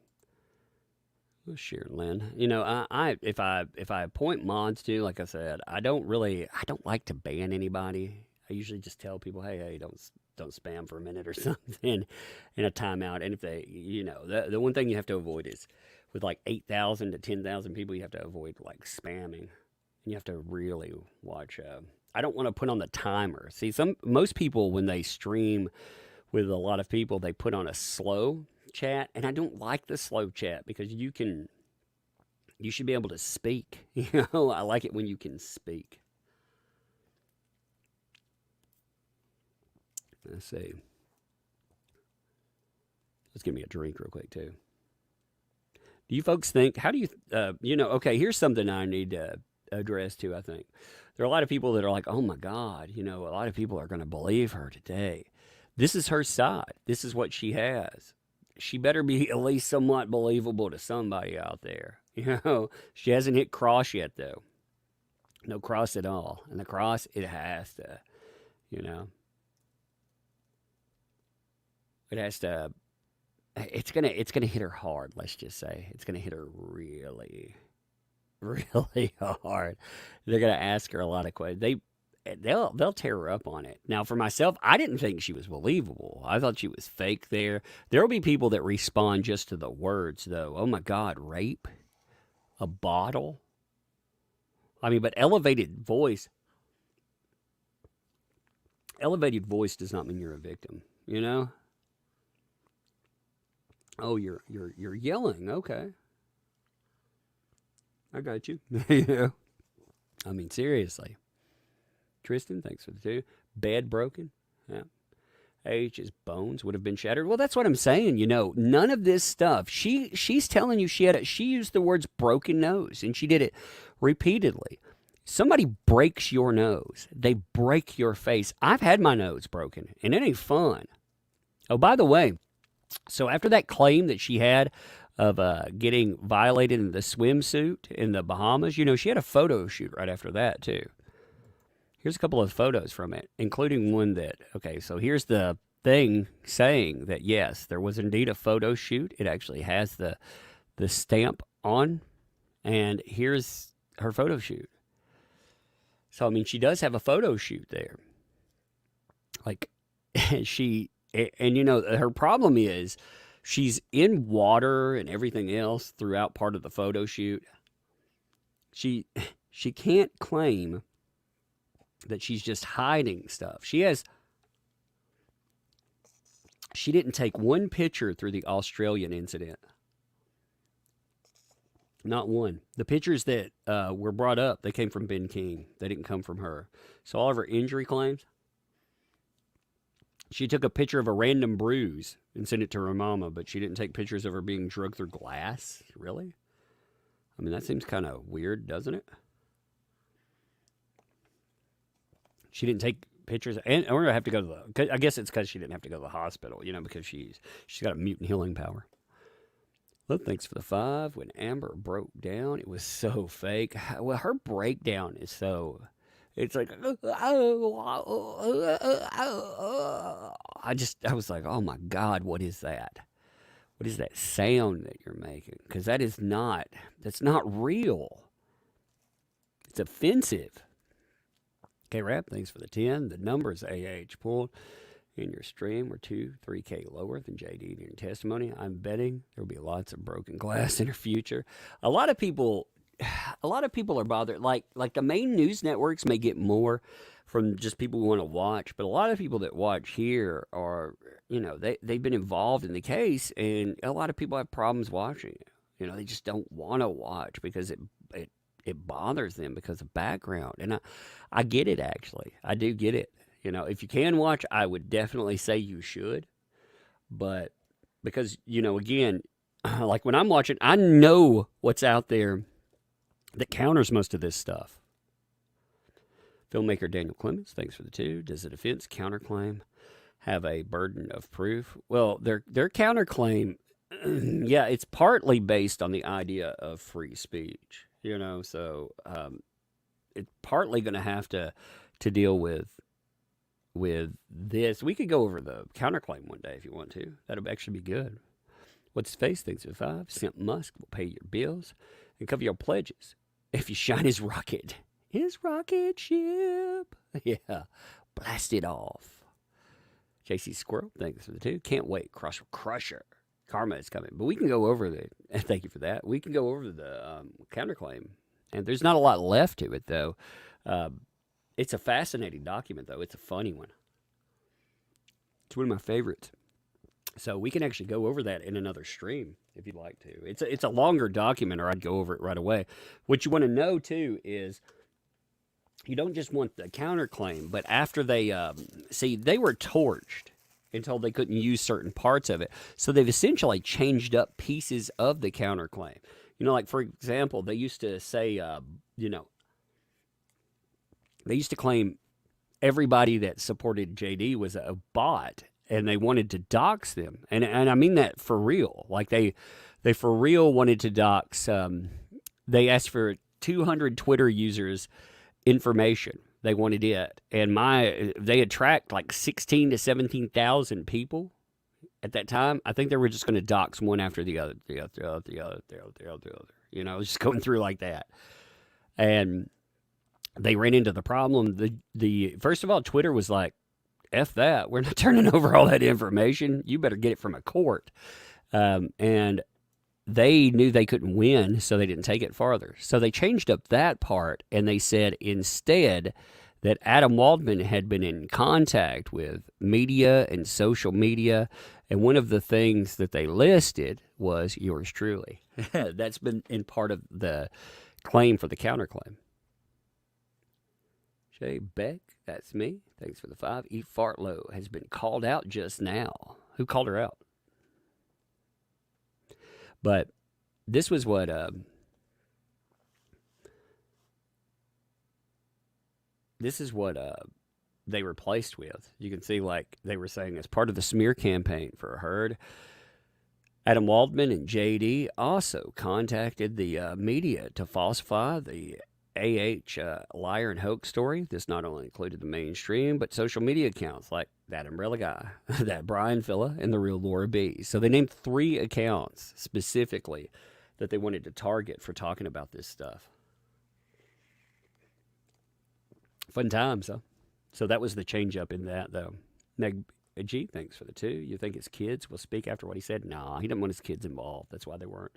Sharon Lynn. You know, if I appoint mods to, like I said, I don't like to ban anybody. I usually just tell people, hey, don't spam for a minute or something in a timeout. And if they, you know, the one thing you have to avoid is with like 8,000 to 10,000 people, you have to avoid like spamming. And you have to really watch. I don't want to put on the timer. See, most people when they stream with a lot of people, they put on a slow chat, and I don't like the slow chat because you should be able to speak. You know, I like it when you can speak. Let's see. Let's give me a drink real quick too. Do you folks think? How do you? You know? Okay, here's something I need to address too. I think there are a lot of people that are like, oh my God, you know, a lot of people are going to believe her today. This is her side. This is what she has. She better be at least somewhat believable to somebody out there. You know, she hasn't hit cross yet, though. No cross at all. And the cross, it has to, you know. It has to, it's gonna hit her hard, let's just say. It's gonna hit her really, really hard. They're gonna ask her a lot of questions. They'll tear her up on it. Now, for myself, I didn't think she was believable. I thought she was fake there. There will be people that respond just to the words, though. Oh, my God, rape? A bottle? I mean, but elevated voice does not mean you're a victim, you know? Oh, you're yelling. Okay. I got you. Yeah. I mean, seriously. Tristan, thanks for the 2. Bed broken. Yeah. His bones would have been shattered. Well, that's what I'm saying. You know, none of this stuff. She's telling you she used the words broken nose, and she did it repeatedly. Somebody breaks your nose. They break your face. I've had my nose broken, and it ain't fun. Oh, by the way, so after that claim that she had of getting violated in the swimsuit in the Bahamas, you know, she had a photo shoot right after that, too. Here's a couple of photos from it, including one that, okay, so here's the thing saying that, yes, there was indeed a photo shoot. It actually has the stamp on, and here's her photo shoot. So, I mean, she does have a photo shoot there. Like, and you know, her problem is She's in water and everything else throughout part of the photo shoot. She can't claim that she's just hiding stuff. She didn't take one picture through the Australian incident. Not one. The pictures that were brought up, they came from Ben King. They didn't come from her. So all of her injury claims, she took a picture of a random bruise and sent it to her mama, but she didn't take pictures of her being drugged through glass. Really? I mean, that seems kind of weird, doesn't it? She didn't take pictures, or have to go to the. I guess it's because she didn't have to go to the hospital, because she's got a mutant healing power. Well, thanks for the 5. When Amber broke down, it was so fake. Well, her breakdown is so. It's like, I was like, oh my God, what is that? What is that sound that you're making? Because that's not real. It's offensive. K-Rap, thanks for the 10. The numbers AH pulled in your stream were 3K lower than JD in your testimony. I'm betting there will be lots of broken glass in her future. A lot of people are bothered. Like the main news networks may get more from just people who want to watch, but a lot of people that watch here are, they've been involved in the case, and a lot of people have problems watching it. They just don't want to watch because it bothers them because of background. And I get it, actually. I do get it. If you can watch, I would definitely say you should. But because, again, like when I'm watching, I know what's out there that counters most of this stuff. Filmmaker Daniel Clemens, thanks for the 2. Does the defense counterclaim have a burden of proof? Well, their counterclaim, yeah, it's partly based on the idea of free speech, so it's partly going to have to deal with this. We could go over the counterclaim one day if you want to. That'll actually be good. What's his face thinks of 5. Simp Musk will pay your bills and cover your pledges if you shine his rocket ship. Yeah, blast it off. JC Squirrel, thanks for the 2. Can't wait. Crusher. Karma is coming. But we can go over thank you for that. We can go over the counterclaim. And there's not a lot left to it, though. It's a fascinating document, though. It's a funny one. It's one of my favorites. So we can actually go over that in another stream if you'd like to. It's a longer document, or I'd go over it right away. What you want to know, too, is you don't just want the counterclaim, but after they they were torched until they couldn't use certain parts of it. So they've essentially changed up pieces of the counterclaim. Like, for example, they used to say, they used to claim everybody that supported JD was a bot, and they wanted to dox them. And I mean that for real. Like, they for real wanted to dox. They asked for 200 Twitter users' information. They wanted it. And they had tracked like 16 to 17,000 people at that time. I think they were just going to dox one after the other, just going through like that. And they ran into the problem. The first of all, Twitter was like, F that. We're not turning over all that information. You better get it from a court. And they knew they couldn't win, so they didn't take it farther. So they changed up that part, and they said instead that Adam Waldman had been in contact with media and social media, and one of the things that they listed was yours truly. That's been in part of the claim for the counterclaim. Shay Beck, that's me. Thanks for the 5. Eat Fart Low has been called out just now. Who called her out? But this was what they replaced with. You can see, like they were saying, as part of the smear campaign for Heard, Adam Waldman and JD also contacted the media to falsify the liar and hoax story. This not only included the mainstream, but social media accounts like ThatUmbrellaGuy, that Brian Filla, and the real Laura B. So they named 3 accounts specifically that they wanted to target for talking about this stuff. Fun times, huh? So that was the change up in that, though. Meg G, thanks for the 2. You think his kids will speak after what he said? Nah, he didn't want his kids involved. That's why they weren't.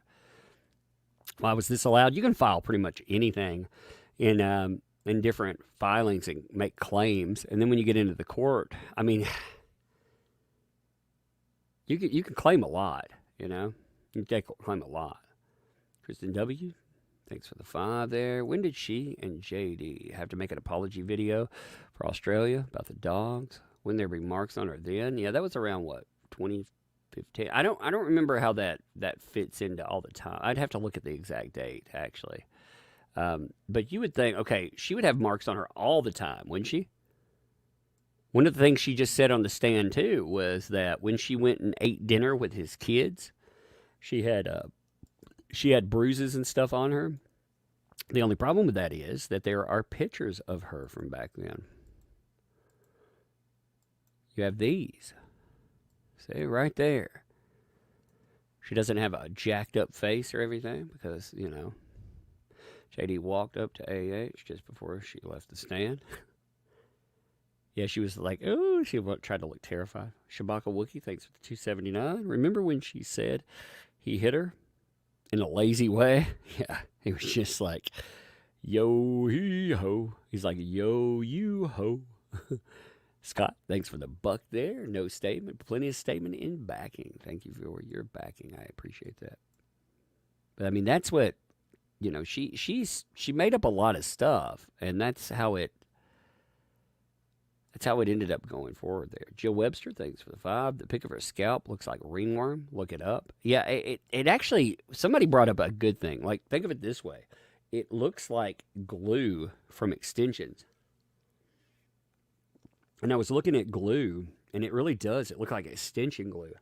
Why was this allowed? You can file pretty much anything in different filings and make claims. And then when you get into the court, I mean, you can claim a lot, you know? You can claim a lot. Kristen W., thanks for the 5 there. When did she and JD have to make an apology video for Australia about the dogs? When there be marks on her then? Yeah, that was around, what, 2015? I don't remember how that fits into all the time. I'd have to look at the exact date, actually. But you would think, okay, she would have marks on her all the time, wouldn't she? One of the things she just said on the stand, too, was that when she went and ate dinner with his kids, she had bruises and stuff on her. The only problem with that is that there are pictures of her from back then. You have these. See, right there. She doesn't have a jacked up face or everything because, you know, JD walked up to AH just before she left the stand. Yeah, she was like, oh, she tried to look terrified. Shabaka Wookie, thanks for the 279. Remember when she said he hit her in a lazy way? Yeah, he was just like, yo, he ho. He's like, yo, you ho. Scott, thanks for the buck there. No statement. Plenty of statement in backing. Thank you for your backing. I appreciate that. But I mean, that's what, you know, she made up a lot of stuff, and that's how it ended up going forward there. Jill Webster, thanks for the 5. The pic of her scalp looks like ringworm. Look it up. Yeah, it actually, somebody brought up a good thing. Like, think of it this way. It looks like glue from extensions. And I was looking at glue, and it really does. It looked like extension glue.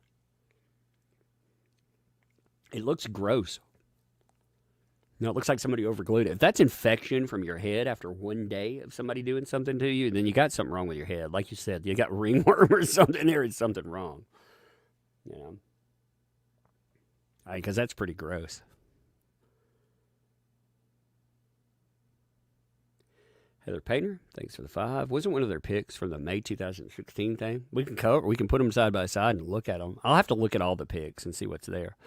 It looks gross. No, it looks like somebody overglued it. If that's infection from your head after one day of somebody doing something to you, then you got something wrong with your head. Like you said, you got ringworm or something. There is something wrong. You know? Because that's pretty gross. Heather Painter, thanks for the 5. Wasn't one of their picks from the May 2016 thing? We can put them side by side and look at them. I'll have to look at all the picks and see what's there.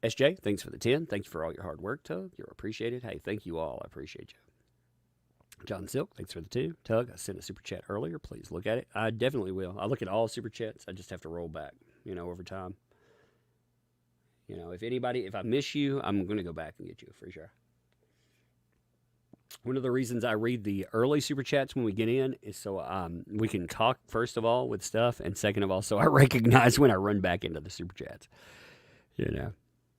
SJ, thanks for the 10. Thank you for all your hard work, Tug. You're appreciated. Hey, thank you all. I appreciate you. John Silk, thanks for the 2. Tug, I sent a super chat earlier. Please look at it. I definitely will. I look at all super chats. I just have to roll back, you know, over time. You know, if I miss you, I'm going to go back and get you for sure. One of the reasons I read the early super chats when we get in is so we can talk, first of all, with stuff, and second of all, so I recognize when I run back into the super chats. You know,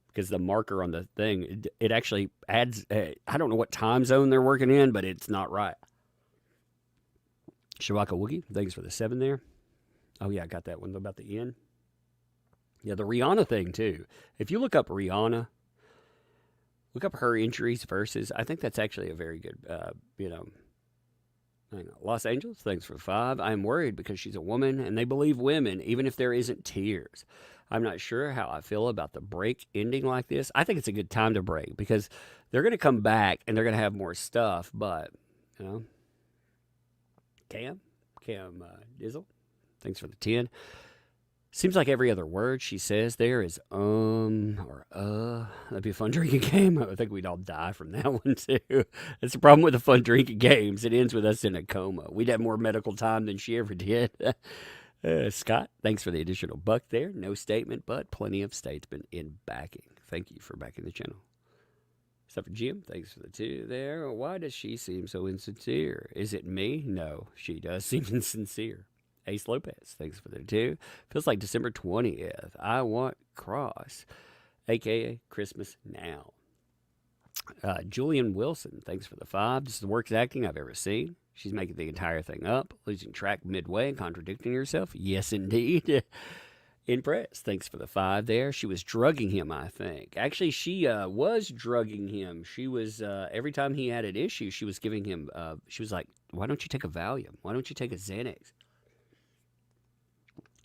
because the marker on the thing, it actually adds, I don't know what time zone they're working in, but it's not right. Shabaka Woogie, thanks for the 7 there. Oh, yeah, I got that one about the end. Yeah, the Rihanna thing, too. If you look up Rihanna, look up her injuries versus, I think that's actually a very good, you know, hang on. Los Angeles, thanks for 5. I am worried because she's a woman and they believe women, even if there isn't tears. I'm not sure how I feel about the break ending like this. I think it's a good time to break because they're going to come back and they're going to have more stuff, but, you know. Cam Dizzle, thanks for the 10. Seems like every other word she says there is or That'd be a fun drinking game. I think we'd all die from that one too. That's the problem with the fun drinking games. It ends with us in a coma. We'd have more medical time than she ever did. Scott, thanks for the additional buck there. No statement, but plenty of statement in backing. Thank you for backing the channel. Except for Jim, thanks for the 2 there. Why does she seem so insincere? Is it me? No, she does seem insincere. Ace Lopez, thanks for the 2. Feels like December 20th. I want Cross, a.k.a. Christmas Now. Julian Wilson, thanks for the 5. This is the worst acting I've ever seen. She's making the entire thing up, losing track midway and contradicting herself. Yes, indeed. Impressed. Thanks for the 5 there. She was drugging him, I think. Actually, she was drugging him. She was, every time he had an issue, she was giving him, she was like, why don't you take a Valium? Why don't you take a Xanax?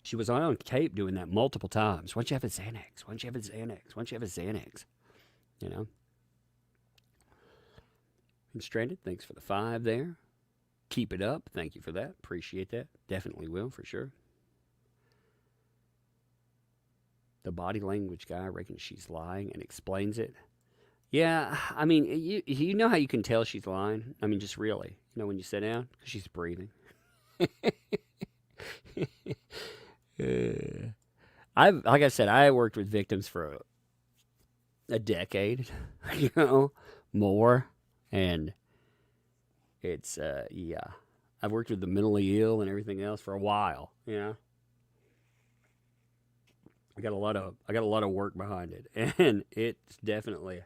She was on tape doing that multiple times. Why don't you have a Xanax? Why don't you have a Xanax? Why don't you have a Xanax? You know? And Stranded, thanks for the 5 there. Keep it up. Thank you for that. Appreciate that. Definitely will, for sure. The body language guy reckons she's lying and explains it. Yeah, I mean, you know how you can tell she's lying? I mean, just really. You know when you sit down? Because she's breathing. Like I said, I worked with victims for a decade, more. And it's, yeah. I've worked with the mentally ill and everything else for a while, I got a lot of work behind it, and it's definitely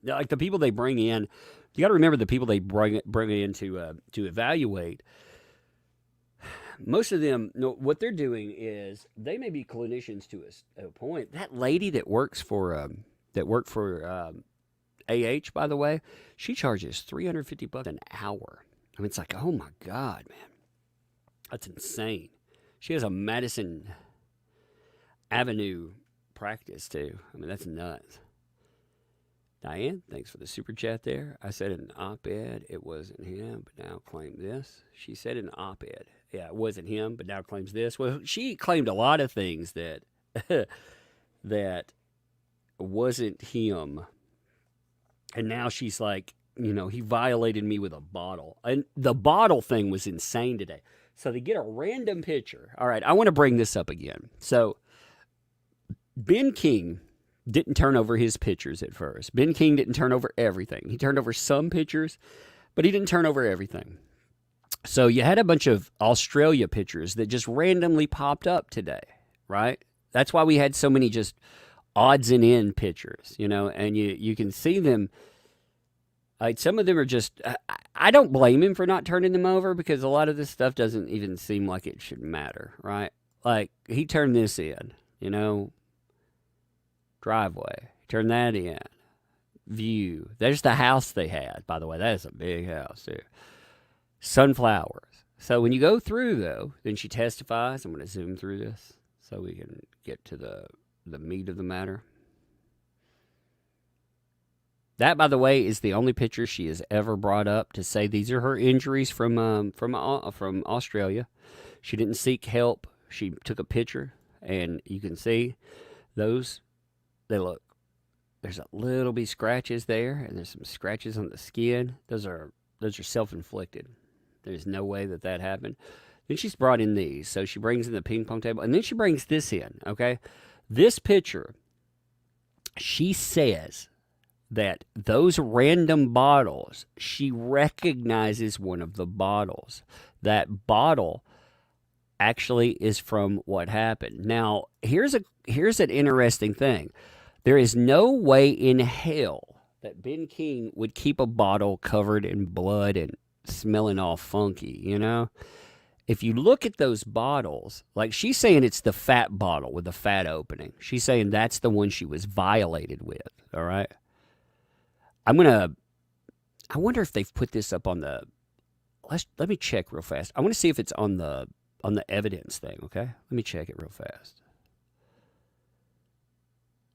like the people they bring in. You got to remember the people they bring in to evaluate. Most of them, what they're doing is they may be clinicians to a point. That lady that works for AH, by the way, she charges $350 an hour. I mean, it's like, oh my God, man. That's insane. She has a Madison Avenue practice, too. I mean, that's nuts. Diane, thanks for the super chat there. I said in an op-ed it wasn't him, but now claim this. She said in an op-ed, yeah, it wasn't him, but now claims this. Well, she claimed a lot of things that that wasn't him. And now she's like, he violated me with a bottle. And the bottle thing was insane today. So they get a random picture. All right, I want to bring this up again. So Ben King didn't turn over his pictures at first. Ben King didn't turn over everything. He turned over some pictures, but he didn't turn over everything. So you had a bunch of Australia pictures that just randomly popped up today, right? That's why we had so many just odds and end pictures, and you can see them. Like some of them are just, I don't blame him for not turning them over because a lot of this stuff doesn't even seem like it should matter, right? Like he turned this in, driveway. He turned that in. View. There's the house they had, by the way. That is a big house, too. Sunflowers. So when you go through, though, then she testifies. I'm going to zoom through this so we can get to the meat of the matter. That, by the way, is the only picture she has ever brought up to say these are her injuries from Australia. She didn't seek help. She took a picture, and you can see those. They look. There's a little bit scratches there, and there's some scratches on the skin. Those are self-inflicted. There's no way that happened. Then she's brought in these. So she brings in the ping pong table, and then she brings this in, okay? This picture, she says that those random bottles, she recognizes one of the bottles. That bottle actually is from what happened. Now, here's an interesting thing. There is no way in hell that Ben King would keep a bottle covered in blood and smelling all funky, If you look at those bottles, like she's saying it's the fat bottle with the fat opening. She's saying that's the one she was violated with, all right? I wonder if they've put this up on the, let me check real fast. I want to see if it's on the evidence thing, okay? Let me check it real fast.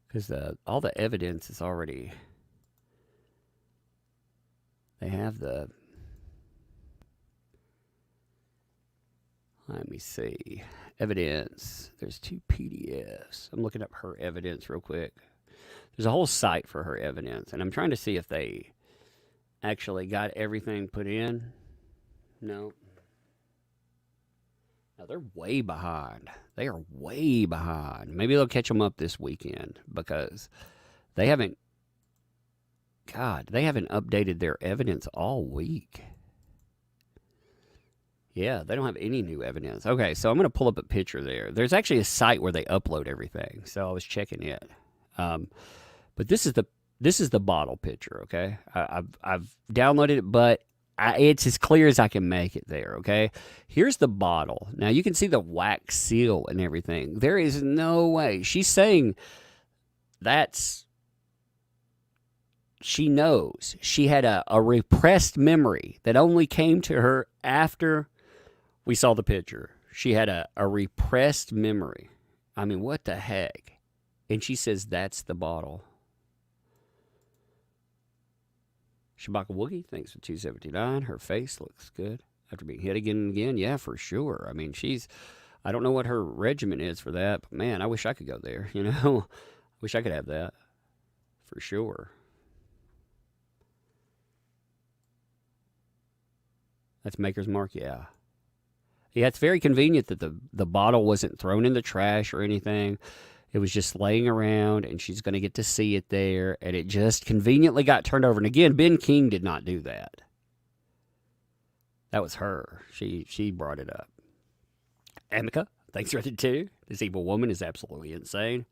Because all the evidence is already, they have the, let me see, evidence. There's 2 PDFs. I'm looking up her evidence real quick. There's a whole site for her evidence, and I'm trying to see if they actually got everything put in. No. Now, they're way behind. They are way behind. Maybe they'll catch them up this weekend because they haven't updated their evidence all week. Yeah, they don't have any new evidence. Okay, so I'm going to pull up a picture there. There's actually a site where they upload everything, so I was checking it. But this is the bottle picture, okay? I've downloaded it, but it's as clear as I can make it there, okay? Here's the bottle. Now, you can see the wax seal and everything. There is no way. She's saying she knows. She had a repressed memory that only came to her after we saw the picture. She had a repressed memory. I mean, what the heck? And she says that's the bottle. Shabaka Woogie, thanks for 279. Her face looks good after being hit again and again. Yeah, for sure. I mean, I don't know what her regimen is for that, but man, I wish I could go there, you know? Wish I could have that, for sure. That's Maker's Mark, yeah. Yeah, it's very convenient that the bottle wasn't thrown in the trash or anything. It was just laying around, and she's going to get to see it there, and it just conveniently got turned over. And again, Ben King did not do that. That was her. She brought it up. Amica, thanks for it too. This evil woman is absolutely insane.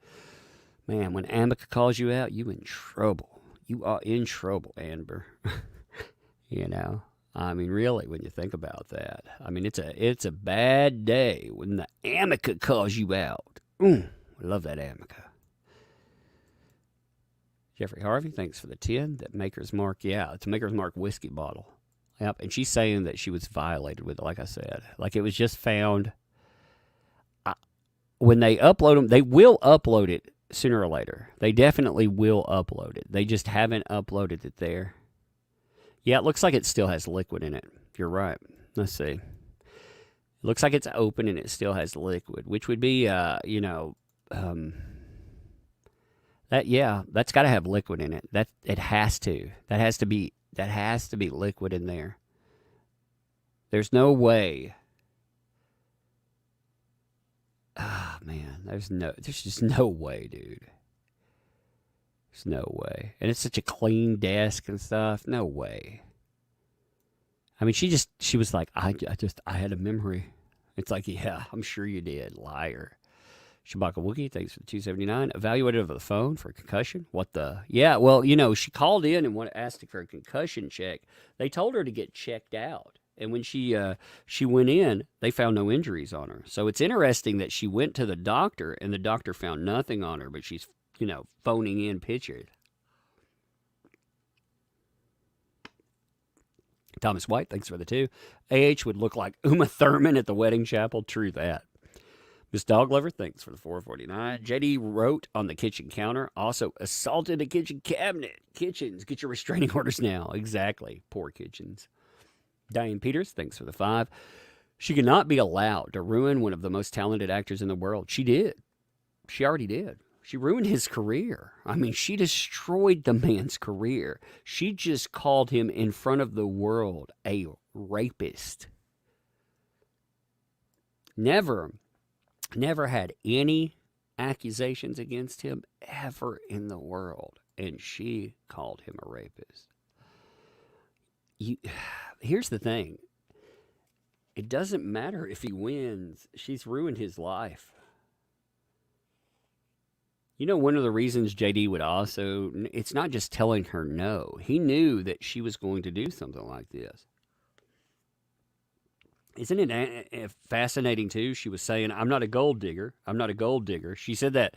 Man, when Amica calls you out, you in trouble. You are in trouble, Amber. You know? I mean, really, when you think about that. I mean, it's a bad day when the Amica calls you out. I love that Amica. Jeffrey Harvey, thanks for the 10. That Maker's Mark, yeah, it's a Maker's Mark whiskey bottle. Yep, and she's saying that she was violated with it, like I said. Like, it was just found. When they upload them, they will upload it sooner or later. They definitely will upload it. They just haven't uploaded it there. Yeah, it looks like it still has liquid in it. You're right. Let's see. It looks like it's open and it still has liquid, which would be, that's got to have liquid in it. It has to. That has to be liquid in there. There's no way. Ah, man, there's just no way, dude. There's no way. And it's such a clean desk and stuff. No way. I mean, she was like, I had a memory. It's like, yeah, I'm sure you did, liar. Shabaka Wookie, thanks for the 279. Evaluated over the phone for a concussion? What the? Yeah, well, you know, she called in and asked for a concussion check. They told her to get checked out. And when she went in, they found no injuries on her. So it's interesting that she went to the doctor, and the doctor found nothing on her, but she's, you know, phoning in pictures. Thomas White, thanks for the 2. AH would look like Uma Thurman at the wedding chapel. True that. Miss Dog Lover, thanks for the 449. JD wrote on the kitchen counter, also assaulted a kitchen cabinet. Kitchens, get your restraining orders now. Exactly. Poor kitchens. Diane Peters, thanks for the 5. She cannot be allowed to ruin one of the most talented actors in the world. She did. She already did. She ruined his career. I mean, she destroyed the man's career. She just called him in front of the world a rapist. Never had any accusations against him ever in the world. And she called him a rapist. Here's the thing. It doesn't matter if he wins. She's ruined his life. You know, one of the reasons JD would also, it's not just telling her no. He knew that she was going to do something like this. Isn't it fascinating, too? She was saying, I'm not a gold digger. I'm not a gold digger. She said that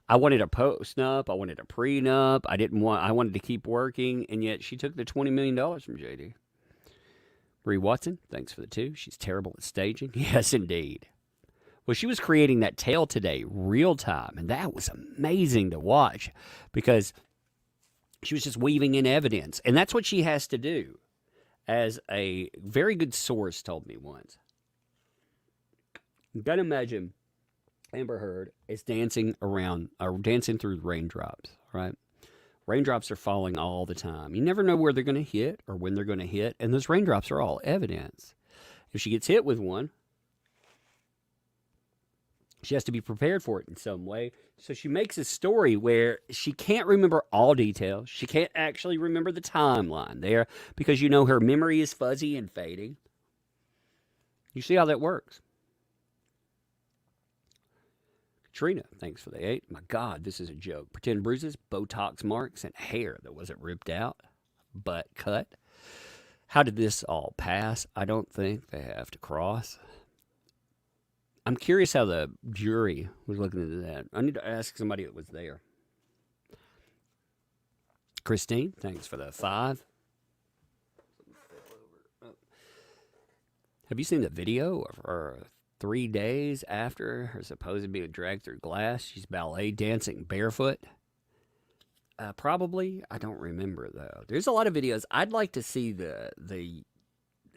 I wanted a postnup. I wanted a prenup. I wanted to keep working. And yet she took the $20 million from JD. Bree Watson, thanks for the 2. She's terrible at staging. Yes, indeed. Well, she was creating that tale today, real time, and that was amazing to watch because she was just weaving in evidence, and that's what she has to do, as a very good source told me once. You gotta imagine Amber Heard is dancing through raindrops, right? Raindrops are falling all the time. You never know where they're going to hit or when they're going to hit, and those raindrops are all evidence. If she gets hit with one, she has to be prepared for it in some way. So she makes a story where she can't remember all details. She can't actually remember the timeline there because, you know, her memory is fuzzy and fading. You see how that works. Katrina, thanks for the 8. My God, this is a joke. Pretend bruises, Botox marks, and hair that wasn't ripped out, but cut. How did this all pass? I don't think they have to cross. I'm curious how the jury was looking into that. I need to ask somebody that was there. Christine, thanks for the 5. Have you seen the video of her 3 days after her supposed being dragged through glass? She's ballet dancing barefoot. Probably. I don't remember, though. There's a lot of videos. I'd like to see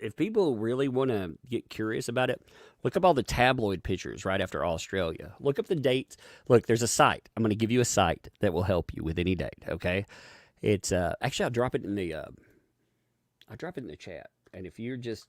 if people really want to get curious about it, look up all the tabloid pictures right after Australia. Look up the dates. Look, there's a site. I'm going to give you a site that will help you with any date. Okay, it's actually I'll drop it in the chat. And if you're just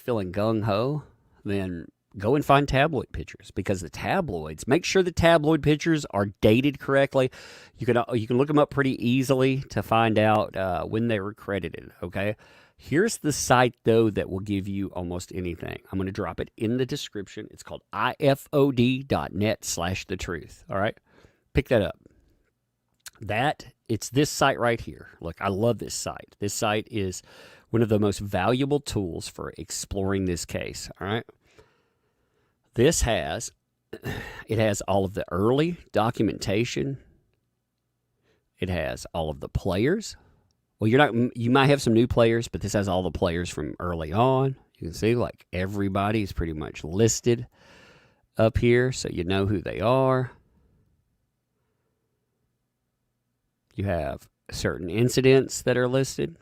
feeling gung ho, then go and find tabloid pictures, because the tabloids, make sure the tabloid pictures are dated correctly. You can look them up pretty easily to find out when they were credited. Okay. Here's the site, though, that will give you almost anything. I'm going to drop it in the description. It's called ifod.net/thetruth. All right? Pick that up. It's this site right here. Look, I love this site. This site is one of the most valuable tools for exploring this case. All right? It has all of the early documentation. It has all of the players. Well, you might have some new players, but this has all the players from early on. You can see, like, everybody's pretty much listed up here, so you know who they are. You have certain incidents that are listed.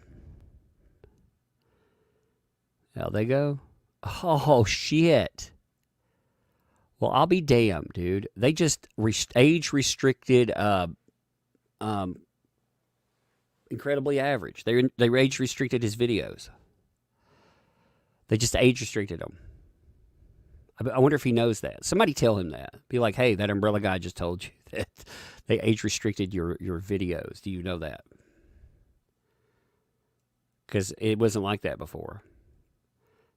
How they go. Oh, shit. Well, I'll be damned, dude. They just age-restricted incredibly average. They age restricted his videos. They just age restricted them. I wonder if he knows that. Somebody tell him that. Be like, hey, that umbrella guy just told you that they age restricted your videos. Do you know that? Because it wasn't like that before.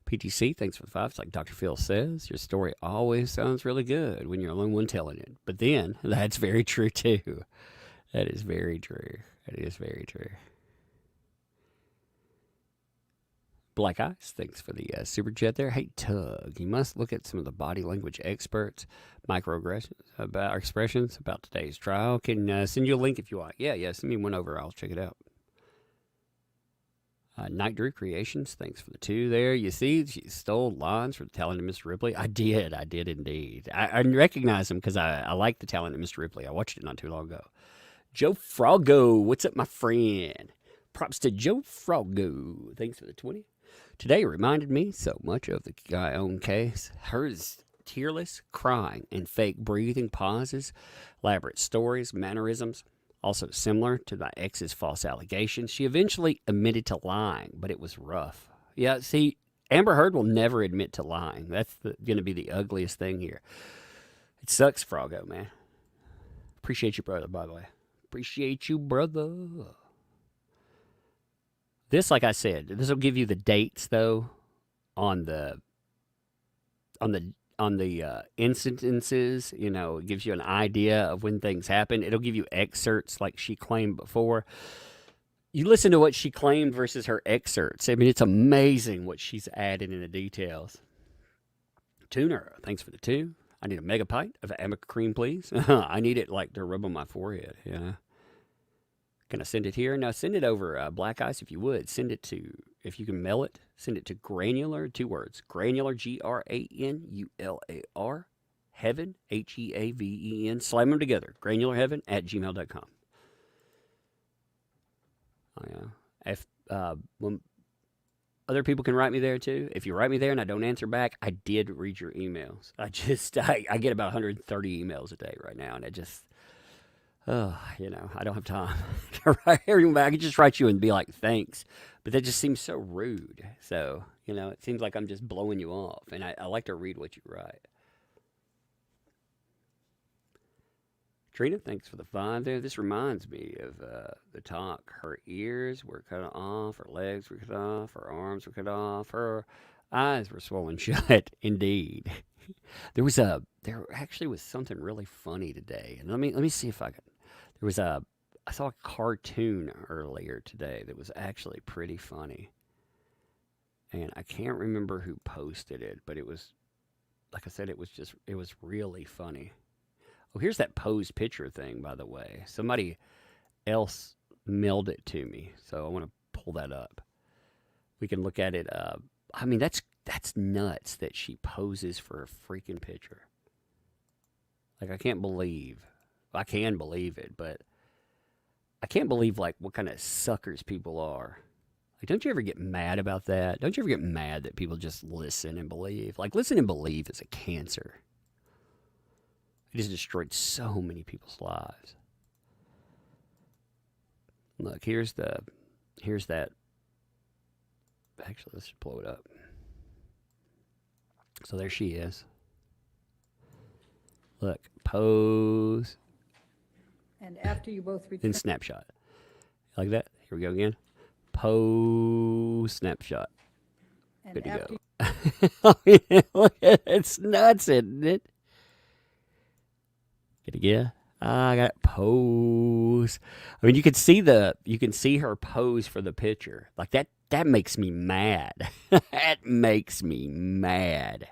PTC, thanks for the 5. It's like Dr. Phil says, your story always sounds really good when you're the only one telling it. But then, that's very true too. That is very true. That is very true. Black Eyes, thanks for the super chat there. Hey, Tug, you must look at some of the body language experts, microaggressions, about expressions about today's trial. Can send you a link if you want. Yeah, send me one over. I'll check it out. Night Drew Creations, thanks for the 2 there. You see, she stole lines from the Talented Mr. Ripley. I did indeed. I recognize him because I like the Talented Mr. Ripley. I watched it not too long ago. Joe Froggo, what's up, my friend? Props to Joe Froggo. Thanks for the 20. Today reminded me so much of the guy own case. Hers tearless crying and fake breathing pauses, elaborate stories, mannerisms. Also similar to my ex's false allegations. She eventually admitted to lying, but it was rough. Yeah, see, Amber Heard will never admit to lying. That's going to be the ugliest thing here. It sucks, Froggo, man. Appreciate you, brother, by the way. Appreciate you, brother. This, like I said, this will give you the dates, though, on the incidences. You know, it gives you an idea of when things happen. It'll give you excerpts like she claimed before. You listen to what she claimed versus her excerpts. I mean, it's amazing what she's added in the details. Tuner, thanks for the 2. I need a mega pint of Amica cream, please. I need it like to rub on my forehead. Yeah. Can I send it here? No, send it over Black Ice if you would. Send it to, if you can mail it, send it to Granular, 2 words. Granular, GRANULAR, Heaven, HEAVEN. Slam them together. granularheaven@gmail.com. Oh, yeah. When other people can write me there too. If you write me there and I don't answer back, I did read your emails. I get about 130 emails a day right now, and I don't have time to write everyone back. I could just write you and be like, thanks. But that just seems so rude. So, it seems like I'm just blowing you off. And I like to read what you write. Trina, thanks for the 5 there. This reminds me of the talk. Her ears were cut off. Her legs were cut off. Her arms were cut off. Her eyes were swollen shut. Indeed. There actually was something really funny today. And let me see if I can. I saw a cartoon earlier today that was actually pretty funny. And I can't remember who posted it, but it was, like I said, it was really funny. Oh, here's that posed picture thing, by the way. Somebody else mailed it to me, so I want to pull that up. We can look at it. I mean, that's nuts that she poses for a freaking picture. Like, I can believe it, but I can't believe, like, what kind of suckers people are. Like, don't you ever get mad about that? Don't you ever get mad that people just listen and believe? Like, listen and believe is a cancer. It has destroyed so many people's lives. Look, here's that. Actually, let's just blow it up. So there she is. Look, pose. And after you both Then return, snapshot. Like that? Here we go again. Pose, snapshot. and Good to after go. Look at it. It's nuts, isn't it? Get it again? I got pose. I mean, you can see her pose for the picture. Like that makes me mad. That makes me mad.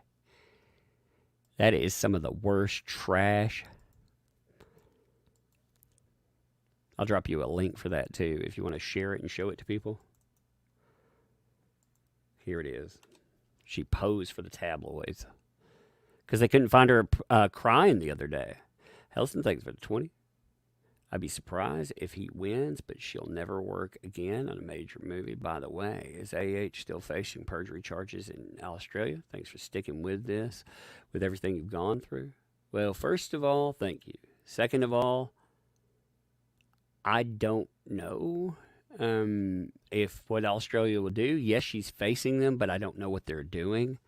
That is some of the worst trash. I'll drop you a link for that too if you want to share it and show it to people. Here it is. She posed for the tabloids because they couldn't find her crying the other day. Helston, thanks for the 20. I'd be surprised if he wins, but she'll never work again on a major movie. By the way, is AH still facing perjury charges in Australia? Thanks for sticking with this, with everything you've gone through. Well, first of all, thank you. Second of all, I don't know if what Australia will do. Yes, she's facing them, but I don't know what they're doing.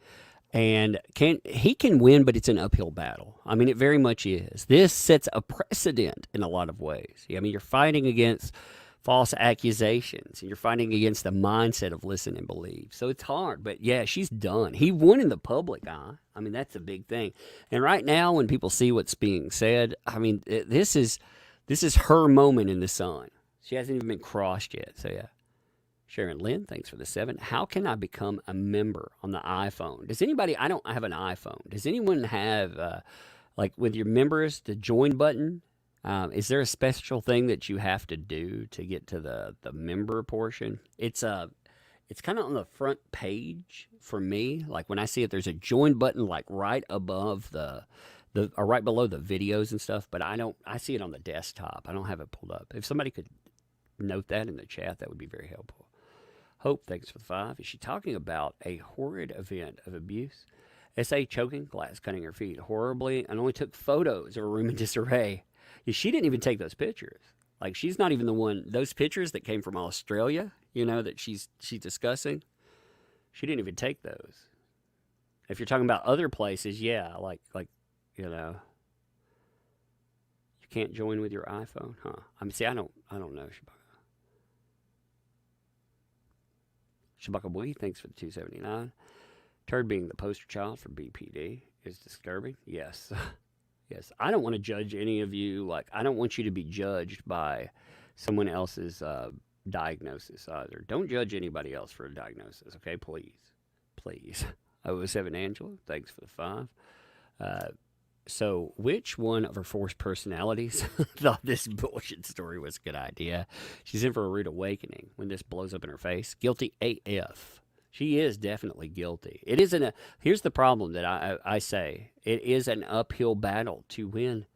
And he can win, but it's an uphill battle. I mean, it very much is. This sets a precedent in a lot of ways. I mean, you're fighting against false accusations, and you're fighting against the mindset of listen and believe. So it's hard, but yeah, she's done. He won in the public eye. I mean, that's a big thing. And right now, when people see what's being said, I mean, this is her moment in the sun. She hasn't even been crossed yet. So yeah. Sharon Lynn, thanks for the 7. How can I become a member on the iPhone? Does anybody, I don't have an iPhone. Does anyone have, like with your members, the join button? Is there a special thing that you have to do to get to the member portion? It's kind of on the front page for me. Like when I see it, there's a join button like right above or right below the videos and stuff, but I see it on the desktop. I don't have it pulled up. If somebody could note that in the chat, that would be very helpful. Hope, thanks for the 5. Is she talking about a horrid event of abuse? S.A. choking, glass cutting her feet horribly, and only took photos of a room in disarray. Yeah, she didn't even take those pictures. Like, she's not even the one, those pictures that came from Australia, that she's discussing, she didn't even take those. If you're talking about other places, yeah, like you can't join with your iPhone, huh? I mean, see, I don't know, Shabaka Boy, thanks for the 279. Turd being the poster child for BPD is disturbing. Yes. Yes. I don't want to judge any of you. Like, I don't want you to be judged by someone else's diagnosis either. Don't judge anybody else for a diagnosis, okay? Please. Please. 007 Angela, thanks for the 5. So, which one of her forced personalities thought this bullshit story was a good idea? She's in for a rude awakening when this blows up in her face. Guilty AF. She is definitely guilty. It isn't here's the problem that I say. It is an uphill battle to win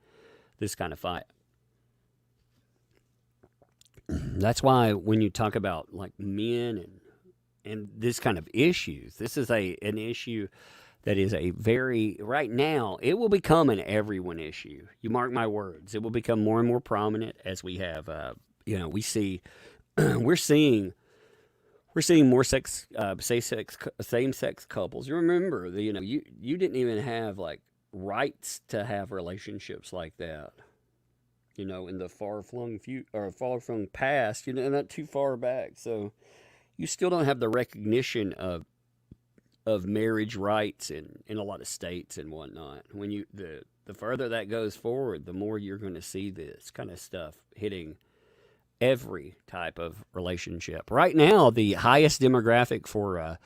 this kind of fight. That's why when you talk about like men and this kind of issues, this is an issue that is right now, it will become an everyone issue. You mark my words. It will become more and more prominent as we have, we're seeing more same-sex couples. You remember, you didn't even have, like, rights to have relationships like that, in the far-flung past, not too far back. So you still don't have the recognition of marriage rights in a lot of states and whatnot. When the further that goes forward, the more you're going to see this kind of stuff hitting every type of relationship. Right now, the highest demographic for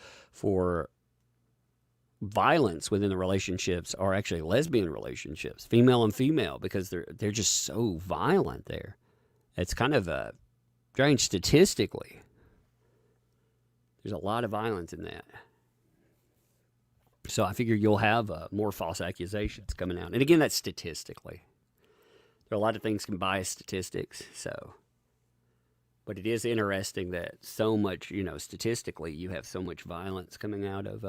violence within the relationships are actually lesbian relationships, female and female, because they're just so violent there. It's kind of strange statistically. There's a lot of violence in that. So I figure you'll have more false accusations coming out. And again, that's statistically. There are a lot of things can bias statistics. So But it is interesting that so much, statistically, you have so much violence coming out of,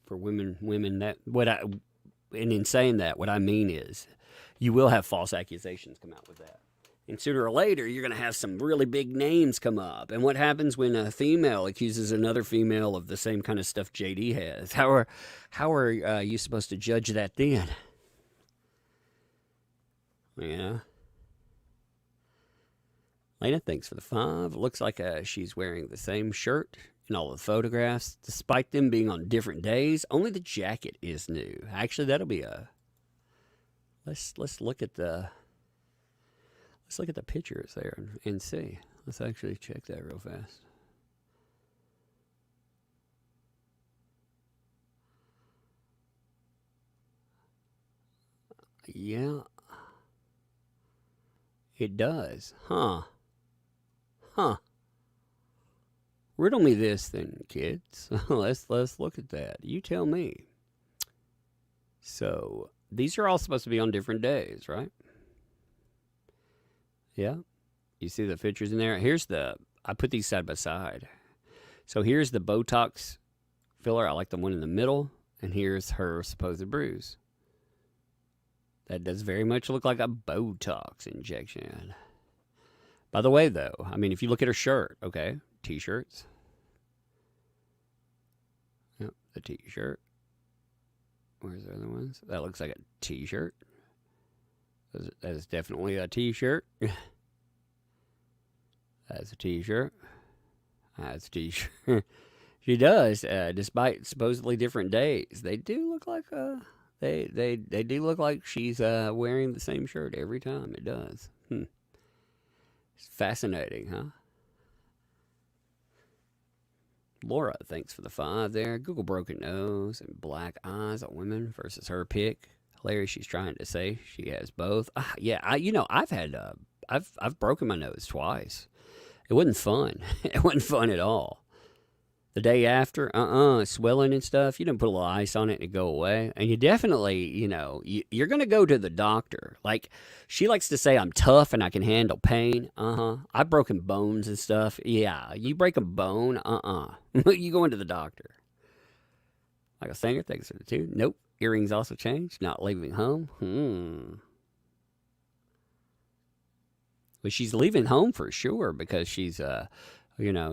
for women that, and in saying that, what I mean is you will have false accusations come out with that. And sooner or later, you're going to have some really big names come up. And what happens when a female accuses another female of the same kind of stuff JD has? How are you supposed to judge that then? Lena, thanks for the 5. Looks like she's wearing the same shirt in all the photographs, despite them being on different days. Only the jacket is new. Actually, that'll be a. Let's look at the. Let's look at the pictures there and see. Let's actually check that real fast. Yeah. It does. Huh. Riddle me this then, kids. let's look at that. You tell me. So, these are all supposed to be on different days, right? Yeah. You see the pictures in there? I put these side by side. So here's the Botox filler. I like the one in the middle. And here's her supposed bruise. That does very much look like a Botox injection. By the way, though, I mean, if you look at her shirt, okay, T-shirts. Yep, the T-shirt. Where's the other ones? That looks like a T-shirt. That is definitely a T-shirt. That's a T-shirt. That's a T-shirt. She does, despite supposedly different days. They do look like they do look like she's wearing the same shirt every time. It does. It's fascinating, huh? Laura, thanks for the 5 there. Google broken nose and black eyes on women versus her pick. Hilarious. She's trying to say she has both. Yeah, I've broken my nose twice. It wasn't fun. It wasn't fun at all. The day after, swelling and stuff, you don't put a little ice on it and it go away. And you definitely, you're going to go to the doctor. Like, she likes to say I'm tough and I can handle pain. I've broken bones and stuff. Yeah, you break a bone, you go into the doctor. Michael Sanger, thanks for the 2. Nope. Earrings also changed. Not leaving home. Well, she's leaving home for sure because she's,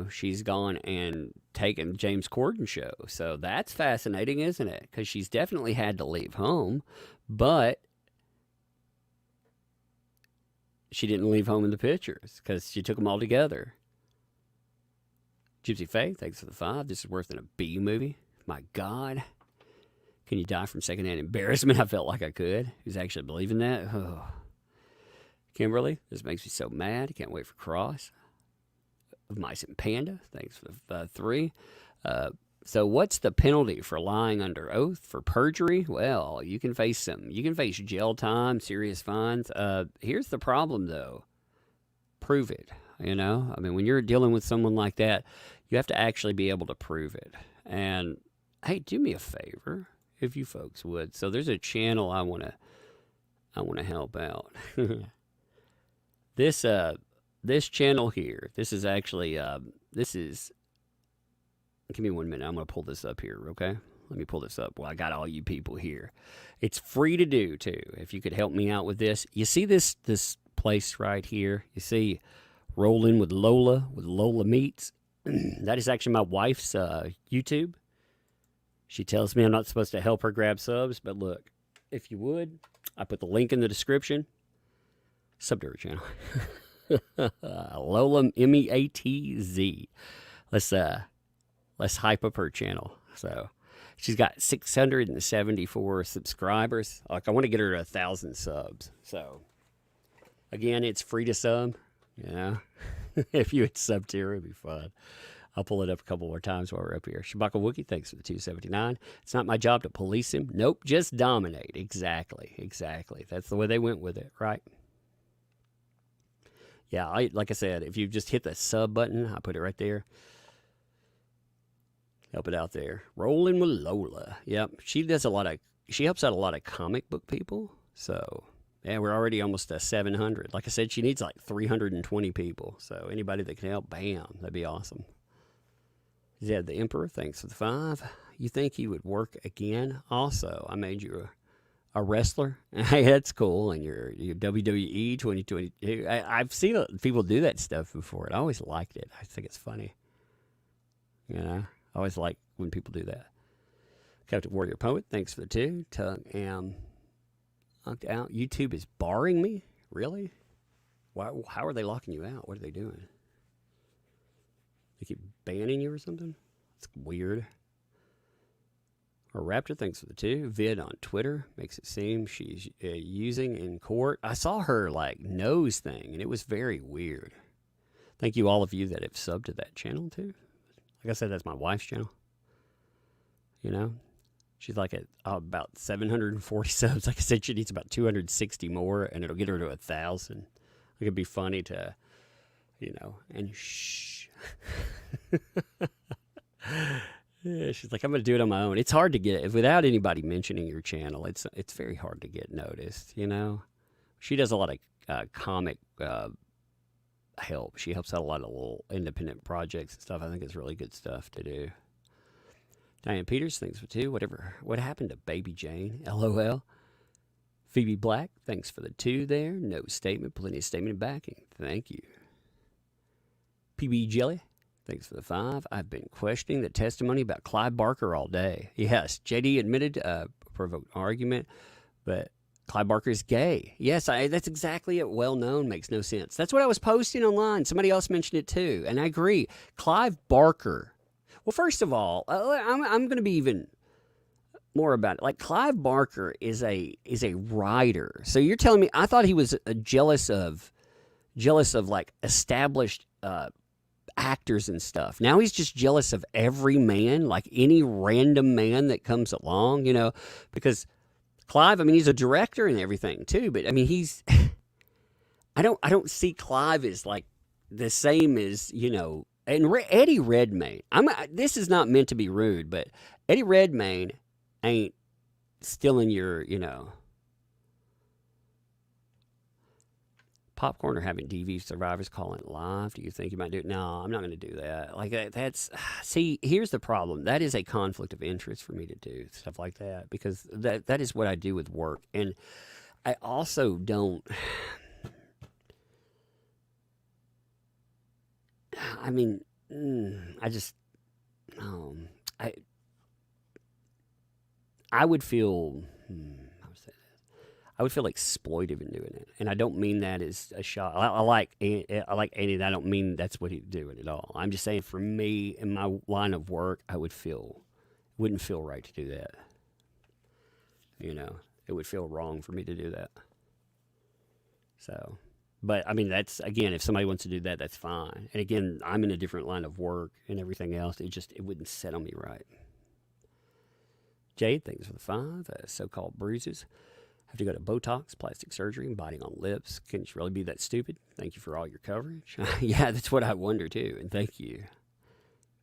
she's gone and taken James Corden's show. So that's fascinating, isn't it? Because she's definitely had to leave home, but she didn't leave home in the pictures because she took them all together. Gypsy Faye, thanks for the 5. This is worse than a B movie. My God. Can you die from secondhand embarrassment? I felt like I could. Who's actually believing that? Oh. Kimberly, this makes me so mad. I can't wait for Cross. Of Mice and Panda, thanks for the 3. So what's the penalty for lying under oath for perjury? Well, you can face jail time, serious fines. Here's the problem, though. Prove it, I mean, when you're dealing with someone like that, you have to actually be able to prove it. And, hey, do me a favor, if you folks would. So there's a channel I want to help out. This channel here, this is actually, give me 1 minute. I'm going to pull this up here, okay? Let me pull this up. Well, I got all you people here. It's free to do, too, if you could help me out with this. You see this place right here? You see Rolling with Lola Meets? That is actually my wife's YouTube. She tells me I'm not supposed to help her grab subs, but look, if you would, I put the link in the description. Sub to her channel. Lola Meatz. Let's hype up her channel. So she's got 674 subscribers. Like, I want to get her to 1,000 subs. So again, it's free to sub. If you would sub to her, it'd be fun. I'll pull it up a couple more times while we're up here. Shabaka Wookie, thanks for the 279. It's not my job to police him. Nope, just dominate. Exactly. That's the way they went with it, right? Yeah, like I said, if you just hit the sub button, I put it right there. Help it out there. Rolling with Lola. Yep, she helps out a lot of comic book people. So Yeah, we're already almost at 700. Like I said, she needs like 320 people. So anybody that can help, bam, that'd be awesome. Zed the Emperor, thanks for the 5. You think he would work again? Also, I made you a wrestler. Hey, that's cool. And your WWE 2022. I've seen people do that stuff before, and I always liked it. I think it's funny. You know, I always like when people do that. Captain Warrior Poet, thanks for the 2. Tug am locked out. YouTube is barring me? Really? Why? How are they locking you out? What are they doing? They keep banning you or something? It's weird. Or Raptor, thanks for the 2. Vid on Twitter makes it seem she's using in court. I saw her like nose thing, and it was very weird. Thank you all of you that have subbed to that channel too. Like I said, that's my wife's channel. You know, she's like at about 740 subs. Like I said, she needs about 260 more, and it'll get her to 1,000. It could be funny to, you know, and shh. Yeah, she's like, I'm going to do it on my own. It's hard to get it without anybody mentioning your channel. It's very hard to get noticed, you know. She does a lot of comic help. She helps out a lot of little independent projects and stuff. I think it's really good stuff to do. Diane Peters, thanks for 2. What happened to Baby Jane? LOL. Phoebe Black, thanks for the 2 there. No statement, plenty of statement backing. Thank you. PB Jelly, thanks for the 5. I've been questioning the testimony about Clive Barker all day. Yes, JD admitted provoked argument, but Clive Barker is gay. Yes, that's exactly it. Well known, makes no sense. That's what I was posting online. Somebody else mentioned it too, and I agree. Clive Barker. Well, first of all, I'm going to be even more about it. Like, Clive Barker is a writer. So you're telling me? I thought he was jealous of like established actors and stuff. Now he's just jealous of every man, like any random man that comes along, you know, because Clive, I mean, he's a director and everything too, but I mean, he's, I don't see Clive as like the same as, you know, and Eddie Redmayne. This is not meant to be rude, but Eddie Redmayne ain't stealing your, you know, Popcorn or having DV survivors calling it live. Do you think you might do it? No, I'm not going to do that. Like, that's, see, here's the problem. That is a conflict of interest for me to do stuff like that, because that is what I do with work. And I also don't, I mean, I just, I would feel, I would feel exploitive in doing it, and I don't mean that as a shot. I like Andy, and I don't mean that's what he's doing at all. I'm just saying, for me in my line of work, wouldn't feel right to do that. You know, it would feel wrong for me to do that. So, but I mean, that's, again, if somebody wants to do that, that's fine. And again, I'm in a different line of work and everything else. It wouldn't set on me right. Jade, thanks for the 5. So-called bruises. Have to go to Botox, plastic surgery, and biting on lips. Can you really be that stupid? Thank you for all your coverage. Yeah, that's what I wonder too, and thank you.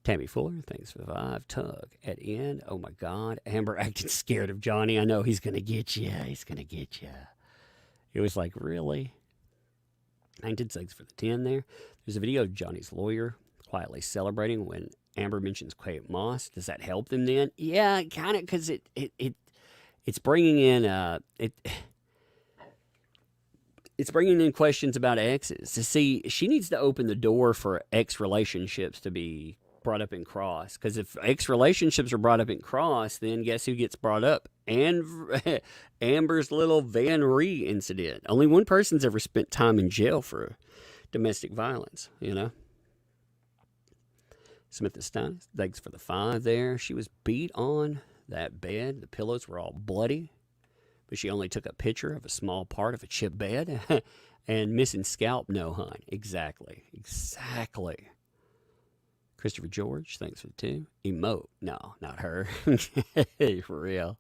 Tammy Fuller, thanks for the 5. Tug at end. Oh my God, Amber acted scared of Johnny. I know he's gonna get you. He's gonna get you. It was like, really? 19, thanks for the 10 there. There's a video of Johnny's lawyer quietly celebrating when Amber mentions Kate Moss. Does that help them then? Yeah, kind of, because it's bringing in it's bringing in questions about exes. To see, she needs to open the door for ex relationships to be brought up in cross. Because if ex relationships are brought up in cross, then guess who gets brought up? And Amber's little Van Ree incident. Only one person's ever spent time in jail for domestic violence, you know. Smith and Stein, thanks for the 5 there. She was beat on that bed. The pillows were all bloody, but she only took a picture of a small part of a chip bed. And missing scalp, no, hun. Exactly. Christopher George, thanks for the 2. Emote, no, not her. For real.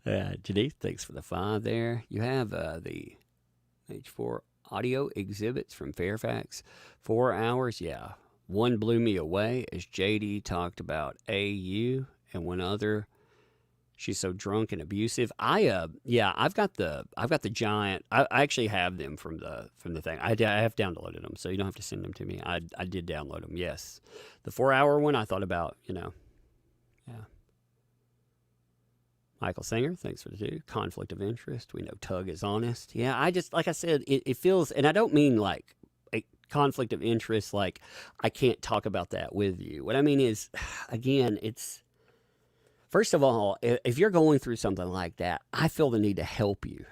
Janice, thanks for the 5 there. You have the H4 audio exhibits from Fairfax. 4 hours, yeah. One blew me away as JD talked about AU and one other She's so drunk and abusive. Yeah, I've got the giant. I actually have them from the thing. I have downloaded them, so you don't have to send them to me. I did download them. Yes, the 4-hour one I thought about. Yeah. Michael Singer, thanks for the 2. Conflict of interest. We know Tug is honest. Yeah, I just, like I said, it feels, and I don't mean like a conflict of interest, like I can't talk about that with you. What I mean is, again, it's, first of all, if you're going through something like that, I feel the need to help you.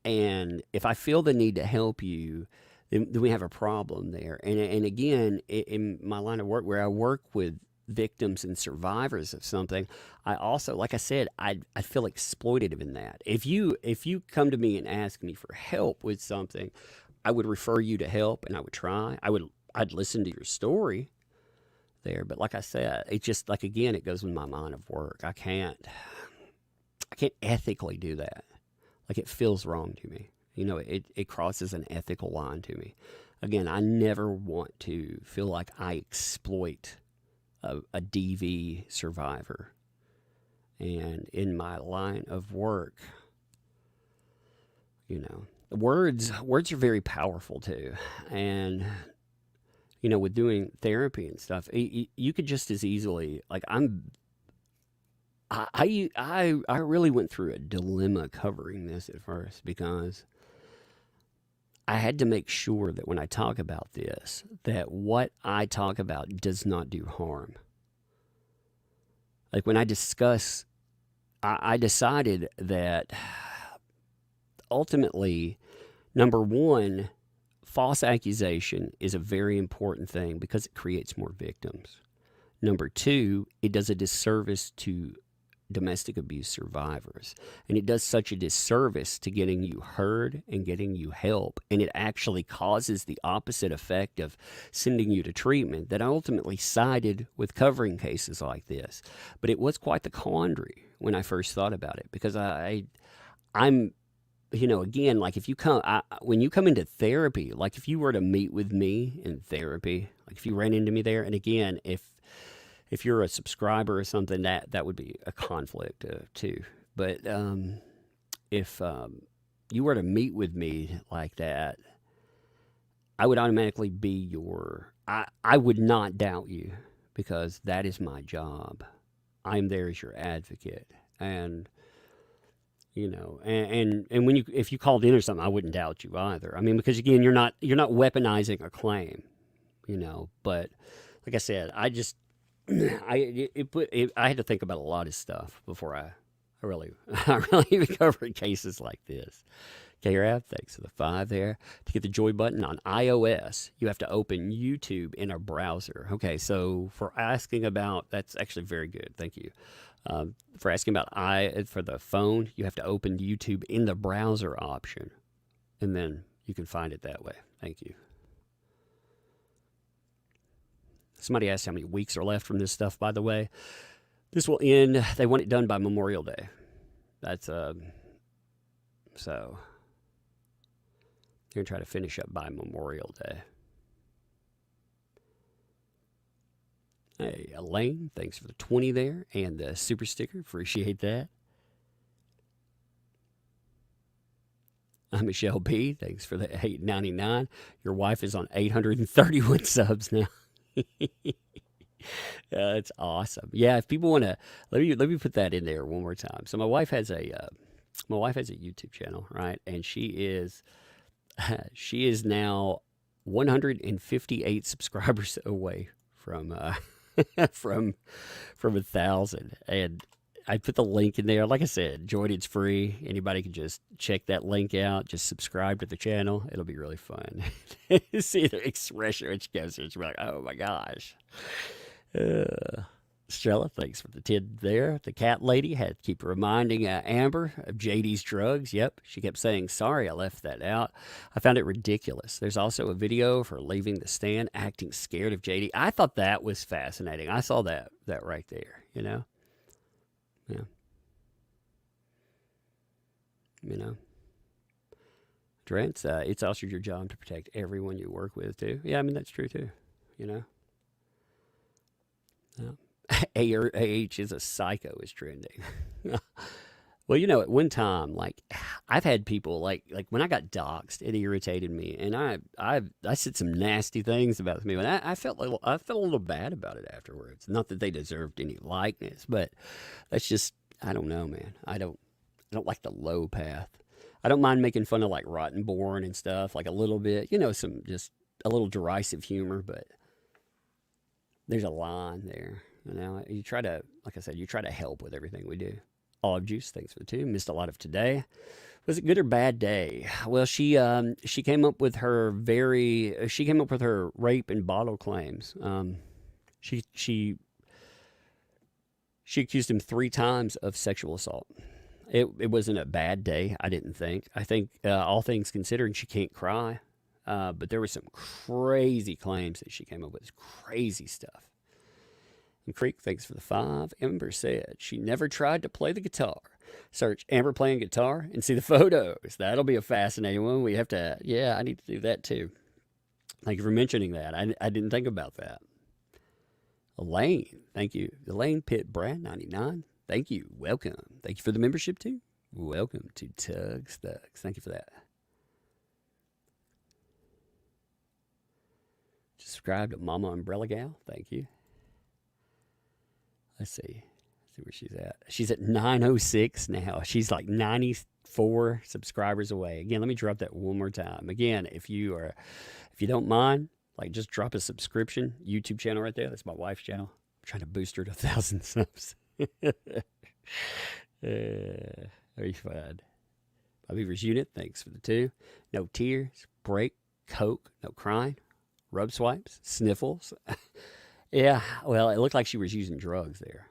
And if I feel the need to help you, then we have a problem there. And again, in my line of work where I work with victims and survivors of something, I also, like I said, I feel exploitative in that. If you come to me and ask me for help with something, I would refer you to help, and I would try. I'd listen to your story there, but like I said, it's just like, again, it goes with my line of work. I can't ethically do that. Like, it feels wrong to me. It crosses an ethical line to me. Again, I never want to feel like I exploit a DV survivor. And in my line of work, words are very powerful too. And, with doing therapy and stuff, you could just as easily, like, I really went through a dilemma covering this at first, because I had to make sure that when I talk about this, that what I talk about does not do harm. Like, when I discuss, I decided that ultimately, number one, false accusation is a very important thing because it creates more victims. Number two, it does a disservice to domestic abuse survivors. And it does such a disservice to getting you heard and getting you help. And it actually causes the opposite effect of sending you to treatment, that I ultimately sided with covering cases like this. But it was quite the quandary when I first thought about it, because I'm, again, like, if you come, when you come into therapy, like, if you were to meet with me in therapy, like, if you ran into me there, and again, if you're a subscriber or something, that would be a conflict too. But if you were to meet with me like that, I would automatically be I would not doubt you, because that is my job. I'm there as your advocate. And, and when if you called in or something, I wouldn't doubt you either. I mean, because again, you're not weaponizing a claim, but like I said, I just, I had to think about a lot of stuff before I really even covered cases like this. KRAV, thanks for the 5 there. To get the joy button on iOS, you have to open YouTube in a browser. Okay, so for asking about, that's actually very good. Thank you. For asking about for the phone, you have to open YouTube in the browser option, and then you can find it that way. Thank you. Somebody asked how many weeks are left from this stuff, by the way. This will end, they want it done by Memorial Day. That's, so they're going to try to finish up by Memorial Day. Hey, Elaine, thanks for the 20 there and the super sticker. Appreciate that. Michelle B, thanks for the $8.99. Your wife is on 831 subs now. That's awesome. Yeah, if people want to, let me put that in there one more time. So my wife has a YouTube channel, right? And she is now 158 subscribers away from from 1,000. And I put the link in there. Like I said, join, it's free. Anybody can just check that link out. Just subscribe to the channel. It'll be really fun. See the expression which goes through. It's like, oh my gosh. Strella, thanks for the 10 there. The cat lady had to keep reminding Amber of JD's drugs. Yep, she kept saying, sorry, I left that out. I found it ridiculous. There's also a video of her leaving the stand, acting scared of JD. I thought that was fascinating. I saw that right there, Yeah. Trent, it's also your job to protect everyone you work with, too. Yeah, I mean, that's true, too, Yeah. AH is a psycho is trending. Well, at one time, like I've had people like when I got doxxed, it irritated me, and I said some nasty things about me, and I felt a little bad about it afterwards. Not that they deserved any likeness, but that's just I don't know, man. I don't like the low path. I don't mind making fun of like Rottenborn and stuff, like a little bit, some just a little derisive humor, but there's a line there. You try to, like I said, you try to help with everything we do. Olive Juice, thanks for the 2. Missed a lot of today. Was it good or bad day? Well, she came up with her rape and bottle claims. She accused him 3 times of sexual assault. It wasn't a bad day, I didn't think. I think all things considered, she can't cry. But there were some crazy claims that she came up with. Crazy stuff. And Creek, thanks for the 5. Ember said she never tried to play the guitar. Search Amber playing guitar and see the photos. That'll be a fascinating one. We have to, I need to do that too. Thank you for mentioning that. I didn't think about that. Elaine, thank you. Elaine Pitt Brad 99. Thank you. Welcome. Thank you for the membership too. Welcome to Tugs Thugs. Thank you for that. Subscribe to Mama Umbrella Gal. Thank you. Let's see where she's at. She's at 906 now. She's like 94 subscribers away. Again, let me drop that one more time. Again, if you don't mind, like just drop a subscription. YouTube channel right there. That's my wife's channel. I'm trying to boost her to 1,000 subs. Very fun. Bobby Beaver's Unit, thanks for the 2. No tears, break, coke, no crying, rub swipes, sniffles. Yeah, well, it looked like she was using drugs there,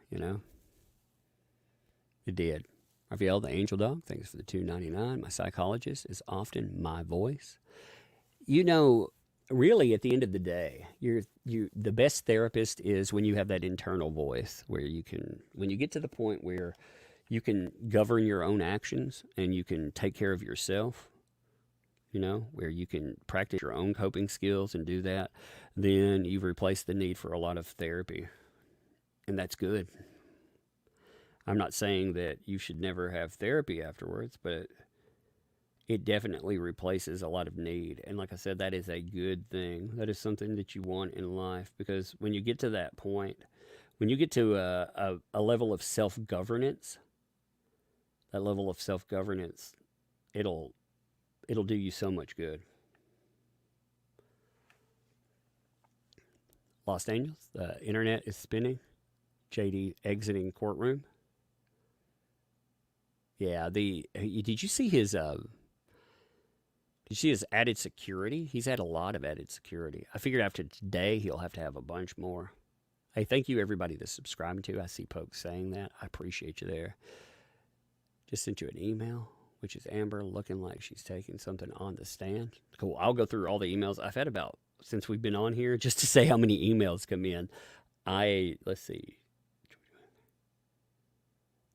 It did. Raphael, the Angel Dog, thanks for the $2.99. My psychologist is often my voice. Really, at the end of the day, the best therapist is when you have that internal voice where when you get to the point where you can govern your own actions and you can take care of yourself, where you can practice your own coping skills and do that, then you've replaced the need for a lot of therapy. And that's good. I'm not saying that you should never have therapy afterwards, but it definitely replaces a lot of need. And like I said, that is a good thing. That is something that you want in life, because when you get to that point, when you get to a level of self-governance, it'll do you so much good. Los Angeles, the internet is spinning. JD exiting courtroom. Yeah, did you see his added security? He's had a lot of added security. I figured after today he'll have to have a bunch more. Hey, thank you everybody that's subscribing to. I see folks saying that. I appreciate you there. Just sent you an email, which is Amber looking like she's taking something on the stand. Cool. I'll go through all the emails I've had since we've been on here, just to say how many emails come in. Let's see.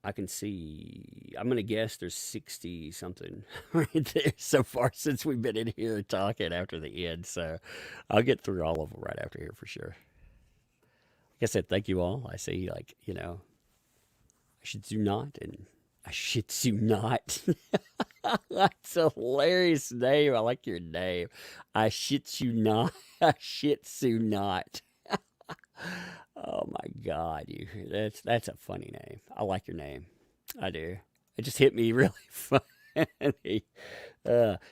I can see, I'm going to guess there's 60 something right there so far since we've been in here talking after the end. So I'll get through all of them right after here for sure. Like I said, thank you all. I see, I should do not, and I shit do not. That's a hilarious name. I like your name. I shit you not. I shit you not. Oh my God, that's a funny name. I like your name. I do. It just hit me really funny.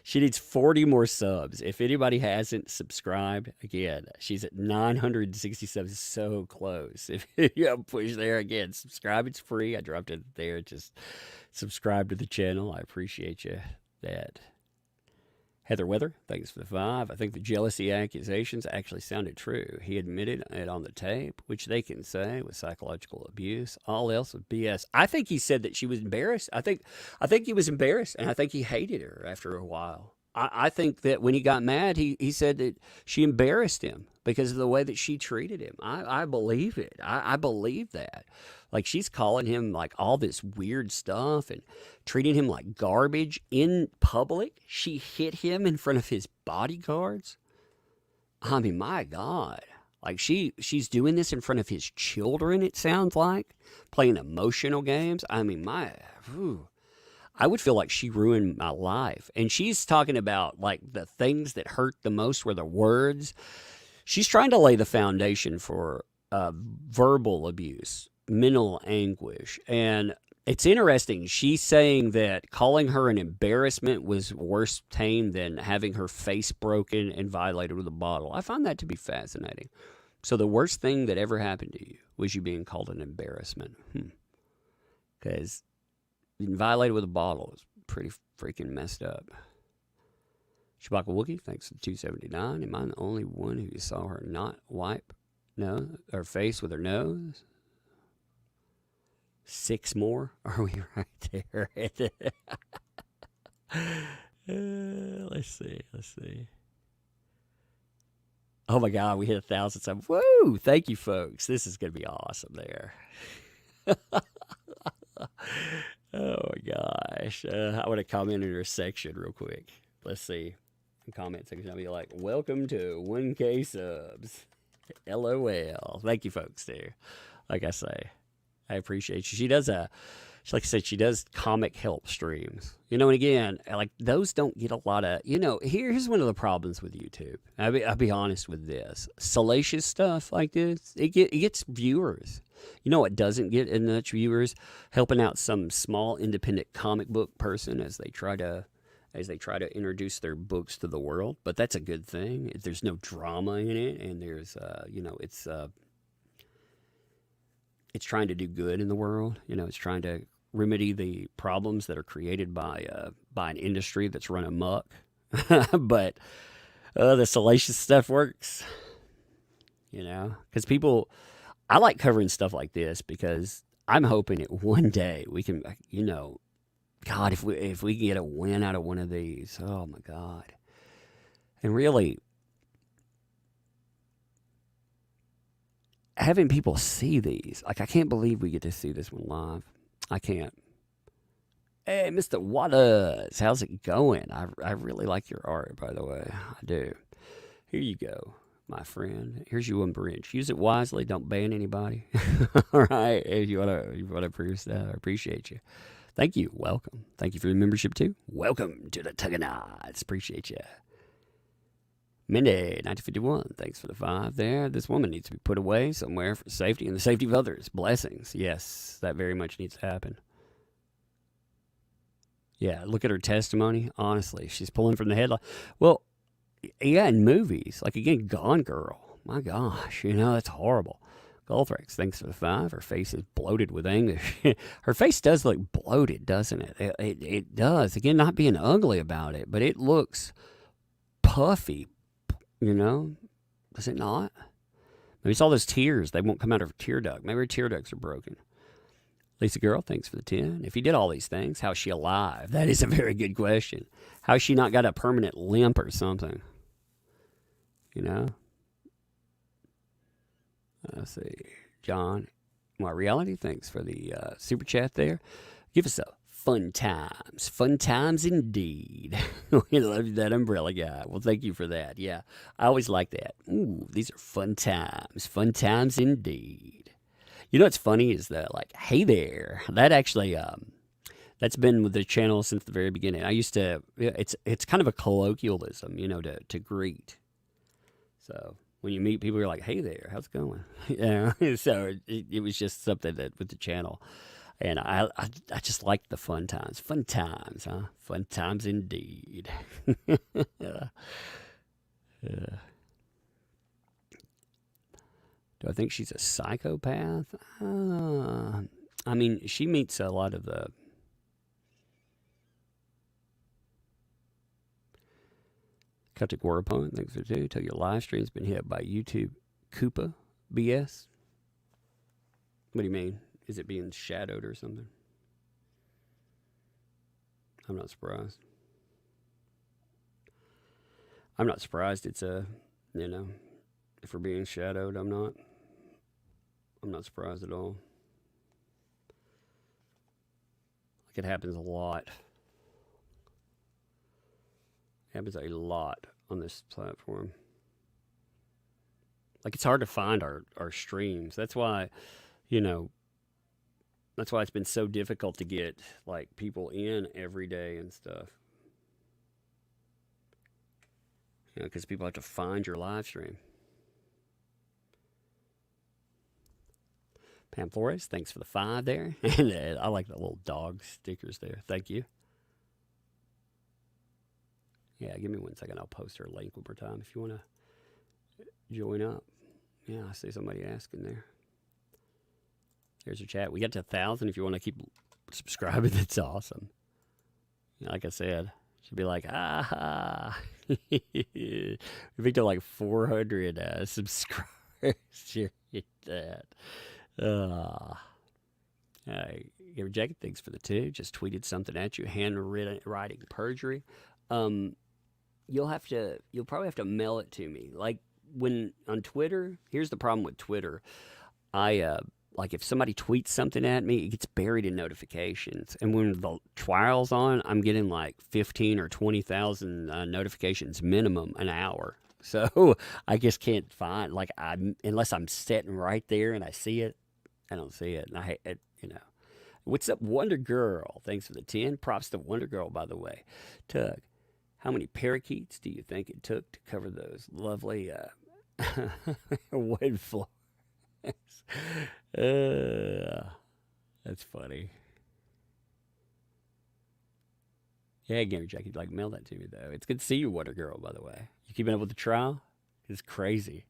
She needs 40 more subs. If anybody hasn't subscribed, again, she's at 967. So close. If you have push there, again, subscribe. It's free. I dropped it there. Just subscribe to the channel. I appreciate you. That. Heather Weather, thanks for the 5. I think the jealousy accusations actually sounded true. He admitted it on the tape, which they can say was psychological abuse. All else was BS. I think he said that she was embarrassed. I think he was embarrassed, and I think he hated her after a while. I think that when he got mad, he said that she embarrassed him because of the way that she treated him. I believe it. I believe that. Like, she's calling him like all this weird stuff and treating him like garbage in public. She hit him in front of his bodyguards. I mean, my God. Like she's doing this in front of his children, it sounds like, playing emotional games. I mean, I would feel like she ruined my life. And she's talking about like the things that hurt the most were the words. She's trying to lay the foundation for verbal abuse, mental anguish. And it's interesting. She's saying that calling her an embarrassment was worse tame than having her face broken and violated with a bottle. I find that to be fascinating. So the worst thing that ever happened to you was you being called an embarrassment. Because being violated with a bottle is pretty freaking messed up. Shabaka Wookie, thanks for the 279. Am I the only one who saw her not wipe her face with her nose? 6 more? Are we right there? Let's see. Oh my God, we hit 1,000 subs. Woo! Thank you, folks. This is going to be awesome there. Oh my gosh. I want to comment in our section real quick. Let's see. In comment section, I'll be like, welcome to 1K subs. LOL. Thank you, folks, there. Like I say, I appreciate you. She does like I said, she does comic help streams. And again, like those don't get a lot of, here's one of the problems with YouTube. I'll be honest with this. Salacious stuff like this, it gets viewers. You know what doesn't get much viewers? Helping out some small independent comic book person as they try to introduce their books to the world. But that's a good thing. There's no drama in it, and there's it's trying to do good in the world. It's trying to remedy the problems that are created by an industry that's run amok. But the salacious stuff works, because people. I like covering stuff like this because I'm hoping that one day we can, God, if we get a win out of one of these, oh my God. And really, having people see these, like I can't believe we get to see this one live. I can't. Hey, Mr. Waters, how's it going? I really like your art, by the way. I do. Here you go, my friend. Here's you one bridge. Use it wisely. Don't ban anybody. All right. If you wanna prove that, I appreciate you. Thank you. Welcome. Thank you for the membership too. Welcome to the Tugganots. Appreciate you. Mindy, 1951. Thanks for the 5 there. This woman needs to be put away somewhere for safety and the safety of others. Blessings. Yes, that very much needs to happen. Yeah, look at her testimony. Honestly, she's pulling from the headline. Well, yeah, in movies, like again, Gone Girl. My gosh, that's horrible. Goldthrex, thanks for the 5. Her face is bloated with anguish. Her face does look bloated, doesn't it? It does. Again, not being ugly about it, but it looks puffy, Does it not? Maybe it's all those tears. They won't come out of her tear duct. Maybe her tear ducts are broken. Lisa Girl, thanks for the 10. If he did all these things, how's she alive? That is a very good question. How's she not got a permanent limp or something? Let's see. John, my reality, thanks for the super chat there. Give us a fun times. Fun times indeed. We love that umbrella guy. Well, thank you for that. Yeah, I always like that. Ooh, these are fun times. Fun times indeed. What's funny is that, like, hey there, that actually, that's been with the channel since the very beginning. I used to, it's kind of a colloquialism, to greet. So when you meet people, you're like, hey there, how's it going? So it was just something that with the channel. And I just like the fun times. Fun times, huh? Fun times indeed. Yeah. Do I think she's a psychopath? I mean, she meets a lot of the... Celtic War Opponent, thanks for two. Tell your live stream's been hit by YouTube Koopa BS. What do you mean? Is it being shadowed or something? I'm not surprised. I'm not surprised it's if we're being shadowed, I'm not surprised at all. Like it happens a lot. It happens a lot on this platform. Like, it's hard to find our streams. That's why, you know, that's why it's been so difficult to get, like, people in every day and stuff. You know, because people have to find your live stream. Pam Flores, thanks for the 5 there. And I like the little dog stickers there. Thank you. Yeah, give me 1 second. I'll post her link one more time if you want to join up. Yeah, I see somebody asking there. There's your chat. We got to 1,000. If you want to keep subscribing, that's awesome. Yeah, like I said, should be like, we think to like 400 subscribers. Sure, hit that. Your jacket, thanks for the 2. Just tweeted something at you. Handwriting perjury. You'll probably have to mail it to me. Like when on Twitter, here's the problem with Twitter. Like if somebody tweets something at me, it gets buried in notifications. And when the trial's on, I'm getting like 15 or 20,000 notifications minimum an hour. So I just can't find, like, unless I'm sitting right there and I see it, I don't see it. And I hate it, you know. What's up, Wonder Girl? Thanks for the 10. Props to Wonder Girl, by the way. Tug, how many parakeets do you think it took to cover those lovely wood floors? That's funny. Yeah, Gamer Jack, you'd like mail that to me, though. It's good to see you, Wonder Girl, by the way. You keeping up with the trial? It's crazy.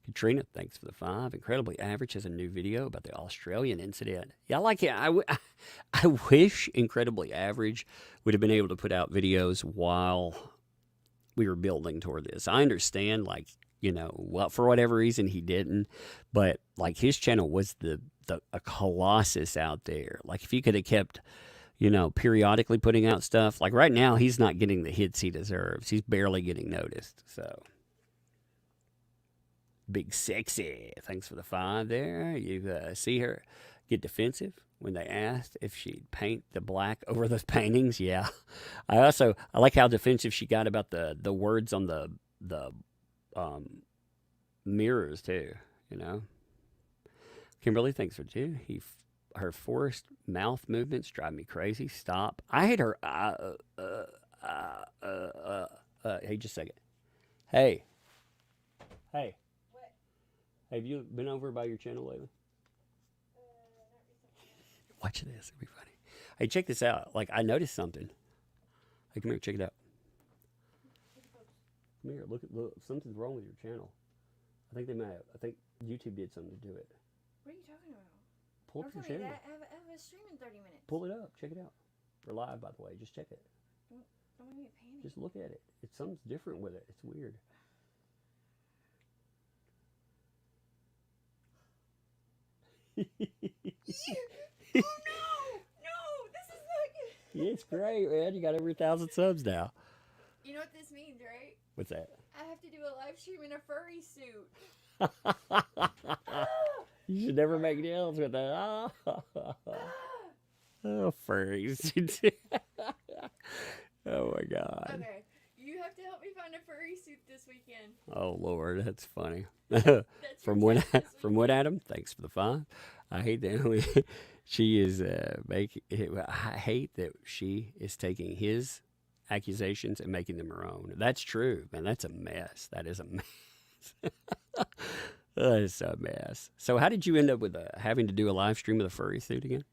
Katrina, thanks for the 5. Incredibly Average has a new video about the Australian incident. Yeah, I like it. I wish Incredibly Average would have been able to put out videos while we were building toward this. I understand, like, you know, well, for whatever reason he didn't, but like his channel was a colossus out there. Like if he could have kept, you know, periodically putting out stuff, like right now he's not getting the hits he deserves. He's barely getting noticed. So Big Sexy, thanks for the 5 there. You see her get defensive when they asked if she'd paint the black over those paintings. Yeah. I like how defensive she got about the words on the mirrors too, you know. Kimberly, thanks for 2. Her forced mouth movements drive me crazy. Stop. I hate her. Hey, just a second. Hey. What? Have you been over by your channel lately? Watch this. It'll be funny. Hey, check this out. Like, I noticed something. Hey, come here. Check it out. Come here. Look. Something's wrong with your channel. I think YouTube did something to do it. What are you talking about? Pull up your channel. I have a stream in 30 minutes. Pull it up. Check it out. We're live, by the way. Just check it. Don't want me to panic. Just look at it. It's something's different with it. It's weird. Oh no! No! This is not good. Yeah, it's great, man. You got over 1,000 subs now. You know what this means, right? What's that? I have to do a live stream in a furry suit. You should never make deals with that. Oh, furries. Oh my God. Okay, you have to help me find a furry suit this weekend. Oh Lord, that's funny. That's From what Adam? Thanks for the 5. I hate that she is I hate that she is taking his accusations and making them her own. That's true, man. That's a mess. That is a mess. That is a mess. So how did you end up with having to do a live stream with a furry suit again?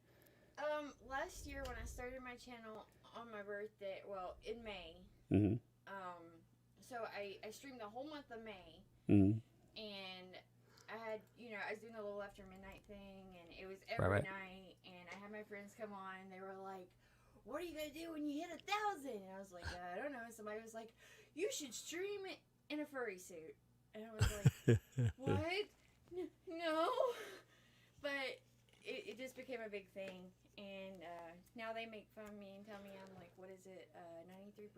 Last year when I started my channel on my birthday, well, in May. Mm-hmm. So I streamed the whole month of May. Mm-hmm. And I had, I was doing a little after midnight thing, and it was every night. And I had my friends come on, and they were like, "What are you gonna do when you hit 1,000?" And I was like, "I don't know." Somebody was like, "You should stream it in a furry suit." And I was like, "What? No." But it just became a big thing, and now they make fun of me and tell me I'm like, what is it, 93%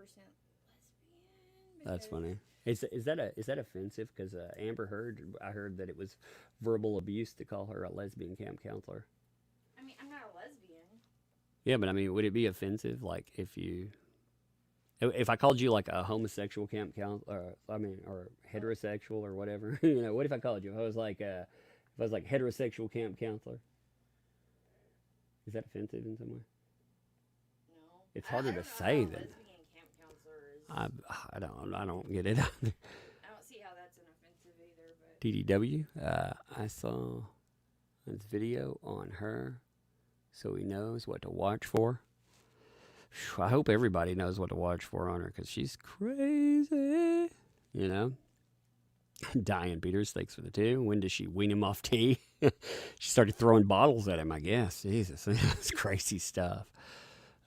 lesbian? That's funny. Is that offensive? Because Amber I heard that it was verbal abuse to call her a lesbian camp counselor. I mean, I'm not a lesbian. Yeah, but I mean, would it be offensive, like if If I called you like a homosexual camp counselor, or heterosexual or whatever, what if I called you? If I was like heterosexual camp counselor, is that offensive in some way? No. It's harder I to don't know say how than. lesbian camp counselor is. I don't get it. I don't see how that's an offensive either, but. DDW. I saw this video on her, so he knows what to watch for. I hope everybody knows what to watch for on her, because she's crazy. Diane Peters, thanks for the 2. When does she wean him off tea? She started throwing bottles at him, I guess. Jesus, that's crazy stuff.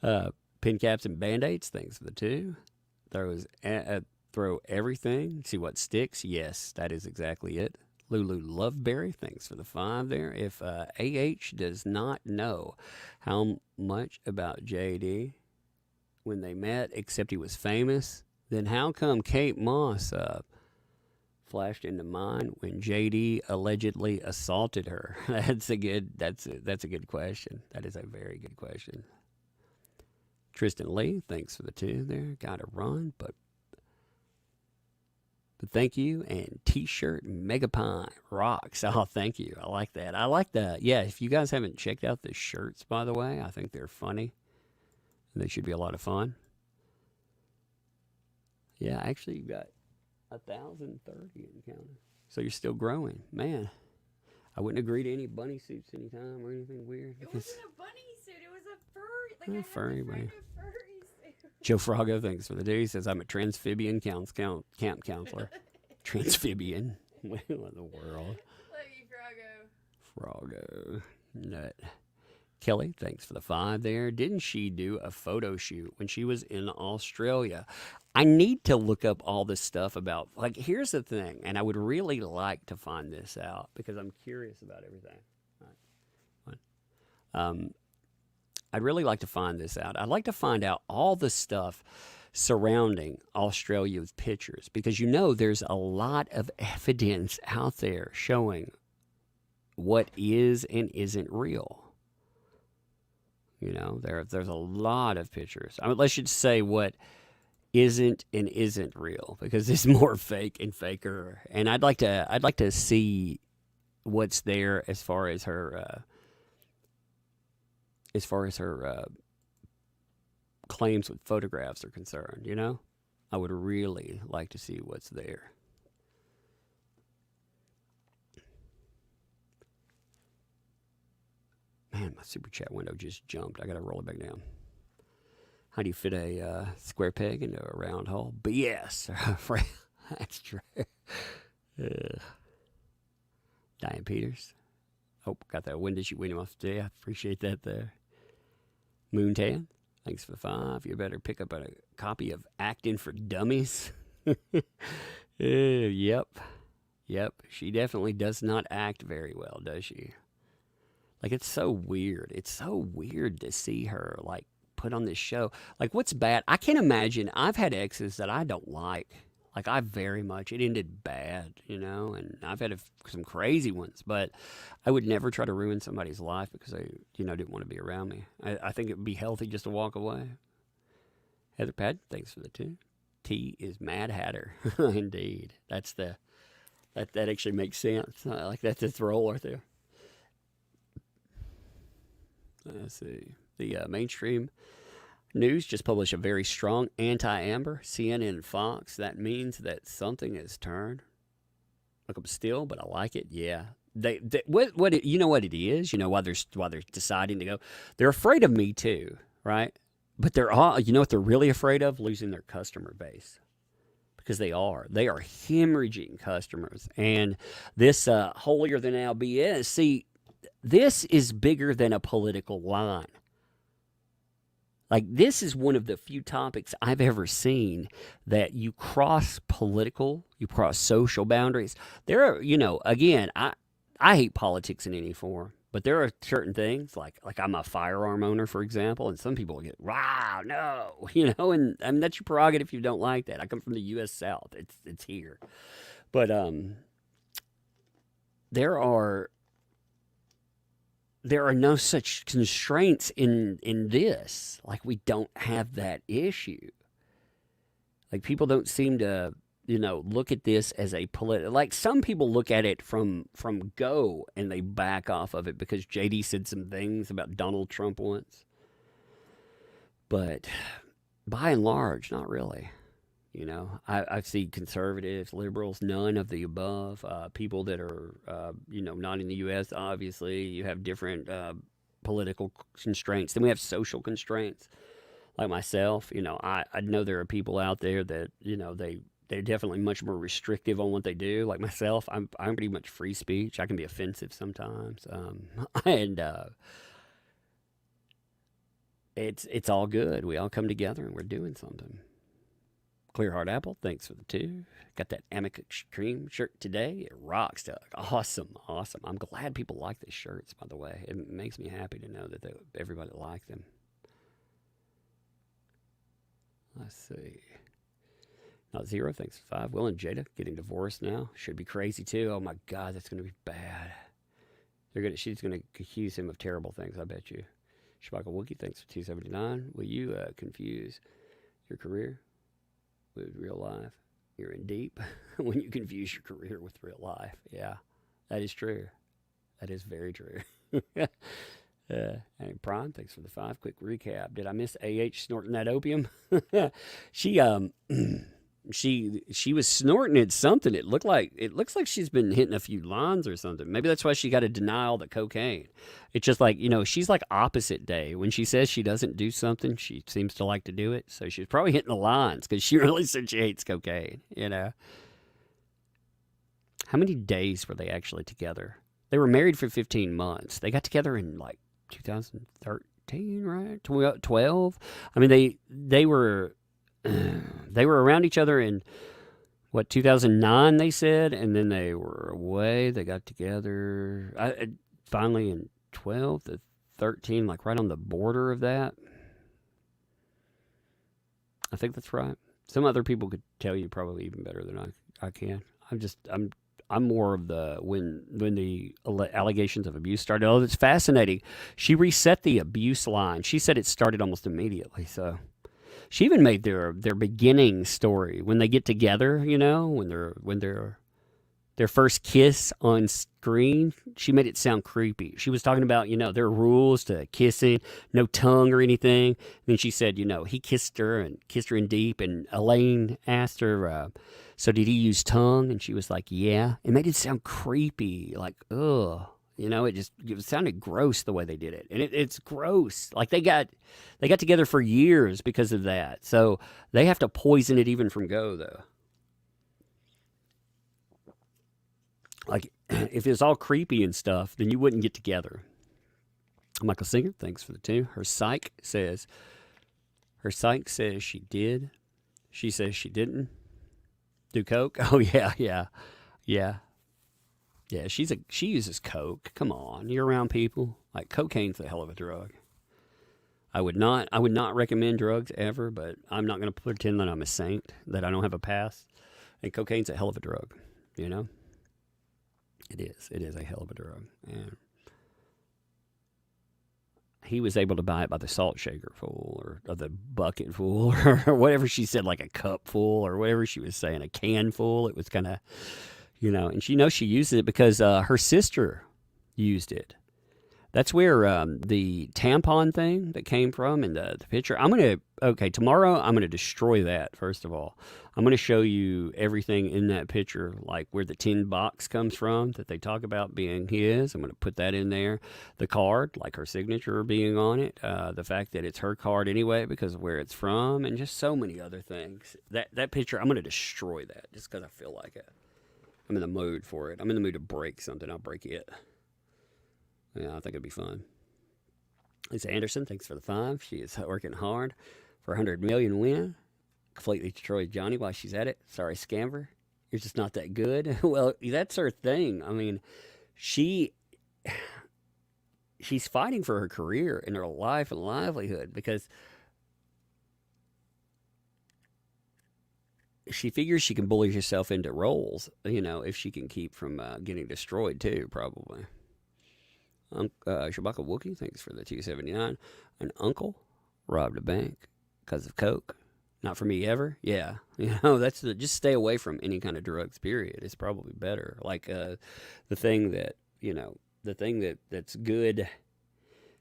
Pin caps and Band-Aids, thanks for the 2. Throw everything, see what sticks. Yes, that is exactly it. Lulu Loveberry, thanks for the 5 there. If AH does not know how much about JD when they met, except he was famous, then how come Kate Moss flashed into mind when JD allegedly assaulted her? That's a good question. That is a very good question. Tristan Lee, thanks for the 2 there. Gotta run, but thank you. And T-shirt Megapine rocks. Oh, thank you. I like that. I like that. Yeah, if you guys haven't checked out the shirts, by the way, I think they're funny. They should be a lot of fun. Yeah, actually, you've got 1,030 in counting. So you're still growing. Man, I wouldn't agree to any bunny suits anytime or anything weird. It wasn't a bunny suit. It was a furry. Like, furry, a man. furry suit. Joe Frago, thanks for the day. He says, I'm a transphibian camp counselor. Transphibian. What in the world? Love you, Frago. Frago. Nut. Kelly, thanks for the 5 there. Didn't she do a photo shoot when she was in Australia? I need to look up all this stuff about, like, here's the thing, and I would really like to find this out because I'm curious about everything. I'd really like to find this out. I'd like to find out all the stuff surrounding Australia's pictures, because there's a lot of evidence out there showing what is and isn't real. There's a lot of pictures. Let's just say what isn't and isn't real, because it's more fake and faker. And I'd like to see what's there as far as her claims with photographs are concerned. I would really like to see what's there. Man, my super chat window just jumped. I got to roll it back down. How do you fit a square peg into a round hole? BS. That's true. Diane Peters. Oh, got that. When did you win him off today? I appreciate that there. Moontan. Thanks for the 5. You better pick up a copy of Acting for Dummies. Yep. She definitely does not act very well, does she? Like, it's so weird. It's so weird to see her, like, put on this show. Like, what's bad? I can't imagine. I've had exes that I don't like. Like, it ended bad, and I've had some crazy ones, but I would never try to ruin somebody's life because they, didn't want to be around me. I think it would be healthy just to walk away. Heather Pad, thanks for the 2. T is Mad Hatter. Indeed. That actually makes sense. Like, that's its role right there. Let's see. The mainstream news just published a very strong anti-Amber. CNN and Fox. That means that something has turned. Look, I'm still, but I like it. Yeah. What it is? Why they're deciding to go? They're afraid of Me Too, right? But they're all. You know what they're really afraid of? Losing their customer base. Because they are hemorrhaging customers. And this holier than thou BS. See. This is bigger than a political line. Like, this is one of the few topics I've ever seen that you cross social boundaries. There are, again, I hate politics in any form, but there are certain things, like I'm a firearm owner, for example, and some people get, wow, no, and I mean, that's your prerogative if you don't like that. I come from the U.S. South. It's here. But there are no such constraints in this. Like, we don't have that issue. Like, people don't seem to, look at this as a like, some people look at it from go and they back off of it because JD said some things about Donald Trump once. But by and large, not really. I see conservatives, liberals, none of the above. People that are, not in the U.S., obviously. You have different political constraints. Then we have social constraints. Like myself, I know there are people out there that, they're definitely much more restrictive on what they do. Like myself, I'm pretty much free speech. I can be offensive sometimes. And it's all good. We all come together and we're doing something. Clear Heart Apple, thanks for the 2. Got that Amicus Cream shirt today. It rocks, Doug. Awesome. I'm glad people like these shirts, by the way. It makes me happy to know that everybody liked them. Let's see. Not Zero, thanks for 5. Will and Jada getting divorced now. Should be crazy, too. Oh, my God, that's going to be bad. She's going to accuse him of terrible things, I bet you. Shabaka Wookie, thanks for 279. Will you confuse your career with real life? You're in deep when you confuse your career with real life. Yeah, that is true. That is very true. And Prime, thanks for the 5. Quick recap. Did I miss AH snorting that opium? She was snorting at something. It looks like she's been hitting a few lines or something. Maybe that's why she got to deny all the cocaine. It's just like, she's like opposite day. When she says she doesn't do something, she seems to like to do it. So she's probably hitting the lines because she really said she hates cocaine, How many days were they actually together? They were married for 15 months. They got together in like 2013, right? 12. I mean, they were around each other in 2009, they said, and then they were away. They got together finally in 12 to 13, like right on the border of that. I think that's right. Some other people could tell you probably even better than I can. I'm more of the when the allegations of abuse started. Oh, that's fascinating. She reset the abuse line. She said it started almost immediately. So she even made their beginning story when they get together. When their first kiss on screen. She made it sound creepy. She was talking about there are rules to kissing, no tongue or anything. And then she said he kissed her in deep, and Elaine asked her. So did he use tongue? And she was like, yeah. It made it sound creepy, like, ugh. It sounded gross the way they did it. And it's gross. Like they got together for years because of that. So they have to poison it even from go, though. Like, if it's all creepy and stuff, then you wouldn't get together. Michael Singer, thanks for the 2. Her psych says she did. She says she didn't. Do coke? Oh yeah. She uses coke. Come on, you're around people. Like, cocaine's a hell of a drug. I would not recommend drugs ever, but I'm not going to pretend that I'm a saint, that I don't have a past. And cocaine's a hell of a drug, It is a hell of a drug. And he was able to buy it by the salt shaker full, or the bucket full, or whatever she said, like a cup full, or whatever she was saying, a can full. It was kind of, and she uses it because her sister used it. That's where the tampon thing that came from in the picture. Tomorrow I'm going to destroy that, first of all. I'm going to show you everything in that picture, like where the tin box comes from that they talk about being his. I'm going to put that in there. The card, like her signature being on it. The fact that it's her card anyway because of where it's from, and just so many other things. That picture, I'm going to destroy that just because I feel like it. I'm in the mood for it. I'm in the mood to break something. I'll break it. Yeah, I think it'd be fun. Lisa Anderson, thanks for the 5. She is working hard for 100 million win. Completely destroyed Johnny while she's at it. Sorry, Scamber. You're just not that good. Well, that's her thing. I mean, she's fighting for her career and her life and livelihood because she figures she can bully herself into roles, if she can keep from getting destroyed too, probably. Shabaka Wookie, thanks for the 279. An uncle robbed a bank because of coke. Not for me ever. Yeah, just stay away from any kind of drugs. Period. It's probably better. Like the thing that's good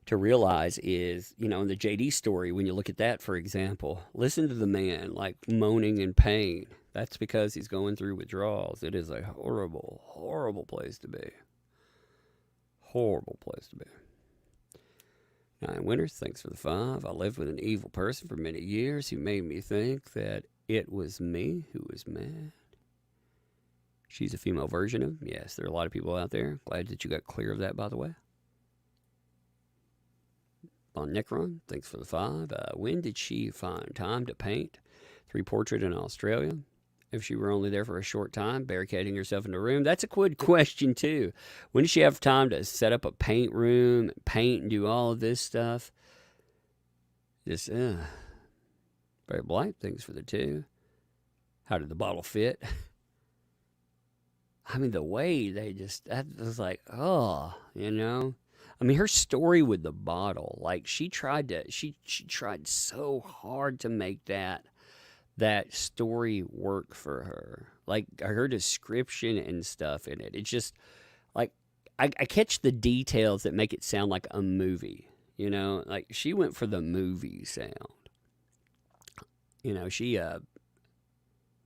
to realize is, in the JD story, when you look at that, for example, listen to the man like moaning in pain. That's because he's going through withdrawals. It is a horrible, horrible place to be. Horrible place to be. 9 Winters, thanks for the 5. I lived with an evil person for many years. He made me think that it was me who was mad. She's a female version of him. Yes, there are a lot of people out there. Glad that you got clear of that, by the way. On Necron, thanks for the 5. When did she find time to paint 3 portraits in Australia? If she were only there for a short time, barricading herself in a room? That's a good question, too. When did she have time to set up a paint room, paint, and do all of this stuff? Just, Barry Blight, thanks for the 2. How did the bottle fit? I mean, the way that was like, I mean, her story with the bottle, like she tried so hard to make that story work for her. Like her description and stuff in it. It's just like, I catch the details that make it sound like a movie, like she went for the movie sound.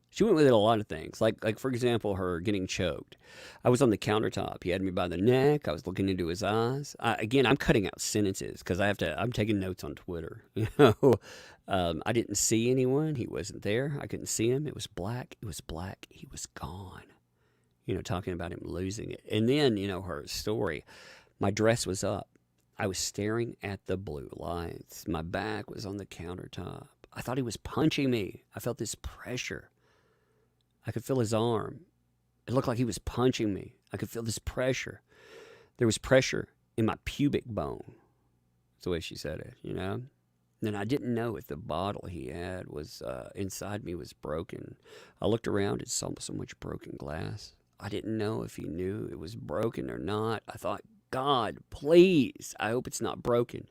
She went with it a lot of things. Like for example, her getting choked. I was on the countertop. He had me by the neck. I was looking into his eyes. Again, I'm cutting out sentences because I'm taking notes on Twitter. I didn't see anyone. He wasn't there. I couldn't see him. It was black. It was black. He was gone. Talking about him losing it. And then, her story. My dress was up. I was staring at the blue lights. My back was on the countertop. I thought he was punching me. I felt this pressure. I could feel his arm. It looked like he was punching me. I could feel this pressure. There was pressure in my pubic bone. That's the way she said it, And I didn't know if the bottle he had was inside me was broken. I looked around and saw so much broken glass. I didn't know if he knew it was broken or not. I thought, God, please, I hope it's not broken.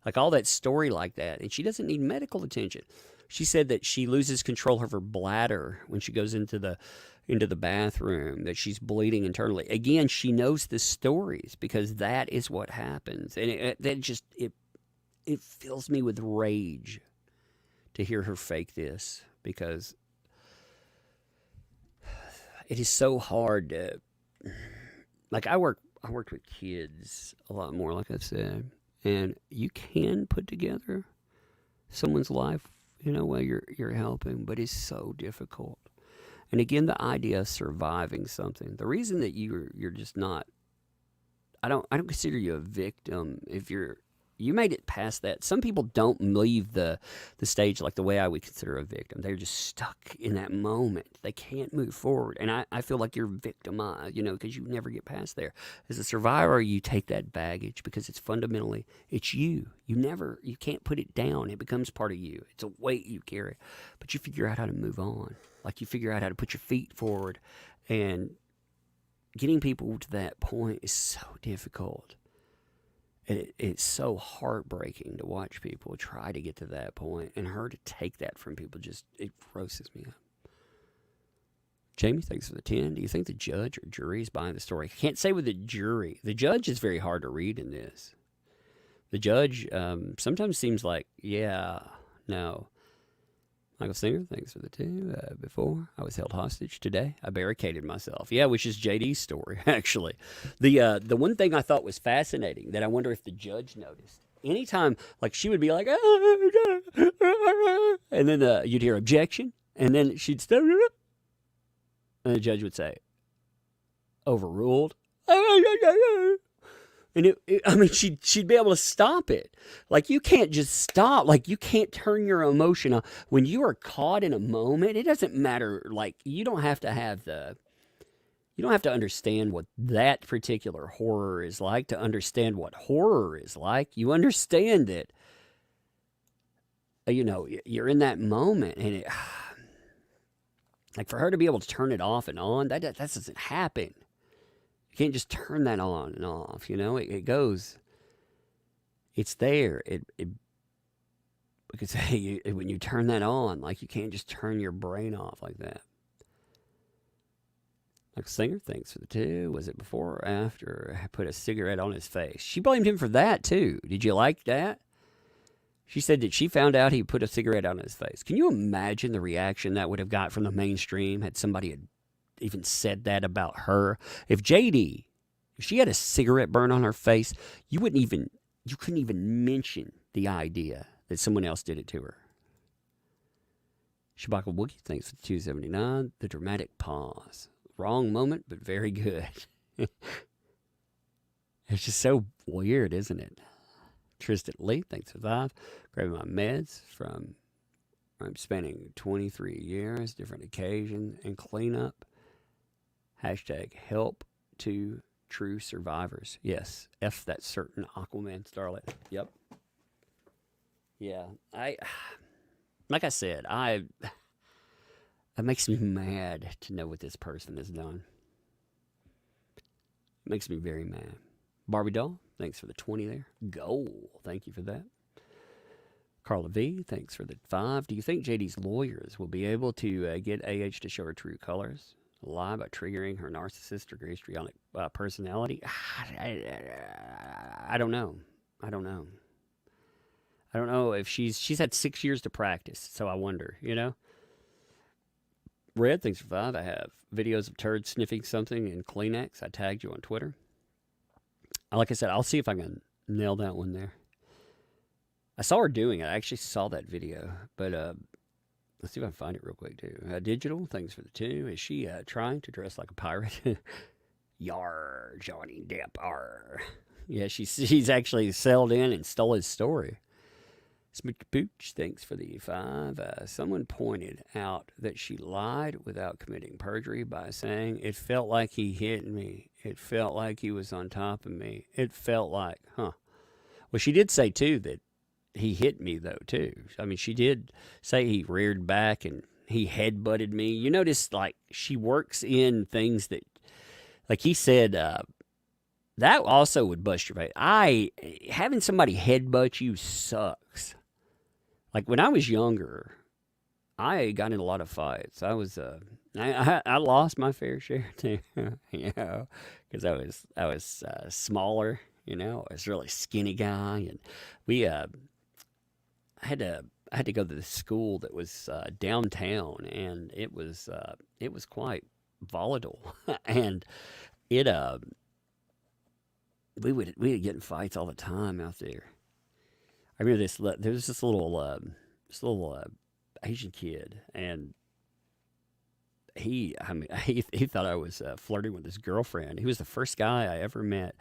Like all that story like that. And she doesn't need medical attention. She said that she loses control of her bladder when she goes into the bathroom, that she's bleeding internally. Again, she knows the stories because that is what happens. And it fills me with rage to hear her fake this, because it is so hard to, like, I worked with kids a lot more, like I said, and you can put together someone's life, while you're helping, but it's so difficult. And again, the idea of surviving something, the reason that you're just not, I don't consider you a victim if you made it past that. Some people don't leave the stage like the way I would consider a victim. They're just stuck in that moment. They can't move forward. And I feel like you're victimized, because you never get past there. As a survivor, you take that baggage because it's fundamentally, it's you. You can't put it down. It becomes part of you. It's a weight you carry. But you figure out how to move on. Like you figure out how to put your feet forward. And getting people to that point is so difficult. It's so heartbreaking to watch people try to get to that point, and her to take that from people it grosses me up. Jamie, thanks for the 10. Do you think the judge or jury is buying the story? I can't say with the jury. The judge is very hard to read in this. The judge sometimes seems like, no. Michael Singer, thanks for the 2. Before, I was held hostage. Today, I barricaded myself. Yeah, which is JD's story, actually. The one thing I thought was fascinating that I wonder if the judge noticed. Anytime, like, she would be like, and then you'd hear objection, and then she'd step, and the judge would say, overruled. And she'd be able to stop it. Like, you can't just stop. Like, you can't turn your emotion on. When you are caught in a moment, it doesn't matter. Like, you don't have to understand what that particular horror is like to understand what horror is like. You understand that, you're in that moment, and like, for her to be able to turn it off and on, that doesn't happen. You can't just turn that on and off, it goes, it's there. Because hey, when you turn that on, like you can't just turn your brain off like that. Like Singer, thanks for the 2. Was it before or after I put a cigarette on his face? She blamed him for that too. Did you like that? She said that she found out he put a cigarette on his face. Can you imagine the reaction that would have got from the mainstream had somebody had even said that about her? If she had a cigarette burn on her face, you couldn't even mention the idea that someone else did it to her. Shabaka Wookie, thanks for the 279. The dramatic pause. Wrong moment, but very good. It's just so weird, isn't it? Tristan Lee, thanks for 5. Grabbing my meds from I'm spending 23 years, different occasions, and cleanup. Hashtag help to true survivors. Yes, F that certain Aquaman starlet. Yep. Yeah, like I said, it makes me mad to know what this person has done. It makes me very mad. Barbie Doll, thanks for the 20 there. Goal, thank you for that. Carla V, thanks for the 5. Do you think JD's lawyers will be able to get AH to show her true colors? Lie by triggering her narcissist or histrionic personality? I don't know. I don't know if she's had 6 years to practice, so I wonder, Red, thanks for 5. I have videos of turds sniffing something in Kleenex. I tagged you on Twitter. Like I said, I'll see if I can nail that one there. I saw her doing it. I actually saw that video, but let's see if I can find it real quick, too. Digital, thanks for the 2. Is she trying to dress like a pirate? Yar, Johnny Depp, arr. Yeah, she's actually sailed in and stole his story. Smicky Pooch, thanks for the 5. Someone pointed out that she lied without committing perjury by saying, it felt like he hit me. It felt like he was on top of me. It felt like, Well, she did say, too, that he hit me, though, too. I mean, she did say he reared back and he headbutted me. You notice, like, she works in things that, like he said, that also would bust your face. Having somebody headbutt you sucks. Like, when I was younger, I got in a lot of fights. I lost my fair share, too, because I was smaller, I was a really skinny guy, and we, I had to go to the school that was downtown, and it was quite volatile, and it we would get in fights all the time out there. I remember there was this little Asian kid, and he thought I was flirting with his girlfriend. He was the first guy I ever met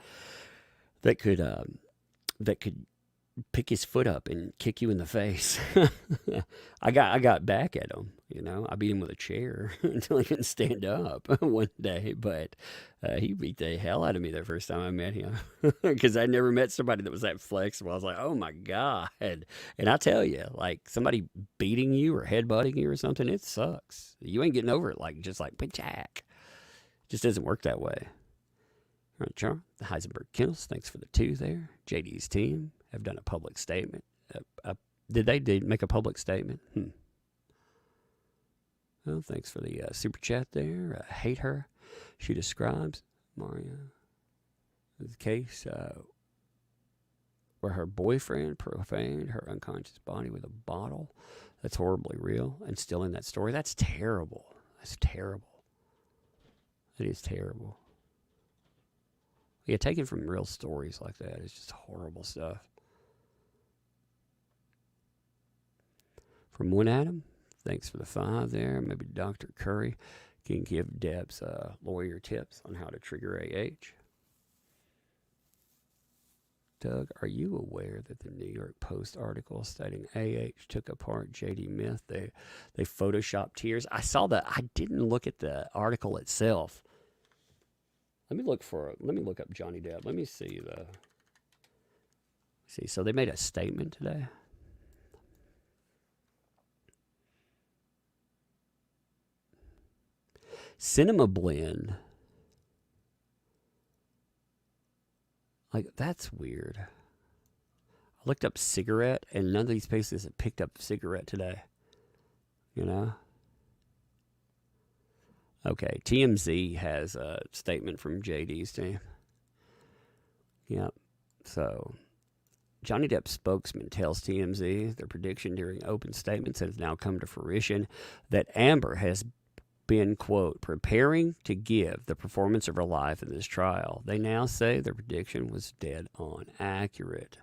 that could pick his foot up and kick you in the face. I got back at him, I beat him with a chair until he couldn't stand up one day, but he beat the hell out of me the first time I met him because I'd never met somebody that was that flexible. I was like, oh my God. And I tell you, like, somebody beating you or headbutting you or something, it sucks. You ain't getting over it just like jack. Just doesn't work that way. All right, Charles, the Heisenberg Kennels, thanks for the 2 there. JD's team have done a public statement. Did they make a public statement? Well, thanks for the super chat there. Hate her. She describes Maria the case where her boyfriend profaned her unconscious body with a bottle. That's horribly real and still in that story. That's terrible. That's terrible. It is terrible. Yeah, taken from real stories like that is just horrible stuff. From one Adam, thanks for the 5 there. Maybe Dr. Curry can give Depp's lawyer tips on how to trigger AH. Doug, are you aware that the New York Post article stating AH took apart JD myth, they photoshopped tears? I saw that. I didn't look at the article itself. Let me look up Johnny Depp. Let me see so they made a statement today. Cinema Blend. Like, that's weird. I looked up cigarette, and none of these places have picked up cigarette today. You know? Okay, TMZ has a statement from JD's team. Yep. So, Johnny Depp's spokesman tells TMZ their prediction during open statements has now come to fruition that Amber has been, quote, preparing to give the performance of her life in this trial. They now say their prediction was dead on accurate.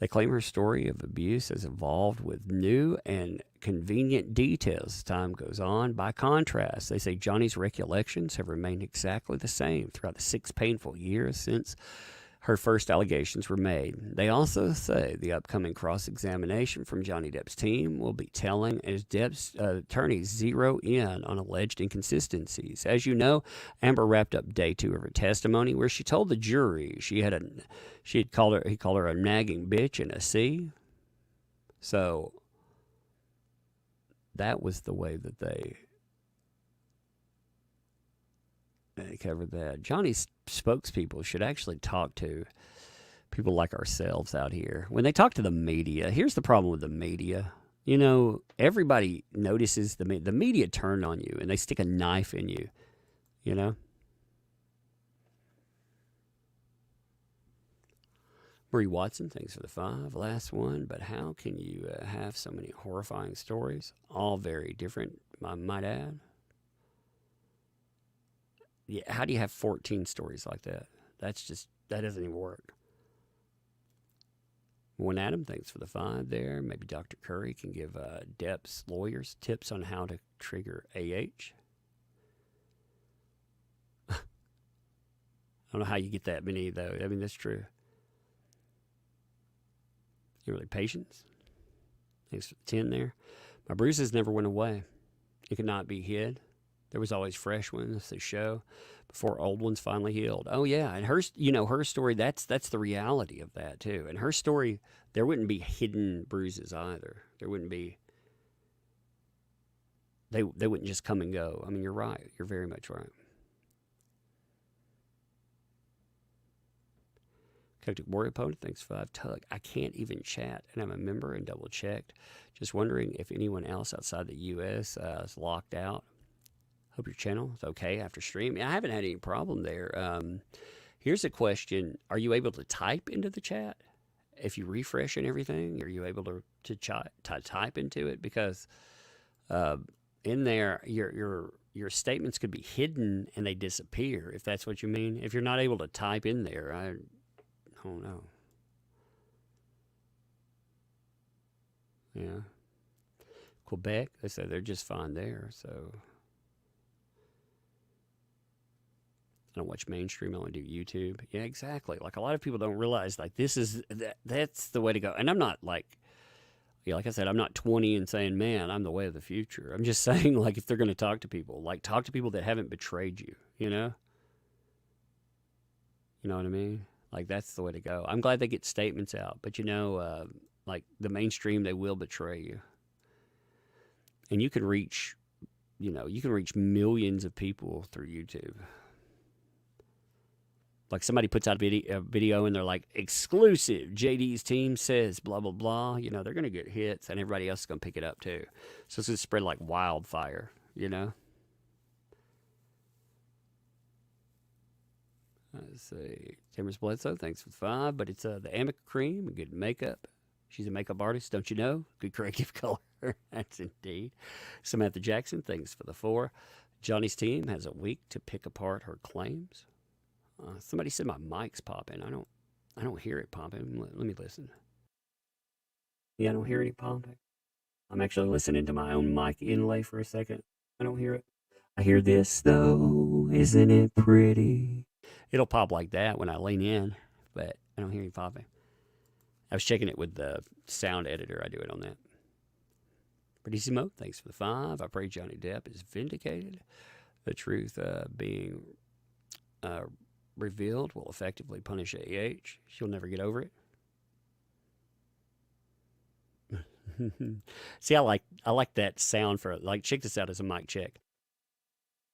They claim her story of abuse has evolved with new and convenient details as time goes on. By contrast, they say Johnny's recollections have remained exactly the same throughout the 6 painful years since her first allegations were made. They also say the upcoming cross-examination from Johnny Depp's team will be telling as Depp's attorneys zero in on alleged inconsistencies. As you know, Amber wrapped up day 2 of her testimony where she told the jury he called her a nagging bitch and a C. So that was the way that they covered that. Johnny's spokespeople should actually talk to people like ourselves out here. When they talk to the media, here's the problem with the media. You know, everybody notices the media turn on you and they stick a knife in you, you know? Marie Watson, thanks for the 5. Last one, but how can you have so many horrifying stories? All very different, I might add. Yeah, how do you have 14 stories like that? That doesn't even work. One Adam, thanks for the 5 there. Maybe Dr. Curry can give Depp's lawyers tips on how to trigger AH. I don't know how you get that many, though. I mean, that's true. You're really patience. Thanks for the 10 there. My bruises never went away. It could not be hid. There was always fresh ones to show before old ones finally healed. Oh yeah, and her story. That's the reality of that too. And her story, there wouldn't be hidden bruises either. There wouldn't be. They wouldn't just come and go. I mean, you're right. You're very much right. Cactic Warrior Opponent, thanks for 5. Tug, I can't even chat, and I'm a member and double checked. Just wondering if anyone else outside the U.S. Is locked out. Hope your channel is okay after stream. I haven't had any problem there. Here's a question. Are you able to type into the chat? If you refresh and everything, are you able to type into it? Because in there, your statements could be hidden and they disappear, if that's what you mean. If you're not able to type in there, I don't know. Yeah. Quebec, they say they're just fine there, so... I don't watch mainstream. I only do YouTube. Yeah, exactly. Like a lot of people don't realize like that's the way to go. And I'm not like I said, I'm not 20 and saying, man, I'm the way of the future. I'm just saying like if they're going to talk to people, like talk to people that haven't betrayed you, you know? You know what I mean? Like that's the way to go. I'm glad they get statements out, but like the mainstream, they will betray you. And you can reach millions of people through YouTube. Like somebody puts out a video and they're like, exclusive, JD's team says blah, blah, blah. You know, they're going to get hits and everybody else is going to pick it up too. So it's going to spread like wildfire, you know? Let's see. Tamara's Bledsoe, thanks for the 5. But it's the Amica cream, good makeup. She's a makeup artist, don't you know? Good creative color. That's indeed. Samantha Jackson, thanks for the 4. Johnny's team has a week to pick apart her claims. Somebody said my mic's popping. I don't hear it popping. Let me listen. Yeah, I don't hear any popping. I'm actually listening to my own mic inlay for a second. I don't hear it. I hear this though. Isn't it pretty? It'll pop like that when I lean in, but I don't hear any popping. I was checking it with the sound editor. I do it on that. Bradissimo, thanks for the 5. I pray Johnny Depp is vindicated. The truth being revealed will effectively punish AH. She'll never get over it. See, I like that sound for like check this out as a mic check.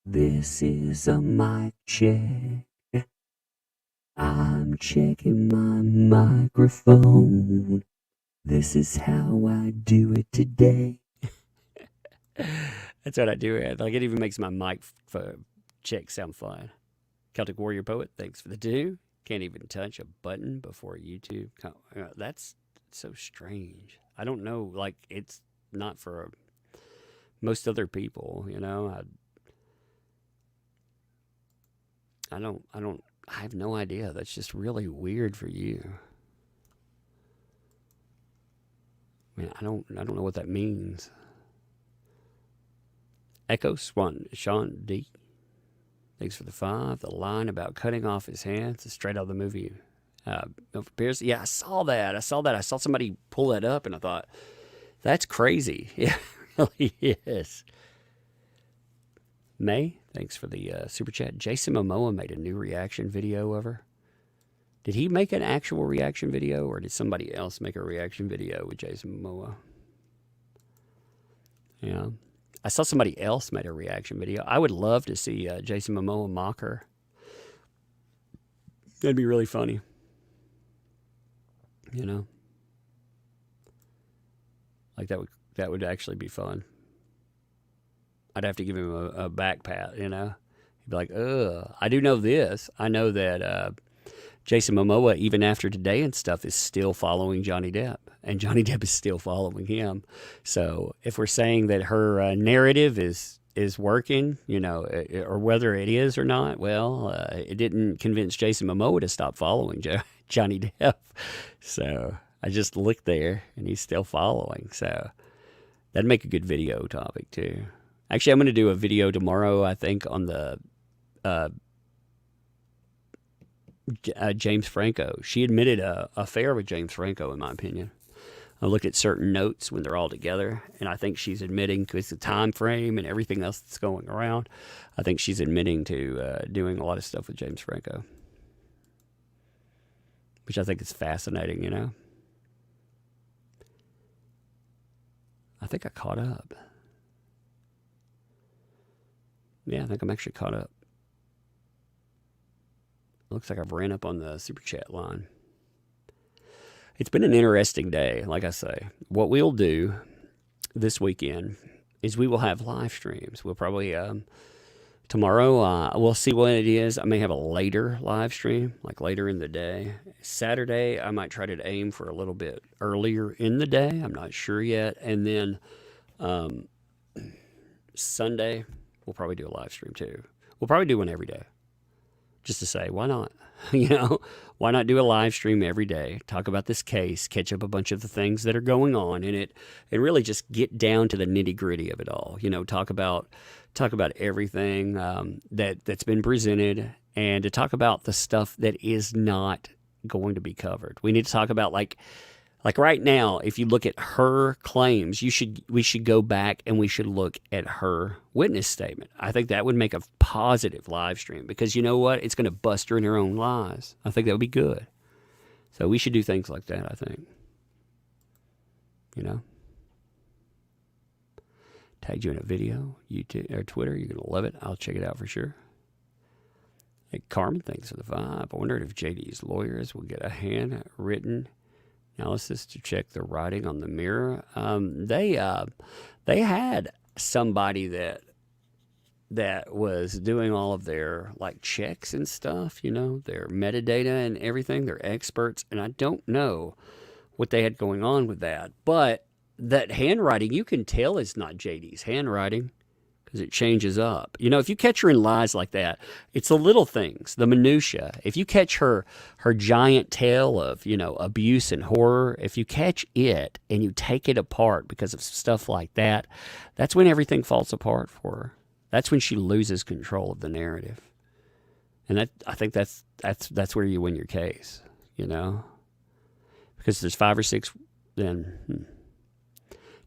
This is a mic check. I'm checking my microphone. This is how I do it today. That's what I do. Like, it even makes my mic check sound fine. Celtic Warrior Poet, thanks for the do. Can't even touch a button before YouTube. That's so strange. I don't know. Like, it's not for most other people, you know. I have no idea. That's just really weird for you. I mean, I don't know what that means. Echo Sean D. Thanks for the 5. The line about cutting off his hands is straight out of the movie. Pierce. Yeah, I saw that. I saw somebody pull that up, and I thought, that's crazy. Yeah, it really is. May, thanks for the super chat. Jason Momoa made a new reaction video of her. Did he make an actual reaction video, or did somebody else make a reaction video with Jason Momoa? Yeah. I saw somebody else made a reaction video. I would love to see Jason Momoa mock her. That'd be really funny. You know? Like, that would actually be fun. I'd have to give him a back pat, you know? He'd be like, ugh. I do know this. I know that Jason Momoa, even after today and stuff, is still following Johnny Depp. And Johnny Depp is still following him. So if we're saying that her narrative is working, you know, or whether it is or not, well, it didn't convince Jason Momoa to stop following Johnny Depp. So I just looked there, and he's still following. So that'd make a good video topic, too. Actually, I'm going to do a video tomorrow, I think, on the James Franco. She admitted a affair with James Franco, in my opinion. I looked at certain notes when they're all together, and I think she's admitting, because the time frame and everything else that's going around, I think she's admitting to doing a lot of stuff with James Franco, which I think is fascinating, you know? I think I caught up. Yeah, I think I'm actually caught up. Looks like I've ran up on the super chat line. It's been an interesting day, like I say. What we'll do this weekend is we will have live streams. We'll probably, tomorrow, we'll see what it is. I may have a later live stream, like later in the day. Saturday, I might try to aim for a little bit earlier in the day. I'm not sure yet. And then Sunday, we'll probably do a live stream too. We'll probably do one every day. Just to say, why not? You know, why not do a live stream every day, talk about this case, catch up a bunch of the things that are going on in it, and really just get down to the nitty gritty of it all. You know, talk about everything that's been presented, and to talk about the stuff that is not going to be covered. We need to talk about like right now, if you look at her claims, we should go back and we should look at her witness statement. I think that would make a positive live stream, because you know what? It's going to bust her in her own lies. I think that would be good. So we should do things like that, I think. You know? Tagged you in a video, YouTube or Twitter. You're going to love it. I'll check it out for sure. Hey, Carmen, thanks for the 5. I wondered if JD's lawyers will get a handwritten analysis to check the writing on the mirror. They had somebody that was doing all of their like checks and stuff, you know, their metadata and everything. They're experts, and I don't know what they had going on with that. But that handwriting, you can tell it's not JD's handwriting, because it changes up. You know, if you catch her in lies like that, it's the little things, the minutia. If you catch her giant tale of, you know, abuse and horror, if you catch it and you take it apart because of stuff like that, that's when everything falls apart for her. That's when she loses control of the narrative. And I think that's where you win your case, you know? Because there's 5 or 6, then...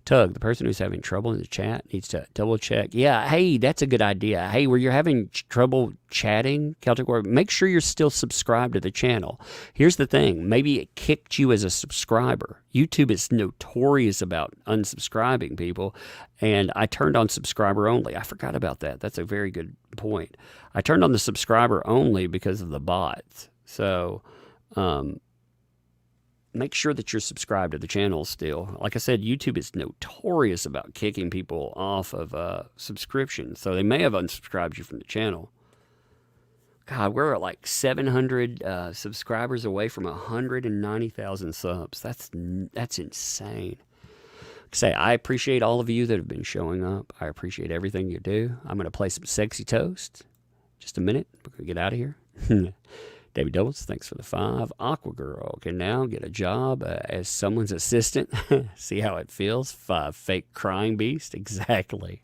Tug, the person who's having trouble in the chat needs to double check. Yeah, hey, that's a good idea. Hey, where you're having trouble chatting, Celtic War, make sure you're still subscribed to the channel. Here's the thing. Maybe it kicked you as a subscriber. YouTube is notorious about unsubscribing people, and I turned on subscriber only. I forgot about that. That's a very good point. I turned on the subscriber only because of the bots. So Make sure that you're subscribed to the channel still. Like I said, YouTube is notorious about kicking people off of subscription, so they may have unsubscribed you from the channel. God, we're at like 700 subscribers away from 190,000 subs. That's insane. Say, I appreciate all of you that have been showing up. I appreciate everything you do. I'm going to play some Sexy Toast. Just a minute. We're going to get out of here. David Dobles, thanks for the 5. Aqua Girl can now get a job as someone's assistant. See how it feels? 5. Fake crying beast. Exactly.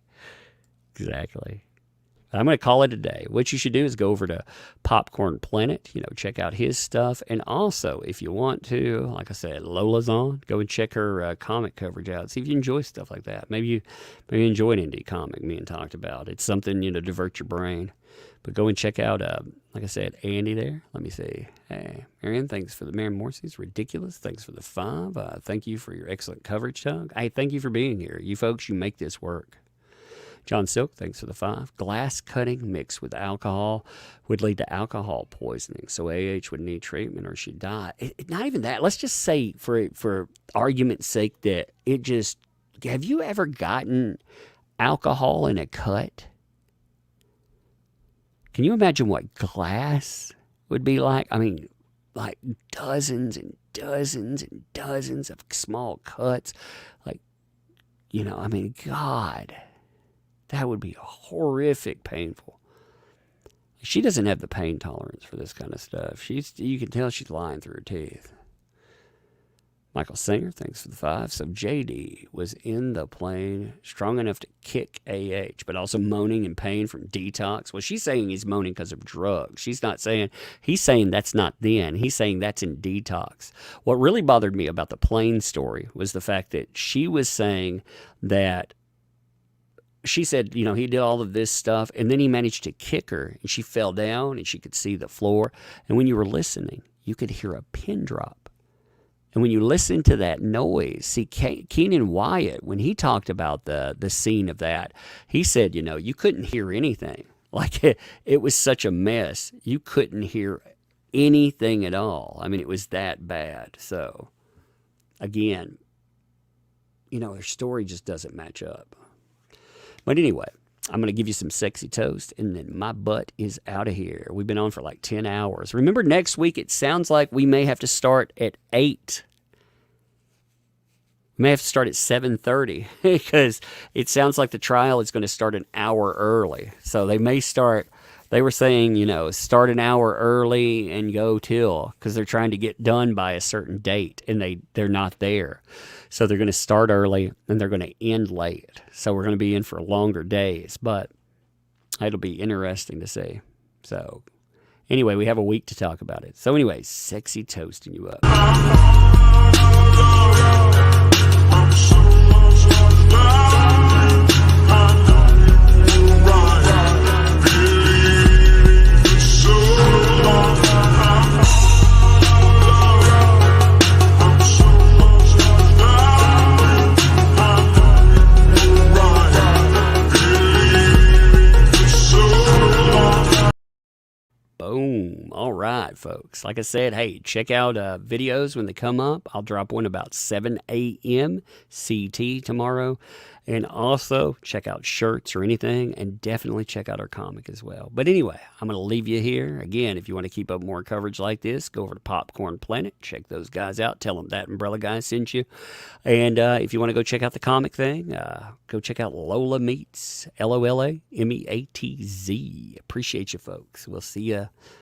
I'm going to call it a day. What you should do is go over to Popcorn Planet, check out his stuff. And also, if you want to, like I said, Lola's on. Go and check her comic coverage out. See if you enjoy stuff like that. Maybe you enjoy an indie comic me and talked about. It's something, to divert your brain. But go and check out, like I said, Andy there. Let me see. Hey, Marion, thanks for the Marion Morrissey's ridiculous. Thanks for the 5. Thank you for your excellent coverage, Doug. Hey, thank you for being here. You folks, you make this work. John Silk, thanks for the 5. Glass cutting mixed with alcohol would lead to alcohol poisoning. So AH would need treatment or she'd die. Not even that. Let's just say, for argument's sake, that it just... Have you ever gotten alcohol in a cut? Can you imagine what glass would be like? I mean, like dozens and dozens and dozens of small cuts. Like, God... That would be horrific painful. She doesn't have the pain tolerance for this kind of stuff. You can tell she's lying through her teeth. Michael Singer, thanks for the 5. So JD was in the plane, strong enough to kick AH, but also moaning in pain from detox. Well, she's saying he's moaning because of drugs. She's not saying, he's saying that's not then. He's saying that's in detox. What really bothered me about the plane story was the fact that she was saying that she said, he did all of this stuff, and then he managed to kick her, and she fell down, and she could see the floor. And when you were listening, you could hear a pin drop. And when you listen to that noise, see, Keenan Wyatt, when he talked about the scene of that, he said, you couldn't hear anything. Like, it was such a mess. You couldn't hear anything at all. I mean, it was that bad. So, again, her story just doesn't match up. But anyway, I'm going to give you some Sexy Toast, and then my butt is out of here. We've been on for like 10 hours. Remember, next week, it sounds like we may have to start at 8. We may have to start at 7:30 because it sounds like the trial is going to start an hour early. So they may start, they were saying, start an hour early and go till, because they're trying to get done by a certain date, and they're not there. So they're going to start early, and they're going to end late. So we're going to be in for longer days, but it'll be interesting to see. So anyway, we have a week to talk about it. So anyway, Sexy Toasting you up. Boom. All right, folks. Like I said, hey, check out videos when they come up. I'll drop one about 7 a.m. CT tomorrow. And also check out shirts or anything, and definitely check out our comic as well. But anyway, I'm going to leave you here. Again, if you want to keep up more coverage like this, go over to Popcorn Planet. Check those guys out. Tell them That Umbrella Guy sent you. And if you want to go check out the comic thing, go check out Lola Meets, LOLAMEATZ. Appreciate you, folks. We'll see you